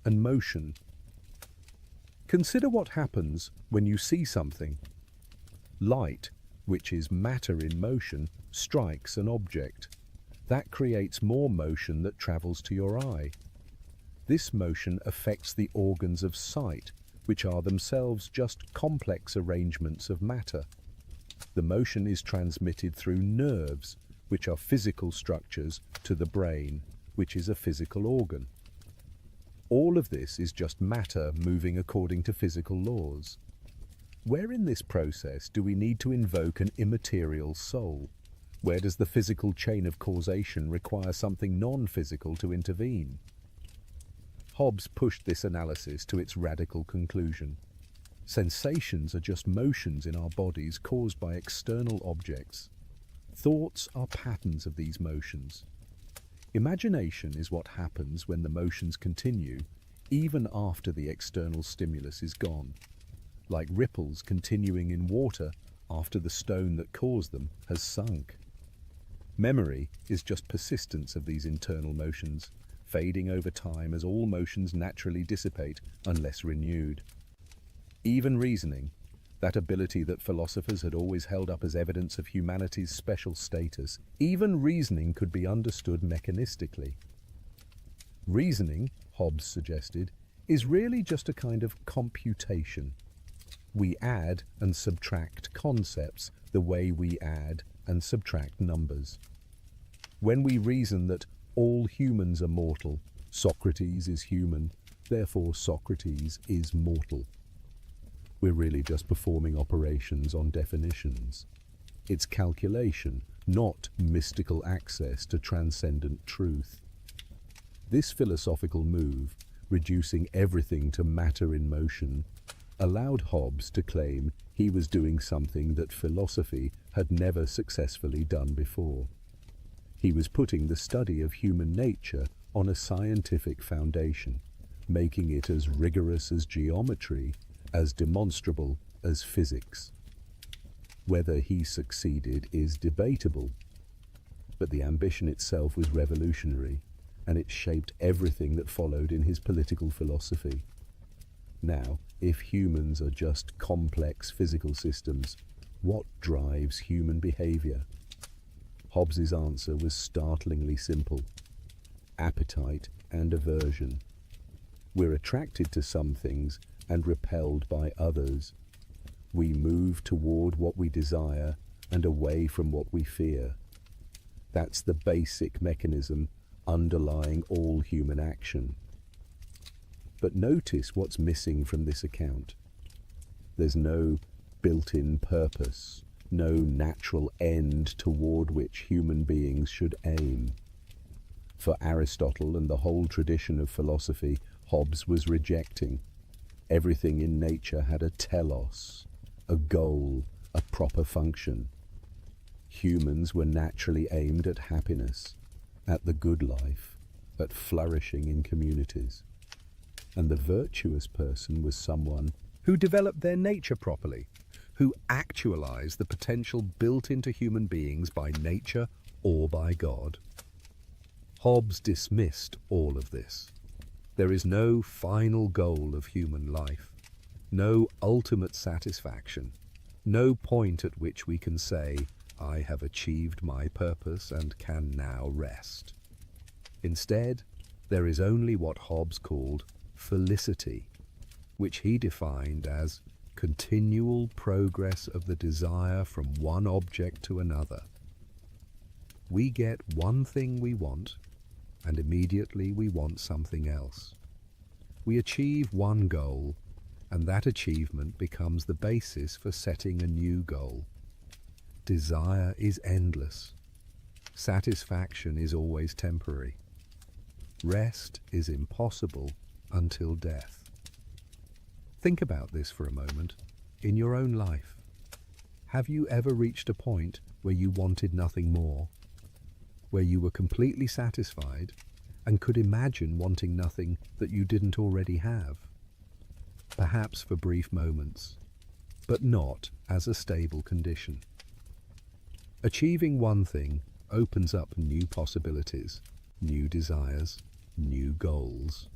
and motion. Consider what happens when you see something. Light, which is matter in motion, strikes an object. That creates more motion that travels to your eye. This motion affects the organs of sight, which are themselves just complex arrangements of matter. The motion is transmitted through nerves, which are physical structures, to the brain, which is a physical organ. All of this is just matter moving according to physical laws. Where in this process do we need to invoke an immaterial soul? Where does the physical chain of causation require something non-physical to intervene? Hobbes pushed this analysis to its radical conclusion. Sensations are just motions in our bodies caused by external objects. Thoughts are patterns of these motions. Imagination is what happens when the motions continue, even after the external stimulus is gone, like ripples continuing in water after the stone that caused them has sunk. Memory is just persistence of these internal motions, fading over time as all motions naturally dissipate unless renewed. Even reasoning, that ability that philosophers had always held up as evidence of humanity's special status, even reasoning could be understood mechanistically. Reasoning, Hobbes suggested, is really just a kind of computation. We add and subtract concepts the way we add and subtract numbers. When we reason that all humans are mortal, Socrates is human, therefore Socrates is mortal, we're really just performing operations on definitions. It's calculation, not mystical access to transcendent truth. This philosophical move, reducing everything to matter in motion, allowed Hobbes to claim he was doing something that philosophy had never successfully done before. He was putting the study of human nature on a scientific foundation, making it as rigorous as geometry, as demonstrable as physics. Whether he succeeded is debatable, but the ambition itself was revolutionary, and it shaped everything that followed in his political philosophy. Now, if humans are just complex physical systems, what drives human behavior? Hobbes's answer was startlingly simple: appetite and aversion. We're attracted to some things and repelled by others. We move toward what we desire and away from what we fear. That's the basic mechanism underlying all human action. But notice what's missing from this account. There's no built-in purpose, no natural end toward which human beings should aim. For Aristotle and the whole tradition of philosophy, Hobbes was rejecting. Everything in nature had a telos, a goal, a proper function. Humans were naturally aimed at happiness, at the good life, at flourishing in communities. And the virtuous person was someone who developed their nature properly, who actualize the potential built into human beings by nature or by God. Hobbes dismissed all of this. There is no final goal of human life, no ultimate satisfaction, no point at which we can say, I have achieved my purpose and can now rest. Instead, there is only what Hobbes called felicity, which he defined as continual progress of the desire from one object to another. We get one thing we want, and immediately we want something else. We achieve one goal, and that achievement becomes the basis for setting a new goal. Desire is endless. Satisfaction is always temporary. Rest is impossible until death. Think about this for a moment. In your own life, have you ever reached a point where you wanted nothing more? Where you were completely satisfied and could imagine wanting nothing that you didn't already have? Perhaps for brief moments, but not as a stable condition. Achieving one thing opens up new possibilities, new desires, new goals.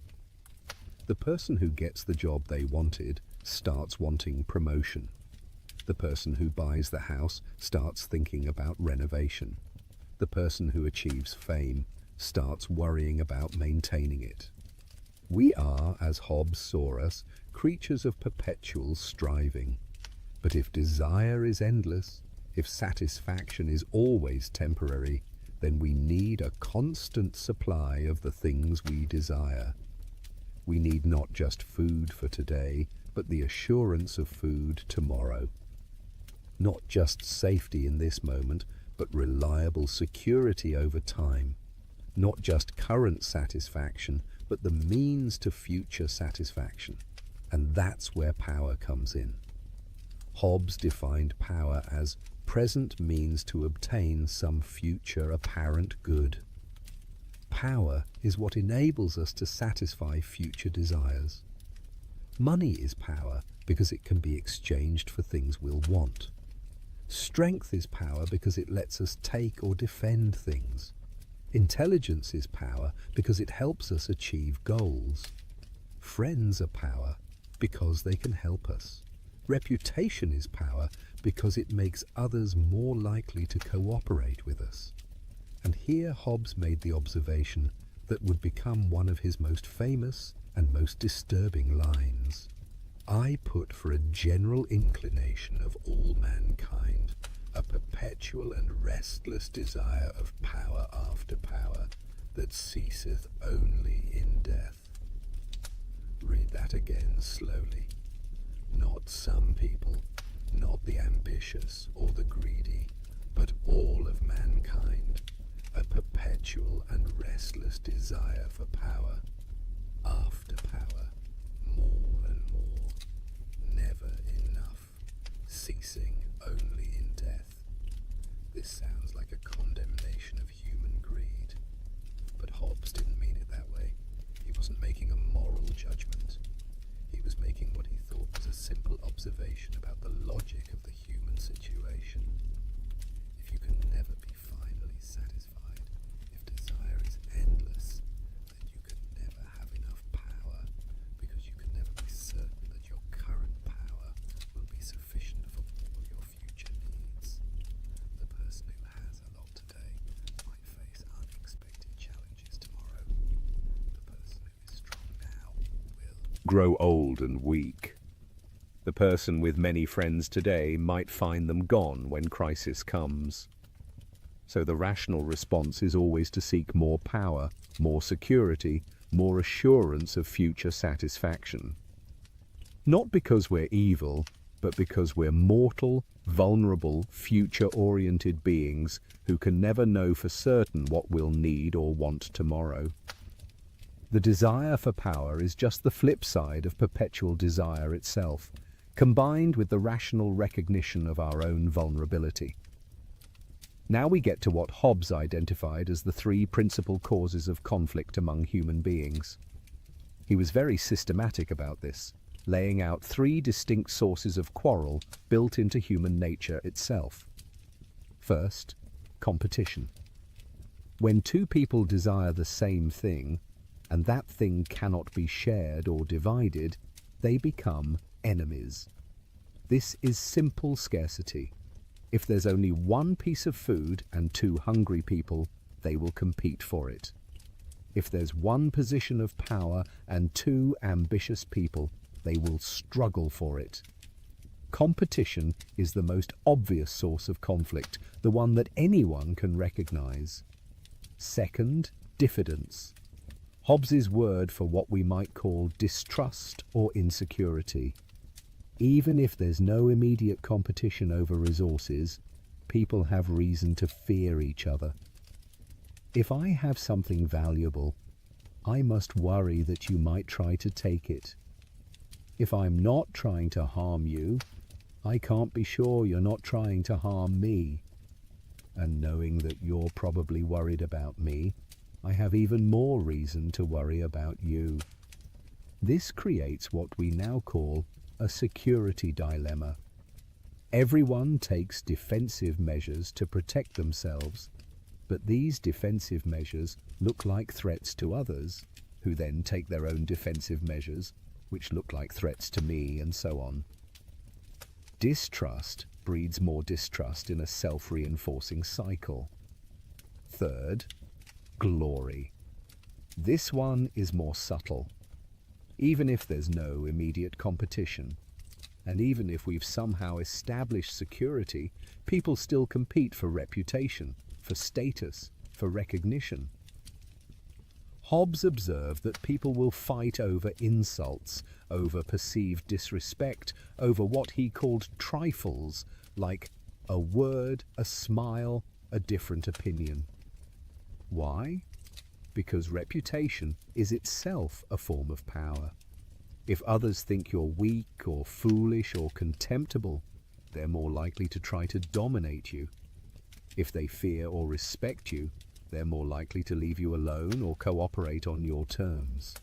The person who gets the job they wanted starts wanting promotion. The person who buys the house starts thinking about renovation. The person who achieves fame starts worrying about maintaining it. We are, as Hobbes saw us, creatures of perpetual striving. But if desire is endless, if satisfaction is always temporary, then we need a constant supply of the things we desire. We need not just food for today, but the assurance of food tomorrow. Not just safety in this moment, but reliable security over time. Not just current satisfaction, but the means to future satisfaction. And that's where power comes in. Hobbes defined power as present means to obtain some future apparent good. Power is what enables us to satisfy future desires. Money is power because it can be exchanged for things we'll want. Strength is power because it lets us take or defend things. Intelligence is power because it helps us achieve goals. Friends are power because they can help us. Reputation is power because it makes others more likely to cooperate with us. And here Hobbes made the observation that would become one of his most famous and most disturbing lines. I put for a general inclination of all mankind a perpetual and restless desire of power after power that ceaseth only in death. Read that again slowly. Not some people, not the ambitious or the greedy, but all of mankind, a perpetual and restless desire for power, after power, more and more, never enough, ceasing only in death. This sounds like a condemnation of human greed, but Hobbes didn't mean it that way. He wasn't making a moral judgment. He was making what he thought was a simple observation about the logic of the human situation. If you can never be finally satisfied, if desire is endless, then you can never have enough power, because you can never be certain that your current power will be sufficient for all your future needs. The person who has a lot today might face unexpected challenges tomorrow. The person who is strong now will grow old and weak. The person with many friends today might find them gone when crisis comes. So the rational response is always to seek more power, more security, more assurance of future satisfaction. Not because we're evil, but because we're mortal, vulnerable, future-oriented beings who can never know for certain what we'll need or want tomorrow. The desire for power is just the flip side of perpetual desire itself, combined with the rational recognition of our own vulnerability. Now we get to what Hobbes identified as the three principal causes of conflict among human beings. He was very systematic about this, laying out three distinct sources of quarrel built into human nature itself. First, competition. When two people desire the same thing, and that thing cannot be shared or divided, they become enemies. This is simple scarcity. If there's only one piece of food and two hungry people, they will compete for it. If there's one position of power and two ambitious people, they will struggle for it. Competition is the most obvious source of conflict, the one that anyone can recognize. Second, diffidence. Hobbes's word for what we might call distrust or insecurity. Even if there's no immediate competition over resources, people have reason to fear each other. If I have something valuable, I must worry that you might try to take it. If I'm not trying to harm you, I can't be sure you're not trying to harm me. And knowing that you're probably worried about me, I have even more reason to worry about you. This creates what we now call a security dilemma. Everyone takes defensive measures to protect themselves, but these defensive measures look like threats to others, who then take their own defensive measures, which look like threats to me, and so on. Distrust breeds more distrust in a self-reinforcing cycle. Third, glory. This one is more subtle. Even if there's no immediate competition, and even if we've somehow established security, people still compete for reputation, for status, for recognition. Hobbes observed that people will fight over insults, over perceived disrespect, over what he called trifles, like a word, a smile, a different opinion. Why? Because reputation is itself a form of power. If others think you're weak or foolish or contemptible, they're more likely to try to dominate you. If they fear or respect you, they're more likely to leave you alone or cooperate on your terms.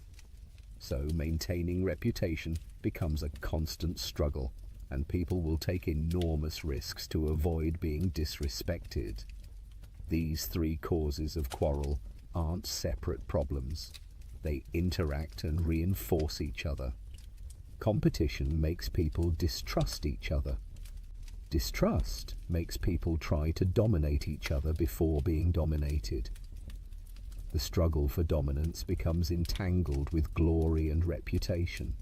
So maintaining reputation becomes a constant struggle, and people will take enormous risks to avoid being disrespected. These three causes of quarrel aren't separate problems. They interact and reinforce each other. Competition makes people distrust each other. Distrust makes people try to dominate each other before being dominated. The struggle for dominance becomes entangled with glory and reputation.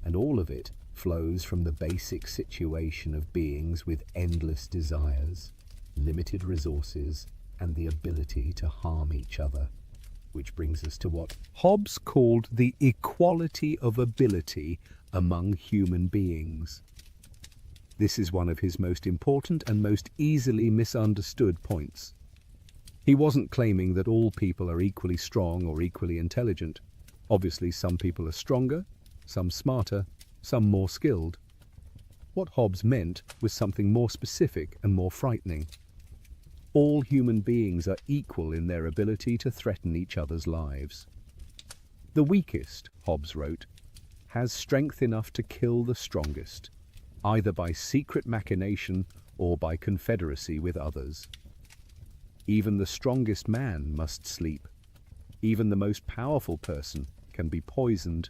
And all of it flows from the basic situation of beings with endless desires, limited resources, and the ability to harm each other. Which brings us to what Hobbes called the equality of ability among human beings. This is one of his most important and most easily misunderstood points. He wasn't claiming that all people are equally strong or equally intelligent. Obviously, some people are stronger, some smarter, some more skilled. What Hobbes meant was something more specific and more frightening. All human beings are equal in their ability to threaten each other's lives. The weakest, Hobbes wrote, has strength enough to kill the strongest, either by secret machination or by confederacy with others. Even the strongest man must sleep. Even the most powerful person can be poisoned,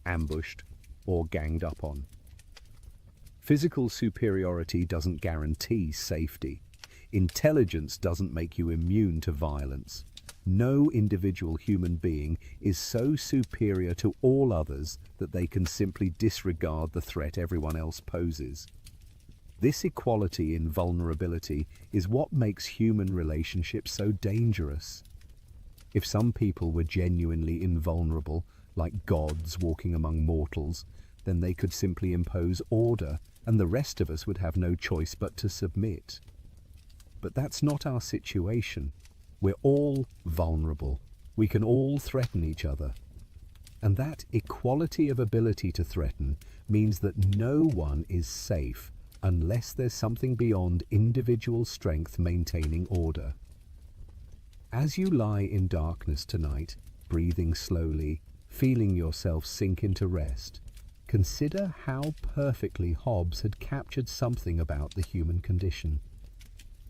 ambushed, or ganged up on. Physical superiority doesn't guarantee safety. Intelligence doesn't make you immune to violence. No individual human being is so superior to all others that they can simply disregard the threat everyone else poses. This equality in vulnerability is what makes human relationships so dangerous. If some people were genuinely invulnerable, like gods walking among mortals, then they could simply impose order, and the rest of us would have no choice but to submit. But that's not our situation. We're all vulnerable. We can all threaten each other. And that equality of ability to threaten means that no one is safe unless there's something beyond individual strength maintaining order. As you lie in darkness tonight, breathing slowly, feeling yourself sink into rest, Consider how perfectly Hobbes had captured something about the human condition.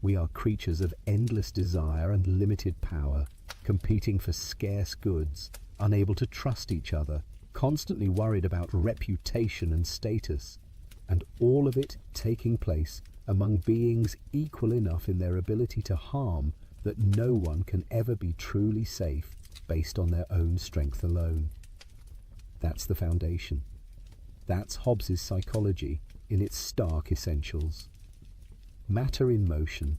We are creatures of endless desire and limited power, competing for scarce goods, unable to trust each other, constantly worried about reputation and status, and all of it taking place among beings equal enough in their ability to harm that no one can ever be truly safe based on their own strength alone. That's the foundation. That's Hobbes's psychology in its stark essentials. Matter in motion,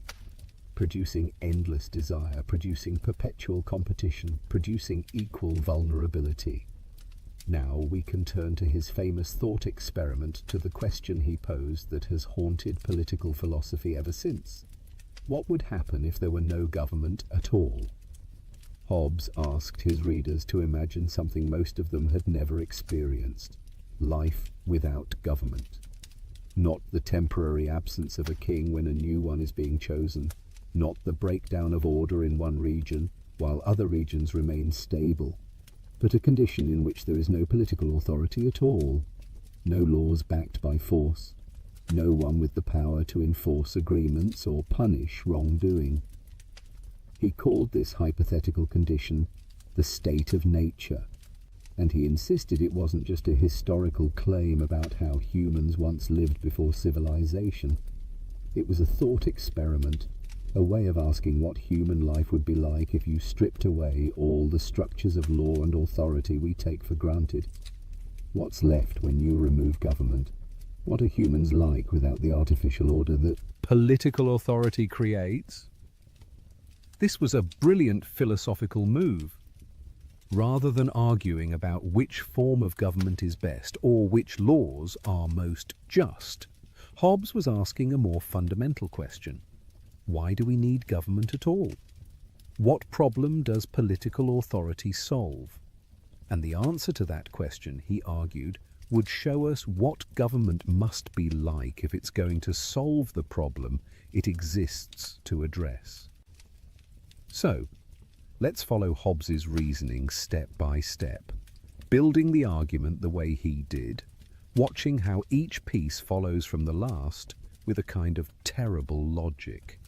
producing endless desire, producing perpetual competition, producing equal vulnerability. Now we can turn to his famous thought experiment, to the question he posed that has haunted political philosophy ever since. What would happen if there were no government at all? Hobbes asked his readers to imagine something most of them had never experienced: life without government. Not the temporary absence of a king when a new one is being chosen, not the breakdown of order in one region while other regions remain stable, but a condition in which there is no political authority at all, no laws backed by force, no one with the power to enforce agreements or punish wrongdoing. He called this hypothetical condition the state of nature, and he insisted it wasn't just a historical claim about how humans once lived before civilization. It was a thought experiment, a way of asking what human life would be like if you stripped away all the structures of law and authority we take for granted. What's left when you remove government? What are humans like without the artificial order that political authority creates? This was a brilliant philosophical move. Rather than arguing about which form of government is best or which laws are most just, Hobbes was asking a more fundamental question. Why do we need government at all? What problem does political authority solve? And the answer to that question, he argued, would show us what government must be like if it's going to solve the problem it exists to address. So, let's follow Hobbes's reasoning step by step, building the argument the way he did, watching how each piece follows from the last with a kind of terrible logic.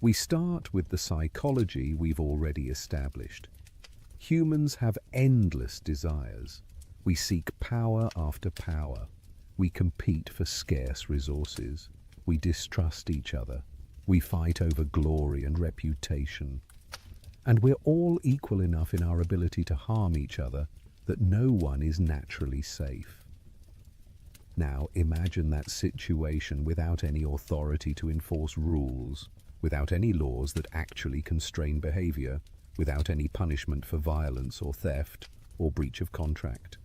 We start with the psychology we've already established. Humans have endless desires. We seek power after power. We compete for scarce resources. We distrust each other. We fight over glory and reputation. And we're all equal enough in our ability to harm each other that no one is naturally safe. Now imagine that situation without any authority to enforce rules, without any laws that actually constrain behavior, without any punishment for violence or theft or breach of contract.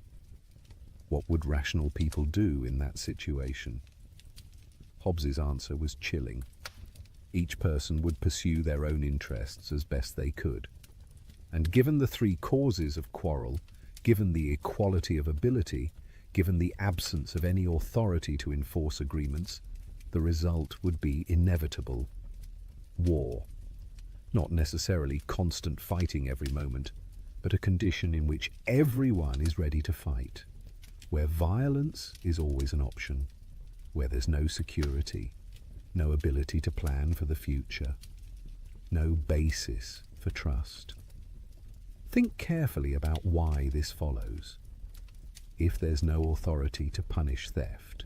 What would rational people do in that situation? Hobbes's answer was chilling. Each person would pursue their own interests as best they could. And given the three causes of quarrel, given the equality of ability, given the absence of any authority to enforce agreements, the result would be inevitable: war. Not necessarily constant fighting every moment, but a condition in which everyone is ready to fight, where violence is always an option, where there's no security, no ability to plan for the future, no basis for trust. Think carefully about why this follows. If there's no authority to punish theft,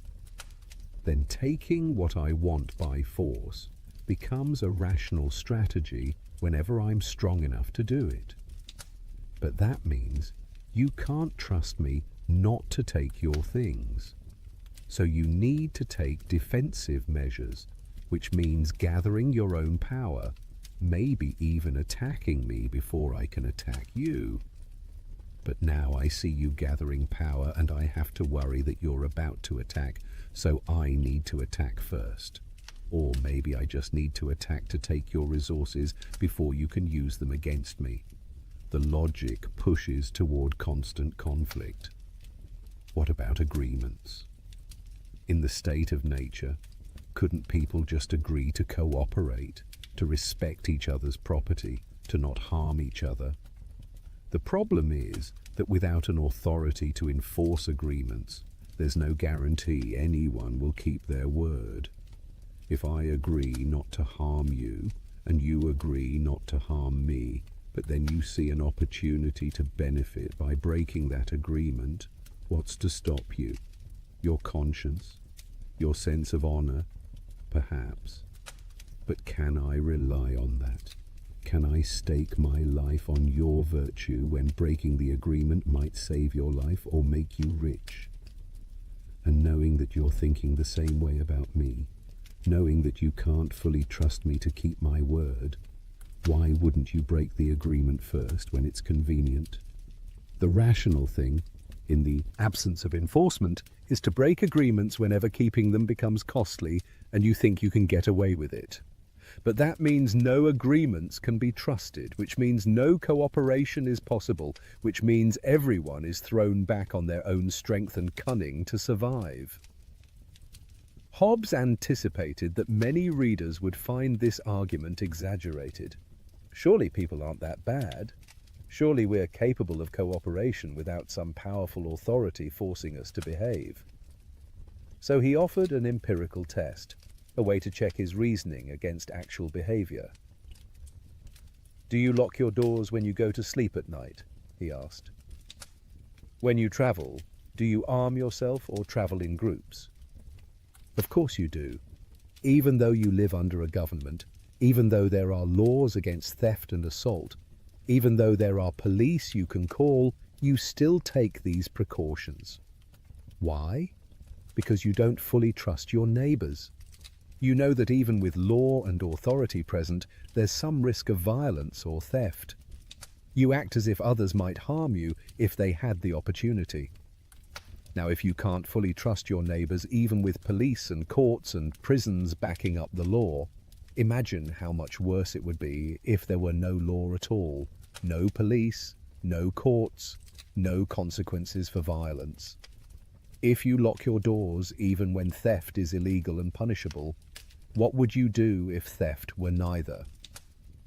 then taking what I want by force becomes a rational strategy whenever I'm strong enough to do it. But that means you can't trust me not to take your things. So you need to take defensive measures, which means gathering your own power, maybe even attacking me before I can attack you. But now I see you gathering power and I have to worry that you're about to attack, so I need to attack first. Or maybe I just need to attack to take your resources before you can use them against me. The logic pushes toward constant conflict. What about agreements? In the state of nature, couldn't people just agree to cooperate, to respect each other's property, to not harm each other? The problem is that without an authority to enforce agreements, there's no guarantee anyone will keep their word. If I agree not to harm you, and you agree not to harm me, but then you see an opportunity to benefit by breaking that agreement, what's to stop you? Your conscience? Your sense of honor? Perhaps. But can I rely on that? Can I stake my life on your virtue when breaking the agreement might save your life or make you rich? And knowing that you're thinking the same way about me, knowing that you can't fully trust me to keep my word, why wouldn't you break the agreement first when it's convenient? The rational thing, in the absence of enforcement, is to break agreements whenever keeping them becomes costly and you think you can get away with it. But that means no agreements can be trusted, which means no cooperation is possible, which means everyone is thrown back on their own strength and cunning to survive. Hobbes anticipated that many readers would find this argument exaggerated. Surely people aren't that bad. Surely we're capable of cooperation without some powerful authority forcing us to behave. So he offered an empirical test, a way to check his reasoning against actual behavior. Do you lock your doors when you go to sleep at night? He asked. When you travel, do you arm yourself or travel in groups? Of course you do. Even though you live under a government, even though there are laws against theft and assault, even though there are police you can call, you still take these precautions. Why? Because you don't fully trust your neighbors. You know that even with law and authority present, there's some risk of violence or theft. You act as if others might harm you if they had the opportunity. Now, if you can't fully trust your neighbors, even with police and courts and prisons backing up the law, imagine how much worse it would be if there were no law at all, no police, no courts, no consequences for violence. If you lock your doors even when theft is illegal and punishable, what would you do if theft were neither?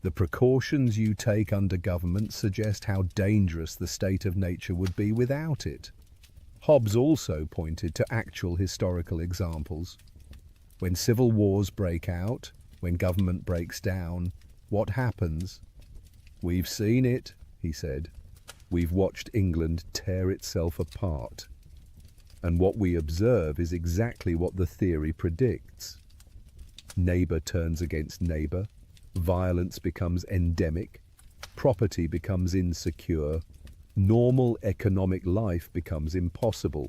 The precautions you take under government suggest how dangerous the state of nature would be without it. Hobbes also pointed to actual historical examples. When civil wars break out, when government breaks down, what happens? We've seen it, he said. We've watched England tear itself apart. And what we observe is exactly what the theory predicts. Neighbor turns against neighbor, violence becomes endemic, property becomes insecure, normal economic life becomes impossible.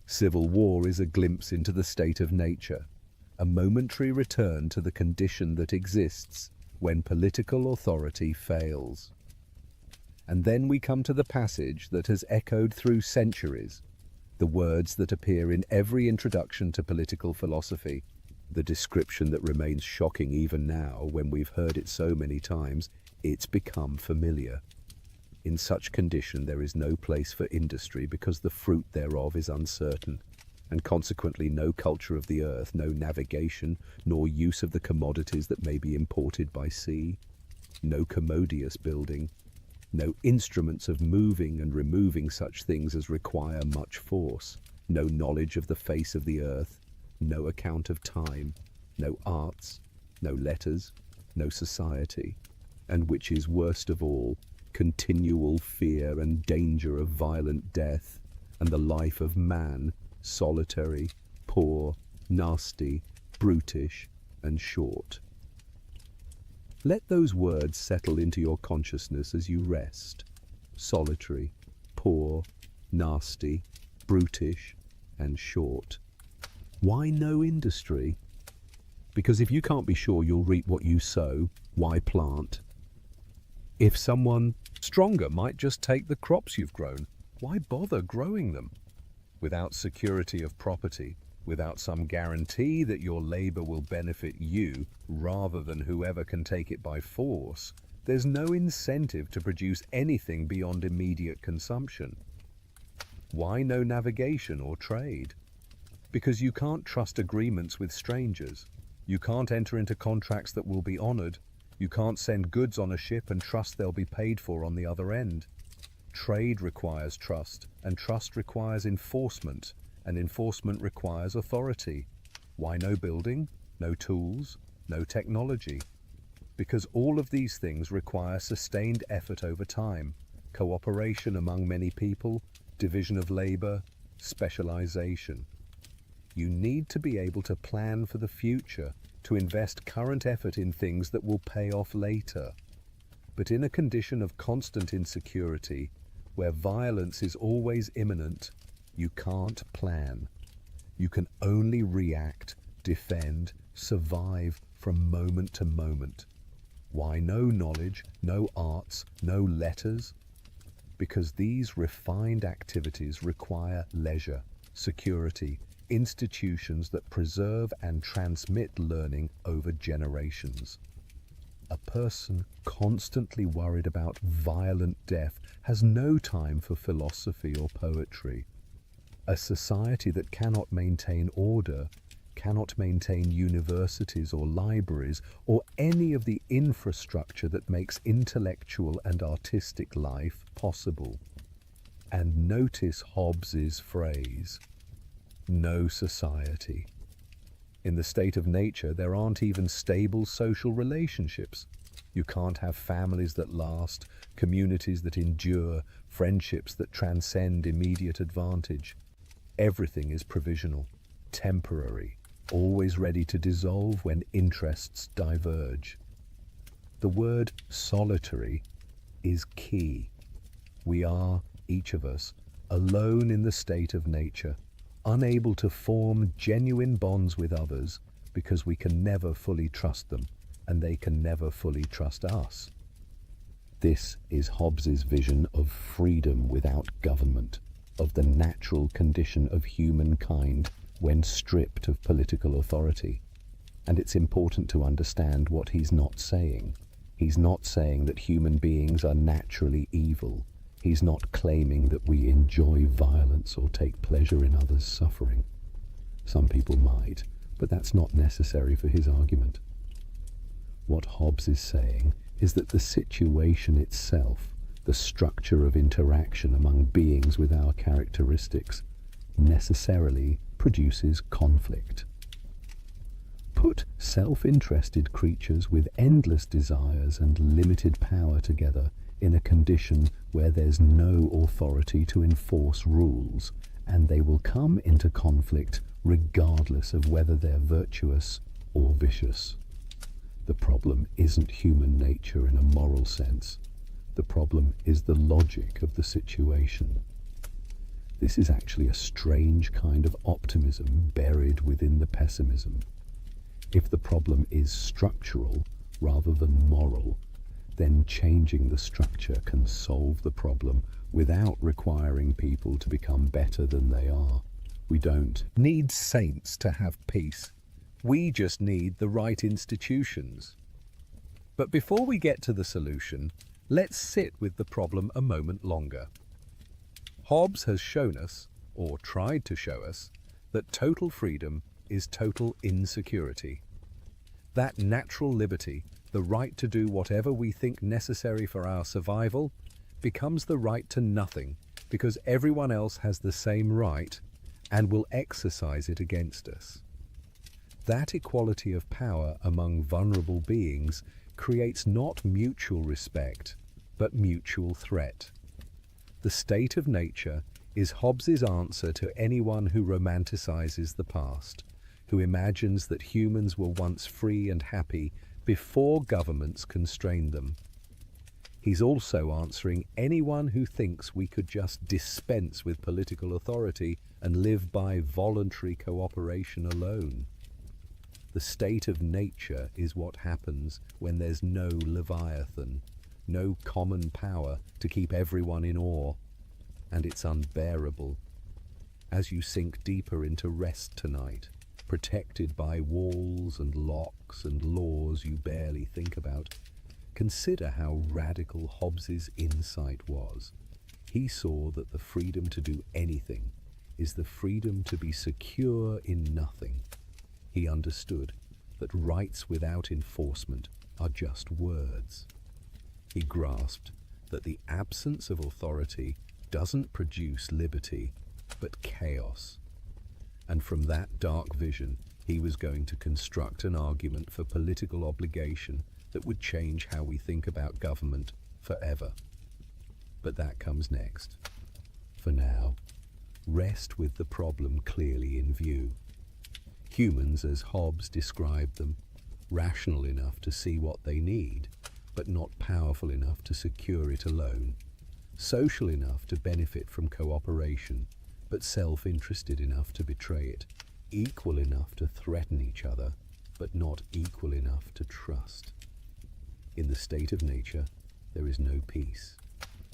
Civil war is a glimpse into the state of nature, a momentary return to the condition that exists when political authority fails. And then we come to the passage that has echoed through centuries, the words that appear in every introduction to political philosophy, the description that remains shocking even now when we've heard it so many times, it's become familiar. In such condition there is no place for industry because the fruit thereof is uncertain, and consequently no culture of the earth, no navigation, nor use of the commodities that may be imported by sea, no commodious building, no instruments of moving and removing such things as require much force, no knowledge of the face of the earth, no account of time, no arts, no letters, no society, and which is worst of all, continual fear and danger of violent death, and the life of man, solitary, poor, nasty, brutish, and short. Let those words settle into your consciousness as you rest. Solitary, poor, nasty, brutish, and short. Why no industry? Because if you can't be sure you'll reap what you sow, why plant? If someone stronger might just take the crops you've grown, why bother growing them? Without security of property, without some guarantee that your labor will benefit you rather than whoever can take it by force, there's no incentive to produce anything beyond immediate consumption. Why no navigation or trade? Because you can't trust agreements with strangers. You can't enter into contracts that will be honored. You can't send goods on a ship and trust they'll be paid for on the other end. Trade requires trust, and trust requires enforcement, and enforcement requires authority. Why no building, no tools, no technology? Because all of these things require sustained effort over time, cooperation among many people, division of labor, specialization. You need to be able to plan for the future, to invest current effort in things that will pay off later. But in a condition of constant insecurity, where violence is always imminent, you can't plan. You can only react, defend, survive from moment to moment. Why no knowledge, no arts, no letters? Because these refined activities require leisure, security, institutions that preserve and transmit learning over generations. A person constantly worried about violent death has no time for philosophy or poetry. A society that cannot maintain order, cannot maintain universities or libraries or any of the infrastructure that makes intellectual and artistic life possible. And notice Hobbes's phrase, no society. In the state of nature, there aren't even stable social relationships. You can't have families that last, communities that endure, friendships that transcend immediate advantage. Everything is provisional, temporary, always ready to dissolve when interests diverge. The word solitary is key. We are, each of us, alone in the state of nature, unable to form genuine bonds with others because we can never fully trust them and they can never fully trust us. This is Hobbes's vision of freedom without government, of the natural condition of humankind when stripped of political authority. And it's important to understand what he's not saying. He's not saying that human beings are naturally evil. He's not claiming that we enjoy violence or take pleasure in others' suffering. Some people might, but that's not necessary for his argument. What Hobbes is saying is that the situation itself, the structure of interaction among beings with our characteristics, necessarily produces conflict. Put self-interested creatures with endless desires and limited power together in a condition where there's no authority to enforce rules, and they will come into conflict regardless of whether they're virtuous or vicious. The problem isn't human nature in a moral sense. The problem is the logic of the situation. This is actually a strange kind of optimism buried within the pessimism. If the problem is structural rather than moral, then changing the structure can solve the problem without requiring people to become better than they are. We don't need saints to have peace. We just need the right institutions. But before we get to the solution, let's sit with the problem a moment longer. Hobbes has shown us, or tried to show us, that total freedom is total insecurity. That natural liberty, the right to do whatever we think necessary for our survival, becomes the right to nothing because everyone else has the same right and will exercise it against us. That equality of power among vulnerable beings creates not mutual respect, but mutual threat. The state of nature is Hobbes's answer to anyone who romanticizes the past, who imagines that humans were once free and happy before governments constrained them. He's also answering anyone who thinks we could just dispense with political authority and live by voluntary cooperation alone. The state of nature is what happens when there's no Leviathan, no common power to keep everyone in awe, and it's unbearable. As you sink deeper into rest tonight, protected by walls and locks and laws you barely think about, consider how radical Hobbes's insight was. He saw that the freedom to do anything is the freedom to be secure in nothing. He understood that rights without enforcement are just words. He grasped that the absence of authority doesn't produce liberty, but chaos. And from that dark vision, he was going to construct an argument for political obligation that would change how we think about government forever. But that comes next. For now, rest with the problem clearly in view. Humans, as Hobbes described them, rational enough to see what they need, but not powerful enough to secure it alone, social enough to benefit from cooperation, but self-interested enough to betray it, equal enough to threaten each other, but not equal enough to trust. In the state of nature, there is no peace,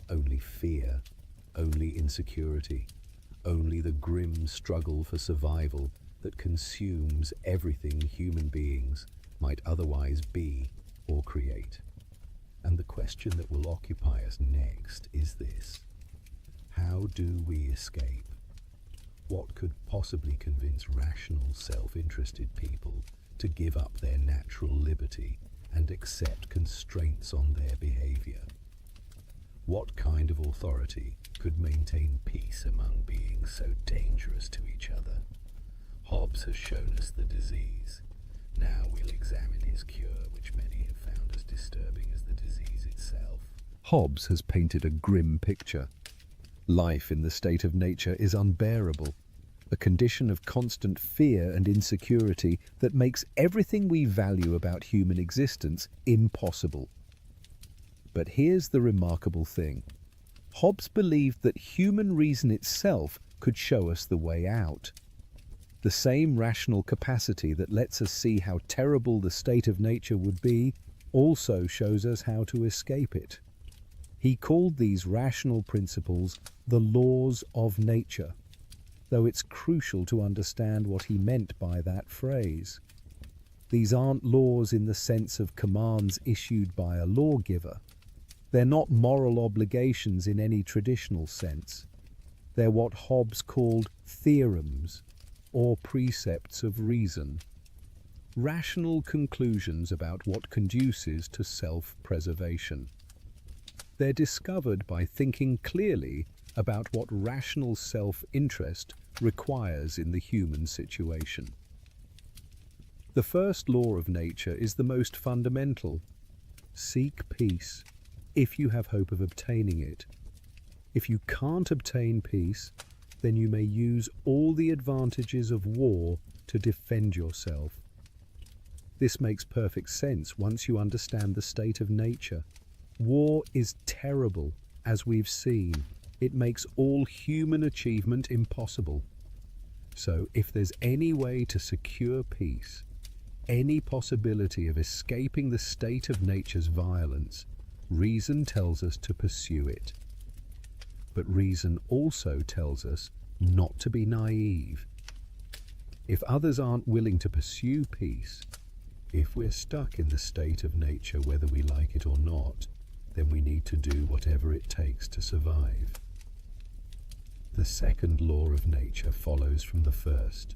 only fear, only insecurity, only the grim struggle for survival that consumes everything human beings might otherwise be or create. And the question that will occupy us next is this: how do we escape? What could possibly convince rational, self-interested people to give up their natural liberty and accept constraints on their behavior? What kind of authority could maintain peace among beings so dangerous to each other? Hobbes has shown us the disease. Now we'll examine his cure, which many have found as disturbing as the disease itself. Hobbes has painted a grim picture. Life in the state of nature is unbearable, a condition of constant fear and insecurity that makes everything we value about human existence impossible. But here's the remarkable thing. Hobbes believed that human reason itself could show us the way out. The same rational capacity that lets us see how terrible the state of nature would be also shows us how to escape it. He called these rational principles the laws of nature, though it's crucial to understand what he meant by that phrase. These aren't laws in the sense of commands issued by a lawgiver. They're not moral obligations in any traditional sense. They're what Hobbes called theorems, or precepts of reason, rational conclusions about what conduces to self-preservation. They're discovered by thinking clearly about what rational self-interest requires in the human situation. The first law of nature is the most fundamental. Seek peace, if you have hope of obtaining it. If you can't obtain peace, then you may use all the advantages of war to defend yourself. This makes perfect sense once you understand the state of nature. War is terrible, as we've seen. It makes all human achievement impossible. So if there's any way to secure peace, any possibility of escaping the state of nature's violence, reason tells us to pursue it. But reason also tells us not to be naive. If others aren't willing to pursue peace, if we're stuck in the state of nature whether we like it or not, then we need to do whatever it takes to survive. The second law of nature follows from the first.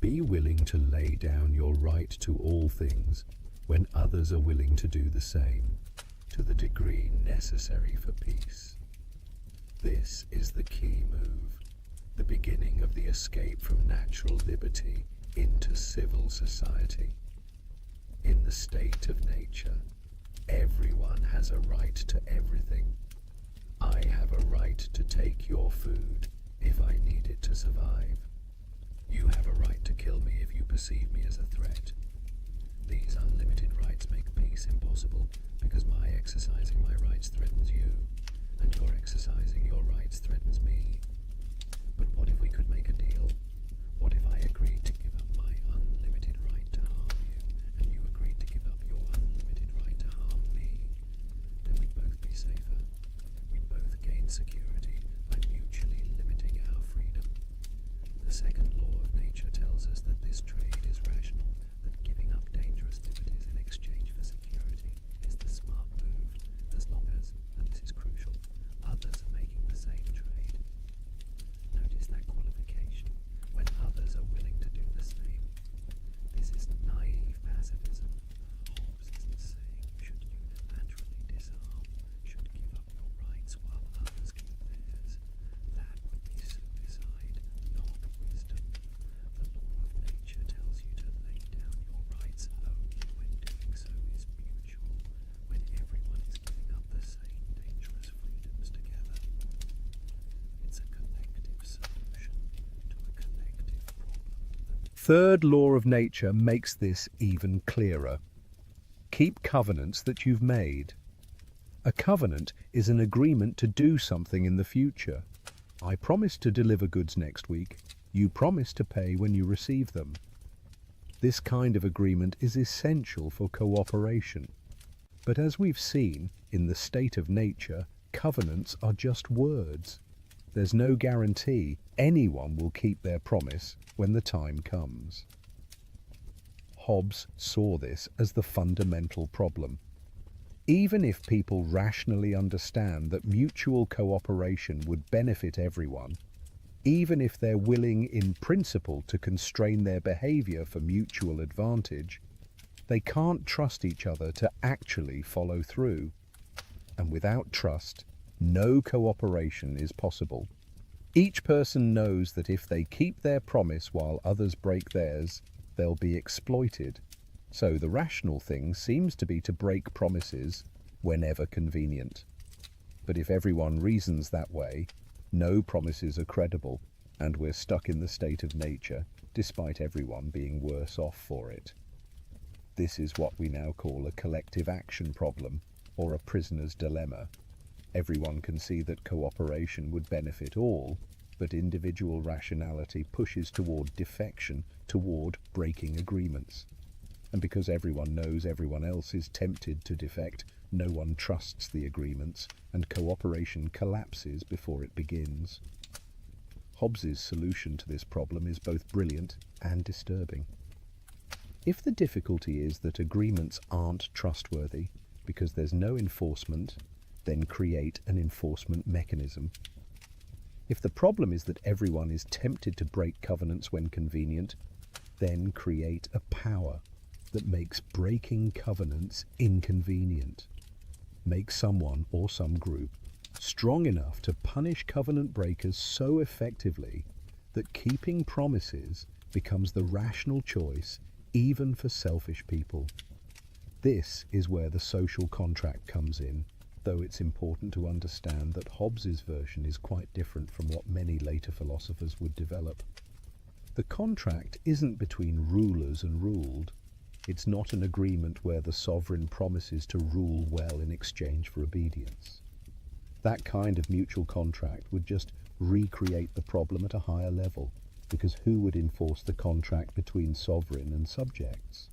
Be willing to lay down your right to all things when others are willing to do the same, to the degree necessary for peace. This is the key move, the beginning of the escape from natural liberty into civil society. In the state of nature, everyone has a right to everything. I have a right to take your food if I need it to survive. You have a right to kill me if you perceive me as a threat. These unlimited rights make peace impossible because my exercising my rights threatens you, and your exercising your rights threatens me. But what if we could make a deal? What if I agreed to give up my unlimited right to harm you, and you agreed to give up your unlimited right to harm me? Then we'd both be safer. We'd both gain security by mutually limiting our freedom. The second law of nature tells us that this trade is rational, that giving up dangerous liberties in exchange for security is the smart move, as long as, and this is crucial, others are making the same trade. Notice that qualification, when others are willing to do the same. This is naive pacifism. Hobbes isn't saying you should unilaterally disarm, should give third law of nature makes this even clearer. Keep covenants that you've made. A covenant is an agreement to do something in the future. I promise to deliver goods next week. You promise to pay when you receive them. This kind of agreement is essential for cooperation. But as we've seen, in the state of nature, covenants are just words. There's no guarantee anyone will keep their promise when the time comes. Hobbes saw this as the fundamental problem. Even if people rationally understand that mutual cooperation would benefit everyone, even if they're willing in principle to constrain their behavior for mutual advantage, they can't trust each other to actually follow through. And without trust, no cooperation is possible. Each person knows that if they keep their promise while others break theirs, they'll be exploited. So the rational thing seems to be to break promises whenever convenient. But if everyone reasons that way, no promises are credible, and we're stuck in the state of nature, despite everyone being worse off for it. This is what we now call a collective action problem, or a prisoner's dilemma. Everyone can see that cooperation would benefit all, but individual rationality pushes toward defection, toward breaking agreements. And because everyone knows everyone else is tempted to defect, no one trusts the agreements, and cooperation collapses before it begins. Hobbes's solution to this problem is both brilliant and disturbing. If the difficulty is that agreements aren't trustworthy because there's no enforcement, then create an enforcement mechanism. If the problem is that everyone is tempted to break covenants when convenient, then create a power that makes breaking covenants inconvenient. Make someone or some group strong enough to punish covenant breakers so effectively that keeping promises becomes the rational choice even for selfish people. This is where the social contract comes in, though it's important to understand that Hobbes's version is quite different from what many later philosophers would develop. The contract isn't between rulers and ruled. It's not an agreement where the sovereign promises to rule well in exchange for obedience. That kind of mutual contract would just recreate the problem at a higher level, because who would enforce the contract between sovereign and subjects?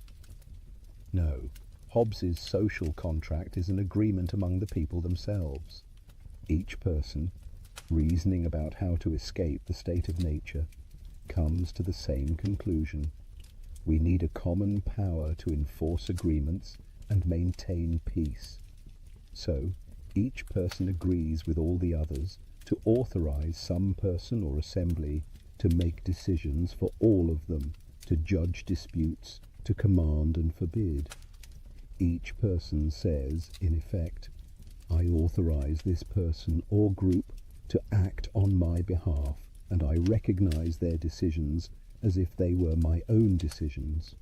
No, Hobbes's social contract is an agreement among the people themselves. Each person, reasoning about how to escape the state of nature, comes to the same conclusion. We need a common power to enforce agreements and maintain peace. So, each person agrees with all the others to authorize some person or assembly to make decisions for all of them, to judge disputes, to command and forbid. Each person says, in effect, I authorize this person or group to act on my behalf, and I recognize their decisions as if they were my own decisions.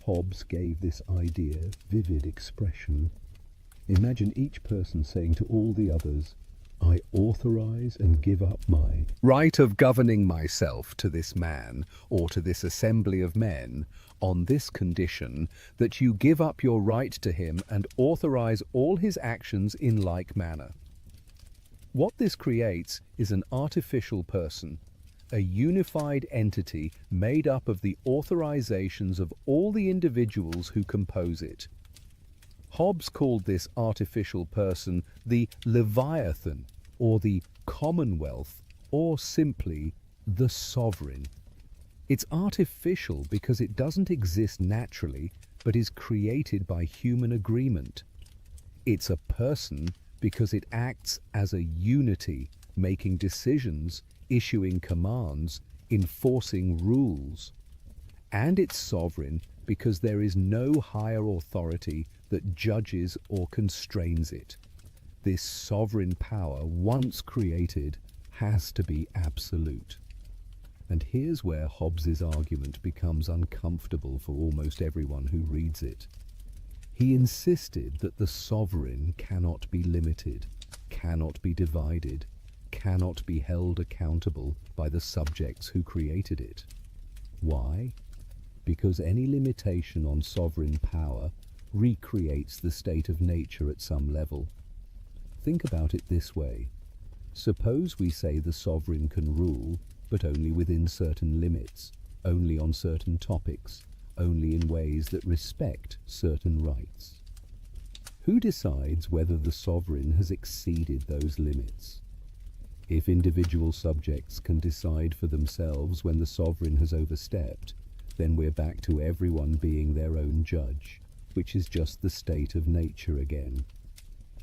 Hobbes gave this idea vivid expression. Imagine each person saying to all the others, I authorize and give up my right of governing myself to this man or to this assembly of men on this condition that you give up your right to him and authorize all his actions in like manner. What this creates is an artificial person, a unified entity made up of the authorizations of all the individuals who compose it. Hobbes called this artificial person the Leviathan, or the Commonwealth, or simply the Sovereign. It's artificial because it doesn't exist naturally, but is created by human agreement. It's a person because it acts as a unity, making decisions, issuing commands, enforcing rules. And it's sovereign because there is no higher authority that judges or constrains it. This sovereign power, once created, has to be absolute. And here's where Hobbes's argument becomes uncomfortable for almost everyone who reads it. He insisted that the sovereign cannot be limited, cannot be divided, cannot be held accountable by the subjects who created it. Why? because any limitation on sovereign power recreates the state of nature at some level. Think about it this way. Suppose we say the sovereign can rule, but only within certain limits, only on certain topics, only in ways that respect certain rights. Who decides whether the sovereign has exceeded those limits? If individual subjects can decide for themselves when the sovereign has overstepped, then we're back to everyone being their own judge, which is just the state of nature again.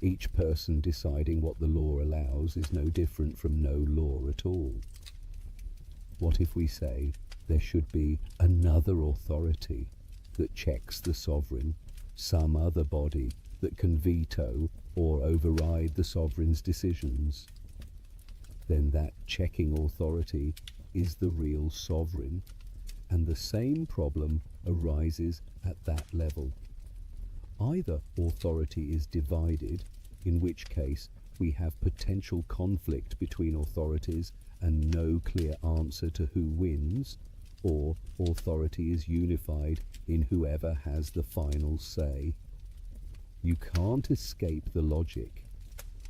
Each person deciding what the law allows is no different from no law at all. What if we say there should be another authority that checks the sovereign, some other body that can veto or override the sovereign's decisions? Then that checking authority is the real sovereign, and the same problem arises at that level. Either authority is divided, in which case we have potential conflict between authorities and no clear answer to who wins, or authority is unified in whoever has the final say. You can't escape the logic.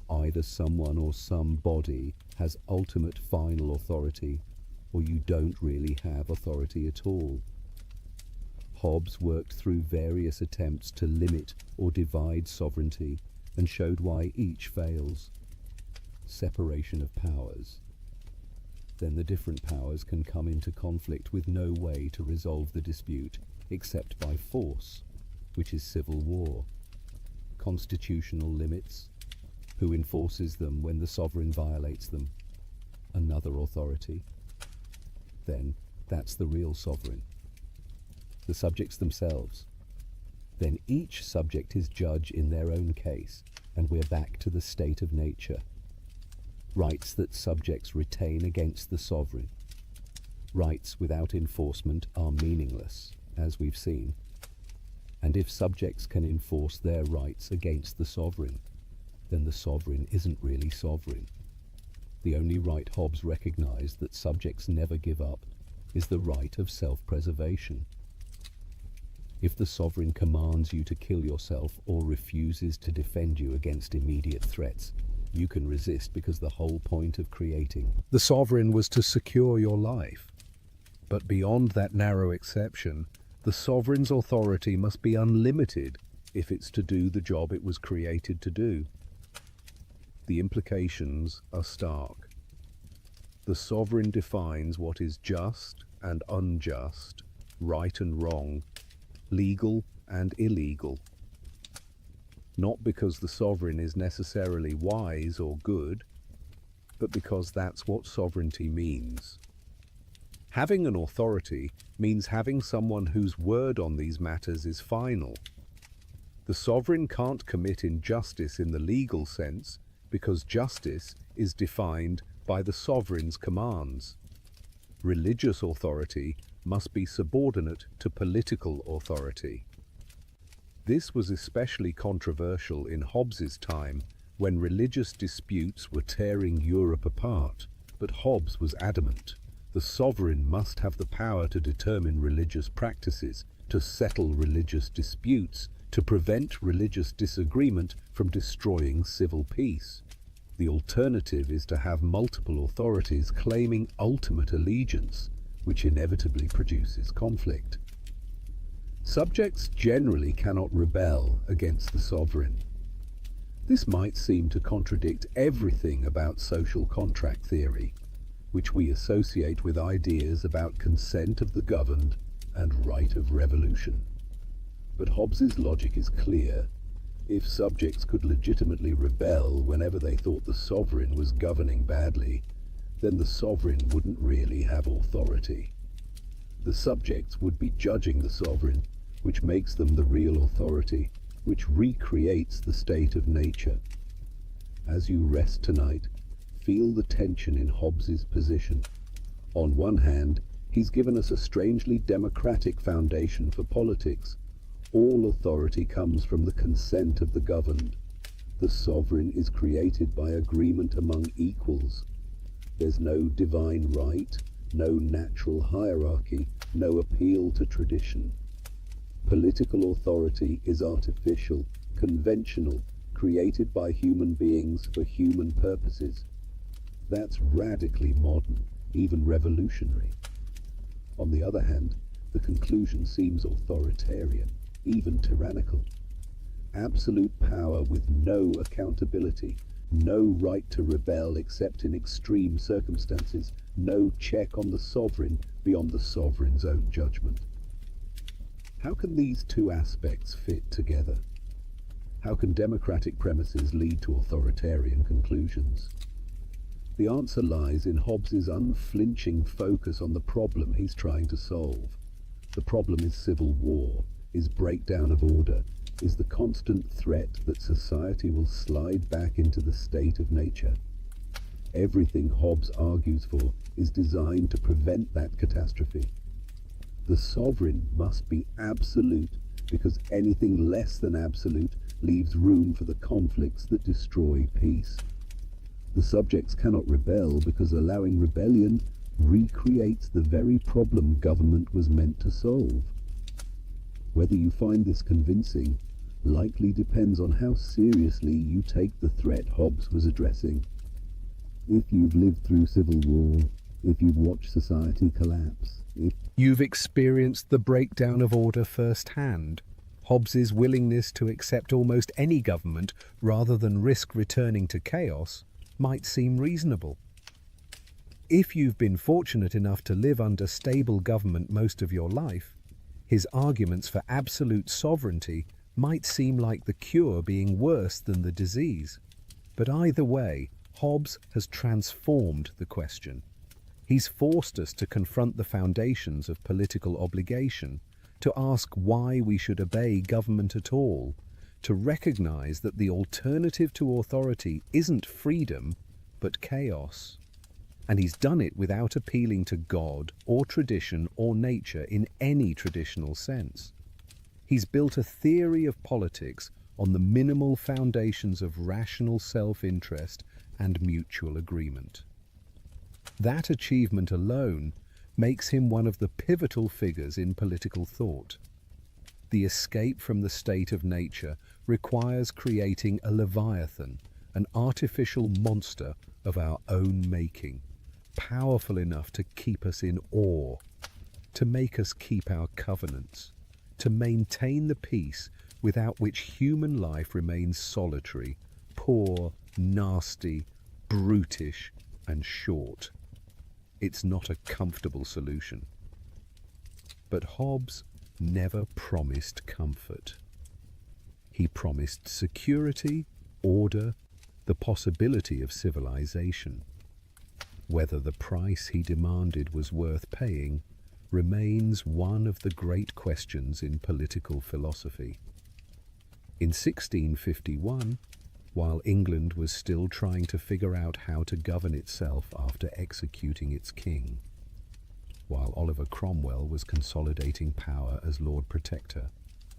Either someone or somebody has ultimate final authority, or you don't really have authority at all. Hobbes worked through various attempts to limit or divide sovereignty and showed why each fails. Separation of powers. Then the different powers can come into conflict with no way to resolve the dispute except by force, which is civil war. Constitutional limits. Who enforces them when the sovereign violates them? Another authority. Then that's the real sovereign. The subjects themselves. Then each subject is judge in their own case, and we're back to the state of nature. Rights that subjects retain against the sovereign. Rights without enforcement are meaningless, as we've seen. And if subjects can enforce their rights against the sovereign, then the sovereign isn't really sovereign. The only right Hobbes recognized that subjects never give up is the right of self-preservation. If the sovereign commands you to kill yourself or refuses to defend you against immediate threats, you can resist because the whole point of creating the sovereign was to secure your life. But beyond that narrow exception, the sovereign's authority must be unlimited if it's to do the job it was created to do. The implications are stark. The sovereign defines what is just and unjust, right and wrong, legal and illegal. Not because the sovereign is necessarily wise or good, but because that's what sovereignty means. Having an authority means having someone whose word on these matters is final. The sovereign can't commit injustice in the legal sense because justice is defined by the sovereign's commands. Religious authority must be subordinate to political authority. This was especially controversial in Hobbes's time, when religious disputes were tearing Europe apart, but Hobbes was adamant. The sovereign must have the power to determine religious practices, to settle religious disputes, to prevent religious disagreement from destroying civil peace. The alternative is to have multiple authorities claiming ultimate allegiance, which inevitably produces conflict. Subjects generally cannot rebel against the sovereign. This might seem to contradict everything about social contract theory, which we associate with ideas about consent of the governed and right of revolution. But Hobbes's logic is clear. If subjects could legitimately rebel whenever they thought the sovereign was governing badly, then the sovereign wouldn't really have authority. The subjects would be judging the sovereign, which makes them the real authority, which recreates the state of nature. As you rest tonight, feel the tension in Hobbes's position. On one hand, he's given us a strangely democratic foundation for politics. All authority comes from the consent of the governed. The sovereign is created by agreement among equals. There's no divine right, no natural hierarchy, no appeal to tradition. Political authority is artificial, conventional, created by human beings for human purposes. That's radically modern, even revolutionary. On the other hand, the conclusion seems authoritarian, even tyrannical. Absolute power with no accountability, no right to rebel except in extreme circumstances, no check on the sovereign beyond the sovereign's own judgment. How can these two aspects fit together? How can democratic premises lead to authoritarian conclusions? The answer lies in Hobbes's unflinching focus on the problem he's trying to solve. The problem is civil war, is breakdown of order, is the constant threat that society will slide back into the state of nature. Everything Hobbes argues for is designed to prevent that catastrophe. The sovereign must be absolute because anything less than absolute leaves room for the conflicts that destroy peace. The subjects cannot rebel because allowing rebellion recreates the very problem government was meant to solve. Whether you find this convincing likely depends on how seriously you take the threat Hobbes was addressing. If you've lived through civil war, if you've watched society collapse, if You've experienced the breakdown of order firsthand. Hobbes's willingness to accept almost any government rather than risk returning to chaos might seem reasonable. If you've been fortunate enough to live under stable government most of your life, his arguments for absolute sovereignty might seem like the cure being worse than the disease. But either way, Hobbes has transformed the question. He's forced us to confront the foundations of political obligation, to ask why we should obey government at all, to recognize that the alternative to authority isn't freedom, but chaos. And he's done it without appealing to God or tradition or nature in any traditional sense. He's built a theory of politics on the minimal foundations of rational self-interest and mutual agreement. That achievement alone makes him one of the pivotal figures in political thought. The escape from the state of nature requires creating a leviathan, an artificial monster of our own making, powerful enough to keep us in awe, to make us keep our covenants, to maintain the peace without which human life remains solitary, poor, nasty, brutish, and short. It's not a comfortable solution. But Hobbes never promised comfort. He promised security, order, the possibility of civilization. Whether the price he demanded was worth paying remains one of the great questions in political philosophy. In 1651, while England was still trying to figure out how to govern itself after executing its king, while Oliver Cromwell was consolidating power as Lord Protector,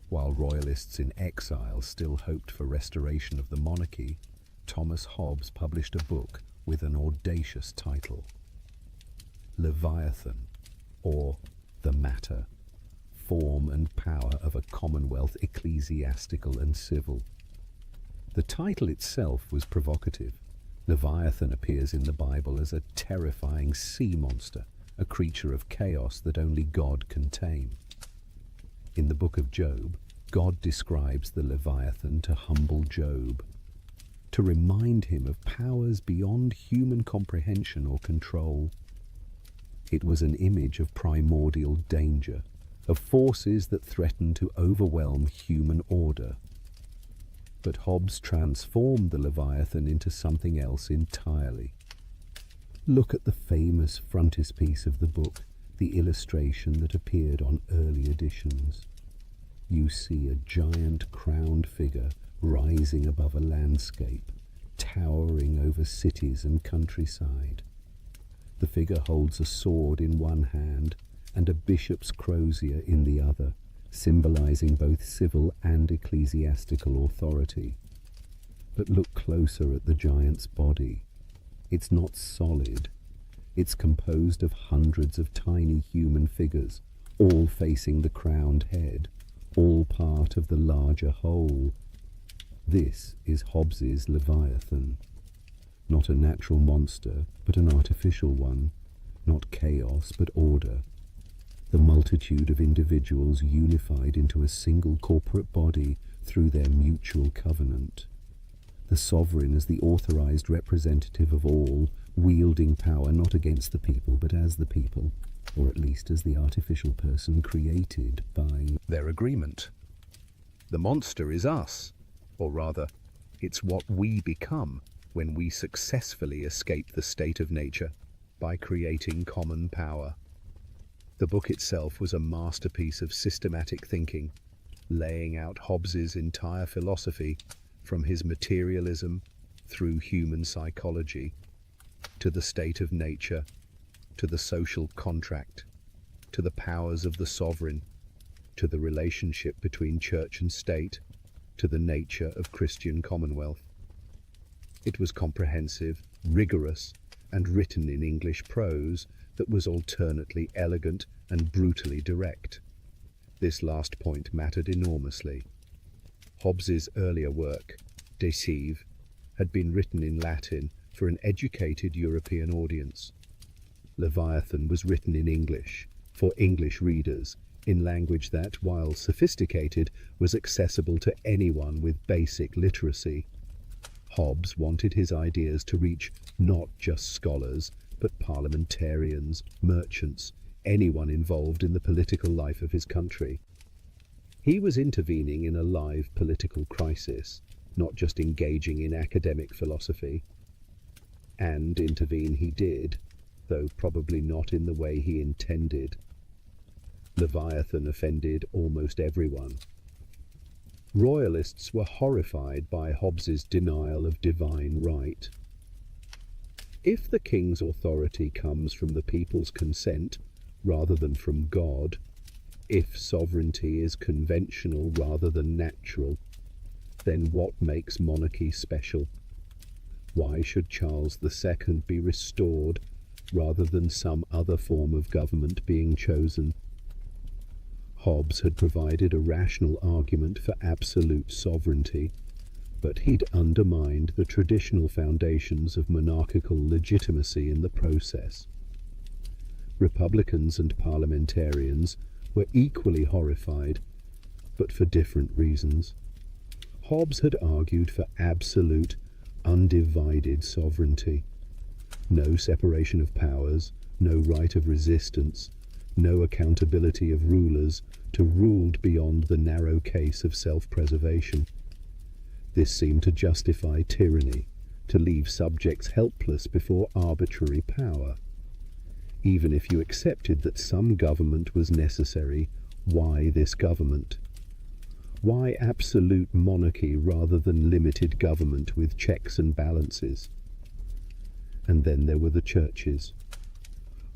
while royalists in exile still hoped for restoration of the monarchy, Thomas Hobbes published a book with an audacious title, Leviathan, or The Matter, Form and Power of a Commonwealth Ecclesiastical and Civil. The title itself was provocative. Leviathan appears in the Bible as a terrifying sea monster, a creature of chaos that only God can tame. In the book of Job, God describes the Leviathan to humble Job, to remind him of powers beyond human comprehension or control. It was an image of primordial danger, of forces that threaten to overwhelm human order. But Hobbes transformed the Leviathan into something else entirely. Look at the famous frontispiece of the book, the illustration that appeared on early editions. You see a giant crowned figure rising above a landscape, towering over cities and countryside. The figure holds a sword in one hand and a bishop's crozier in the other, symbolizing both civil and ecclesiastical authority. But look closer at the giant's body. It's not solid. It's composed of hundreds of tiny human figures, all facing the crowned head, all part of the larger whole. This is Hobbes's Leviathan. Not a natural monster, but an artificial one. Not chaos, but order. The multitude of individuals unified into a single corporate body through their mutual covenant. The sovereign as the authorized representative of all, wielding power not against the people, but as the people, or at least as the artificial person created by Their agreement. The monster is us, or rather, it's what we become when we successfully escape the state of nature by creating common power. The book itself was a masterpiece of systematic thinking, laying out Hobbes's entire philosophy from his materialism through human psychology, to the state of nature, to the social contract, to the powers of the sovereign, to the relationship between church and state, to the nature of Christian commonwealth. It was comprehensive, rigorous, and written in English prose that was alternately elegant and brutally direct. This last point mattered enormously. Hobbes's earlier work, Deceive, had been written in Latin for an educated European audience. Leviathan was written in English, for English readers, in language that, while sophisticated, was accessible to anyone with basic literacy. Hobbes wanted his ideas to reach not just scholars, but parliamentarians, merchants, anyone involved in the political life of his country. He was intervening in a live political crisis, not just engaging in academic philosophy. And intervene he did, though probably not in the way he intended. Leviathan offended almost everyone. Royalists were horrified by Hobbes's denial of divine right. If the king's authority comes from the people's consent rather than from God, if sovereignty is conventional rather than natural, then what makes monarchy special? Why should Charles II be restored rather than some other form of government being chosen? Hobbes had provided a rational argument for absolute sovereignty, but he'd undermined the traditional foundations of monarchical legitimacy in the process. Republicans and parliamentarians were equally horrified, but for different reasons. Hobbes had argued for absolute, undivided sovereignty. No separation of powers, no right of resistance, no accountability of rulers to ruled beyond the narrow case of self-preservation. This seemed to justify tyranny, to leave subjects helpless before arbitrary power. Even if you accepted that some government was necessary, why this government? Why absolute monarchy rather than limited government with checks and balances? And then there were the churches.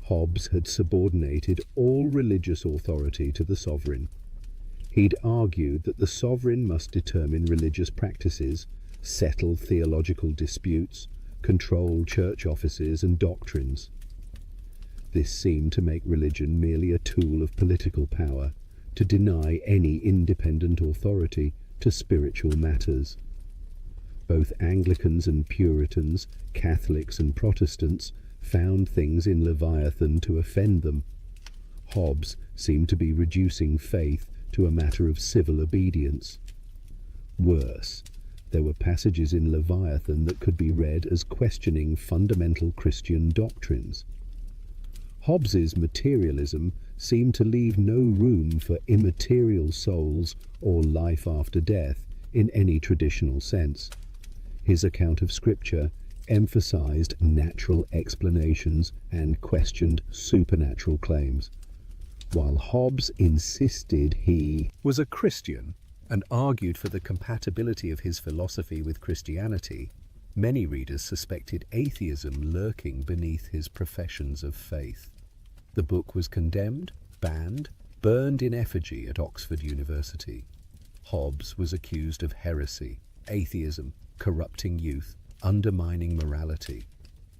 Hobbes had subordinated all religious authority to the sovereign. He'd argued that the sovereign must determine religious practices, settle theological disputes, control church offices and doctrines. This seemed to make religion merely a tool of political power, to deny any independent authority to spiritual matters. Both Anglicans and Puritans, Catholics and Protestants found things in Leviathan to offend them. Hobbes seemed to be reducing faith to a matter of civil obedience. Worse, there were passages in Leviathan that could be read as questioning fundamental Christian doctrines. Hobbes's materialism seemed to leave no room for immaterial souls or life after death in any traditional sense. His account of Scripture emphasized natural explanations and questioned supernatural claims, while Hobbes insisted he was a Christian and argued for the compatibility of his philosophy with Christianity. Many readers suspected atheism lurking beneath his professions of faith. The book was condemned, banned, burned in effigy at Oxford University. Hobbes was accused of heresy, atheism, corrupting youth, undermining morality.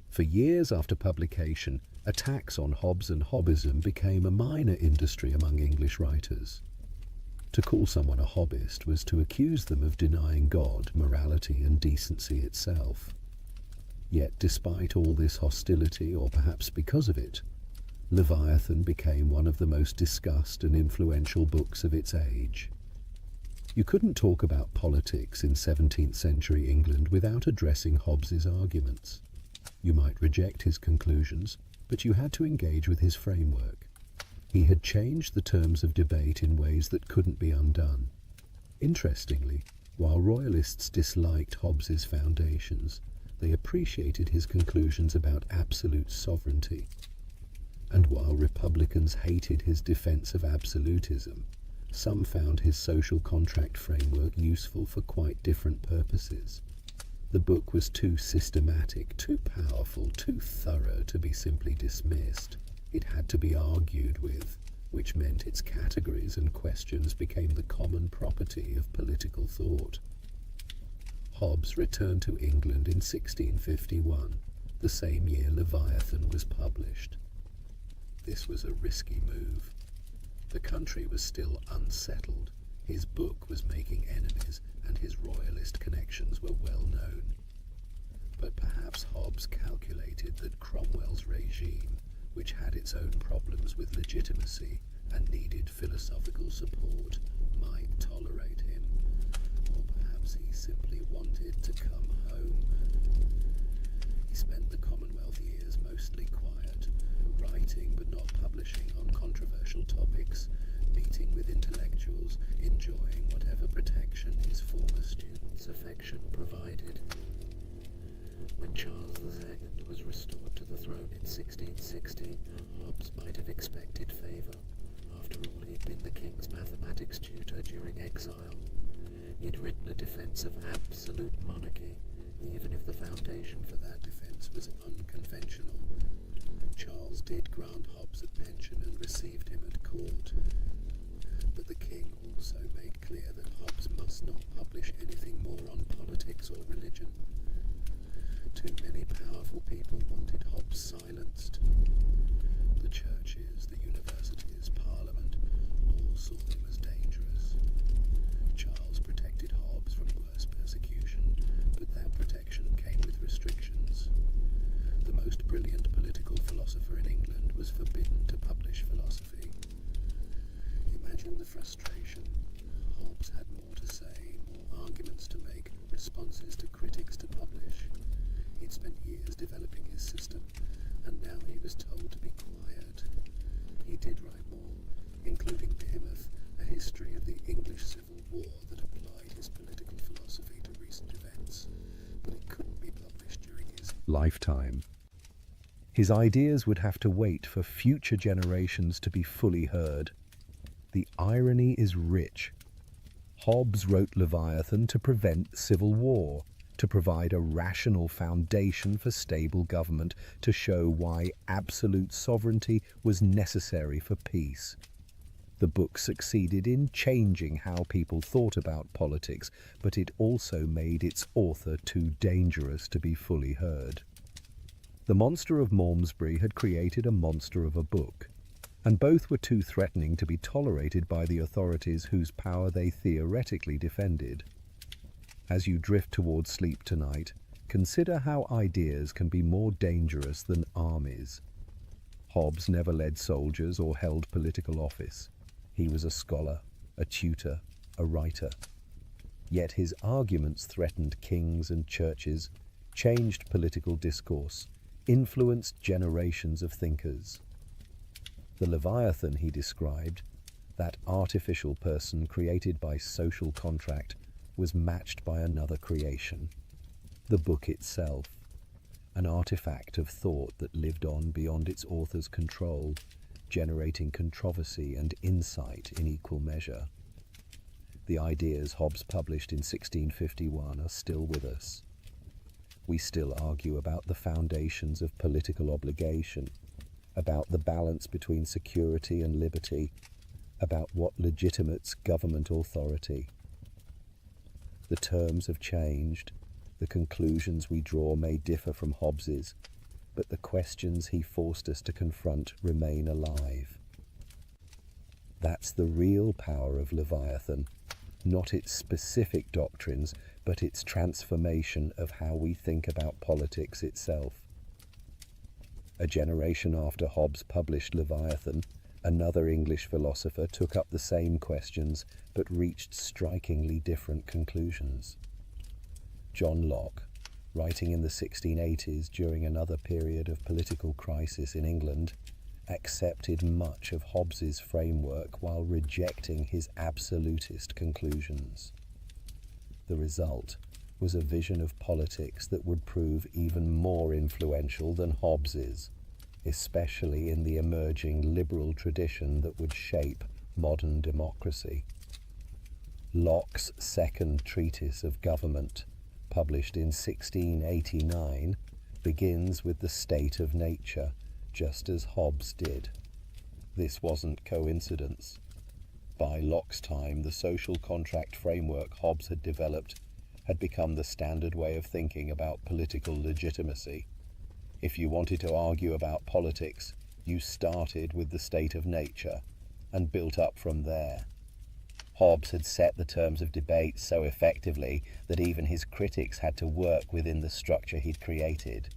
For years after publication, Attacks on Hobbes and Hobbism became a minor industry among English writers. To call someone a Hobbist was to accuse them of denying God, morality, and decency itself. Yet despite all this hostility, or perhaps because of it, Leviathan became one of the most discussed and influential books of its age. You couldn't talk about politics in 17th century England without addressing Hobbes's arguments. You might reject his conclusions, but you had to engage with his framework. He had changed the terms of debate in ways that couldn't be undone. Interestingly, while royalists disliked Hobbes's foundations, they appreciated his conclusions about absolute sovereignty. And while Republicans hated his defense of absolutism, some found his social contract framework useful for quite different purposes. The book was too systematic, too powerful, too thorough to be simply dismissed. It had to be argued with, which meant its categories and questions became the common property of political thought. Hobbes returned to England in 1651, the same year Leviathan was published. This was a risky move. The country was still unsettled, his book was making enemies, and his royalist connections were well known. But perhaps Hobbes calculated that Cromwell's regime, which had its own problems with legitimacy and needed philosophical support, might tolerate him. Or perhaps he simply wanted to come home. He spent the Commonwealth years mostly quiet, writing but not publishing on controversial topics, meeting with intellectuals, enjoying whatever protection his former students' affection provided. When Charles II was restored to the throne in 1660, Hobbes might have expected favour. After all, he'd been the king's mathematics tutor during exile. He'd written a defence of absolute monarchy, even if the foundation for that defence was unconventional. Charles did grant Hobbes a pension and received him at court. But the king also made clear that Hobbes must not publish anything more on politics or religion. Too many powerful people wanted Hobbes silenced. The churches, the universities, Parliament, all saw him as dangerous. Charles protected Hobbes from worse persecution, but that protection came with restrictions. The most brilliant political philosopher in England was forbidden to publish philosophy. Imagine the frustration. Hobbes had more to say, more arguments to make, responses to critics to publish. He'd spent years developing his system, and now he was told to be quiet. He did write more, including Behemoth, a history of the English Civil War that applied his political philosophy to recent events, but it couldn't be published during his lifetime. His ideas would have to wait for future generations to be fully heard. The irony is rich. Hobbes wrote Leviathan to prevent civil war, to provide a rational foundation for stable government, to show why absolute sovereignty was necessary for peace. The book succeeded in changing how people thought about politics, but it also made its author too dangerous to be fully heard. The monster of Malmesbury had created a monster of a book, and both were too threatening to be tolerated by the authorities whose power they theoretically defended. As you drift towards sleep tonight, consider how ideas can be more dangerous than armies. Hobbes never led soldiers or held political office. He was a scholar, a tutor, a writer. Yet his arguments threatened kings and churches, changed political discourse, influenced generations of thinkers. The Leviathan he described, that artificial person created by social contract, was matched by another creation, the book itself, an artifact of thought that lived on beyond its author's control, generating controversy and insight in equal measure. The ideas Hobbes published in 1651 are still with us. We still argue about the foundations of political obligation, about the balance between security and liberty, about what legitimates government authority. The terms have changed, the conclusions we draw may differ from Hobbes's, but the questions he forced us to confront remain alive. That's the real power of Leviathan, not its specific doctrines, but its transformation of how we think about politics itself. A generation after Hobbes published Leviathan, another English philosopher took up the same questions but reached strikingly different conclusions. John Locke, writing in the 1680s during another period of political crisis in England, accepted much of Hobbes's framework while rejecting his absolutist conclusions. The result was a vision of politics that would prove even more influential than Hobbes's, especially in the emerging liberal tradition that would shape modern democracy. Locke's second treatise of government, published in 1689, begins with the state of nature, just as Hobbes did. This wasn't coincidence. By Locke's time, the social contract framework Hobbes had developed had become the standard way of thinking about political legitimacy. If you wanted to argue about politics, you started with the state of nature and built up from there. Hobbes had set the terms of debate so effectively that even his critics had to work within the structure he'd created.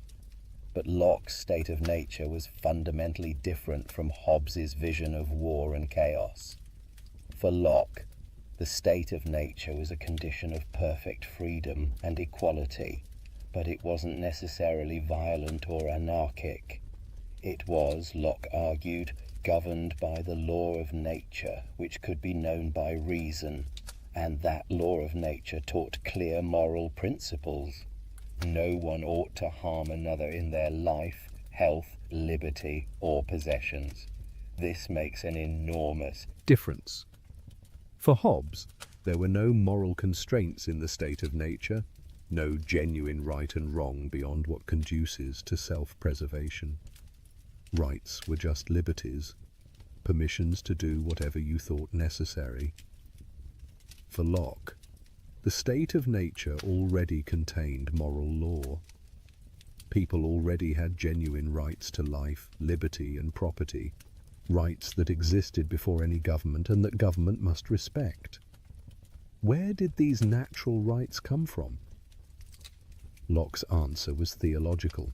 But Locke's state of nature was fundamentally different from Hobbes's vision of war and chaos. For Locke, the state of nature was a condition of perfect freedom and equality, but it wasn't necessarily violent or anarchic. It was, Locke argued, governed by the law of nature, which could be known by reason, and that law of nature taught clear moral principles. No one ought to harm another in their life, health, liberty, or possessions. This makes an enormous difference. For Hobbes, there were no moral constraints in the state of nature, no genuine right and wrong beyond what conduces to self-preservation. Rights were just liberties, permissions to do whatever you thought necessary. For Locke, the state of nature already contained moral law. People already had genuine rights to life, liberty, and property, rights that existed before any government and that government must respect. Where did these natural rights come from? Locke's answer was theological.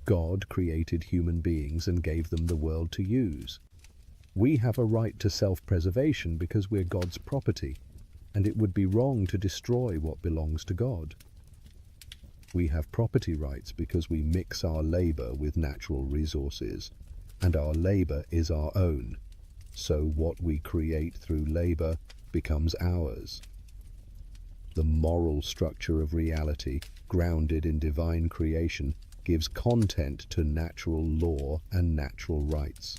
God created human beings and gave them the world to use. We have a right to self-preservation because we're God's property, and it would be wrong to destroy what belongs to God. We have property rights because we mix our labor with natural resources, and our labor is our own, so what we create through labor becomes ours. The moral structure of reality, grounded in divine creation, gives content to natural law and natural rights.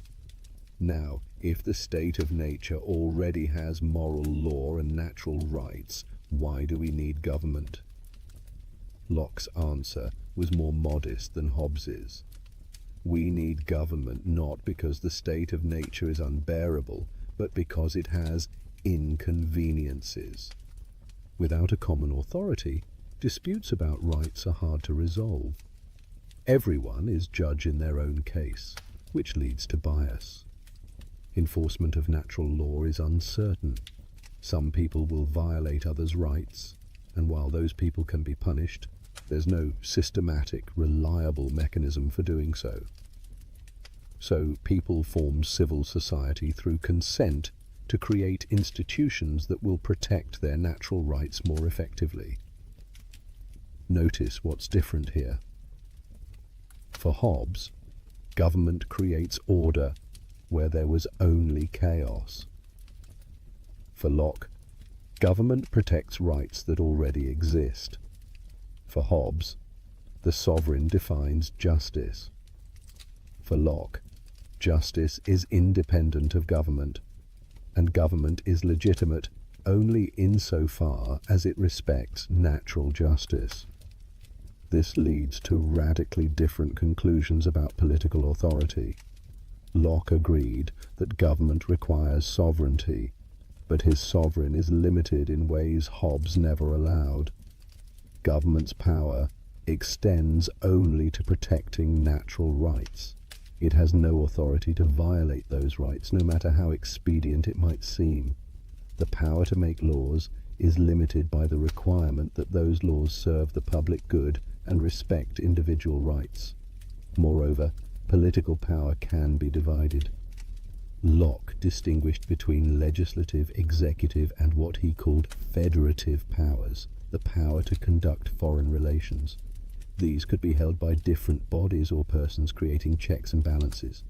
Now, if the state of nature already has moral law and natural rights, why do we need government? Locke's answer was more modest than Hobbes's. We need government not because the state of nature is unbearable, but because it has inconveniences. Without a common authority, disputes about rights are hard to resolve. Everyone is judge in their own case, which leads to bias. Enforcement of natural law is uncertain. Some people will violate others' rights, and while those people can be punished, there's no systematic, reliable mechanism for doing so. So people form civil society through consent to create institutions that will protect their natural rights more effectively. Notice what's different here. For Hobbes, government creates order where there was only chaos. For Locke, government protects rights that already exist. For Hobbes, the sovereign defines justice. For Locke, justice is independent of government, and government is legitimate only insofar as it respects natural justice. This leads to radically different conclusions about political authority. Locke agreed that government requires sovereignty, but his sovereign is limited in ways Hobbes never allowed. Government's power extends only to protecting natural rights. It has no authority to violate those rights, no matter how expedient it might seem. The power to make laws is limited by the requirement that those laws serve the public good and respect individual rights. Moreover, political power can be divided. Locke distinguished between legislative, executive, and what he called federative powers, the power to conduct foreign relations. These could be held by different bodies or persons creating checks and balances.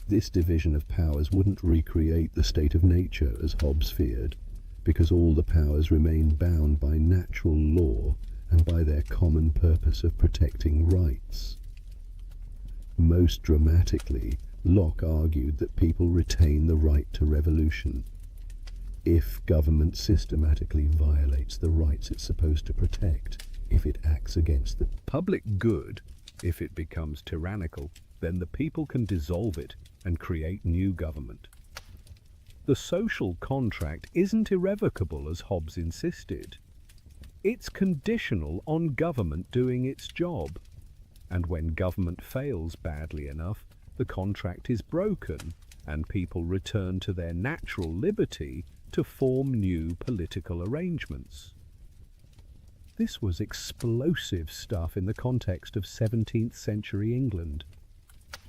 This division of powers wouldn't recreate the state of nature as Hobbes feared, because all the powers remain bound by natural law and by their common purpose of protecting rights. Most dramatically, Locke argued that people retain the right to revolution. If government systematically violates the rights it's supposed to protect, if it acts against the Public good, if it becomes tyrannical, then the people can dissolve it and create new government. The social contract isn't irrevocable, as Hobbes insisted. It's conditional on government doing its job. And when government fails badly enough, the contract is broken and people return to their natural liberty to form new political arrangements. This was explosive stuff in the context of 17th century England.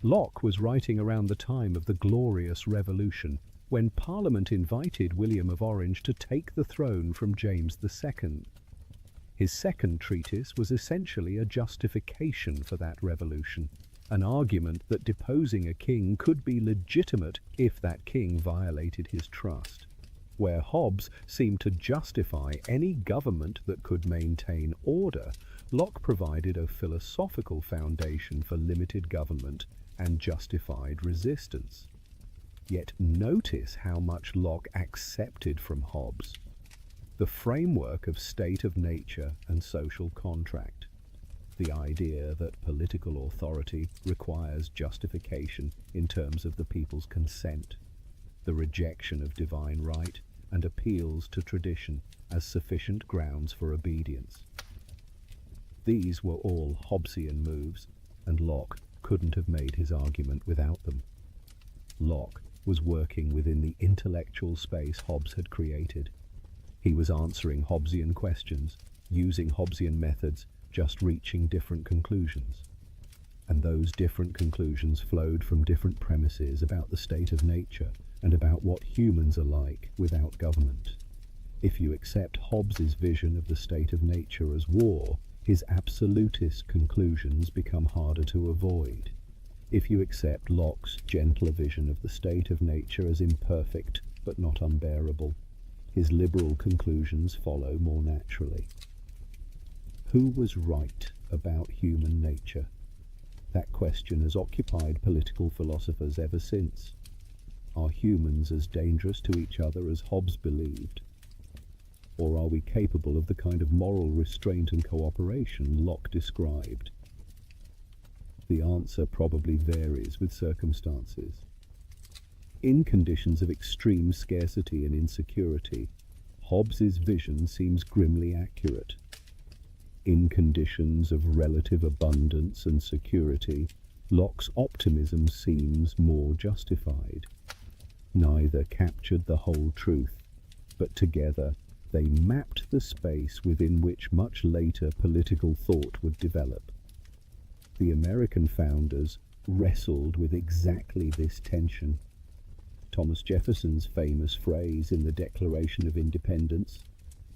Locke was writing around the time of the Glorious Revolution, when Parliament invited William of Orange to take the throne from James II. His second treatise was essentially a justification for that revolution, an argument that deposing a king could be legitimate if that king violated his trust. Where Hobbes seemed to justify any government that could maintain order, Locke provided a philosophical foundation for limited government and justified resistance. Yet notice how much Locke accepted from Hobbes: the framework of state of nature and social contract, the idea that political authority requires justification in terms of the people's consent, the rejection of divine right, and appeals to tradition as sufficient grounds for obedience. These were all Hobbesian moves, and Locke couldn't have made his argument without them. Locke was working within the intellectual space Hobbes had created. He was answering Hobbesian questions, using Hobbesian methods, just reaching different conclusions. And those different conclusions flowed from different premises about the state of nature and about what humans are like without government. If you accept Hobbes's vision of the state of nature as war, his absolutist conclusions become harder to avoid. If you accept Locke's gentler vision of the state of nature as imperfect but not unbearable, his liberal conclusions follow more naturally. Who was right about human nature? That question has occupied political philosophers ever since. Are humans as dangerous to each other as Hobbes believed? Or are we capable of the kind of moral restraint and cooperation Locke described? The answer probably varies with circumstances. In conditions of extreme scarcity and insecurity, Hobbes's vision seems grimly accurate. In conditions of relative abundance and security, Locke's optimism seems more justified. Neither captured the whole truth, but together they mapped the space within which much later political thought would develop. The American founders wrestled with exactly this tension. Thomas Jefferson's famous phrase in the Declaration of Independence,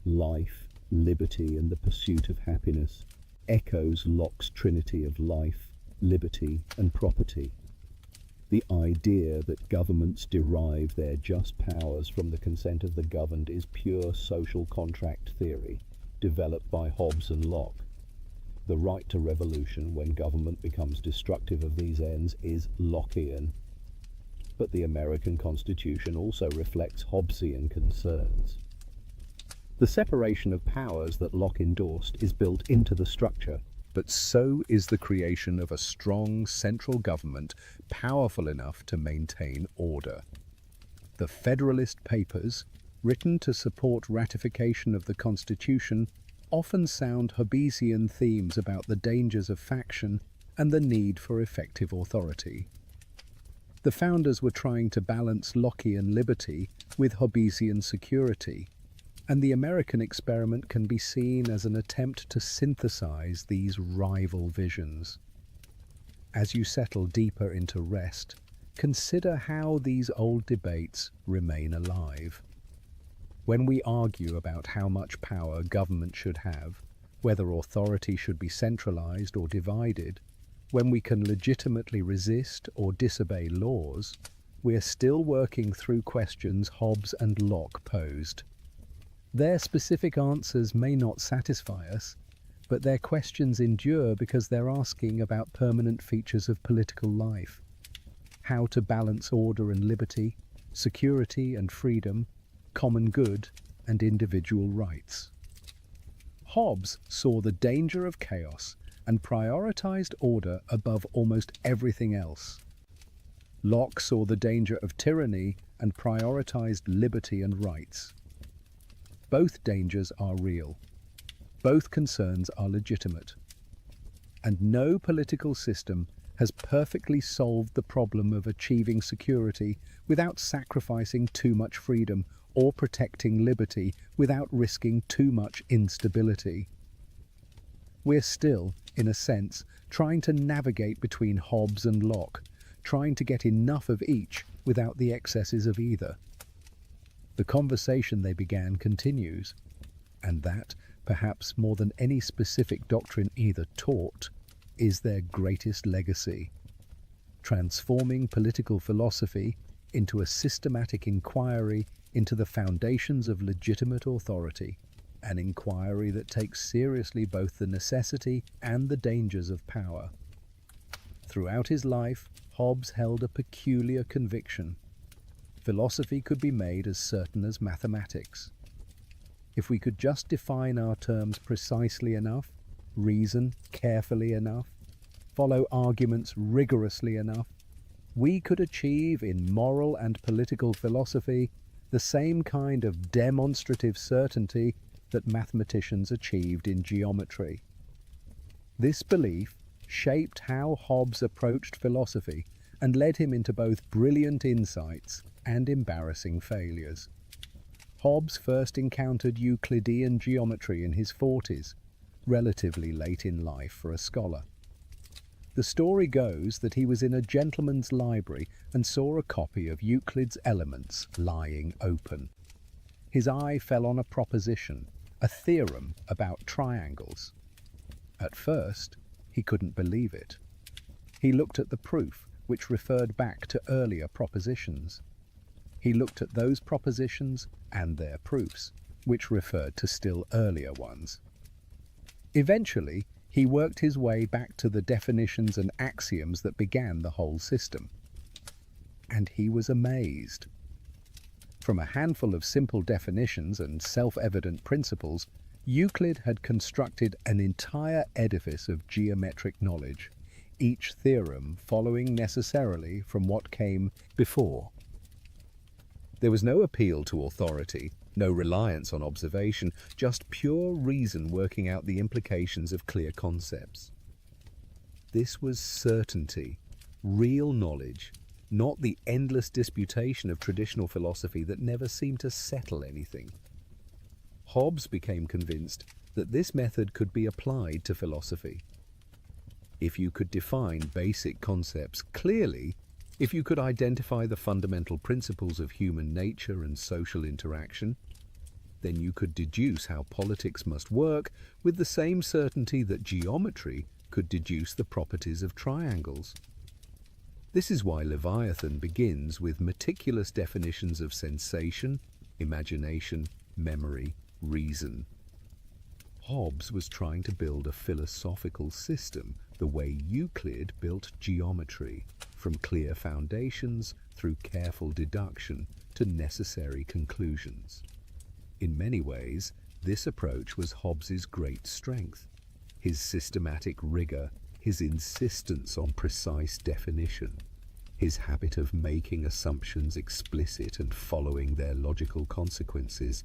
"Life, liberty, and the pursuit of happiness," echoes Locke's trinity of life, liberty, and property. The idea that governments derive their just powers from the consent of the governed is pure social contract theory, developed by Hobbes and Locke. The right to revolution when government becomes destructive of these ends is Lockean. But the American Constitution also reflects Hobbesian concerns. The separation of powers that Locke endorsed is built into the structure, but so is the creation of a strong central government powerful enough to maintain order. The Federalist Papers, written to support ratification of the Constitution, often sound Hobbesian themes about the dangers of faction and the need for effective authority. The founders were trying to balance Lockean liberty with Hobbesian security, and the American experiment can be seen as an attempt to synthesize these rival visions. As you settle deeper into rest, consider how these old debates remain alive. When we argue about how much power government should have, whether authority should be centralized or divided, when we can legitimately resist or disobey laws, we are still working through questions Hobbes and Locke posed. Their specific answers may not satisfy us, but their questions endure because they're asking about permanent features of political life, how to balance order and liberty, security and freedom, common good and individual rights. Hobbes saw the danger of chaos and prioritized order above almost everything else. Locke saw the danger of tyranny and prioritized liberty and rights. Both dangers are real. Both concerns are legitimate. And no political system has perfectly solved the problem of achieving security without sacrificing too much freedom or protecting liberty without risking too much instability. We're still, in a sense, trying to navigate between Hobbes and Locke, trying to get enough of each without the excesses of either. The conversation they began continues, and that, perhaps more than any specific doctrine either taught, is their greatest legacy. Transforming political philosophy into a systematic inquiry into the foundations of legitimate authority, an inquiry that takes seriously both the necessity and the dangers of power. Throughout his life, Hobbes held a peculiar conviction. Philosophy could be made as certain as mathematics. If we could just define our terms precisely enough, reason carefully enough, follow arguments rigorously enough, we could achieve in moral and political philosophy the same kind of demonstrative certainty that mathematicians achieved in geometry. This belief shaped how Hobbes approached philosophy and led him into both brilliant insights and embarrassing failures. Hobbes first encountered Euclidean geometry in his 40s, relatively late in life for a scholar. The story goes that he was in a gentleman's library and saw a copy of Euclid's Elements lying open. His eye fell on a proposition, a theorem about triangles. At first, he couldn't believe it. He looked at the proof, which referred back to earlier propositions. He looked at those propositions and their proofs, which referred to still earlier ones. Eventually, he worked his way back to the definitions and axioms that began the whole system. And he was amazed. From a handful of simple definitions and self-evident principles, Euclid had constructed an entire edifice of geometric knowledge, each theorem following necessarily from what came before. There was no appeal to authority, no reliance on observation, just pure reason working out the implications of clear concepts. This was certainty, real knowledge, not the endless disputation of traditional philosophy that never seemed to settle anything. Hobbes became convinced that this method could be applied to philosophy. If you could define basic concepts clearly, if you could identify the fundamental principles of human nature and social interaction, then you could deduce how politics must work with the same certainty that geometry could deduce the properties of triangles. This is why Leviathan begins with meticulous definitions of sensation, imagination, memory, reason. Hobbes was trying to build a philosophical system the way Euclid built geometry, from clear foundations through careful deduction to necessary conclusions. In many ways, this approach was Hobbes's great strength, his systematic rigor, his insistence on precise definition, his habit of making assumptions explicit and following their logical consequences,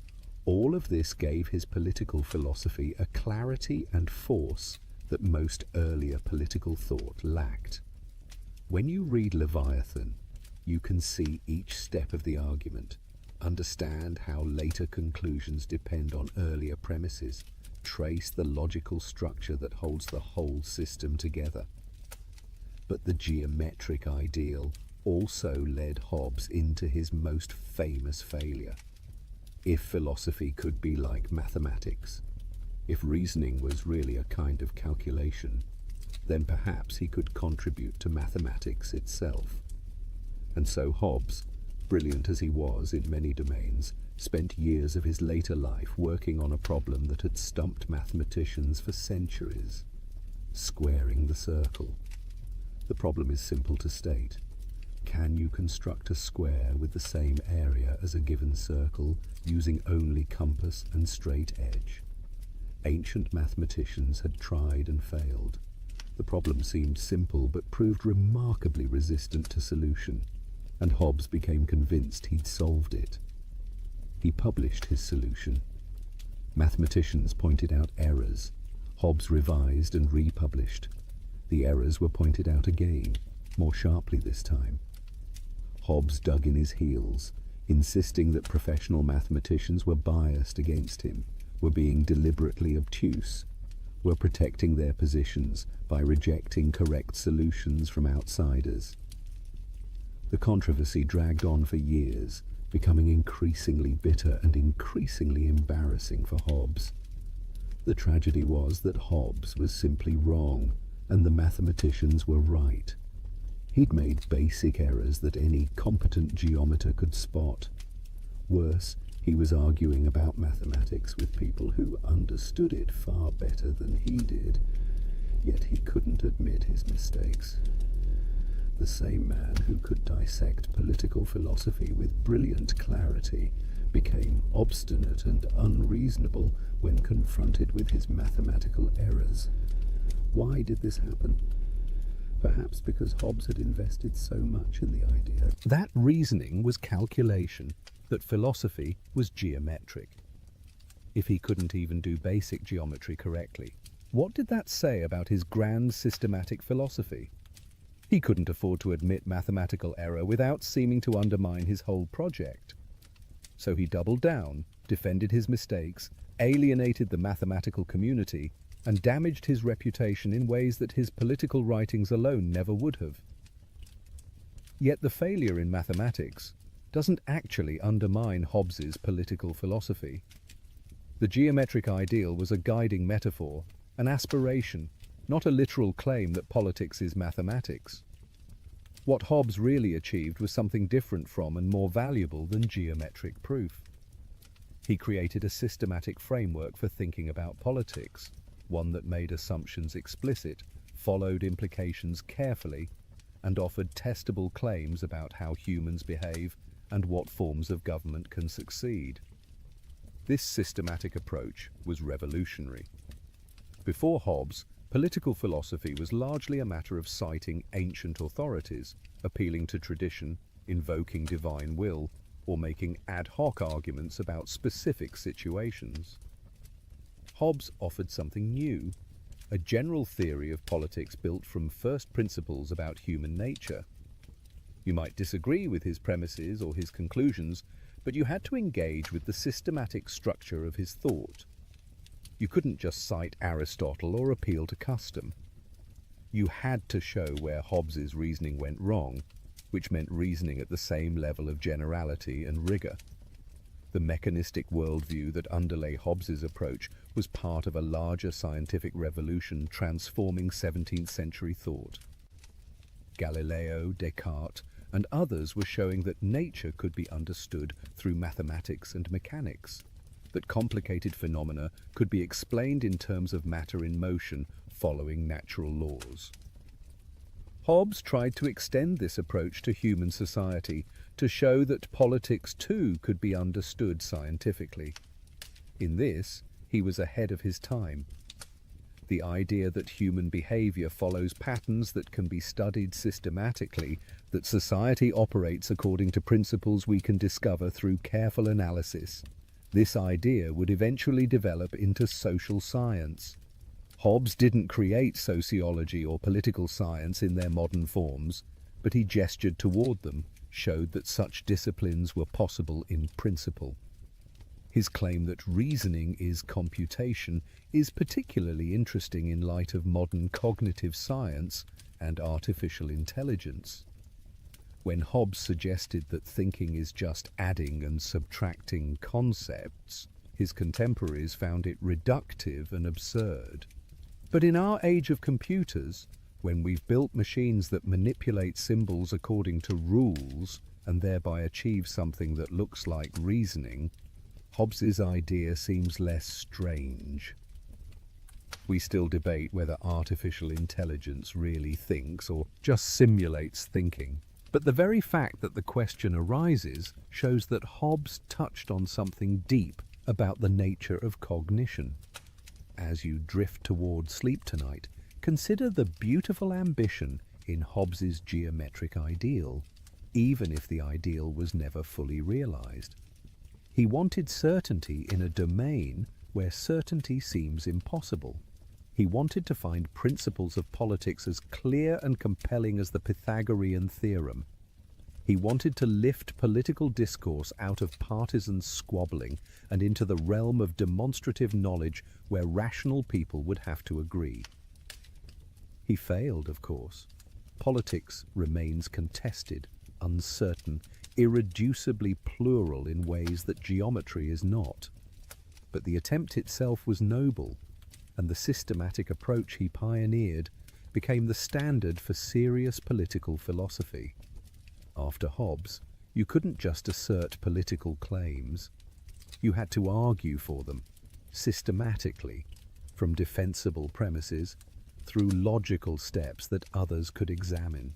All of this gave his political philosophy a clarity and force that most earlier political thought lacked. When you read Leviathan, you can see each step of the argument, understand how later conclusions depend on earlier premises, trace the logical structure that holds the whole system together. But the geometric ideal also led Hobbes into his most famous failure. If philosophy could be like mathematics, if reasoning was really a kind of calculation, then perhaps he could contribute to mathematics itself. And so Hobbes, brilliant as he was in many domains, spent years of his later life working on a problem that had stumped mathematicians for centuries: squaring the circle. The problem is simple to state. Can you construct a square with the same area as a given circle using only compass and straight edge? Ancient mathematicians had tried and failed. The problem seemed simple but proved remarkably resistant to solution, and Hobbes became convinced he'd solved it. He published his solution. Mathematicians pointed out errors. Hobbes revised and republished. The errors were pointed out again, more sharply this time. Hobbes dug in his heels, insisting that professional mathematicians were biased against him, were being deliberately obtuse, were protecting their positions by rejecting correct solutions from outsiders. The controversy dragged on for years, becoming increasingly bitter and increasingly embarrassing for Hobbes. The tragedy was that Hobbes was simply wrong, and the mathematicians were right. He'd made basic errors that any competent geometer could spot. Worse, he was arguing about mathematics with people who understood it far better than he did, yet he couldn't admit his mistakes. The same man who could dissect political philosophy with brilliant clarity became obstinate and unreasonable when confronted with his mathematical errors. Why did this happen? Perhaps because Hobbes had invested so much in the idea. That reasoning was calculation, that philosophy was geometric. If he couldn't even do basic geometry correctly, what did that say about his grand systematic philosophy? He couldn't afford to admit mathematical error without seeming to undermine his whole project. So he doubled down, defended his mistakes, alienated the mathematical community, and damaged his reputation in ways that his political writings alone never would have. Yet the failure in mathematics doesn't actually undermine Hobbes's political philosophy. The geometric ideal was a guiding metaphor, an aspiration, not a literal claim that politics is mathematics. What Hobbes really achieved was something different from and more valuable than geometric proof. He created a systematic framework for thinking about politics, one that made assumptions explicit, followed implications carefully, and offered testable claims about how humans behave and what forms of government can succeed. This systematic approach was revolutionary. Before Hobbes, political philosophy was largely a matter of citing ancient authorities, appealing to tradition, invoking divine will, or making ad hoc arguments about specific situations. Hobbes offered something new, a general theory of politics built from first principles about human nature. You might disagree with his premises or his conclusions, but you had to engage with the systematic structure of his thought. You couldn't just cite Aristotle or appeal to custom. You had to show where Hobbes's reasoning went wrong, which meant reasoning at the same level of generality and rigor. The mechanistic worldview that underlay Hobbes's approach was part of a larger scientific revolution transforming 17th century thought. Galileo, Descartes, and others were showing that nature could be understood through mathematics and mechanics, that complicated phenomena could be explained in terms of matter in motion following natural laws. Hobbes tried to extend this approach to human society to show that politics too could be understood scientifically. In this, he was ahead of his time. The idea that human behavior follows patterns that can be studied systematically, that society operates according to principles we can discover through careful analysis, This idea would eventually develop into social science. Hobbes didn't create sociology or political science in their modern forms, but he gestured toward them, showed that such disciplines were possible in principle. His claim that reasoning is computation is particularly interesting in light of modern cognitive science and artificial intelligence. When Hobbes suggested that thinking is just adding and subtracting concepts, his contemporaries found it reductive and absurd. But in our age of computers, when we've built machines that manipulate symbols according to rules and thereby achieve something that looks like reasoning, Hobbes's idea seems less strange. We still debate whether artificial intelligence really thinks or just simulates thinking. But the very fact that the question arises shows that Hobbes touched on something deep about the nature of cognition. As you drift toward sleep tonight, consider the beautiful ambition in Hobbes's geometric ideal, even if the ideal was never fully realized. He wanted certainty in a domain where certainty seems impossible. He wanted to find principles of politics as clear and compelling as the Pythagorean theorem. He wanted to lift political discourse out of partisan squabbling and into the realm of demonstrative knowledge where rational people would have to agree. He failed, of course. Politics remains contested, uncertain, irreducibly plural in ways that geometry is not. But the attempt itself was noble, and the systematic approach he pioneered became the standard for serious political philosophy. After Hobbes, you couldn't just assert political claims. You had to argue for them, systematically, from defensible premises through logical steps that others could examine.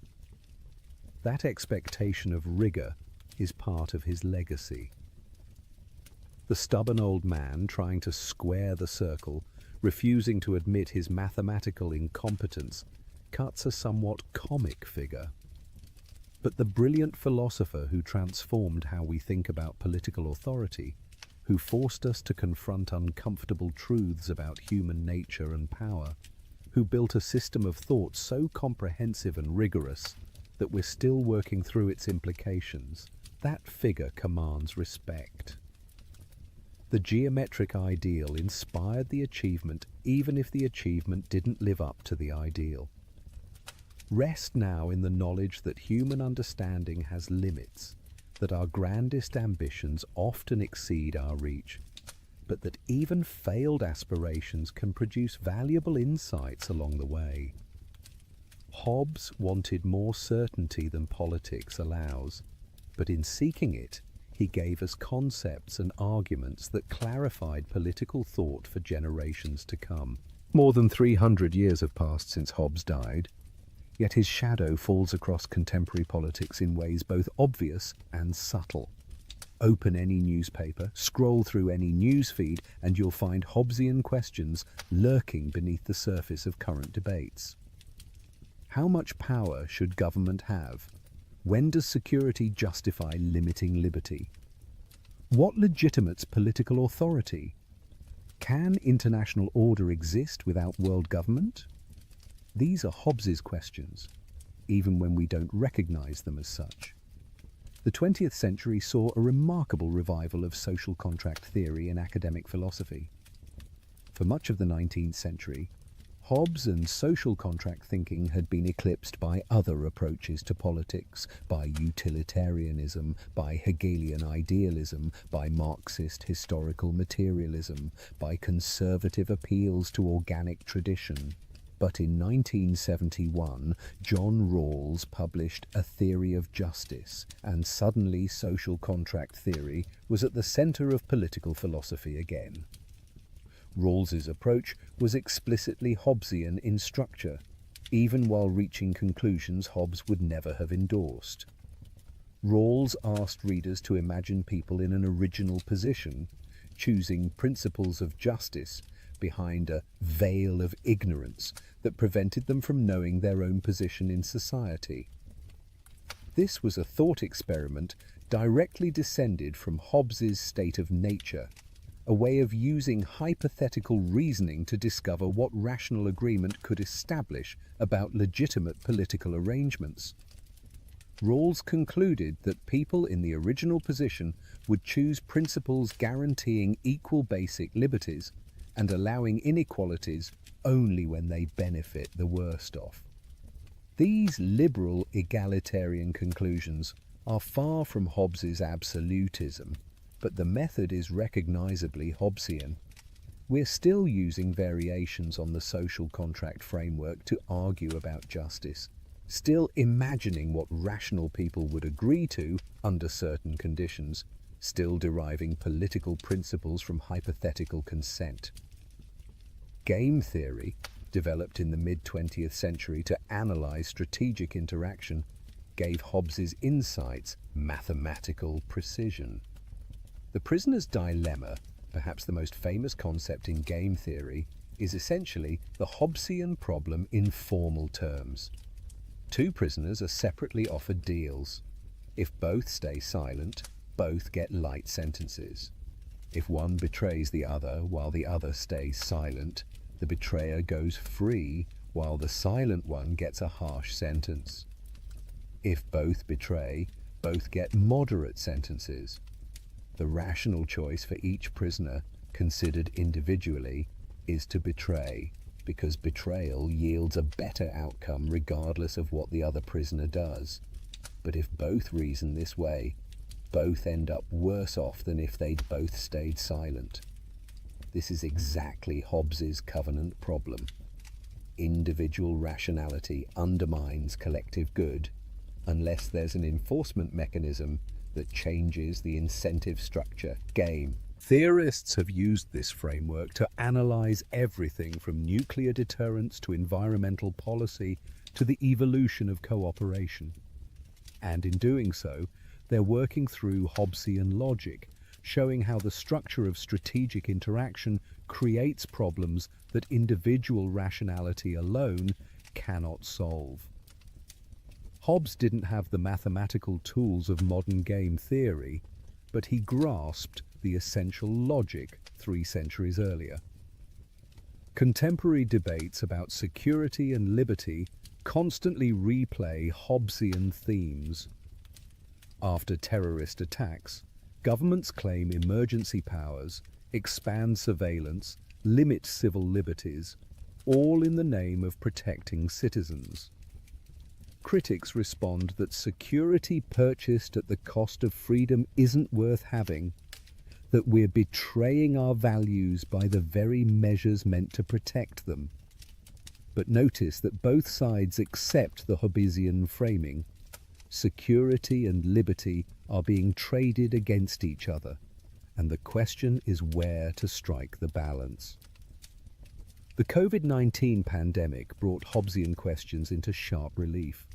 That expectation of rigor is part of his legacy. The stubborn old man trying to square the circle, refusing to admit his mathematical incompetence, cuts a somewhat comic figure. But the brilliant philosopher who transformed how we think about political authority, who forced us to confront uncomfortable truths about human nature and power, who built a system of thought so comprehensive and rigorous that we're still working through its implications, that figure commands respect. The geometric ideal inspired the achievement even if the achievement didn't live up to the ideal. Rest now in the knowledge that human understanding has limits, that our grandest ambitions often exceed our reach, but that even failed aspirations can produce valuable insights along the way. Hobbes wanted more certainty than politics allows, but in seeking it, he gave us concepts and arguments that clarified political thought for generations to come. More than 300 years have passed since Hobbes died, yet his shadow falls across contemporary politics in ways both obvious and subtle. Open any newspaper, scroll through any news feed, and you'll find Hobbesian questions lurking beneath the surface of current debates. How much power should government have? When does security justify limiting liberty? What legitimates political authority? Can international order exist without world government? These are Hobbes's questions, even when we don't recognize them as such. The 20th century saw a remarkable revival of social contract theory in academic philosophy. For much of the 19th century, Hobbes and social contract thinking had been eclipsed by other approaches to politics, by utilitarianism, by Hegelian idealism, by Marxist historical materialism, by conservative appeals to organic tradition. But in 1971, John Rawls published A Theory of Justice, and suddenly social contract theory was at the center of political philosophy again. Rawls's approach was explicitly Hobbesian in structure, even while reaching conclusions Hobbes would never have endorsed. Rawls asked readers to imagine people in an original position, choosing principles of justice behind a veil of ignorance that prevented them from knowing their own position in society. This was a thought experiment directly descended from Hobbes's state of nature, a way of using hypothetical reasoning to discover what rational agreement could establish about legitimate political arrangements. Rawls concluded that people in the original position would choose principles guaranteeing equal basic liberties and allowing inequalities only when they benefit the worst off. These liberal egalitarian conclusions are far from Hobbes's absolutism, but the method is recognizably Hobbesian. We're still using variations on the social contract framework to argue about justice, still imagining what rational people would agree to under certain conditions, still deriving political principles from hypothetical consent. Game theory, developed in the mid-20th century to analyze strategic interaction, gave Hobbes's insights mathematical precision. The prisoner's dilemma, perhaps the most famous concept in game theory, is essentially the Hobbesian problem in formal terms. Two prisoners are separately offered deals. If both stay silent, both get light sentences. If one betrays the other while the other stays silent, the betrayer goes free while the silent one gets a harsh sentence. If both betray, both get moderate sentences. The rational choice for each prisoner, considered individually, is to betray, because betrayal yields a better outcome regardless of what the other prisoner does. But if both reason this way, both end up worse off than if they'd both stayed silent. This is exactly Hobbes's covenant problem. Individual rationality undermines collective good unless there's an enforcement mechanism that changes the incentive structure. Game. Theorists have used this framework to analyze everything from nuclear deterrence to environmental policy to the evolution of cooperation. And in doing so, they're working through Hobbesian logic, showing how the structure of strategic interaction creates problems that individual rationality alone cannot solve. Hobbes didn't have the mathematical tools of modern game theory, but he grasped the essential logic 3 centuries earlier. Contemporary debates about security and liberty constantly replay Hobbesian themes. After terrorist attacks, governments claim emergency powers, expand surveillance, limit civil liberties, all in the name of protecting citizens. Critics respond that security purchased at the cost of freedom isn't worth having, that we're betraying our values by the very measures meant to protect them. But notice that both sides accept the Hobbesian framing. Security and liberty are being traded against each other, and the question is where to strike the balance. The COVID-19 pandemic brought Hobbesian questions into sharp relief.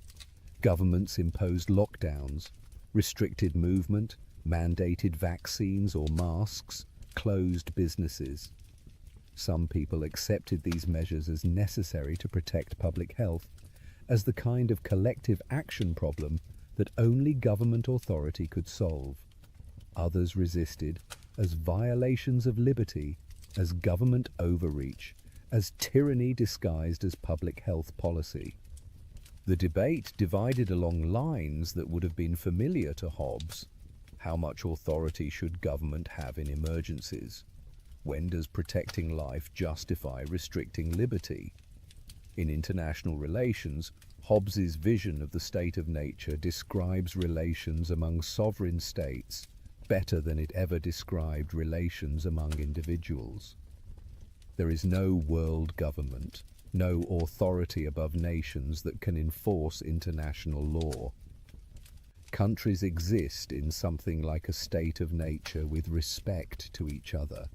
Governments imposed lockdowns, restricted movement, mandated vaccines or masks, closed businesses. Some people accepted these measures as necessary to protect public health, as the kind of collective action problem that only government authority could solve. Others resisted as violations of liberty, as government overreach, as tyranny disguised as public health policy. The debate divided along lines that would have been familiar to Hobbes. How much authority should government have in emergencies? When does protecting life justify restricting liberty? In international relations, Hobbes's vision of the state of nature describes relations among sovereign states better than it ever described relations among individuals. There is no world government, no authority above nations that can enforce international law. Countries exist in something like a state of nature with respect to each other,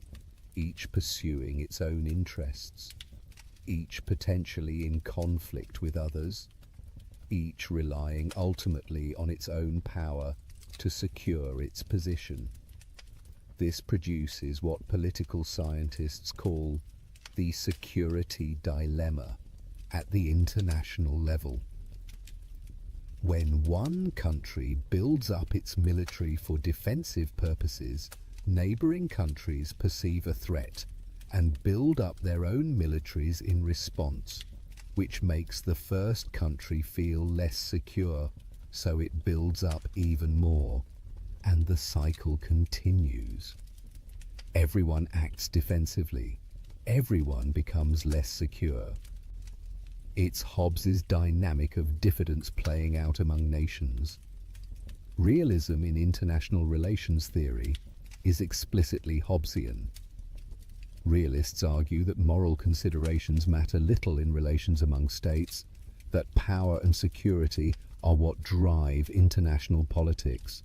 each pursuing its own interests, each potentially in conflict with others, each relying ultimately on its own power to secure its position. This produces what political scientists call the security dilemma at the international level. When one country builds up its military for defensive purposes, neighboring countries perceive a threat and build up their own militaries in response, which makes the first country feel less secure, so it builds up even more, and the cycle continues. Everyone acts defensively. Everyone becomes less secure. It's Hobbes's dynamic of diffidence playing out among nations. Realism in international relations theory is explicitly Hobbesian. Realists argue that moral considerations matter little in relations among states, that power and security are what drive international politics,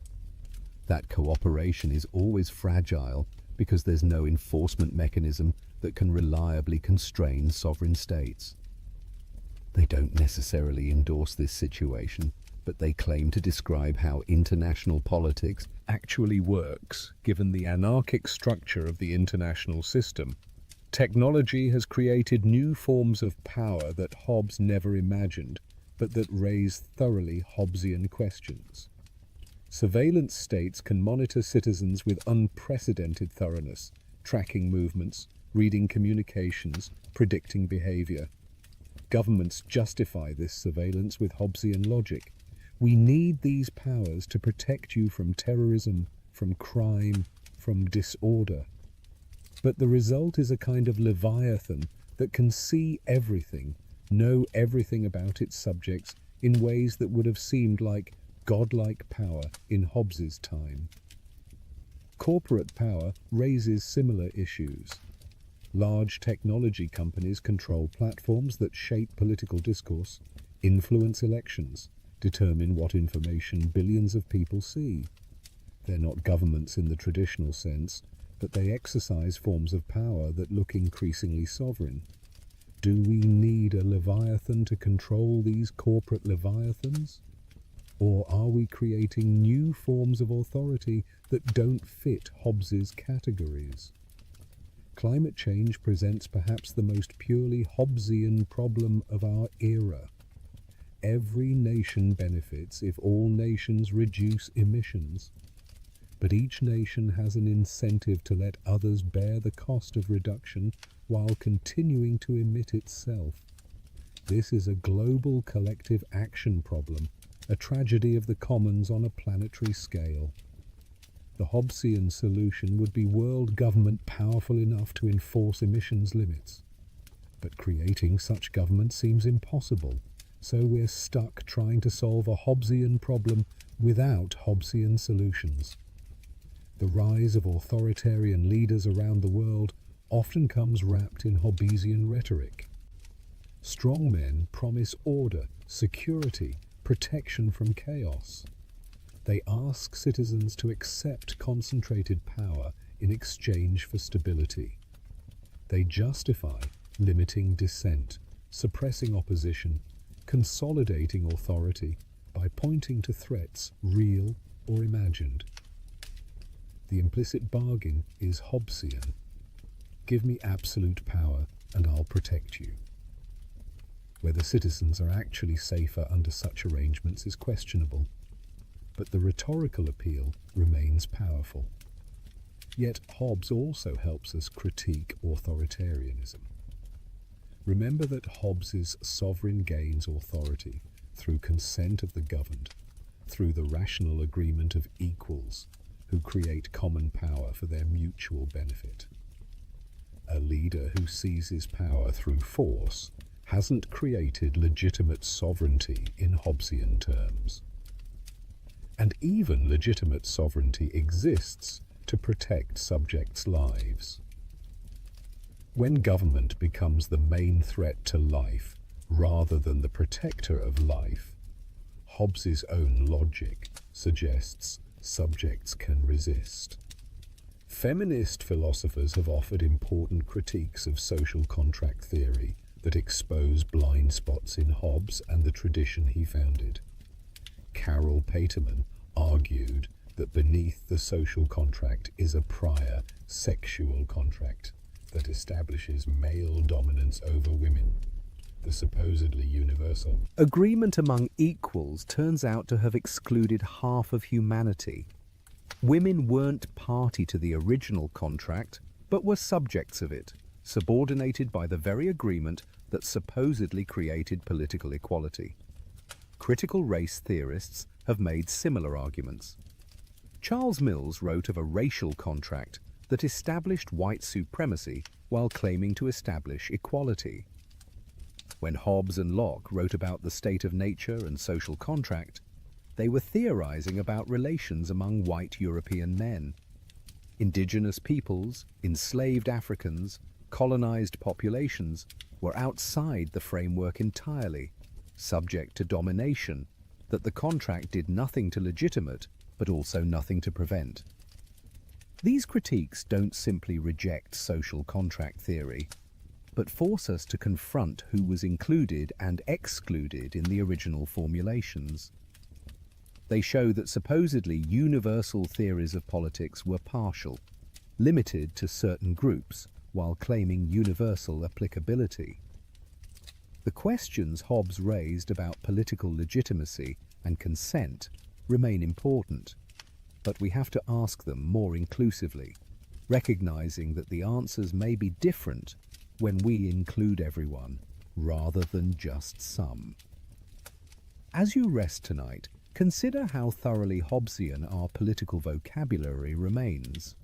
that cooperation is always fragile because there's no enforcement mechanism that can reliably constrain sovereign states. They don't necessarily endorse this situation, but they claim to describe how international politics actually works, given the anarchic structure of the international system. Technology has created new forms of power that Hobbes never imagined, but that raise thoroughly Hobbesian questions. Surveillance states can monitor citizens with unprecedented thoroughness, tracking movements, reading communications, predicting behavior. Governments justify this surveillance with Hobbesian logic. We need these powers to protect you from terrorism, from crime, from disorder. But the result is a kind of leviathan that can see everything, know everything about its subjects in ways that would have seemed like godlike power in Hobbes's time. Corporate power raises similar issues. Large technology companies control platforms that shape political discourse, influence elections, determine what information billions of people see. They're not governments in the traditional sense, but they exercise forms of power that look increasingly sovereign. Do we need a leviathan to control these corporate leviathans? Or are we creating new forms of authority that don't fit Hobbes's categories? Climate change presents perhaps the most purely Hobbesian problem of our era. Every nation benefits if all nations reduce emissions, but each nation has an incentive to let others bear the cost of reduction while continuing to emit itself. This is a global collective action problem, a tragedy of the commons on a planetary scale. The Hobbesian solution would be world government powerful enough to enforce emissions limits. But creating such government seems impossible, so we're stuck trying to solve a Hobbesian problem without Hobbesian solutions. The rise of authoritarian leaders around the world often comes wrapped in Hobbesian rhetoric. Strongmen promise order, security, protection from chaos. They ask citizens to accept concentrated power in exchange for stability. They justify limiting dissent, suppressing opposition, consolidating authority by pointing to threats, real or imagined. The implicit bargain is Hobbesian. Give me absolute power and I'll protect you. Whether citizens are actually safer under such arrangements is questionable, but the rhetorical appeal remains powerful. Yet Hobbes also helps us critique authoritarianism. Remember that Hobbes's sovereign gains authority through consent of the governed, through the rational agreement of equals who create common power for their mutual benefit. A leader who seizes power through force hasn't created legitimate sovereignty in Hobbesian terms. And even legitimate sovereignty exists to protect subjects' lives. When government becomes the main threat to life rather than the protector of life, Hobbes's own logic suggests subjects can resist. Feminist philosophers have offered important critiques of social contract theory that expose blind spots in Hobbes and the tradition he founded. Carol Paterman argued that beneath the social contract is a prior sexual contract that establishes male dominance over women, the supposedly universal. Agreement among equals turns out to have excluded half of humanity. Women weren't party to the original contract, but were subjects of it, subordinated by the very agreement that supposedly created political equality. Critical race theorists have made similar arguments. Charles Mills wrote of a racial contract that established white supremacy while claiming to establish equality. When Hobbes and Locke wrote about the state of nature and social contract, they were theorizing about relations among white European men. Indigenous peoples, enslaved Africans, colonized populations were outside the framework entirely, subject to domination that the contract did nothing to legitimate, but also nothing to prevent. These critiques don't simply reject social contract theory, but force us to confront who was included and excluded in the original formulations. They show that supposedly universal theories of politics were partial, limited to certain groups, while claiming universal applicability. The questions Hobbes raised about political legitimacy and consent remain important, but we have to ask them more inclusively, recognizing that the answers may be different when we include everyone, rather than just some. As you rest tonight, consider how thoroughly Hobbesian our political vocabulary remains.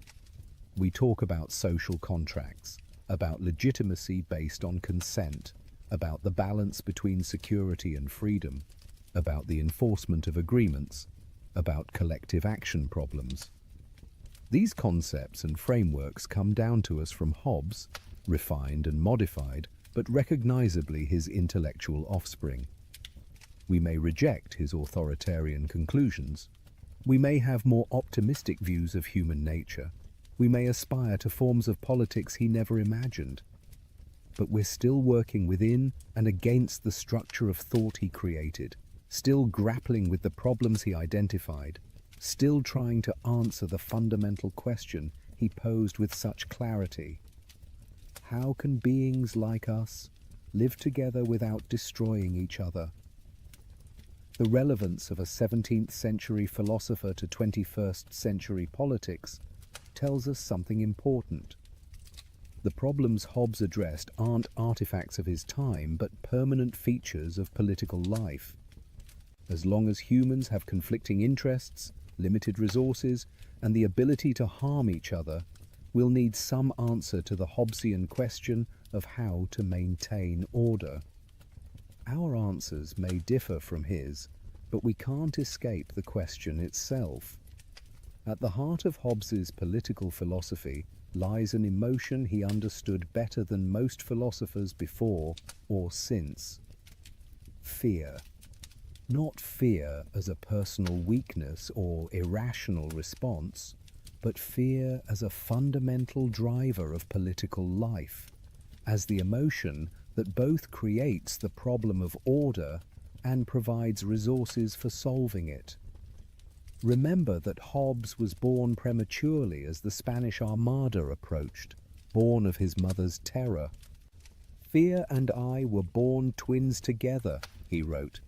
We talk about social contracts, about legitimacy based on consent, about the balance between security and freedom, about the enforcement of agreements, about collective action problems. These concepts and frameworks come down to us from Hobbes, refined and modified, but recognizably his intellectual offspring. We may reject his authoritarian conclusions. We may have more optimistic views of human nature. We may aspire to forms of politics he never imagined. But we're still working within and against the structure of thought he created, still grappling with the problems he identified, still trying to answer the fundamental question he posed with such clarity. How can beings like us live together without destroying each other? The relevance of a 17th century philosopher to 21st century politics tells us something important. The problems Hobbes addressed aren't artifacts of his time, but permanent features of political life. As long as humans have conflicting interests, limited resources, and the ability to harm each other, we'll need some answer to the Hobbesian question of how to maintain order. Our answers may differ from his, but we can't escape the question itself. At the heart of Hobbes's political philosophy lies an emotion he understood better than most philosophers before or since. Fear. Not fear as a personal weakness or irrational response, but fear as a fundamental driver of political life, as the emotion that both creates the problem of order and provides resources for solving it. Remember that Hobbes was born prematurely as the Spanish Armada approached, born of his mother's terror. "Fear and I were born twins together," he wrote.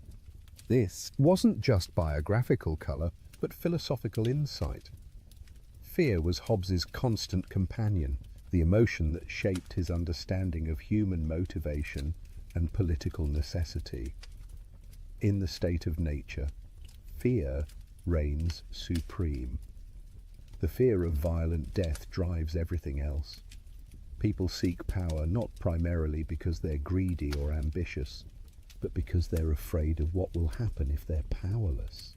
This Wasn't just biographical colour, but philosophical insight. Fear was Hobbes's constant companion, the emotion that shaped his understanding of human motivation and political necessity. In the state of nature, fear reigns supreme. The fear of violent death drives everything else. People seek power not primarily because they're greedy or ambitious, but because they're afraid of what will happen if they're powerless.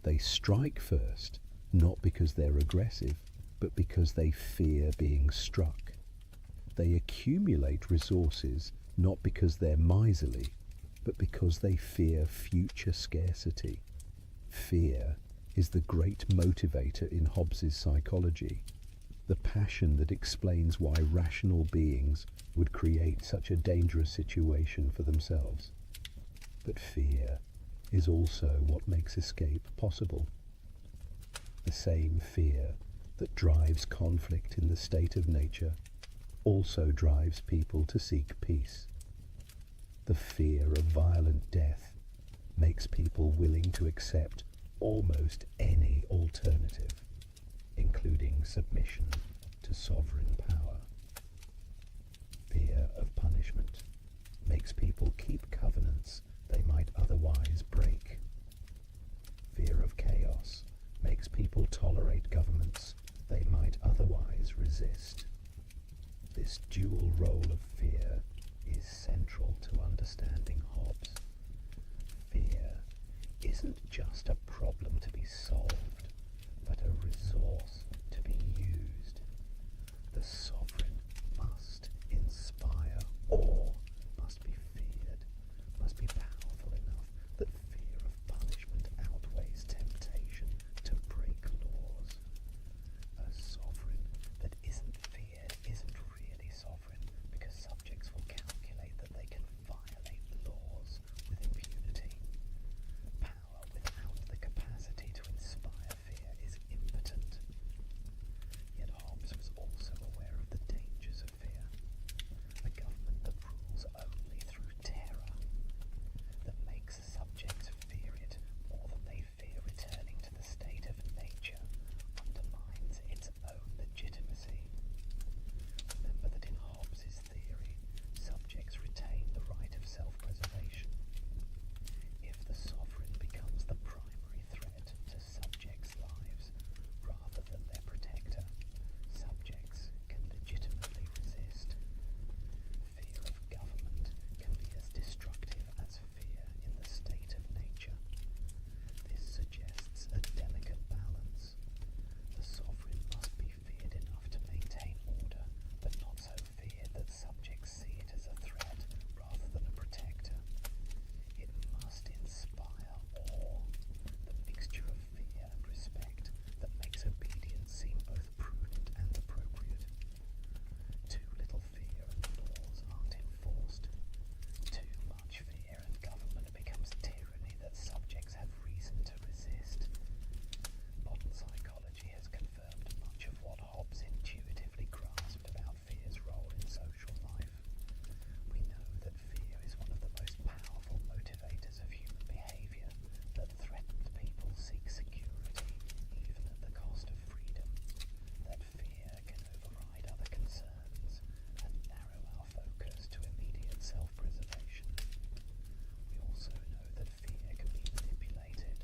They strike first, not because they're aggressive, but because they fear being struck. They accumulate resources not because they're miserly, but because they fear future scarcity. Fear is the great motivator in Hobbes's psychology, the passion that explains why rational beings would create such a dangerous situation for themselves. But fear is also what makes escape possible. The same fear that drives conflict in the state of nature also drives people to seek peace. The fear of violent death makes people willing to accept almost any alternative, including submission to sovereign power. Fear of punishment makes people keep covenants they might otherwise break. Fear of chaos makes people tolerate governments they might otherwise resist. This dual role of fear is central to understanding Hobbes. Fear isn't just a problem to be solved, but a resource to be used. The sovereign must inspire awe, must be feared, must be powerful enough that fear of punishment outweighs temptation to break laws. A sovereign that isn't feared isn't really sovereign, because subjects will calculate that they can violate laws with impunity. Power without the capacity to inspire fear is impotent. Yet Hobbes was also aware of the dangers of fear. A government that rules only through terror, that makes subjects fear it more than they fear returning to the state of nature, undermines its own legitimacy. Remember that in Hobbes's theory, subjects retain the right of self-preservation. If the sovereign becomes the primary threat to subjects' lives rather than their protector, subjects can legitimately resist. Fear of government can be as destructive as fear in the state of nature. This suggests a delicate balance. The sovereign must be feared enough to maintain order, but not so feared that subjects see it as a threat rather than a protector. It must inspire awe, the mixture of fear and respect that makes obedience seem both prudent and appropriate. Too little fear and laws aren't enforced. Too much fear and government becomes tyranny that subjects have reason to resist. Modern psychology has confirmed much of what Hobbes intuitively grasped about fear's role in social life. We know that fear is one of the most powerful motivators of human behavior, that threatened people seek security even at the cost of freedom, that fear can override other concerns and narrow our focus to immediate self-preservation. We also know that fear can be manipulated,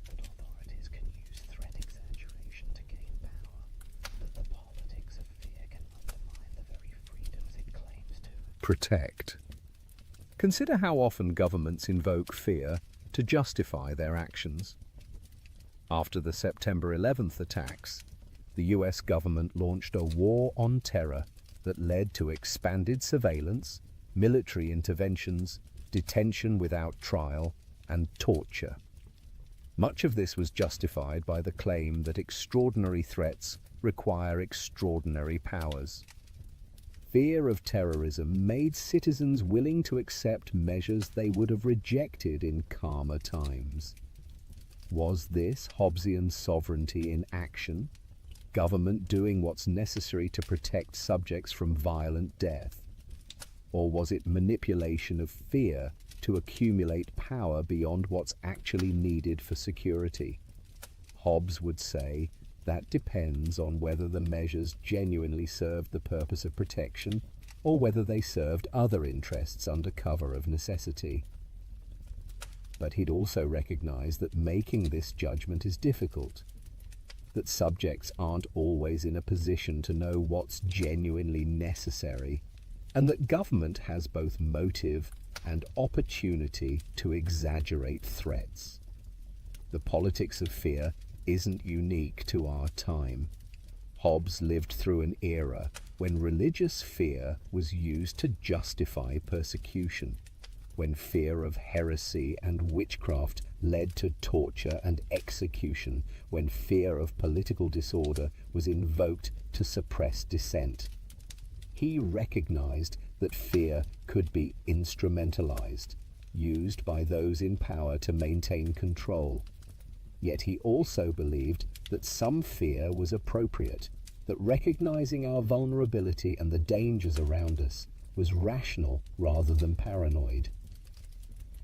that authorities can use threat exaggeration to gain power, that the politics of fear can undermine the very freedoms it claims to. Protect. Consider how often governments invoke fear to justify their actions. After the September 11th attacks, the US government launched a war on terror that led to expanded surveillance, military interventions, detention without trial, and torture. Much of this was justified by the claim that extraordinary threats require extraordinary powers. Fear of terrorism made citizens willing to accept measures they would have rejected in calmer times. Was this Hobbesian sovereignty in action? Government doing what's necessary to protect subjects from violent death? Or was it manipulation of fear to accumulate power beyond what's actually needed for security? Hobbes would say that depends on whether the measures genuinely served the purpose of protection or whether they served other interests under cover of necessity. But he'd also recognize that making this judgment is difficult, that subjects aren't always in a position to know what's genuinely necessary, and that government has both motive and opportunity to exaggerate threats. The politics of fear isn't unique to our time. Hobbes lived through an era when religious fear was used to justify persecution, when fear of heresy and witchcraft led to torture and execution, when fear of political disorder was invoked to suppress dissent. He recognized that fear could be instrumentalized, used by those in power to maintain control. Yet he also believed that some fear was appropriate, that recognizing our vulnerability and the dangers around us was rational rather than paranoid.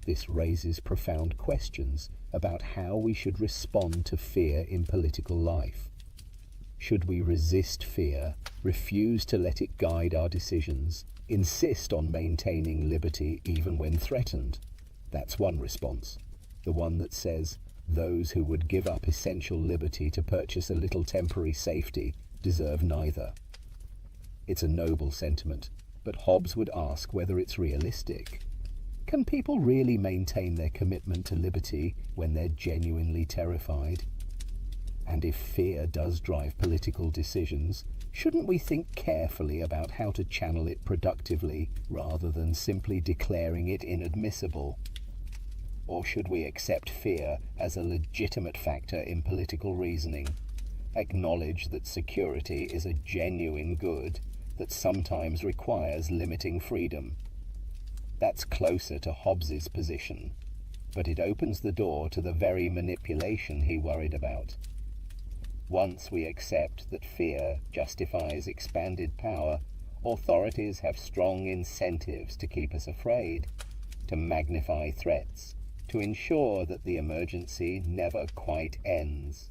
This raises profound questions about how we should respond to fear in political life. Should we resist fear, refuse to let it guide our decisions, insist on maintaining liberty even when threatened? That's one response, the one that says those who would give up essential liberty to purchase a little temporary safety deserve neither. It's a noble sentiment, but Hobbes would ask whether it's realistic. Can people really maintain their commitment to liberty when they're genuinely terrified? And if fear does drive political decisions, shouldn't we think carefully about how to channel it productively rather than simply declaring it inadmissible? Or should we accept fear as a legitimate factor in political reasoning, acknowledge that security is a genuine good that sometimes requires limiting freedom? That's closer to Hobbes's position, but it opens the door to the very manipulation he worried about. Once we accept that fear justifies expanded power, authorities have strong incentives to keep us afraid, to magnify threats, to ensure that the emergency never quite ends.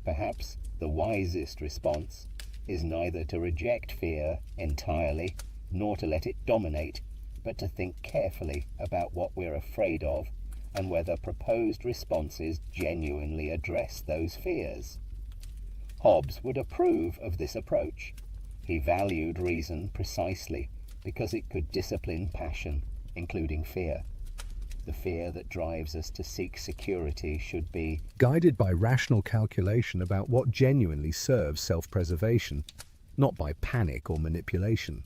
Perhaps the wisest response is neither to reject fear entirely, nor to let it dominate, but to think carefully about what we're afraid of and whether proposed responses genuinely address those fears. Hobbes would approve of this approach. He valued reason precisely because it could discipline passion, including fear. The fear that drives us to seek security should be guided by rational calculation about what genuinely serves self-preservation, not by panic or manipulation.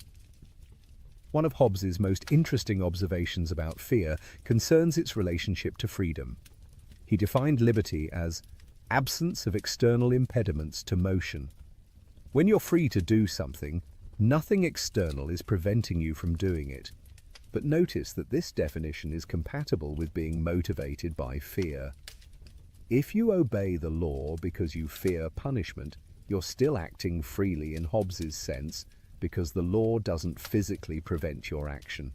One of Hobbes's most interesting observations about fear concerns its relationship to freedom. He defined liberty as absence of external impediments to motion. When you're free to do something, nothing external is preventing you from doing it. But notice that this definition is compatible with being motivated by fear. If you obey the law because you fear punishment, you're still acting freely in Hobbes's sense, because the law doesn't physically prevent your action.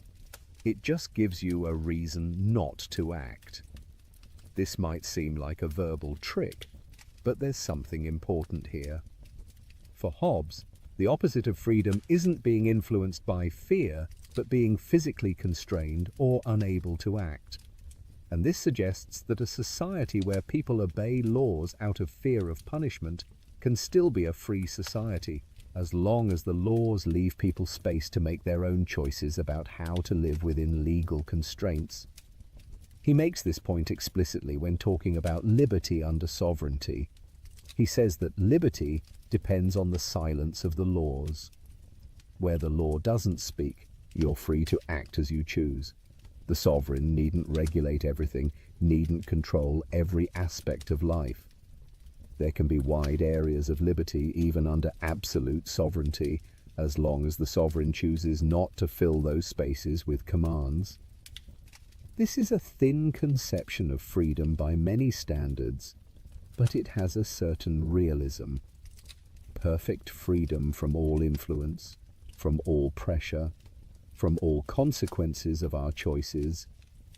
It just gives you a reason not to act. This might seem like a verbal trick, but there's something important here. For Hobbes, the opposite of freedom isn't being influenced by fear, but being physically constrained or unable to act. And this suggests that a society where people obey laws out of fear of punishment can still be a free society, as long as the laws leave people space to make their own choices about how to live within legal constraints. He makes this point explicitly when talking about liberty under sovereignty. He says that liberty depends on the silence of the laws. Where the law doesn't speak, you're free to act as you choose. The sovereign needn't regulate everything, needn't control every aspect of life. There can be wide areas of liberty even under absolute sovereignty, as long as the sovereign chooses not to fill those spaces with commands. This is a thin conception of freedom by many standards, but it has a certain realism. Perfect freedom from all influence, from all pressure, from all consequences of our choices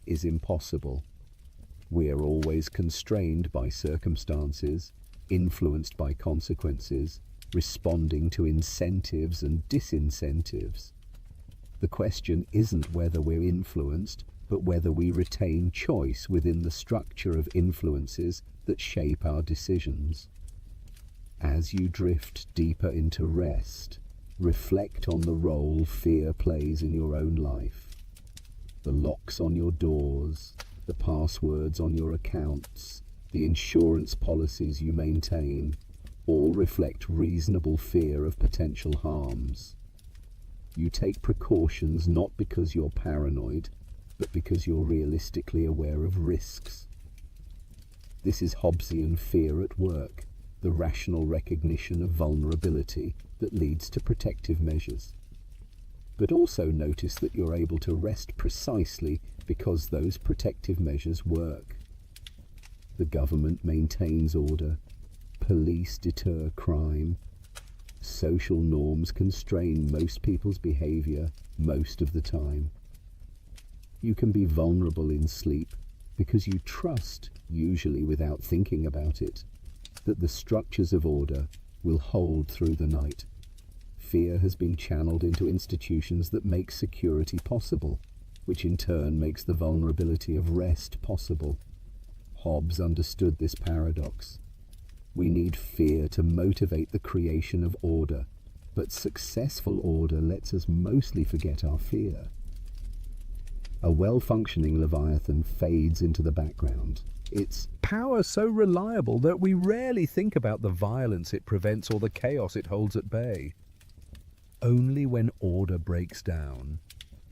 is impossible. We are always constrained by circumstances, influenced by consequences, responding to incentives and disincentives. The question isn't whether we're influenced, but whether we retain choice within the structure of influences that shape our decisions. As you drift deeper into rest, reflect on the role fear plays in your own life. The locks on your doors, the passwords on your accounts, the insurance policies you maintain, all reflect reasonable fear of potential harms. You take precautions not because you're paranoid, but because you're realistically aware of risks. This is Hobbesian fear at work, the rational recognition of vulnerability that leads to protective measures. But also notice that you're able to rest precisely because those protective measures work. The government maintains order, police deter crime, social norms constrain most people's behavior most of the time. You can be vulnerable in sleep because you trust, usually without thinking about it, that the structures of order will hold through the night. Fear has been channeled into institutions that make security possible, which in turn makes the vulnerability of rest possible. Hobbes understood this paradox. We need fear to motivate the creation of order, but successful order lets us mostly forget our fear. A well-functioning Leviathan fades into the background. Its Power so reliable that we rarely think about the violence it prevents or the chaos it holds at bay. Only when order breaks down,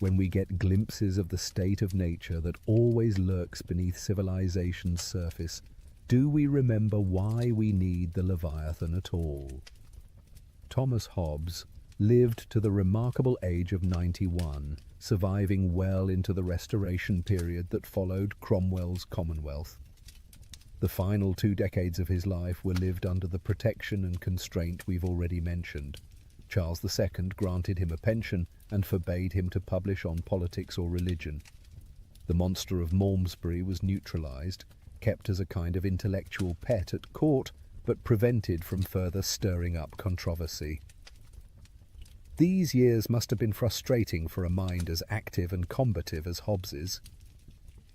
when we get glimpses of the state of nature that always lurks beneath civilization's surface, do we remember why we need the Leviathan at all. Thomas Hobbes lived to the remarkable age of 91, surviving well into the Restoration period that followed Cromwell's Commonwealth. The final 2 decades of his life were lived under the protection and constraint we've already mentioned. Charles II granted him a pension and forbade him to publish on politics or religion. The monster of Malmesbury was neutralized, kept as a kind of intellectual pet at court, but prevented from further stirring up controversy. These years must have been frustrating for a mind as active and combative as Hobbes's.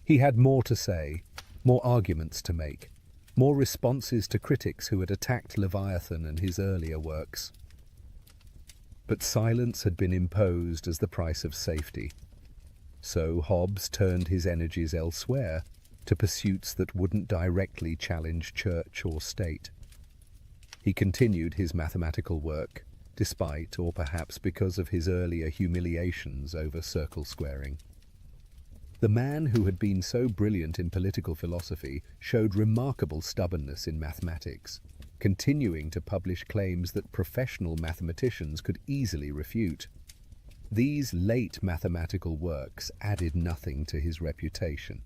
He had more to say, more arguments to make, more responses to critics who had attacked Leviathan and his earlier works. But silence had been imposed as the price of safety. So Hobbes turned his energies elsewhere, to pursuits that wouldn't directly challenge church or state. He continued his mathematical work, despite or perhaps because of his earlier humiliations over circle squaring. The man who had been so brilliant in political philosophy showed remarkable stubbornness in mathematics, continuing to publish claims that professional mathematicians could easily refute. These late mathematical works added nothing to his reputation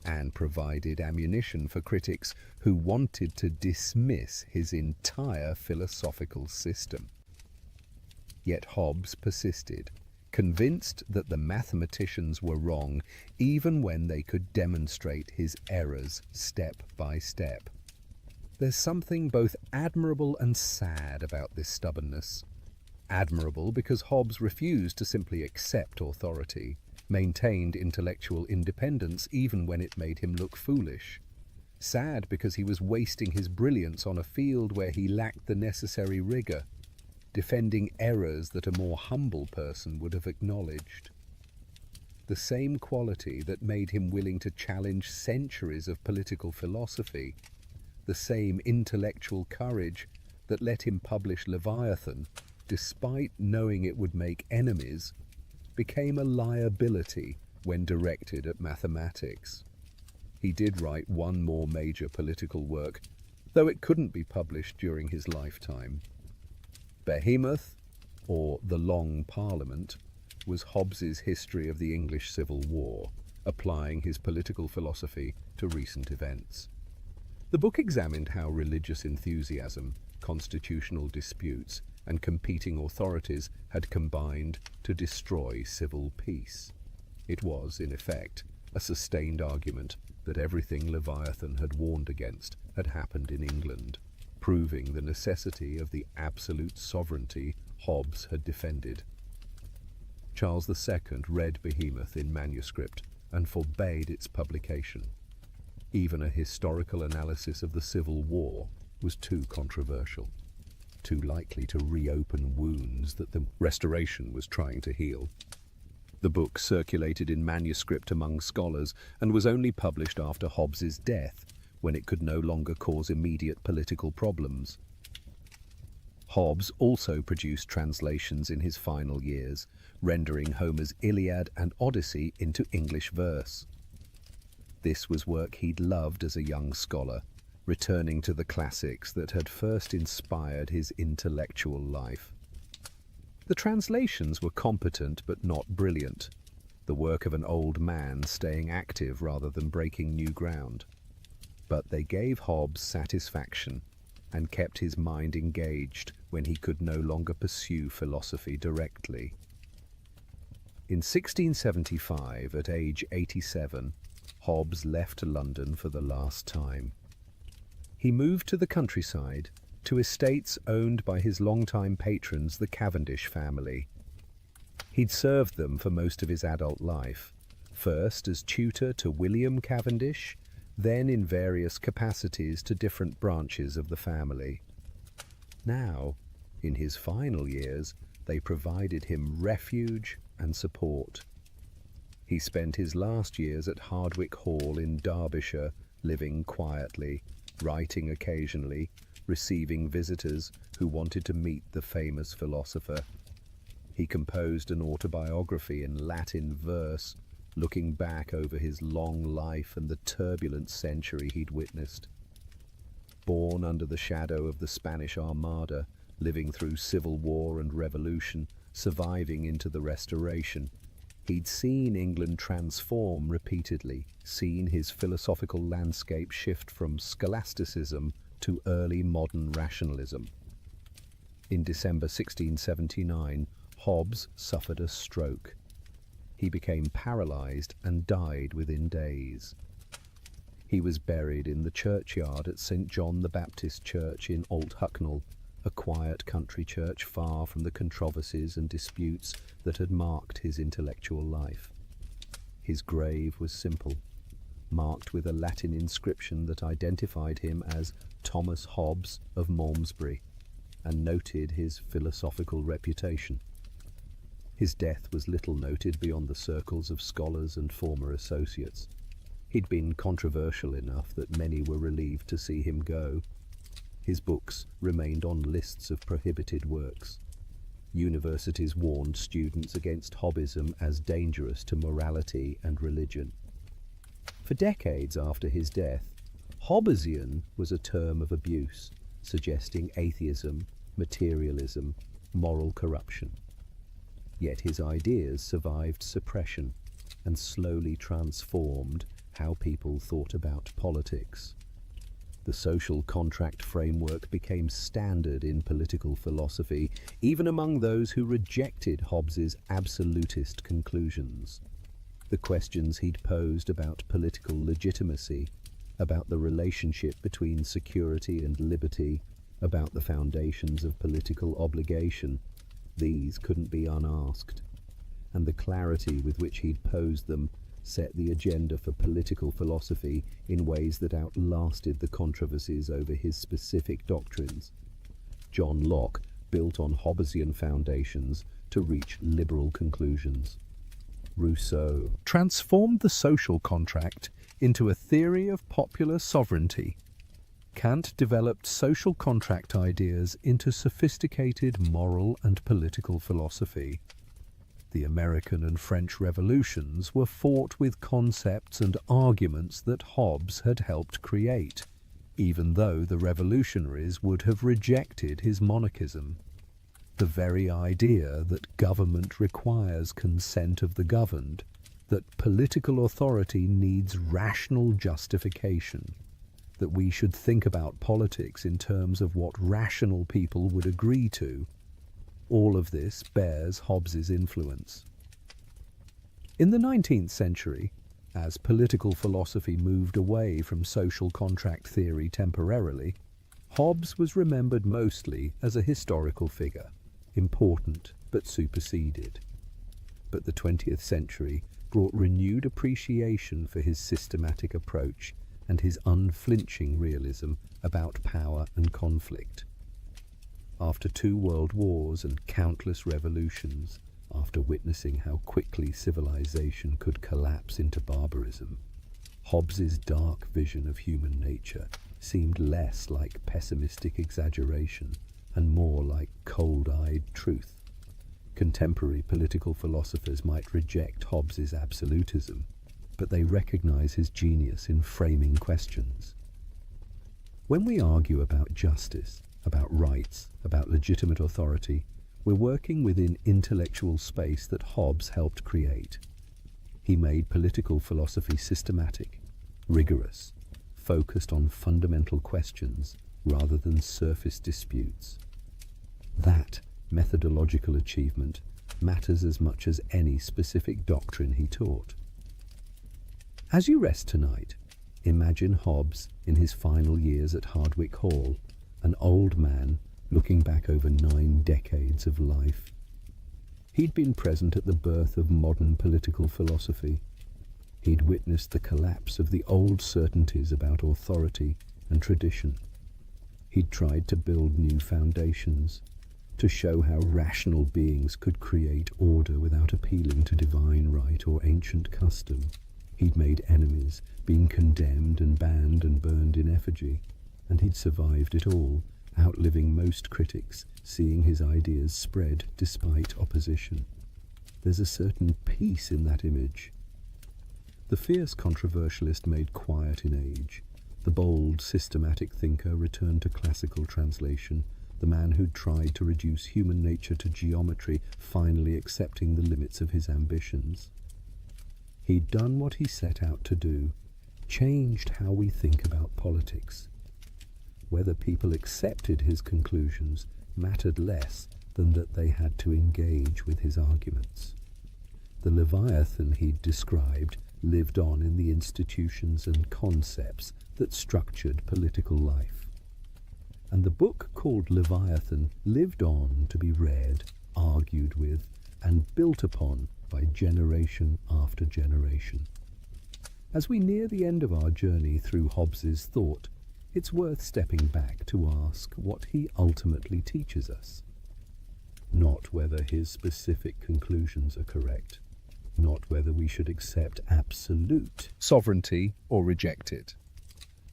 and provided ammunition for critics who wanted to dismiss his entire philosophical system. Yet Hobbes persisted, convinced that the mathematicians were wrong, even when they could demonstrate his errors step by step. There's something both admirable and sad about this stubbornness. Admirable because Hobbes refused to simply accept authority, maintained intellectual independence even when it made him look foolish. Sad because he was wasting his brilliance on a field where he lacked the necessary rigor, defending errors that a more humble person would have acknowledged. The same quality that made him willing to challenge centuries of political philosophy, the same intellectual courage that let him publish Leviathan, despite knowing it would make enemies, became a liability when directed at mathematics. He did write one more major political work, though it couldn't be published during his lifetime. Behemoth, or The Long Parliament, was Hobbes's history of the English Civil War, applying his political philosophy to recent events. The book examined how religious enthusiasm, constitutional disputes, and competing authorities had combined to destroy civil peace. It was, in effect, a sustained argument that everything Leviathan had warned against had happened in England, proving the necessity of the absolute sovereignty Hobbes had defended. Charles II read Behemoth in manuscript and forbade its publication. Even a historical analysis of the Civil War was too controversial, too likely to reopen wounds that the Restoration was trying to heal. The book circulated in manuscript among scholars and was only published after Hobbes's death, when it could no longer cause immediate political problems. Hobbes also produced translations in his final years, rendering Homer's Iliad and Odyssey into English verse. This was work he'd loved as a young scholar, returning to the classics that had first inspired his intellectual life. The translations were competent but not brilliant, the work of an old man staying active rather than breaking new ground. But they gave Hobbes satisfaction and kept his mind engaged when he could no longer pursue philosophy directly. In 1675, at age 87, Hobbes left London for the last time. He moved to the countryside, to estates owned by his longtime patrons, the Cavendish family. He'd served them for most of his adult life, first as tutor to William Cavendish, then in various capacities to different branches of the family. Now, in his final years, they provided him refuge and support. He spent his last years at Hardwicke Hall in Derbyshire, living quietly, writing occasionally, receiving visitors who wanted to meet the famous philosopher. He composed an autobiography in Latin verse, looking back over his long life and the turbulent century he'd witnessed. Born under the shadow of the Spanish Armada, living through civil war and revolution, surviving into the Restoration, he'd seen England transform repeatedly, seen his philosophical landscape shift from scholasticism to early modern rationalism. In December 1679, Hobbes suffered a stroke. He became paralyzed and died within days. He was buried in the churchyard at St. John the Baptist Church in Old Hucknall, a quiet country church far from the controversies and disputes that had marked his intellectual life. His grave was simple, marked with a Latin inscription that identified him as Thomas Hobbes of Malmesbury and noted his philosophical reputation. His death was little noted beyond the circles of scholars and former associates. He'd been controversial enough that many were relieved to see him go. His books remained on lists of prohibited works. Universities warned students against Hobbesism as dangerous to morality and religion. For decades after his death, Hobbesian was a term of abuse, suggesting atheism, materialism, moral corruption. Yet his ideas survived suppression and slowly transformed how people thought about politics. The social contract framework became standard in political philosophy, even among those who rejected Hobbes's absolutist conclusions. The questions he'd posed about political legitimacy, about the relationship between security and liberty, about the foundations of political obligation, these couldn't be unasked, and the clarity with which he'd posed them set the agenda for political philosophy in ways that outlasted the controversies over his specific doctrines. John Locke built on Hobbesian foundations to reach liberal conclusions. Rousseau transformed the social contract into a theory of popular sovereignty. Kant developed social contract ideas into sophisticated moral and political philosophy. The American and French revolutions were fought with concepts and arguments that Hobbes had helped create, even though the revolutionaries would have rejected his monarchism. The very idea that government requires consent of the governed, that political authority needs rational justification, that we should think about politics in terms of what rational people would agree to, all of this bears Hobbes's influence. In the 19th century, as political philosophy moved away from social contract theory temporarily, Hobbes was remembered mostly as a historical figure, important but superseded. But the 20th century brought renewed appreciation for his systematic approach and his unflinching realism about power and conflict. After 2 world wars and countless revolutions, after witnessing how quickly civilization could collapse into barbarism, Hobbes's dark vision of human nature seemed less like pessimistic exaggeration and more like cold-eyed truth. Contemporary political philosophers might reject Hobbes's absolutism, but they recognize his genius in framing questions. When we argue about justice, about rights, about legitimate authority, we're working within intellectual space that Hobbes helped create. He made political philosophy systematic, rigorous, focused on fundamental questions rather than surface disputes. That methodological achievement matters as much as any specific doctrine he taught. As you rest tonight, imagine Hobbes in his final years at Hardwick Hall, an old man looking back over 9 decades of life. He'd been present at the birth of modern political philosophy. He'd witnessed the collapse of the old certainties about authority and tradition. He'd tried to build new foundations, to show how rational beings could create order without appealing to divine right or ancient custom. He'd made enemies, been condemned and banned and burned in effigy, and he'd survived it all, outliving most critics, seeing his ideas spread despite opposition. There's a certain peace in that image. The fierce controversialist made quiet in age. The bold, systematic thinker returned to classical translation. The man who'd tried to reduce human nature to geometry, finally accepting the limits of his ambitions. He'd done what he set out to do, changed how we think about politics. Whether people accepted his conclusions mattered less than that they had to engage with his arguments. The Leviathan he'd described lived on in the institutions and concepts that structured political life. And the book called Leviathan lived on to be read, argued with, and built upon by generation after generation. As we near the end of our journey through Hobbes's thought, it's worth stepping back to ask what he ultimately teaches us. Not whether his specific conclusions are correct, not whether we should accept absolute sovereignty or reject it,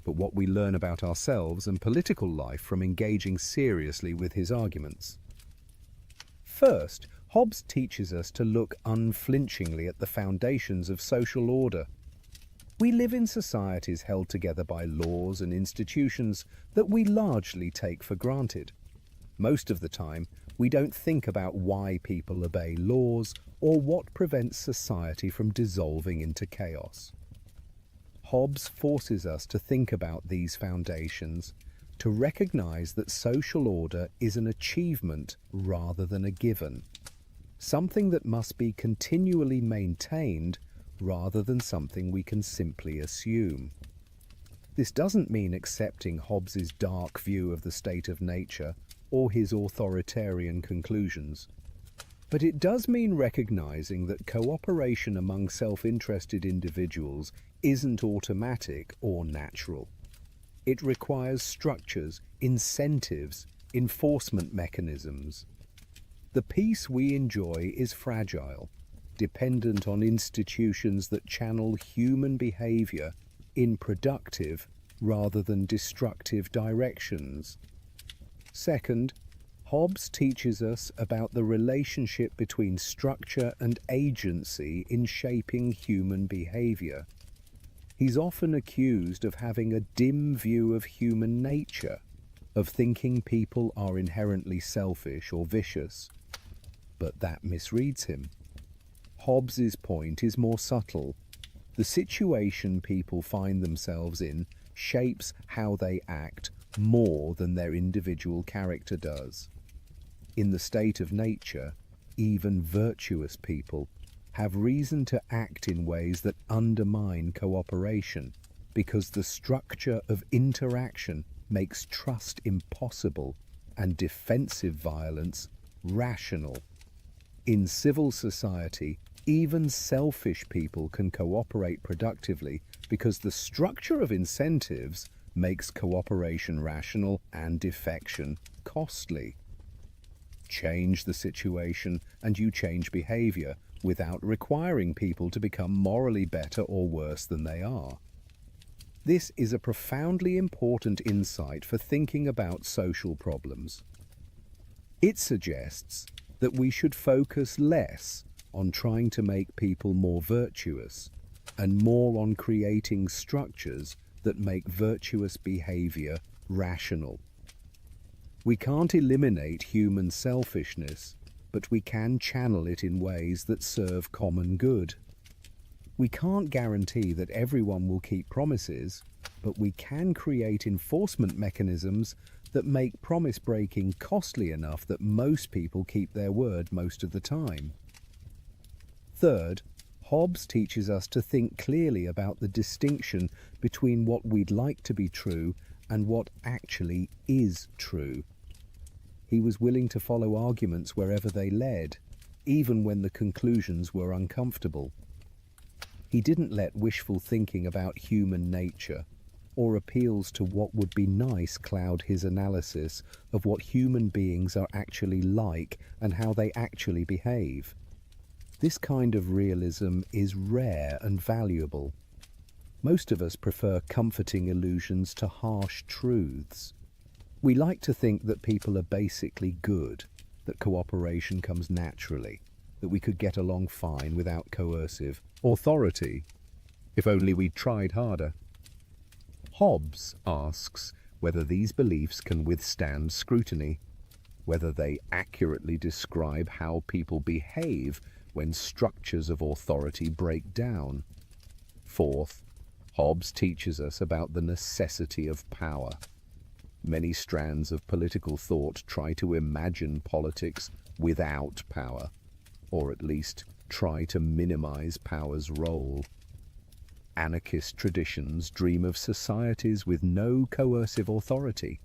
but what we learn about ourselves and political life from engaging seriously with his arguments. First, Hobbes teaches us to look unflinchingly at the foundations of social order. We live in societies held together by laws and institutions that we largely take for granted. Most of the time, we don't think about why people obey laws or what prevents society from dissolving into chaos. Hobbes forces us to think about these foundations, to recognize that social order is an achievement rather than a given, something that must be continually maintained rather than something we can simply assume. This doesn't mean accepting Hobbes's dark view of the state of nature or his authoritarian conclusions, but it does mean recognizing that cooperation among self-interested individuals isn't automatic or natural. It requires structures, incentives, enforcement mechanisms. The peace we enjoy is fragile, dependent on institutions that channel human behavior in productive rather than destructive directions. Second, Hobbes teaches us about the relationship between structure and agency in shaping human behavior. He's often accused of having a dim view of human nature, of thinking people are inherently selfish or vicious, but that misreads him. Hobbes's point is more subtle. The situation people find themselves in shapes how they act more than their individual character does. In the state of nature, even virtuous people have reason to act in ways that undermine cooperation, because the structure of interaction makes trust impossible and defensive violence rational. In civil society, even selfish people can cooperate productively because the structure of incentives makes cooperation rational and defection costly. Change the situation and you change behavior without requiring people to become morally better or worse than they are. This is a profoundly important insight for thinking about social problems. It suggests that we should focus less on trying to make people more virtuous and more on creating structures that make virtuous behavior rational. We can't eliminate human selfishness, but we can channel it in ways that serve common good. We can't guarantee that everyone will keep promises, but we can create enforcement mechanisms that make promise breaking costly enough that most people keep their word most of the time. Third, Hobbes teaches us to think clearly about the distinction between what we'd like to be true and what actually is true. He was willing to follow arguments wherever they led, even when the conclusions were uncomfortable. He didn't let wishful thinking about human nature or appeals to what would be nice cloud his analysis of what human beings are actually like and how they actually behave. This kind of realism is rare and valuable. Most of us prefer comforting illusions to harsh truths. We like to think that people are basically good, that cooperation comes naturally, that we could get along fine without coercive authority, if only we tried harder. Hobbes asks whether these beliefs can withstand scrutiny, whether they accurately describe how people behave when structures of authority break down. Fourth, Hobbes teaches us about the necessity of power. Many strands of political thought try to imagine politics without power, or at least try to minimize power's role. Anarchist traditions dream of societies with no coercive authority.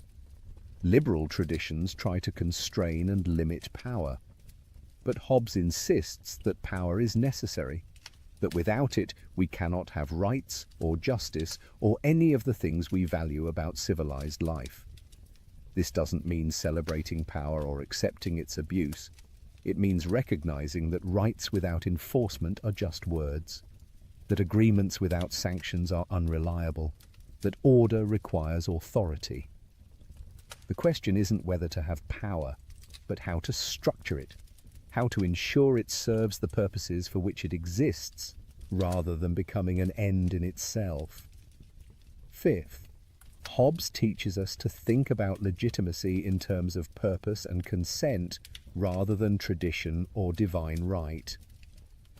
Liberal traditions try to constrain and limit power. But Hobbes insists that power is necessary, that without it we cannot have rights or justice or any of the things we value about civilized life. This doesn't mean celebrating power or accepting its abuse. It means recognizing that rights without enforcement are just words, that agreements without sanctions are unreliable, that order requires authority. The question isn't whether to have power, but how to structure it, how to ensure it serves the purposes for which it exists, rather than becoming an end in itself. Fifth, Hobbes teaches us to think about legitimacy in terms of purpose and consent rather than tradition or divine right.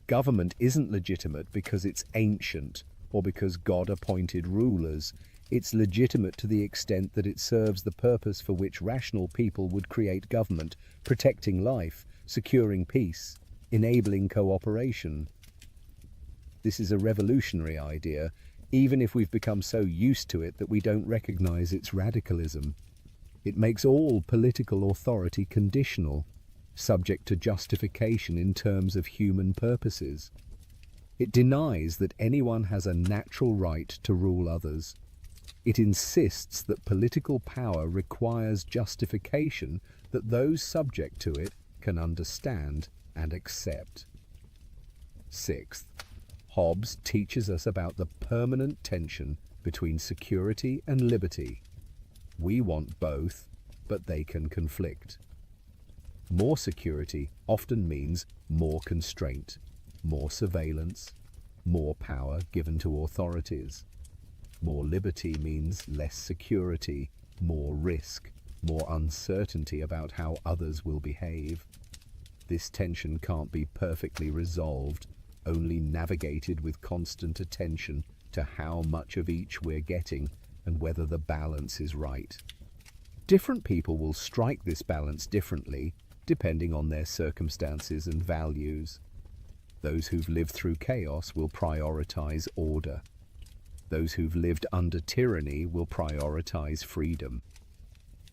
Government isn't legitimate because it's ancient or because God appointed rulers. It's legitimate to the extent that it serves the purpose for which rational people would create government, protecting life, securing peace, enabling cooperation. This is a revolutionary idea, even if we've become so used to it that we don't recognize its radicalism. It makes all political authority conditional, subject to justification in terms of human purposes. It denies that anyone has a natural right to rule others. It insists that political power requires justification that those subject to it can understand and accept. Sixth, Hobbes teaches us about the permanent tension between security and liberty. We want both, but they can conflict. More security often means more constraint, more surveillance, more power given to authorities. More liberty means less security, more risk, more uncertainty about how others will behave. This tension can't be perfectly resolved, only navigated with constant attention to how much of each we're getting and whether the balance is right. Different people will strike this balance differently, depending on their circumstances and values. Those who've lived through chaos will prioritize order. Those who've lived under tyranny will prioritize freedom.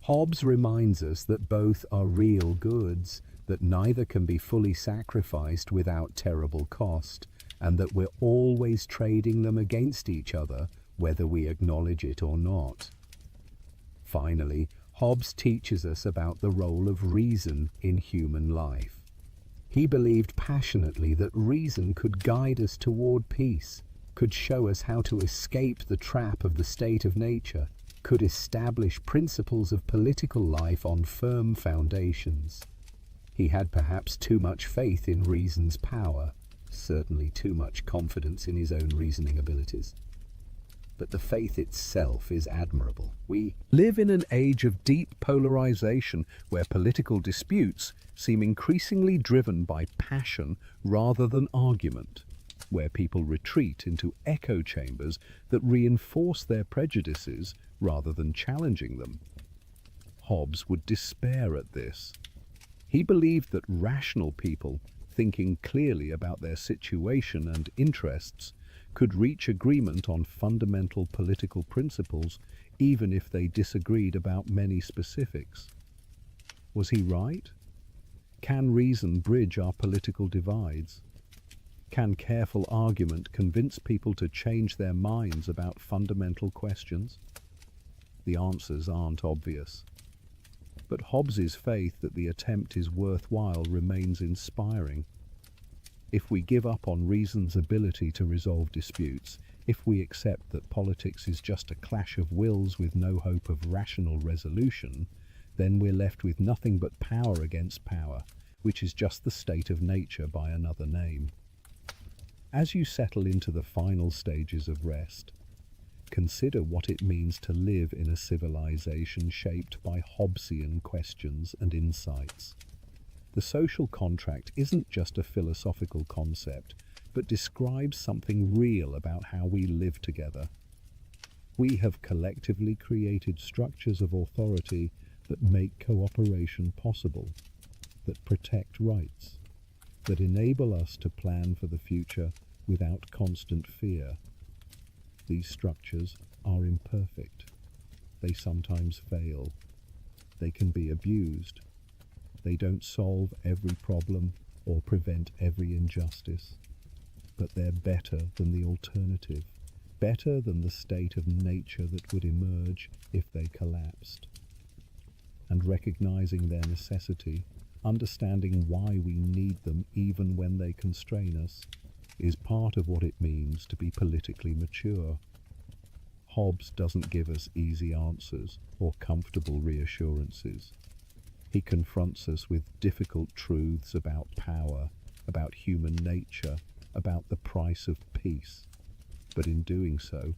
Hobbes reminds us that both are real goods, that neither can be fully sacrificed without terrible cost, and that we're always trading them against each other, whether we acknowledge it or not. Finally, Hobbes teaches us about the role of reason in human life. He believed passionately that reason could guide us toward peace, could show us how to escape the trap of the state of nature, could establish principles of political life on firm foundations. He had perhaps too much faith in reason's power, certainly too much confidence in his own reasoning abilities. But the faith itself is admirable. We live in an age of deep polarization where political disputes seem increasingly driven by passion rather than argument. where people retreat into echo chambers that reinforce their prejudices rather than challenging them. Hobbes would despair at this. He believed that rational people, thinking clearly about their situation and interests, could reach agreement on fundamental political principles even if they disagreed about many specifics. Was he right? Can reason bridge our political divides? Can careful argument convince people to change their minds about fundamental questions? The answers aren't obvious. But Hobbes's faith that the attempt is worthwhile remains inspiring. If we give up on reason's ability to resolve disputes, if we accept that politics is just a clash of wills with no hope of rational resolution, then we're left with nothing but power against power, which is just the state of nature by another name. As you settle into the final stages of rest, consider what it means to live in a civilization shaped by Hobbesian questions and insights. The social contract isn't just a philosophical concept, but describes something real about how we live together. We have collectively created structures of authority that make cooperation possible, that protect rights, that enable us to plan for the future without constant fear. These structures are imperfect. They sometimes fail. They can be abused. They don't solve every problem or prevent every injustice, but they're better than the alternative, better than the state of nature that would emerge if they collapsed. And recognizing their necessity, understanding why we need them even when they constrain us, is part of what it means to be politically mature. Hobbes doesn't give us easy answers or comfortable reassurances. He confronts us with difficult truths about power, about human nature, about the price of peace. But in doing so,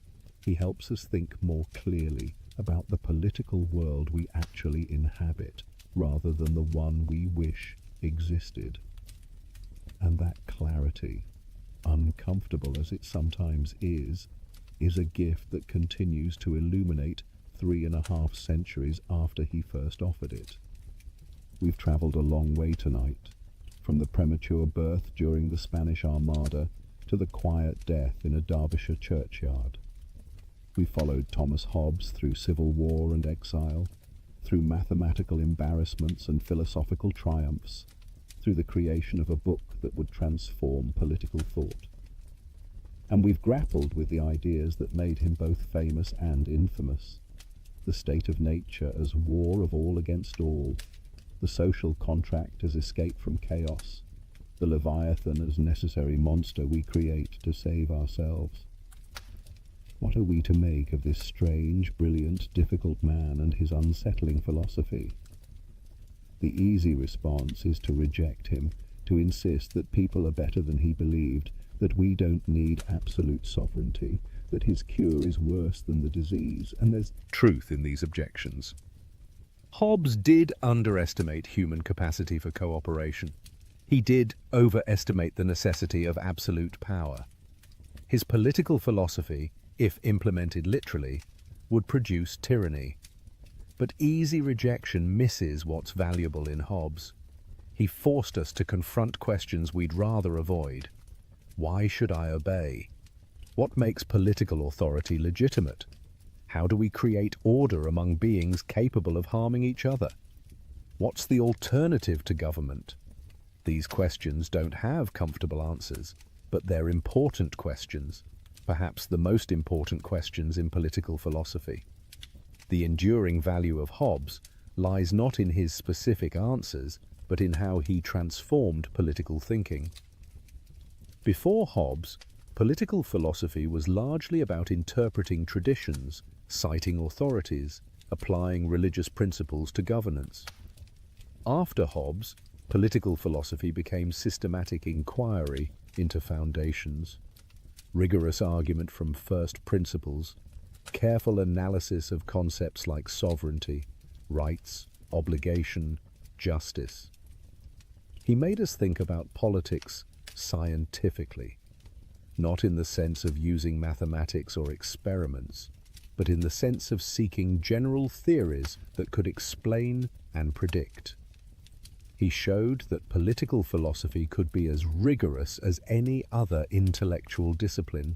he helps us think more clearly about the political world we actually inhabit, rather than the one we wish existed. And that clarity, uncomfortable as it sometimes is a gift that continues to illuminate 3.5 centuries after he first offered it. We've travelled a long way tonight, from the premature birth during the Spanish Armada to the quiet death in a Derbyshire churchyard. We followed Thomas Hobbes through civil war and exile, through mathematical embarrassments and philosophical triumphs, through the creation of a book that would transform political thought. And we've grappled with the ideas that made him both famous and infamous. The state of nature as war of all against all, the social contract as escape from chaos, the Leviathan as necessary monster we create to save ourselves. What are we to make of this strange, brilliant, difficult man and his unsettling philosophy? The easy response is to reject him, to insist that people are better than he believed, that we don't need absolute sovereignty, that his cure is worse than the disease, and there's Truth in these objections. Hobbes did underestimate human capacity for cooperation. He did overestimate the necessity of absolute power. His political philosophy, if implemented literally, would produce tyranny. But easy rejection misses what's valuable in Hobbes. He forced us to confront questions we'd rather avoid. Why should I obey? What makes political authority legitimate? How do we create order among beings capable of harming each other? What's the alternative to government? These questions don't have comfortable answers, but they're important questions, perhaps the most important questions in political philosophy. The enduring value of Hobbes lies not in his specific answers, but in how he transformed political thinking. Before Hobbes, political philosophy was largely about interpreting traditions, citing authorities, applying religious principles to governance. After Hobbes, political philosophy became systematic inquiry into foundations, rigorous argument from first principles, careful analysis of concepts like sovereignty, rights, obligation, justice. He made us think about politics scientifically. not in the sense of using mathematics or experiments, but in the sense of seeking general theories that could explain and predict. He showed that political philosophy could be as rigorous as any other intellectual discipline,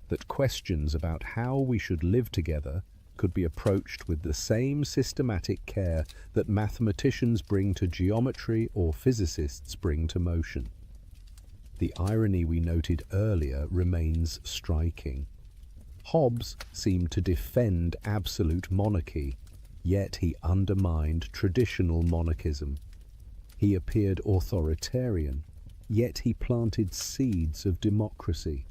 that questions about how we should live together could be approached with the same systematic care that mathematicians bring to geometry or physicists bring to motion. The irony we noted earlier remains striking. Hobbes seemed to defend absolute monarchy, yet he undermined traditional monarchism. He appeared authoritarian, yet he planted seeds of democracy.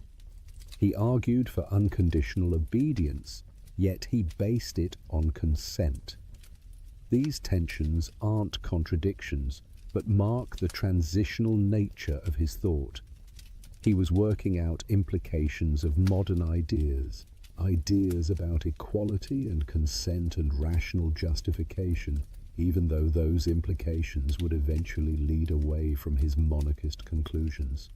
He argued for unconditional obedience, yet he based it on consent. These tensions aren't contradictions, but mark the transitional nature of his thought. He was working out implications of modern ideas, ideas about equality and consent and rational justification, even though those implications would eventually lead away from his monarchist conclusions.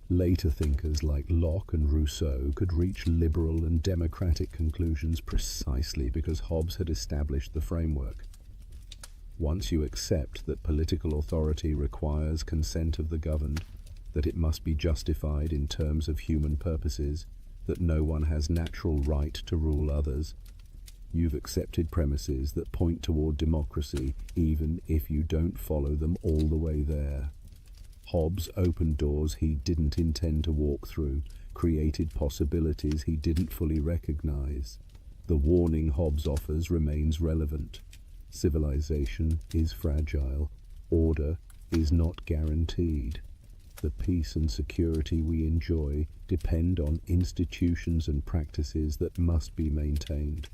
Later thinkers like Locke and Rousseau could reach liberal and democratic conclusions precisely because Hobbes had established the framework. Once you accept that political authority requires consent of the governed, that it must be justified in terms of human purposes, that no one has natural right to rule others, you've accepted premises that point toward democracy even if you don't follow them all the way there. Hobbes opened doors he didn't intend to walk through, created possibilities he didn't fully recognize. The warning Hobbes offers remains relevant. Civilization is fragile. Order is not guaranteed. The peace and security we enjoy depend on institutions and practices that must be maintained.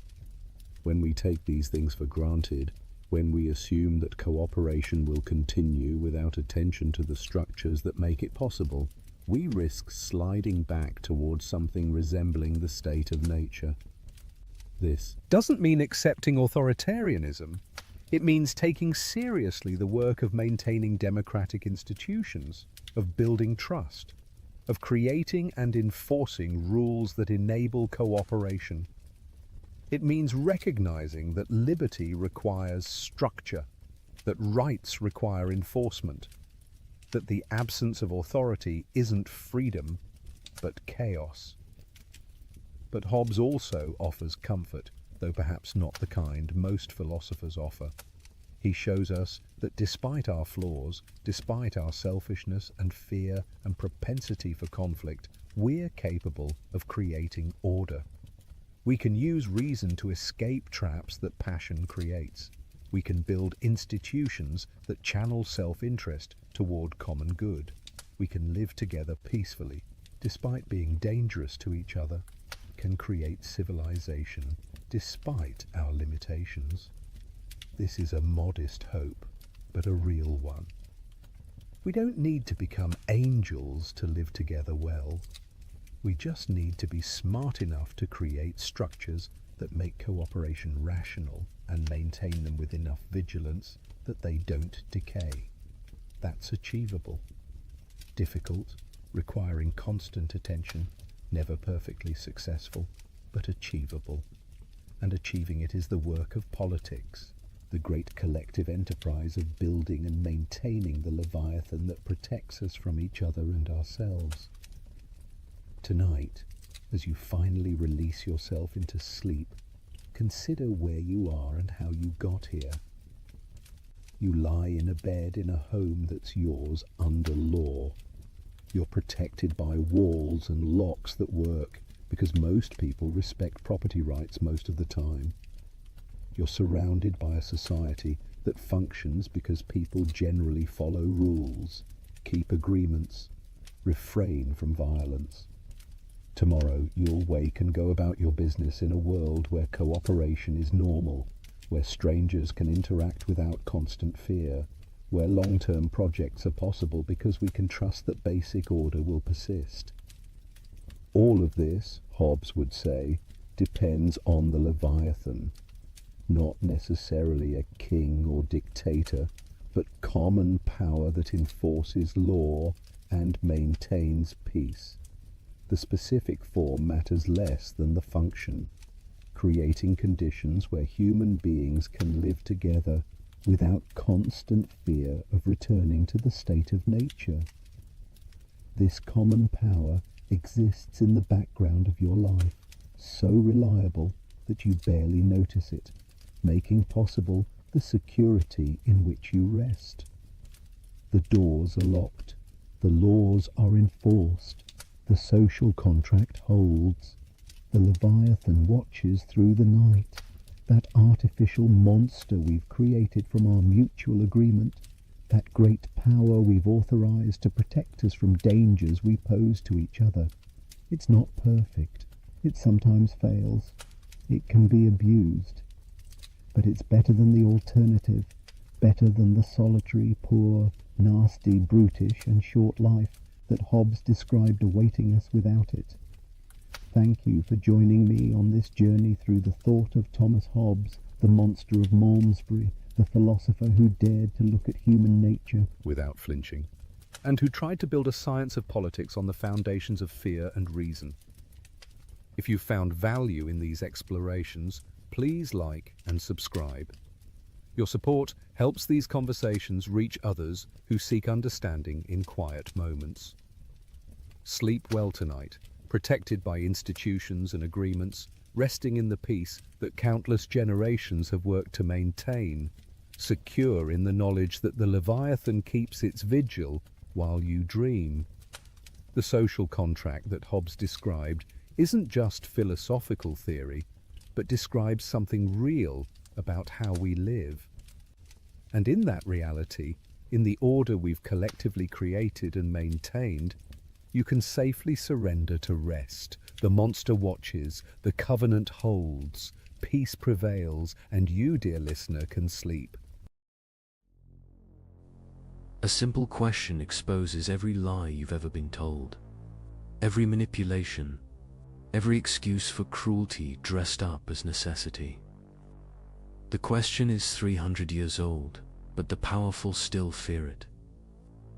When we take these things for granted, when we assume that cooperation will continue without attention to the structures that make it possible, we risk sliding back towards something resembling the state of nature. This doesn't mean accepting authoritarianism. It means taking seriously the work of maintaining democratic institutions, of building trust, of creating and enforcing rules that enable cooperation. It means recognizing that liberty requires structure, that rights require enforcement, that the absence of authority isn't freedom, but chaos. But Hobbes also offers comfort, though perhaps not the kind most philosophers offer. He shows us that despite our flaws, despite our selfishness and fear and propensity for conflict, we're capable of creating order. We can use reason to escape traps that passion creates. We can build institutions that channel self-interest toward common good. We can live together peacefully, despite being dangerous to each other, can create civilization despite our limitations. This is a modest hope, but a real one. We don't need to become angels to live together well. We just need to be smart enough to create structures that make cooperation rational and maintain them with enough vigilance that they don't decay. That's achievable. Difficult, requiring constant attention, never perfectly successful, but achievable. And achieving it is the work of politics, the great collective enterprise of building and maintaining the Leviathan that protects us from each other and ourselves. Tonight, as you finally release yourself into sleep, consider where you are and how you got here. You lie in a bed in a home that's yours under law. You're protected by walls and locks that work because most people respect property rights most of the time. You're surrounded by a society that functions because people generally follow rules, keep agreements, refrain from violence. Tomorrow you'll wake and go about your business in a world where cooperation is normal, where strangers can interact without constant fear, where long-term projects are possible because we can trust that basic order will persist. All of this, Hobbes would say, depends on the Leviathan, not necessarily a king or dictator, but common power that enforces law and maintains peace. The specific form matters less than the function, creating conditions where human beings can live together without constant fear of returning to the state of nature. This common power exists in the background of your life, so reliable that you barely notice it, making possible the security in which you rest. The doors are locked, the laws are enforced, the social contract holds, the Leviathan watches through the night, that artificial monster we've created from our mutual agreement, that great power we've authorized to protect us from dangers we pose to each other. It's not perfect. It sometimes fails. It can be abused. But it's better than the alternative, better than the solitary, poor, nasty, brutish, and short life that Hobbes described awaiting us without it. Thank you for joining me on this journey through the thought of Thomas Hobbes, the monster of Malmesbury, the philosopher who dared to look at human nature without flinching, and who tried to build a science of politics on the foundations of fear and reason. If you found value in these explorations, please like and subscribe. Your support helps these conversations reach others who seek understanding in quiet moments. Sleep well tonight, protected by institutions and agreements, resting in the peace that countless generations have worked to maintain, secure in the knowledge that the Leviathan keeps its vigil while you dream. The social contract that Hobbes described isn't just philosophical theory, but describes something real about how we live. And in that reality, in the order we've collectively created and maintained, you can safely surrender to rest. The monster watches, the covenant holds, peace prevails, and you, dear listener, can sleep. A simple question exposes every lie you've ever been told, every manipulation, every excuse for cruelty dressed up as necessity. The question is 300 years old, but the powerful still fear it.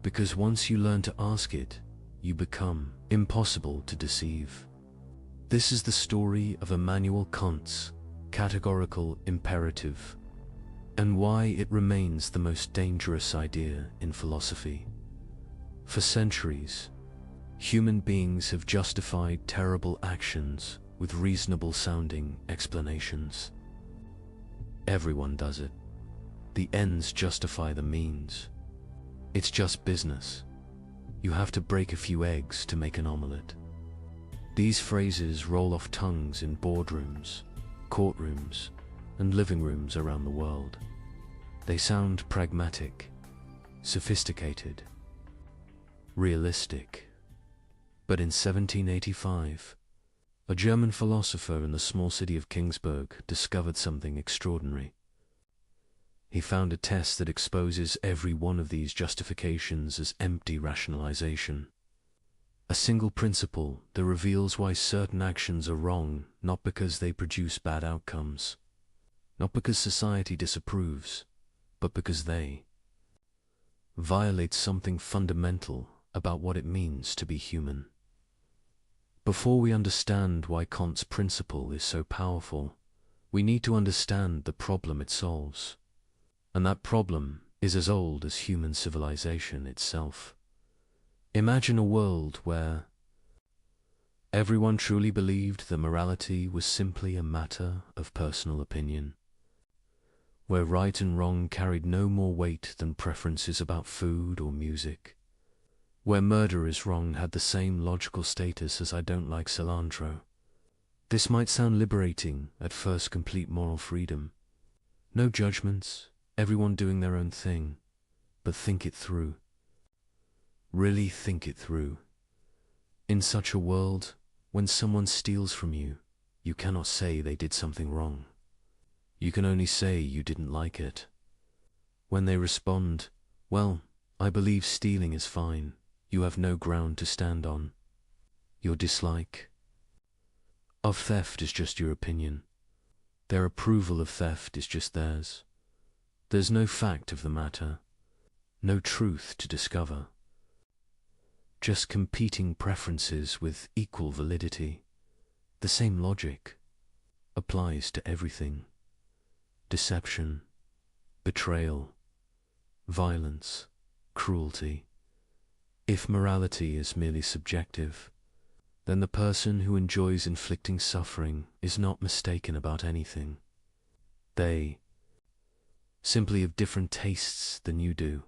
Because once you learn to ask it, you become impossible to deceive. This is the story of Immanuel Kant's categorical imperative, and why it remains the most dangerous idea in philosophy. For centuries, human beings have justified terrible actions with reasonable-sounding explanations. Everyone does it. The ends justify the means. It's just business. You have to break a few eggs to make an omelette. These phrases roll off tongues in boardrooms, courtrooms, and living rooms around the world. They sound pragmatic, sophisticated, realistic. But in 1785, a German philosopher in the small city of Kingsburg discovered something extraordinary. He found a test that exposes every one of these justifications as empty rationalization. A single principle that reveals why certain actions are wrong, not because they produce bad outcomes, not because society disapproves, but because they violate something fundamental about what it means to be human. Before we understand why Kant's principle is so powerful, we need to understand the problem it solves. And that problem is as old as human civilization itself. Imagine a world where everyone truly believed that morality was simply a matter of personal opinion, where right and wrong carried no more weight than preferences about food or music, where murder is wrong had the same logical status as I don't like cilantro. This might sound liberating, at first complete moral freedom. No judgments, everyone doing their own thing, but think it through. Really think it through. In such a world, when someone steals from you, you cannot say they did something wrong. You can only say you didn't like it. When they respond, well, I believe stealing is fine, you have no ground to stand on. Your dislike of theft is just your opinion. Their approval of theft is just theirs. There's no fact of the matter, no truth to discover. just competing preferences with equal validity. The same logic applies to everything. Deception, betrayal, violence, cruelty. If morality is merely subjective, then the person who enjoys inflicting suffering is not mistaken about anything. They simply have different tastes than you do.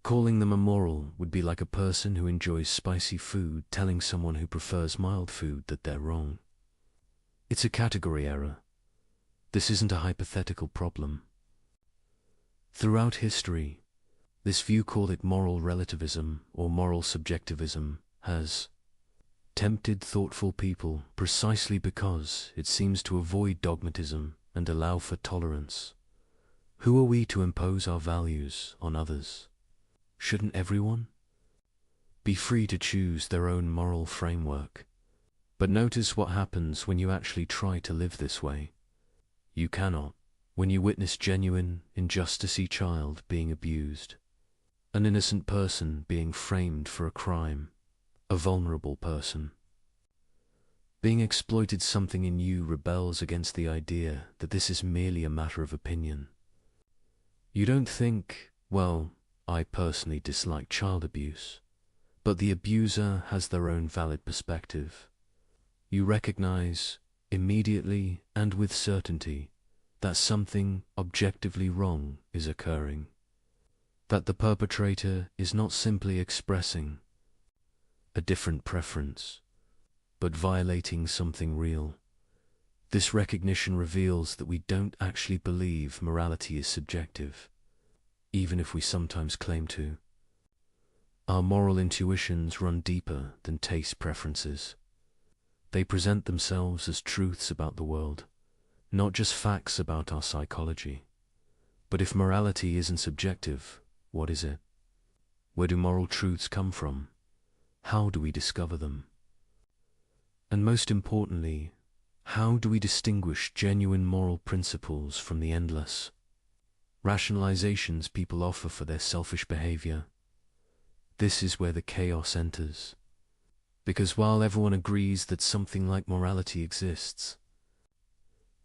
Calling them immoral would be like a person who enjoys spicy food telling someone who prefers mild food that they're wrong. It's a category error. This isn't a hypothetical problem. Throughout history, this view, called it moral relativism or moral subjectivism, has tempted thoughtful people precisely because it seems to avoid dogmatism and allow for tolerance. Who are we to impose our values on others? Shouldn't everyone be free to choose their own moral framework? But notice what happens when you actually try to live this way. You cannot. When you witness genuine injustice, a child being abused, an innocent person being framed for a crime, a vulnerable person being exploited, something in you rebels against the idea that this is merely a matter of opinion. You don't think, well, I personally dislike child abuse, but the abuser has their own valid perspective. You recognize immediately and with certainty that something objectively wrong is occurring, that the perpetrator is not simply expressing a different preference, but violating something real. This recognition reveals that we don't actually believe morality is subjective, even if we sometimes claim to. Our moral intuitions run deeper than taste preferences. They present themselves as truths about the world, not just facts about our psychology. But if morality isn't subjective, what is it? Where do moral truths come from? How do we discover them? And most importantly, how do we distinguish genuine moral principles from the endless rationalizations people offer for their selfish behavior? This is where the chaos enters. Because while everyone agrees that something like morality exists,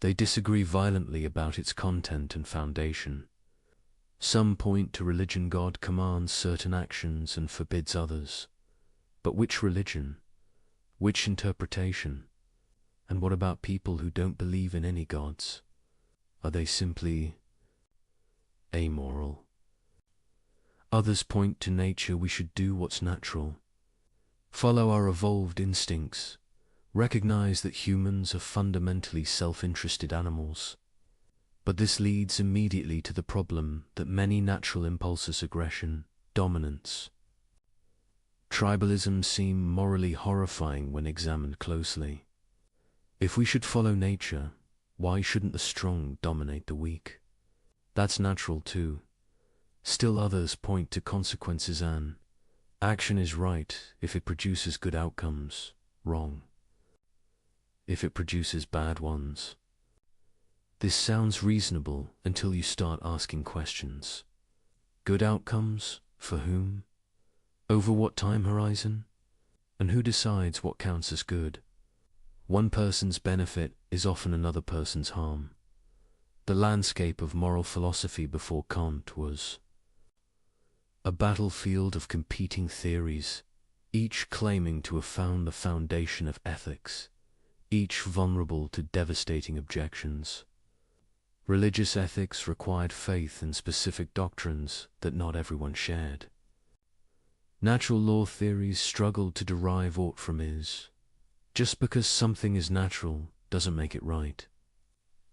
they disagree violently about its content and foundation. Some point to religion. God commands certain actions and forbids others. But which religion? Which interpretation? And what about people who don't believe in any gods? Are they simply amoral? Others point to nature. We should do what's natural, follow our evolved instincts, recognize that humans are fundamentally self-interested animals. But this leads immediately to the problem that many natural impulses, aggression, dominance, tribalism, seem morally horrifying when examined closely. If we should follow nature, why shouldn't the strong dominate the weak? That's natural too. Still others point to consequences. An action is right if it produces good outcomes, wrong if it produces bad ones. This sounds reasonable until you start asking questions. Good outcomes? For whom? Over what time horizon? And who decides what counts as good? One person's benefit is often another person's harm. The landscape of moral philosophy before Kant was a battlefield of competing theories, each claiming to have found the foundation of ethics, each vulnerable to devastating objections. Religious ethics required faith in specific doctrines that not everyone shared. Natural law theories struggled to derive aught from is. Just because something is natural doesn't make it right.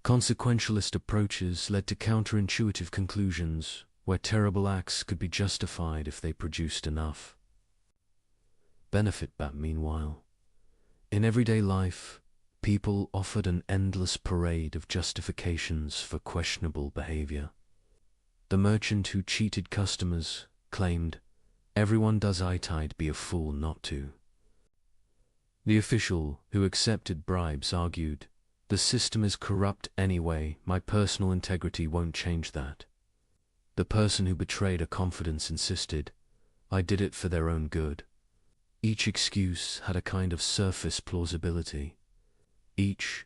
Consequentialist approaches led to counterintuitive conclusions where terrible acts could be justified if they produced enough benefit. But meanwhile, in everyday life, people offered an endless parade of justifications for questionable behavior. The merchant who cheated customers claimed, "Everyone does it, I'd be a fool not to." The official who accepted bribes argued, "The system is corrupt anyway, my personal integrity won't change that." The person who betrayed a confidence insisted, "I did it for their own good." Each excuse had a kind of surface plausibility. Each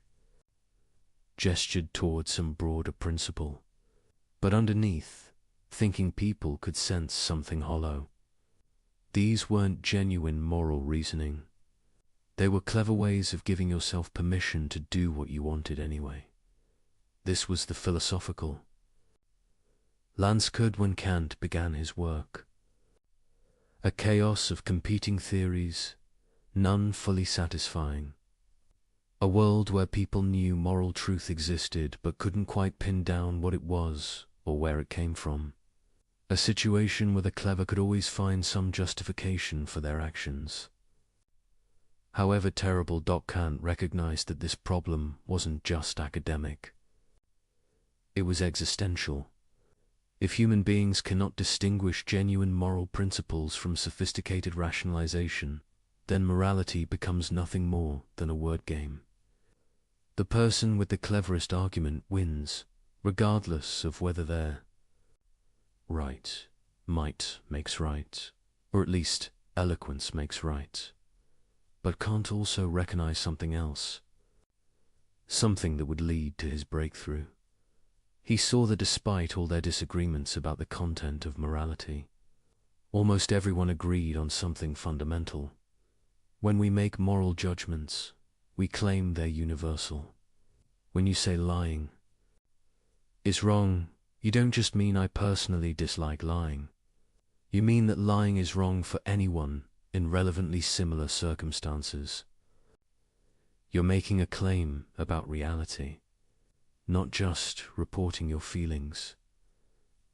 gestured toward some broader principle. But underneath, thinking people could sense something hollow. These weren't genuine moral reasoning. They were clever ways of giving yourself permission to do what you wanted anyway. This was the philosophical landscape when Kant began his work. A chaos of competing theories, none fully satisfying. A world where people knew moral truth existed but couldn't quite pin down what it was or where it came from. A situation where the clever could always find some justification for their actions. However terrible, Kant recognized that this problem wasn't just academic. It was existential. If human beings cannot distinguish genuine moral principles from sophisticated rationalization, then morality becomes nothing more than a word game. The person with the cleverest argument wins, regardless of whether they're right. Might makes right, or at least eloquence makes right. But Kant also recognized something else, something that would lead to his breakthrough. He saw that despite all their disagreements about the content of morality, almost everyone agreed on something fundamental. When we make moral judgments, we claim they're universal. When you say lying is wrong, you don't just mean I personally dislike lying. You mean that lying is wrong for anyone in relevantly similar circumstances. You're making a claim about reality, not just reporting your feelings.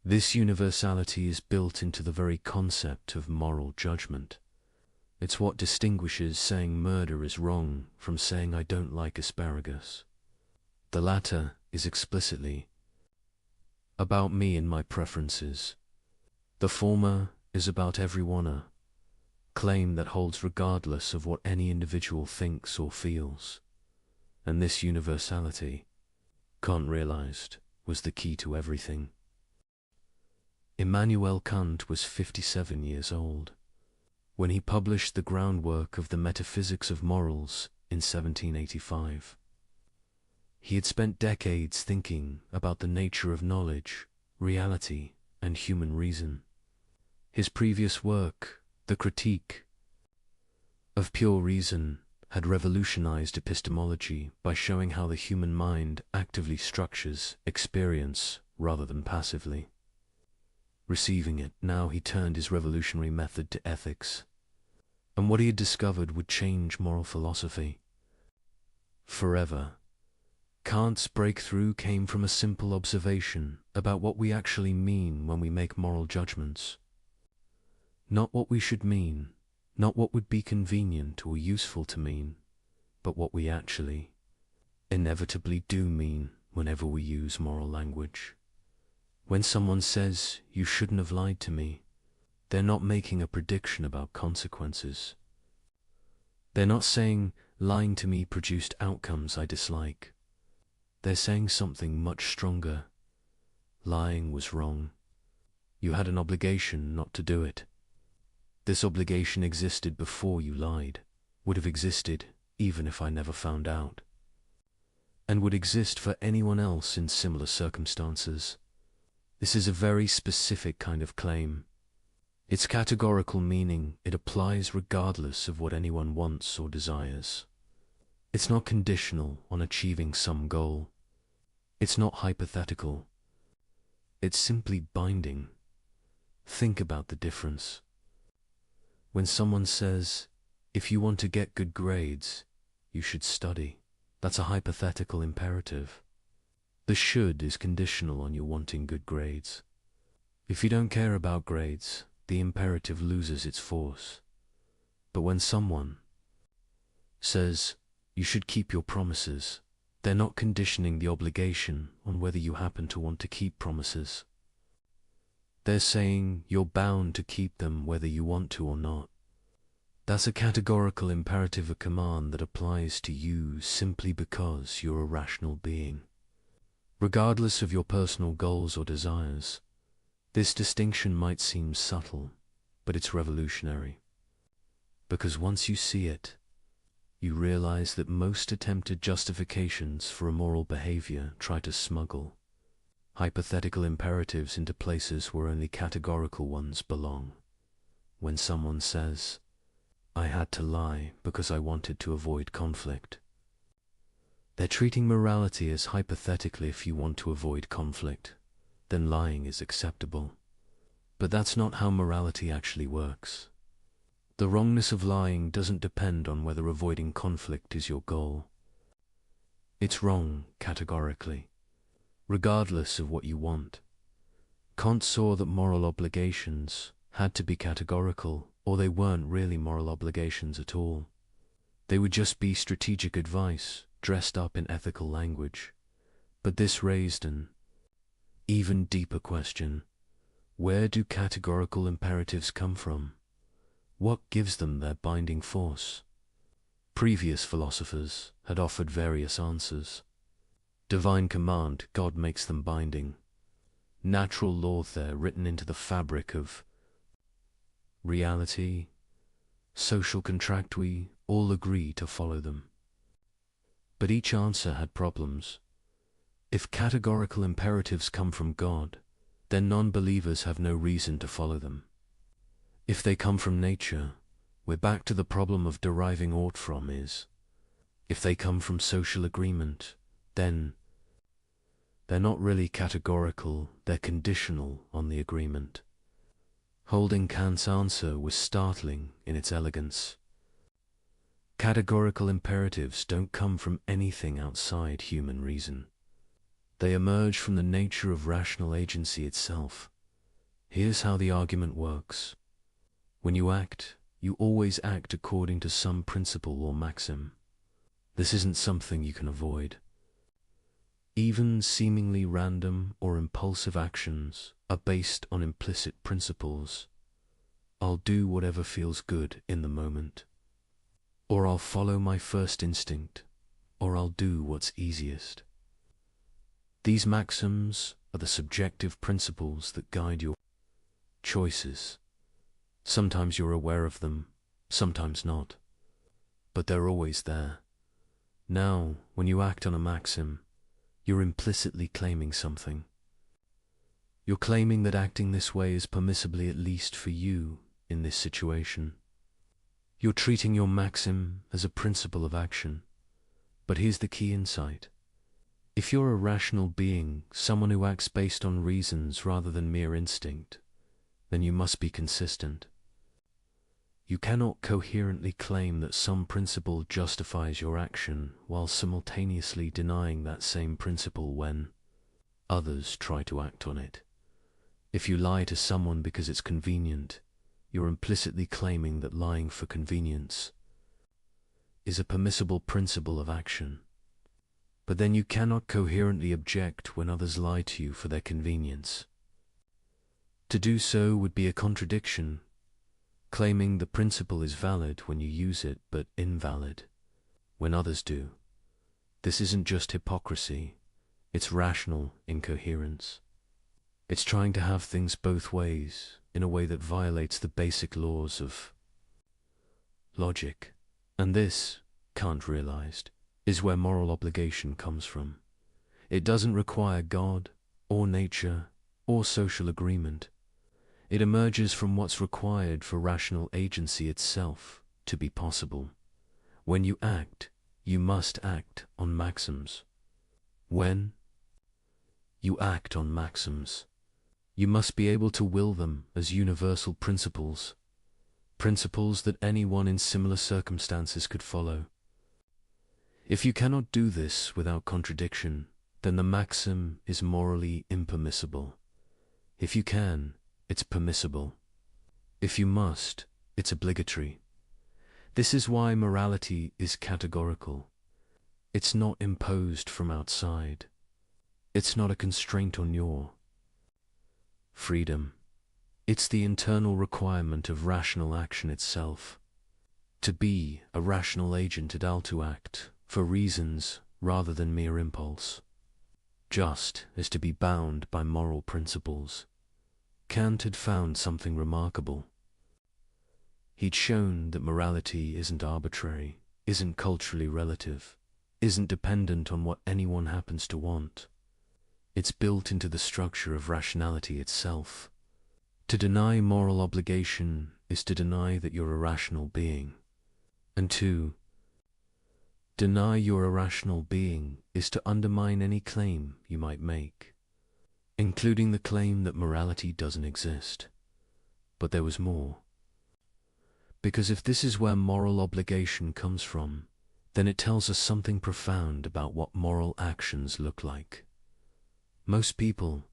This universality is built into the very concept of moral judgment. It's what distinguishes saying murder is wrong from saying I don't like asparagus. The latter is explicitly about me and my preferences. The former is about everyone, a claim that holds regardless of what any individual thinks or feels. And this universality, Kant realized, was the key to everything. Immanuel Kant was 57 years old when he published the groundwork of the Metaphysics of Morals in 1785. He had spent decades thinking about the nature of knowledge, reality, and human reason. His previous work, The Critique of Pure Reason, had revolutionized epistemology by showing how the human mind actively structures experience rather than passively receiving it. Now he turned his revolutionary method to ethics, and what he had discovered would change moral philosophy forever. Kant's breakthrough came from a simple observation about what we actually mean when we make moral judgments. Not what we should mean, not what would be convenient or useful to mean, but what we actually, inevitably do mean whenever we use moral language. When someone says, "You shouldn't have lied to me," they're not making a prediction about consequences. They're not saying, "Lying to me produced outcomes I dislike." They're saying something much stronger. Lying was wrong. You had an obligation not to do it. This obligation existed before you lied, would have existed even if I never found out, and would exist for anyone else in similar circumstances. This is a very specific kind of claim. Its categorical meaning, it applies regardless of what anyone wants or desires. It's not conditional on achieving some goal. It's not hypothetical. It's simply binding. Think about the difference. When someone says, "If you want to get good grades, you should study," that's a hypothetical imperative. The should is conditional on you wanting good grades. If you don't care about grades, the imperative loses its force. But when someone says, "You should keep your promises," they're not conditioning the obligation on whether you happen to want to keep promises. They're saying you're bound to keep them whether you want to or not. That's a categorical imperative, a command that applies to you simply because you're a rational being, regardless of your personal goals or desires. This distinction might seem subtle, but it's revolutionary. because once you see it, you realize that most attempted justifications for immoral behavior try to smuggle hypothetical imperatives into places where only categorical ones belong. When someone says, "I had to lie because I wanted to avoid conflict," they're treating morality as hypothetically if you want to avoid conflict, then lying is acceptable. But that's not how morality actually works. The wrongness of lying doesn't depend on whether avoiding conflict is your goal. It's wrong categorically, regardless of what you want. Kant saw that moral obligations had to be categorical, or they weren't really moral obligations at all. They would just be strategic advice dressed up in ethical language. But this raised an even deeper question. Where do categorical imperatives come from? What gives them their binding force? Previous philosophers had offered various answers. Divine command, God makes them binding. Natural law, they're written into the fabric of reality. Social contract, we all agree to follow them. But each answer had problems. If categorical imperatives come from God, then non-believers have no reason to follow them. If they come from nature, we're back to the problem of deriving ought from is. If they come from social agreement, then they're not really categorical, they're conditional on the agreement. Holding Kant's answer was startling in its elegance. Categorical imperatives don't come from anything outside human reason. They emerge from the nature of rational agency itself. Here's how the argument works. When you act, you always act according to some principle or maxim. This isn't something you can avoid. Even seemingly random or impulsive actions are based on implicit principles. I'll do whatever feels good in the moment. Or I'll follow my first instinct. Or I'll do what's easiest. These maxims are the subjective principles that guide your choices. Sometimes you're aware of them, sometimes not. But they're always there. Now, when you act on a maxim, you're implicitly claiming something. You're claiming that acting this way is permissibly at least for you in this situation. You're treating your maxim as a principle of action. But here's the key insight. If you're a rational being, someone who acts based on reasons rather than mere instinct, then you must be consistent. You cannot coherently claim that some principle justifies your action while simultaneously denying that same principle when others try to act on it. If you lie to someone because it's convenient, you're implicitly claiming that lying for convenience is a permissible principle of action. But then you cannot coherently object when others lie to you for their convenience. To do so would be a contradiction, claiming the principle is valid when you use it, but invalid when others do. This isn't just hypocrisy, it's rational incoherence. It's trying to have things both ways, in a way that violates the basic laws of logic. And this, Kant realized, is where moral obligation comes from. It doesn't require God, or nature, or social agreement. It emerges from what's required for rational agency itself to be possible. When you act, you must act on maxims. When you act on maxims, you must be able to will them as universal principles, principles that anyone in similar circumstances could follow. If you cannot do this without contradiction, then the maxim is morally impermissible. If you can, it's permissible. If you must, it's obligatory. This is why morality is categorical. It's not imposed from outside. It's not a constraint on your freedom. It's the internal requirement of rational action itself. To be a rational agent it ought to act for reasons rather than mere impulse. Just as to be bound by moral principles. Kant had found something remarkable. He'd shown that morality isn't arbitrary, isn't culturally relative, isn't dependent on what anyone happens to want. It's built into the structure of rationality itself. To deny moral obligation is to deny that you're a rational being. And to deny you're a rational being is to undermine any claim you might make, including the claim that morality doesn't exist. But there was more. Because if this is where moral obligation comes from, then it tells us something profound about what moral actions look like. Most people,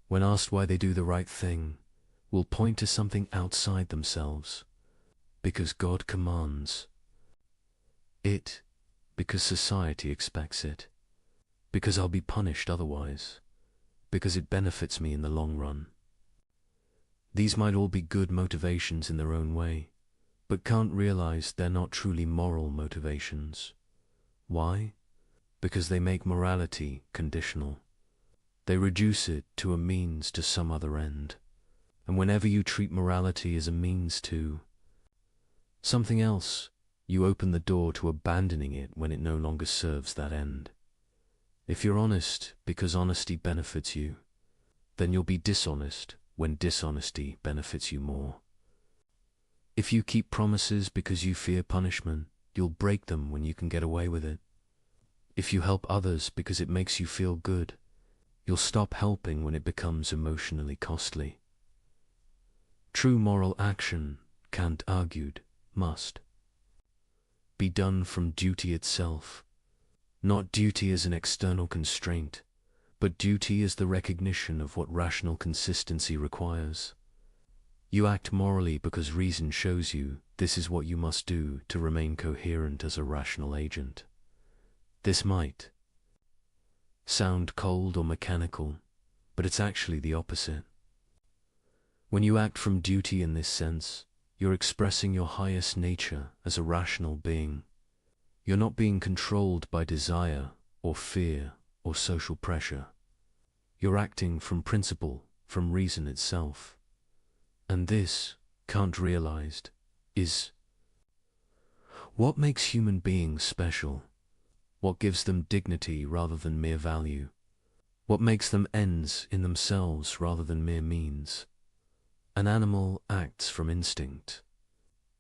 when asked why they do the right thing, will point to something outside themselves. Because God commands it, because society expects it, because I'll be punished otherwise, because it benefits me in the long run. These might all be good motivations in their own way, but can't realize they're not truly moral motivations. Why? Because they make morality conditional. They reduce it to a means to some other end. And whenever you treat morality as a means to something else, you open the door to abandoning it when it no longer serves that end. If you're honest because honesty benefits you, then you'll be dishonest when dishonesty benefits you more. If you keep promises because you fear punishment, you'll break them when you can get away with it. If you help others because it makes you feel good, you'll stop helping when it becomes emotionally costly. True moral action, Kant argued, must be done from duty itself, not duty as an external constraint, but duty as the recognition of what rational consistency requires. You act morally because reason shows you this is what you must do to remain coherent as a rational agent. This might sound cold or mechanical, but it's actually the opposite. When you act from duty in this sense, you're expressing your highest nature as a rational being. You're not being controlled by desire or fear or social pressure. You're acting from principle, from reason itself. And this, Kant realized, is what makes human beings special. What gives them dignity rather than mere value? What makes them ends in themselves rather than mere means? An animal acts from instinct.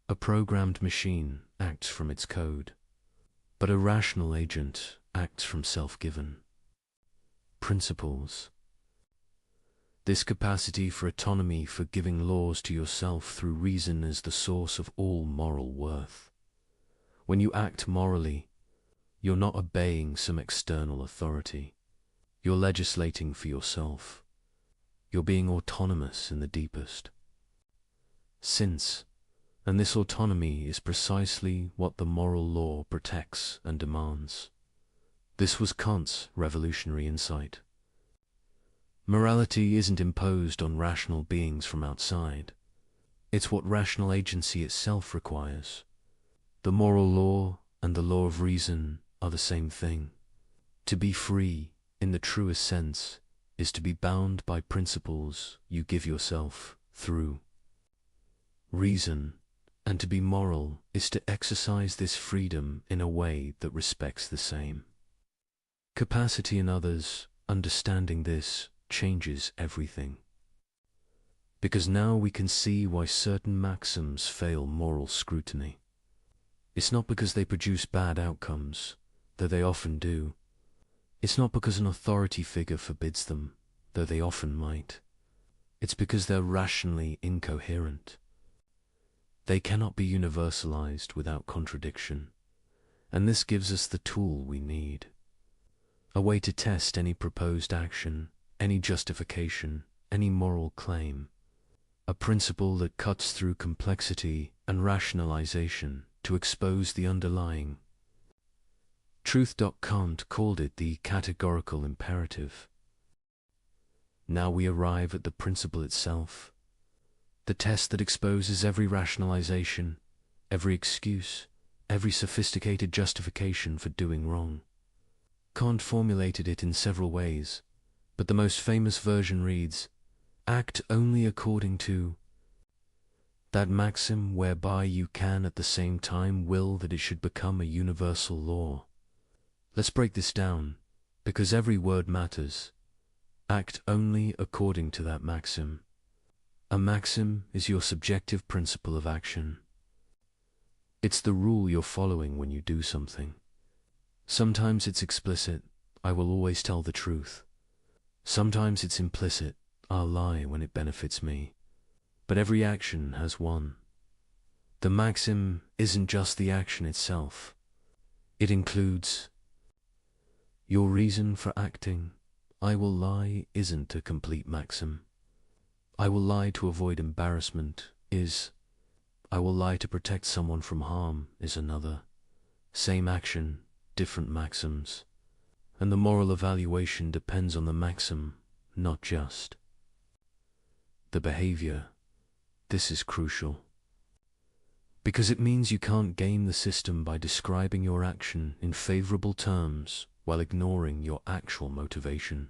A programmed machine acts from its code. But a rational agent acts from self-given principles. This capacity for autonomy, for giving laws to yourself through reason, is the source of all moral worth. When you act morally, you're not obeying some external authority. You're legislating for yourself. You're being autonomous in the deepest sense, and this autonomy is precisely what the moral law protects and demands. This was Kant's revolutionary insight. Morality isn't imposed on rational beings from outside. It's what rational agency itself requires. The moral law and the law of reason are the same thing. To be free, in the truest sense, is to be bound by principles you give yourself through reason, and to be moral is to exercise this freedom in a way that respects the same capacity in others. Understanding this changes everything. Because now we can see why certain maxims fail moral scrutiny. It's not because they produce bad outcomes, though they often do. It's not because an authority figure forbids them, though they often might. It's because they're rationally incoherent. They cannot be universalized without contradiction, and this gives us the tool we need. A way to test any proposed action, any justification, any moral claim. A principle that cuts through complexity and rationalization to expose the underlying truth. Kant called it the categorical imperative. Now we arrive at the principle itself, the test that exposes every rationalization, every excuse, every sophisticated justification for doing wrong. Kant formulated it in several ways, but the most famous version reads, "Act only according to That maxim whereby you can at the same time will that it should become a universal law. Let's break this down, because every word matters. Act only according to that maxim. A maxim is your subjective principle of action. It's the rule you're following when you do something. Sometimes it's explicit, I will always tell the truth. Sometimes it's implicit, I'll lie when it benefits me. But every action has one. The maxim isn't just the action itself. It includes your reason for acting. I will lie isn't a complete maxim. I will lie to avoid embarrassment is. I will lie to protect someone from harm is another. Same action, different maxims. And the moral evaluation depends on the maxim, not just the behavior. This is crucial, because it means you can't game the system by describing your action in favorable terms while ignoring your actual motivation.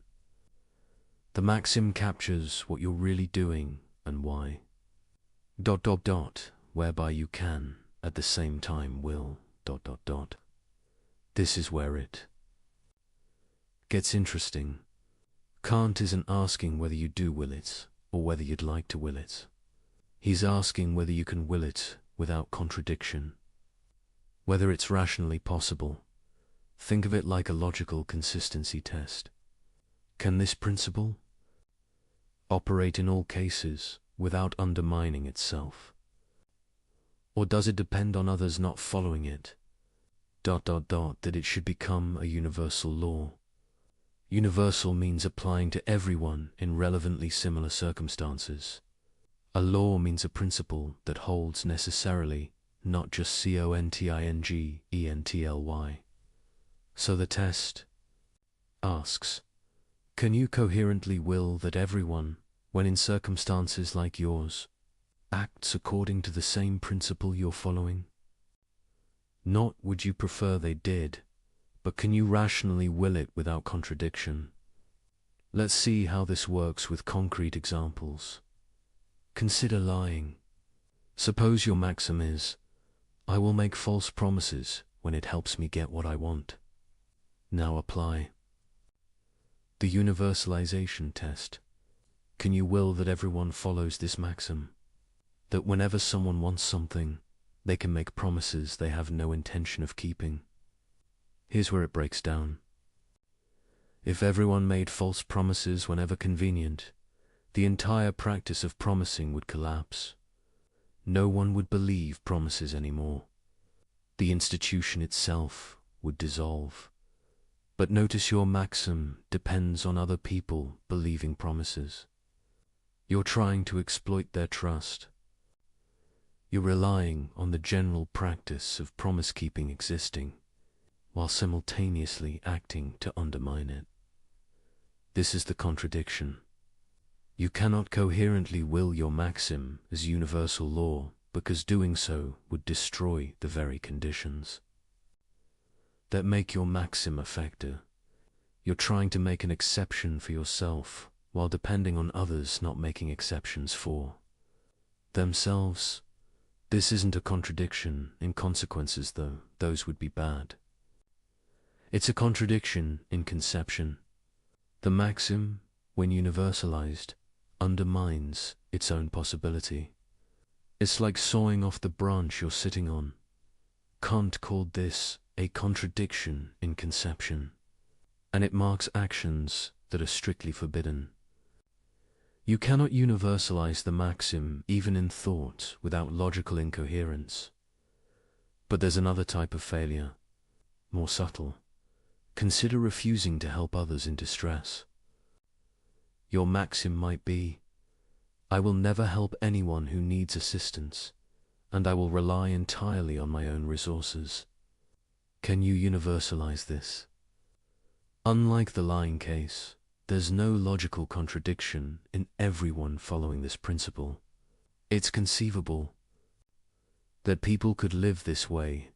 The maxim captures what you're really doing and why. ... whereby you can, at the same time will... This is where it gets interesting. Kant isn't asking whether you do will it, or whether you'd like to will it. He's asking whether you can will it without contradiction, whether it's rationally possible. Think of it like a logical consistency test. Can this principle operate in all cases without undermining itself? Or does it depend on others not following it? That it should become a universal law. Universal means applying to everyone in relevantly similar circumstances. A law means a principle that holds necessarily, not just contingently. So the test asks, can you coherently will that everyone, when in circumstances like yours, acts according to the same principle you're following? Not would you prefer they did, but can you rationally will it without contradiction? Let's see how this works with concrete examples. Consider lying. Suppose your maxim is, I will make false promises when it helps me get what I want. Now apply the universalization test. Can you will that everyone follows this maxim? That whenever someone wants something, they can make promises they have no intention of keeping? Here's where it breaks down. If everyone made false promises whenever convenient, the entire practice of promising would collapse. No one would believe promises anymore. The institution itself would dissolve. But notice your maxim depends on other people believing promises. You're trying to exploit their trust. You're relying on the general practice of promise-keeping existing, while simultaneously acting to undermine it. This is the contradiction. You cannot coherently will your maxim as universal law, because doing so would destroy the very conditions that make your maxim effective. You're trying to make an exception for yourself, while depending on others not making exceptions for themselves. This isn't a contradiction in consequences, though those would be bad. It's a contradiction in conception. The maxim, when universalized, undermines its own possibility. It's like sawing off the branch you're sitting on. Kant called this a contradiction in conception, and it marks actions that are strictly forbidden. You cannot universalize the maxim even in thought without logical incoherence. But there's another type of failure, more subtle. Consider refusing to help others in distress. Your maxim might be, I will never help anyone who needs assistance, and I will rely entirely on my own resources. Can you universalize this? Unlike the lying case, there's no logical contradiction in everyone following this principle. It's conceivable that people could live this way,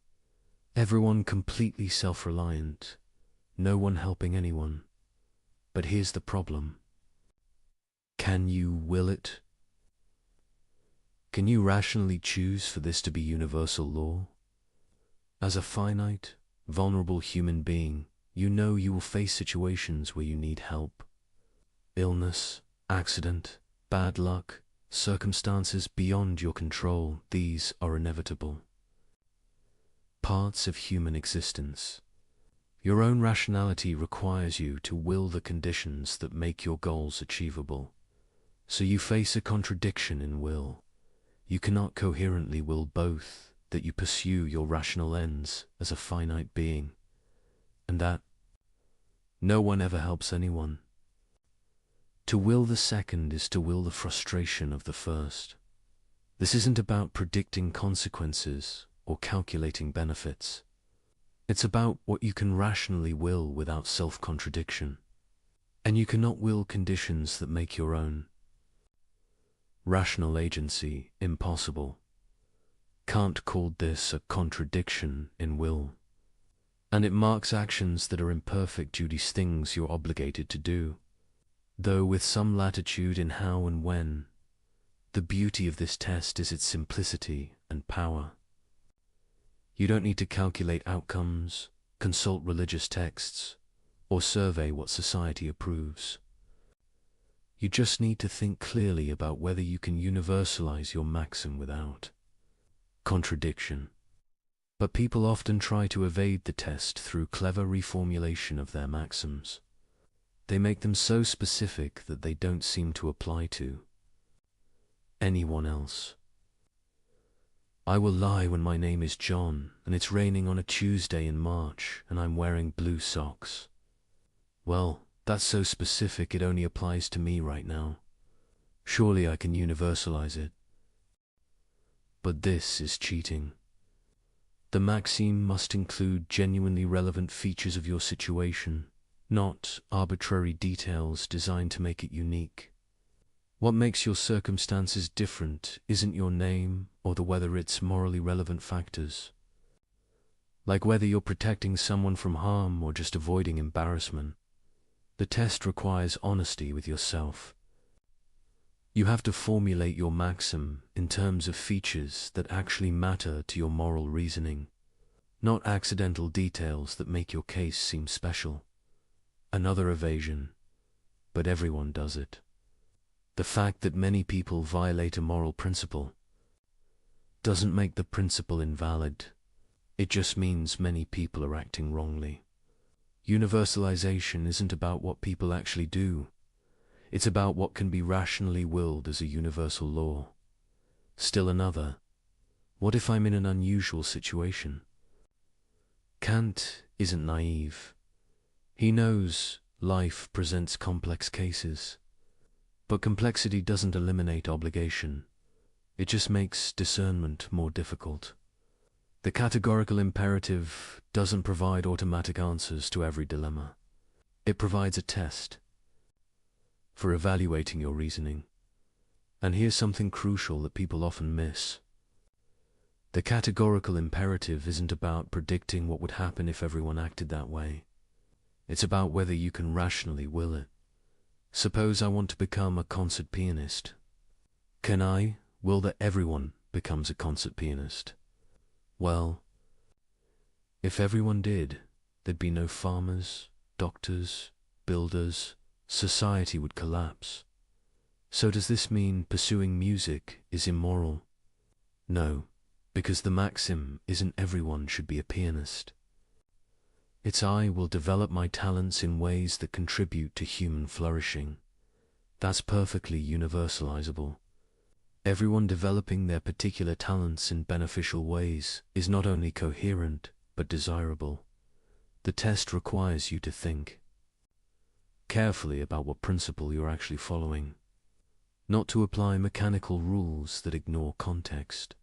everyone completely self-reliant, no one helping anyone. But here's the problem. Can you will it? Can you rationally choose for this to be universal law? As a finite, vulnerable human being, you know you will face situations where you need help. Illness, accident, bad luck, circumstances beyond your control, these are inevitable. Parts of human existence. Your own rationality requires you to will the conditions that make your goals achievable. So you face a contradiction in will. You cannot coherently will both that you pursue your rational ends as a finite being, and that no one ever helps anyone. To will the second is to will the frustration of the first. This isn't about predicting consequences or calculating benefits. It's about what you can rationally will without self-contradiction. And you cannot will conditions that make your own. Rational agency impossible. Kant called this a contradiction in will. And it marks actions that are imperfect due to things you're obligated to do, though with some latitude in how and when. The beauty of this test is its simplicity and power. You don't need to calculate outcomes, consult religious texts, or survey what society approves. You just need to think clearly about whether you can universalize your maxim without contradiction. But people often try to evade the test through clever reformulation of their maxims. They make them so specific that they don't seem to apply to anyone else. I will lie when my name is John, and it's raining on a Tuesday in March, and I'm wearing blue socks. Well, that's so specific it only applies to me right now. Surely I can universalize it. But this is cheating. The maxim must include genuinely relevant features of your situation, not arbitrary details designed to make it unique. What makes your circumstances different isn't your name or the whether it's morally relevant factors. Like whether you're protecting someone from harm or just avoiding embarrassment. The test requires honesty with yourself. You have to formulate your maxim in terms of features that actually matter to your moral reasoning, not accidental details that make your case seem special. Another evasion, but everyone does it. The fact that many people violate a moral principle doesn't make the principle invalid. It just means many people are acting wrongly. Universalization isn't about what people actually do. It's about what can be rationally willed as a universal law. Still another, what if I'm in an unusual situation? Kant isn't naive. He knows life presents complex cases. But complexity doesn't eliminate obligation. It just makes discernment more difficult. The categorical imperative doesn't provide automatic answers to every dilemma. It provides a test for evaluating your reasoning. And here's something crucial that people often miss. The categorical imperative isn't about predicting what would happen if everyone acted that way. It's about whether you can rationally will it. Suppose I want to become a concert pianist. Can I will that everyone becomes a concert pianist? Well, if everyone did, there'd be no farmers, doctors, builders. Society would collapse. So does this mean pursuing music is immoral? No, because the maxim isn't everyone should be a pianist. It's I will develop my talents in ways that contribute to human flourishing. That's perfectly universalizable. Everyone developing their particular talents in beneficial ways is not only coherent, but desirable. The test requires you to think carefully about what principle you're actually following, not to apply mechanical rules that ignore context.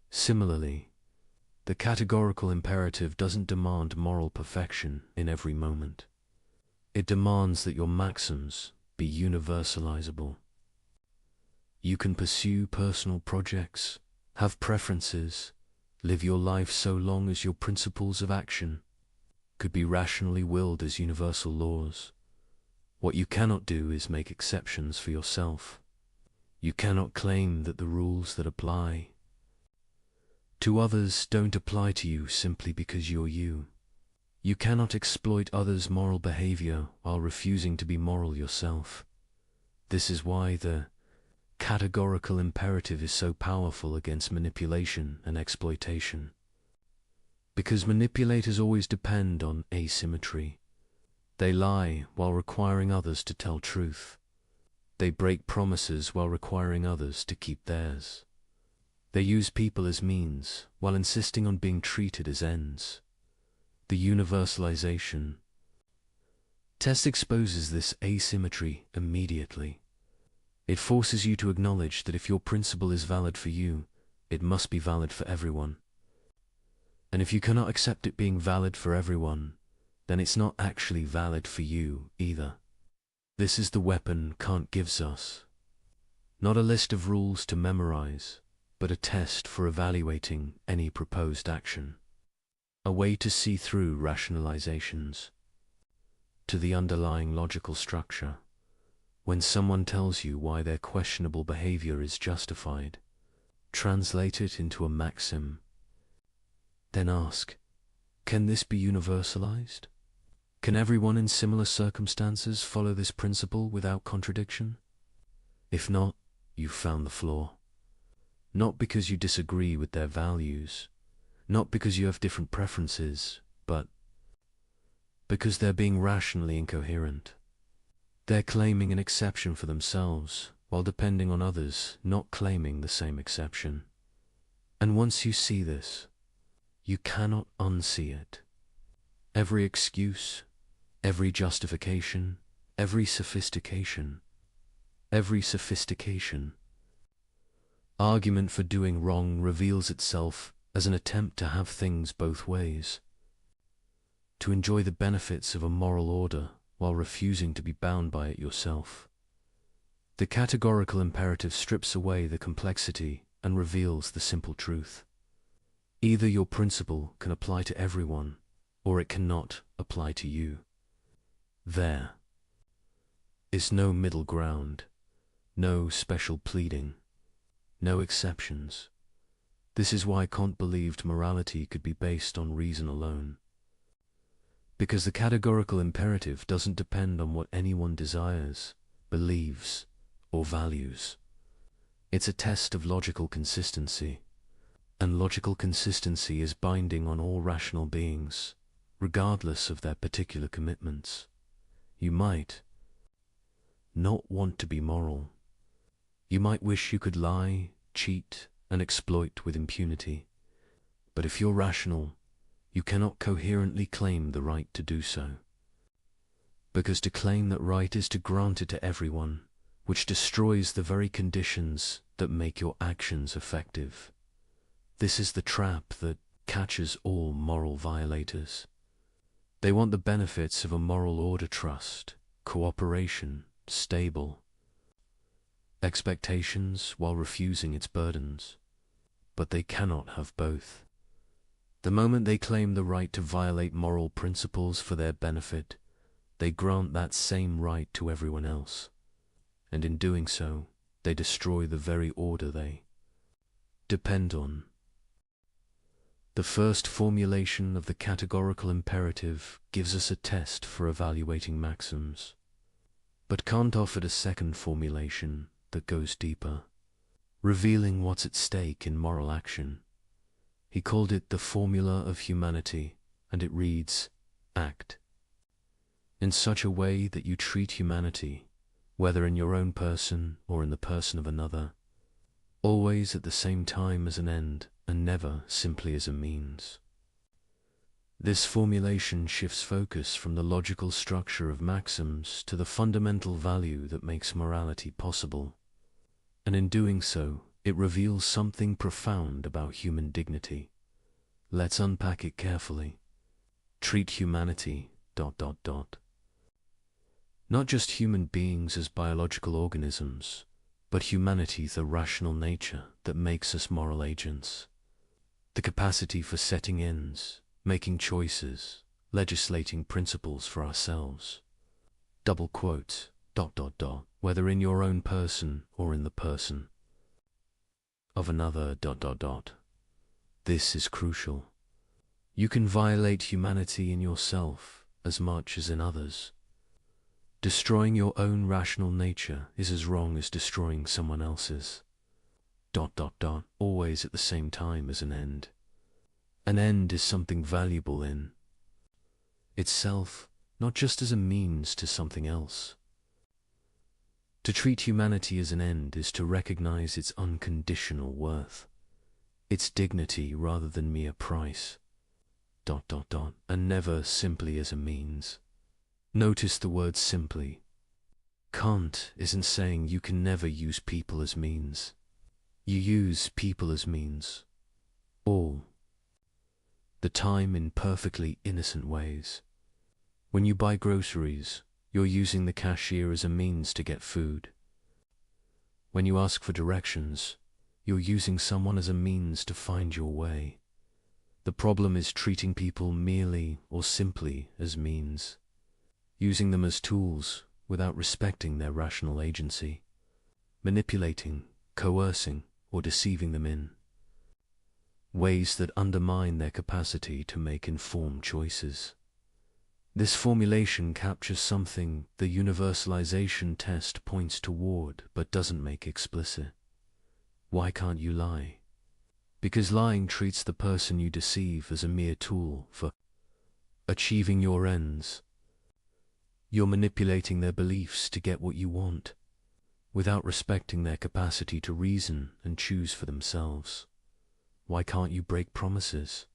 Similarly, the categorical imperative doesn't demand moral perfection in every moment. It demands that your maxims be universalizable. You can pursue personal projects, have preferences, live your life so long as your principles of action could be rationally willed as universal laws. What you cannot do is make exceptions for yourself. You cannot claim that the rules that apply to others don't apply to you simply because you're you. You cannot exploit others' moral behavior while refusing to be moral yourself. This is why the categorical imperative is so powerful against manipulation and exploitation. Because manipulators always depend on asymmetry. They lie while requiring others to tell truth. They break promises while requiring others to keep theirs. They use people as means while insisting on being treated as ends. The universalization test exposes this asymmetry immediately. It forces you to acknowledge that if your principle is valid for you, it must be valid for everyone. And if you cannot accept it being valid for everyone, then it's not actually valid for you either. This is the weapon Kant gives us. Not a list of rules to memorize, but a test for evaluating any proposed action. A way to see through rationalizations to the underlying logical structure. When someone tells you why their questionable behavior is justified, translate it into a maxim. Then ask, can this be universalized? Can everyone in similar circumstances follow this principle without contradiction? If not, you've found the flaw. Not because you disagree with their values, not because you have different preferences, but because they're being rationally incoherent. They're claiming an exception for themselves, while depending on others not claiming the same exception. And once you see this, you cannot unsee it. Every excuse, every justification, every sophistication, argument for doing wrong reveals itself as an attempt to have things both ways. To enjoy the benefits of a moral order while refusing to be bound by it yourself. The categorical imperative strips away the complexity and reveals the simple truth. Either your principle can apply to everyone, or it cannot apply to you. There is no middle ground, no special pleading, no exceptions. This is why Kant believed morality could be based on reason alone. Because the categorical imperative doesn't depend on what anyone desires, believes, or values. It's a test of logical consistency, and logical consistency is binding on all rational beings, regardless of their particular commitments. You might not want to be moral. You might wish you could lie, cheat, and exploit with impunity. But if you're rational, you cannot coherently claim the right to do so. Because to claim that right is to grant it to everyone, which destroys the very conditions that make your actions effective. This is the trap that catches all moral violators. They want the benefits of a moral order trust, cooperation, stable expectations while refusing its burdens. But they cannot have both. The moment they claim the right to violate moral principles for their benefit, they grant that same right to everyone else. And in doing so, they destroy the very order they depend on. The first formulation of the categorical imperative gives us a test for evaluating maxims. But Kant offered a second formulation that goes deeper, revealing what's at stake in moral action. He called it the formula of humanity, and it reads, act in such a way that you treat humanity, whether in your own person or in the person of another, always at the same time as an end and never simply as a means. This formulation shifts focus from the logical structure of maxims to the fundamental value that makes morality possible. And in doing so, it reveals something profound about human dignity. Let's unpack it carefully. Treat humanity ... Not just human beings as biological organisms, but humanity, the rational nature that makes us moral agents. The capacity for setting ends, making choices, legislating principles for ourselves. Double quotes ... whether in your own person or in the person of another. This is crucial. You can violate humanity in yourself as much as in others. Destroying your own rational nature is as wrong as destroying someone else's. Always at the same time as an end. An end is something valuable in itself, not just as a means to something else. To treat humanity as an end is to recognize its unconditional worth, its dignity rather than mere price. And never simply as a means. Notice the word simply. Kant isn't saying you can never use people as means. You use people as means all the time in perfectly innocent ways. When you buy groceries, you're using the cashier as a means to get food. When you ask for directions, you're using someone as a means to find your way. The problem is treating people merely or simply as means, using them as tools without respecting their rational agency, manipulating, coercing, or deceiving them in ways that undermine their capacity to make informed choices. This formulation captures something the universalization test points toward but doesn't make explicit. Why can't you lie? Because lying treats the person you deceive as a mere tool for achieving your ends. You're manipulating their beliefs to get what you want, without respecting their capacity to reason and choose for themselves. Why can't you break promises?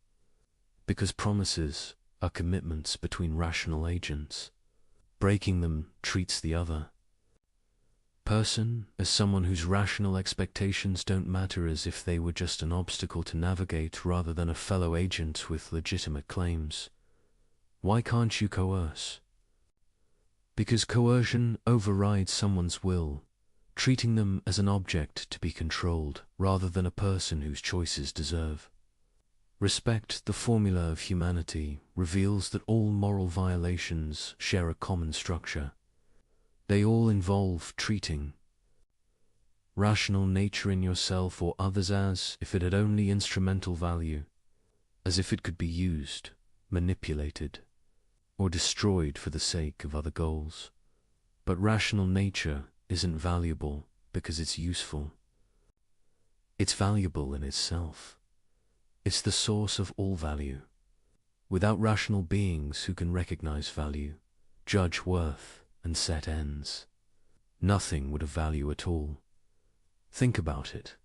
Because promises are commitments between rational agents. Breaking them treats the other person as someone whose rational expectations don't matter, as if they were just an obstacle to navigate rather than a fellow agent with legitimate claims. Why can't you coerce? Because coercion overrides someone's will, treating them as an object to be controlled rather than a person whose choices deserve. Respect, the formula of humanity, reveals that all moral violations share a common structure. They all involve treating rational nature in yourself or others as if it had only instrumental value, as if it could be used, manipulated, or destroyed for the sake of other goals. But rational nature isn't valuable because it's useful. It's valuable in itself. It's the source of all value. Without rational beings who can recognize value, judge worth, and set ends, nothing would have value at all. Think about it.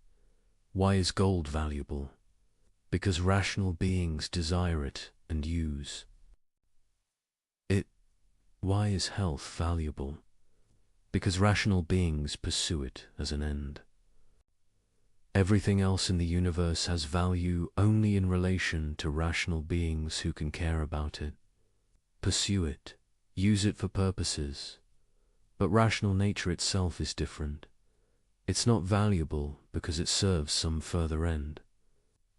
Why is gold valuable? Because rational beings desire it and use it. Why is health valuable? Because rational beings pursue it as an end. Everything else in the universe has value only in relation to rational beings who can care about it, pursue it, use it for purposes. But rational nature itself is different. It's not valuable because it serves some further end.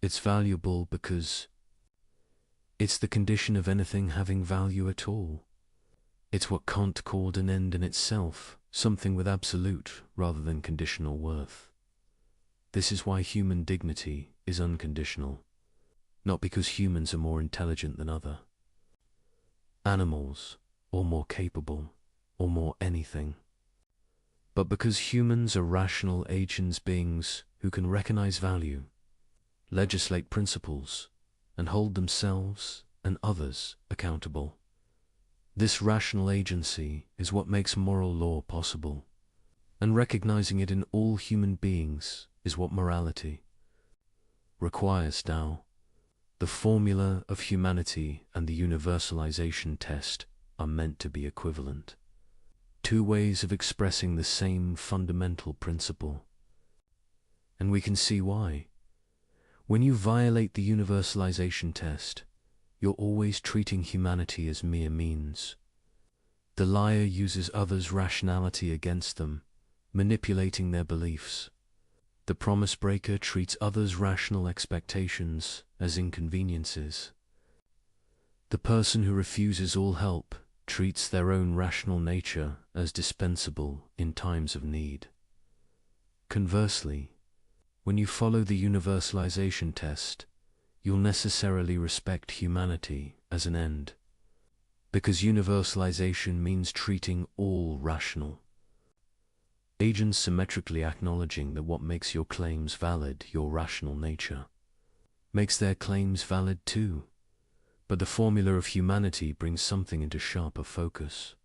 It's valuable because it's the condition of anything having value at all. It's what Kant called an end in itself, something with absolute rather than conditional worth. This is why human dignity is unconditional, not because humans are more intelligent than other animals, or more capable, or more anything, but because humans are rational agents, beings who can recognize value, legislate principles, and hold themselves and others accountable. This rational agency is what makes moral law possible, and recognizing it in all human beings is what morality requires now. The formula of humanity and the universalization test are meant to be equivalent. Two ways of expressing the same fundamental principle. And we can see why. When you violate the universalization test, you're always treating humanity as mere means. The liar uses others' rationality against them, manipulating their beliefs. The promise breaker treats others' rational expectations as inconveniences. The person who refuses all help treats their own rational nature as dispensable in times of need. Conversely, when you follow the universalization test, you'll necessarily respect humanity as an end, because universalization means treating all rational agents symmetrically, acknowledging that what makes your claims valid, your rational nature, makes their claims valid too. But the formula of humanity brings something into sharper focus.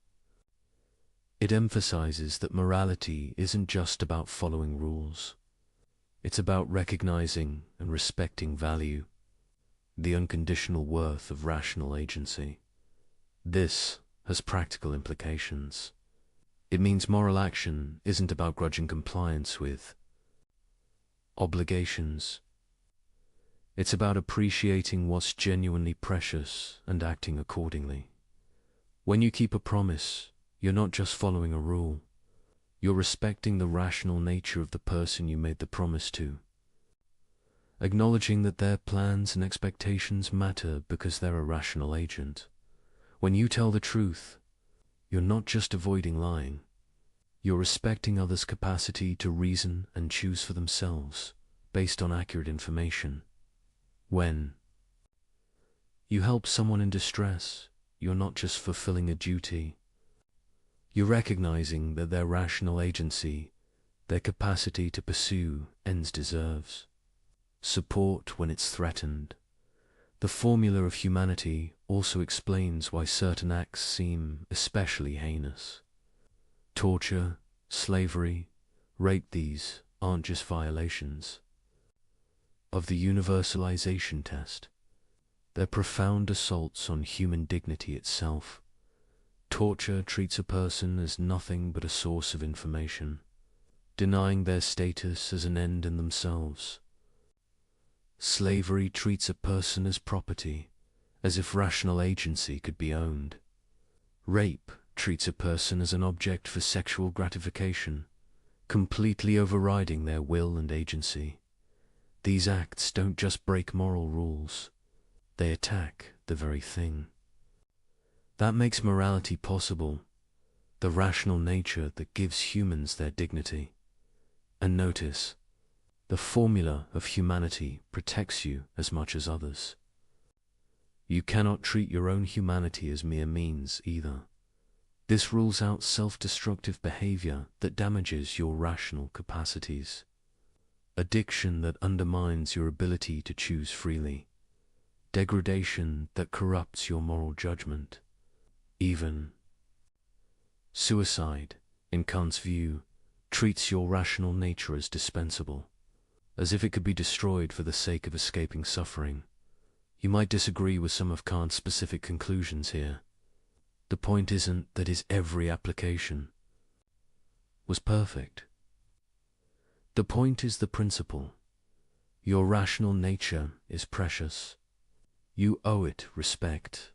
It emphasizes that morality isn't just about following rules. It's about recognizing and respecting value, the unconditional worth of rational agency. This has practical implications. It means moral action isn't about grudging compliance with obligations. It's about appreciating what's genuinely precious and acting accordingly. When you keep a promise, you're not just following a rule. You're respecting the rational nature of the person you made the promise to, acknowledging that their plans and expectations matter because they're a rational agent. When you tell the truth, you're not just avoiding lying. You're respecting others' capacity to reason and choose for themselves based on accurate information. When you help someone in distress, you're not just fulfilling a duty. You're recognizing that their rational agency, their capacity to pursue ends, deserves support when it's threatened. The formula of humanity also explains why certain acts seem especially heinous. Torture, slavery, rape, these aren't just violations of the universalization test. They're profound assaults on human dignity itself. Torture treats a person as nothing but a source of information, denying their status as an end in themselves. Slavery treats a person as property, as if rational agency could be owned. Rape treats a person as an object for sexual gratification, completely overriding their will and agency. These acts don't just break moral rules, they attack the very thing that makes morality possible, the rational nature that gives humans their dignity. And notice, the formula of humanity protects you as much as others. You cannot treat your own humanity as mere means either. This rules out self-destructive behavior that damages your rational capacities, addiction that undermines your ability to choose freely, degradation that corrupts your moral judgment. Even suicide, in Kant's view, treats your rational nature as dispensable, as if it could be destroyed for the sake of escaping suffering. You might disagree with some of Kant's specific conclusions here. The point isn't that his every application was perfect. The point is the principle. Your rational nature is precious. You owe it respect.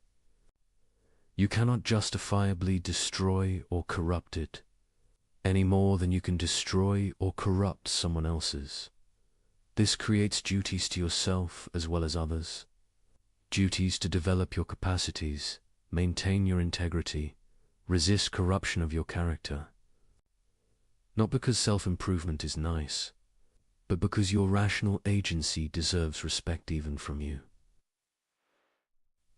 You cannot justifiably destroy or corrupt it, any more than you can destroy or corrupt someone else's. This creates duties to yourself as well as others. Duties to develop your capacities, maintain your integrity, resist corruption of your character. Not because self-improvement is nice, but because your rational agency deserves respect even from you.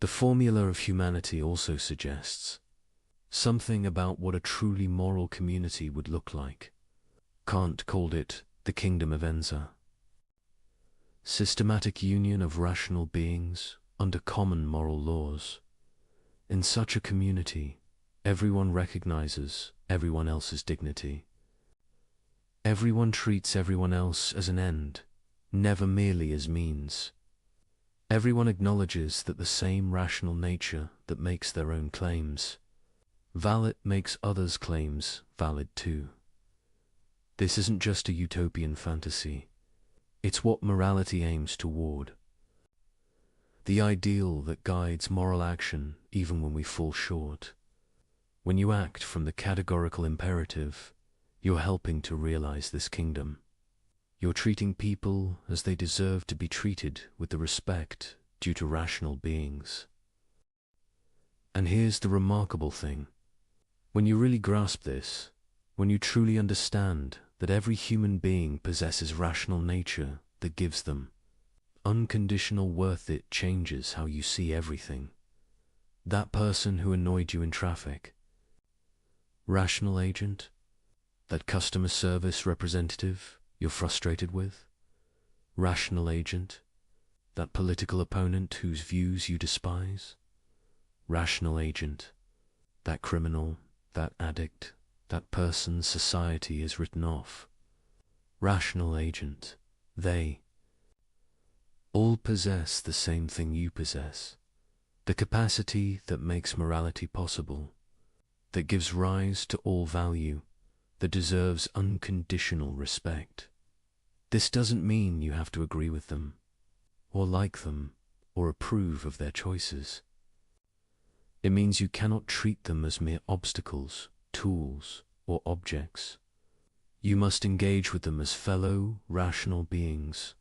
The formula of humanity also suggests something about what a truly moral community would look like. Kant called it the kingdom of Enza. Systematic union of rational beings under common moral laws. In such a community, everyone recognizes everyone else's dignity. Everyone treats everyone else as an end, never merely as means. Everyone acknowledges that the same rational nature that makes their own claims valid makes others' claims valid too. This isn't just a utopian fantasy. It's what morality aims toward. The ideal that guides moral action even when we fall short. When you act from the categorical imperative, you're helping to realize this kingdom. You're treating people as they deserve to be treated with the respect due to rational beings. And here's the remarkable thing. When you really grasp this, when you truly understand that every human being possesses rational nature that gives them unconditional worth, it changes how you see everything. That person who annoyed you in traffic, rational agent, that customer service representative you're frustrated with, rational agent, that political opponent whose views you despise, rational agent, that criminal, that addict, that person society has written off, rational agent, they all possess the same thing you possess, the capacity that makes morality possible, that gives rise to all value, that deserves unconditional respect. This doesn't mean you have to agree with them, or like them, or approve of their choices. It means you cannot treat them as mere obstacles, tools, or objects. You must engage with them as fellow, rational beings,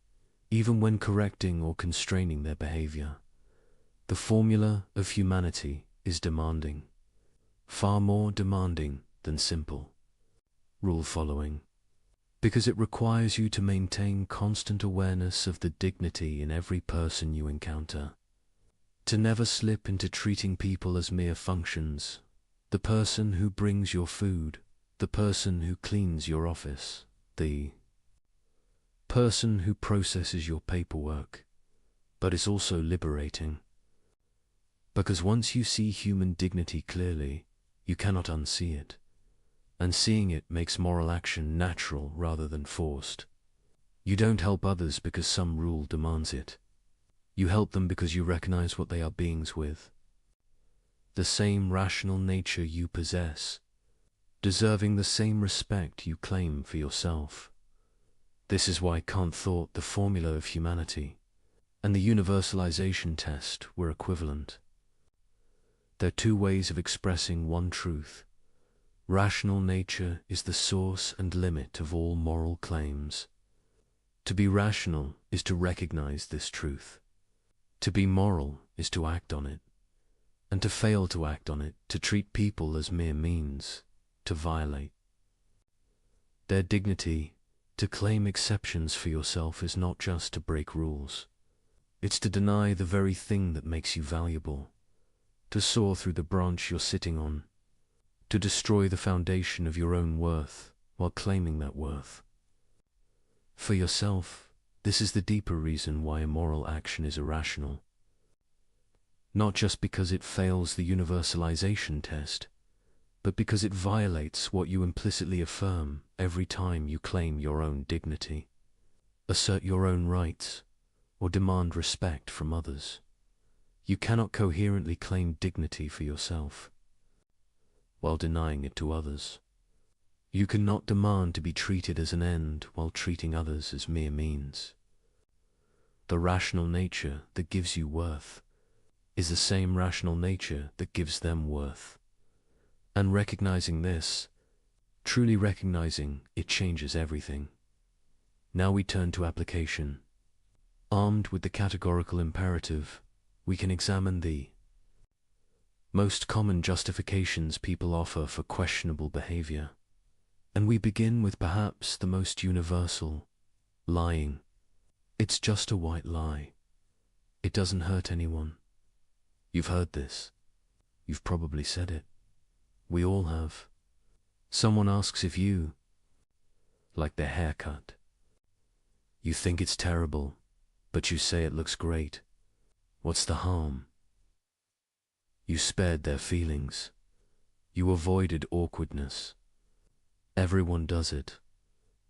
even when correcting or constraining their behavior. The formula of humanity is demanding, far more demanding than simple rule following, because it requires you to maintain constant awareness of the dignity in every person you encounter, to never slip into treating people as mere functions, the person who brings your food, the person who cleans your office, the person who processes your paperwork. But it's also liberating, because once you see human dignity clearly, you cannot unsee it, and seeing it makes moral action natural rather than forced. You don't help others because some rule demands it. You help them because you recognize what they are beings with, the same rational nature you possess, deserving the same respect you claim for yourself. This is why Kant thought the formula of humanity and the universalization test were equivalent. They're two ways of expressing one truth. Rational nature is the source and limit of all moral claims. To be rational is to recognize this truth. To be moral is to act on it, and to fail to act on it, to treat people as mere means, to violate their dignity. To claim exceptions for yourself is not just to break rules. It's to deny the very thing that makes you valuable, to saw through the branch you're sitting on, to destroy the foundation of your own worth while claiming that worth. For yourself, this is the deeper reason why immoral action is irrational. Not just because it fails the universalization test, but because it violates what you implicitly affirm every time you claim your own dignity, assert your own rights, or demand respect from others. You cannot coherently claim dignity for yourself while denying it to others. You cannot demand to be treated as an end while treating others as mere means. The rational nature that gives you worth is the same rational nature that gives them worth. And recognizing this, truly recognizing it, changes everything. Now we turn to application. Armed with the categorical imperative, we can examine the most common justifications people offer for questionable behavior. And we begin with perhaps the most universal, lying. It's just a white lie. It doesn't hurt anyone. You've heard this. You've probably said it. We all have. Someone asks if you like their haircut. You think it's terrible, but you say it looks great. What's the harm? You spared their feelings. You avoided awkwardness. Everyone does it.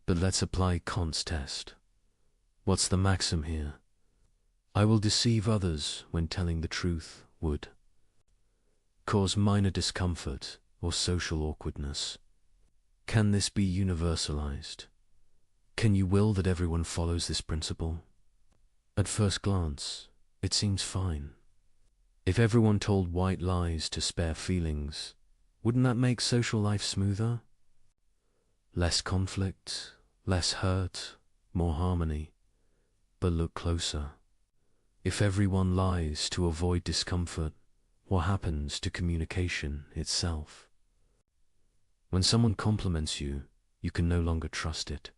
But let's apply Kant's test. What's the maxim here? I will deceive others when telling the truth would cause minor discomfort or social awkwardness. Can this be universalized? Can you will that everyone follows this principle? At first glance, it seems fine. If everyone told white lies to spare feelings, wouldn't that make social life smoother? Less conflict, less hurt, more harmony. But look closer. If everyone lies to avoid discomfort, what happens to communication itself. When someone compliments you, you can no longer trust it.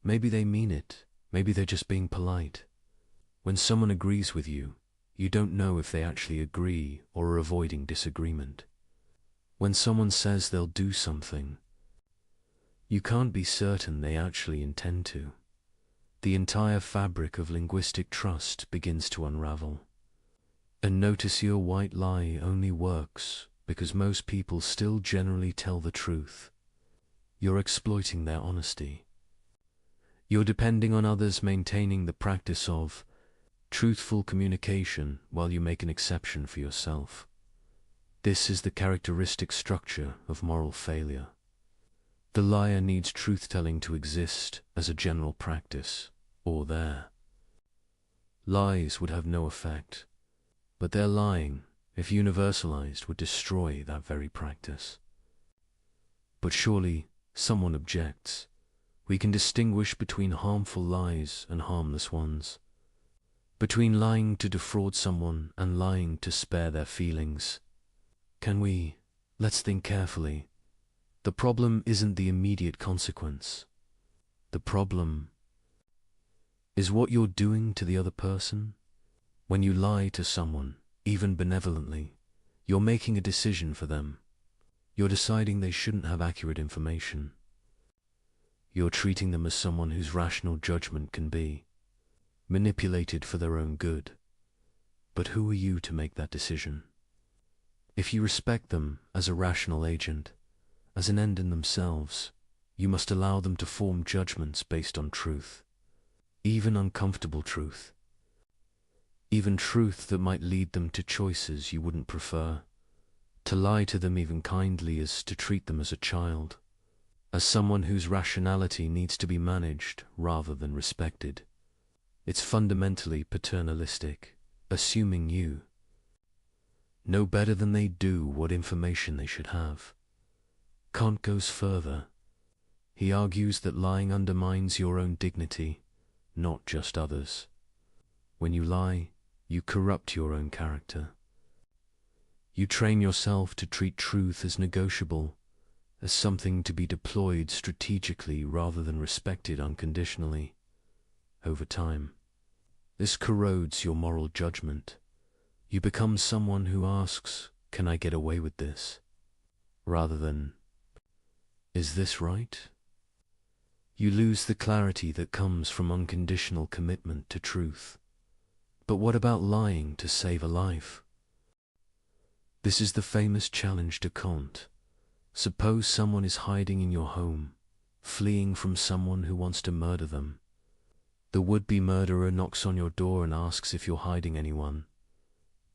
Maybe they mean it, maybe they're just being polite. When someone agrees with you, you don't know if they actually agree or are avoiding disagreement. When someone says they'll do something, you can't be certain they actually intend to. The entire fabric of linguistic trust begins to unravel. And notice your white lie only works because most people still generally tell the truth. You're exploiting their honesty. You're depending on others maintaining the practice of truthful communication while you make an exception for yourself. This is the characteristic structure of moral failure. The liar needs truth-telling to exist as a general practice, or their lies would have no effect, but their lying, if universalized, would destroy that very practice. But surely someone objects. We can distinguish between harmful lies and harmless ones, between lying to defraud someone and lying to spare their feelings. Can we? Let's think carefully. The problem isn't the immediate consequence. The problem is what you're doing to the other person. When you lie to someone, even benevolently, you're making a decision for them. You're deciding they shouldn't have accurate information. You're treating them as someone whose rational judgment can be manipulated for their own good. But who are you to make that decision? If you respect them as a rational agent, as an end in themselves, you must allow them to form judgments based on truth, even uncomfortable truth, even truth that might lead them to choices you wouldn't prefer. To lie to them even kindly is to treat them as a child, as someone whose rationality needs to be managed rather than respected. It's fundamentally paternalistic, assuming you know better than they do what information they should have. Kant goes further. He argues that lying undermines your own dignity, not just others. When you lie, you corrupt your own character. You train yourself to treat truth as negotiable, as something to be deployed strategically rather than respected unconditionally. Over time, this corrodes your moral judgment. You become someone who asks, "Can I get away with this?" rather than, "Is this right?" You lose the clarity that comes from unconditional commitment to truth. But what about lying to save a life? This is the famous challenge to Kant. Suppose someone is hiding in your home, fleeing from someone who wants to murder them. The would-be murderer knocks on your door and asks if you're hiding anyone.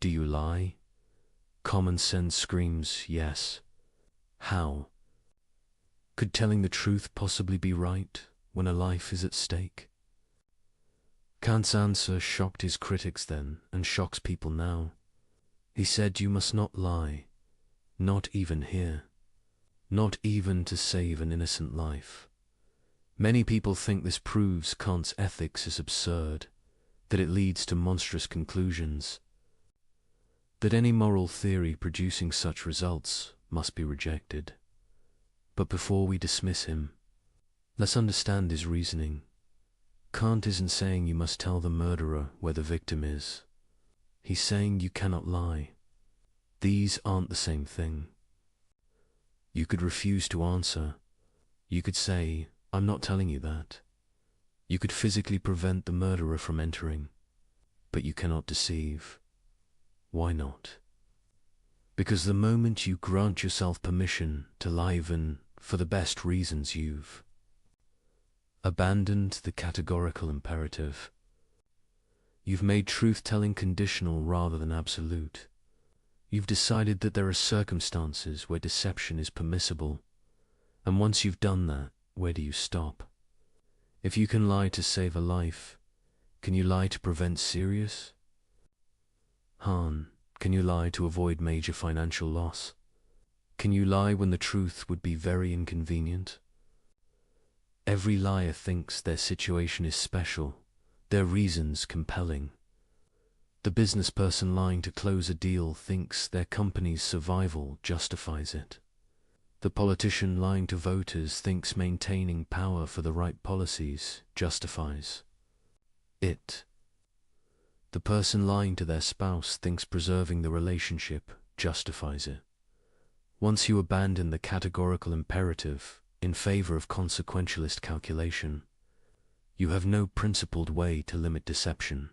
Do you lie? Common sense screams yes. How? Could telling the truth possibly be right when a life is at stake? Kant's answer shocked his critics then and shocks people now. He said you must not lie, not even here, not even to save an innocent life. Many people think this proves Kant's ethics is absurd, that it leads to monstrous conclusions, that any moral theory producing such results must be rejected. But before we dismiss him, let's understand his reasoning. Kant isn't saying you must tell the murderer where the victim is. He's saying you cannot lie. These aren't the same thing. You could refuse to answer. You could say, "I'm not telling you that." You could physically prevent the murderer from entering, but you cannot deceive. Why not? Because the moment you grant yourself permission to lie even for the best reasons, you've abandoned the categorical imperative. You've made truth-telling conditional rather than absolute. You've decided that there are circumstances where deception is permissible, and once you've done that, where do you stop? If you can lie to save a life, can you lie to prevent serious harm? Can you lie to avoid major financial loss? Can you lie when the truth would be very inconvenient? Every liar thinks their situation is special, their reasons compelling. The business person lying to close a deal thinks their company's survival justifies it. The politician lying to voters thinks maintaining power for the right policies justifies it. The person lying to their spouse thinks preserving the relationship justifies it. Once you abandon the categorical imperative in favor of consequentialist calculation, you have no principled way to limit deception.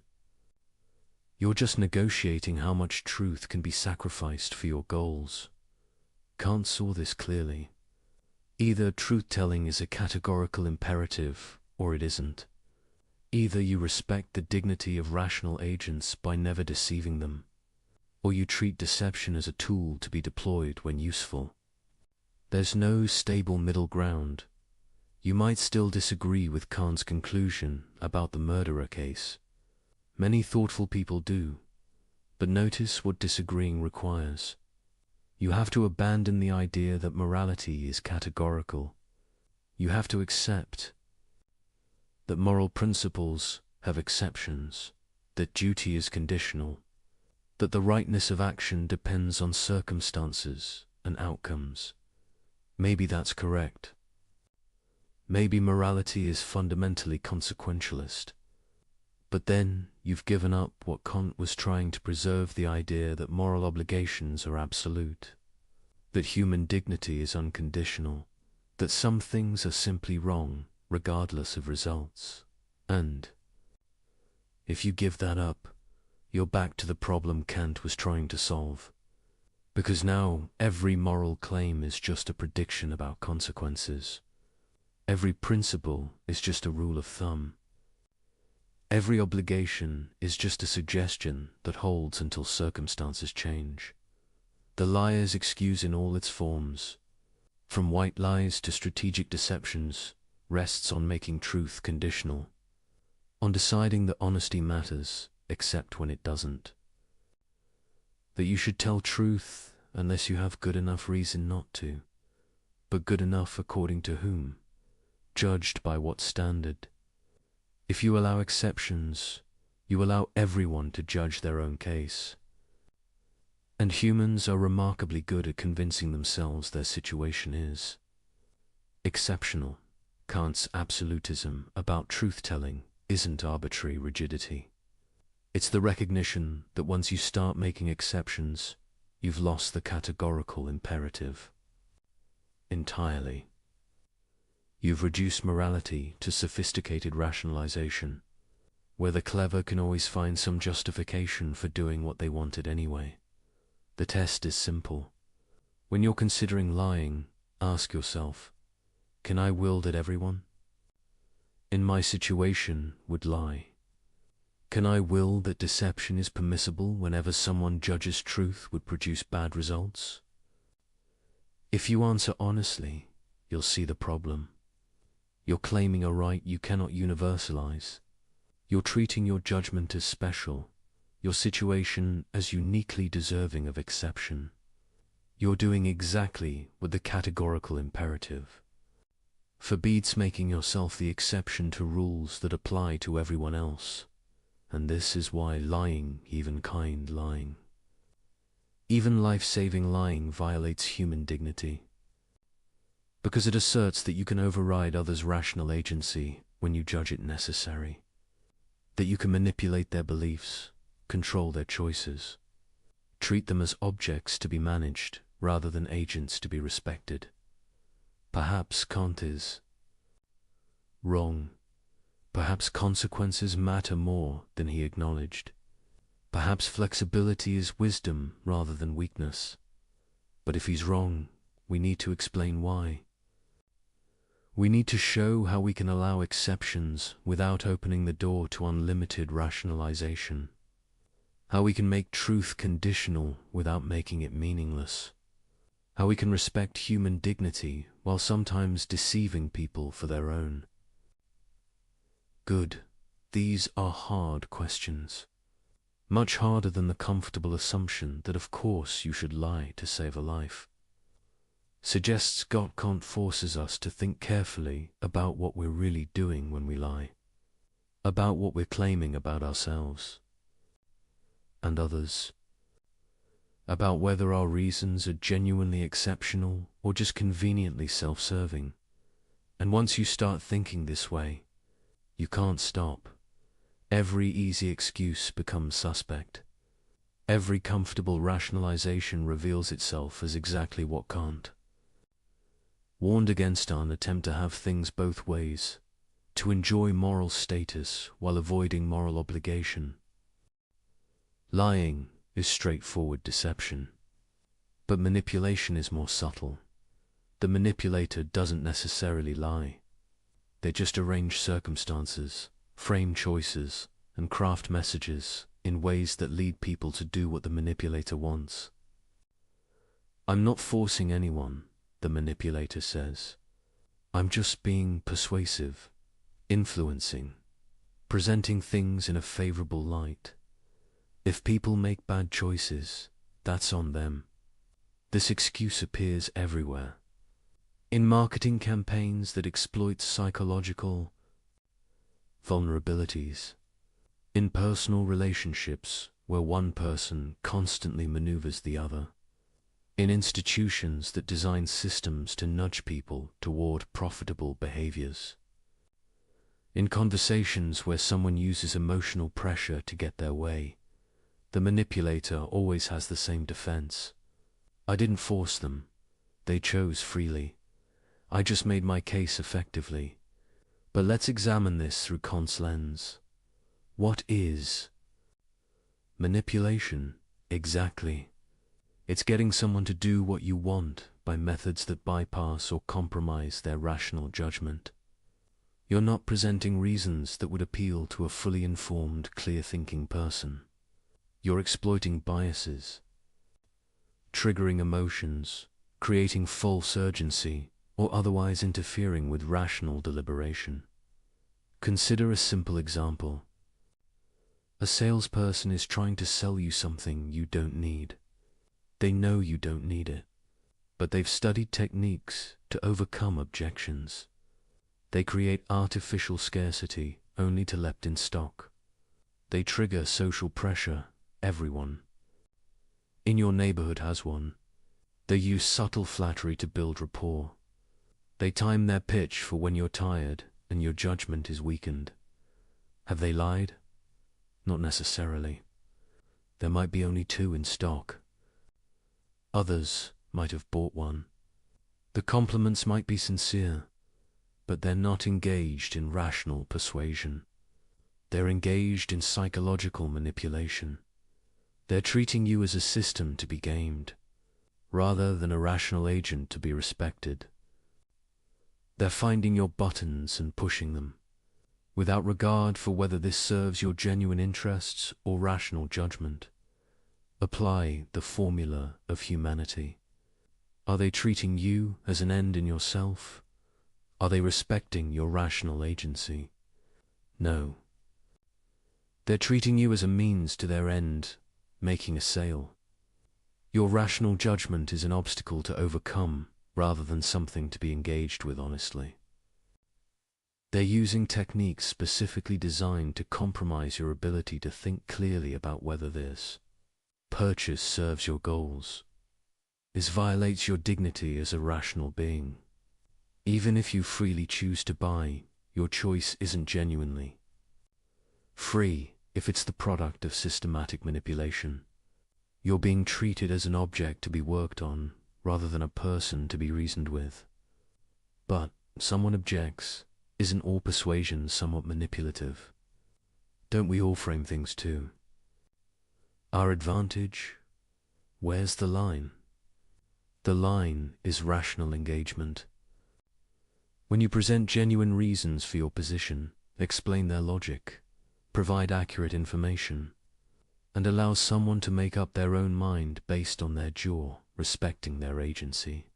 You're just negotiating how much truth can be sacrificed for your goals. Kant saw this clearly. Either truth-telling is a categorical imperative, or it isn't. Either you respect the dignity of rational agents by never deceiving them, or you treat deception as a tool to be deployed when useful. There's no stable middle ground. You might still disagree with Kant's conclusion about the murderer case. Many thoughtful people do, but notice what disagreeing requires. You have to abandon the idea that morality is categorical. You have to accept that moral principles have exceptions, that duty is conditional, that the rightness of action depends on circumstances and outcomes. Maybe that's correct. Maybe morality is fundamentally consequentialist. But then you've given up what Kant was trying to preserve, the idea that moral obligations are absolute, that human dignity is unconditional, that some things are simply wrong regardless of results. And if you give that up, you're back to the problem Kant was trying to solve. Because now every moral claim is just a prediction about consequences. Every principle is just a rule of thumb. Every obligation is just a suggestion that holds until circumstances change. The liar's excuse in all its forms, from white lies to strategic deceptions, rests on making truth conditional, on deciding that honesty matters except when it doesn't, that you should tell truth unless you have good enough reason not to, but good enough according to whom, judged by what standard. If you allow exceptions, you allow everyone to judge their own case. And humans are remarkably good at convincing themselves their situation is exceptional. Kant's absolutism about truth-telling isn't arbitrary rigidity. It's the recognition that once you start making exceptions, you've lost the categorical imperative entirely. You've reduced morality to sophisticated rationalization, where the clever can always find some justification for doing what they wanted anyway. The test is simple. When you're considering lying, ask yourself, can I will that everyone in my situation would lie? Can I will that deception is permissible whenever someone judges truth would produce bad results? If you answer honestly, you'll see the problem. You're claiming a right you cannot universalize. You're treating your judgment as special, your situation as uniquely deserving of exception. You're doing exactly what the categorical imperative forbids, making yourself the exception to rules that apply to everyone else. And this is why lying, even kind lying, even life-saving lying, violates human dignity. Because it asserts that you can override others' rational agency when you judge it necessary, that you can manipulate their beliefs, control their choices, treat them as objects to be managed rather than agents to be respected. Perhaps Kant is wrong. Perhaps consequences matter more than he acknowledged. Perhaps flexibility is wisdom rather than weakness. But if he's wrong, we need to explain why. We need to show how we can allow exceptions without opening the door to unlimited rationalization. How we can make truth conditional without making it meaningless. How we can respect human dignity while sometimes deceiving people for their own. Good. These are hard questions. Much harder than the comfortable assumption that of course you should lie to save a life. Suggests Kant forces us to think carefully about what we're really doing when we lie, about what we're claiming about ourselves. and others, about whether our reasons are genuinely exceptional or just conveniently self-serving. And once you start thinking this way, you can't stop. Every easy excuse becomes suspect. Every comfortable rationalization reveals itself as exactly what can't. Warned against an attempt to have things both ways, to enjoy moral status while avoiding moral obligation. Lying is straightforward deception, but manipulation is more subtle. The manipulator doesn't necessarily lie. They just arrange circumstances, frame choices, and craft messages in ways that lead people to do what the manipulator wants. I'm not forcing anyone, the manipulator says. I'm just being persuasive, influencing, presenting things in a favorable light. If people make bad choices, that's on them. This excuse appears everywhere. In marketing campaigns that exploit psychological vulnerabilities, in personal relationships where one person constantly maneuvers the other, in institutions that design systems to nudge people toward profitable behaviors, in conversations where someone uses emotional pressure to get their way, the manipulator always has the same defense. I didn't force them. They chose freely. I just made my case effectively. But let's examine this through Kant's lens. What is manipulation? Exactly. It's getting someone to do what you want by methods that bypass or compromise their rational judgment. You're not presenting reasons that would appeal to a fully informed, clear-thinking person. You're exploiting biases, triggering emotions, creating false urgency, or otherwise interfering with rational deliberation. Consider a simple example. A salesperson is trying to sell you something you don't need. They know you don't need it, but they've studied techniques to overcome objections. They create artificial scarcity only to left in stock. They trigger social pressure. Everyone in your neighborhood has one. They use subtle flattery to build rapport. They time their pitch for when you're tired and your judgment is weakened. Have they lied? Not necessarily. There might be only 2 in stock. Others might have bought one. The compliments might be sincere, but they're not engaged in rational persuasion. They're engaged in psychological manipulation. They're treating you as a system to be gamed, rather than a rational agent to be respected. They're finding your buttons and pushing them, without regard for whether this serves your genuine interests or rational judgment. Apply the formula of humanity. Are they treating you as an end in yourself? Are they respecting your rational agency? No. They're treating you as a means to their end, making a sale. Your rational judgment is an obstacle to overcome rather than something to be engaged with honestly. They're using techniques specifically designed to compromise your ability to think clearly about whether this purchase serves your goals. This violates your dignity as a rational being. Even if you freely choose to buy, your choice isn't genuinely free if it's the product of systematic manipulation. You're being treated as an object to be worked on, rather than a person to be reasoned with. But someone objects. Isn't all persuasion somewhat manipulative? Don't we all frame things too? Our advantage? Where's the line? The line is rational engagement. When you present genuine reasons for your position, explain their logic, provide accurate information, and allow someone to make up their own mind based on their jaw, respecting their agency.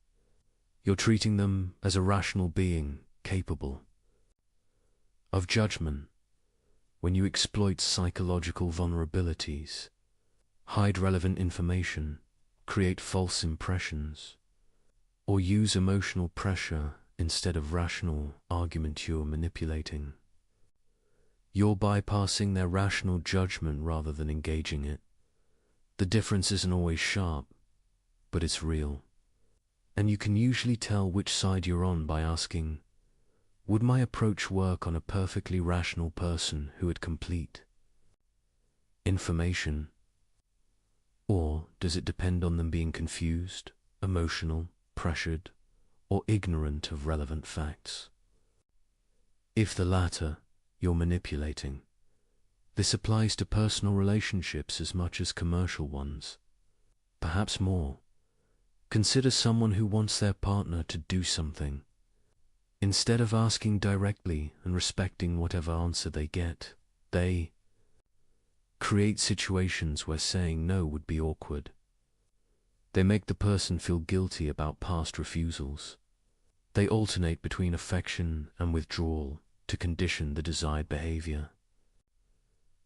You're treating them as a rational being capable of judgment. When you exploit psychological vulnerabilities, hide relevant information, create false impressions, or use emotional pressure instead of rational argument, you're manipulating. You're bypassing their rational judgment rather than engaging it. The difference isn't always sharp, but it's real. And you can usually tell which side you're on by asking, would my approach work on a perfectly rational person who had complete information? Or does it depend on them being confused, emotional, pressured, or ignorant of relevant facts? If the latter, you're manipulating. This applies to personal relationships as much as commercial ones. Perhaps more. Consider someone who wants their partner to do something. Instead of asking directly and respecting whatever answer they get, they create situations where saying no would be awkward. They make the person feel guilty about past refusals. They alternate between affection and withdrawal to condition the desired behavior.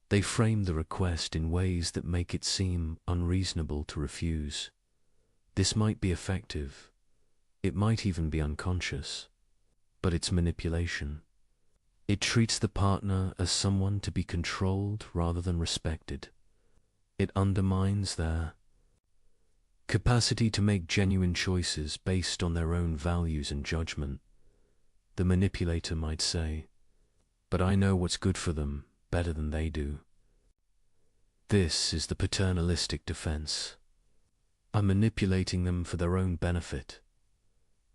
They frame the request in ways that make it seem unreasonable to refuse. This might be effective. It might even be unconscious. But it's manipulation. It treats the partner as someone to be controlled rather than respected. It undermines their capacity to make genuine choices based on their own values and judgment. The manipulator might say, "But I know what's good for them better than they do." This is the paternalistic defense. I'm manipulating them for their own benefit.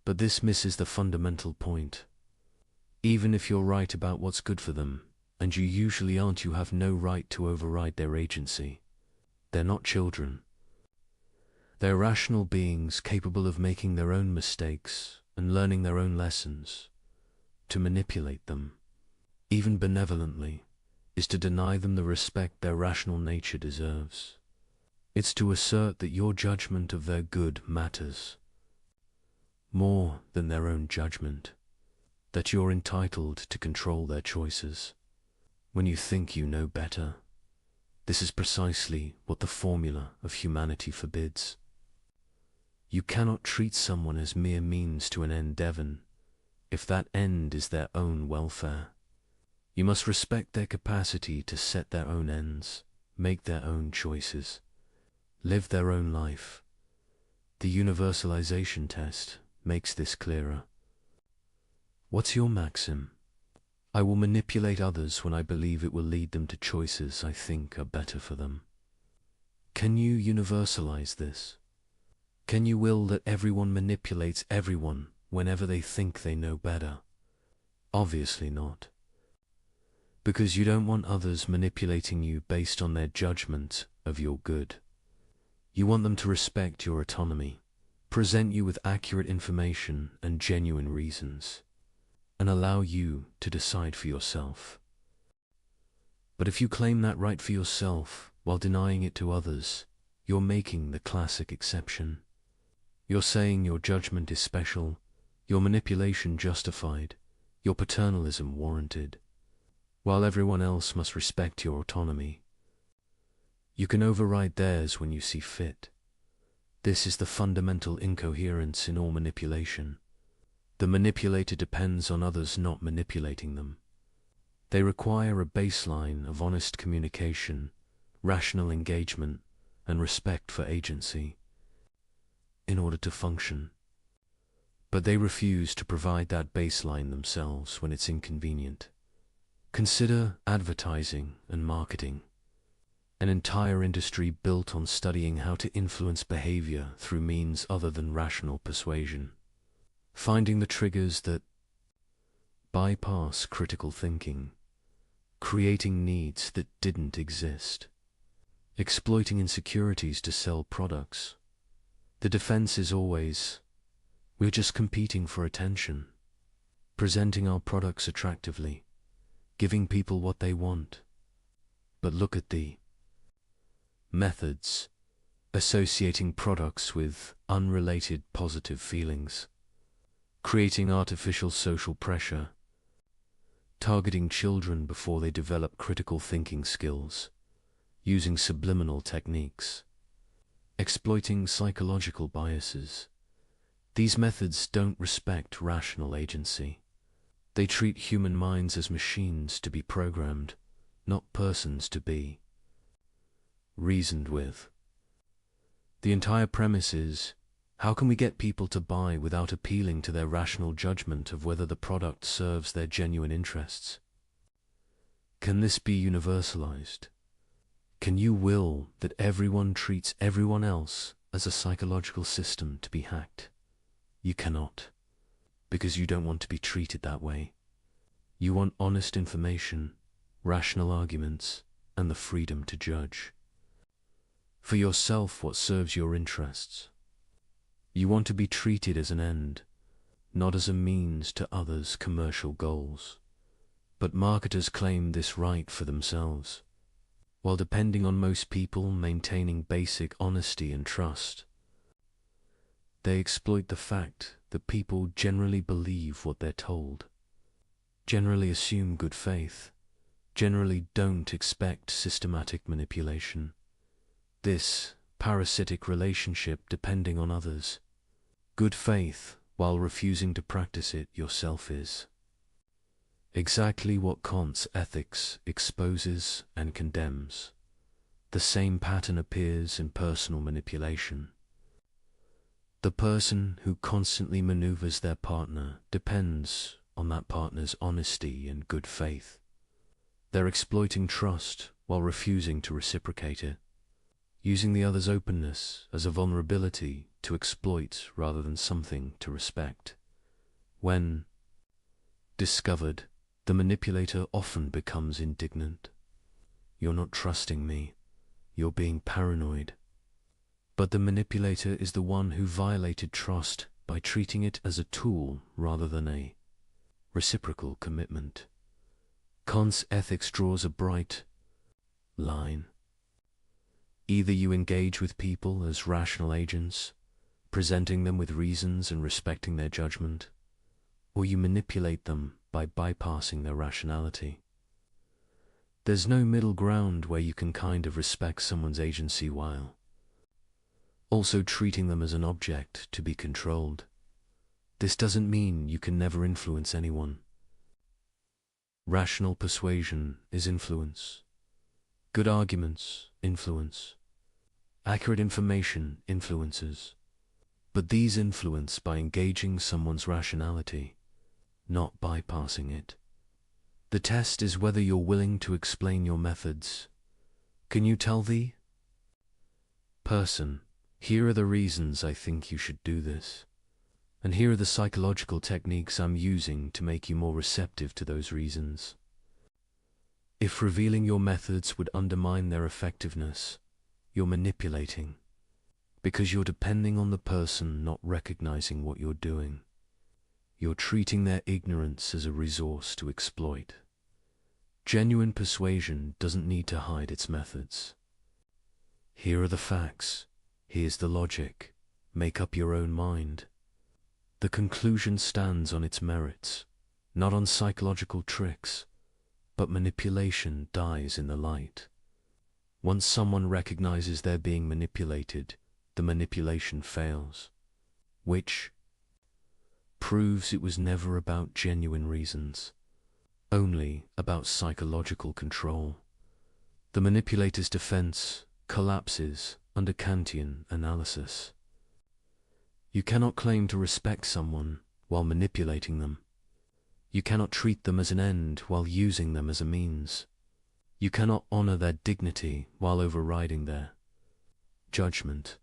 But this misses the fundamental point. Even if you're right about what's good for them, and you usually aren't, you have no right to override their agency. They're not children. They're rational beings capable of making their own mistakes and learning their own lessons. To manipulate them, even benevolently, is to deny them the respect their rational nature deserves. It's to assert that your judgment of their good matters more than their own judgment, that you're entitled to control their choices when you think you know better. This is precisely what the formula of humanity forbids. You cannot treat someone as mere means to an end, Devon, if that end is their own welfare. You must respect their capacity to set their own ends, make their own choices, live their own life. The universalization test makes this clearer. What's your maxim? I will manipulate others when I believe it will lead them to choices I think are better for them. Can you universalize this? Can you will that everyone manipulates everyone whenever they think they know better? Obviously not. Because you don't want others manipulating you based on their judgment of your good. You want them to respect your autonomy, present you with accurate information and genuine reasons, and allow you to decide for yourself. But if you claim that right for yourself while denying it to others, you're making the classic exception. You're saying your judgment is special, your manipulation justified, your paternalism warranted, while everyone else must respect your autonomy. You can override theirs when you see fit. This is the fundamental incoherence in all manipulation. The manipulator depends on others not manipulating them. They require a baseline of honest communication, rational engagement, and respect for agency in order to function. But they refuse to provide that baseline themselves when it's inconvenient. Consider advertising and marketing, an entire industry built on studying how to influence behavior through means other than rational persuasion, finding the triggers that bypass critical thinking, creating needs that didn't exist, exploiting insecurities to sell products. The defense is always, we're just competing for attention, presenting our products attractively, giving people what they want. But look at the methods, associating products with unrelated positive feelings, creating artificial social pressure, targeting children before they develop critical thinking skills, using subliminal techniques, exploiting psychological biases. These methods don't respect rational agency. They treat human minds as machines to be programmed, not persons to be reasoned with. The entire premise is, how can we get people to buy without appealing to their rational judgment of whether the product serves their genuine interests? Can this be universalized? Can you will that everyone treats everyone else as a psychological system to be hacked? You cannot, because you don't want to be treated that way. You want honest information, rational arguments, and the freedom to judge for yourself what serves your interests. You want to be treated as an end, not as a means to others' commercial goals. But marketers claim this right for themselves, while depending on most people maintaining basic honesty and trust. They exploit the fact that people generally believe what they're told, generally assume good faith, generally don't expect systematic manipulation. This parasitic relationship depending on others, good faith while refusing to practice it yourself is exactly what Kant's ethics exposes and condemns. The same pattern appears in personal manipulation. The person who constantly maneuvers their partner depends on that partner's honesty and good faith. They're exploiting trust while refusing to reciprocate it, using the other's openness as a vulnerability to exploit rather than something to respect. When discovered, the manipulator often becomes indignant. You're not trusting me. You're being paranoid. But the manipulator is the one who violated trust by treating it as a tool rather than a reciprocal commitment. Kant's ethics draws a bright line. Either you engage with people as rational agents, presenting them with reasons and respecting their judgment, or you manipulate them by bypassing their rationality. There's no middle ground where you can kind of respect someone's agency while also treating them as an object to be controlled. This doesn't mean you can never influence anyone. Rational persuasion is influence. Good arguments, influence. Accurate information influences. But these influence by engaging someone's rationality, not bypassing it. The test is whether you're willing to explain your methods. Can you tell the person, here are the reasons I think you should do this, and here are the psychological techniques I'm using to make you more receptive to those reasons? If revealing your methods would undermine their effectiveness, you're manipulating, because you're depending on the person not recognizing what you're doing. You're treating their ignorance as a resource to exploit. Genuine persuasion doesn't need to hide its methods. Here are the facts. Here's the logic. Make up your own mind. The conclusion stands on its merits, not on psychological tricks, but manipulation dies in the light. Once someone recognizes they're being manipulated, the manipulation fails, which proves it was never about genuine reasons, only about psychological control. The manipulator's defense collapses under Kantian analysis. You cannot claim to respect someone while manipulating them. You cannot treat them as an end while using them as a means. You cannot honor their dignity while overriding their judgment.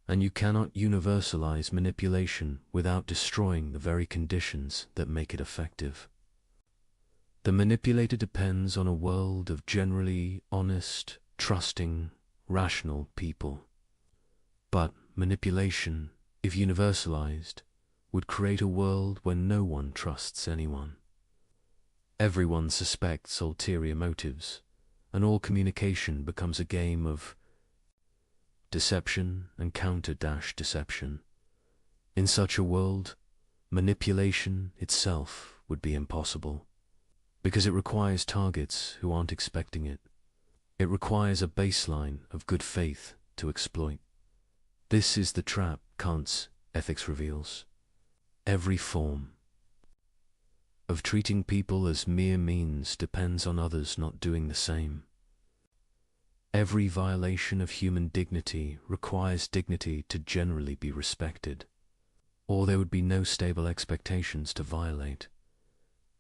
And you cannot universalize manipulation without destroying the very conditions that make it effective. The manipulator depends on a world of generally honest, trusting, rational people. But manipulation, if universalized, would create a world where no one trusts anyone. Everyone suspects ulterior motives, and all communication becomes a game of deception and counter-deception. In such a world, manipulation itself would be impossible, because it requires targets who aren't expecting it. It requires a baseline of good faith to exploit. This is the trap Kant's ethics reveals. Every form of treating people as mere means depends on others not doing the same. Every violation of human dignity requires dignity to generally be respected, or there would be no stable expectations to violate.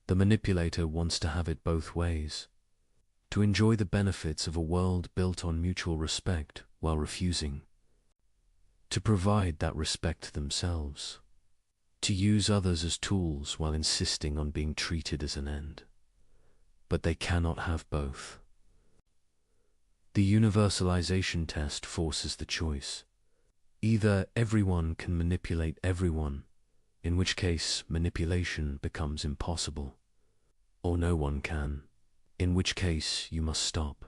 The manipulator wants to have it both ways, to enjoy the benefits of a world built on mutual respect while refusing to provide that respect themselves, to use others as tools while insisting on being treated as an end. But they cannot have both. The universalization test forces the choice. Either everyone can manipulate everyone, in which case manipulation becomes impossible, or no one can, in which case you must stop.